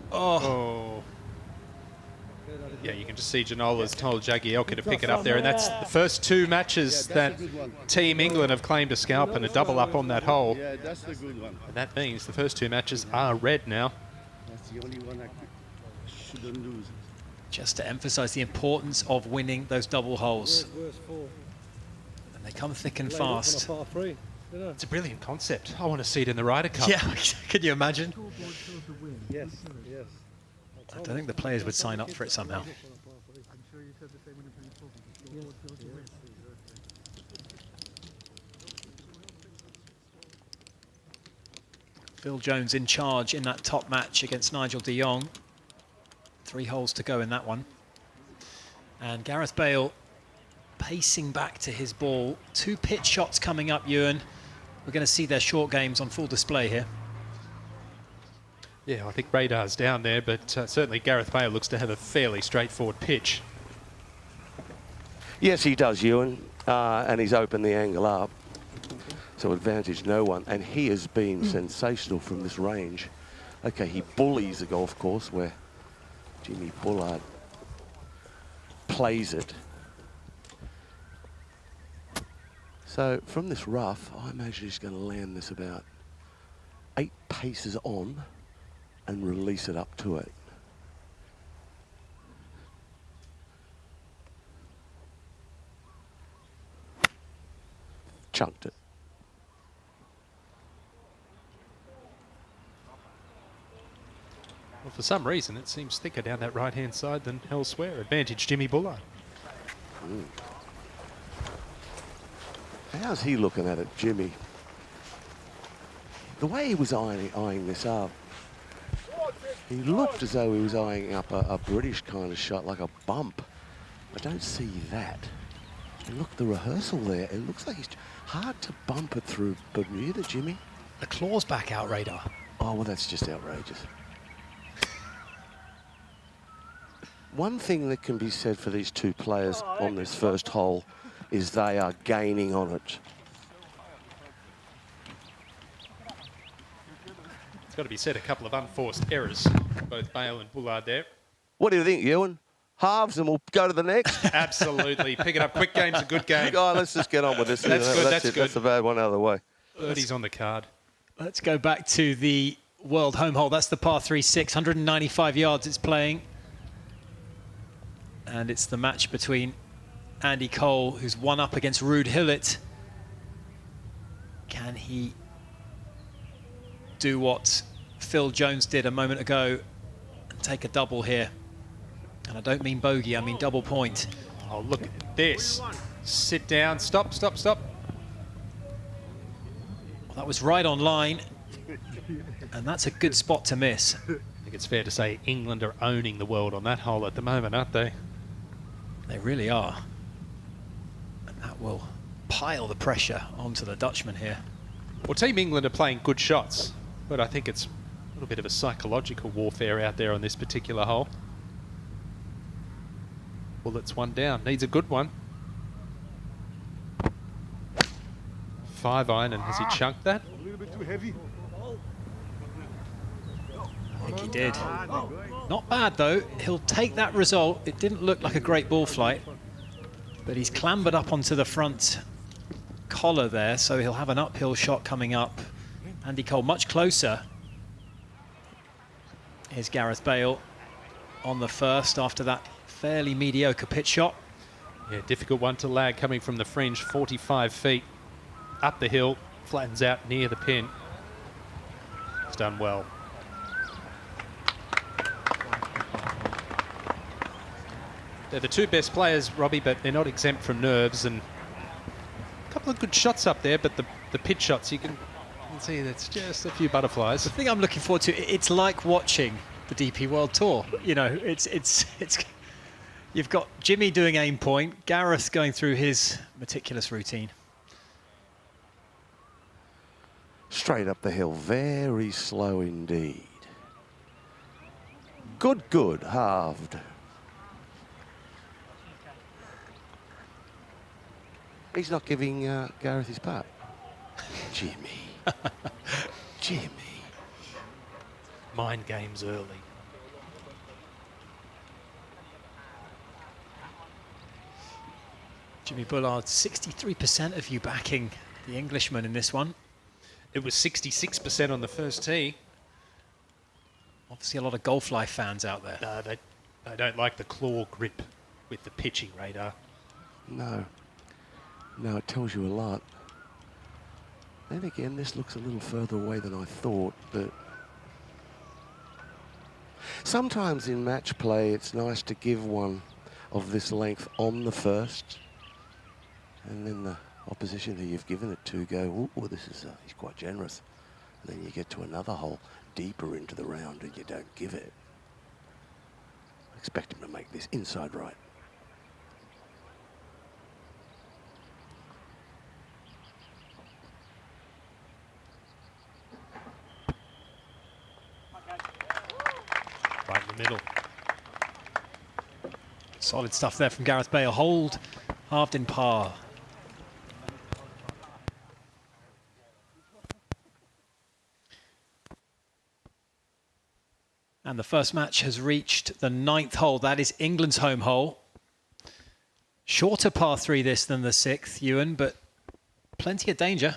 Speaker 6: Oh. Yeah, you can just see Ginola's told Jagielka to pick it up there, and that's the first 2 matches that Team England have claimed a scalp and a double up on that hole.
Speaker 11: Yeah, that's the good one.
Speaker 6: And that means the first 2 matches are red now.
Speaker 11: That's the only one I shouldn't lose.
Speaker 14: Just to emphasize the importance of winning those double holes. And they come thick and fast.
Speaker 6: It's a brilliant concept. I want to see it in the Ryder Cup.
Speaker 14: Yeah, can you imagine?
Speaker 11: Yes, yes.
Speaker 14: I don't think the players would sign up for it somehow. Phil Jones in charge in that top match against Nigel de Jong. 3 holes to go in that one. And Gareth Bale pacing back to his ball. 2 pitch shots coming up, Ewan. We're going to see their short games on full display here.
Speaker 6: Yeah, I think Radar's down there, but certainly Gareth Bale looks to have a fairly straightforward pitch.
Speaker 3: Yes, he does, Ewan, and he's opened the angle up. So advantage no one, and he has been sensational from this range. Okay, he bullies the golf course where Jimmy Bullard plays it. So from this rough, I imagine he's going to land this about 8 paces on and release it up to it. Chunked it.
Speaker 6: Well, for some reason, it seems thicker down that right-hand side than elsewhere. Advantage Jimmy Bullard.
Speaker 3: How's he looking at it, Jimmy? The way he was eyeing this up, he looked as though he was eyeing up a British kind of shot, like a bump. I don't see that. And look, the rehearsal there, it looks like it's hard to bump it through Bermuda, Jimmy.
Speaker 14: The claw's back out, Radar.
Speaker 3: Oh, well, that's just outrageous. One thing that can be said for these two players on this first hole is they are gaining on it.
Speaker 6: It's got to be said, a couple of unforced errors, both Bale and Bullard there.
Speaker 3: What do you think, Ewan? Halves and we'll go to the next?
Speaker 6: Absolutely. Pick it up. Quick game's a good game.
Speaker 3: Oh, let's just get on with this.
Speaker 6: That's good. That's good.
Speaker 3: That's the bad one out of the way.
Speaker 6: Birdie's on the card.
Speaker 14: Let's go back to the World Home Hole. That's the par 3 6, 195 yards it's playing. And it's the match between Andy Cole, who's one up against Ruud Gullit. Can he do what Phil Jones did a moment ago and take a double here? And I don't mean bogey, I mean double point.
Speaker 6: Oh, look at this. Sit down. Stop, stop, stop.
Speaker 14: Well, that was right on line. And that's a good spot to miss.
Speaker 6: I think it's fair to say England are owning the world on that hole at the moment, aren't they?
Speaker 14: They really are. And that will pile the pressure onto the Dutchman here.
Speaker 6: Well, Team England are playing good shots, but I think it's a little bit of a psychological warfare out there on this particular hole. Bullet's one down. Needs a good one. 5-iron, and has he chunked that?
Speaker 11: A little bit too heavy.
Speaker 14: I think he did. Not bad though. He'll take that result. It didn't look like a great ball flight, but he's clambered up onto the front collar there, so he'll have an uphill shot coming up. Andy Cole much closer. Here's Gareth Bale on the first after that fairly mediocre pitch shot.
Speaker 6: Yeah, difficult one to lag coming from the fringe, 45 feet up the hill, flattens out near the pin. It's done well. They're the two best players, Robbie, but they're not exempt from nerves, and a couple of good shots up there, but the pitch shots, you can see that's just a few butterflies.
Speaker 14: The thing I'm looking forward to, it's like watching the DP World Tour. You know, it's you've got Jimmy doing aim point, Gareth going through his meticulous routine.
Speaker 3: Straight up the hill, very slow indeed. Good, halved. He's not giving Gareth his putt. Jimmy. Jimmy.
Speaker 6: Mind games early.
Speaker 14: Jimmy Bullard, 63% of you backing the Englishman in this one.
Speaker 6: It was 66% on the first tee.
Speaker 14: Obviously a lot of Golf Life fans out there.
Speaker 6: No, they don't like the claw grip with the pitching radar.
Speaker 3: No, it tells you a lot. Then again, this looks a little further away than I thought, but sometimes in match play, it's nice to give one of this length on the first, and then the opposition who you've given it to go, oh, this is he's quite generous. And then you get to another hole deeper into the round and you don't give it. Expect him to make this inside right.
Speaker 6: Right in the middle.
Speaker 14: Solid stuff there from Gareth Bale. Hold, halved in par. And the first match has reached the 9th hole. That is England's home hole. Shorter par 3 this than the 6th, Ewan, but plenty of danger.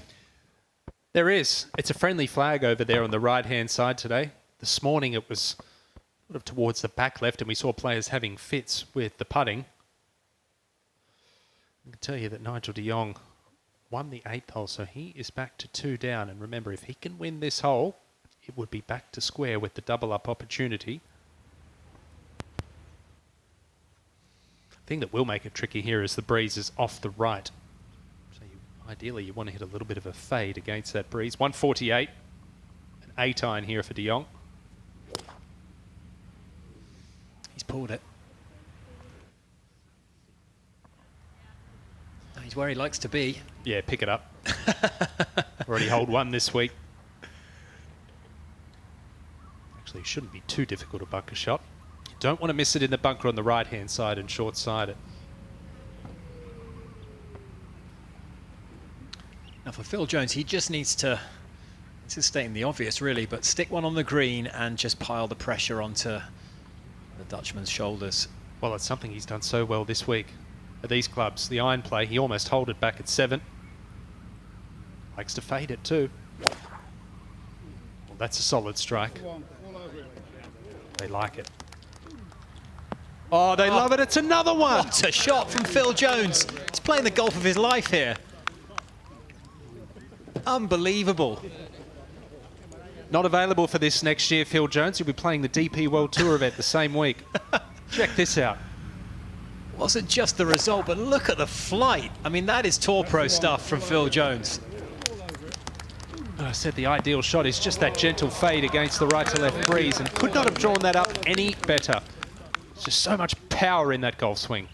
Speaker 6: There is. It's a friendly flag over there on the right-hand side today. This morning it was sort of towards the back left and we saw players having fits with the putting. I can tell you that Nigel de Jong won the 8th hole, so he is back to 2 down. And remember, if he can win this hole, it would be back to square with the double-up opportunity. thing that will make it tricky here is the breeze is off the right. So ideally you want to hit a little bit of a fade against that breeze. 148, an 8-iron here for De Jong.
Speaker 14: He's pulled it. He's where he likes to be.
Speaker 6: Yeah, pick it up. Already hold one this week. Actually, it shouldn't be too difficult a bunker shot. You don't want to miss it in the bunker on the right-hand side and short-side it.
Speaker 14: Now for Phil Jones, he just needs to, this is stating the obvious really, but stick one on the green and just pile the pressure onto the Dutchman's shoulders.
Speaker 6: Well, it's something he's done so well this week. At these clubs, the iron play, he almost hold it back at 7. Likes to fade it too. Well, that's a solid strike. They like it. Oh, they love it. It's another one.
Speaker 14: What a shot from Phil Jones. He's playing the golf of his life here. Unbelievable.
Speaker 6: Not available for this next year, Phil Jones. He'll be playing the DP World Tour event the same week. Check this out.
Speaker 14: Wasn't just the result, but look at the flight. I mean, that is Tour Pro stuff from Phil Jones.
Speaker 6: I said the ideal shot is just that gentle fade against the right to left breeze, and could not have drawn that up any better. There's just so much power in that golf swing.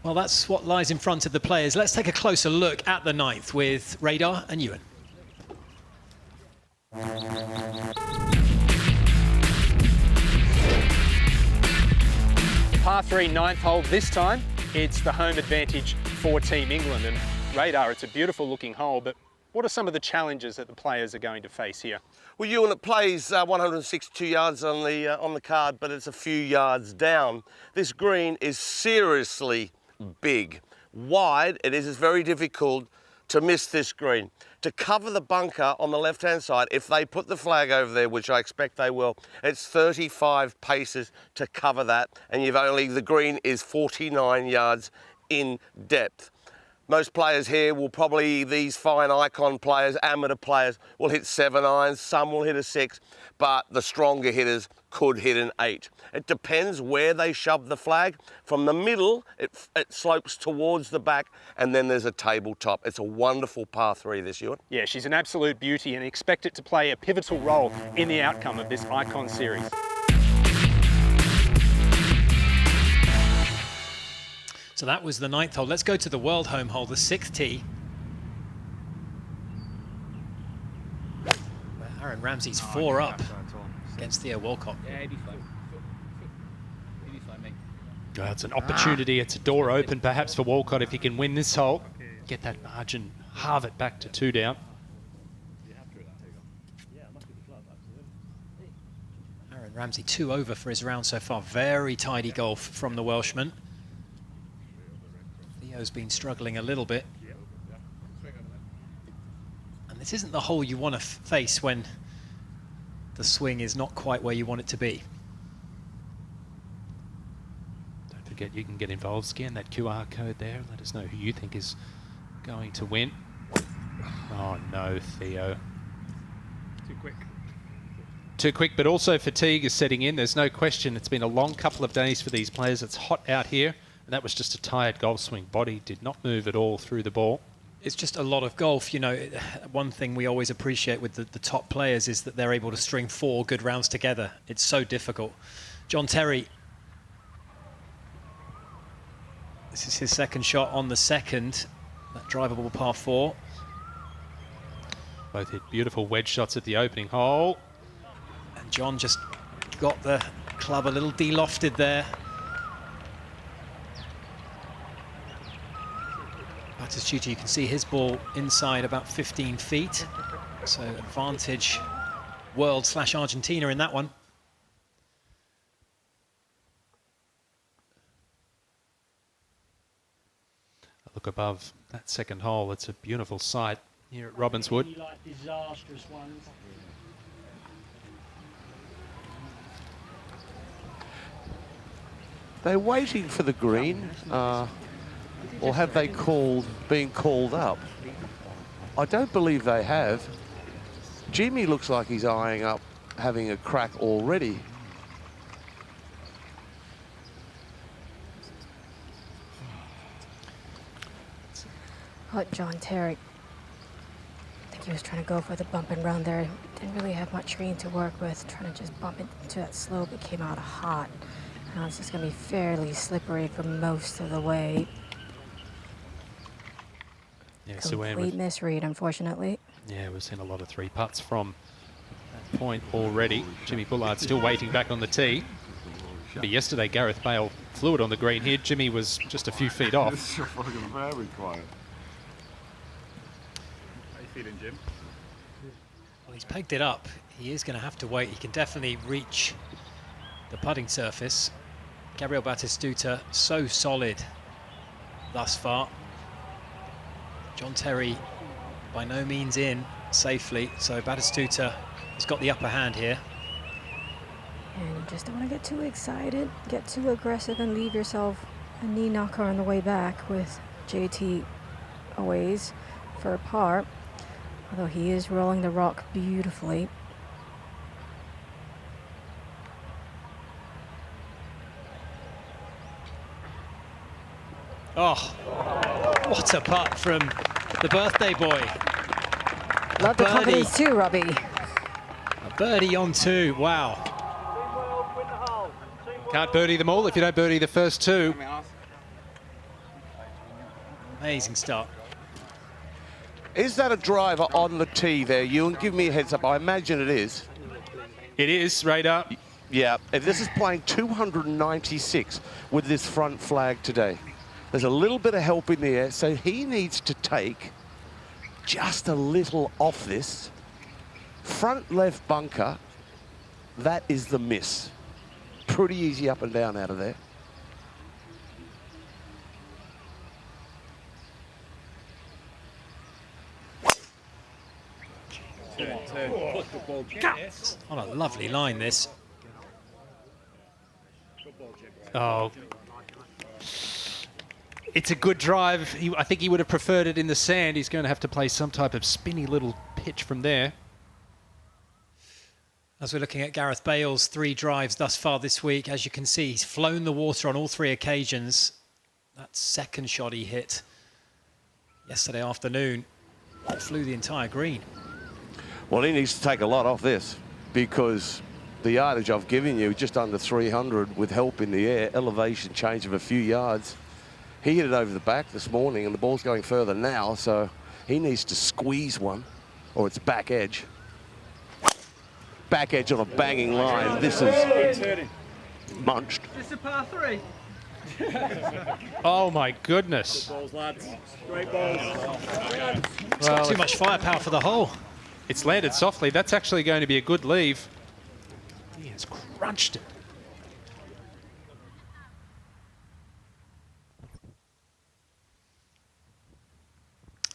Speaker 14: Well, that's what lies in front of the players. Let's take a closer look at the 9th with Radar and Ewan.
Speaker 15: Par 3 9th hole this time. It's the home advantage for Team England. And Radar, it's a beautiful looking hole, but what are some of the challenges that the players are going to face here?
Speaker 16: Well, Ewan, it plays 162 yards on the card, but it's a few yards down. This green is seriously big. Wide, it is very difficult to miss this green. To cover the bunker on the left-hand side, if they put the flag over there, which I expect they will, it's 35 paces to cover that, and the green is 49 yards in depth. Most players here will probably, these fine icon players, amateur players, will hit 7 irons, some will hit a 6, but the stronger hitters could hit an 8. It depends where they shove the flag. From the middle, it slopes towards the back, and then there's a tabletop. It's a wonderful par 3 this year.
Speaker 15: Yeah, she's an absolute beauty and expect it to play a pivotal role in the outcome of this Icon Series.
Speaker 14: So that was the 9th hole. Let's go to the world home hole, the 6th tee. Where Aaron Ramsey's 4 up against Theo Walcott.
Speaker 19: Yeah, he'd be fine. He'd be fine, mate.
Speaker 6: It's an opportunity. It's a door open perhaps for Walcott if he can win this hole. Get that margin, halve it back to 2 down.
Speaker 14: Aaron Ramsey 2 over for his round so far. Very tidy golf from the Welshman. Theo's been struggling a little bit. And this isn't the hole you want to face when the swing is not quite where you want it to be.
Speaker 6: Don't forget you can get involved. Scan that QR code there. Let us know who you think is going to win. Oh no, Theo.
Speaker 19: Too quick.
Speaker 6: Too quick, but also fatigue is setting in. There's no question. It's been a long couple of days for these players. It's hot out here. And that was just a tired golf swing. Body did not move at all through the ball.
Speaker 14: It's just a lot of golf. You know, one thing we always appreciate with the top players is that they're able to string 4 good rounds together. It's so difficult. John Terry. This is his second shot on the 2nd. That drivable par 4.
Speaker 6: Both hit beautiful wedge shots at the opening hole.
Speaker 14: And John just got the club a little de-lofted there. Batistuta, you can see his ball inside about 15 feet. So advantage world/Argentina in that one.
Speaker 6: A look above that second hole. It's a beautiful sight here at Robbinswood.
Speaker 18: You like disastrous ones.
Speaker 3: They're waiting for the green. Or have they been called up? I don't believe they have. Jimmy looks like he's eyeing up having a crack already.
Speaker 8: But John Terry, I think he was trying to go for the bump and run there. Didn't really have much green to work with, trying to just bump into that slope. It came out hot. Now it's just going to be fairly slippery for most of the way.
Speaker 6: Yeah,
Speaker 8: Complete misread, unfortunately.
Speaker 6: Yeah, we've seen a lot of three putts from that point already. Jimmy Bullard still waiting back on the tee. But yesterday, Gareth Bale flew it on the green here. Jimmy was just a few feet off.
Speaker 13: It's fucking very quiet.
Speaker 4: How are you feeling, Jim?
Speaker 14: Well, he's pegged it up. He is going to have to wait. He can definitely reach the putting surface. Gabriel Batistuta, so solid thus far. John Terry by no means in safely, so Batistuta has got the upper hand here.
Speaker 8: And you just don't want to get too excited, get too aggressive, and leave yourself a knee knocker on the way back with JT Aways for a par. Although he is rolling the rock beautifully.
Speaker 14: Oh, what a putt from the birthday boy.
Speaker 8: Love the confidence too, Robbie.
Speaker 14: A birdie on two, wow.
Speaker 6: Can't birdie them all if you don't birdie the first two.
Speaker 14: Amazing start.
Speaker 3: Is that a driver on the tee there, Ewan? Give me a heads up. I imagine it is.
Speaker 6: It is, radar.
Speaker 3: Yeah, and this is playing 296 with this front flag today. There's a little bit of help in the air, so he needs to take just a little off this. Front left bunker, that is the miss. Pretty easy up and down out of there.
Speaker 14: On a lovely line, this.
Speaker 6: Oh. It's a good drive. I think he would have preferred it in the sand. He's going to have to play some type of spinny little pitch from there.
Speaker 14: As we're looking at Gareth Bale's 3 drives thus far this week, as you can see, he's flown the water on all 3 occasions. That second shot he hit yesterday afternoon flew the entire green.
Speaker 3: Well, he needs to take a lot off this because the yardage I've given you, just under 300 with help in the air, elevation change of a few yards. He hit it over the back this morning and the ball's going further now, so he needs to squeeze one or it's back edge. Back edge on a banging line. This is munched.
Speaker 19: This is a par 3.
Speaker 6: Oh my goodness.
Speaker 19: Great balls, lads. Great balls.
Speaker 14: It's got too much firepower for the hole.
Speaker 6: It's landed softly. That's actually going to be a good leave. He has crunched it.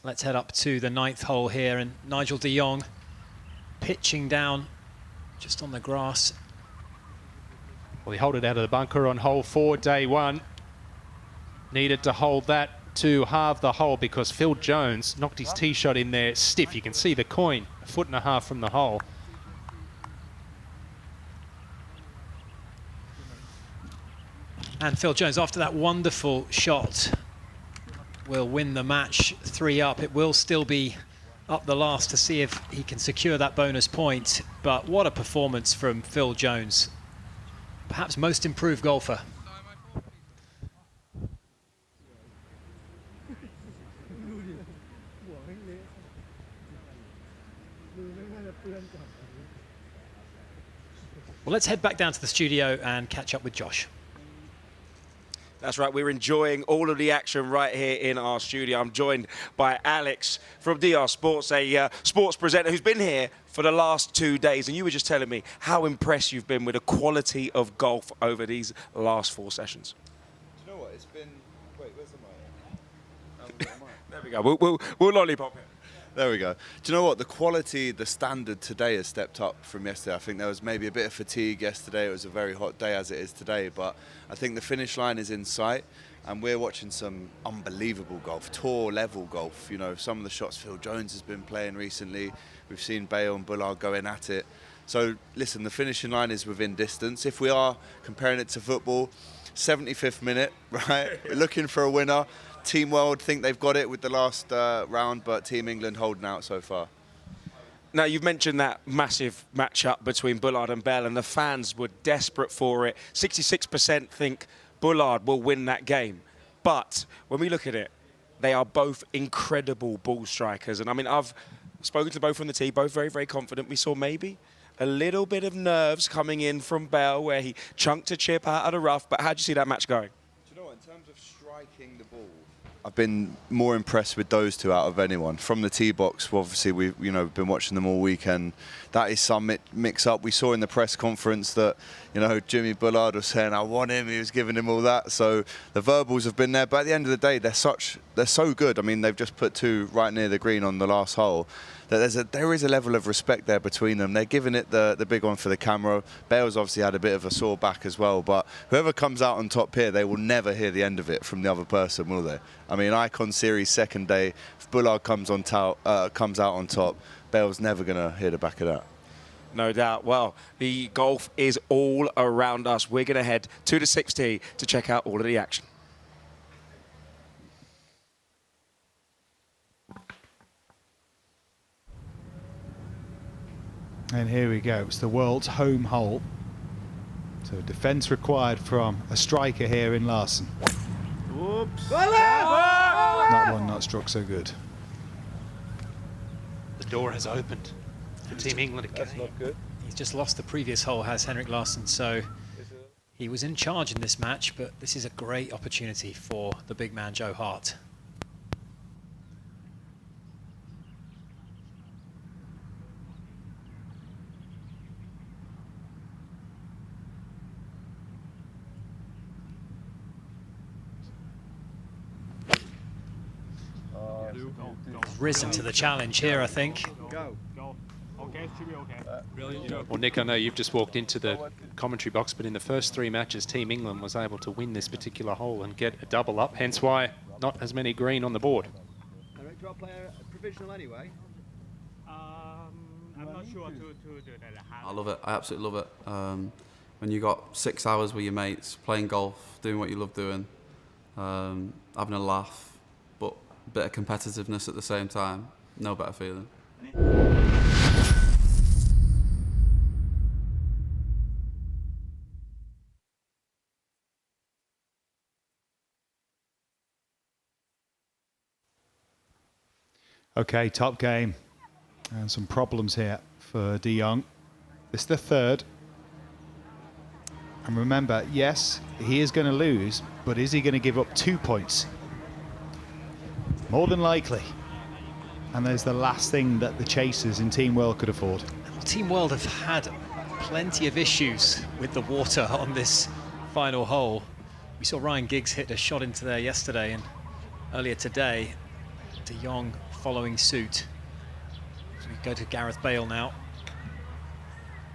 Speaker 14: Let's head up to the 9th hole here, and Nigel de Jong pitching down just on the grass.
Speaker 6: Well, he held it out of the bunker on hole 4, day 1. Needed to hold that to halve the hole because Phil Jones knocked his tee shot in there stiff. You can see the coin 1.5 feet from the hole.
Speaker 14: And Phil Jones, after that wonderful shot, will win the match 3 up. It will still be up the last to see if he can secure that bonus point. But what a performance from Phil Jones. Perhaps most improved golfer. Well, let's head back down to the studio and catch up with Josh.
Speaker 10: That's right, we're enjoying all of the action right here in our studio. I'm joined by Alex from DR Sports, a sports presenter who's been here for the last 2 days. And you were just telling me how impressed you've been with the quality of golf over these last 4 sessions.
Speaker 13: Do you know what? It's been... Wait, where's the mic?
Speaker 10: There we go. We'll lollipop it.
Speaker 13: There we go. Do you know what? The quality, the standard today has stepped up from yesterday. I think there was maybe a bit of fatigue yesterday. It was a very hot day as it is today, but I think the finish line is in sight and we're watching some unbelievable golf, tour level golf. You know, some of the shots Phil Jones has been playing recently. We've seen Bale and Bullard going at it. So listen, the finishing line is within distance. If we are comparing it to football, 75th minute, right? We're looking for a winner. Team World think they've got it with the last round, but Team England holding out so far.
Speaker 10: Now, you've mentioned that massive matchup between Bullard and Bell, and the fans were desperate for it. 66% think Bullard will win that game. But when we look at it, they are both incredible ball strikers. And I mean, I've spoken to both from the tee, both very, very confident. We saw maybe a little bit of nerves coming in from Bell, where he chunked a chip out of the rough. But how do you see that match going?
Speaker 13: Do you know what, in terms of striking the ball, I've been more impressed with those two out of anyone. From the tee box, obviously we've been watching them all weekend. That is some mix-up. We saw in the press conference that Jimmy Bullard was saying, "I want him." He was giving him all that. So the verbals have been there. But at the end of the day, they're so good. I mean, they've just put two right near the green on the last hole. That there is a level of respect there between them. They're giving it the big one for the camera. Bale's obviously had a bit of a sore back as well, but whoever comes out on top here, they will never hear the end of it from the other person, will they? I mean, Icon Series second day, if Bullard comes out on top, Bale's never going to hear the back of that.
Speaker 10: No doubt. Well, the golf is all around us. We're going to head to the 6T to check out all of the action.
Speaker 20: And here we go. It's the world's home hole. So defence required from a striker here in Larson.
Speaker 11: Oops.
Speaker 20: That one not struck so good.
Speaker 6: The door has opened for Team England again.
Speaker 14: That's not good. He's just lost the previous hole, has Henrik Larsson, so he was in charge in this match, but this is a great opportunity for the big man Joe Hart. Risen to the challenge here, I think.
Speaker 6: Well, Nick, I know you've just walked into the commentary box, but in the first 3 matches, Team England was able to win this particular hole and get a double up, hence why not as many green on the board.
Speaker 11: Director, I'll play a provisional anyway. I'm not sure to do that.
Speaker 21: I love it. I absolutely love it. When you got 6 hours with your mates, playing golf, doing what you love doing, having a laugh, but a bit of competitiveness at the same time, no better feeling.
Speaker 20: Okay, top game. And some problems here for De Jong. This is the third. And remember, yes, he is going to lose, but is he going to give up 2 points? More than likely. And there's the last thing that the chasers in Team World could afford.
Speaker 14: Well, Team World have had plenty of issues with the water on this final hole. We saw Ryan Giggs hit a shot into there yesterday, and earlier today, De Jong following suit. So we go to Gareth Bale now,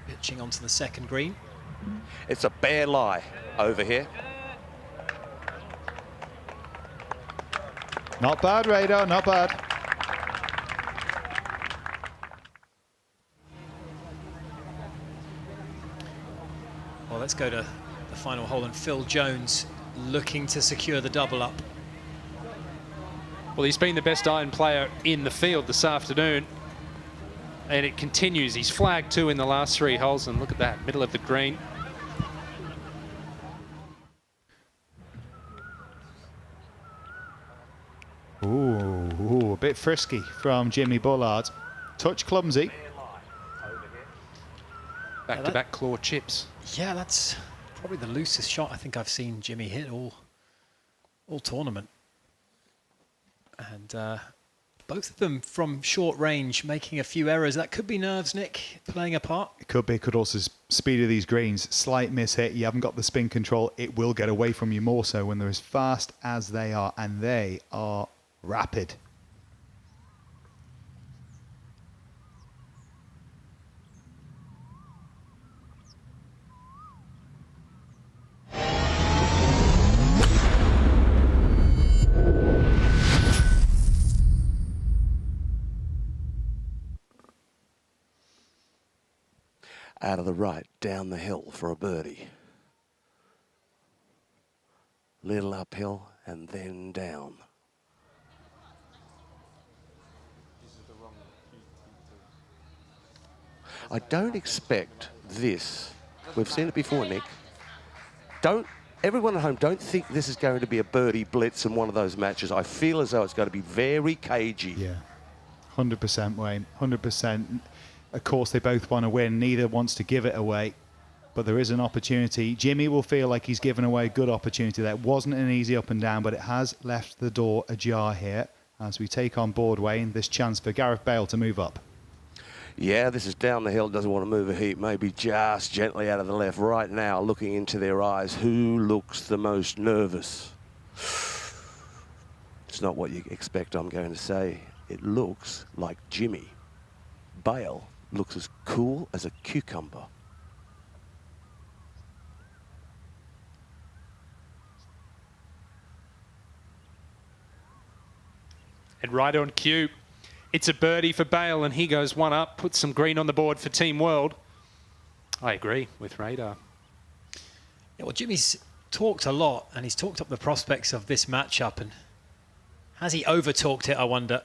Speaker 14: pitching onto the second green.
Speaker 3: It's a bare lie over here.
Speaker 20: Not bad, Radar, not bad.
Speaker 14: Well, let's go to the final hole, and Phil Jones looking to secure the double up.
Speaker 6: Well, he's been the best iron player in the field this afternoon, and it continues. He's flagged 2 in the last 3 holes, and look at that, middle of the green.
Speaker 20: Ooh, a bit frisky from Jimmy Bullard. Touch clumsy.
Speaker 6: Back-to-back claw chips.
Speaker 14: Yeah, that's probably the loosest shot I think I've seen Jimmy hit all tournament. And both of them from short range, making a few errors. That could be nerves, Nick, playing a part.
Speaker 20: It could be, could also speed of these greens. Slight miss hit, you haven't got the spin control. It will get away from you more so when they're as fast as they are, and they are rapid.
Speaker 3: Out of the right, down the hill for a birdie. Little uphill and then down. I don't expect this. We've seen it before, Nick. Everyone at home, don't think this is going to be a birdie blitz in one of those matches. I feel as though it's going to be very cagey.
Speaker 20: Yeah, 100%, Wayne, 100%. Of course, they both want to win. Neither wants to give it away. But there is an opportunity. Jimmy will feel like he's given away a good opportunity. That wasn't an easy up and down, but it has left the door ajar here as we take on board, Wayne, this chance for Gareth Bale to move up.
Speaker 3: Yeah, this is down the hill, doesn't want to move a heap, maybe just gently out of the left. Right now, looking into their eyes, who looks the most nervous? It's not what you expect, I'm going to say. It looks like Jimmy. Bale looks as cool as a cucumber.
Speaker 6: And right on cue, it's a birdie for Bale, and he goes one up, puts some green on the board for Team World. I agree with Radar.
Speaker 14: Yeah, well, Jimmy's talked a lot, and he's talked up the prospects of this matchup, and has he over-talked it, I wonder?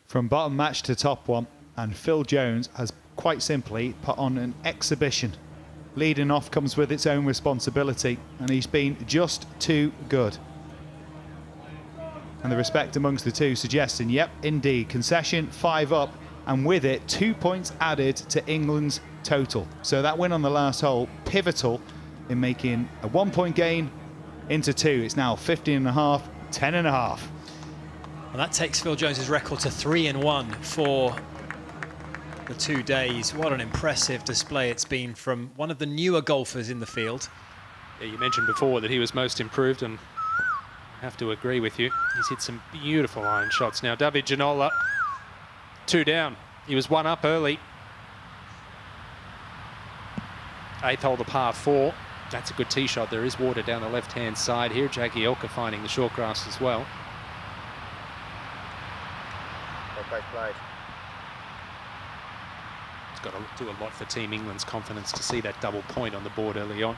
Speaker 20: From bottom match to top one, and Phil Jones has quite simply put on an exhibition. Leading off comes with its own responsibility, and he's been just too good. And the respect amongst the two suggesting, yep, indeed, concession 5 up, and with it 2 points added to England's total. So that win on the last hole, pivotal in making a 1 point gain into 2. It's now 15.5, 10.5.
Speaker 14: And that takes Phil Jones's record to 3-1 for the 2 days. What an impressive display it's been from one of the newer golfers in the field.
Speaker 6: Yeah, you mentioned before that he was most improved, and I have to agree with you. He's hit some beautiful iron shots. Now, David Ginola, 2 down. He was 1 up early. 8th hole to par 4. That's a good tee shot. There is water down the left-hand side here. Jagielka finding the short grass as well.
Speaker 10: Okay, played.
Speaker 6: It's got to do a lot for Team England's confidence to see that double point on the board early on.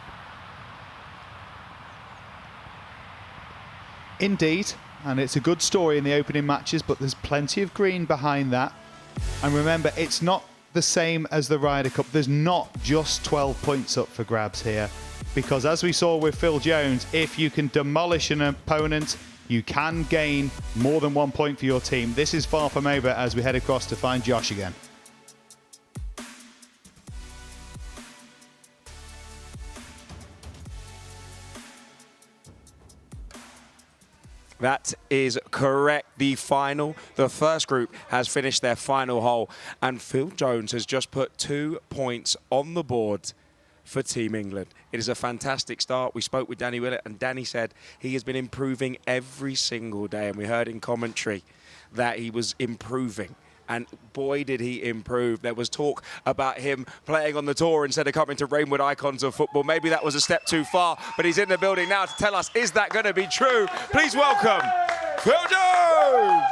Speaker 20: Indeed, and it's a good story in the opening matches, but there's plenty of green behind that. And remember, it's not the same as the Ryder Cup. There's not just 12 points up for grabs here, because as we saw with Phil Jones, if you can demolish an opponent, you can gain more than 1 point for your team. This is far from over as we head across to find Josh again.
Speaker 10: That is correct. The first group has finished their final hole, and Phil Jones has just put 2 points on the board for Team England. It is a fantastic start. We spoke with Danny Willett, and Danny said he has been improving every single day, and we heard in commentary that he was improving. And boy, did he improve. There was talk about him playing on the tour instead of coming to Reignwood Icons of Football. Maybe that was a step too far, but he's in the building now to tell us, is that going to be true? Please welcome Phil Jones.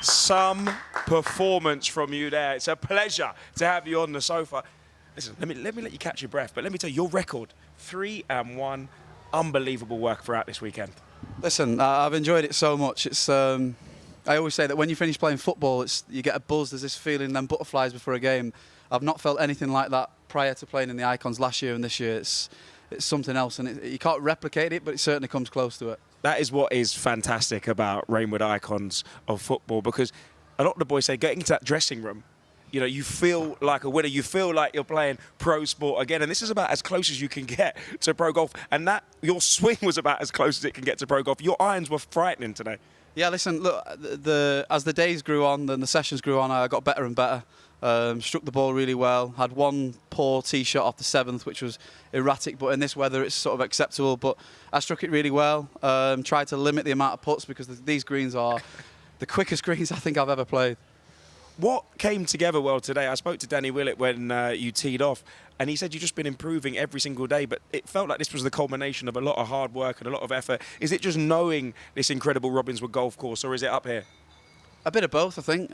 Speaker 10: Some performance from you there. It's a pleasure to have you on the sofa. Listen, let me let you catch your breath, but let me tell you, your record, 3-1, unbelievable work throughout this weekend.
Speaker 7: Listen, I've enjoyed it so much. It's I always say that when you finish playing football, you get a buzz. There's this feeling, then butterflies before a game. I've not felt anything like that prior to playing in the Icons last year and this year. It's something else, and you can't replicate it, but it certainly comes close to it.
Speaker 10: That is what is fantastic about Reignwood Icons of Football, because a lot of the boys say getting into that dressing room, you know, you feel like a winner. You feel like you're playing pro sport again, and this is about as close as you can get to pro golf. And that your swing was about as close as it can get to pro golf. Your irons were frightening today.
Speaker 7: Yeah, listen, look, as the days grew on and the sessions grew on, I got better and better. Struck the ball really well. Had one poor tee shot off the 7th, which was erratic, but in this weather it's sort of acceptable. But I struck it really well. Tried to limit the amount of putts, because these greens are the quickest greens I think I've ever played.
Speaker 10: What came together well today? I spoke to Danny Willett when you teed off, and he said you've just been improving every single day, but it felt like this was the culmination of a lot of hard work and a lot of effort. Is it just knowing this incredible Robbinswood golf course, or is it up here?
Speaker 7: A bit of both, I think.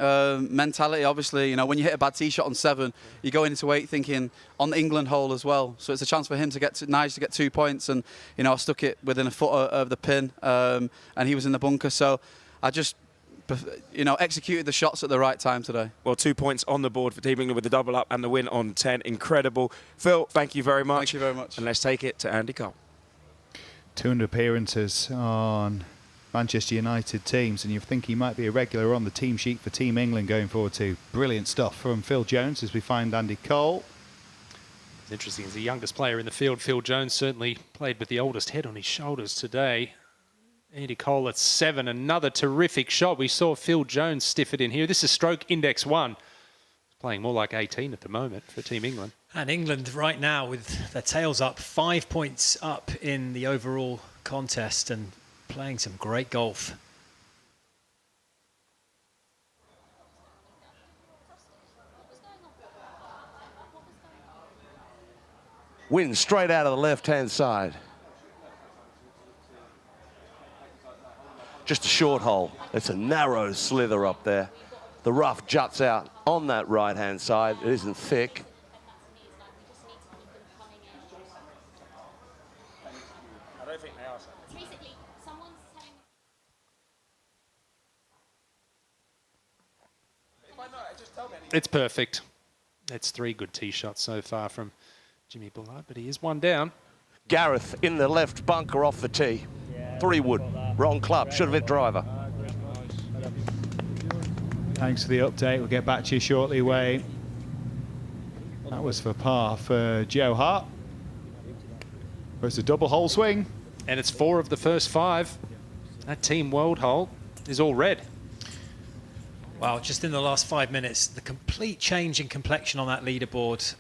Speaker 7: Mentality, obviously, you know, when you hit a bad tee shot on 7, you go into 8 thinking on the England hole as well. So it's a chance for him to get Nige to get 2 points, and you know, I stuck it within a foot of the pin, and he was in the bunker. So I just executed the shots at the right time today.
Speaker 10: Well, 2 points on the board for Team England with the double up and the win on 10. Incredible. Phil, thank you very much.
Speaker 7: Thank you very much.
Speaker 10: And let's take it to Andy Cole.
Speaker 20: 200 appearances on Manchester United teams, and you think he might be a regular on the team sheet for Team England going forward too. Brilliant stuff from Phil Jones as we find Andy Cole.
Speaker 6: It's interesting, as the youngest player in the field, Phil Jones certainly played with the oldest head on his shoulders today. Andy Cole at 7, another terrific shot. We saw Phil Jones stiff it in here. This is stroke index 1. Playing more like 18 at the moment for Team England.
Speaker 14: And England right now with their tails up, 5 points up in the overall contest and playing some great golf.
Speaker 3: Win straight out of the left-hand side. Just a short hole. It's a narrow slither up there. The rough juts out on that right-hand side. It isn't thick.
Speaker 10: I don't think they are.
Speaker 6: It's perfect. It's 3 good tee shots so far from Jimmy Bullard, but he is 1 down.
Speaker 3: Gareth in the left bunker off the tee. 3 wood. Wrong club. Should have hit driver.
Speaker 20: Thanks for the update. We'll get back to you shortly, Wayne. That was for par for Joe Hart. It's a double hole swing.
Speaker 6: And it's 4 of the first 5. That Team World hole is all red.
Speaker 14: Wow, just in the last 5 minutes, the complete change in complexion on that leaderboard.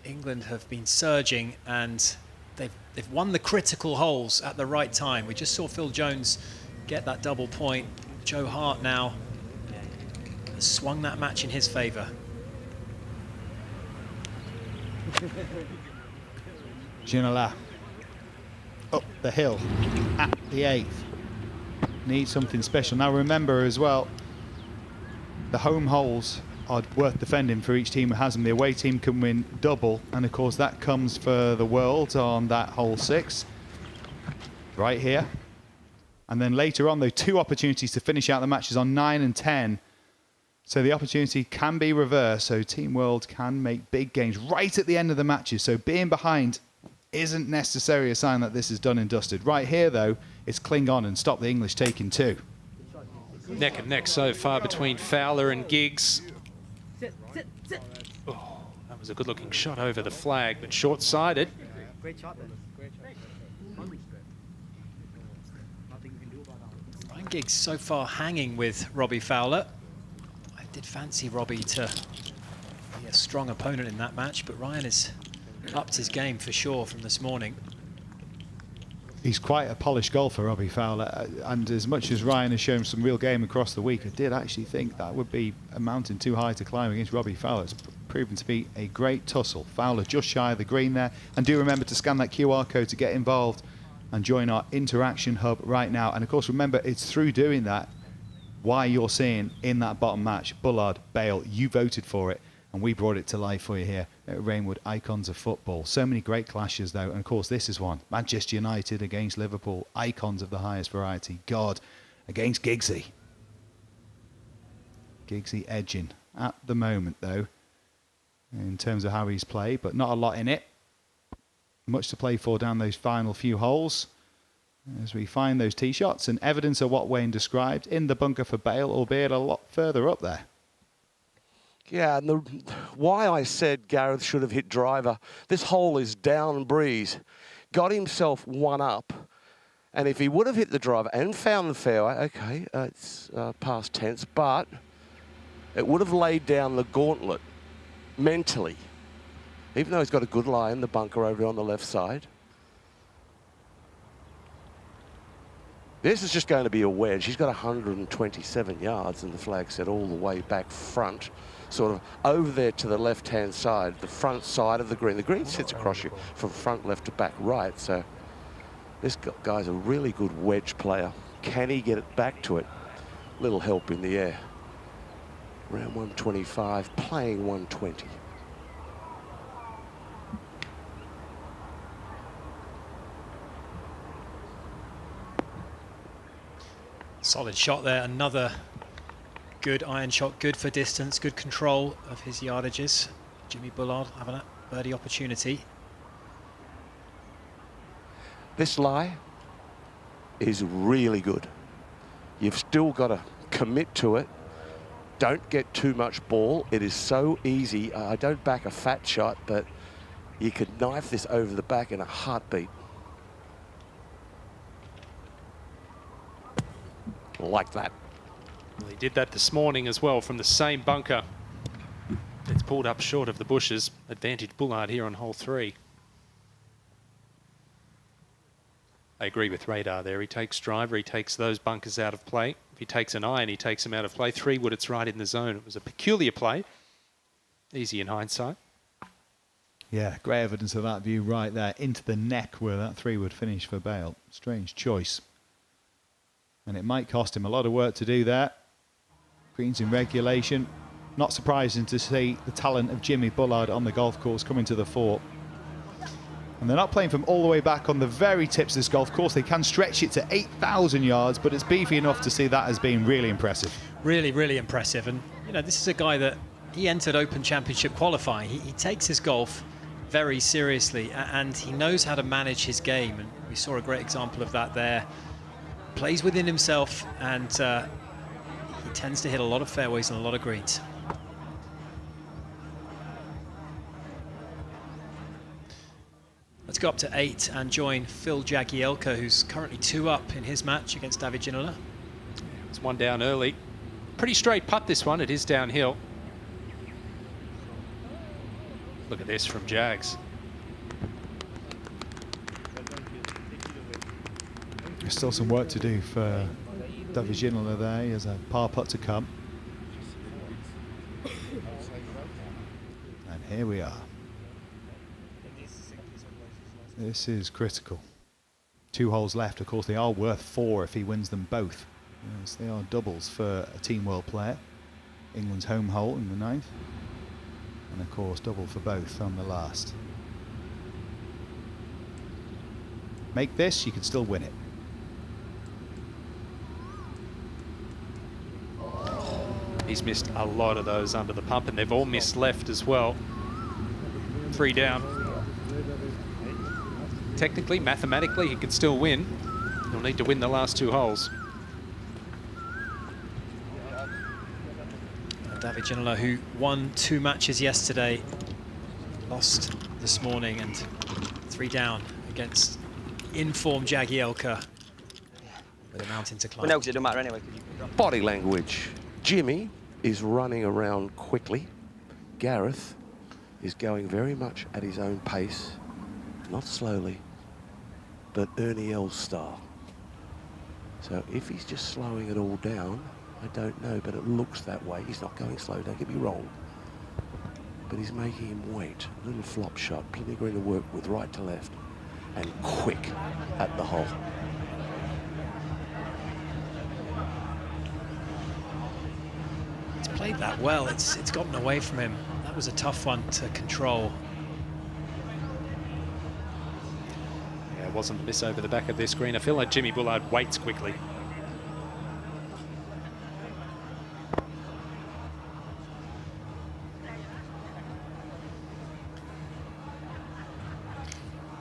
Speaker 14: England have been surging and they've won the critical holes at the right time. We just saw Phil Jones get that double point. Joe Hart now has swung that match in his favour.
Speaker 20: Ginola up the hill at the 8th. Needs something special. Now remember as well, the home holes are worth defending for each team who has them. The away team can win double, and of course that comes for the World on that hole 6 right here. And then later on, though, 2 opportunities to finish out the matches on 9 and 10. So the opportunity can be reversed, so Team World can make big gains right at the end of the matches. So being behind isn't necessarily a sign that this is done and dusted. Right here, though, it's cling on and stop the English taking 2.
Speaker 6: Neck and neck so far between Fowler and Giggs. Oh, that was a good-looking shot over the flag, but short-sided.
Speaker 11: Great shot then. Great shot. Nothing you can do about that.
Speaker 14: Ryan Giggs so far hanging with Robbie Fowler. I did fancy Robbie to be a strong opponent in that match, but Ryan has upped his game for sure from this morning.
Speaker 20: He's quite a polished golfer, Robbie Fowler, and as much as Ryan has shown some real game across the week, I did actually think that would be a mountain too high to climb against Robbie Fowler. It's proven to be a great tussle. Fowler just shy of the green there, and do remember to scan that QR code to get involved and join our interaction hub right now. And of course, remember, it's through doing that why you're seeing in that bottom match, Bullard, Bale, you voted for it, and we brought it to life for you here at Reignwood Icons of Football. So many great clashes, though, and of course this is one. Manchester United against Liverpool, icons of the highest variety. God against Giggsy. Giggsy edging at the moment, though, in terms of how he's played, but not a lot in it. Much to play for down those final few holes as we find those tee shots and evidence of what Wayne described in the bunker for Bale, albeit a lot further up there.
Speaker 3: Yeah, and why I said Gareth should have hit driver. This hole is down breeze. Got himself 1 up. And if he would have hit the driver and found the fairway, okay, it's past tense, but it would have laid down the gauntlet mentally. Even though he's got a good lie in the bunker over on the left side. This is just going to be a wedge. He's got 127 yards and the flag set all the way back front, sort of over there to the left-hand side, the front side of the green. The green sits across you from front left to back right, so this guy's a really good wedge player. Can he get it back to it? Little help in the air. Around 125, playing 120.
Speaker 14: Solid shot there, another good iron shot, good for distance, good control of his yardages. Jimmy Bullard having a birdie opportunity.
Speaker 3: This lie is really good. You've still got to commit to it. Don't get too much ball. It is so easy. I don't back a fat shot, but you could knife this over the back in a heartbeat. Like that.
Speaker 6: Well, he did that this morning as well from the same bunker. It's pulled up short of the bushes. Advantage Bullard here on hole 3. I agree with Radar there. He takes driver, he takes those bunkers out of play. If he takes an iron, he takes them out of play. 3-wood, it's right in the zone. It was a peculiar play. Easy in hindsight.
Speaker 20: Yeah, great evidence of that view right there. Into the neck where that 3-would finish for Bale. Strange choice. And it might cost him a lot of work to do that. Greens in regulation. Not surprising to see the talent of Jimmy Bullard on the golf course coming to the fore. And they're not playing from all the way back on the very tips of this golf course. They can stretch it to 8,000 yards, but it's beefy enough to see that as being really impressive.
Speaker 14: Really, really impressive. And, you know, this is a guy that he entered Open Championship qualifying. He takes his golf very seriously, and he knows how to manage his game. And we saw a great example of that there. Plays within himself, and he tends to hit a lot of fairways and a lot of greens. Let's go up to 8 and join Phil Jagielka, who's currently 2 up in his match against David Ginola.
Speaker 6: It's 1 down early. Pretty straight putt this one. It is downhill. Look at this from Jags.
Speaker 20: There's still some work to do for David Ginola there. He has a par putt to come. And here we are. This is critical. 2 holes left. Of course, they are worth 4 if he wins them both. Yes, they are doubles for a Team World player. England's home hole in the 9th. And of course, double for both on the last. Make this, you can still win it.
Speaker 6: He's missed a lot of those under the pump, and they've all missed left as well. 3 down. Technically, mathematically, he can still win. He'll need to win the last 2 holes.
Speaker 14: David Ginola, who won 2 matches yesterday, lost this morning, and 3 down against in-form Jagielka with a mountain to climb.
Speaker 11: Well, no, because it don't matter anyway.
Speaker 3: Body language. Jimmy is running around quickly. Gareth is going very much at his own pace, not slowly, but Ernie Els style. So if he's just slowing it all down, I don't know, but it looks that way. He's not going slow, don't get me wrong. But he's making him wait. Little flop shot, plenty of green to work with, right to left, and quick at the hole.
Speaker 14: He's played that well. It's gotten away from him. That was a tough one to control.
Speaker 6: Yeah, it wasn't a miss over the back of this green. I feel like Jimmy Bullard waits quickly.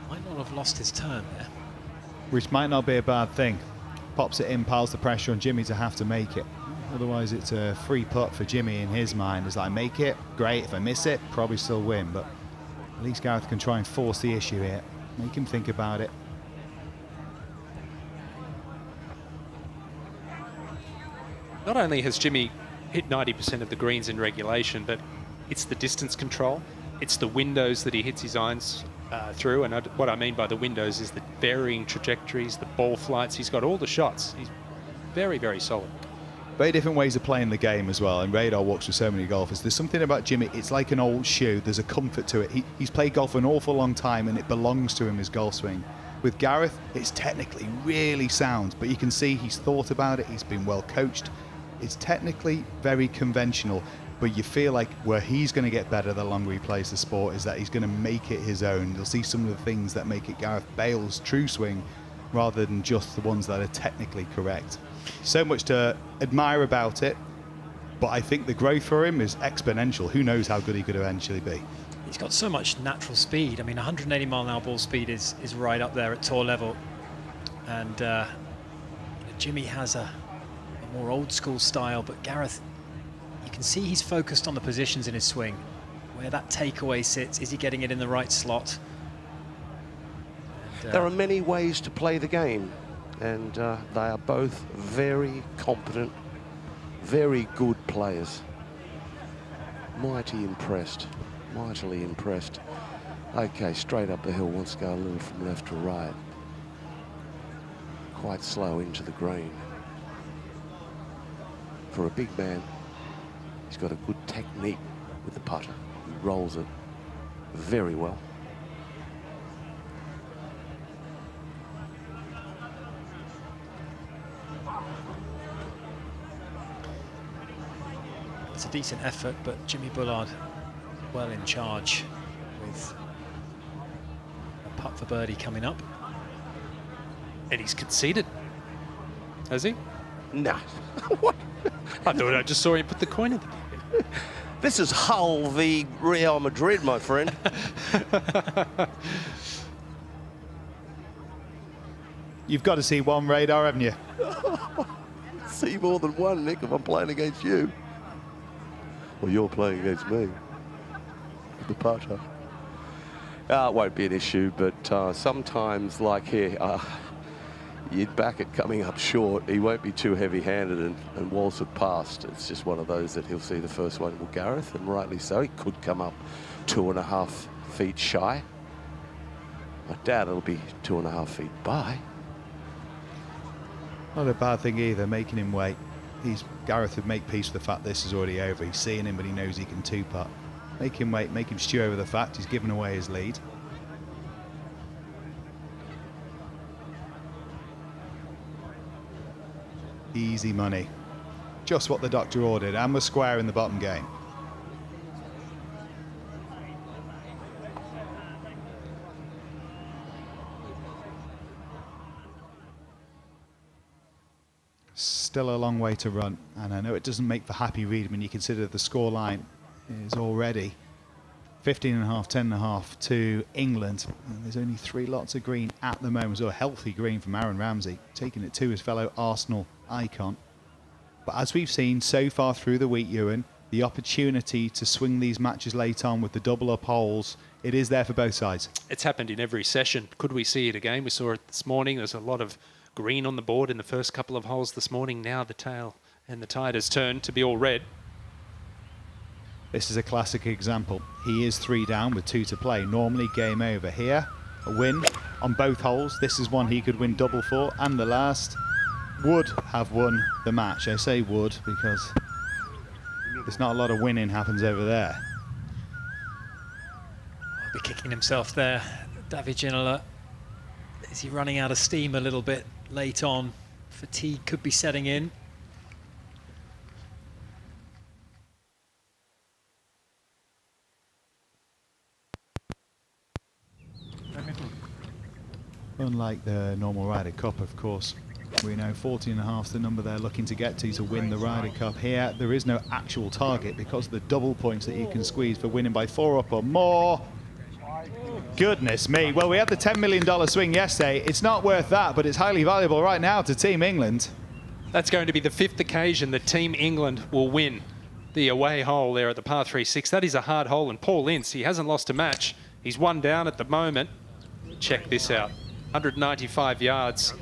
Speaker 14: Might not have lost his turn there.
Speaker 20: Which might not be a bad thing. Pops it in, piles the pressure on Jimmy to have to make it. Otherwise, it's a free putt for Jimmy in his mind. It's like, make it, great. If I miss it, probably still win. But at least Gareth can try and force the issue here. Make him think about it.
Speaker 6: Not only has Jimmy hit 90% of the greens in regulation, but it's the distance control. It's the windows that he hits his irons through. And what I mean by the windows is the varying trajectories, the ball flights. He's got all the shots. He's very, very solid.
Speaker 20: Very different ways of playing the game as well, and Radar walks with so many golfers. There's something about Jimmy, it's like an old shoe. There's a comfort to it. He's played golf for an awful long time, and it belongs to him, his golf swing. With Gareth, it's technically really sound, but you can see he's thought about it, he's been well coached. It's technically very conventional, but you feel like where he's going to get better the longer he plays the sport is that he's going to make it his own. You'll see some of the things that make it Gareth Bale's true swing rather than just the ones that are technically correct. So much to admire about it. but I think the growth for him is exponential. Who knows how good he could eventually be.
Speaker 14: He's got so much natural speed. I mean, 180 mile an hour ball speed is right up there at tour level. And Jimmy has a more old school style, but Gareth, you can see he's focused on the positions in his swing. Where that takeaway sits, is he getting it in the right slot? And,
Speaker 3: there are many ways to play the game, and they are both very competent, very good players. Mightily impressed. Okay, straight up the hill, wants to go a little from left to right. Quite slow into the green. For a big man, he's got a good technique with the putter. He rolls it very well.
Speaker 14: It's a decent effort, but Jimmy Bullard well in charge with a putt for birdie coming up.
Speaker 6: And he's conceded, has he?
Speaker 3: Nah. What?
Speaker 6: I thought I just saw him put the coin in the pocket.
Speaker 3: This is Hull v Real Madrid, my friend.
Speaker 20: You've got to see one radar, haven't you?
Speaker 3: See more than one, Nick, if I'm playing against you. Well, you're playing against me. The putter. It won't be an issue, but sometimes, like here, you'd back it coming up short. He won't be too heavy-handed and waltz it past. It's just one of those that he'll see the first one with Gareth, and rightly so. He could come up 2.5 feet shy. I doubt it'll be 2.5 feet by.
Speaker 20: Not a bad thing either, making him wait. Gareth would make peace with the fact this is already over. He's seeing him, but he knows he can two-putt. Make him wait, make him stew over the fact he's given away his lead. Easy money. Just what the doctor ordered, and we're square in the bottom game. Still a long way to run, and I know it doesn't make for happy reading when you consider the scoreline is already 15.5, 10.5 to England. And there's only 3 lots of green at the moment, so a healthy green from Aaron Ramsey, taking it to his fellow Arsenal icon. But as we've seen so far through the week, Ewan, the opportunity to swing these matches late on with the double up holes, it is there for both sides.
Speaker 6: It's happened in every session. Could we see it again? We saw it this morning. There's a lot of green on the board in the first couple of holes this morning. Now the tail and the tide has turned to be all red.
Speaker 20: This is a classic example. He is 3 down with 2 to play. Normally game over. Here, a win on both holes. This is one he could win double for, and the last would have won the match. I say would because there's not a lot of winning happens over there.
Speaker 14: I'll be kicking himself there. David Ginola, is he running out of steam a little bit late on? Fatigue could be setting in.
Speaker 20: Unlike the normal Ryder Cup, of course, we know 14.5 is the number they're looking to get to win the Ryder Cup. Here, there is no actual target because of the double points that you can squeeze for winning by 4 up or more. Goodness me. Well, we had the $10 million swing yesterday. It's not worth that, but it's highly valuable right now to Team England.
Speaker 6: That's going to be the 5th occasion that Team England will win the away hole there at the par 3-6. That is a hard hole, and Paul Ince, he hasn't lost a match. He's 1 down at the moment. Check this out. 195 yards.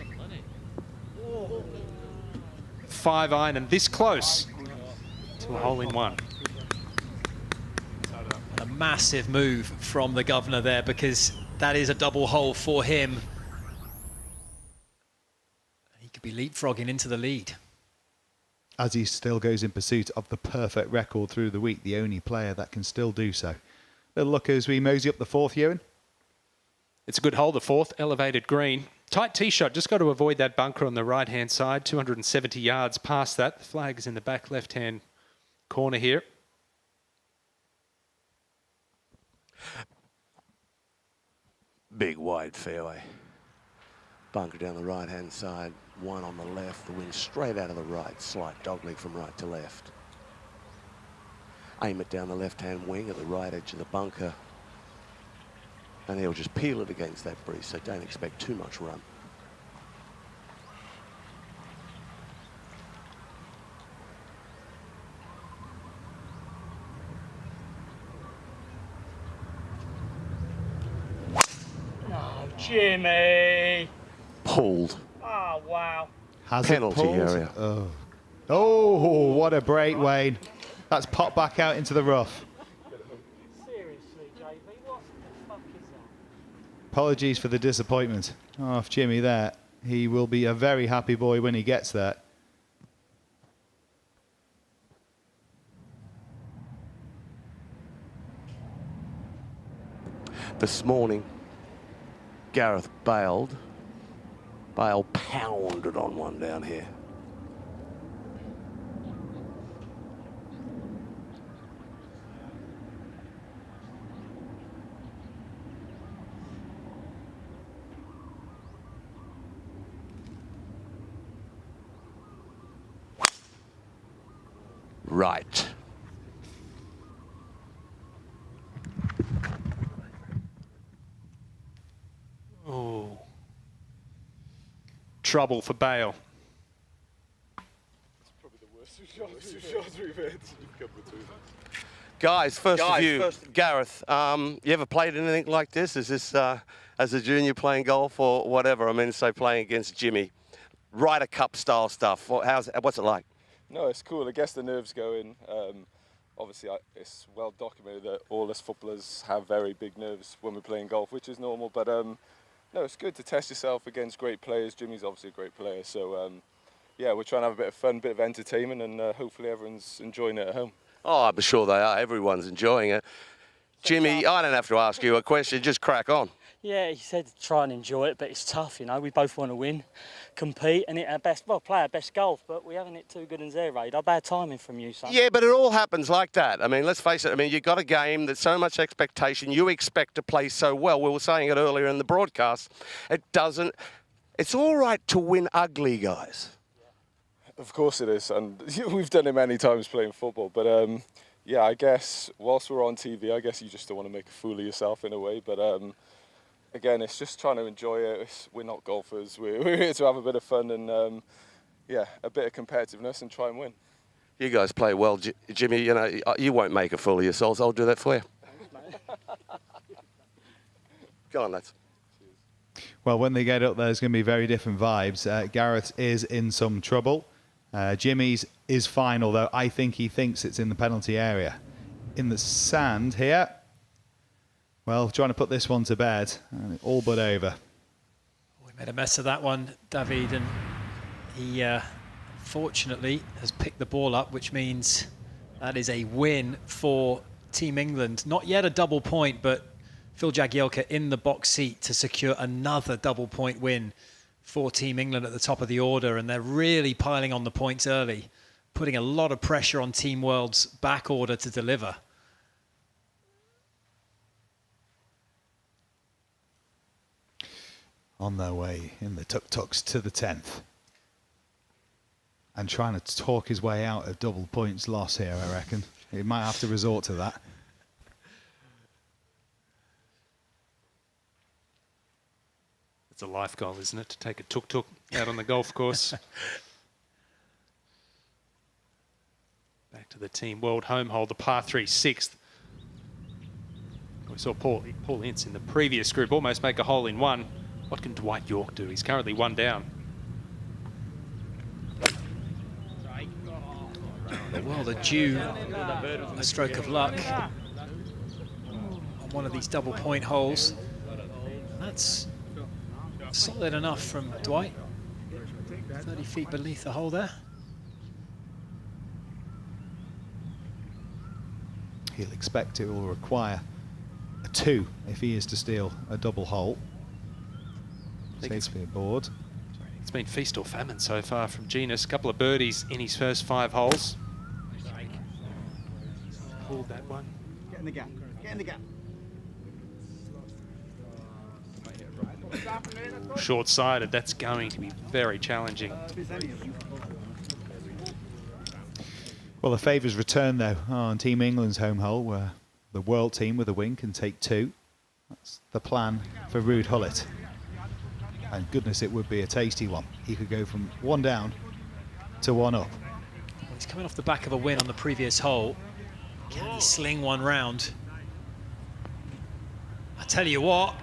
Speaker 6: 5 iron and this close to a hole-in-one.
Speaker 14: A massive move from the governor there, because that is a double hole for him. He could be leapfrogging into the lead.
Speaker 20: As he still goes in pursuit of the perfect record through the week, the only player that can still do so. Little look as we mosey up the 4th, Ewan.
Speaker 6: It's a good hole, the 4th, elevated green. Tight tee shot, just got to avoid that bunker on the right-hand side, 270 yards past that. The flag is in the back left-hand corner here.
Speaker 3: Big wide fairway. Bunker down the right-hand side, 1 on the left, the wind straight out of the right, slight dogleg from right to left. aim it down the left-hand wing at the right edge of the bunker. And he'll just peel it against that breeze, so don't expect too much run.
Speaker 18: Oh, Jimmy!
Speaker 3: Pulled.
Speaker 18: Oh, wow.
Speaker 20: Has
Speaker 3: Penalty
Speaker 20: it pulled?
Speaker 3: area.
Speaker 20: Oh. Oh, what a break, Wayne. That's popped back out into the rough.
Speaker 18: Seriously, JB, what the fuck is that?
Speaker 20: Apologies for the disappointment of Jimmy there. He will be a very happy boy when he gets there.
Speaker 3: This morning, Gareth bailed. Bale pounded on one down here. Right.
Speaker 6: Oh. Trouble for Bale.
Speaker 3: Guys, first of you, Gareth, you ever played anything like this? Is this as a junior playing golf or whatever? I mean, say playing against Jimmy, Ryder Cup style stuff. What's it like?
Speaker 12: No, it's cool. I guess the nerves go in. Obviously, it's well documented that all us footballers have very big nerves when we're playing golf, which is normal. But no, it's good to test yourself against great players. Jimmy's obviously a great player, so yeah, we're trying to have a bit of fun, bit of entertainment, and hopefully everyone's enjoying it at home.
Speaker 3: Oh, I'm sure they are. Everyone's enjoying it. Jimmy, I don't have to ask you a question. Just crack on.
Speaker 18: Yeah, he said try and enjoy it, but it's tough, you know. We both want to win, compete, and hit our best, well, play our best golf, but we haven't hit too good in their radar. Bad timing from you, son.
Speaker 3: Yeah, but it all happens like that. I mean, let's face it. I mean, you've got a game that's so much expectation. You expect to play so well. We were saying it earlier in the broadcast. It doesn't. It's all right to win ugly, guys.
Speaker 12: Of course it is, and we've done it many times playing football. But yeah, I guess whilst we're on TV, I guess you just don't want to make a fool of yourself in a way. But again, it's just trying to enjoy it. We're not golfers. We're here to have a bit of fun and yeah, a bit of competitiveness and try and win.
Speaker 3: You guys play well, Jimmy. You know, you won't make a fool of yourselves. I'll do that for you. Go on, lads.
Speaker 20: Well, when they get up there, there's going to be very different vibes. Gareth is in some trouble. Jimmy's is fine, although I think he thinks it's in the penalty area. In the sand here. Well, trying to put this one to bed, and all but over.
Speaker 14: We made a mess of that one, David, and he unfortunately has picked the ball up, which means that is a win for Team England. Not yet a double point, but Phil Jagielka in the box seat to secure another double point win for Team England at the top of the order, and they're really piling on the points early, putting a lot of pressure on Team World's back order to deliver.
Speaker 20: On their way in the tuk-tuks to the 10th. And trying to talk his way out of double points loss here, I reckon. He might have to resort to that.
Speaker 6: It's a life goal, isn't it, to take a tuk-tuk out on the golf course. Back to the Team World home hole, the par 3 6th. We saw Paul Ince in the previous group almost make a hole in one. What can Dwight York do? He's currently one down.
Speaker 14: The world are due a stroke of luck on one of these double point holes. That's solid enough from Dwight. 30 feet beneath the hole there.
Speaker 20: He'll expect it will require a 2 if he is to steal a double hole. Safely aboard.
Speaker 6: It's been feast or famine so far from Genus. A couple of birdies in his first 5 holes. Pulled that one.
Speaker 11: Get in the gap. Get in the gap.
Speaker 6: Short-sided, that's going to be very challenging.
Speaker 20: Well, the favours return, though, on Team England's home hole, where the world team with a win can take 2. That's the plan for Ruud Gullit. And goodness, it would be a tasty one. He could go from 1 down to 1 up.
Speaker 14: Well, he's coming off the back of a win on the previous hole. Can he sling one round? I tell you what,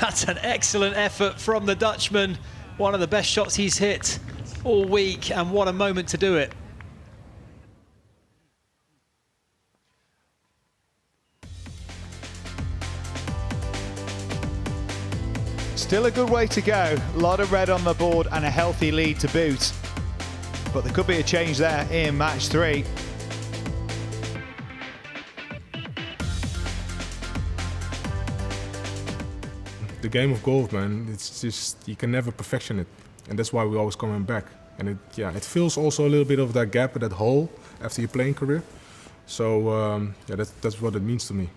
Speaker 14: that's an excellent effort from the Dutchman. One of the best shots he's hit all week, and what a moment to do it.
Speaker 20: Still a good way to go. A lot of red on the board and a healthy lead to boot. But there could be a change there in match 3.
Speaker 2: The game of golf, man, it's just, you can never perfection it. And that's why we're always coming back. And it fills also a little bit of that gap, that hole after your playing career. So yeah, that's what it means to me.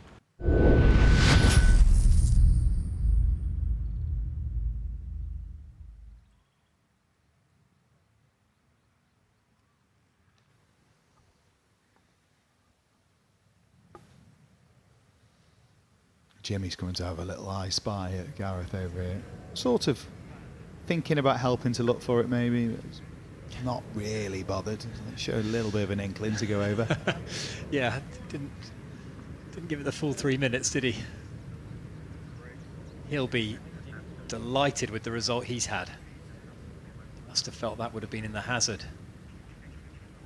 Speaker 20: Jimmy's coming to have a little eye spy at Gareth over here. Sort of thinking about helping to look for it, maybe. But not really bothered. Showed a little bit of an inkling to go over.
Speaker 14: Yeah, didn't give it the full 3 minutes, did he? He'll be delighted with the result he's had. He must have felt that would have been in the hazard.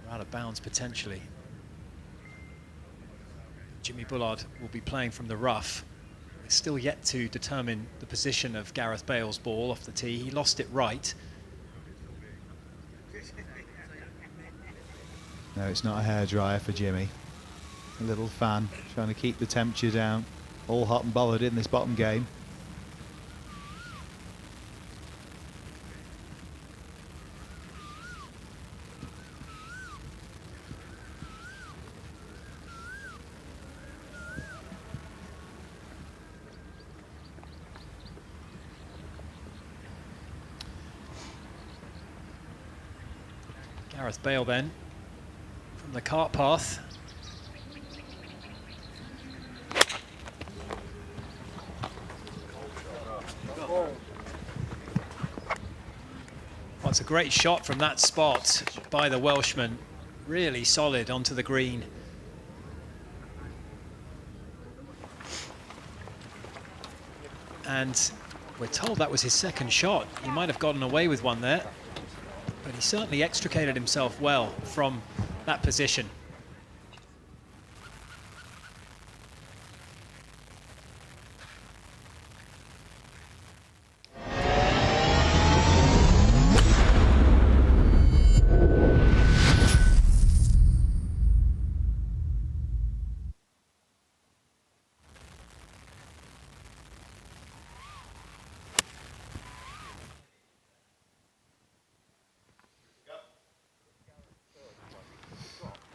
Speaker 14: Or out of bounds, potentially. Jimmy Bullard will be playing from the rough. We're still yet to determine the position of Gareth Bale's ball off the tee. He lost it right.
Speaker 20: No, it's not a hairdryer for Jimmy. A little fan trying to keep the temperature down. All hot and bothered in this bottom game.
Speaker 14: Gareth Bale then, from the cart path. Well, it's a great shot from that spot by the Welshman. Really solid onto the green. And we're told that was his second shot. He might have gotten away with one there, but he certainly extricated himself well from that position.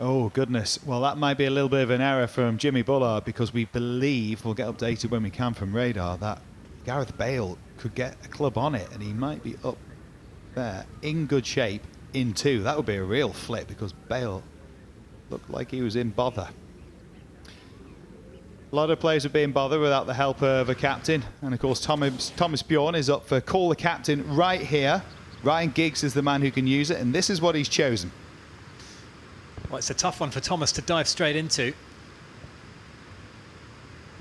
Speaker 20: Oh, goodness. Well, that might be a little bit of an error from Jimmy Bullard, because we believe, we'll get updated when we can from radar, that Gareth Bale could get a club on it, and he might be up there in good shape in 2. That would be a real flip, because Bale looked like he was in bother. A lot of players are being bothered without the help of a captain. And, of course, Thomas Bjorn is up for call the captain right here. Ryan Giggs is the man who can use it, and this is what he's chosen.
Speaker 14: Well, it's a tough one for Thomas to dive straight into.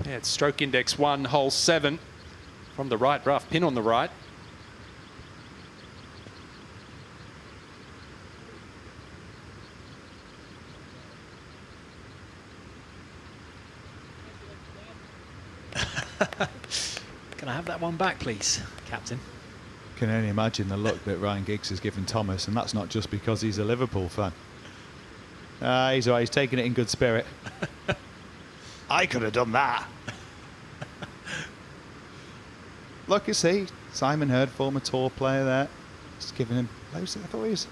Speaker 6: Yeah, it's stroke index 1, hole 7 from the right rough, pin on the right.
Speaker 14: Can I have that one back, please, Captain?
Speaker 20: Can only imagine the look that Ryan Giggs has given Thomas, and that's not just because he's a Liverpool fan. He's all right, he's taking it in good spirit. I could have done that. Look, you see, Simon Hurd, former tour player there, just giving him close. I thought he was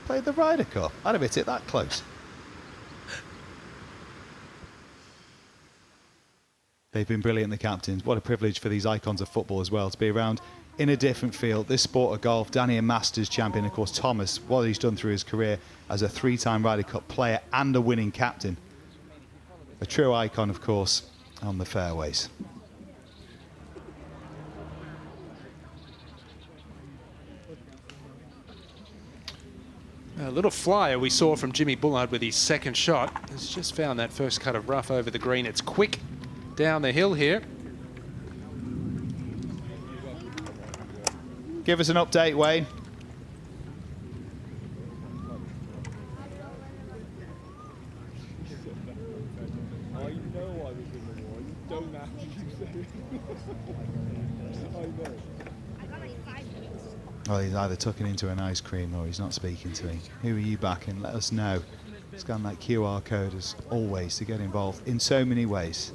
Speaker 20: played the Ryder Cup. I'd have hit it that close. They've been brilliant, the captains. What a privilege for these icons of football as well, to be around in a different field. This sport of golf, Danny a Masters champion, of course, Thomas, what he's done through his career as a 3-time Ryder Cup player and a winning captain. A true icon, of course, on the fairways.
Speaker 6: A little flyer we saw from Jimmy Bullard with his second shot. Has just found that first cut of rough over the green. It's quick down the hill here.
Speaker 20: Give us an update, Wayne. Well, he's either tucking into an ice cream or he's not speaking to me. Who are you backing? Let us know. Scan that QR code as always to get involved in so many ways.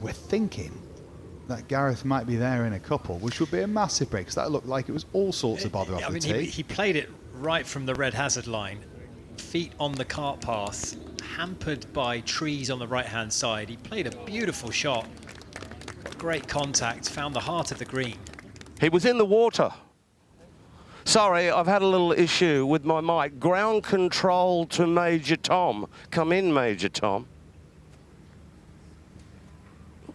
Speaker 20: We're thinking that Gareth might be there in a couple, which would be a massive break, because that looked like it was all sorts of bother off the tee.
Speaker 14: He played it right from the red hazard line. Feet on the cart path, hampered by trees on the right-hand side. He played a beautiful shot. Great contact, found the heart of the green.
Speaker 16: He was in the water. Sorry, I've had a little issue with my mic. Ground control to Major Tom. Come in, Major Tom.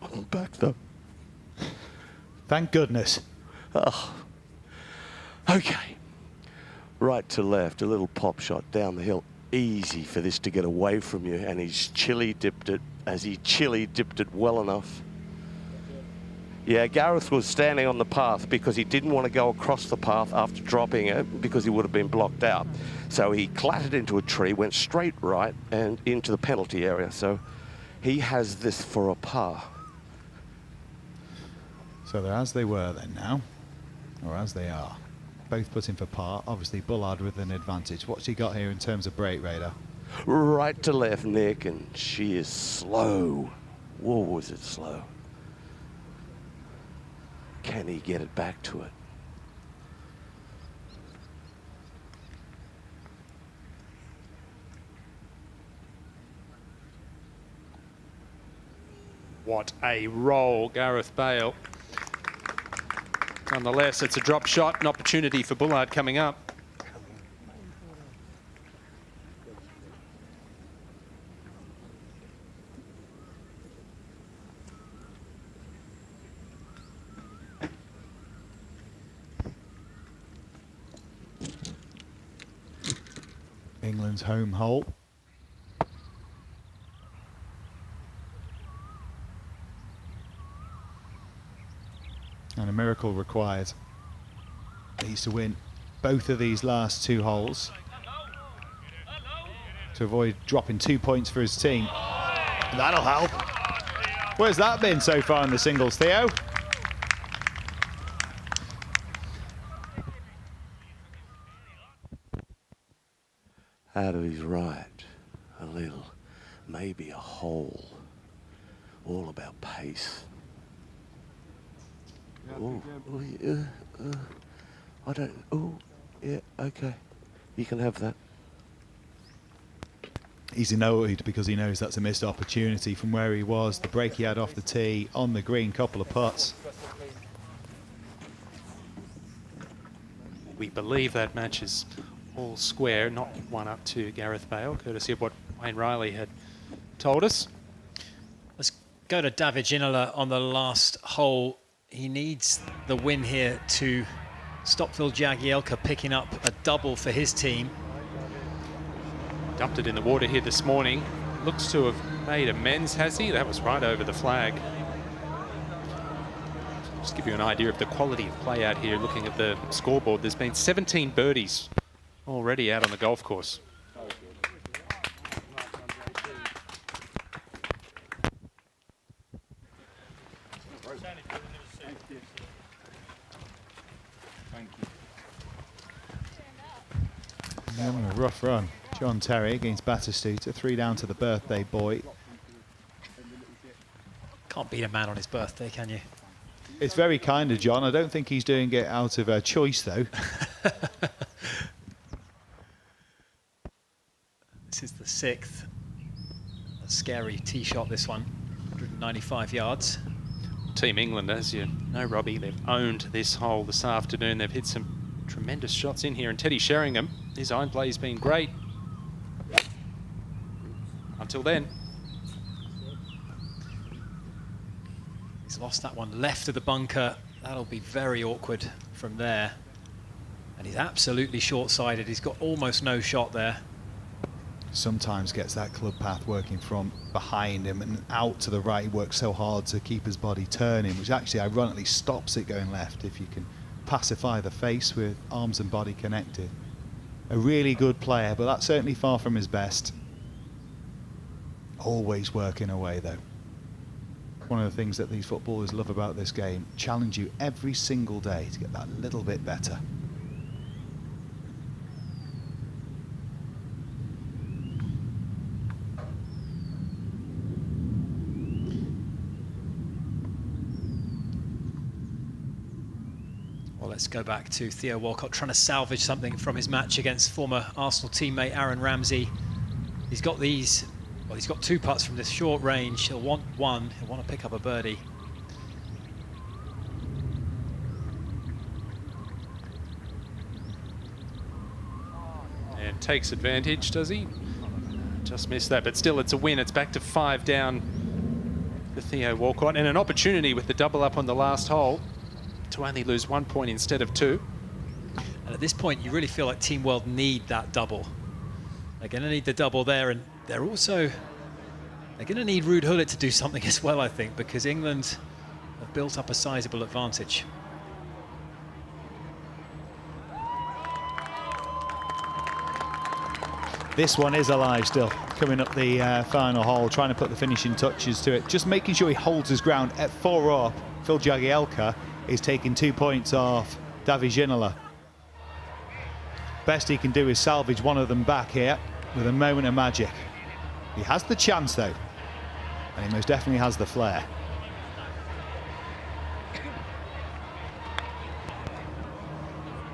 Speaker 16: I'm back, though.
Speaker 20: Thank goodness.
Speaker 16: Oh. Okay. Right to left, a little pop shot down the hill. Easy for this to get away from you, and he's chili dipped it. As he chili dipped it well enough. Yeah, Gareth was standing on the path because he didn't want to go across the path after dropping it because he would have been blocked out. So he clattered into a tree, went straight right and into the penalty area. So he has this for a par.
Speaker 20: So they're as they were then now, or as they are. Both putting for par. Obviously Bullard with an advantage. What's he got here in terms of break radar?
Speaker 16: Right to left, Nick, and she is slow. Whoa, was it slow? Can he get it back to it?
Speaker 6: What a roll, Gareth Bale. Nonetheless, it's a drop shot, an opportunity for Bullard coming up.
Speaker 20: England's home hole. And a miracle required. He needs to win both of these last two holes to avoid dropping 2 points for his team. That'll help. Where's that been so far in the singles, Theo?
Speaker 16: Out of his right, a little, maybe a hole. All about pace. Oh, I don't. Oh, yeah, okay. You can have that.
Speaker 20: He's annoyed because he knows that's a missed opportunity from where he was. The break he had off the tee, on the green, couple of putts.
Speaker 6: We believe that match is all square, not one up to Gareth Bale, courtesy of what Wayne Riley had told us.
Speaker 14: Let's go to David Ginola on the last hole. He needs the win here to stop Phil Jagielka picking up a double for his team.
Speaker 6: Dumped it in the water here this morning. Looks to have made amends, has he? That was right over the flag. Just give you an idea of the quality of play out here, looking at the scoreboard. There's been 17 birdies already out on the golf course.
Speaker 20: Having a rough run. John Terry against Batistuta, 3 down to the birthday boy.
Speaker 14: Can't beat a man on his birthday, can you?
Speaker 20: It's very kind of John. I don't think he's doing it out of choice, though.
Speaker 14: This is the 6th. A scary tee shot, this one. 195 yards.
Speaker 6: Team England, as you know, Robbie, they've owned this hole this afternoon. They've hit some tremendous shots in here, and Teddy Sheringham, his iron play's been great. Until then.
Speaker 14: He's lost that one left of the bunker. That'll be very awkward from there. And he's absolutely short-sided. He's got almost no shot there.
Speaker 20: Sometimes gets that club path working from behind him and out to the right. He works so hard to keep his body turning, which actually ironically stops it going left if you can pacify the face with arms and body connected. A really good player, but that's certainly far from his best. Always working away though. One of the things that these footballers love about this game, challenge you every single day to get that little bit better.
Speaker 14: Well, let's go back to Theo Walcott trying to salvage something from his match against former Arsenal teammate Aaron Ramsey. He's got these, well, he's got 2 putts from this short range. He'll want one. He'll want to pick up a birdie.
Speaker 6: And takes advantage, does he? Just missed that, but still it's a win. It's back to 5 down for Theo Walcott, and an opportunity with the double up on the last hole to only lose 1 point instead of 2.
Speaker 14: And at this point, you really feel like Team World need that double. They're going to need the double there, and they're going to need Ruud Gullit to do something as well, I think, because England have built up a sizable advantage.
Speaker 20: This one is alive still, coming up the final hole, trying to put the finishing touches to it, just making sure he holds his ground. At 4 up, Phil Jagielka is taking 2 points off David Ginola. Best he can do is salvage one of them back here with a moment of magic. He has the chance though, and he most definitely has the flair.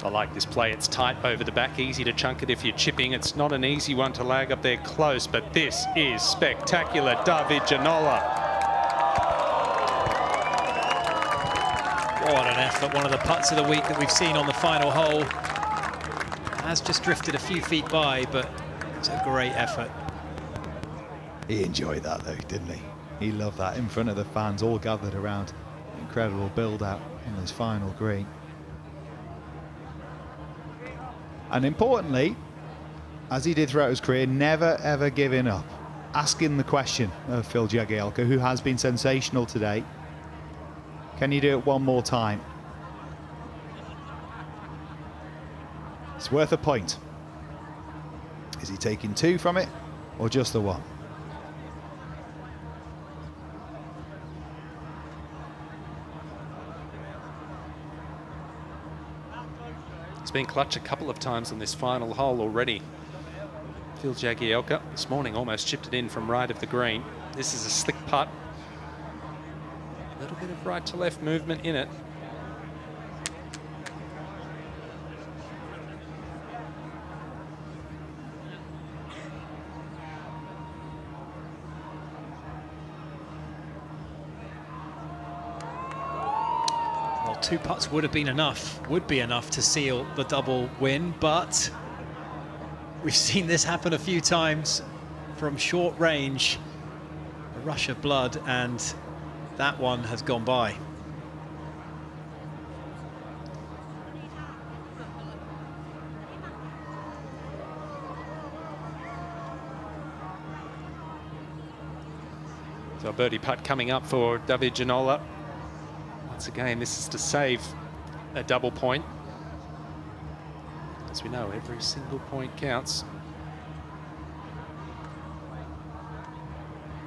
Speaker 6: I like this play. It's tight over the back, easy to chunk it if you're chipping. It's not an easy one to lag up there close, but this is spectacular. David Ginola.
Speaker 14: What an effort. One of the putts of the week that we've seen on the final hole. Has just drifted a few feet by, but it's a great effort.
Speaker 20: He enjoyed that though, didn't he? He loved that in front of the fans all gathered around. Incredible build out on this final green. And importantly, as he did throughout his career, never ever giving up. Asking the question of Phil Jagielka, who has been sensational today. Can you do it one more time? It's worth a point. Is he taking 2 from it or just the 1?
Speaker 6: It's been clutch a couple of times on this final hole already. Phil Jagielka this morning almost chipped it in from right of the green. This is a slick putt. A little bit of right to left movement in it.
Speaker 14: Well, 2 putts would be enough to seal the double win, but we've seen this happen a few times from short range. A rush of blood, and that one has gone by.
Speaker 6: So a birdie putt coming up for David Ginola. Once again, this is to save a double point. As we know, every single point counts.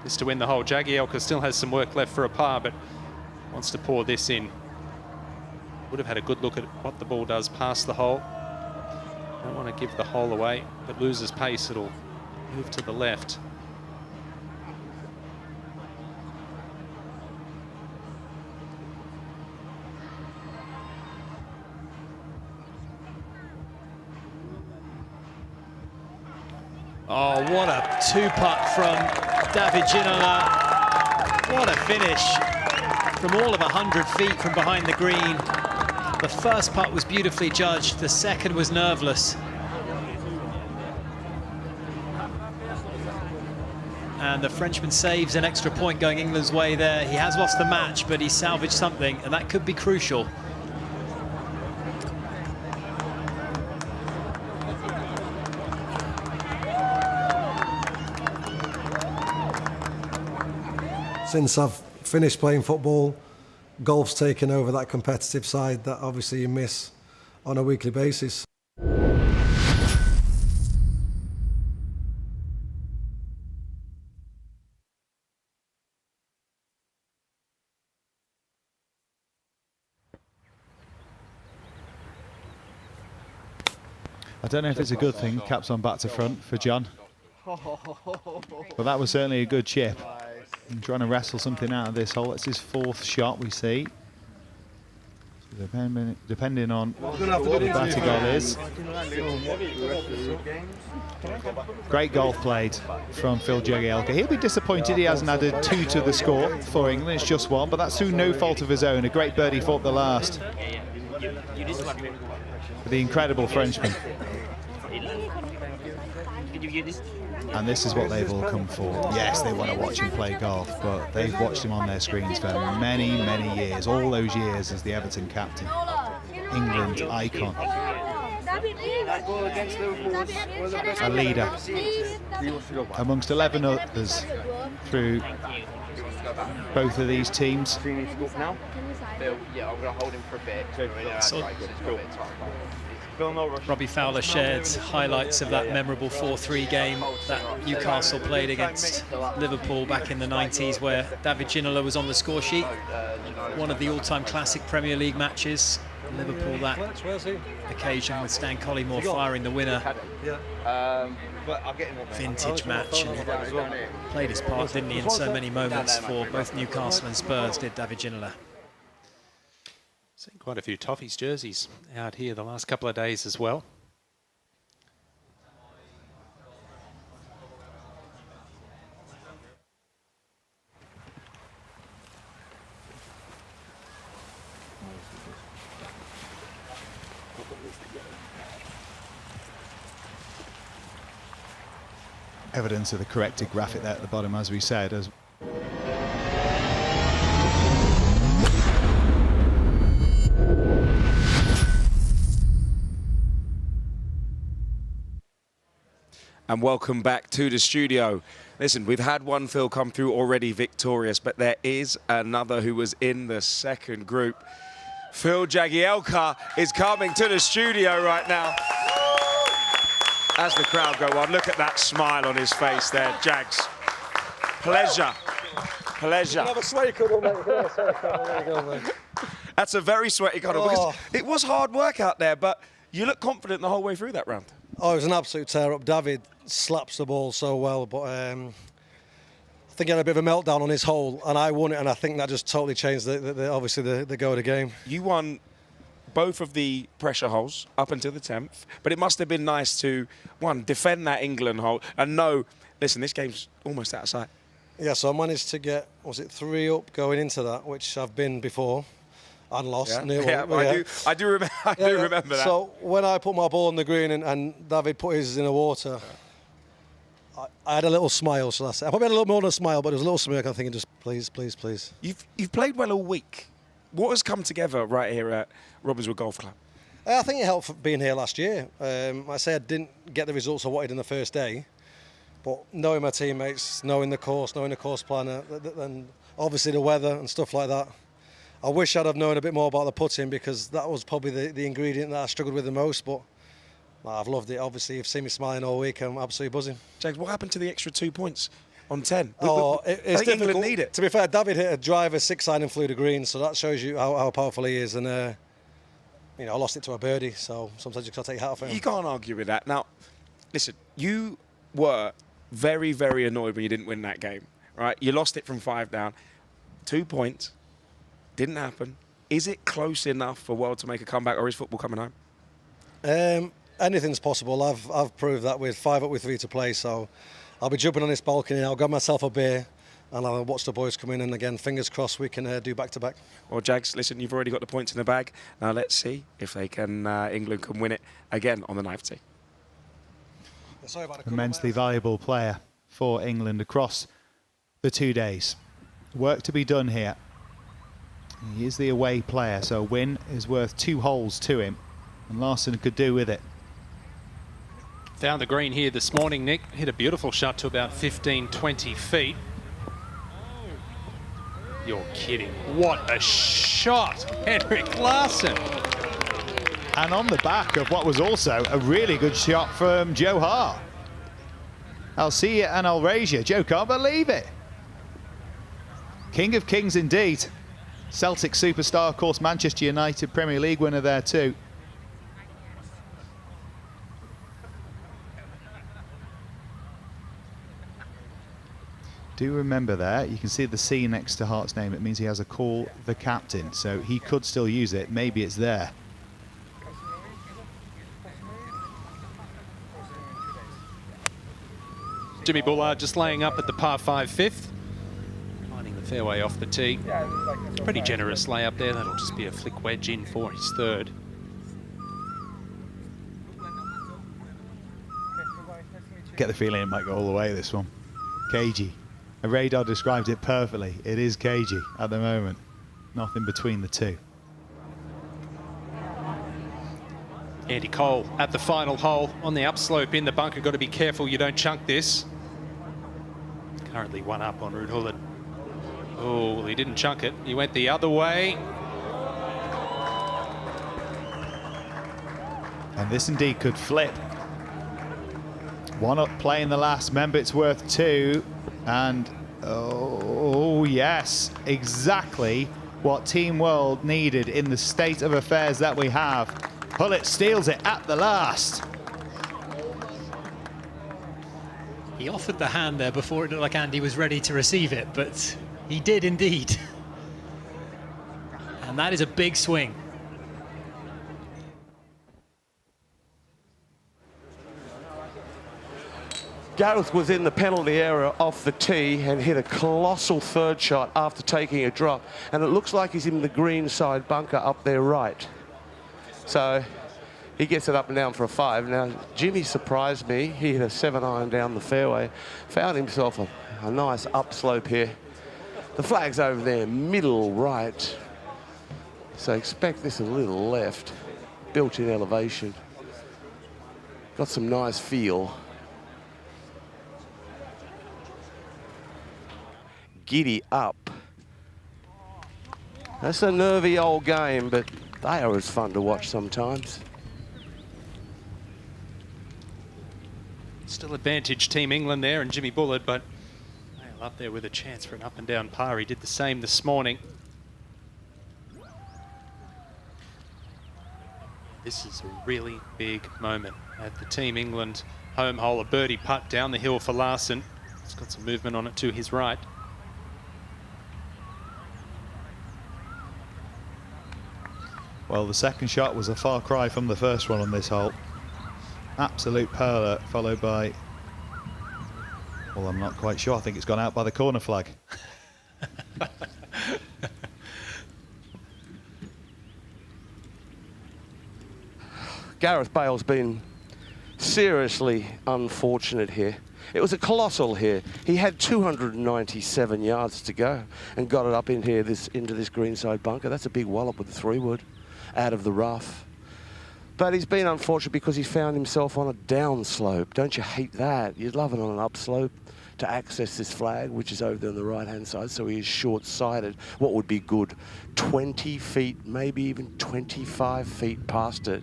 Speaker 6: This to win the hole. Jagielka still has some work left for a par, but wants to pour this in. Would have had a good look at what the ball does past the hole. Don't want to give the hole away, but loses pace, it'll move to the left.
Speaker 14: Oh, what a 2-putt from David Ginola. What a finish from all of 100 feet from behind the green. The first putt was beautifully judged, the second was nerveless. And the Frenchman saves an extra point going England's way there. He has lost the match, but he salvaged something, and that could be crucial.
Speaker 1: Since I've finished playing football, golf's taken over that competitive side that obviously you miss on a weekly basis.
Speaker 20: I don't know if it's a good thing, caps on back to front for John. But that was certainly a good chip. I'm trying to wrestle something out of this hole. It's his fourth shot we see. So depending on what the better goal is. Great golf played from Phil Jagielka. He'll be disappointed he hasn't added 2 to the score for England. It's just 1, but that's through no fault of his own. A great birdie fought the last. The incredible Frenchman. And this is what they've all come for. Yes, they want to watch him play golf, but they've watched him on their screens for many, many years. All those years as the Everton captain. England icon. A leader amongst 11 others through both of these teams.
Speaker 10: Yeah, I'm going to hold him for a bit.
Speaker 14: Robbie Fowler shared highlights of that memorable 4-3 game that Newcastle played against Liverpool back in the 90s, where David Ginola was on the score sheet. One of the all-time classic Premier League matches. Liverpool that occasion with Stan Collymore firing the winner. Vintage match, and played his part, didn't he, in so many moments for both Newcastle and Spurs, did David Ginola.
Speaker 6: Seen quite a few Toffees jerseys out here the last couple of days as well.
Speaker 20: Evidence of the corrected graphic there at the bottom, as we said.
Speaker 10: And welcome back to the studio. Listen, we've had one Phil come through already victorious, but there is another who was in the second group. Phil Jagielka is coming to the studio right now. As the crowd go on, look at that smile on his face there, Jags. Pleasure. Pleasure. That's a very sweaty cuddle, because it was hard work out there, but you look confident the whole way through that round.
Speaker 1: Oh, it was an absolute tear-up. David slaps the ball so well, but I think he had a bit of a meltdown on his hole, and I won it, and I think that just totally changed obviously the go of the game.
Speaker 10: You won both of the pressure holes up until the 10th, but it must have been nice to, one, defend that England hole and know, listen, this game's almost out of sight.
Speaker 1: Yeah, so I managed to get, was it 3 up going into that, which I've been before and lost.
Speaker 10: Yeah, I do remember that.
Speaker 1: So when I put my ball on the green and David put his in the water, I had a little smile, so that's it. I probably had a little more than a smile, but there was a little smirk. I'm thinking, just please, please, please.
Speaker 10: You've played well all week. What has come together right here at Robbinswood Golf Club?
Speaker 1: I think it helped being here last year. I say I didn't get the results I wanted in the first day, but knowing my teammates, knowing the course planner, and obviously the weather and stuff like that. I wish I'd have known a bit more about the putting, because that was probably the ingredient that I struggled with the most, but I've loved it. Obviously, you've seen me smiling all week. I'm absolutely buzzing.
Speaker 10: James, what happened to the extra 2 points on 10?
Speaker 1: It's
Speaker 10: I think England need it.
Speaker 1: To be fair, David hit a driver 6-iron and flew the green, so that shows you how powerful he is. And I lost it to a birdie, so sometimes you've got to take your hat off him.
Speaker 10: You can't argue with that. Now, listen, you were very, very annoyed when you didn't win that game, right? You lost it from 5 down. 2 points. Didn't happen. Is it close enough for World to make a comeback, or is football coming home?
Speaker 1: Anything's possible. I've proved that with 5 up with 3 to play, so I'll be jumping on this balcony. I'll grab myself a beer and I'll watch the boys come in, and again, fingers crossed we can do back-to-back.
Speaker 10: Well, Jags, listen, you've already got the points in the bag. Now let's see if they can, England can win it again on the 9th tee.
Speaker 20: Immensely valuable player for England across the 2 days. Work to be done here. He is the away player, so a win is worth 2 holes to him, and Larson could do with it.
Speaker 6: Down the green here this morning, Nick. Hit a beautiful shot to about 15, 20 feet. You're kidding. What a shot, Henrik Larsson.
Speaker 20: And on the back of what was also a really good shot from Joe Hart. I'll see you and I'll raise you. Joe can't believe it. King of Kings indeed. Celtic superstar, of course, Manchester United Premier League winner there too. Do remember there, you can see the C next to Hart's name. It means he has a call the captain, so he could still use it. Maybe it's there.
Speaker 6: Jimmy Bullard just laying up at the par 5 fifth. Finding the fairway off the tee. Pretty generous layup there. That'll just be a flick wedge in for his 3rd.
Speaker 20: Get the feeling it might go all the way, this one. Cagey. Radar described it perfectly. It is cagey at the moment. Nothing between the two.
Speaker 6: Andy Cole at the final hole on the upslope in the bunker. Got to be careful you don't chunk this. Currently 1 up on Ruud Gullit. Oh, well, he didn't chunk it. He went the other way.
Speaker 20: And this indeed could flip. 1 up playing the last. Remember, it's worth 2. And, oh, yes, exactly what Team World needed in the state of affairs that we have. Gullit steals it at the last.
Speaker 14: He offered the hand there before it looked like Andy was ready to receive it, but he did indeed. And that is a big swing.
Speaker 3: Gareth was in the penalty area off the tee and hit a colossal 3rd shot after taking a drop. And it looks like he's in the green side bunker up there right. So he gets it up and down for a 5. Now, Jimmy surprised me. He hit a 7-iron down the fairway. Found himself a nice upslope here. The flag's over there, middle right. So expect this a little left. Built-in elevation. Got some nice feel. Giddy up. That's a nervy old game, but they are as fun to watch sometimes.
Speaker 6: Still advantage Team England there and Jimmy Bullard, but they're up there with a chance for an up and down par. He did the same this morning. This is a really big moment at the Team England home hole. A birdie putt down the hill for Larson. It's got some movement on it to his right.
Speaker 20: Well, the second shot was a far cry from the first one on this hole. Absolute perler, followed by... Well, I'm not quite sure. I think it's gone out by the corner flag.
Speaker 3: Gareth Bale's been seriously unfortunate here. It was a colossal here. He had 297 yards to go and got it up in here into this greenside bunker. That's a big wallop with the 3-wood out of the rough. But he's been unfortunate because he found himself on a downslope. Don't you hate that? You'd love it on an upslope to access this flag, which is over there on the right-hand side, so he is short-sighted. What would be good? 20 feet, maybe even 25 feet past it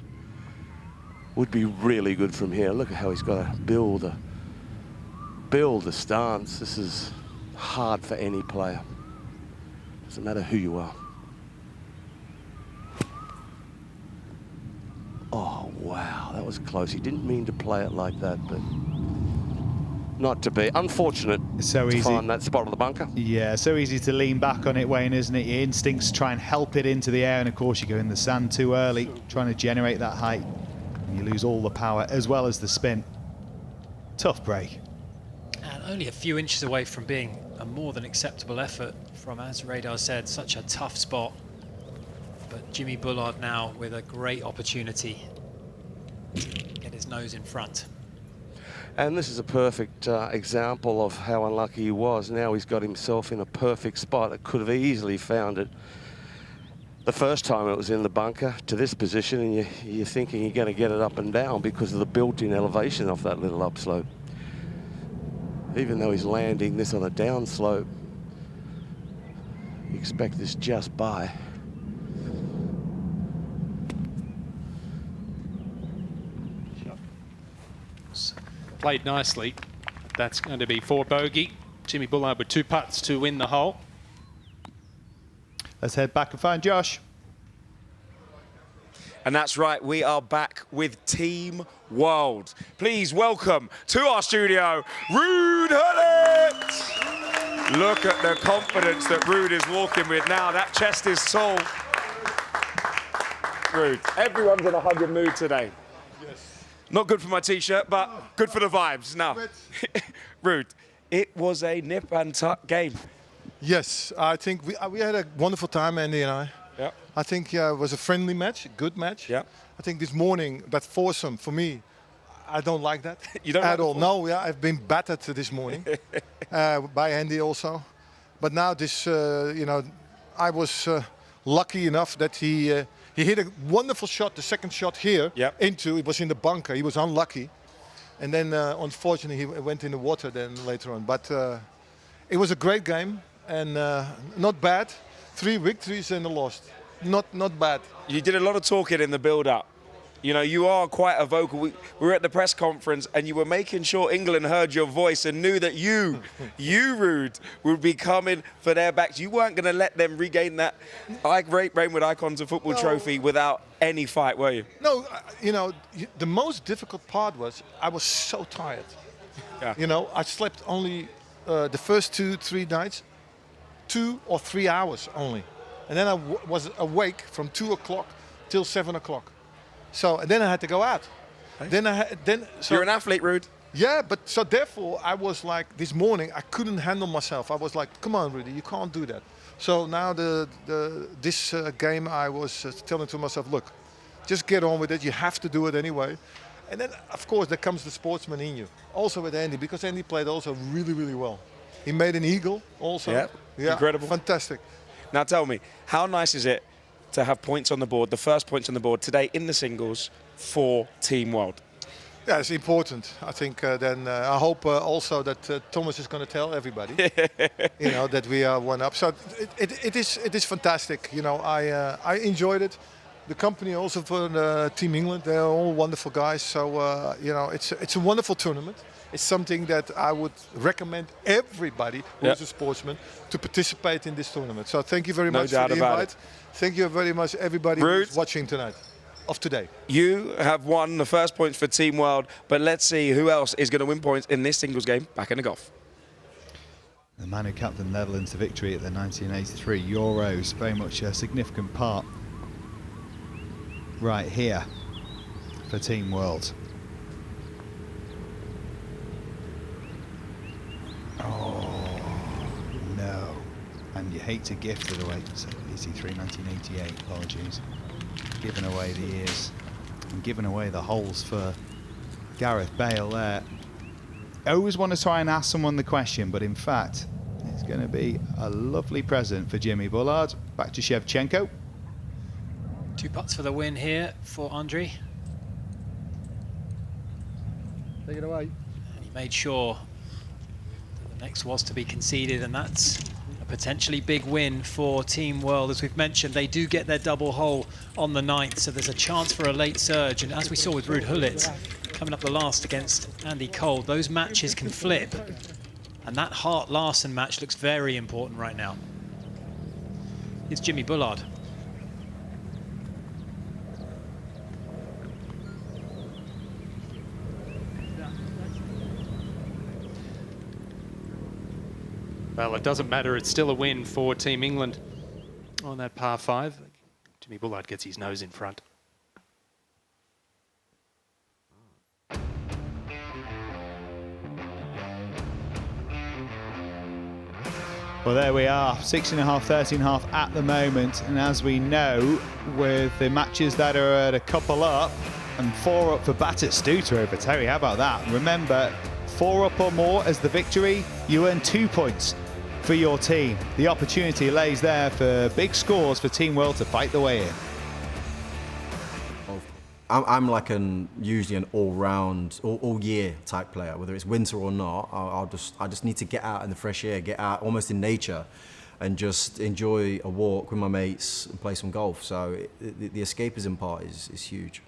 Speaker 3: would be really good from here. Look at how he's got to build a stance. This is hard for any player. Doesn't matter who you are. Oh, wow, that was close. He didn't mean to play it like that, but not to be. Unfortunate
Speaker 20: so
Speaker 3: to
Speaker 20: easy.
Speaker 3: find that spot of the bunker.
Speaker 20: Yeah, so easy to lean back on it, Wayne, isn't it? Your instincts try and help it into the air, and of course you go in the sand too early, trying to generate that height, and you lose all the power as well as the spin. Tough break.
Speaker 14: And only a few inches away from being a more than acceptable effort from, as Radar said, such a tough spot. But Jimmy Bullard now with a great opportunity to get his nose in front.
Speaker 3: And this is a perfect example of how unlucky he was. Now he's got himself in a perfect spot that could have easily found it the first time it was in the bunker to this position, and you're thinking you're going to get it up and down because of the built-in elevation off that little upslope. Even though he's landing this on a downslope, you expect this just by.
Speaker 6: Played nicely. That's going to be 4 bogey. Jimmy Bullard with 2 putts to win the hole.
Speaker 20: Let's head back and find Josh.
Speaker 10: And that's right, we are back with Team World. Please welcome to our studio, Ruud Gullit. Look at the confidence that Ruud is walking with now. That chest is tall. Ruud, everyone's in a hugging mood today. Yes. Not good for my t-shirt, but good for the vibes. Now, Ruud, it was a nip and tuck game.
Speaker 17: Yes, I think we had a wonderful time, Andy and I.
Speaker 10: Yeah.
Speaker 17: I think it was a friendly match, a good match. Yeah. I think this morning, that foursome, for me, I don't like that.
Speaker 10: You don't
Speaker 17: at
Speaker 10: like
Speaker 17: all? No, yeah, I've been battered this morning by Andy also. But now this, you know, I was lucky enough that he hit a wonderful shot, the second shot here, into, it was in the bunker. He was unlucky. And then, unfortunately, he went in the water then later on. But it was a great game and not bad. 3 victories and a loss. Not bad.
Speaker 10: You did a lot of talking in the build-up. You know, you are quite a vocal. We were at the press conference and you were making sure England heard your voice and knew that you, Ruud, would be coming for their backs. You weren't going to let them regain that Reignwood Icons of Football trophy without any fight, were you?
Speaker 17: No, you know, the most difficult part was I was so tired.
Speaker 10: Yeah.
Speaker 17: You know, I slept only the first 2-3 nights, 2 or 3 hours only. And then I was awake from 2 o'clock till 7 o'clock. So, and then I had to go out.
Speaker 10: Hey. So you're an athlete, Ruud.
Speaker 17: Yeah, but so therefore I was like, this morning I couldn't handle myself. I was like, come on, Rudy, you can't do that. So now this game I was telling to myself, look, just get on with it. You have to do it anyway. And then, of course, there comes the sportsman in you. Also with Andy, because Andy played also really, really well. He made an eagle also.
Speaker 10: Yeah, incredible.
Speaker 17: Fantastic.
Speaker 10: Now tell me, how nice is it to have points on the board, the first points on the board today in the singles for Team World?
Speaker 17: Yeah, it's important. I think then I hope also that Thomas is going to tell everybody, you know, that we are one up. So it is fantastic. You know, I enjoyed it. The company also for Team England, they're all wonderful guys. So you know, it's a wonderful tournament. It's something that I would recommend everybody who is a sportsman to participate in this tournament. So thank you very much for the invite. Thank you very much, everybody who's watching tonight. Of today.
Speaker 10: You have won the first points for Team World, but let's see who else is going to win points in this singles game back in the golf.
Speaker 20: The man who captained the Netherlands to victory at the 1983 Euros, very much a significant part right here for Team World. Oh, no. And you hate to gift it away. So 83, 1988, apologies. Giving away the ears and giving away the holes for Gareth Bale there. I always want to try and ask someone the question, but in fact, it's going to be a lovely present for Jimmy Bullard. Back to Shevchenko.
Speaker 14: 2 putts for the win here for Andre.
Speaker 17: Take it away.
Speaker 14: And he made sure that the next was to be conceded, and that's a potentially big win for Team World. As we've mentioned, they do get their double hole on the 9th, so there's a chance for a late surge. And as we saw with Ruud Gullit coming up the last against Andy Cole, those matches can flip. And that Hart-Larsen match looks very important right now. It's Jimmy Bullard.
Speaker 6: Well, it doesn't matter. It's still a win for Team England on that par 5. Jimmy Bullard gets his nose in front.
Speaker 20: Well, there we are, 16.5, 13.5 at the moment. And as we know, with the matches that are at a couple up and 4 up for Batistuta over Terry, how about that? Remember, 4 up or more as the victory, you earn 2 points for your team. The opportunity lays there for big scores for Team World to fight the way in.
Speaker 9: I'm like usually an all-round, all year type player. Whether it's winter or not, I just need to get out in the fresh air, get out almost in nature, and just enjoy a walk with my mates and play some golf. So the escapism part is huge.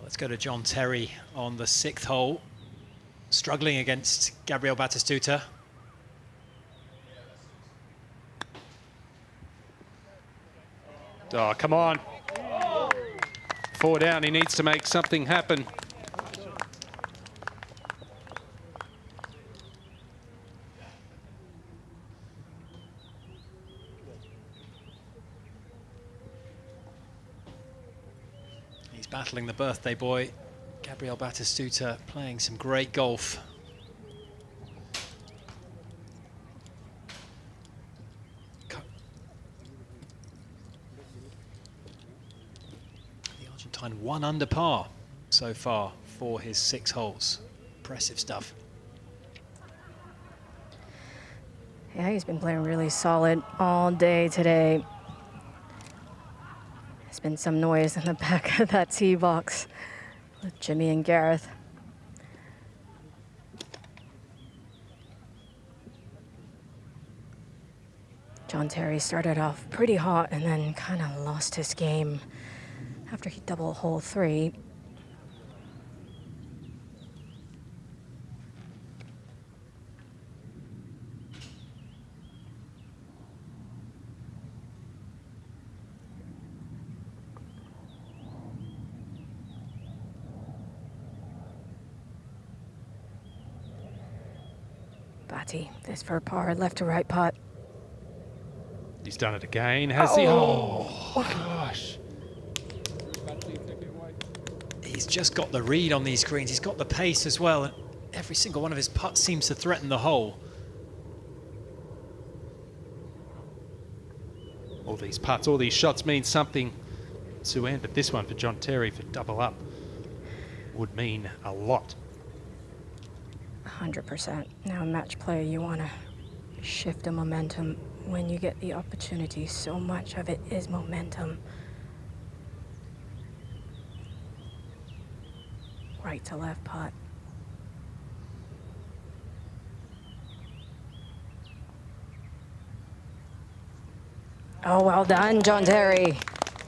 Speaker 14: Let's go to John Terry on the 6th hole, struggling against Gabriel Batistuta.
Speaker 6: Oh, come on. 4 down, he needs to make something happen.
Speaker 14: He's battling the birthday boy, Gabriel Batistuta, playing some great golf. The Argentine 1 under par so far for his 6 holes. Impressive stuff.
Speaker 8: Yeah, he's been playing really solid all day today. There's been some noise in the back of that tee box with Jimmy and Gareth. John Terry started off pretty hot and then kind of lost his game after he double hole 3. Batty, this for a par, left to right putt.
Speaker 6: He's done it again, has he? Oh, gosh.
Speaker 14: He's just got the read on these greens. He's got the pace as well. And every single one of his putts seems to threaten the hole.
Speaker 6: All these putts, all these shots mean something to end, but this one for John Terry for double up would mean a lot.
Speaker 8: 100%. Now, match play, you want to shift the momentum when you get the opportunity. So much of it is momentum. Right to left putt. Oh, well done, John Terry.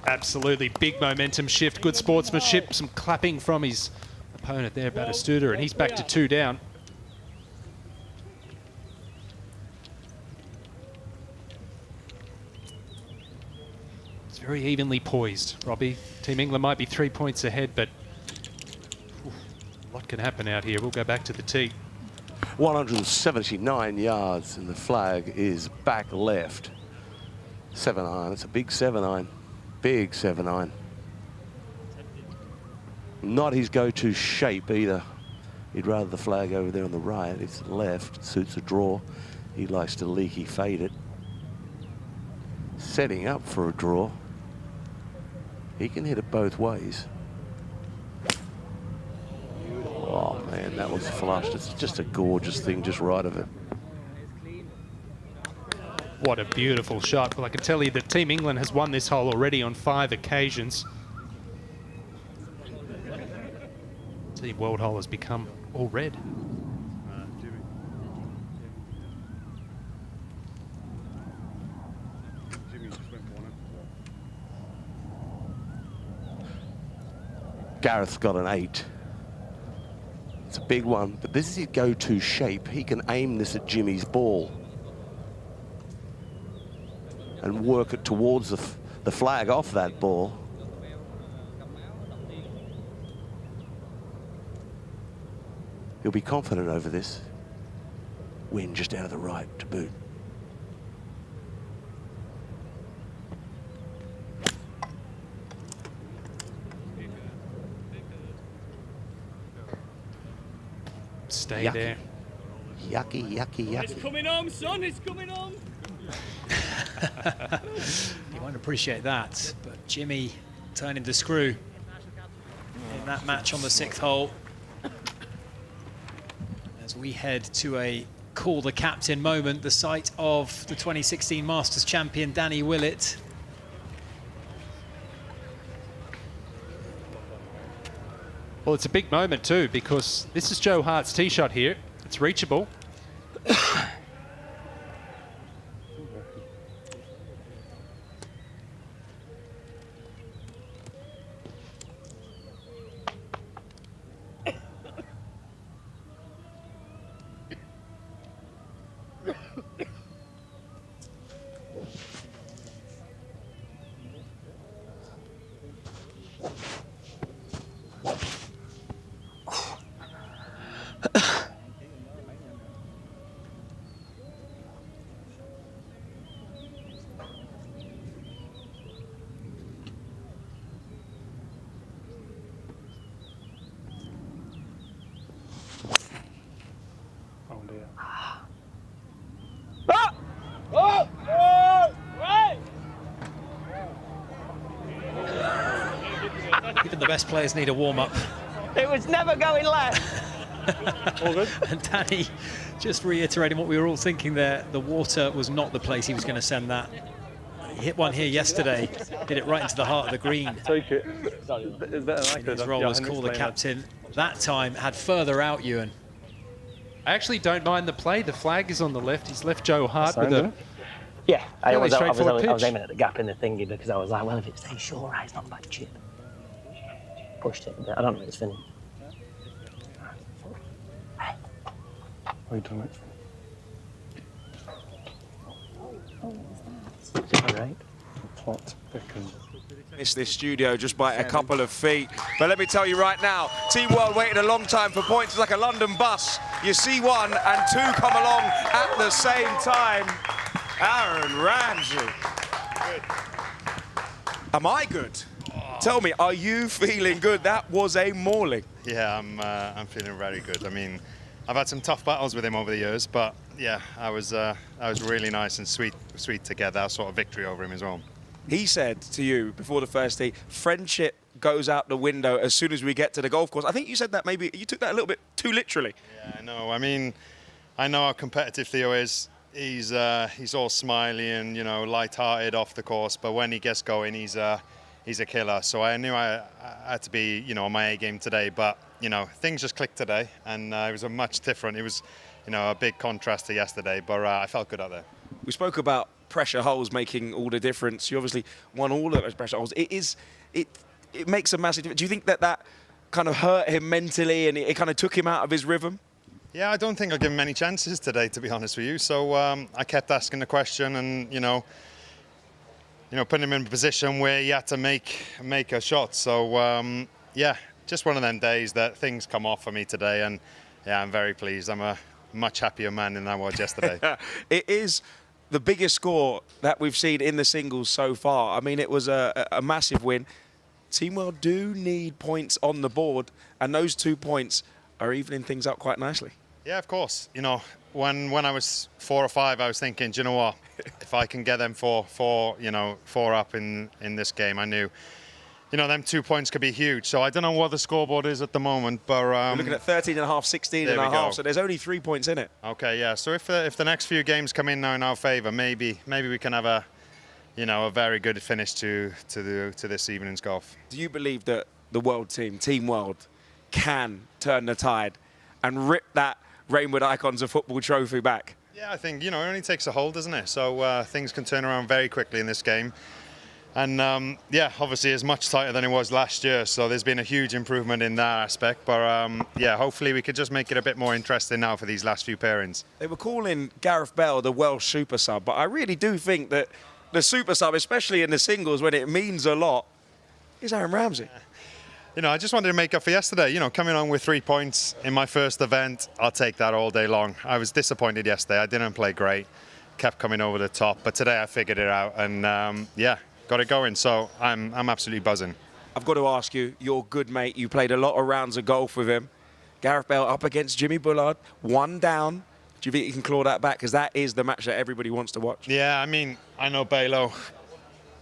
Speaker 6: Absolutely, big momentum shift, good sportsmanship, some clapping from his opponent there, Batistuta, and he's back to 2 down. It's very evenly poised, Robbie. Team England might be 3 points ahead, but a lot can happen out here. We'll go back to the tee.
Speaker 3: 179 yards, and the flag is back left. 7-iron, it's a big 7-iron. Big 7-iron. Not his go-to shape either. He'd rather the flag over there on the right. It's left, suits a draw. He likes to leaky fade it. Setting up for a draw. He can hit it both ways. Oh man, that was flushed. It's just a gorgeous thing, just right of it.
Speaker 6: What a beautiful shot. Well, I can tell you that Team England has won this hole already on 5 occasions. Team World hole has become all red.
Speaker 3: Gareth's got an 8. big one, but this is his go-to shape. He can aim this at Jimmy's ball and work it towards the flag off that ball. He'll be confident over this. Win just out of the right to boot.
Speaker 6: Stay there.
Speaker 3: Yucky, yucky, yucky.
Speaker 19: It's coming home, son, it's coming home.
Speaker 14: You won't appreciate that, but Jimmy turning the screw in that match on the 6th hole. As we head to a call the captain moment, the site of the 2016 Masters champion Danny Willett.
Speaker 6: Well, it's a big moment too, because this is Joe Hart's tee shot here. It's reachable.
Speaker 14: Even the best players need a warm-up.
Speaker 19: It was never going left.
Speaker 14: All good. And Danny, just reiterating what we were all thinking there, the water was not the place he was going to send that. He hit one here yesterday, hit it right into the heart of the green.
Speaker 5: Take it.
Speaker 14: His role as call the captain. That time had further out, Ewan.
Speaker 6: I actually don't mind the play. The flag is on the left. He's left Joe Hart with a
Speaker 22: Yeah, I was
Speaker 6: straightforward pitch.
Speaker 22: aiming at the gap in the thingy because I was like, well, if it stays short, right, it's not a bad chip. Pushed it a bit. I don't know if it's finished.
Speaker 5: What are you doing?
Speaker 22: Right.
Speaker 10: Missed this studio just by a couple of feet. But let me tell you right now, Team World waited a long time for points. It's like a London bus. You see one and two come along at the same time. Aaron Ramsey. Good. Am I good? Tell me, are you feeling good? That was a mauling.
Speaker 23: Yeah, I'm feeling very good. I mean, I've had some tough battles with him over the years, but yeah, I was really nice and sweet to get that sort of victory over him as well.
Speaker 10: He said to you before the first tee, friendship goes out the window as soon as we get to the golf course. I think you said that maybe, you took that a little bit too literally.
Speaker 23: Yeah, I know. I mean, I know how competitive Theo is. He's all smiley and, you know, light-hearted off the course, but when he gets going, he's a killer. So I knew I had to be, you know, on my A game today, but, you know, things just clicked today, and it was a much different. It was, you know, a big contrast to yesterday, but I felt good out there.
Speaker 10: We spoke about pressure holes making all the difference. You obviously won all of those pressure holes. It makes a massive difference. Do you think that kind of hurt him mentally and it kind of took him out of his rhythm?
Speaker 23: Yeah, I don't think I gave him many chances today, to be honest with you. So I kept asking the question, and you know, putting him in a position where he had to make a shot. So yeah, just one of them days that things come off for me today, and yeah, I'm very pleased. I'm a much happier man than I was yesterday.
Speaker 10: It is the biggest score that we've seen in the singles so far. I mean, it was a massive win. Team World do need points on the board, and those 2 points are evening things up quite nicely.
Speaker 23: Yeah, of course. You know, when I was 4 or 5, I was thinking, do you know what? If I can get them four up in this game, I knew, you know, them 2 points could be huge. So I don't know what the scoreboard is at the moment, but
Speaker 10: we're looking at 13.5, 16.5. So there's only 3 points in it.
Speaker 23: Okay, yeah. So if the next few games come in now in our favour, maybe we can have a very good finish to this evening's golf.
Speaker 10: Do you believe that the world team, Team World, can turn the tide and rip that Reignwood Icons of Football trophy back?
Speaker 23: Yeah, I think, you know, it only takes a hole, doesn't it? So things can turn around very quickly in this game. And yeah, obviously it's much tighter than it was last year, so there's been a huge improvement in that aspect. But yeah, hopefully we could just make it a bit more interesting now for these last few pairings.
Speaker 10: They were calling Gareth Bale the Welsh super sub, but I really do think that the super sub, especially in the singles when it means a lot, is Aaron Ramsey.
Speaker 23: You know, I just wanted to make up for yesterday. You know, coming on with 3 points in my first event, I'll take that all day long. I was disappointed yesterday. I didn't play great, kept coming over the top, but today I figured it out, and yeah, got it going. So I'm absolutely buzzing.
Speaker 10: I've got to ask you, you're a good mate. You played a lot of rounds of golf with him. Gareth Bale up against Jimmy Bullard, 1 down. Do you think you can claw that back? Because that is the match that everybody wants to watch.
Speaker 23: Yeah, I mean, I know Balo.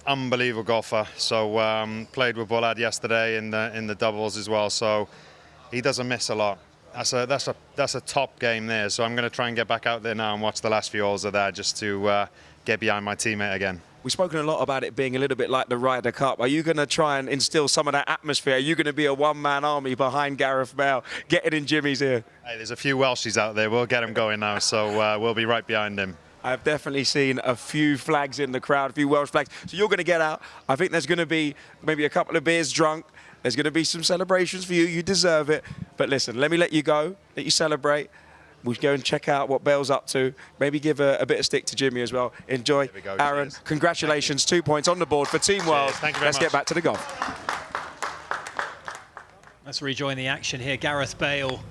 Speaker 23: Unbelievable golfer. So played with Bullard yesterday in the doubles as well. So he doesn't miss a lot. That's a top game there. So I'm going to try and get back out there now and watch the last few holes of that just to get behind my teammate again.
Speaker 10: We've spoken a lot about it being a little bit like the Ryder Cup. Are you going to try and instill some of that atmosphere? Are you going to be a one-man army behind Gareth Bale, getting in Jimmy's ear?
Speaker 23: Hey, there's a few Welshies out there. We'll get them going now. So we'll be right behind him.
Speaker 10: I've definitely seen a few flags in the crowd, a few Welsh flags. So you're going to get out. I think there's going to be maybe a couple of beers drunk. There's going to be some celebrations for you. You deserve it. But listen, let me let you go, let you celebrate. We'll go and check out what Bale's up to. Maybe give a bit of stick to Jimmy as well. Enjoy.
Speaker 23: Go,
Speaker 10: Aaron,
Speaker 23: cheers.
Speaker 10: Congratulations. 2 points on the board for Team World.
Speaker 23: Thank you very
Speaker 10: Let's
Speaker 23: much.
Speaker 10: get back to the golf.
Speaker 14: Let's rejoin the action here. Gareth Bale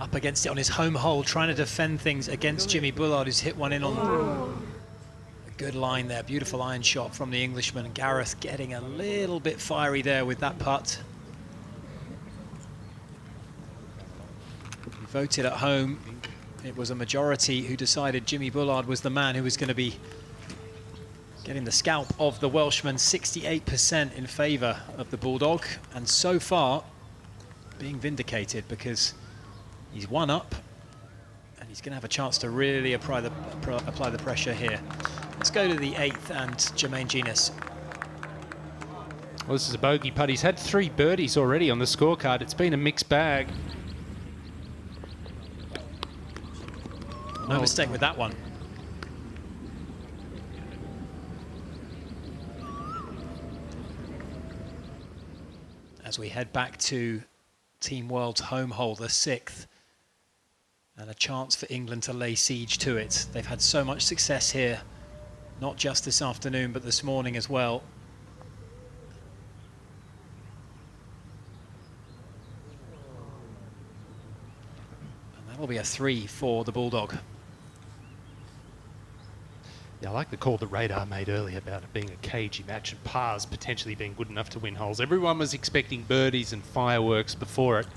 Speaker 14: up against it on his home hole, trying to defend things against Jimmy Bullard, who's hit one in on a good line there. Beautiful iron shot from the Englishman. And Gareth getting a little bit fiery there with that putt. He voted at home. It was a majority who decided Jimmy Bullard was the man who was going to be getting the scalp of the Welshman. 68% in favour of the Bulldog, and so far being vindicated because he's 1 up, and he's going to have a chance to really apply the pressure here. Let's go to the 8th and Jermaine Genius.
Speaker 6: Well, this is a bogey putt. He's had 3 birdies already on the scorecard. It's been a mixed bag.
Speaker 14: No mistake with that one. As we head back to Team World's home hole, the 6th. And a chance for England to lay siege to it. They've had so much success here, not just this afternoon, but this morning as well. And that'll be a 3 for the Bulldog.
Speaker 6: Yeah, I like the call that Radar made earlier about it being a cagey match and pars potentially being good enough to win holes. Everyone was expecting birdies and fireworks before it.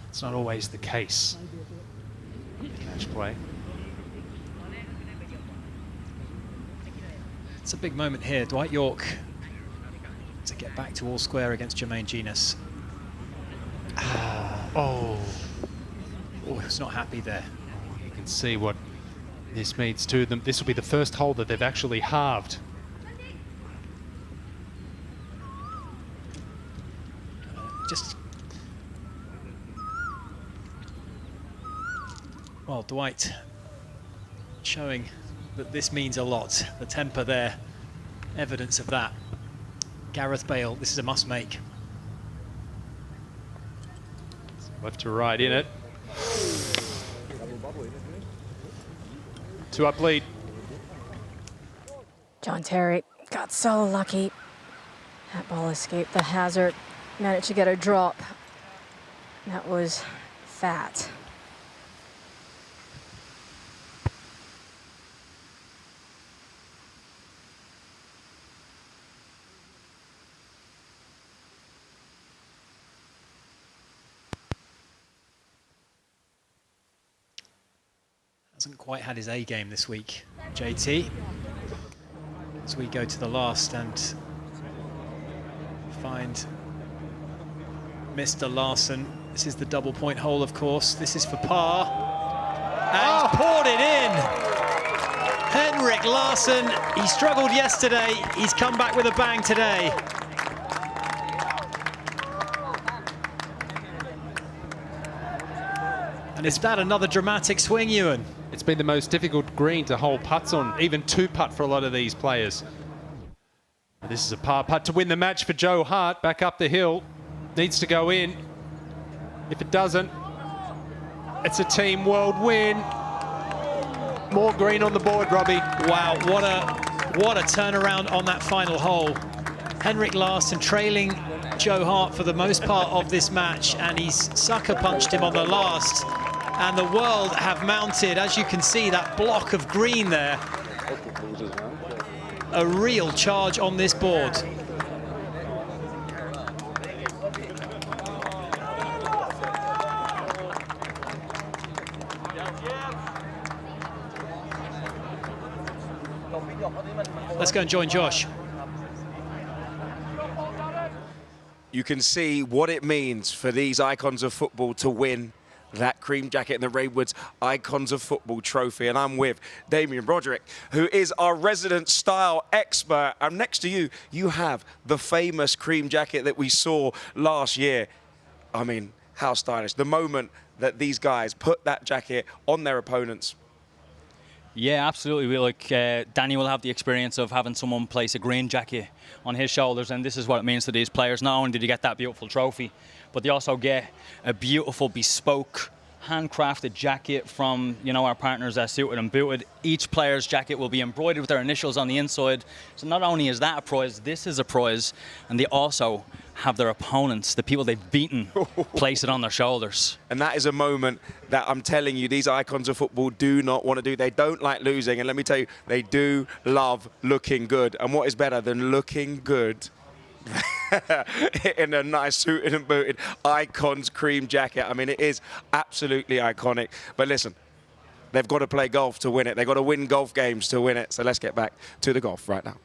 Speaker 6: It's not always the case. Match play.
Speaker 14: It's a big moment here. Dwight York to get back to all square against Jermaine Genius. Oh, he was not happy there.
Speaker 6: You can see what this means to them. This will be the first hole that they've actually halved.
Speaker 14: Well, Dwight showing that this means a lot. The temper there, evidence of that. Gareth Bale, this is a must make.
Speaker 6: Left to right in it. 2 up lead.
Speaker 8: John Terry got so lucky. That ball escaped the hazard. Managed to get a drop. That was fat.
Speaker 14: Hasn't quite had his A game this week, JT. As we go to the last and find Mr. Larson. This is the double point hole, of course. This is for par. And he's poured it in. Henrik Larsson, he struggled yesterday. He's come back with a bang today. And is that another dramatic swing, Ewan?
Speaker 6: It's been the most difficult green to hold putts on, even 2 putt for a lot of these players. This is a par putt to win the match for Joe Hart. Back up the hill. Needs to go in. If it doesn't, it's a Team World win. More green on the board, Robbie.
Speaker 14: Wow, what a turnaround on that final hole. Henrik Larsson trailing Joe Hart for the most part of this match, and he's sucker punched him on the last. And the world have mounted, as you can see, that block of green there. A real charge on this board. Let's go and join Josh.
Speaker 10: You can see what it means for these icons of football to win that cream jacket in the Reignwood Icons of Football trophy. And I'm with Damien Broderick, who is our resident style expert. And next to you, you have the famous cream jacket that we saw last year. I mean, how stylish. The moment that these guys put that jacket on their opponents.
Speaker 4: Yeah, absolutely. Danny will have the experience of having someone place a green jacket on his shoulders, and this is what it means to these players. Not only did you get that beautiful trophy, but they also get a beautiful, bespoke, handcrafted jacket from, you know, our partners at Suited and Booted. Each player's jacket will be embroidered with their initials on the inside. So not only is that a prize, this is a prize, and they also have their opponents, the people they've beaten, place it on their shoulders.
Speaker 10: And that is a moment that I'm telling you, these icons of football do not want to do. They don't like losing. And let me tell you, they do love looking good. And what is better than looking good in a nice suited and booted Icons cream jacket? I mean, it is absolutely iconic. But listen, they've got to play golf to win it. They've got to win golf games to win it. So let's get back to the golf right now.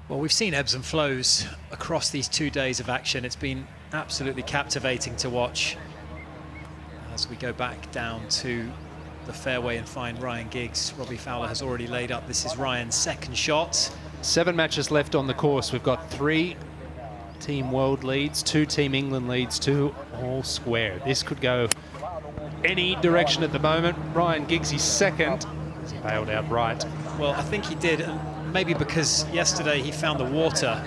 Speaker 14: Well, we've seen ebbs and flows across these 2 days of action. It's been absolutely captivating to watch as we go back down to the fairway and find Ryan Giggs. Robbie Fowler has already laid up. This is Ryan's second shot.
Speaker 6: 7 matches left on the course. We've got 3 Team World leads, 2 Team England leads, 2 all square. This could go any direction at the moment. Ryan Giggs, he's second. He's bailed out right.
Speaker 14: Well, I think he did. Maybe because yesterday he found the water.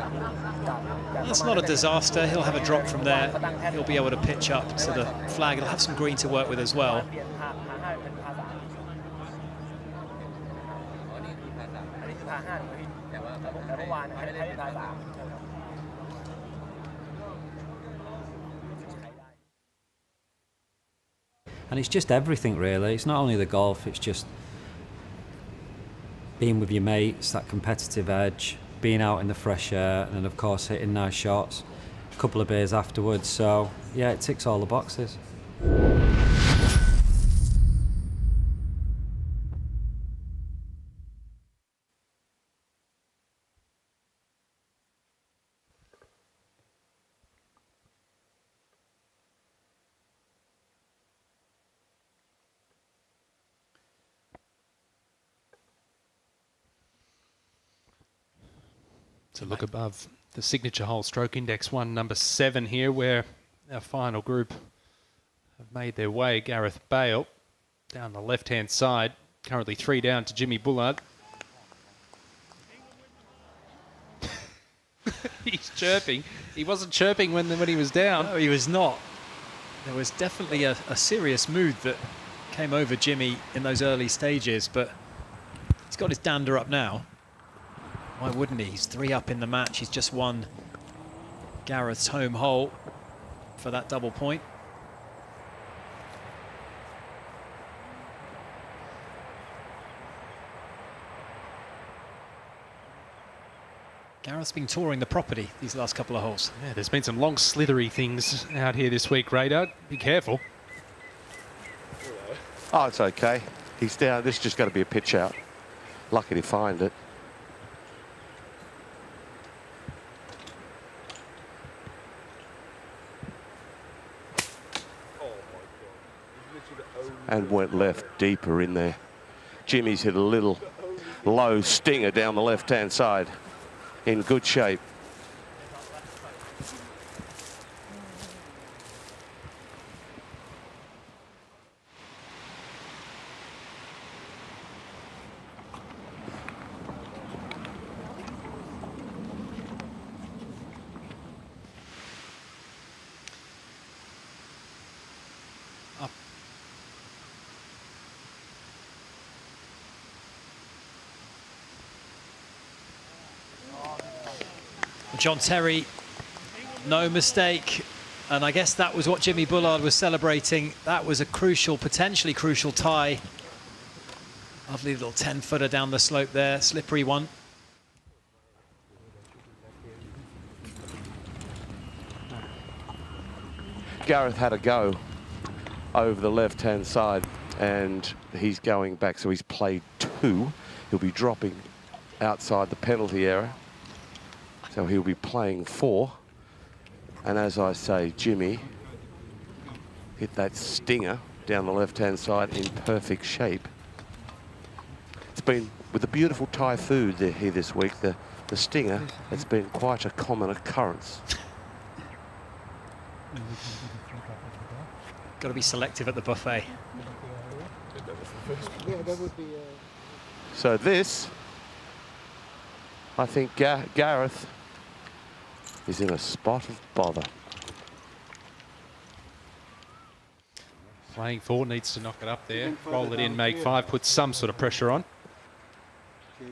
Speaker 14: That's not a disaster. He'll have a drop from there. He'll be able to pitch up to the flag. He'll have some green to work with as well.
Speaker 13: And it's just everything, really. It's not only the golf, it's just being with your mates, that competitive edge, being out in the fresh air, and then of course hitting nice shots, a couple of beers afterwards. So yeah, it ticks all the boxes.
Speaker 6: To look above the signature hole stroke index one, number 7 here, where our final group have made their way. Gareth Bale down the left-hand side, currently 3 down to Jimmy Bullard. He's chirping. He wasn't chirping when he was down.
Speaker 14: No, he was not. There was definitely a serious mood that came over Jimmy in those early stages, but he's got his dander up now. Why wouldn't he? He's 3 up in the match. He's just won Gareth's home hole for that double point. Gareth's been touring the property these last couple of holes.
Speaker 6: Yeah, there's been some long slithery things out here this week, Radar. Be careful.
Speaker 3: Oh, it's okay. He's down. This is just going to be a pitch out. Lucky to find it. And went left deeper in there. Jimmy's hit a little low stinger down the left-hand side. In good shape.
Speaker 14: John Terry, no mistake. And I guess that was what Jimmy Bullard was celebrating. That was a crucial, potentially crucial tie. Lovely little 10-footer down the slope there, slippery one.
Speaker 3: Gareth had a go over the left-hand side, and he's going back, so he's played 2. He'll be dropping outside the penalty area, so he'll be playing 4. And as I say, Jimmy hit that stinger down the left-hand side in perfect shape. It's been, with the beautiful Thai food here this week, the stinger, it's been quite a common occurrence.
Speaker 14: Got to be selective at the buffet.
Speaker 3: So this, I think Gareth is in a spot of bother.
Speaker 6: Playing 4, needs to knock it up there, roll it in, make 5, put some sort of pressure on.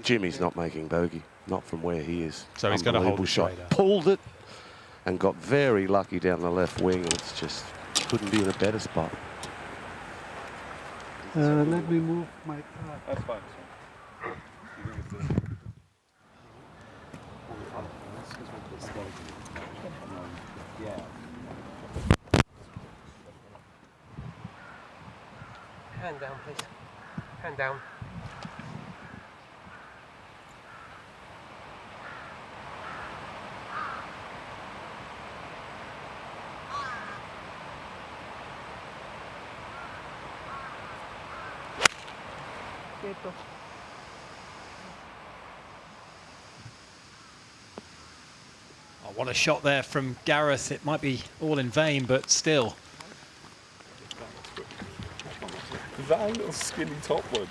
Speaker 3: Jimmy's not making bogey, not from where he is.
Speaker 6: So he's got to hold the
Speaker 3: shot.
Speaker 6: shot.
Speaker 3: Pulled it and got very lucky down the left wing. It's just couldn't be in a better spot.
Speaker 5: Let me move my card.
Speaker 12: That's fine.
Speaker 22: Hand down, please. Hand down.
Speaker 14: Oh, what a shot there from Gareth. It might be all in vain, but still.
Speaker 12: That little skinny top one.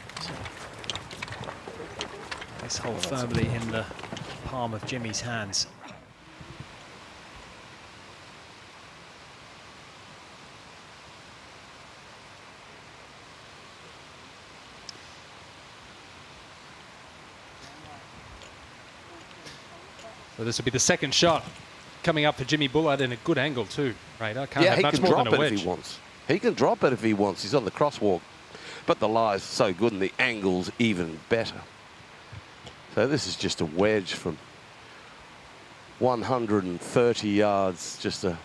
Speaker 14: This hole firmly in the palm of Jimmy's hands.
Speaker 6: So this will be the second shot coming up for Jimmy Bullard in a good angle too, Radar. Can't have
Speaker 3: he
Speaker 6: much
Speaker 3: can
Speaker 6: more
Speaker 3: drop
Speaker 6: than a
Speaker 3: it
Speaker 6: wedge.
Speaker 3: if he wants. He can drop it if he wants. He's on the crosswalk. But the lie's so good and the angle's even better. So this is just a wedge from 130 yards, just a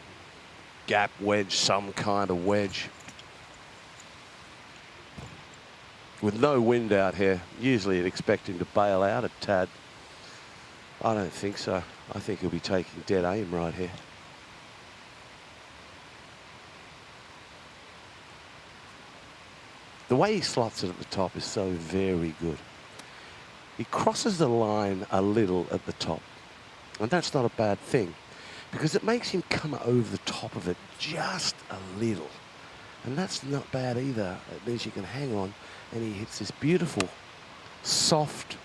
Speaker 3: gap wedge, some kind of wedge. With no wind out here, usually you'd expect him to bail out a tad. I don't think so. I think he'll be taking dead aim right here. The way he slots it at the top is so very good. He crosses the line a little at the top. And that's not a bad thing, because it makes him come over the top of it just a little. And that's not bad either. It means you can hang on, and he hits this beautiful, soft,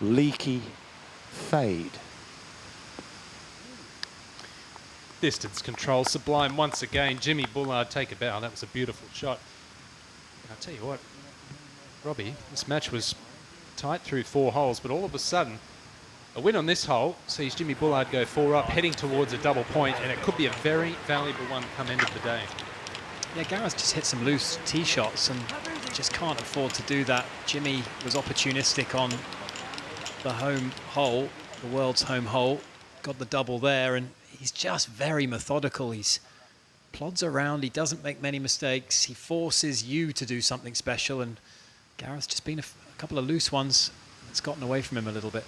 Speaker 3: leaky fade.
Speaker 6: Distance control sublime once again. Jimmy Bullard take a bow. That was a beautiful shot. I'll tell you what, Robbie, this match was tight through 4 holes, but all of a sudden, a win on this hole sees Jimmy Bullard go 4 up, heading towards a double point, and it could be a very valuable one come end of the day.
Speaker 14: Yeah, Gareth just hit some loose tee shots and just can't afford to do that. Jimmy was opportunistic on the home hole, the world's home hole, got the double there, and he's just very methodical. He's plods around, he doesn't make many mistakes, he forces you to do something special, and Gareth's just been a couple of loose ones that's gotten away from him a little bit.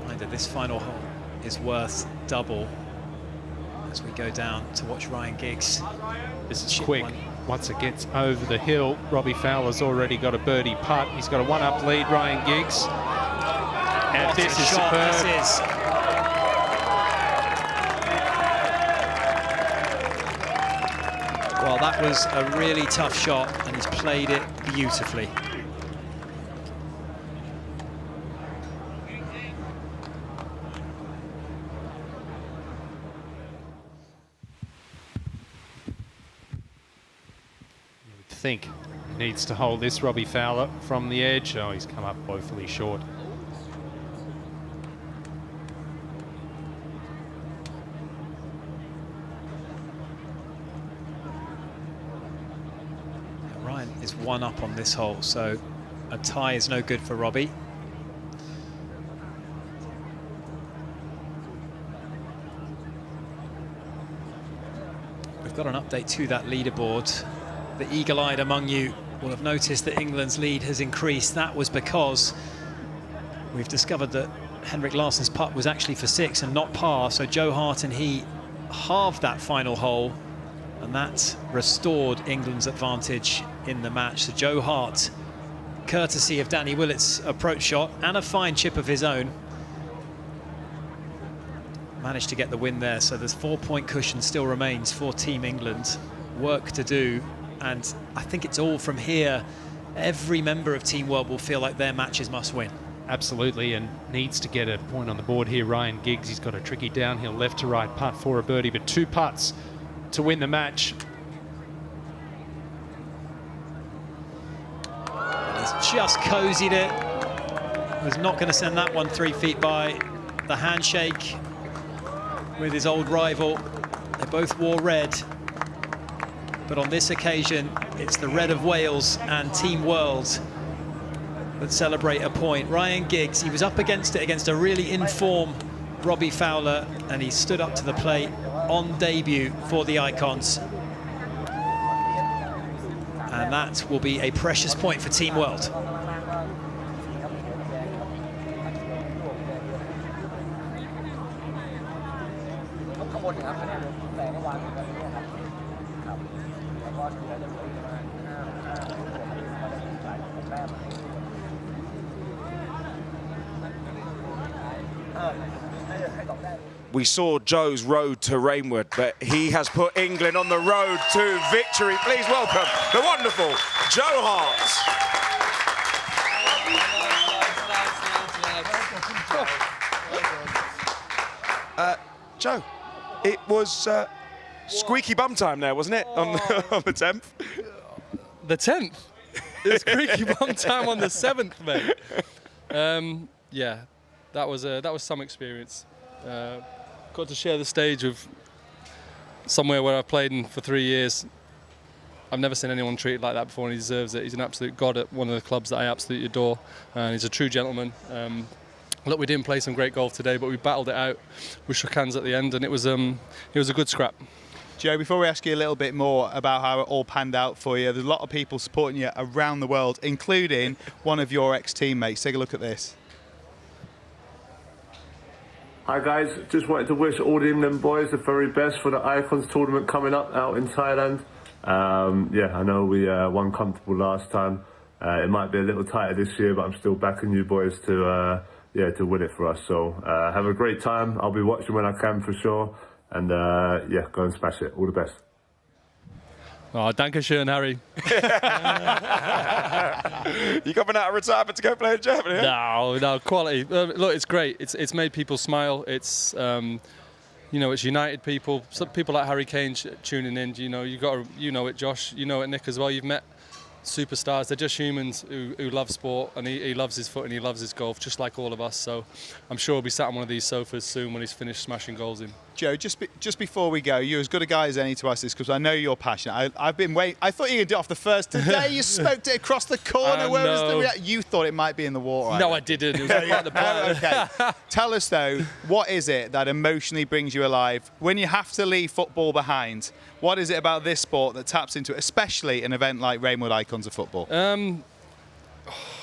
Speaker 14: Reminder, this final hole is worth double as we go down to watch Ryan Giggs.
Speaker 6: This is quick. Once it gets over the hill, Robbie Fowler's already got a birdie putt. He's got a 1-up lead, Ryan Giggs. And this is superb.
Speaker 14: This is. Well, that was a really tough shot, and he's played it beautifully.
Speaker 6: think. Needs to hold this, Robbie Fowler, from the edge. Oh, he's come up woefully short.
Speaker 14: Ryan is 1 up on this hole, so a tie is no good for Robbie. We've got an update to that leaderboard. The eagle-eyed among you will have noticed that England's lead has increased. That was because we've discovered that Henrik Larsson's putt was actually for 6 and not par, so Joe Hart and he halved that final hole, and that restored England's advantage in the match. So Joe Hart, courtesy of Danny Willett's approach shot and a fine chip of his own, managed to get the win there. So there's 4-point cushion still remains for Team England. Work to do, and I think it's all from here. Every member of Team World will feel like their matches must win.
Speaker 6: Absolutely, and needs to get a point on the board here. Ryan Giggs, he's got a tricky downhill left to right putt for a birdie, but 2 putts to win the match.
Speaker 14: He's just cozied it. Was not going to send that one 3 feet by. The handshake with his old rival. They both wore red, but on this occasion it's the red of Wales and Team World that celebrate a point. Ryan Giggs, he was up against it against a really in-form Robbie Fowler, and he stood up to the plate on debut for the Icons. And that will be a precious point for Team World.
Speaker 10: We saw Joe's road to Reignwood, but he has put England on the road to victory. Please welcome the wonderful Joe Hart. Joe, it was squeaky bum time there, wasn't it, on the 10th?
Speaker 7: The 10th? It was squeaky bum time on the 7th, mate. Yeah, that was some experience. Got to share the stage with somewhere where I've played in for 3 years. I've never seen anyone treated like that before, and he deserves it. He's an absolute god at one of the clubs that I absolutely adore, and he's a true gentleman. Look, we didn't play some great golf today, but we battled it out. We shook hands at the end, and it was a good scrap.
Speaker 20: Joe, before we ask you a little bit more about how it all panned out for you, there's a lot of people supporting you around the world, including one of your ex-teammates. Take a look at this.
Speaker 15: Hi guys, just wanted to wish all the England boys the very best for the Icons tournament coming up out in Thailand. Yeah, I know we won comfortable last time. It might be a little tighter this year, but I'm still backing you boys to win it for us. So have a great time. I'll be watching when I can for sure. And yeah, go and smash it. All the best.
Speaker 7: Oh, danke schön, Harry.
Speaker 10: You coming out of retirement to go play in Germany?
Speaker 7: Yeah? No, quality. Look, it's great. It's made people smile. It's you know, it's united people. Some people like Harry Kane tuning in. You know, you know it, Josh. You know it, Nick, as well. You've met superstars. They're just humans who love sport, and he loves his foot and he loves his golf, just like all of us. So I'm sure he'll be sat on one of these sofas soon when he's finished smashing goals in.
Speaker 20: Joe, just before we go, you're as good a guy as any to ask this, because I know you're passionate. I've been waiting. I thought you were going to do it off the first. Today you smoked it across the corner. Where was you thought it might be in the water.
Speaker 7: No, I didn't. It was like the plan.
Speaker 20: Okay. Tell us though, what is it that emotionally brings you alive when you have to leave football behind? What is it about this sport that taps into it, especially an event like Reignwood Icons of Football?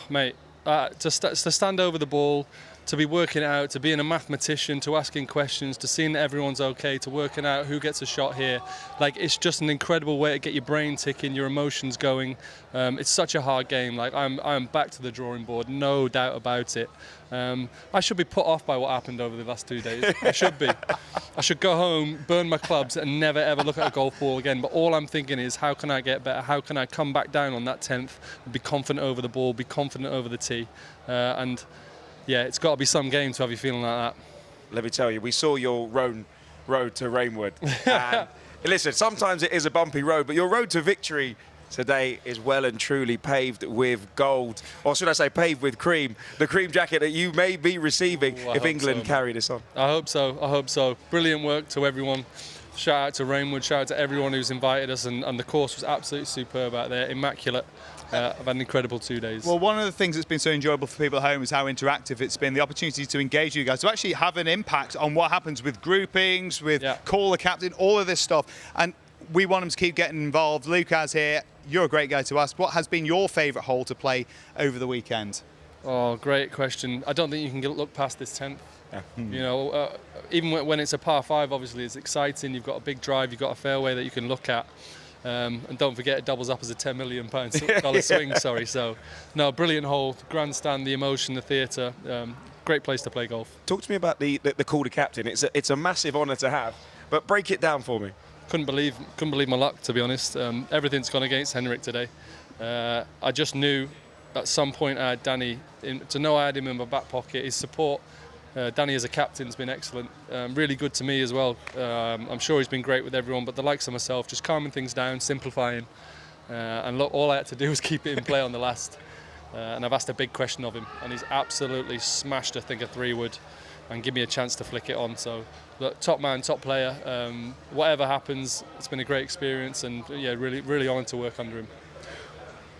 Speaker 7: Mate, to stand over the ball, to be working out, to being a mathematician, to asking questions, to seeing that everyone's okay, to working out who gets a shot here. Like, it's just an incredible way to get your brain ticking, your emotions going. It's such a hard game. Like, I'm back to the drawing board, no doubt about it. I should be put off by what happened over the last 2 days. I should be. I should go home, burn my clubs, and never ever look at a golf ball again. But all I'm thinking is, how can I get better? How can I come back down on that 10th, be confident over the ball, be confident over the tee, and yeah, it's got to be some game to have you feeling like that.
Speaker 10: Let me tell you, we saw your road to Reignwood. And listen, sometimes it is a bumpy road, but your road to victory
Speaker 11: today is well and truly paved with gold, or should I say paved with cream, the cream jacket that you may be receiving if England carry this on.
Speaker 7: I hope so, I hope so. Brilliant work to everyone. Shout out to Reignwood, shout out to everyone who's invited us, and the course was absolutely superb out there, immaculate. I've had an incredible 2 days.
Speaker 20: Well, one of the things that's been so enjoyable for people at home is how interactive it's been, the opportunity to engage with you guys, to actually have an impact on what happens with groupings, with call the captain, all of this stuff. And we want them to keep getting involved. Lucas here, you're a great guy to ask. What has been your favourite hole to play over the weekend?
Speaker 7: Oh, great question. I don't think you can look past this 10th. Yeah. You know, even when it's a par 5, obviously it's exciting. You've got a big drive, you've got a fairway that you can look at. And don't forget, it doubles up as a $10 million swing. Sorry. So, no, brilliant hole, grandstand, the emotion, the theatre. Great place to play golf.
Speaker 11: Talk to me about the call to captain. It's a massive honour to have, but break it down for me.
Speaker 7: Couldn't believe my luck, to be honest. Everything's gone against Henrik today. I just knew at some point I had Danny. To know I had him in my back pocket, his support. Danny as a captain has been excellent, really good to me as well. I'm sure he's been great with everyone, but the likes of myself, just calming things down, simplifying. And look, all I had to do was keep it in play on the last. And I've asked a big question of him, and he's absolutely smashed, I think, a 3-wood and give me a chance to flick it on. So, look, top man, top player. Whatever happens, it's been a great experience, and yeah, really honoured to work under him.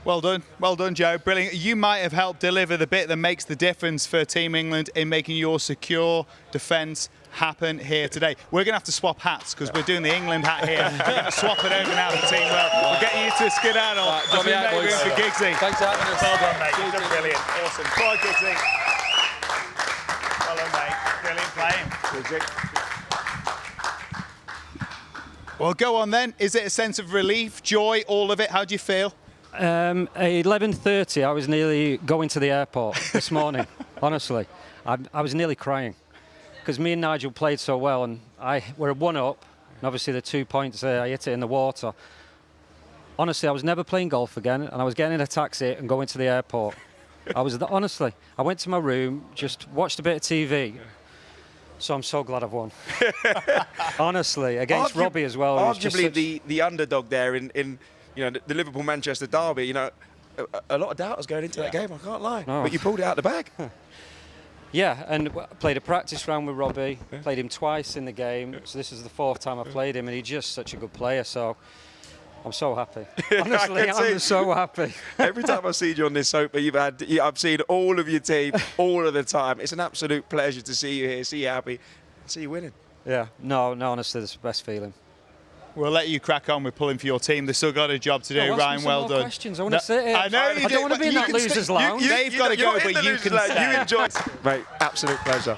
Speaker 20: Well done, Joe. Brilliant. You might have helped deliver the bit that makes the difference for Team England in making your secure defence happen here today. We're going to have to swap hats because we're doing the England hat here. We're going to swap it over now for Team Well. We'll get you to skedaddle. As we make room for Giggsy.
Speaker 7: Thanks for having us.
Speaker 20: Well done, mate. You've done brilliant. Awesome. Go on, Giggsy. Well done, mate. Brilliant playing. Well, go on then. Is it a sense of relief, joy, all of it? How do you feel?
Speaker 13: At 11:30, I was nearly going to the airport this morning. Honestly, I was nearly crying because me and Nigel played so well, and we're 1-up, and obviously the 2 points there, I hit it in the water. Honestly, I was never playing golf again, and I was getting in a taxi and going to the airport. Honestly, I went to my room, just watched a bit of TV. So I'm so glad I've won. Honestly, against Robbie as well.
Speaker 11: Arguably the underdog there in you know, the Liverpool-Manchester derby, you know, a lot of doubters going into that game, I can't lie. No. But you pulled it out the bag.
Speaker 13: Yeah, and played a practice round with Robbie, played him twice in the game, so this is the 4th time I played him, and he's just such a good player, so I'm so happy. Honestly, I'm so happy.
Speaker 11: Every time I've seen you on this sofa, I've seen all of your team all of the time. It's an absolute pleasure to see you here, see you happy, see you winning.
Speaker 13: Yeah, no, honestly, it's the best feeling.
Speaker 20: We'll let you crack on with pulling for your team. They've still got a job to do. Ryan, well done.
Speaker 13: Questions. I want to sit here.
Speaker 20: I know you do.
Speaker 13: I don't want to be in that losers' lounge.
Speaker 20: They've got to go, but you can stay.
Speaker 11: You enjoy it. Mate, absolute pleasure.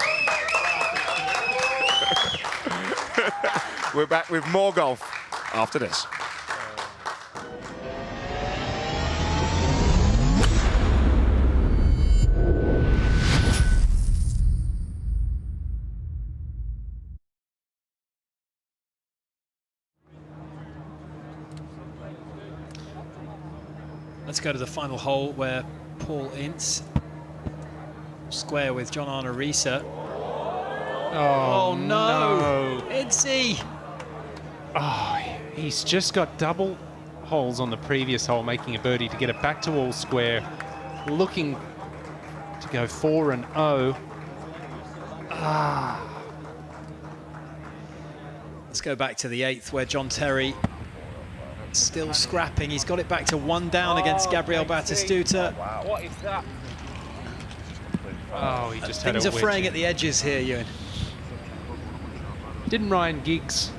Speaker 11: We're back with more golf after this.
Speaker 14: Let's go to the final hole where Paul Ince square with John Arnorisa.
Speaker 6: Oh
Speaker 14: no! Incy!
Speaker 6: Oh, he's just got double holes on the previous hole, making a birdie to get it back to all square. Looking to go 4-0.
Speaker 14: Let's go back to the 8th where John Terry still scrapping. He's got it back to 1 down against Gabriel Batistuta.
Speaker 10: Wow. What is that?
Speaker 6: Oh, he just had a
Speaker 14: Things are fraying at the edges here, Ewan.
Speaker 6: Didn't Ryan Giggs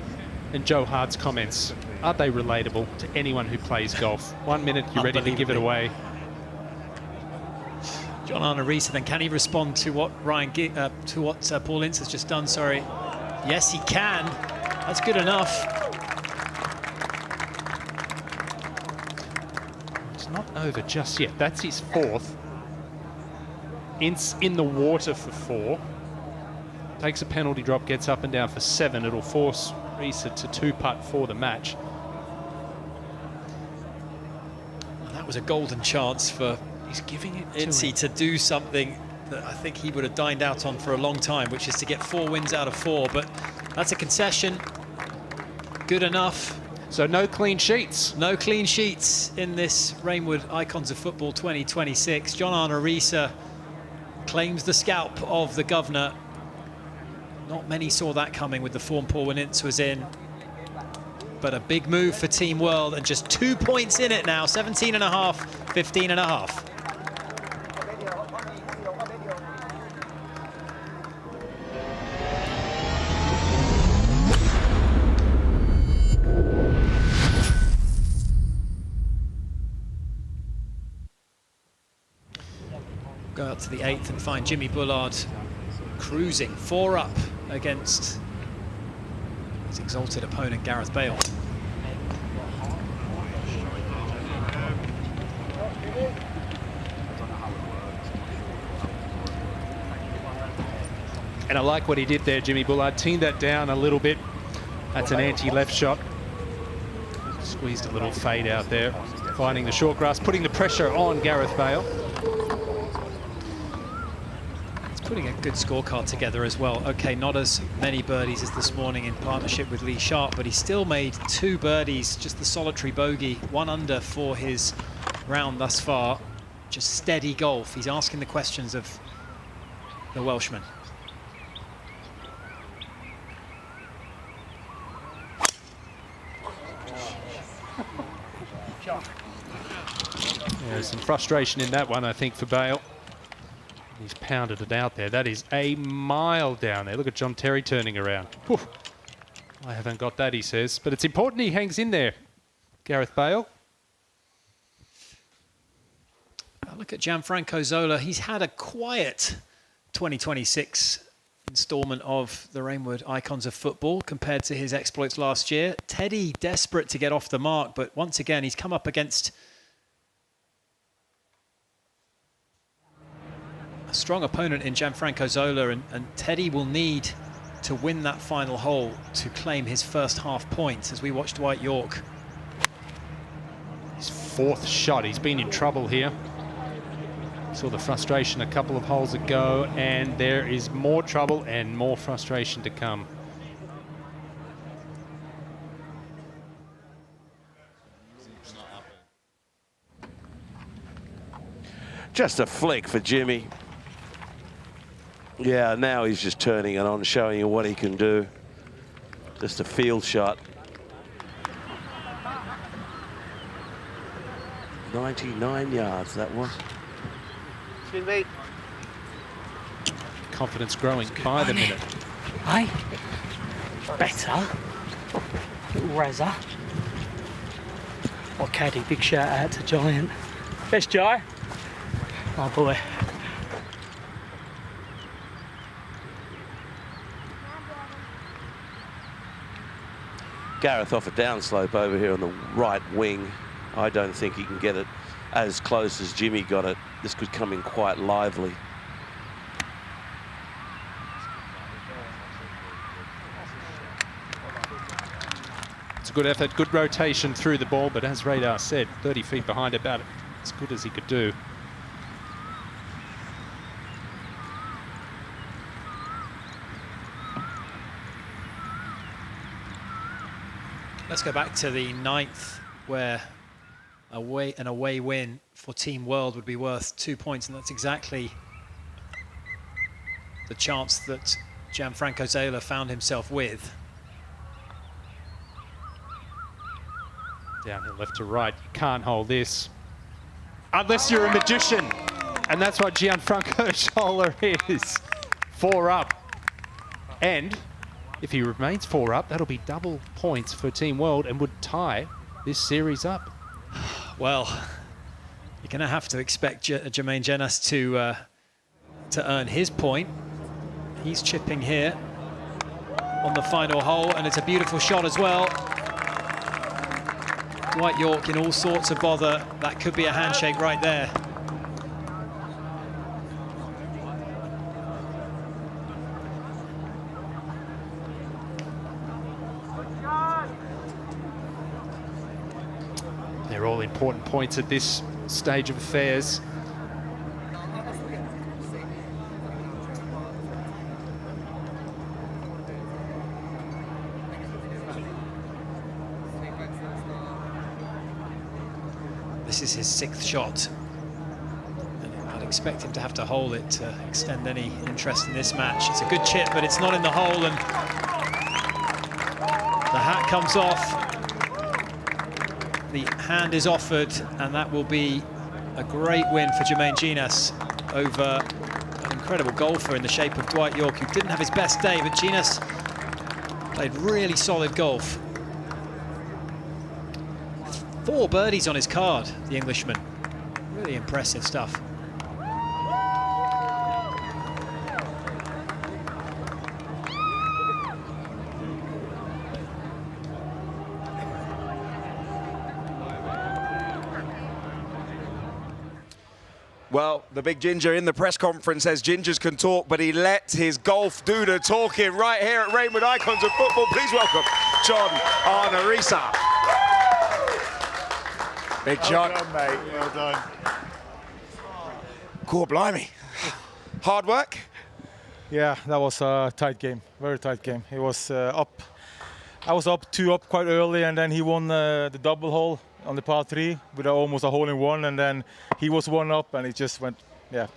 Speaker 6: and Joe Hart's comments, are they relatable to anyone who plays golf? 1 minute, you're ready to give it away.
Speaker 14: John Arnorisa, then can he respond to what Paul Ince has just done? Sorry. Yes, he can. That's good enough.
Speaker 6: Not over just yet. That's his 4th. Ince in the water for 4. Takes a penalty drop, gets up and down for 7. It'll force Risa to 2-putt for the match.
Speaker 14: And that was a golden chance for
Speaker 6: He's giving it
Speaker 14: Ince to do something that I think he would have dined out on for a long time, which is to get 4 wins out of 4. But that's a concession. Good enough.
Speaker 6: So no clean sheets.
Speaker 14: No clean sheets in this Reignwood Icons of Football 2026. John Arisa claims the scalp of the governor. Not many saw that coming with the form Paul Winitz was in. But a big move for Team World, and just 2 points in it now. 17.5, 15.5. Go out to the 8th and find Jimmy Bullard cruising 4 up against his exalted opponent Gareth Bale.
Speaker 6: And I like what he did there, Jimmy Bullard. Teamed that down a little bit. That's an anti-left shot. Squeezed a little fade out there. Finding the short grass, putting the pressure on Gareth Bale.
Speaker 14: Putting a good scorecard together as well. Okay, not as many birdies as this morning in partnership with Lee Sharp, but he still made 2 birdies, just the solitary bogey, 1 under for his round thus far. Just steady golf. He's asking the questions of the Welshman.
Speaker 6: There's some frustration in that one, I think, for Bale. He's pounded it out there. That is a mile down there. Look at John Terry turning around. Whew. I haven't got that, he says. But it's important he hangs in there, Gareth Bale.
Speaker 14: Look at Gianfranco Zola. He's had a quiet 2026 installment of the Reignwood Icons of Football compared to his exploits last year. Teddy desperate to get off the mark, but once again, he's come up against a strong opponent in Gianfranco Zola, and Teddy will need to win that final hole to claim his first half point as we watch Dwight Yorke.
Speaker 6: His 4th shot. He's been in trouble here. Saw the frustration a couple of holes ago, and there is more trouble and more frustration to come.
Speaker 3: Just a flick for Jimmy. Yeah, now he's just turning it on, showing you what he can do. Just a field shot. 99 yards, that was.
Speaker 22: Excuse me.
Speaker 6: Confidence growing by the minute.
Speaker 22: Hey, better. Little Razza. Or caddy, big shout out to Giant. Best Jai. Oh boy.
Speaker 3: Gareth off a downslope over here on the right wing. I don't think he can get it as close as Jimmy got it. This could come in quite lively.
Speaker 6: It's a good effort, good rotation through the ball, but as Radar said, 30 feet behind, about as good as he could do.
Speaker 14: Let's go back to the 9th, where an away win for Team World would be worth 2 points, and that's exactly the chance that Gianfranco Zola found himself with.
Speaker 6: Downhill left to right, you can't hold this. Unless you're a magician, and that's what Gianfranco Zola is. 4 up. And if he remains 4 up, that'll be double points for Team World and would tie this series up.
Speaker 14: Well, you're going to have to expect Jermaine Jenas to earn his point. He's chipping here on the final hole, and it's a beautiful shot as well. Dwight Yorke in all sorts of bother. That could be a handshake right there.
Speaker 6: They're all important points at this stage of affairs.
Speaker 14: This is his 6th shot. And I'd expect him to have to hole it to extend any interest in this match. It's a good chip, but it's not in the hole, and the hat comes off. The hand is offered, and that will be a great win for Jermaine Ginas over an incredible golfer in the shape of Dwight York, who didn't have his best day, but Ginas played really solid golf. 4 birdies on his card, the Englishman. Really impressive stuff.
Speaker 11: Well, the big Ginger in the press conference says Gingers can talk, but he let his golf do the talking right here at Reignwood Icons of Football. Please welcome John Arnorisa. Big John.
Speaker 2: Well done, mate. Well done.
Speaker 11: Cool, blimey. Hard work?
Speaker 2: Yeah, that was a tight game. Very tight game. It was up. I was up 2 up quite early, and then he won the double hole on the par 3 with almost a hole-in-one, and then he was 1 up, and it just went,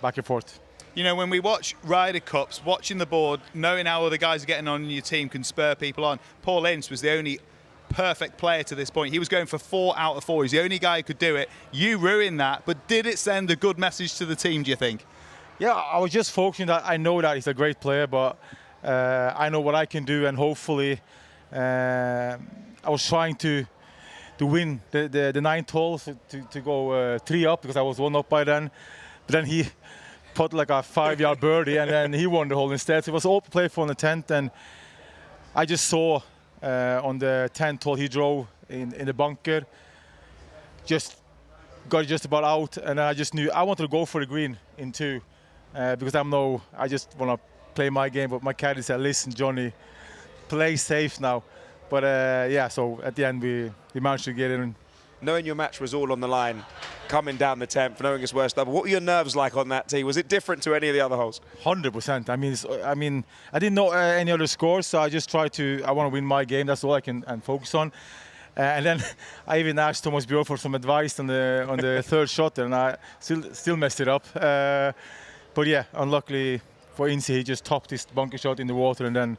Speaker 2: back and forth.
Speaker 18: You know, when we watch Ryder Cups, watching the board, knowing how other guys are getting on in your team can spur people on. Paul Ince was the only perfect player to this point. He was going for 4 out of 4. He's the only guy who could do it. You ruined that, but did it send a good message to the team, do you think?
Speaker 2: Yeah, I was just focusing that I know that he's a great player, but I know what I can do, and hopefully I was trying to win the 9th hole, to go 3 up, because I was 1 up by then. But then he put like a 5-yard birdie, and then he won the hole instead. So it was all play for on the 10th, and I just saw on the 10th hole he drove in the bunker, just got just about out, and I just knew I wanted to go for the green in 2, because I just want to play my game. But my caddy said, "Listen, Johnny, play safe now." But so at the end we managed to get in.
Speaker 11: Knowing your match was all on the line, coming down the 10th, knowing his worst double, what were your nerves like on that tee? Was it different to any of the other holes?
Speaker 2: 100%. I mean, I didn't know any other scores, so I just tried to. I want to win my game. That's all I can focus on. And then I even asked Thomas Björk for some advice on the 3rd shot, and I still messed it up. But yeah, unluckily for Ince, he just topped his bunker shot in the water, and then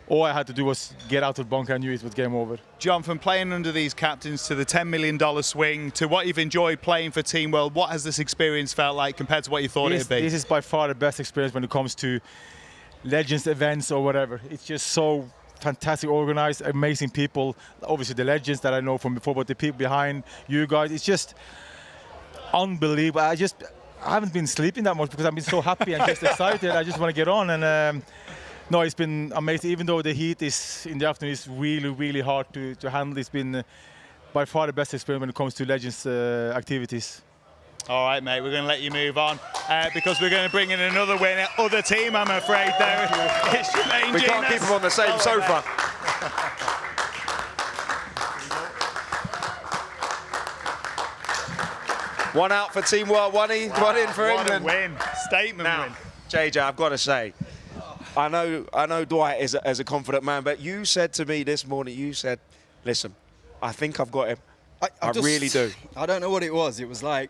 Speaker 2: all I had to do was get out of the bunker. I knew it was game over.
Speaker 18: John, from playing under these captains to the $10 million swing to what you've enjoyed playing for Team World, what has this experience felt like compared to what you thought it would be?
Speaker 2: This is by far the best experience when it comes to Legends events or whatever. It's just so fantastic, organized, amazing people. Obviously the legends that I know from before, but the people behind you guys, it's just unbelievable. I haven't been sleeping that much because I've been so happy and just excited. I just want to get on, and no, it's been amazing. Even though the heat is in the afternoon is really, really hard to handle. It's been by far the best experience when it comes to Legends activities.
Speaker 18: All right, mate, we're going to let you move on because we're going to bring in another winner, other team, I'm afraid. There it's Jermaine Ginas.
Speaker 11: We can't keep them on the same sofa. One out for Team World, one in for England.
Speaker 18: What a win, statement win.
Speaker 11: JJ, I've got to say, I know Dwight is a confident man, but you said to me this morning, you said, listen, I think I've got him. I really do.
Speaker 21: I don't know what it was. It was like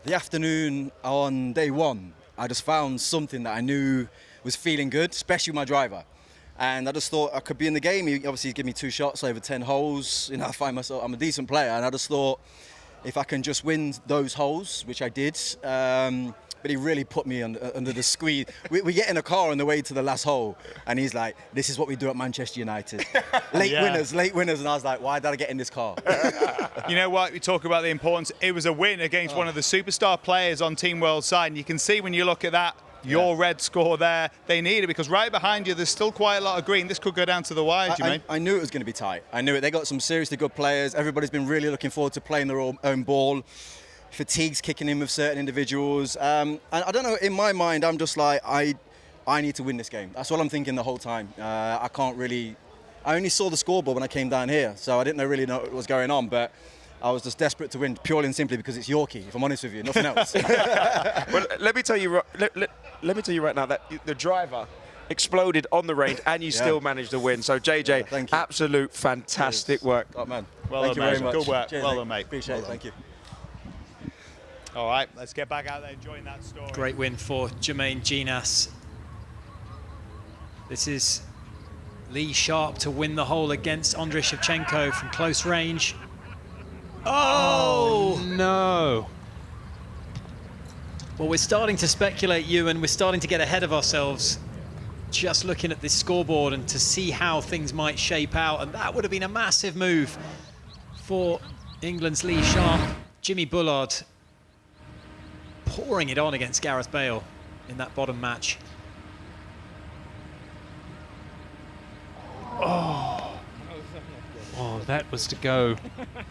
Speaker 21: the afternoon on day 1, I just found something that I knew was feeling good, especially with my driver. And I just thought I could be in the game. He obviously gave me 2 shots over 10 holes. You know, I find myself, I'm a decent player, and I just thought if I can just win those holes, which I did, but he really put me under the squeeze. We get in a car on the way to the last hole, and he's like, "This is what we do at Manchester United. Late winners." And I was like, "Why did I get in this car?"
Speaker 18: You know what? We talk about the importance. It was a win against one of the superstar players on Team World side, and you can see when you look at that, your red score there, they need it because right behind you, there's still quite a lot of green. This could go down to the wire, Jermaine.
Speaker 21: I knew it was going to be tight. I knew it. They got some seriously good players. Everybody's been really looking forward to playing their own ball. Fatigue's kicking in with certain individuals. And I don't know, in my mind, I'm just like, I need to win this game. That's what I'm thinking the whole time. I only saw the scoreboard when I came down here, so I didn't really know what was going on, but I was just desperate to win purely and simply because it's Yorkie, if I'm honest with you, nothing else.
Speaker 11: Well, let me tell you right now that the driver exploded on the range and you still managed to win. So JJ, absolute fantastic work.
Speaker 21: Oh, man.
Speaker 18: Well
Speaker 21: thank
Speaker 18: done,
Speaker 21: you very much.
Speaker 18: Good work.
Speaker 21: Cheers,
Speaker 18: well done, mate.
Speaker 21: Appreciate it. Thank you.
Speaker 18: All right, let's get back out there enjoying that story.
Speaker 14: Great win for Jermaine Ginas. This is Lee Sharp to win the hole against Andrei Shevchenko from close range. Oh!
Speaker 6: No.
Speaker 14: Well, we're starting to speculate, Ewan. We're starting to get ahead of ourselves. Just looking at this scoreboard and to see how things might shape out. And that would have been a massive move for England's Lee Sharp. Jimmy Bullard pouring it on against Gareth Bale in that bottom match.
Speaker 6: Oh, that was to go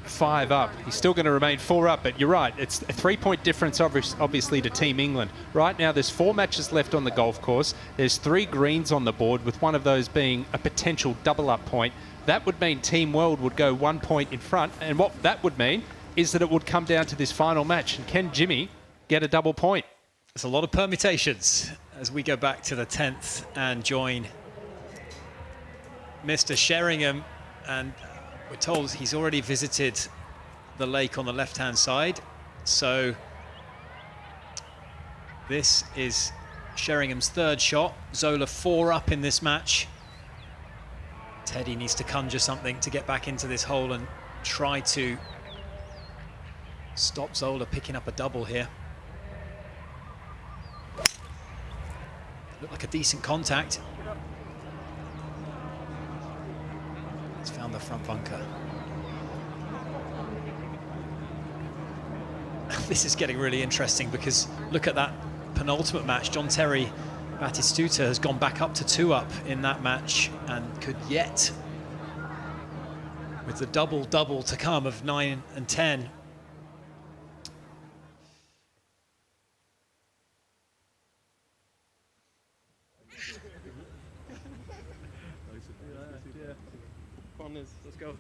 Speaker 6: 5 up. He's still going to remain 4 up, but you're right. It's a 3-point difference, obviously, to Team England. Right now, there's 4 matches left on the golf course. There's 3 greens on the board, with one of those being a potential double-up point. That would mean Team World would go 1 point in front, and what that would mean is that it would come down to this final match. And can Jimmy get a double point?
Speaker 14: There's a lot of permutations as we go back to the 10th and join Mr. Sheringham, and we're told he's already visited the lake on the left-hand side. So this is Sheringham's 3rd shot. Zola 4 up in this match. Teddy needs to conjure something to get back into this hole and try to stop Zola picking up a double here. Looked like a decent contact. He's found the front bunker. This is getting really interesting because look at that penultimate match. John Terry Batistuta has gone back up to 2 up in that match and could yet, with the double-double to come of 9 and 10,
Speaker 7: let's go.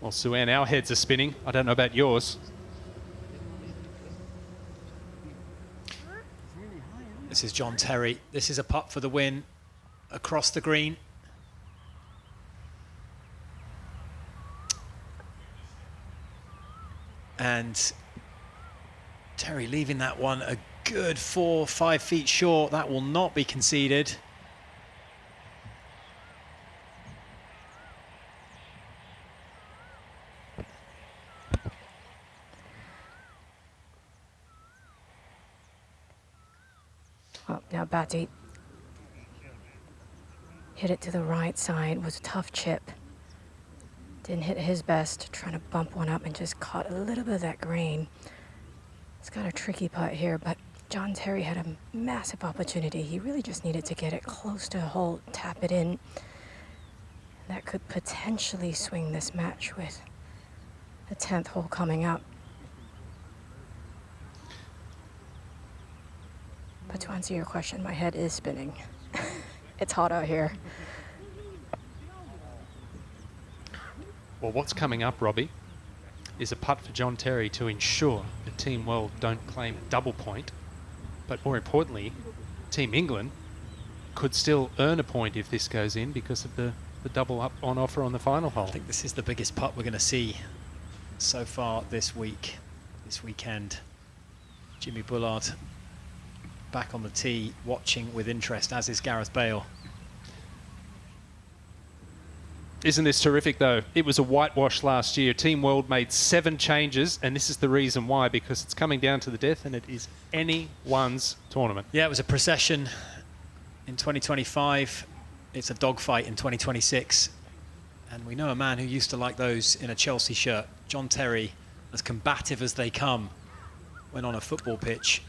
Speaker 6: Well, Suan, our heads are spinning. I don't know about yours.
Speaker 14: This is John Terry. This is a putt for the win across the green. And Terry leaving that one a good 4 or 5 feet short. That will not be conceded.
Speaker 8: Well, now Batty hit it to the right side. Was a tough chip. Didn't hit his best, trying to bump one up and just caught a little bit of that green. It's got a tricky putt here, but John Terry had a massive opportunity. He really just needed to get it close to the hole, tap it in. That could potentially swing this match with the 10th hole coming up. But to answer your question, my head is spinning. It's hot out here.
Speaker 6: Well, what's coming up, Robbie, is a putt for John Terry to ensure that Team World don't claim a double point. But more importantly, Team England could still earn a point if this goes in because of the double up on offer on the final hole.
Speaker 14: I think this is the biggest putt we're going to see so far this weekend. Jimmy Bullard back on the tee, watching with interest, as is Gareth Bale.
Speaker 6: Isn't this terrific, though? It was a whitewash last year. Team World made 7 changes, and this is the reason why, because it's coming down to the death, and it is anyone's tournament.
Speaker 14: Yeah, it was a procession in 2025. It's a dogfight in 2026. And we know a man who used to like those in a Chelsea shirt. John Terry, as combative as they come when on a football pitch.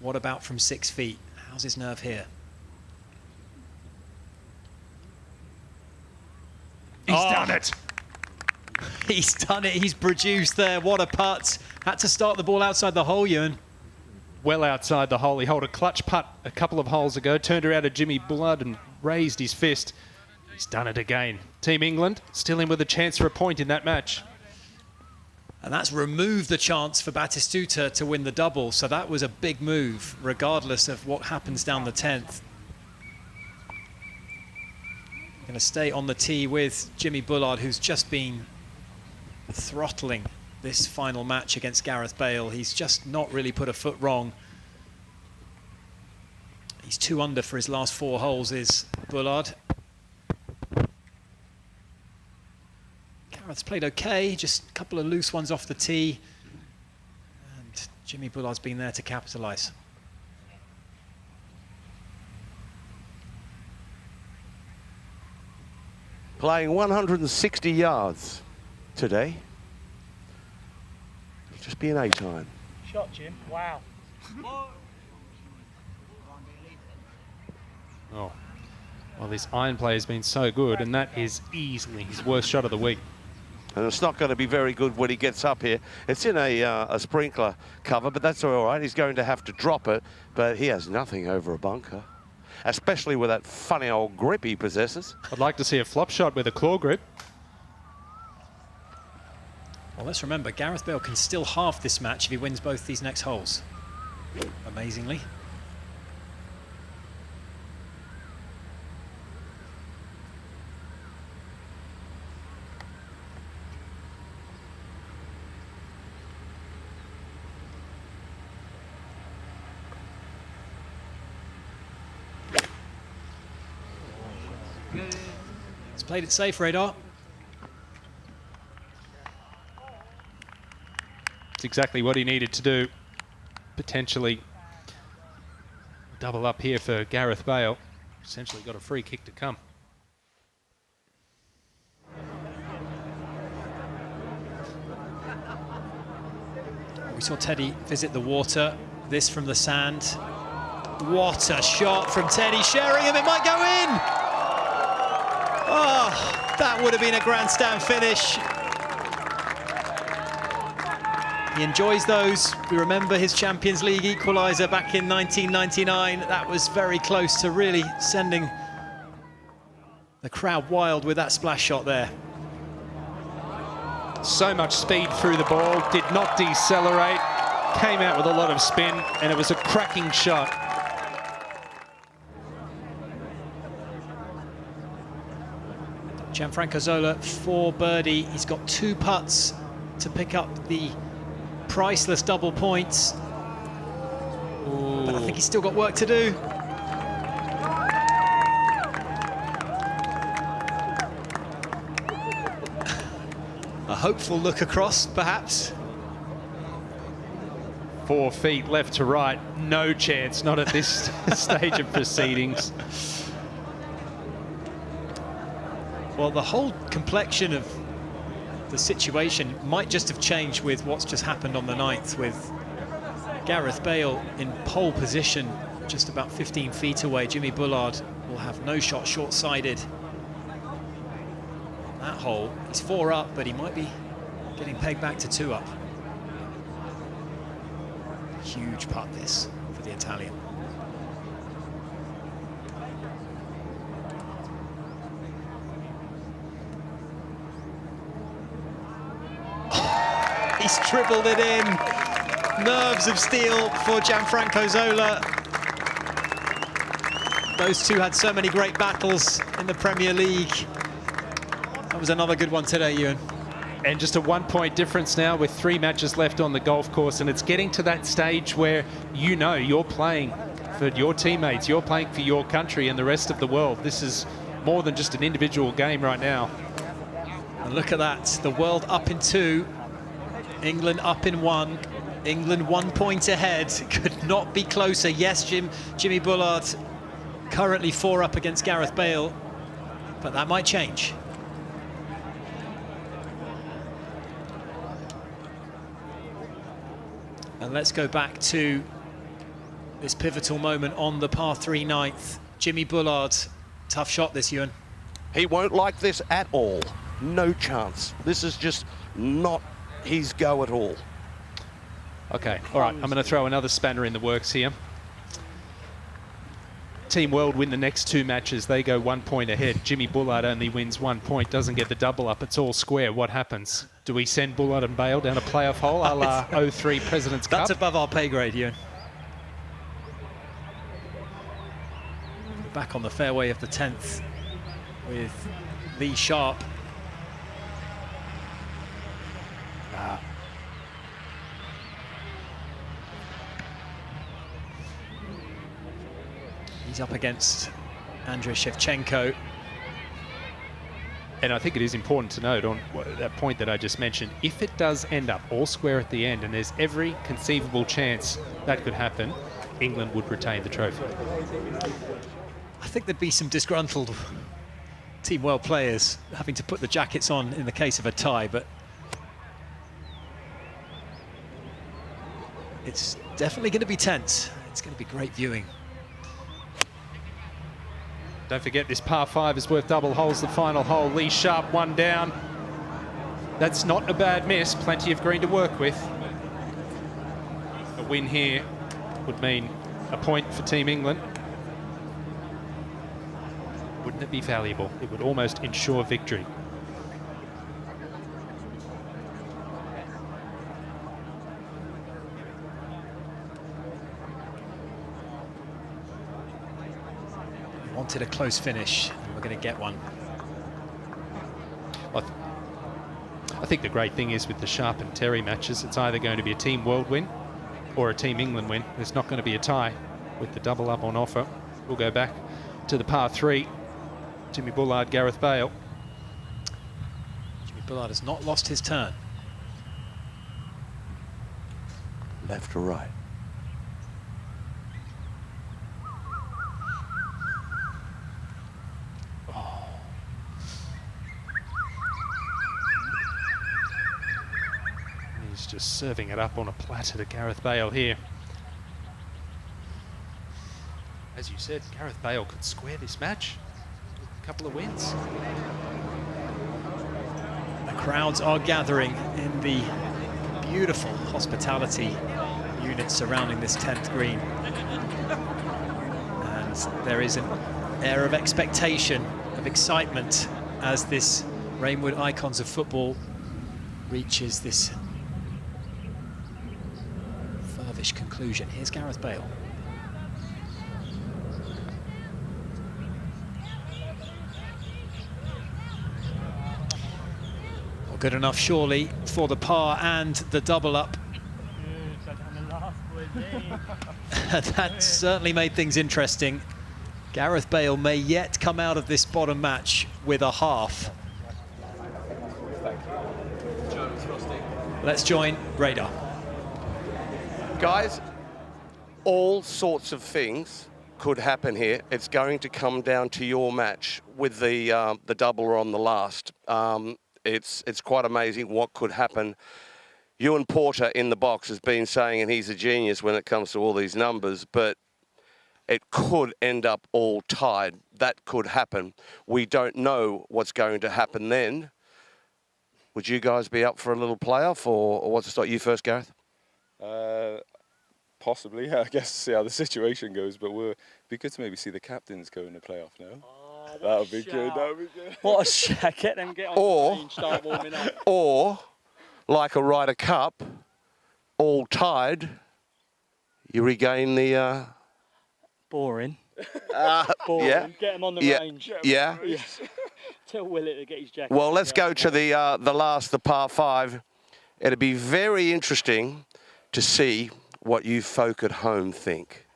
Speaker 14: What about from 6 feet? How's his nerve here?
Speaker 6: He's done it.
Speaker 14: He's done it. He's produced there. What a putt. Had to start the ball outside the hole, Ewan.
Speaker 6: Well outside the hole. He held a clutch putt a couple of holes ago, turned around to Jimmy Bullard and raised his fist. He's done it again. Team England still in with a chance for a point in that match.
Speaker 14: And that's removed the chance for Batistuta to win the double. So that was a big move, regardless of what happens down the 10th. Going to stay on the tee with Jimmy Bullard, who's just been throttling this final match against Gareth Bale. He's just not really put a foot wrong. He's 2 under for his last 4 holes, is Bullard. Gareth's played okay, just a couple of loose ones off the tee. And Jimmy Bullard's been there to capitalise.
Speaker 3: Playing 160 yards today. It'll just be an A-time.
Speaker 19: Shot, Jim. Wow.
Speaker 6: Oh, well, this iron play has been so good, and that is easily his worst shot of the week.
Speaker 3: And it's not going to be very good when he gets up here. It's in a sprinkler cover, but that's all right. He's going to have to drop it, but he has nothing over a bunker, especially with that funny old grip he possesses.
Speaker 6: I'd like to see a flop shot with a claw grip.
Speaker 14: Well, let's remember, Gareth Bale can still halve this match if he wins both these next holes. Amazingly. He's played it safe, Radar.
Speaker 6: It's exactly what he needed to do. Potentially double up here for Gareth Bale. Essentially got a free kick to come.
Speaker 14: We saw Teddy visit the water. This from the sand. What a shot from Teddy Sheringham. It might go in. Oh, that would have been a grandstand finish. He enjoys those. We remember his Champions League equaliser back in 1999. That was very close to really sending the crowd wild with that splash shot there.
Speaker 6: So much speed through the ball, did not decelerate, came out with a lot of spin, and it was a cracking shot.
Speaker 14: Gianfranco Zola for birdie. He's got 2 putts to pick up the priceless double points. Ooh. But I think he's still got work to do. A hopeful look across, perhaps.
Speaker 6: 4 feet left to right, no chance, not at this stage of proceedings.
Speaker 14: Well, the whole complexion of the situation might just have changed with what's just happened on the 9th, with Gareth Bale in pole position just about 15 feet away. Jimmy Bullard will have no shot short-sided on that hole. He's 4 up, but he might be getting pegged back to 2 up. Huge putt this for the Italian. He's dribbled it in. Nerves of steel for Gianfranco Zola. Those two had so many great battles in the Premier League. That was another good one today, Ewan.
Speaker 6: And just a 1-point difference now with 3 matches left on the golf course, and it's getting to that stage where you know you're playing for your teammates, you're playing for your country and the rest of the world. This is more than just an individual game right now.
Speaker 14: And look at that, the world up in 2. England up in 1. England 1 point ahead. Could not be closer. Yes, Jimmy Bullard currently 4 up against Gareth Bale, but that might change. And let's go back to this pivotal moment on the par 3 9th. Jimmy Bullard, tough shot this, Ewan.
Speaker 3: He won't like this at all. No chance. This is just not his go at all.
Speaker 6: Okay, all right, I'm going to throw another spanner in the works here. Team World win the next 2 matches. They go 1 point ahead. Jimmy Bullard only wins 1 point, doesn't get the double up. It's all square. What happens? Do we send Bullard and Bale down a playoff hole a la 03 President's Cup?
Speaker 14: That's above our pay grade, Ewan. Back on the fairway of the 10th with Lee Sharp. He's up against Andrei Shevchenko.
Speaker 6: And I think it is important to note on that point that I just mentioned, if it does end up all square at the end, and there's every conceivable chance that could happen, England would retain the trophy.
Speaker 14: I think there'd be some disgruntled Team World players having to put the jackets on in the case of a tie, but it's definitely going to be tense. It's going to be great viewing.
Speaker 6: Don't forget, this par 5 is worth double holes. The final hole, Lee Sharp, one down. That's not a bad miss. Plenty of green to work with. A win here would mean a point for Team England. Wouldn't it be valuable? It would almost ensure victory.
Speaker 14: Wanted a close finish, and we're going to get one.
Speaker 6: I think the great thing is with the Sharp and Terry matches, it's either going to be a Team World win or a Team England win. There's not going to be a tie with the double up on offer. We'll go back to the par 3. Jimmy Bullard, Gareth Bale.
Speaker 14: Jimmy Bullard has not lost his turn.
Speaker 3: Left or right?
Speaker 6: He's just serving it up on a platter to Gareth Bale here. As you said, Gareth Bale could square this match with a couple of wins.
Speaker 14: The crowds are gathering in the beautiful hospitality unit surrounding this 10th green. And there is an air of expectation, of excitement, as this Reignwood Icons of Football reaches this furthish conclusion. Here's Gareth Bale. Well, good enough, surely, for the par and the double up. That certainly made things interesting. Gareth Bale may yet come out of this bottom match with a half. Let's join Radar.
Speaker 3: Guys, all sorts of things could happen here. It's going to come down to your match with the doubler on the last. It's quite amazing what could happen. Ewan Porter in the box has been saying, and he's a genius when it comes to all these numbers, but it could end up all tied. That could happen. We don't know what's going to happen then. Would you guys be up for a little playoff, or what's the start? You first, Gareth?
Speaker 12: Possibly, I guess, see how the situation goes, but it'd be good to maybe see the captains go in the playoff now. That would be good, that would be good.
Speaker 19: What a shot, get on the range, start warming up.
Speaker 3: Or, like a Ryder Cup, all tied, you regain the...
Speaker 19: Boring.
Speaker 3: Boring. Yeah.
Speaker 19: Get them on the range.
Speaker 3: Yeah.
Speaker 19: Tell Willett to get his jacket.
Speaker 3: Well, let's go to the par 5. It'd be very interesting to see what you folk at home think.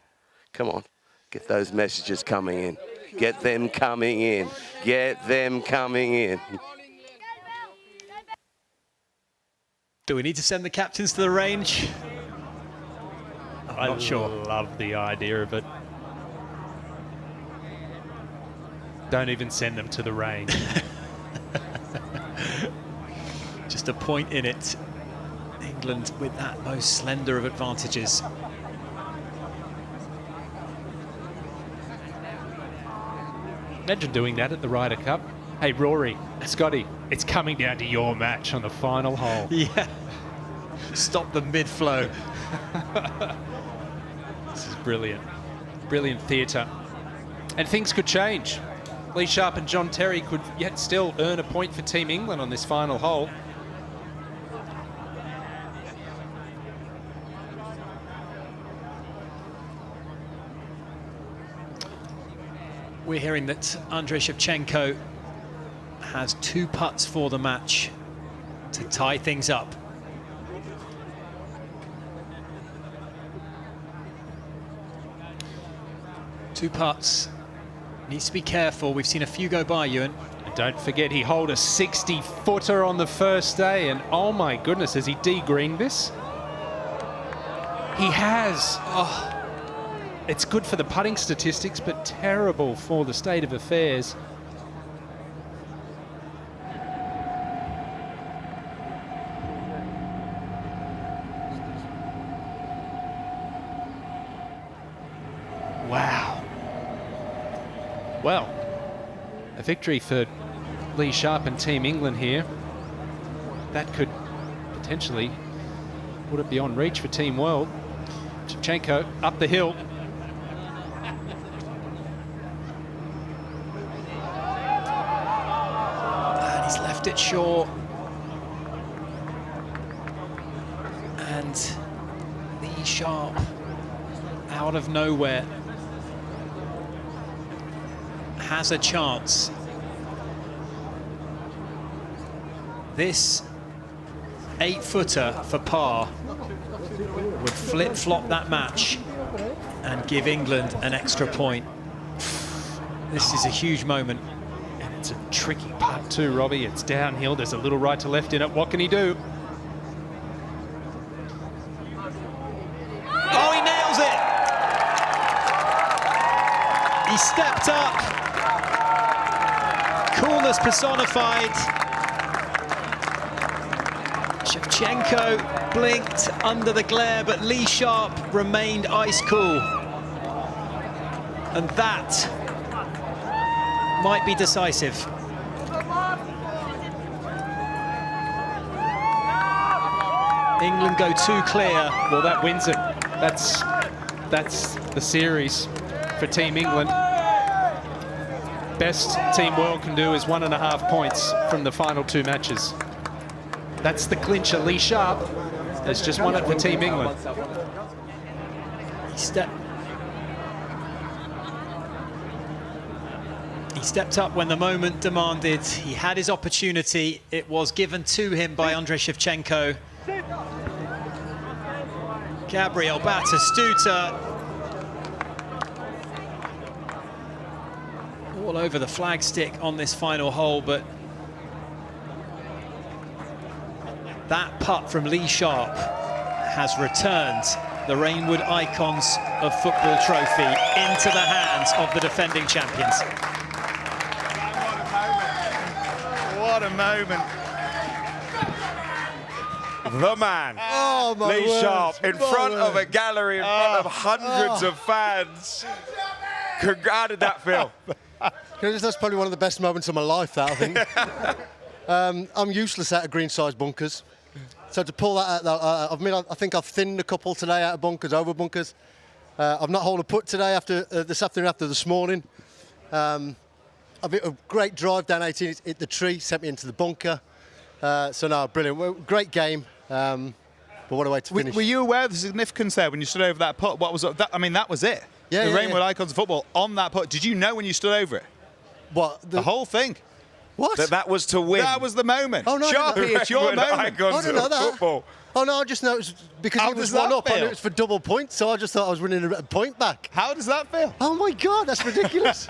Speaker 3: Come on, get those messages coming in. Get them coming in. Get them coming in.
Speaker 14: Do we need to send the captains to the range?
Speaker 6: I'm not sure. I love the idea of it. Don't even send them to the range.
Speaker 14: Just a point in it. England with that most slender of advantages.
Speaker 6: Imagine doing that at the Ryder Cup. Hey, Rory, Scotty, it's coming down to your match on the final hole.
Speaker 14: Yeah. Stop the mid-flow.
Speaker 6: This is brilliant. Brilliant theatre. And things could change. Lee Sharp and John Terry could yet still earn a point for Team England on this final hole.
Speaker 14: We're hearing that Andrei Shevchenko has 2 putts for the match to tie things up. 2 putts. Needs to be careful. We've seen a few go by, Ewan.
Speaker 6: And don't forget, he holed a 60-footer on the first day, and oh my goodness, has he de-greened this? He has. Oh, it's good for the putting statistics, but terrible for the state of affairs. Wow. Well, a victory for Lee Sharp and Team England here. That could potentially put it beyond reach for Team World. Shevchenko up the hill.
Speaker 14: And he's left it short. And Lee Sharp out of nowhere has a chance. This 8-footer for par would flip-flop that match and give England an extra point. This is a huge moment.
Speaker 6: And it's a tricky putt too, Robbie. It's downhill. There's a little right to left in it. What can he do?
Speaker 14: Oh, he nails it! He stepped up. Coolness personified. Shevchenko blinked under the glare, but Lee Sharp remained ice cool. And that might be decisive. England go 2 clear.
Speaker 6: Well, that wins it. That's the series for Team England. Best Team World can do is 1.5 points from the final 2 matches. That's the clincher. Lee Sharp has just won it for Team England.
Speaker 14: He stepped up when the moment demanded. He had his opportunity. It was given to him by Andrei Shevchenko. Gabriel Batistuta all over the flagstick on this final hole, but that putt from Lee Sharp has returned the Reignwood Icons of Football trophy into the hands of the defending champions.
Speaker 18: What a moment.
Speaker 11: The man, Lee Sharp, in front of a gallery, in front of hundreds of fans. How did that feel?
Speaker 1: That's probably one of the best moments of my life, that, I think. I'm useless out of green-sized bunkers. So to pull that out, I think I've thinned a couple today out of bunkers, over bunkers. I've not holed a putt today after this afternoon, after this morning. I've hit a great drive down 18, hit the tree, sent me into the bunker. So no, brilliant. Well, great game. But what a way to finish.
Speaker 18: Were you aware of the significance there when you stood over that putt? What was that? I mean, that was it.
Speaker 1: Yeah,
Speaker 18: the Reignwood Icons of Football on that putt. Did you know when you stood over it?
Speaker 1: What?
Speaker 18: The whole thing.
Speaker 1: What?
Speaker 11: That was to win.
Speaker 18: That was the moment.
Speaker 1: Oh, no,
Speaker 18: Sharpie, it's your moment.
Speaker 11: Icons
Speaker 1: I didn't know
Speaker 11: of
Speaker 1: that.
Speaker 11: Football.
Speaker 1: Oh no, I just know it was because
Speaker 18: How
Speaker 1: he was
Speaker 18: does that
Speaker 1: 1 up. I knew
Speaker 18: feel?
Speaker 1: it was for double points, so I just thought I was winning a point back.
Speaker 18: How does that feel?
Speaker 1: Oh my God, that's ridiculous.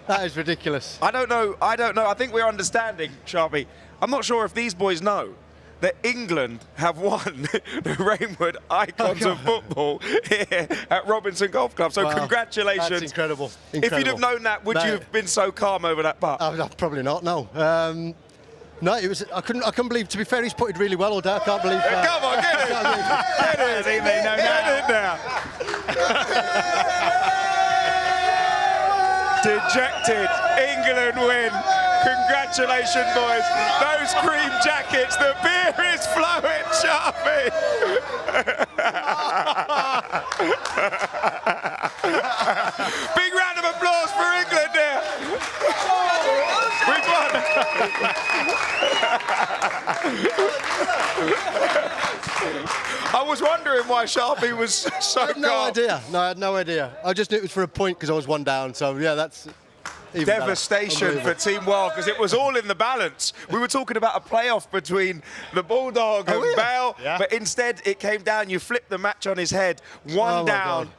Speaker 1: That is ridiculous.
Speaker 11: I don't know. I think we're understanding, Sharpie. I'm not sure if these boys know that England have won the Reignwood Icons of Football here at Robinson Golf Club. So
Speaker 1: wow,
Speaker 11: congratulations.
Speaker 1: That's incredible.
Speaker 11: If you'd have known that, would you have been so calm over that putt?
Speaker 1: Probably not, no. No, it was. I couldn't believe. To be fair, he's putted really well all day. I can't believe.
Speaker 11: Come on, get it! Get it! Get it now! Dejected, England win. Congratulations, boys. Those cream jackets, the beer is flowing, Sharpie. Big round of applause for England there. We've won. I was wondering why Sharpie was so
Speaker 1: I had no idea. No, I had no idea. I just knew it was for a point because I was 1 down. So yeah, that's even
Speaker 11: devastation for Team World because it was all in the balance. We were talking about a playoff between the Bulldog and Bale, but instead it came down. You flipped the match on his head, 1 down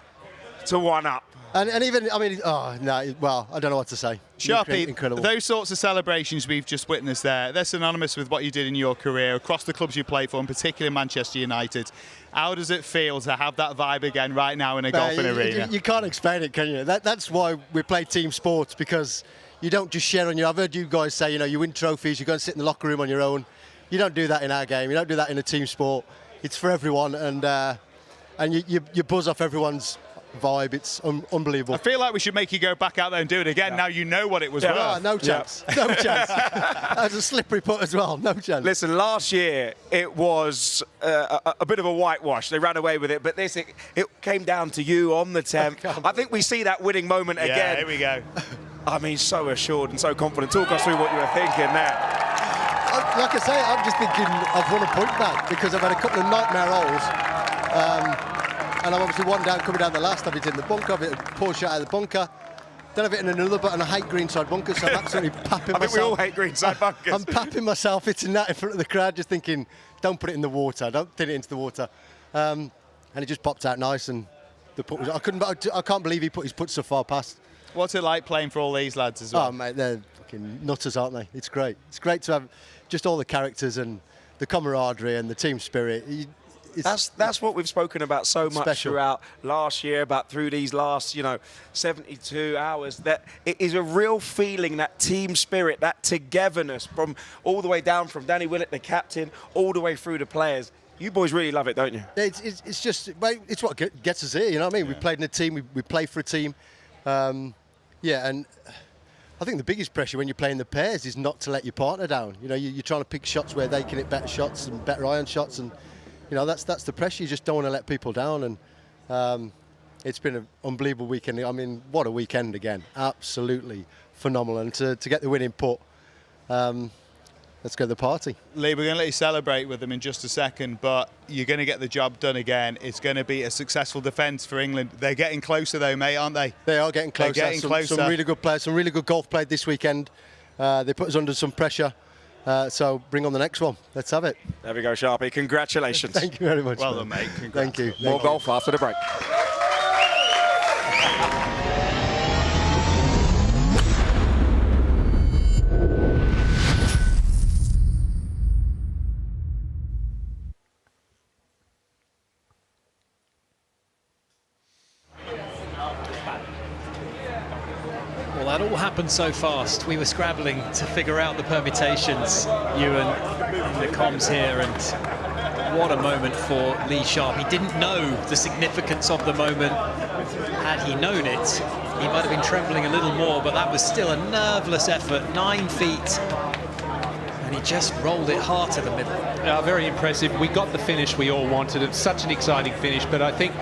Speaker 11: to 1 up.
Speaker 1: And even, I mean, oh, no, well, I don't know what to say.
Speaker 18: Sharpie,
Speaker 1: incredible.
Speaker 18: Those sorts of celebrations we've just witnessed there, they're synonymous with what you did in your career across the clubs you played for, and particularly Manchester United. How does it feel to have that vibe again right now in a golfing arena?
Speaker 1: You can't explain it, can you? That's why we play team sports, because you don't just share on your... I've heard you guys say, you know, you win trophies, you go and sit in the locker room on your own. You don't do that in our game. You don't do that in a team sport. It's for everyone, and you buzz off everyone's vibe. It's unbelievable.
Speaker 18: I feel like we should make you go back out there and do it again. Now you know what it was worth.
Speaker 1: Oh, no chance. No chance. That was a slippery putt as well. No chance.
Speaker 11: Listen, last year it was a bit of a whitewash. They ran away with it, but this it came down to you on the 10th. I think we see that winning moment again.
Speaker 18: Yeah, here we go.
Speaker 11: I mean, so assured and so confident. Talk us through what you were thinking there.
Speaker 1: Like I say, I'm just thinking I've won a point back because I've had a couple of nightmare holes. And I'm obviously one down, coming down the last. I've hit in the bunker, I've hit a poor shot out of the bunker. Then I've hit in another, but and I hate greenside bunkers, so I'm absolutely papping myself.
Speaker 11: I think we all hate greenside bunkers.
Speaker 1: I'm papping myself, hitting that in front of the crowd, just thinking, don't put it in the water, don't thin it into the water. And it just popped out nice, and the putt was, I can't believe he put his putt so far past.
Speaker 18: What's it like playing for all these lads as well?
Speaker 1: Oh, mate, they're fucking nutters, aren't they? It's great. It's great to have just all the characters and the camaraderie and the team spirit.
Speaker 11: That's what we've spoken about so much throughout last year, about through these last 72 hours, that it is a real feeling, that team spirit, that togetherness, from all the way down from Danny Willett, the captain, all the way through the players. You boys really love it, don't you?
Speaker 1: It's just, it's what gets us here, you know what I mean? We played in a team, we play for a team. Yeah, and I think the biggest pressure when you're playing the pairs is not to let your partner down. You know, you're trying to pick shots where they can hit better shots and better iron shots, and you know, that's the pressure. You just don't want to let people down, and it's been an unbelievable weekend. I mean, what a weekend again. Absolutely phenomenal. And to get the winning putt, let's go to the party.
Speaker 18: Lee, we're going to let you celebrate with them in just a second, but you're going to get the job done again. It's going to be a successful defence for England. They're getting closer though, mate, aren't they?
Speaker 1: They are getting closer.
Speaker 18: They're getting closer.
Speaker 1: Some really good players, some really good golf played this weekend. They put us under some pressure. So bring on the next one. Let's have it.
Speaker 11: There we go, Sharpie. Congratulations.
Speaker 1: Thank you very much.
Speaker 18: Well done, mate. Congrats.
Speaker 1: Thank you.
Speaker 11: More golf after the break.
Speaker 14: Well, that all happened so fast. We were scrabbling to figure out the permutations, Ewan, in the comms here, and what a moment for Lee Sharp. He didn't know the significance of the moment. Had he known it, he might have been trembling a little more, but that was still a nerveless effort, 9 feet, and he just rolled it hard to the middle.
Speaker 6: Yeah, very impressive. We got the finish we all wanted. It's such an exciting finish, but I think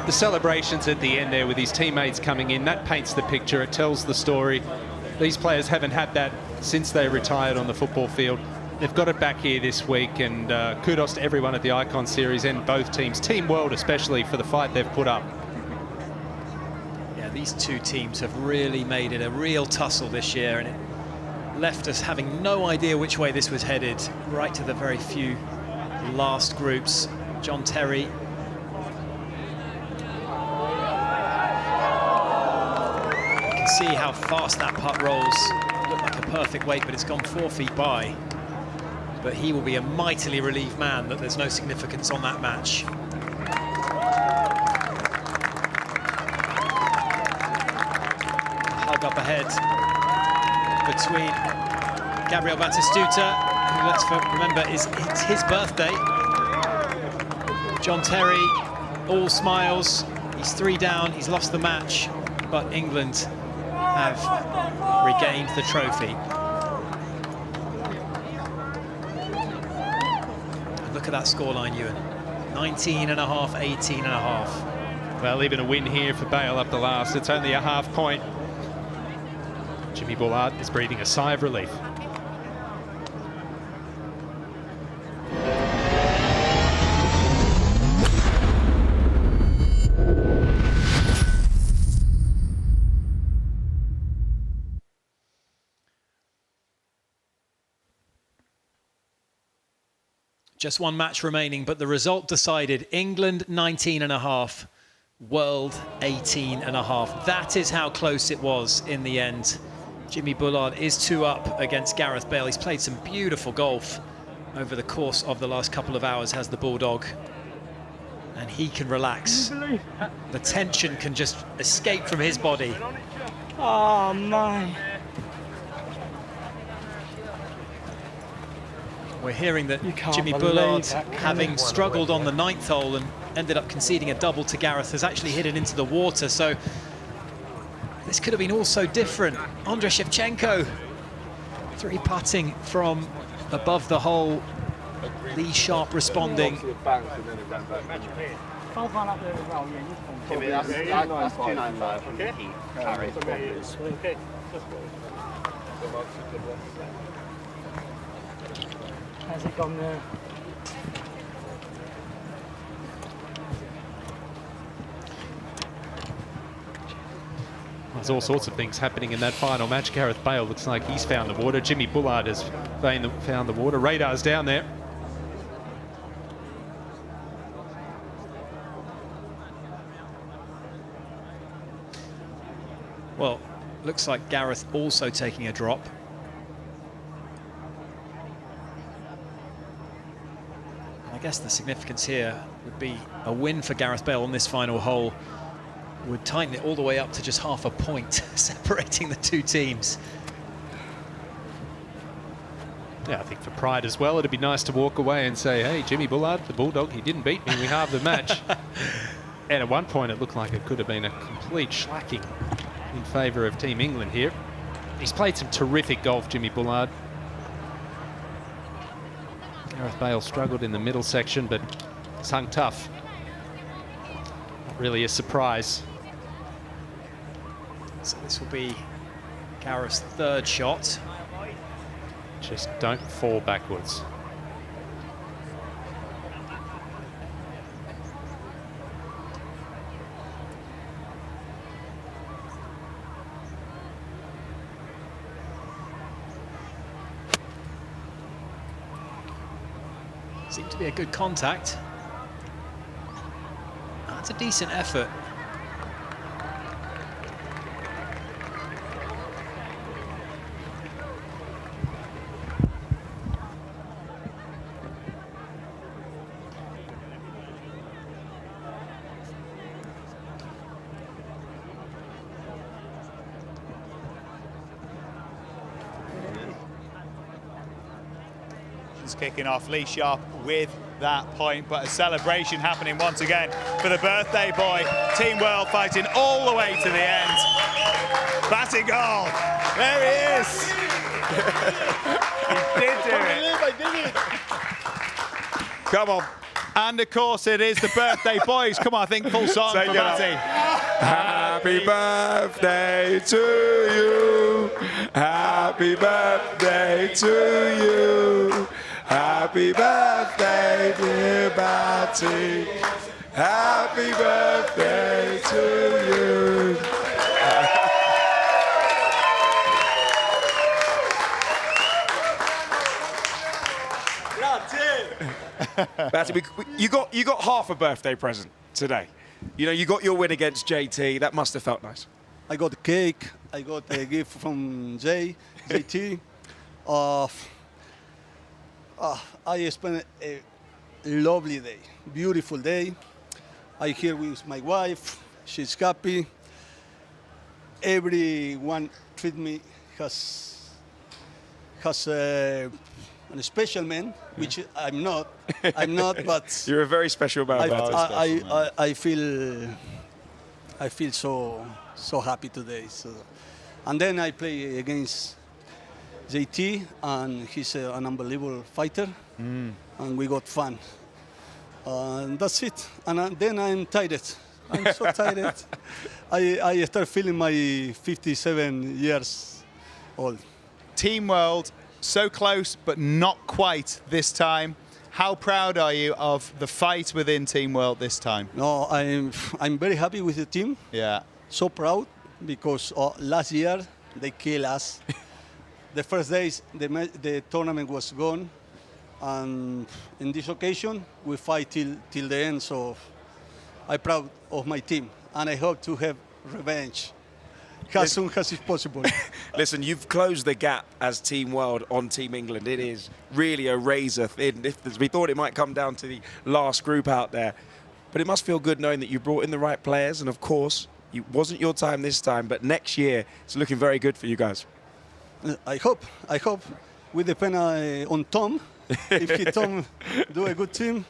Speaker 6: the celebrations at the end there with his teammates coming in, that paints the picture, it tells the story. These players haven't had that since they retired on the football field. They've got it back here this week, and kudos to everyone at the Icon Series and both teams, Team World especially, for the fight they've put up.
Speaker 14: Yeah, these two teams have really made it a real tussle this year, and it left us having no idea which way this was headed, right to the very few last groups. John Terry see how fast that putt rolls. Looked like a perfect weight, but it's gone 4 feet by. But he will be a mightily relieved man that there's no significance on that match. Hug up ahead between Gabriel Batistuta, who, let's remember, it's his birthday. John Terry, all smiles. He's 3 down, he's lost the match, but England have regained the trophy. Look at that scoreline, Ewan. 19.5, 18.5.
Speaker 6: Well, even a win here for Bale up the last. It's only a half point. Jimmy Bullard is breathing a sigh of relief.
Speaker 14: Just one match remaining, but the result decided. England 19.5, World 18.5. That is how close it was in the end. Jimmy Bullard is 2 up against Gareth Bale. He's played some beautiful golf over the course of the last couple of hours, has the Bulldog. And he can relax. The tension can just escape from his body.
Speaker 19: Oh, my.
Speaker 14: We're hearing that Jimmy Bullard, having struggled on the 9th hole and ended up conceding a double to Gareth, has actually hit it into the water. So this could have been all so different. Andrei Shevchenko, 3 putting from above the hole. Lee Sharp responding.
Speaker 19: How's it gone there?
Speaker 6: There's all sorts of things happening in that final match. Gareth Bale looks like he's found the water. Jimmy Bullard has found the water. Radar's down there.
Speaker 14: Well, looks like Gareth also taking a drop. I guess the significance here would be a win for Gareth Bale on this final hole would tighten it all the way up to just half a point, separating the 2 teams.
Speaker 6: Yeah, I think for pride as well, it'd be nice to walk away and say, hey, Jimmy Bullard, the Bulldog, he didn't beat me, we halved the match. And at one point it looked like it could have been a complete shellacking in favour of Team England here. He's played some terrific golf, Jimmy Bullard. Gareth Bale struggled in the middle section, but it's hung tough. Not really a surprise.
Speaker 14: So this will be Gareth's 3rd shot.
Speaker 6: Just don't fall backwards.
Speaker 14: Seemed to be a good contact. That's a decent effort.
Speaker 18: Kicking off, Lee Sharp with that point, but a celebration happening once again for the birthday boy. Team World fighting all the way to the end. Batting goal. There he is. He did do it.
Speaker 11: I did it. Come on.
Speaker 18: And of course it is the birthday boys. Come on, I think full song for Batty.
Speaker 11: Happy birthday to you. Happy birthday to you. Happy birthday, dear Batty. Happy birthday to you. Batty, you got half a birthday present today. You know, you got your win against JT. That must have felt nice.
Speaker 5: I got the cake. I got a gift from JT. I spent a lovely day, beautiful day. I here with my wife. She's happy. Everyone treat me as a special man, which I'm not. I'm not, but
Speaker 11: you're a very special man.
Speaker 5: I feel so happy today. So, and then I play against JT, and he's an unbelievable fighter, and we got fun. And that's it. And then I'm tired. I'm so tired. I start feeling my 57 years old.
Speaker 18: Team World, so close, but not quite this time. How proud are you of the fight within Team World this time?
Speaker 5: No, I'm very happy with the team.
Speaker 18: Yeah.
Speaker 5: So proud because last year they killed us. The first days the tournament was gone, and in this occasion we fight till the end. So I'm proud of my team, and I hope to have revenge as soon as it's possible.
Speaker 11: Listen, you've closed the gap as Team World on Team England. It is really a razor thin. We thought it might come down to the last group out there. But it must feel good knowing that you brought in the right players. And, of course, it wasn't your time this time. But next year, it's looking very good for you guys.
Speaker 5: I hope. We depend on Tom. If Tom do a good team,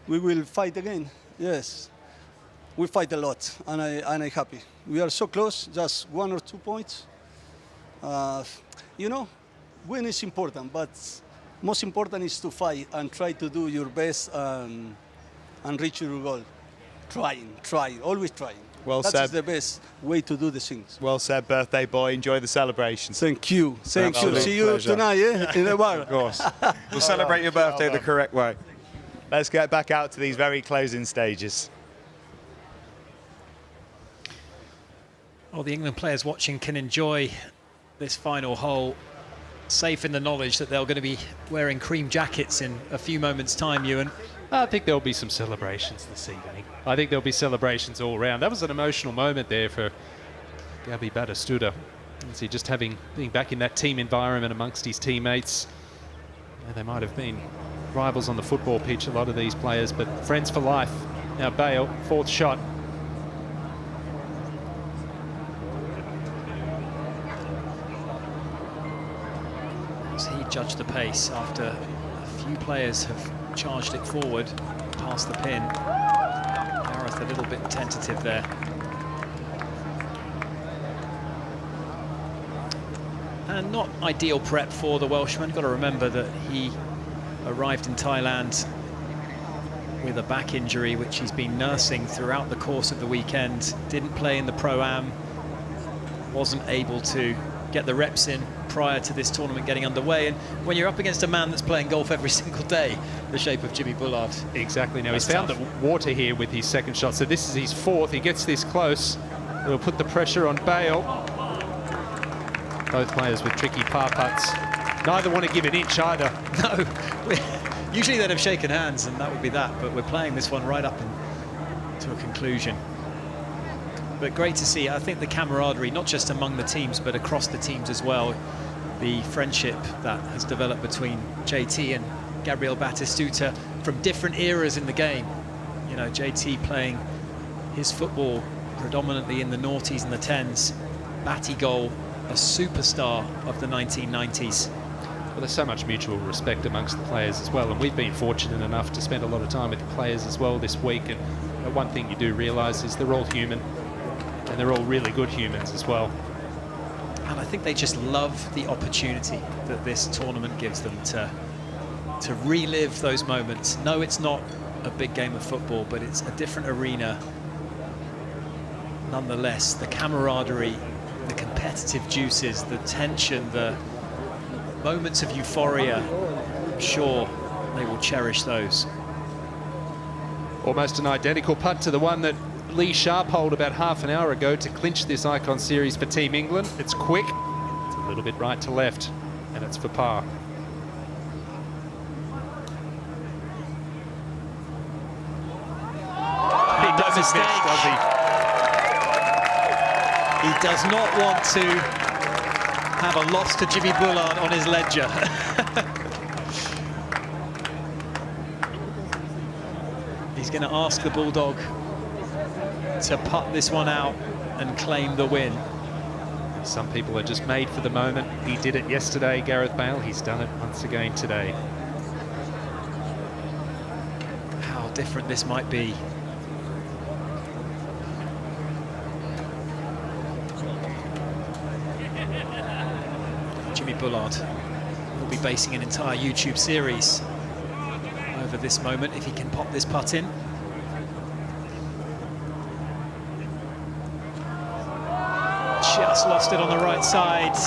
Speaker 5: we will fight again. Yes. We fight a lot, and I'm happy. We are so close, just 1 or 2 points. Win is important, but most important is to fight and try to do your best and reach your goal. Trying, always trying.
Speaker 18: Well
Speaker 5: That's
Speaker 18: said.
Speaker 5: the best way to do the things.
Speaker 18: Well said, birthday boy. Enjoy the celebrations.
Speaker 5: Thank you. See you
Speaker 11: pleasure.
Speaker 5: tonight, in the bar.
Speaker 11: Of course. We'll celebrate your birthday the correct way.
Speaker 18: Let's get back out to these very closing stages.
Speaker 14: Well, the England players watching can enjoy this final hole, safe in the knowledge that they're going to be wearing cream jackets in a few moments' time, Ewan.
Speaker 6: I think there'll be some celebrations this evening. I think there'll be celebrations all around. That was an emotional moment there for Gabby Batistuta. Just being back in that team environment amongst his teammates. They might have been rivals on the football pitch, a lot of these players, but friends for life. Now Bale, 4th shot.
Speaker 14: As he judged the pace after a few players have charged it forward past the pin. Gareth a little bit tentative there. And not ideal prep for the Welshman. Got to remember that he arrived in Thailand with a back injury which he's been nursing throughout the course of the weekend. Didn't play in the Pro-Am, wasn't able to get the reps in prior to this tournament getting underway. And when you're up against a man that's playing golf every single day, the shape of Jimmy Bullard.
Speaker 6: Exactly. Now he's found the water here with his 2nd shot, so this is his 4th. He gets this close. It'll put the pressure on Bale. Both players with tricky par putts. Neither want to give an inch either.
Speaker 14: No, usually they'd have shaken hands and that would be that, but we're playing this one right up to a conclusion. But great to see, I think, the camaraderie, not just among the teams, but across the teams as well. The friendship that has developed between JT and Gabriel Batistuta from different eras in the game. You know, JT playing his football predominantly in the noughties and the 10s. Batigol, a superstar of the 1990s.
Speaker 6: Well, there's so much mutual respect amongst the players as well, and we've been fortunate enough to spend a lot of time with the players as well this week, and one thing you do realise is they're all human, and they're all really good humans as well.
Speaker 14: And I think they just love the opportunity that this tournament gives them to relive those moments. No, it's not a big game of football, but it's a different arena. Nonetheless, the camaraderie, the competitive juices, the tension, the moments of euphoria, I'm sure they will cherish those.
Speaker 6: Almost an identical putt to the one that Lee Sharp holed about half an hour ago to clinch this Icon Series for Team England. It's quick, it's a little bit right to left, and it's for par.
Speaker 14: He does mistake.
Speaker 6: Does he?
Speaker 14: He does not want to have a loss to Jimmy Bullard on his ledger. He's going to ask the Bulldog to putt this one out and claim the win.
Speaker 6: Some people are just made for the moment. He did it yesterday, Gareth Bale. He's done it once again today.
Speaker 14: How different this might be. Jimmy Bullard will be basing an entire YouTube series over this moment if he can pop this putt in. Just lost it on the right side.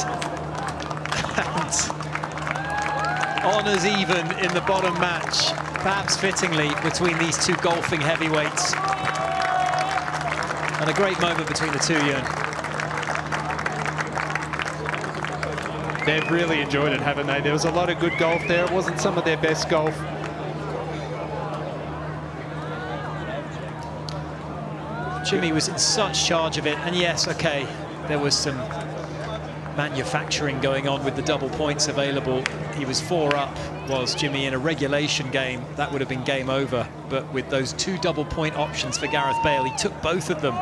Speaker 14: And honours even in the bottom match, perhaps fittingly, between these two golfing heavyweights. And a great moment between the two, Ewan.
Speaker 6: They've really enjoyed it, haven't they? There was a lot of good golf there. It wasn't some of their best golf. Jimmy was in such charge of it, and yes, okay, there was some manufacturing going on with the double points available. He was 4 up, was Jimmy. In a regulation game, that would have been game over. But with those 2 double point options for Gareth Bale, he took both of them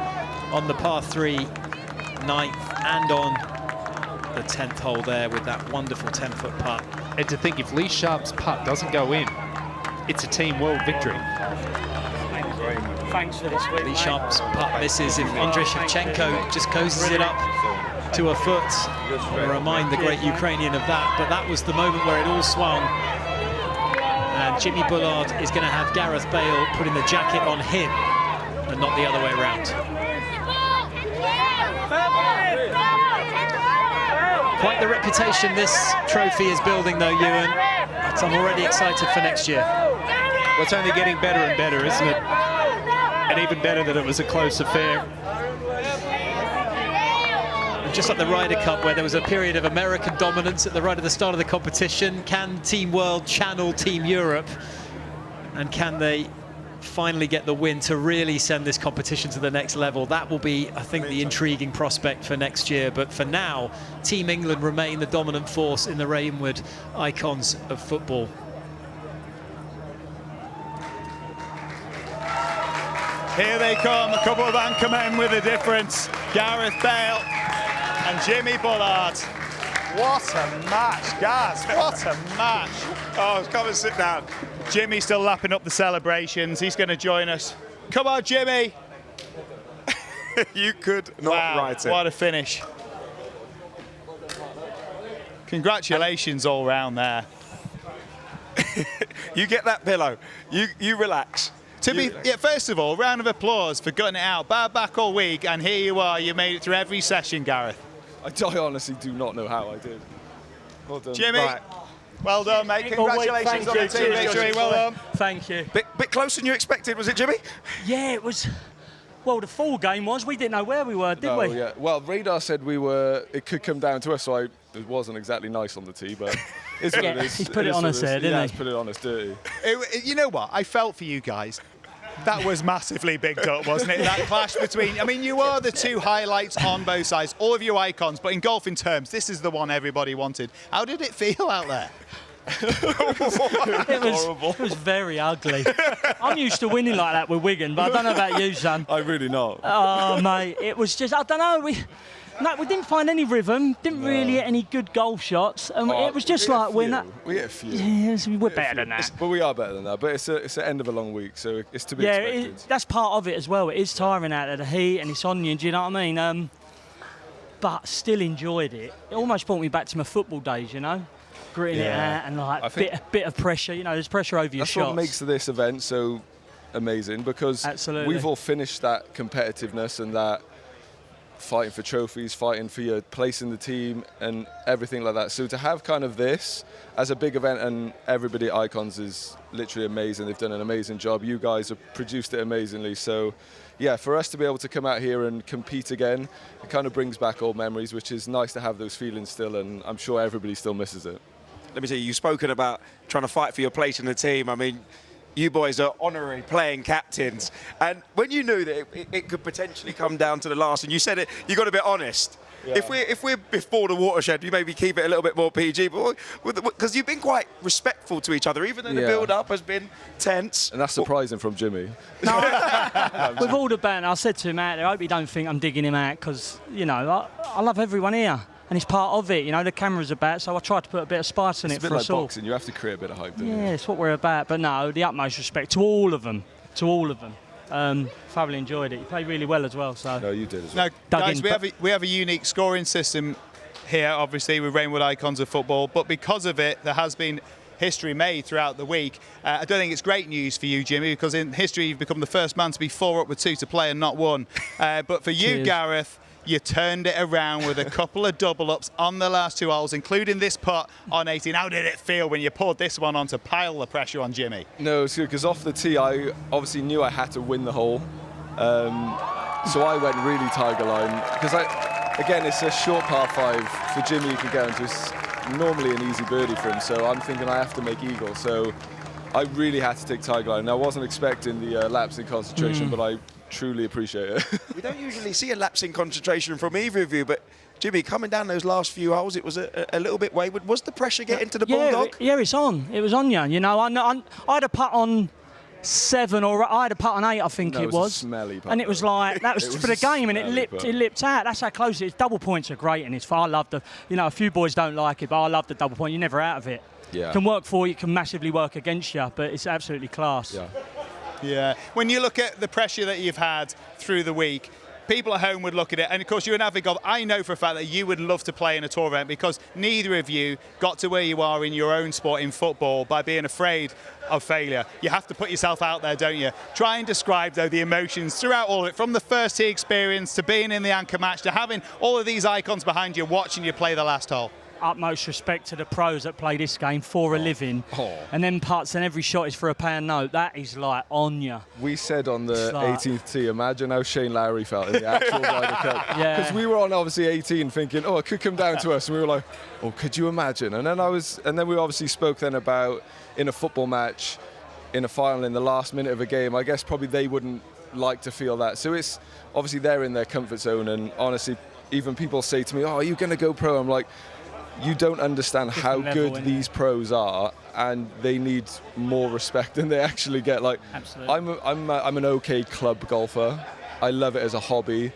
Speaker 6: on the par 3, 9th, and on the 10th hole there with that wonderful 10-foot putt. And to think, if Lee Sharp's putt doesn't go in, it's a team world victory.
Speaker 19: Thanks for this week.
Speaker 6: Lee Sharp's putt misses. If Andrei Shevchenko just coasts it up to a foot, we'll remind the great Ukrainian of that. But that was the moment where it all swung. And Jimmy Bullard is going to have Gareth Bale putting the jacket on him and not the other way around. Quite the reputation this trophy is building, though, Ewan. But I'm already excited for next year.
Speaker 9: Well, it's only getting better and better, isn't it? And even better that it was a close affair.
Speaker 6: Just like the Ryder Cup, where there was a period of American dominance at the right at the start of the competition, can Team World channel Team Europe? And can they finally get the win to really send this competition to the next level? That will be, I think, the intriguing prospect for next year. But for now, Team England remain the dominant force in the Reignwood Icons of Football.
Speaker 18: Here they come, a couple of anchor men with a difference. Gareth Bale and Jimmy Bullard. What a match, Gaz, what a match.
Speaker 11: Oh, come and sit down.
Speaker 18: Jimmy's still lapping up the celebrations. He's going to join us. Come on, Jimmy.
Speaker 11: You could not write it.
Speaker 18: What a finish. Congratulations all round there.
Speaker 11: You get that pillow. You relax.
Speaker 18: First of all, round of applause for gutting it out. Bad back all week, and here you are. You made it through every session, Gareth.
Speaker 16: I honestly do not know how I did. Well done.
Speaker 18: Jimmy, well done, mate. Congratulations on the team victory. Well done.
Speaker 19: Thank you.
Speaker 11: Bit closer than you expected, was it, Jimmy?
Speaker 19: Yeah, it was. Well, the full game was. We didn't know where we were, did we?
Speaker 16: Yeah. Well, Radar said it could come down to us, so it wasn't exactly nice on the tee, but it's what it is.
Speaker 19: He's put it on us there, didn't he?
Speaker 16: Yeah, he's put it on us dirty.
Speaker 18: You know what? I felt for you guys. That was massively bigged up, wasn't it? That clash between, I mean, you are the two highlights on both sides, all of you icons, but in golfing terms, this is the one everybody wanted. How did it feel out there?
Speaker 19: It was very ugly. I'm used to winning like that with Wigan, but I don't know about you, son.
Speaker 16: I'm really not.
Speaker 19: Oh, mate, it was just, I don't know, we didn't find any rhythm, didn't really hit any good golf shots, and it was just like
Speaker 16: we hit a few.
Speaker 19: Yes, we're better than that.
Speaker 16: But we are better than that. But it's the end of a long week, so it's to be expected.
Speaker 19: That's part of it as well. It is tiring out of the heat, and it's on you. Do you know what I mean? But still enjoyed it. It almost brought me back to my football days, you know, gritting it out and like bit of pressure. You know, there's pressure over your shots.
Speaker 16: That's what makes this event so amazing, because we've all finished that competitiveness and that fighting for trophies, fighting for your place in the team and everything like that. So to have kind of this as a big event, and everybody at Icons is literally amazing. They've done an amazing job. You guys have produced it amazingly. So yeah, for us to be able to come out here and compete again, it kind of brings back old memories, which is nice to have those feelings still, and I'm sure everybody still misses it.
Speaker 11: Let me tell you, you've spoken about trying to fight for your place in the team. I mean, you boys are honorary playing captains. And when you knew that it could potentially come down to the last, and you said it, you got to be honest. Yeah. If we're before the watershed, you maybe keep it a little bit more PG, because you've been quite respectful to each other, even though the build-up has been tense.
Speaker 16: And that's surprising from Jimmy.
Speaker 19: No, with all the banter, I said to him out there, I hope you don't think I'm digging him out, because, you know, I love everyone here. And it's part of it, you know, the camera's about, so I tried to put a bit of spice in it for us all.
Speaker 16: It's a bit like boxing, you have to create a bit of hype, don't you?
Speaker 19: Yeah, it's what we're about. But no, the utmost respect to all of them. Thoroughly enjoyed it. You played really well as well. So.
Speaker 16: No, you did as well.
Speaker 18: Now, guys, we have a unique scoring system here, obviously, with Reignwood Icons of Football, but because of it, there has been history made throughout the week. I don't think it's great news for you, Jimmy, because in history, you've become the first man to be 4 up with 2 to play and not 1. But for you, Gareth, you turned it around with a couple of double-ups on the last 2 holes, including this putt on 18. How did it feel when you poured this one on to pile the pressure on Jimmy?
Speaker 16: No, it's good, because off the tee, I obviously knew I had to win the hole. So I went really tiger line, because again, it's a short par 5 for Jimmy. You can get into. It's normally an easy birdie for him, so I'm thinking I have to make eagle. So I really had to take tiger line. Now, I wasn't expecting the lapse in concentration, but I truly appreciate it.
Speaker 11: We don't usually see a lapse in concentration from either of you, but Jimmy, coming down those last few holes, it was a little bit wayward. Was the pressure getting to the Bulldog?
Speaker 19: Yeah, it's on. It was on you. You know, I had a putt on 7 or I had a putt on 8, I think it was.
Speaker 16: A smelly putt.
Speaker 19: And it was like, that was for the game, and it lipped out. That's how close it is. Double points are great, and it's far. I love the, you know, a few boys don't like it, but I love the double point. You're never out of it.
Speaker 16: Yeah.
Speaker 19: It can work for you, it can massively work against you, but it's absolutely class.
Speaker 16: Yeah.
Speaker 18: Yeah. When you look at the pressure that you've had through the week, people at home would look at it, and of course you're an avid golfer. I know for a fact that you would love to play in a tour event because neither of you got to where you are in your own sport in football by being afraid of failure. You have to put yourself out there, don't you? Try and describe, though, the emotions throughout all of it, from the first tee experience to being in the anchor match to having all of these icons behind you watching you play the last hole.
Speaker 19: Utmost respect to the pros that play this game for a living. And then putts and every shot is for a pound note. That is like on you.
Speaker 16: We said on the 18th tee, imagine how Shane Lowry felt in the actual Ryder Cup.
Speaker 19: Yeah.
Speaker 16: Because we were on obviously 18 thinking, oh, it could come down to us. And we were like, oh, could you imagine? And then we obviously spoke then about in a football match, in a final, in the last minute of a game, I guess probably they wouldn't like to feel that. So it's obviously they're in their comfort zone. And honestly, even people say to me, oh, are you going to go pro? I'm like, you don't understand how good these pros are, and they need more respect than they actually get. Like,
Speaker 19: absolutely.
Speaker 16: I'm an okay club golfer. I love it as a hobby.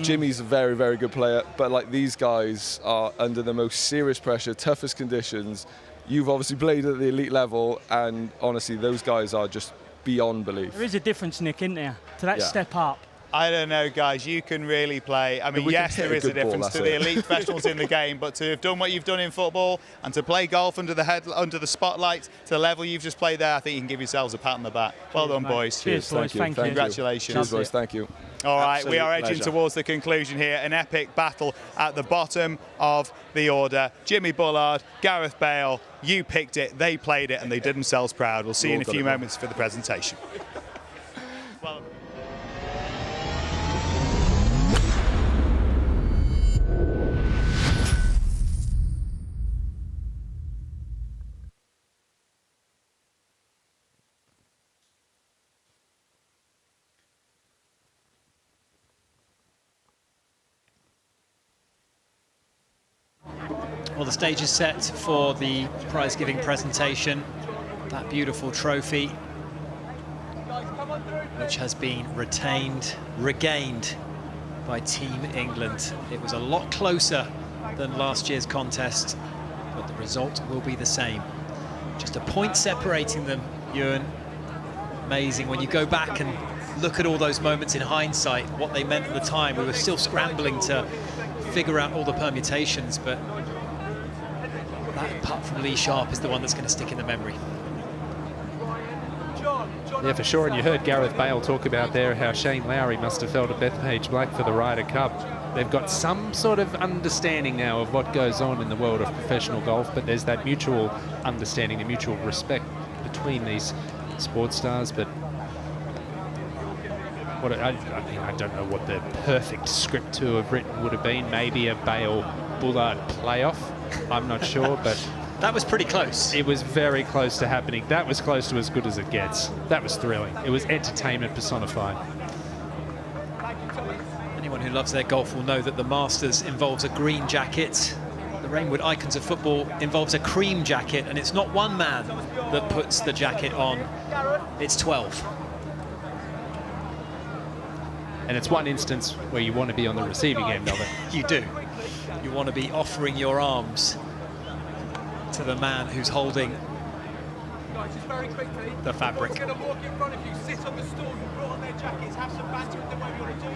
Speaker 16: Jimmy's a very, very good player, but like these guys are under the most serious pressure, toughest conditions. You've obviously played at the elite level, and honestly, those guys are just beyond belief.
Speaker 19: There is a difference, Nick, isn't there? To that step up.
Speaker 18: I don't know, guys. You can really play. I mean, yes, there is a difference to the elite professionals in the game, but to have done what you've done in football and to play golf under the spotlight to the level you've just played there, I think you can give yourselves a pat on the back. Well done, boys.
Speaker 19: Cheers, boys. Thank you.
Speaker 18: Congratulations.
Speaker 16: Cheers, boys. Thank you.
Speaker 18: All right, we are edging
Speaker 16: pleasure.
Speaker 18: towards the conclusion here. An epic battle at the bottom of the order. Jimmy Bullard, Gareth Bale, you picked it, they played it, and they did themselves proud. We'll see you in a few moments for the presentation. Well.
Speaker 14: Well, the stage is set for the prize-giving presentation. That beautiful trophy, which has been regained by Team England. It was a lot closer than last year's contest, but the result will be the same. Just a point separating them, Ewan. Amazing when you go back and look at all those moments in hindsight, what they meant at the time. We were still scrambling to figure out all the permutations, but that putt from Lee Sharp is the one that's going to stick in the memory.
Speaker 6: Yeah, for sure. And you heard Gareth Bale talk about there how Shane Lowry must have felt at Bethpage Black for the Ryder Cup. They've got some sort of understanding now of what goes on in the world of professional golf, but there's that mutual understanding, the mutual respect between these sports stars. But what I mean, I don't know what the perfect script to have written would have been. Maybe a Bale-Bullard playoff. I'm not sure, but
Speaker 14: that was pretty close.
Speaker 6: It was very close to happening. That was close to as good as it gets. That was thrilling. It was entertainment personified.
Speaker 14: Anyone who loves their golf will know that the Masters involves a green jacket. The Reignwood Icons of Football involves a cream jacket, and it's not one man that puts the jacket on, it's 12.
Speaker 6: And it's one instance where you want to be on the receiving end of it.
Speaker 14: You do. You want to be offering your arms to the man who's holding the fabric.
Speaker 4: Going to walk in front of you, sit on the stool, you put on their jackets, have some banter with them whatever you want to do.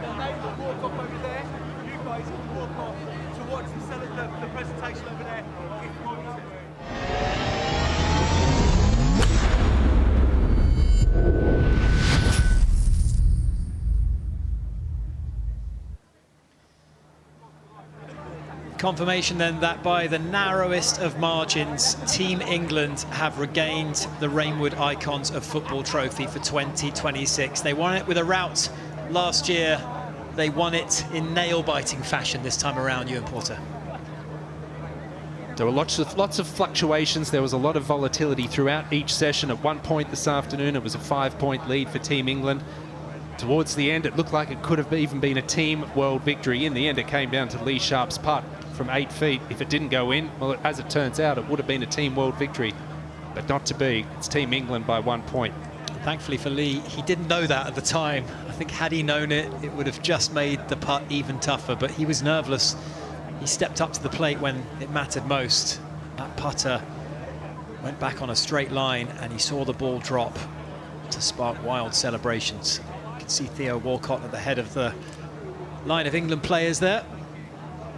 Speaker 4: Then they will walk off over there. You guys can walk off towards the presentation over there.
Speaker 14: Confirmation then that by the narrowest of margins, Team England have regained the Reignwood Icons of Football trophy for 2026. They won it with a rout last year. They won it in nail-biting fashion this time around, Ewan Porter.
Speaker 6: There were lots of fluctuations. There was a lot of volatility throughout each session. At one point this afternoon, it was a 5-point lead for Team England.
Speaker 9: Towards the end, it looked like it could have even been a team world victory. In the end, it came down to Lee Sharp's putt from 8 feet. If it didn't go in, well, as it turns out, it would have been a team world victory, but not to be. It's Team England by 1 point.
Speaker 14: Thankfully for Lee, he didn't know that at the time. I think had he known it, it would have just made the putt even tougher, but he was nerveless. He stepped up to the plate when it mattered most. That putter went back on a straight line and he saw the ball drop to spark wild celebrations. You can see Theo Walcott at the head of the line of England players there.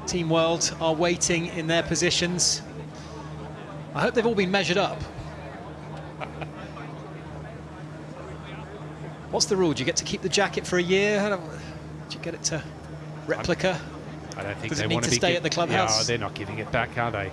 Speaker 14: Team World are waiting in their positions. I hope they've all been measured up. What's the rule? Do you get to keep the jacket for a year? Do you get it to replica?
Speaker 9: I don't think
Speaker 14: Does
Speaker 9: they
Speaker 14: it need
Speaker 9: want
Speaker 14: to
Speaker 9: be
Speaker 14: stay at the clubhouse?
Speaker 9: No, they're not giving it back, are they?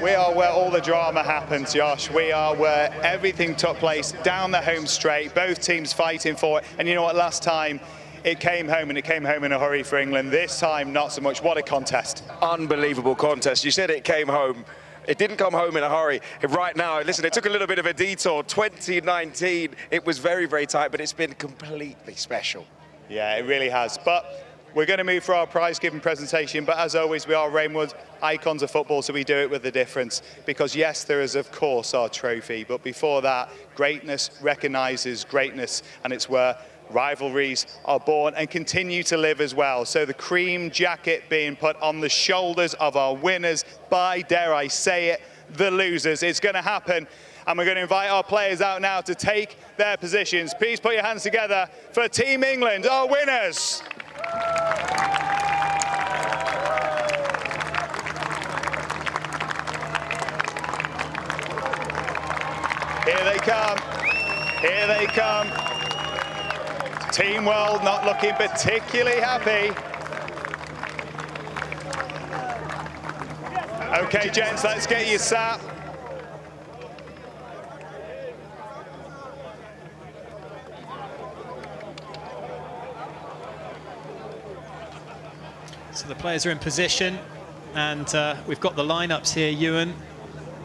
Speaker 18: We are where all the drama happened, Josh. We are where everything took place down the home straight, both teams fighting for it. And you know what, last time it came home, and it came home in a hurry for England. This time, not so much. What a contest.
Speaker 11: Unbelievable contest. You said it came home. It didn't come home in a hurry. Right now, listen, it took a little bit of a detour. 2019, it was very, very tight, but it's been completely special.
Speaker 18: Yeah, it really has. But we're going to move for our prize-giving presentation, but as always, we are Reignwood Icons of Football, so we do it with a difference. Because yes, there is, of course, our trophy, but before that, greatness recognises greatness, and it's where rivalries are born and continue to live as well. So the cream jacket being put on the shoulders of our winners by, dare I say it, the losers. It's going to happen, and we're going to invite our players out now to take their positions. Please put your hands together for Team England, our winners. Here they come. Here they come. Team World not looking particularly happy. Okay, gents, let's get you sat.
Speaker 14: So the players are in position, and we've got the lineups here, Ewan.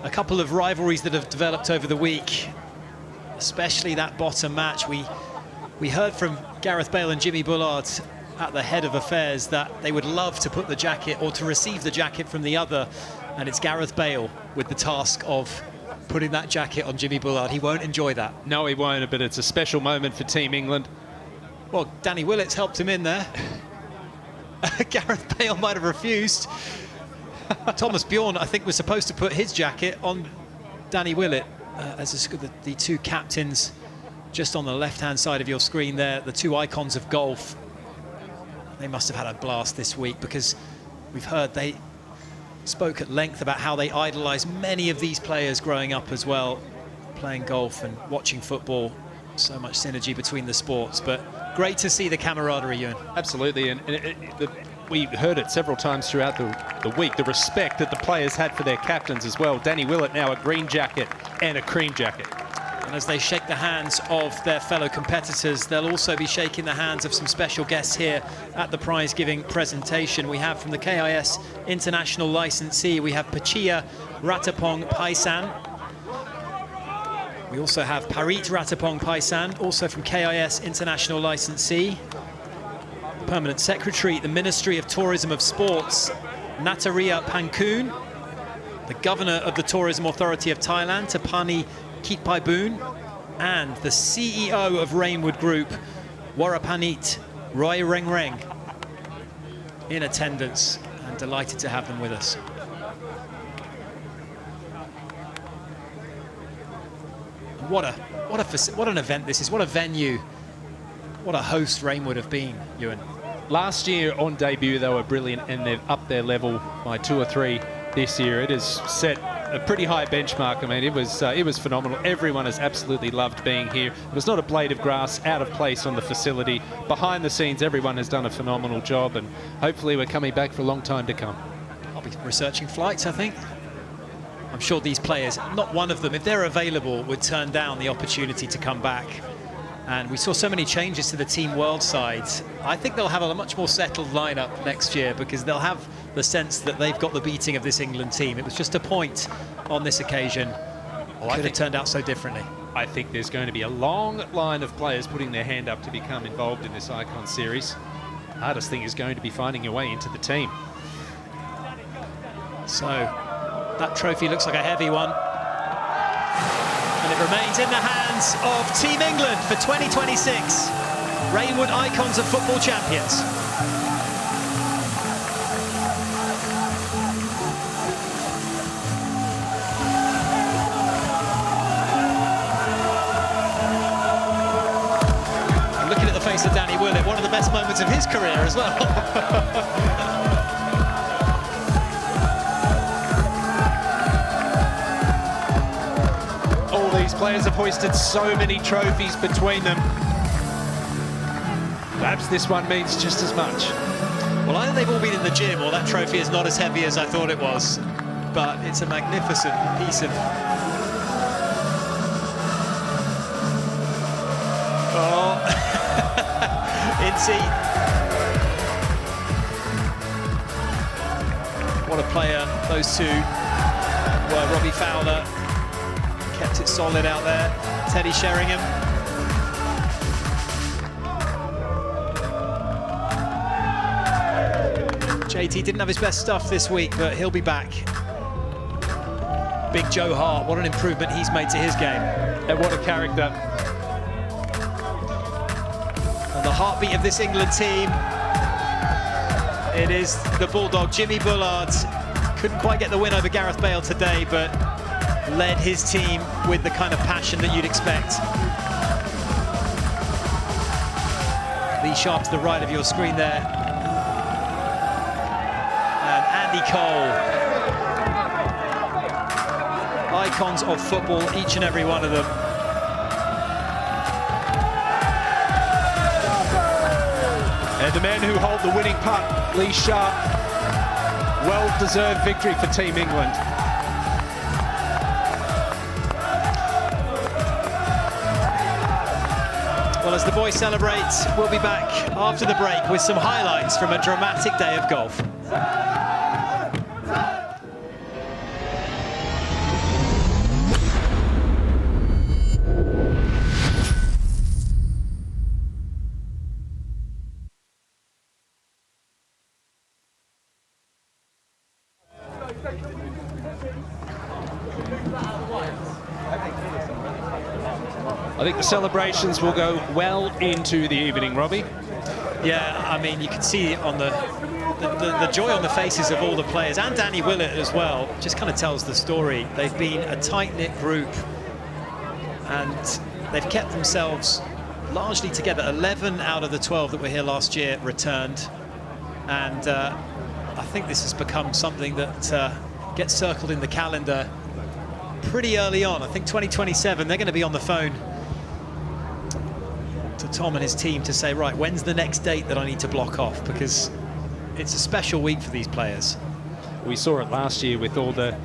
Speaker 14: A couple of rivalries that have developed over the week, especially that bottom match. We heard from Gareth Bale and Jimmy Bullard at the head of affairs that they would love to put the jacket or to receive the jacket from the other, and it's Gareth Bale with the task of putting that jacket on Jimmy Bullard. He won't enjoy that.
Speaker 9: No, he won't, but it's a special moment for Team England.
Speaker 14: Well, Danny Willett's helped him in there. Gareth Bale might have refused. Thomas Bjorn, I think, was supposed to put his jacket on Danny Willett as the two captains just on the left-hand side of your screen there, the two icons of golf. They must have had a blast this week, because we've heard they spoke at length about how they idolise many of these players growing up as well, playing golf and watching football. So much synergy between the sports, but great to see the camaraderie, Ewan.
Speaker 9: Absolutely, and we heard it several times throughout the week, the respect that the players had for their captains as well. Danny Willett now a green jacket and a cream jacket.
Speaker 14: And as they shake the hands of their fellow competitors, they'll also be shaking the hands of some special guests here at the prize-giving presentation. We have from the KIS International Licensee, we have Pachia Ratapong Paisan. We also have Parit Ratapong Paisan, also from KIS International Licensee. Permanent Secretary, the Ministry of Tourism of Sports, Nataria Pangkun. The Governor of the Tourism Authority of Thailand, Tapani Kitpaiboon. And the CEO of Reignwood Group, Warapanit Roy Rengreng, in attendance, and delighted to have them with us. What an event this is, what a venue, what a host Reignwood have been, Ewan.
Speaker 9: Last year on debut they were brilliant, and they've upped their level by 2 or 3 this year. It has set a pretty high benchmark. I mean, it was phenomenal. Everyone has absolutely loved being here. There's not a blade of grass out of place on the facility. Behind the scenes, everyone has done a phenomenal job, and hopefully we're coming back for a long time to come.
Speaker 14: I'll be researching flights, I think. I'm sure these players, not one of them, if they're available, would turn down the opportunity to come back. And we saw so many changes to the Team World side. I think they'll have a much more settled lineup next year, because they'll have the sense that they've got the beating of this England team. It was just a point on this occasion. Could have turned out so differently.
Speaker 6: I think there's going to be a long line of players putting their hand up to become involved in this Icon Series. The hardest thing is going to be finding your way into the team.
Speaker 14: So that trophy looks like a heavy one. And it remains in the hands of Team England for 2026. Reignwood Icons of Football champions. And looking at the face of Danny Willett, one of the best moments of his career as well.
Speaker 6: Players have hoisted so many trophies between them. Perhaps this one means just as much.
Speaker 14: Well, either they've all been in the gym or that trophy is not as heavy as I thought it was. But it's a magnificent piece of... Oh, Incy. What a player those two were. Robbie Fowler kept it solid out there. Teddy Sheringham. JT didn't have his best stuff this week, but he'll be back. Big Joe Hart, what an improvement he's made to his game.
Speaker 6: And what a character.
Speaker 14: And the heartbeat of this England team, it is the Bulldog, Jimmy Bullard. Couldn't quite get the win over Gareth Bale today, but led his team with the kind of passion that you'd expect. Lee Sharp to the right of your screen there. And Andy Cole. Icons of football, each and every one of them.
Speaker 6: And the man who hold the winning putt, Lee Sharp. Well-deserved victory for Team England.
Speaker 14: Well, as the boys celebrate, we'll be back after the break with some highlights from a dramatic day of golf.
Speaker 6: I think the celebrations will go well into the evening, Robbie.
Speaker 14: Yeah, I mean, you can see on the joy on the faces of all the players, and Danny Willett as well, just kind of tells the story. They've been a tight-knit group, and they've kept themselves largely together. 11 out of the 12 that were here last year returned, and I think this has become something that gets circled in the calendar pretty early on. I think 2027, they're going to be on the phone to Tom and his team to say, right, when's the next date that I need to block off? Because it's a special week for these players.
Speaker 6: We saw it last year with all their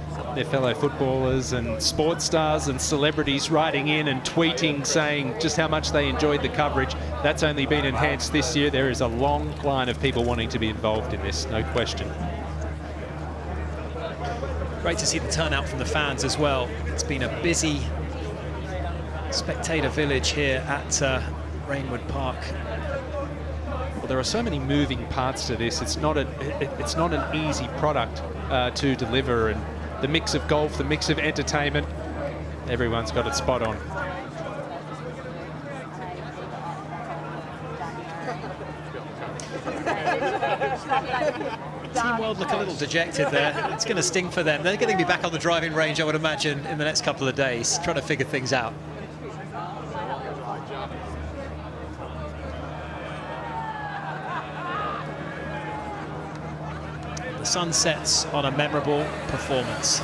Speaker 6: fellow footballers and sports stars and celebrities writing in and tweeting saying just how much they enjoyed the coverage. That's only been enhanced this year. There is a long line of people wanting to be involved in this, no question.
Speaker 14: Great to see the turnout from the fans as well. It's been a busy spectator village here at Reignwood Park.
Speaker 6: Well, there are so many moving parts to this. It's not an easy product to deliver, and the mix of golf, the mix of entertainment, everyone's got it spot on.
Speaker 14: Team World look a little dejected there. It's going to sting for them. They're going to be back on the driving range, I would imagine, in the next couple of days, trying to figure things out. The sun sets on a memorable performance.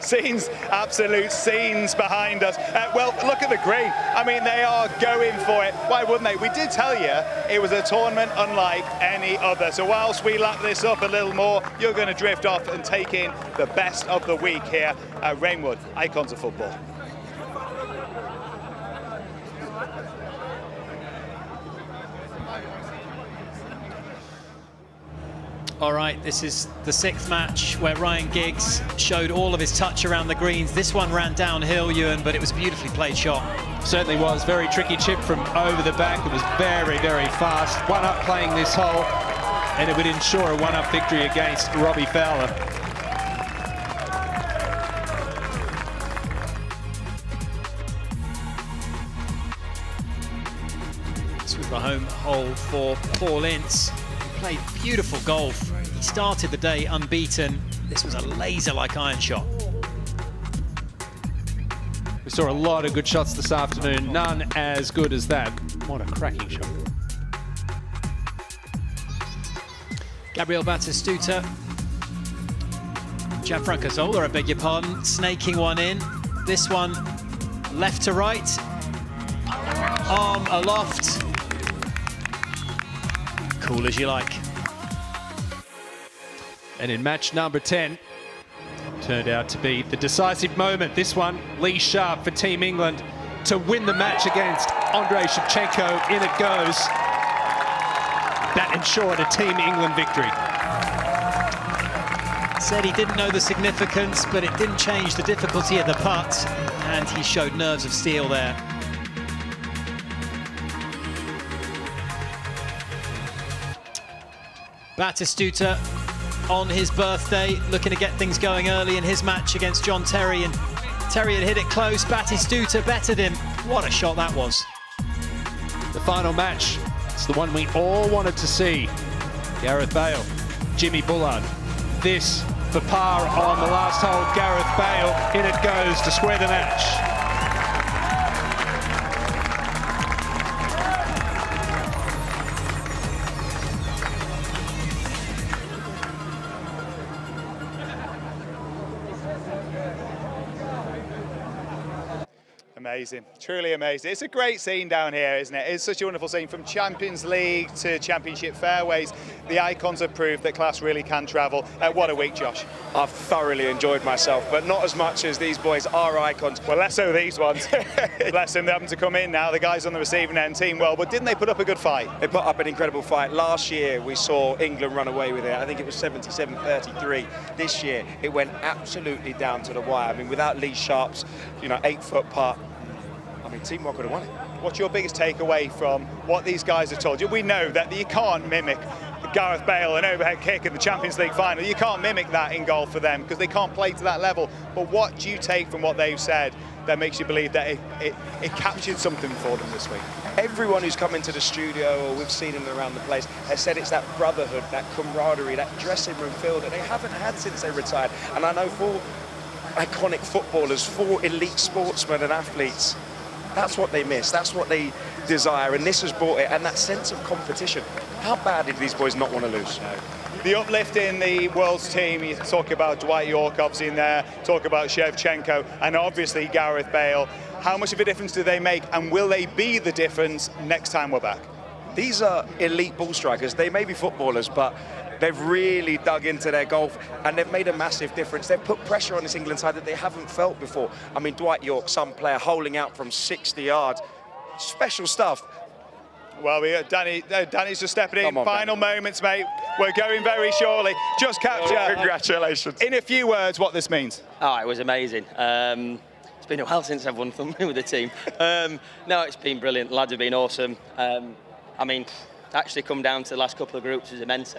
Speaker 18: Scenes, absolute scenes behind us. Well, look at the green. I mean, they are going for it. Why wouldn't they? We did tell you it was a tournament unlike any other. So whilst we lap this up a little more, you're going to drift off and take in the best of the week here at Reignwood Icons of Football.
Speaker 14: All right, this is the 6th match where Ryan Giggs showed all of his touch around the greens. This one ran downhill, Ewan, but it was a beautifully played shot.
Speaker 9: Certainly was. Very tricky chip from over the back. It was very, very fast. 1-up playing this hole, and it would ensure a 1-up victory against Robbie Fowler.
Speaker 14: This was the home hole for Paul Ince. He played beautiful golf. He started the day unbeaten. This was a laser-like iron shot.
Speaker 9: We saw a lot of good shots this afternoon, none as good as that. What a cracking shot.
Speaker 14: Gabriel Batistuta, Gianfranco Zola, I beg your pardon, snaking one in. This one left to right, arm aloft. Cool as you like.
Speaker 9: And in match number 10, turned out to be the decisive moment. This one, Lee Sharp for Team England to win the match against Andrei Shevchenko. In it goes. That ensured a Team England victory.
Speaker 14: Said he didn't know the significance, but it didn't change the difficulty of the putt, and he showed nerves of steel there. Batistuta on his birthday, looking to get things going early in his match against John Terry, and Terry had hit it close. Batistuta bettered him. What a shot that was.
Speaker 9: The final match, it's the one we all wanted to see. Gareth Bale, Jimmy Bullard. This for par on the last hole. Gareth Bale, in it goes to square the match.
Speaker 18: Amazing, truly amazing. It's a great scene down here, isn't it? It's such a wonderful scene, from Champions League to Championship fairways. The icons have proved that class really can travel. What a week, Josh.
Speaker 10: I've thoroughly enjoyed myself, but not as much as these boys are icons.
Speaker 18: Well, less so these ones. Bless them, they're having to come in now. The guys on the receiving end, team well, but didn't they put up a good fight?
Speaker 10: They put up an incredible fight. Last year, we saw England run away with it. I think it was 77-33. This year, it went absolutely down to the wire. I mean, without Lee Sharp's, 8-foot putt, I mean, Team Rock would have won it.
Speaker 18: What's your biggest takeaway from what these guys have told you? We know that you can't mimic Gareth Bale, an overhead kick in the Champions League final. You can't mimic that in golf for them because they can't play to that level. But what do you take from what they've said that makes you believe that it captured something for them this week?
Speaker 10: Everyone who's come into the studio, or we've seen them around the place, has said it's that brotherhood, that camaraderie, that dressing room feel that they haven't had since they retired. And I know for iconic footballers, for elite sportsmen and athletes, that's what they miss, that's what they desire, and this has brought it, and that sense of competition. How bad did these boys not want to lose?
Speaker 18: The uplift in the world's team, you talk about Dwight York obviously in there, talk about Shevchenko, and obviously Gareth Bale. How much of a difference do they make, and will they be the difference next time we're back?
Speaker 10: These are elite ball strikers. They may be footballers, but they've really dug into their golf, and they've made a massive difference. They've put pressure on this England side that they haven't felt before. I mean, Dwight York, some player holding out from 60 yards. Special stuff.
Speaker 18: Well, Danny's just stepping in. Final moments, mate. We're going very shortly. Just capture.
Speaker 10: Congratulations.
Speaker 18: In a few words, what this means.
Speaker 22: Oh, it was amazing. It's been a while since I've won something with the team. No, it's been brilliant. The lads have been awesome. I mean, to actually come down to the last couple of groups is immense.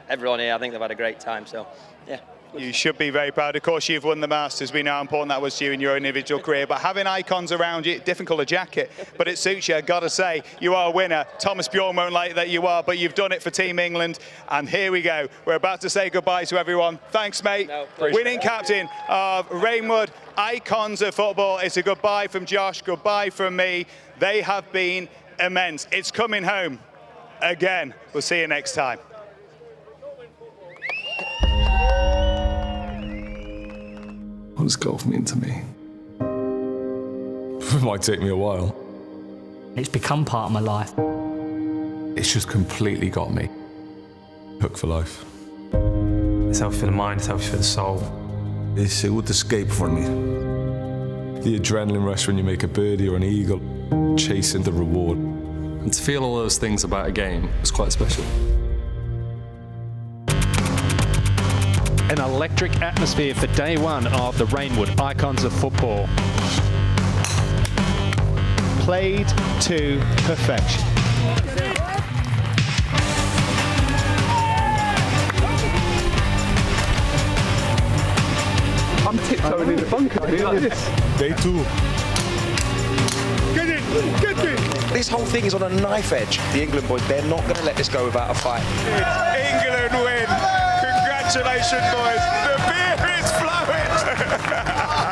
Speaker 22: Everyone here, I think they've had a great time. So, yeah.
Speaker 18: You should be very proud. Of course, you've won the Masters. We know how important that was to you in your individual career. But having icons around you, different colour jacket, but it suits you. I've got to say, you are a winner. Thomas Bjorn won't like that you are, but you've done it for Team England. And here we go. We're about to say goodbye to everyone. Thanks, mate. Winning captain of Reignwood Icons of Football. It's a goodbye from Josh, goodbye from me. They have been immense. It's coming home again. We'll see you next time.
Speaker 15: What does golf mean to me? It might take me a while.
Speaker 17: It's become part of my life.
Speaker 15: It's just completely got me. Hooked for life.
Speaker 23: It's healthy for the mind, it's healthy for the soul.
Speaker 15: It's a good escape for me. The adrenaline rush when you make a birdie or an eagle, chasing the reward.
Speaker 24: And to feel all those things about a game was quite special.
Speaker 6: An electric atmosphere for day one of the Reignwood Icons of Football.
Speaker 20: Played to perfection.
Speaker 11: I'm tiptoeing in the bunker, like this.
Speaker 15: Day 2.
Speaker 11: Get in! Get in! This whole thing is on a knife edge. The England boys, they're not going to let this go without a fight. England win! Congratulations, boys! The beer is flowing!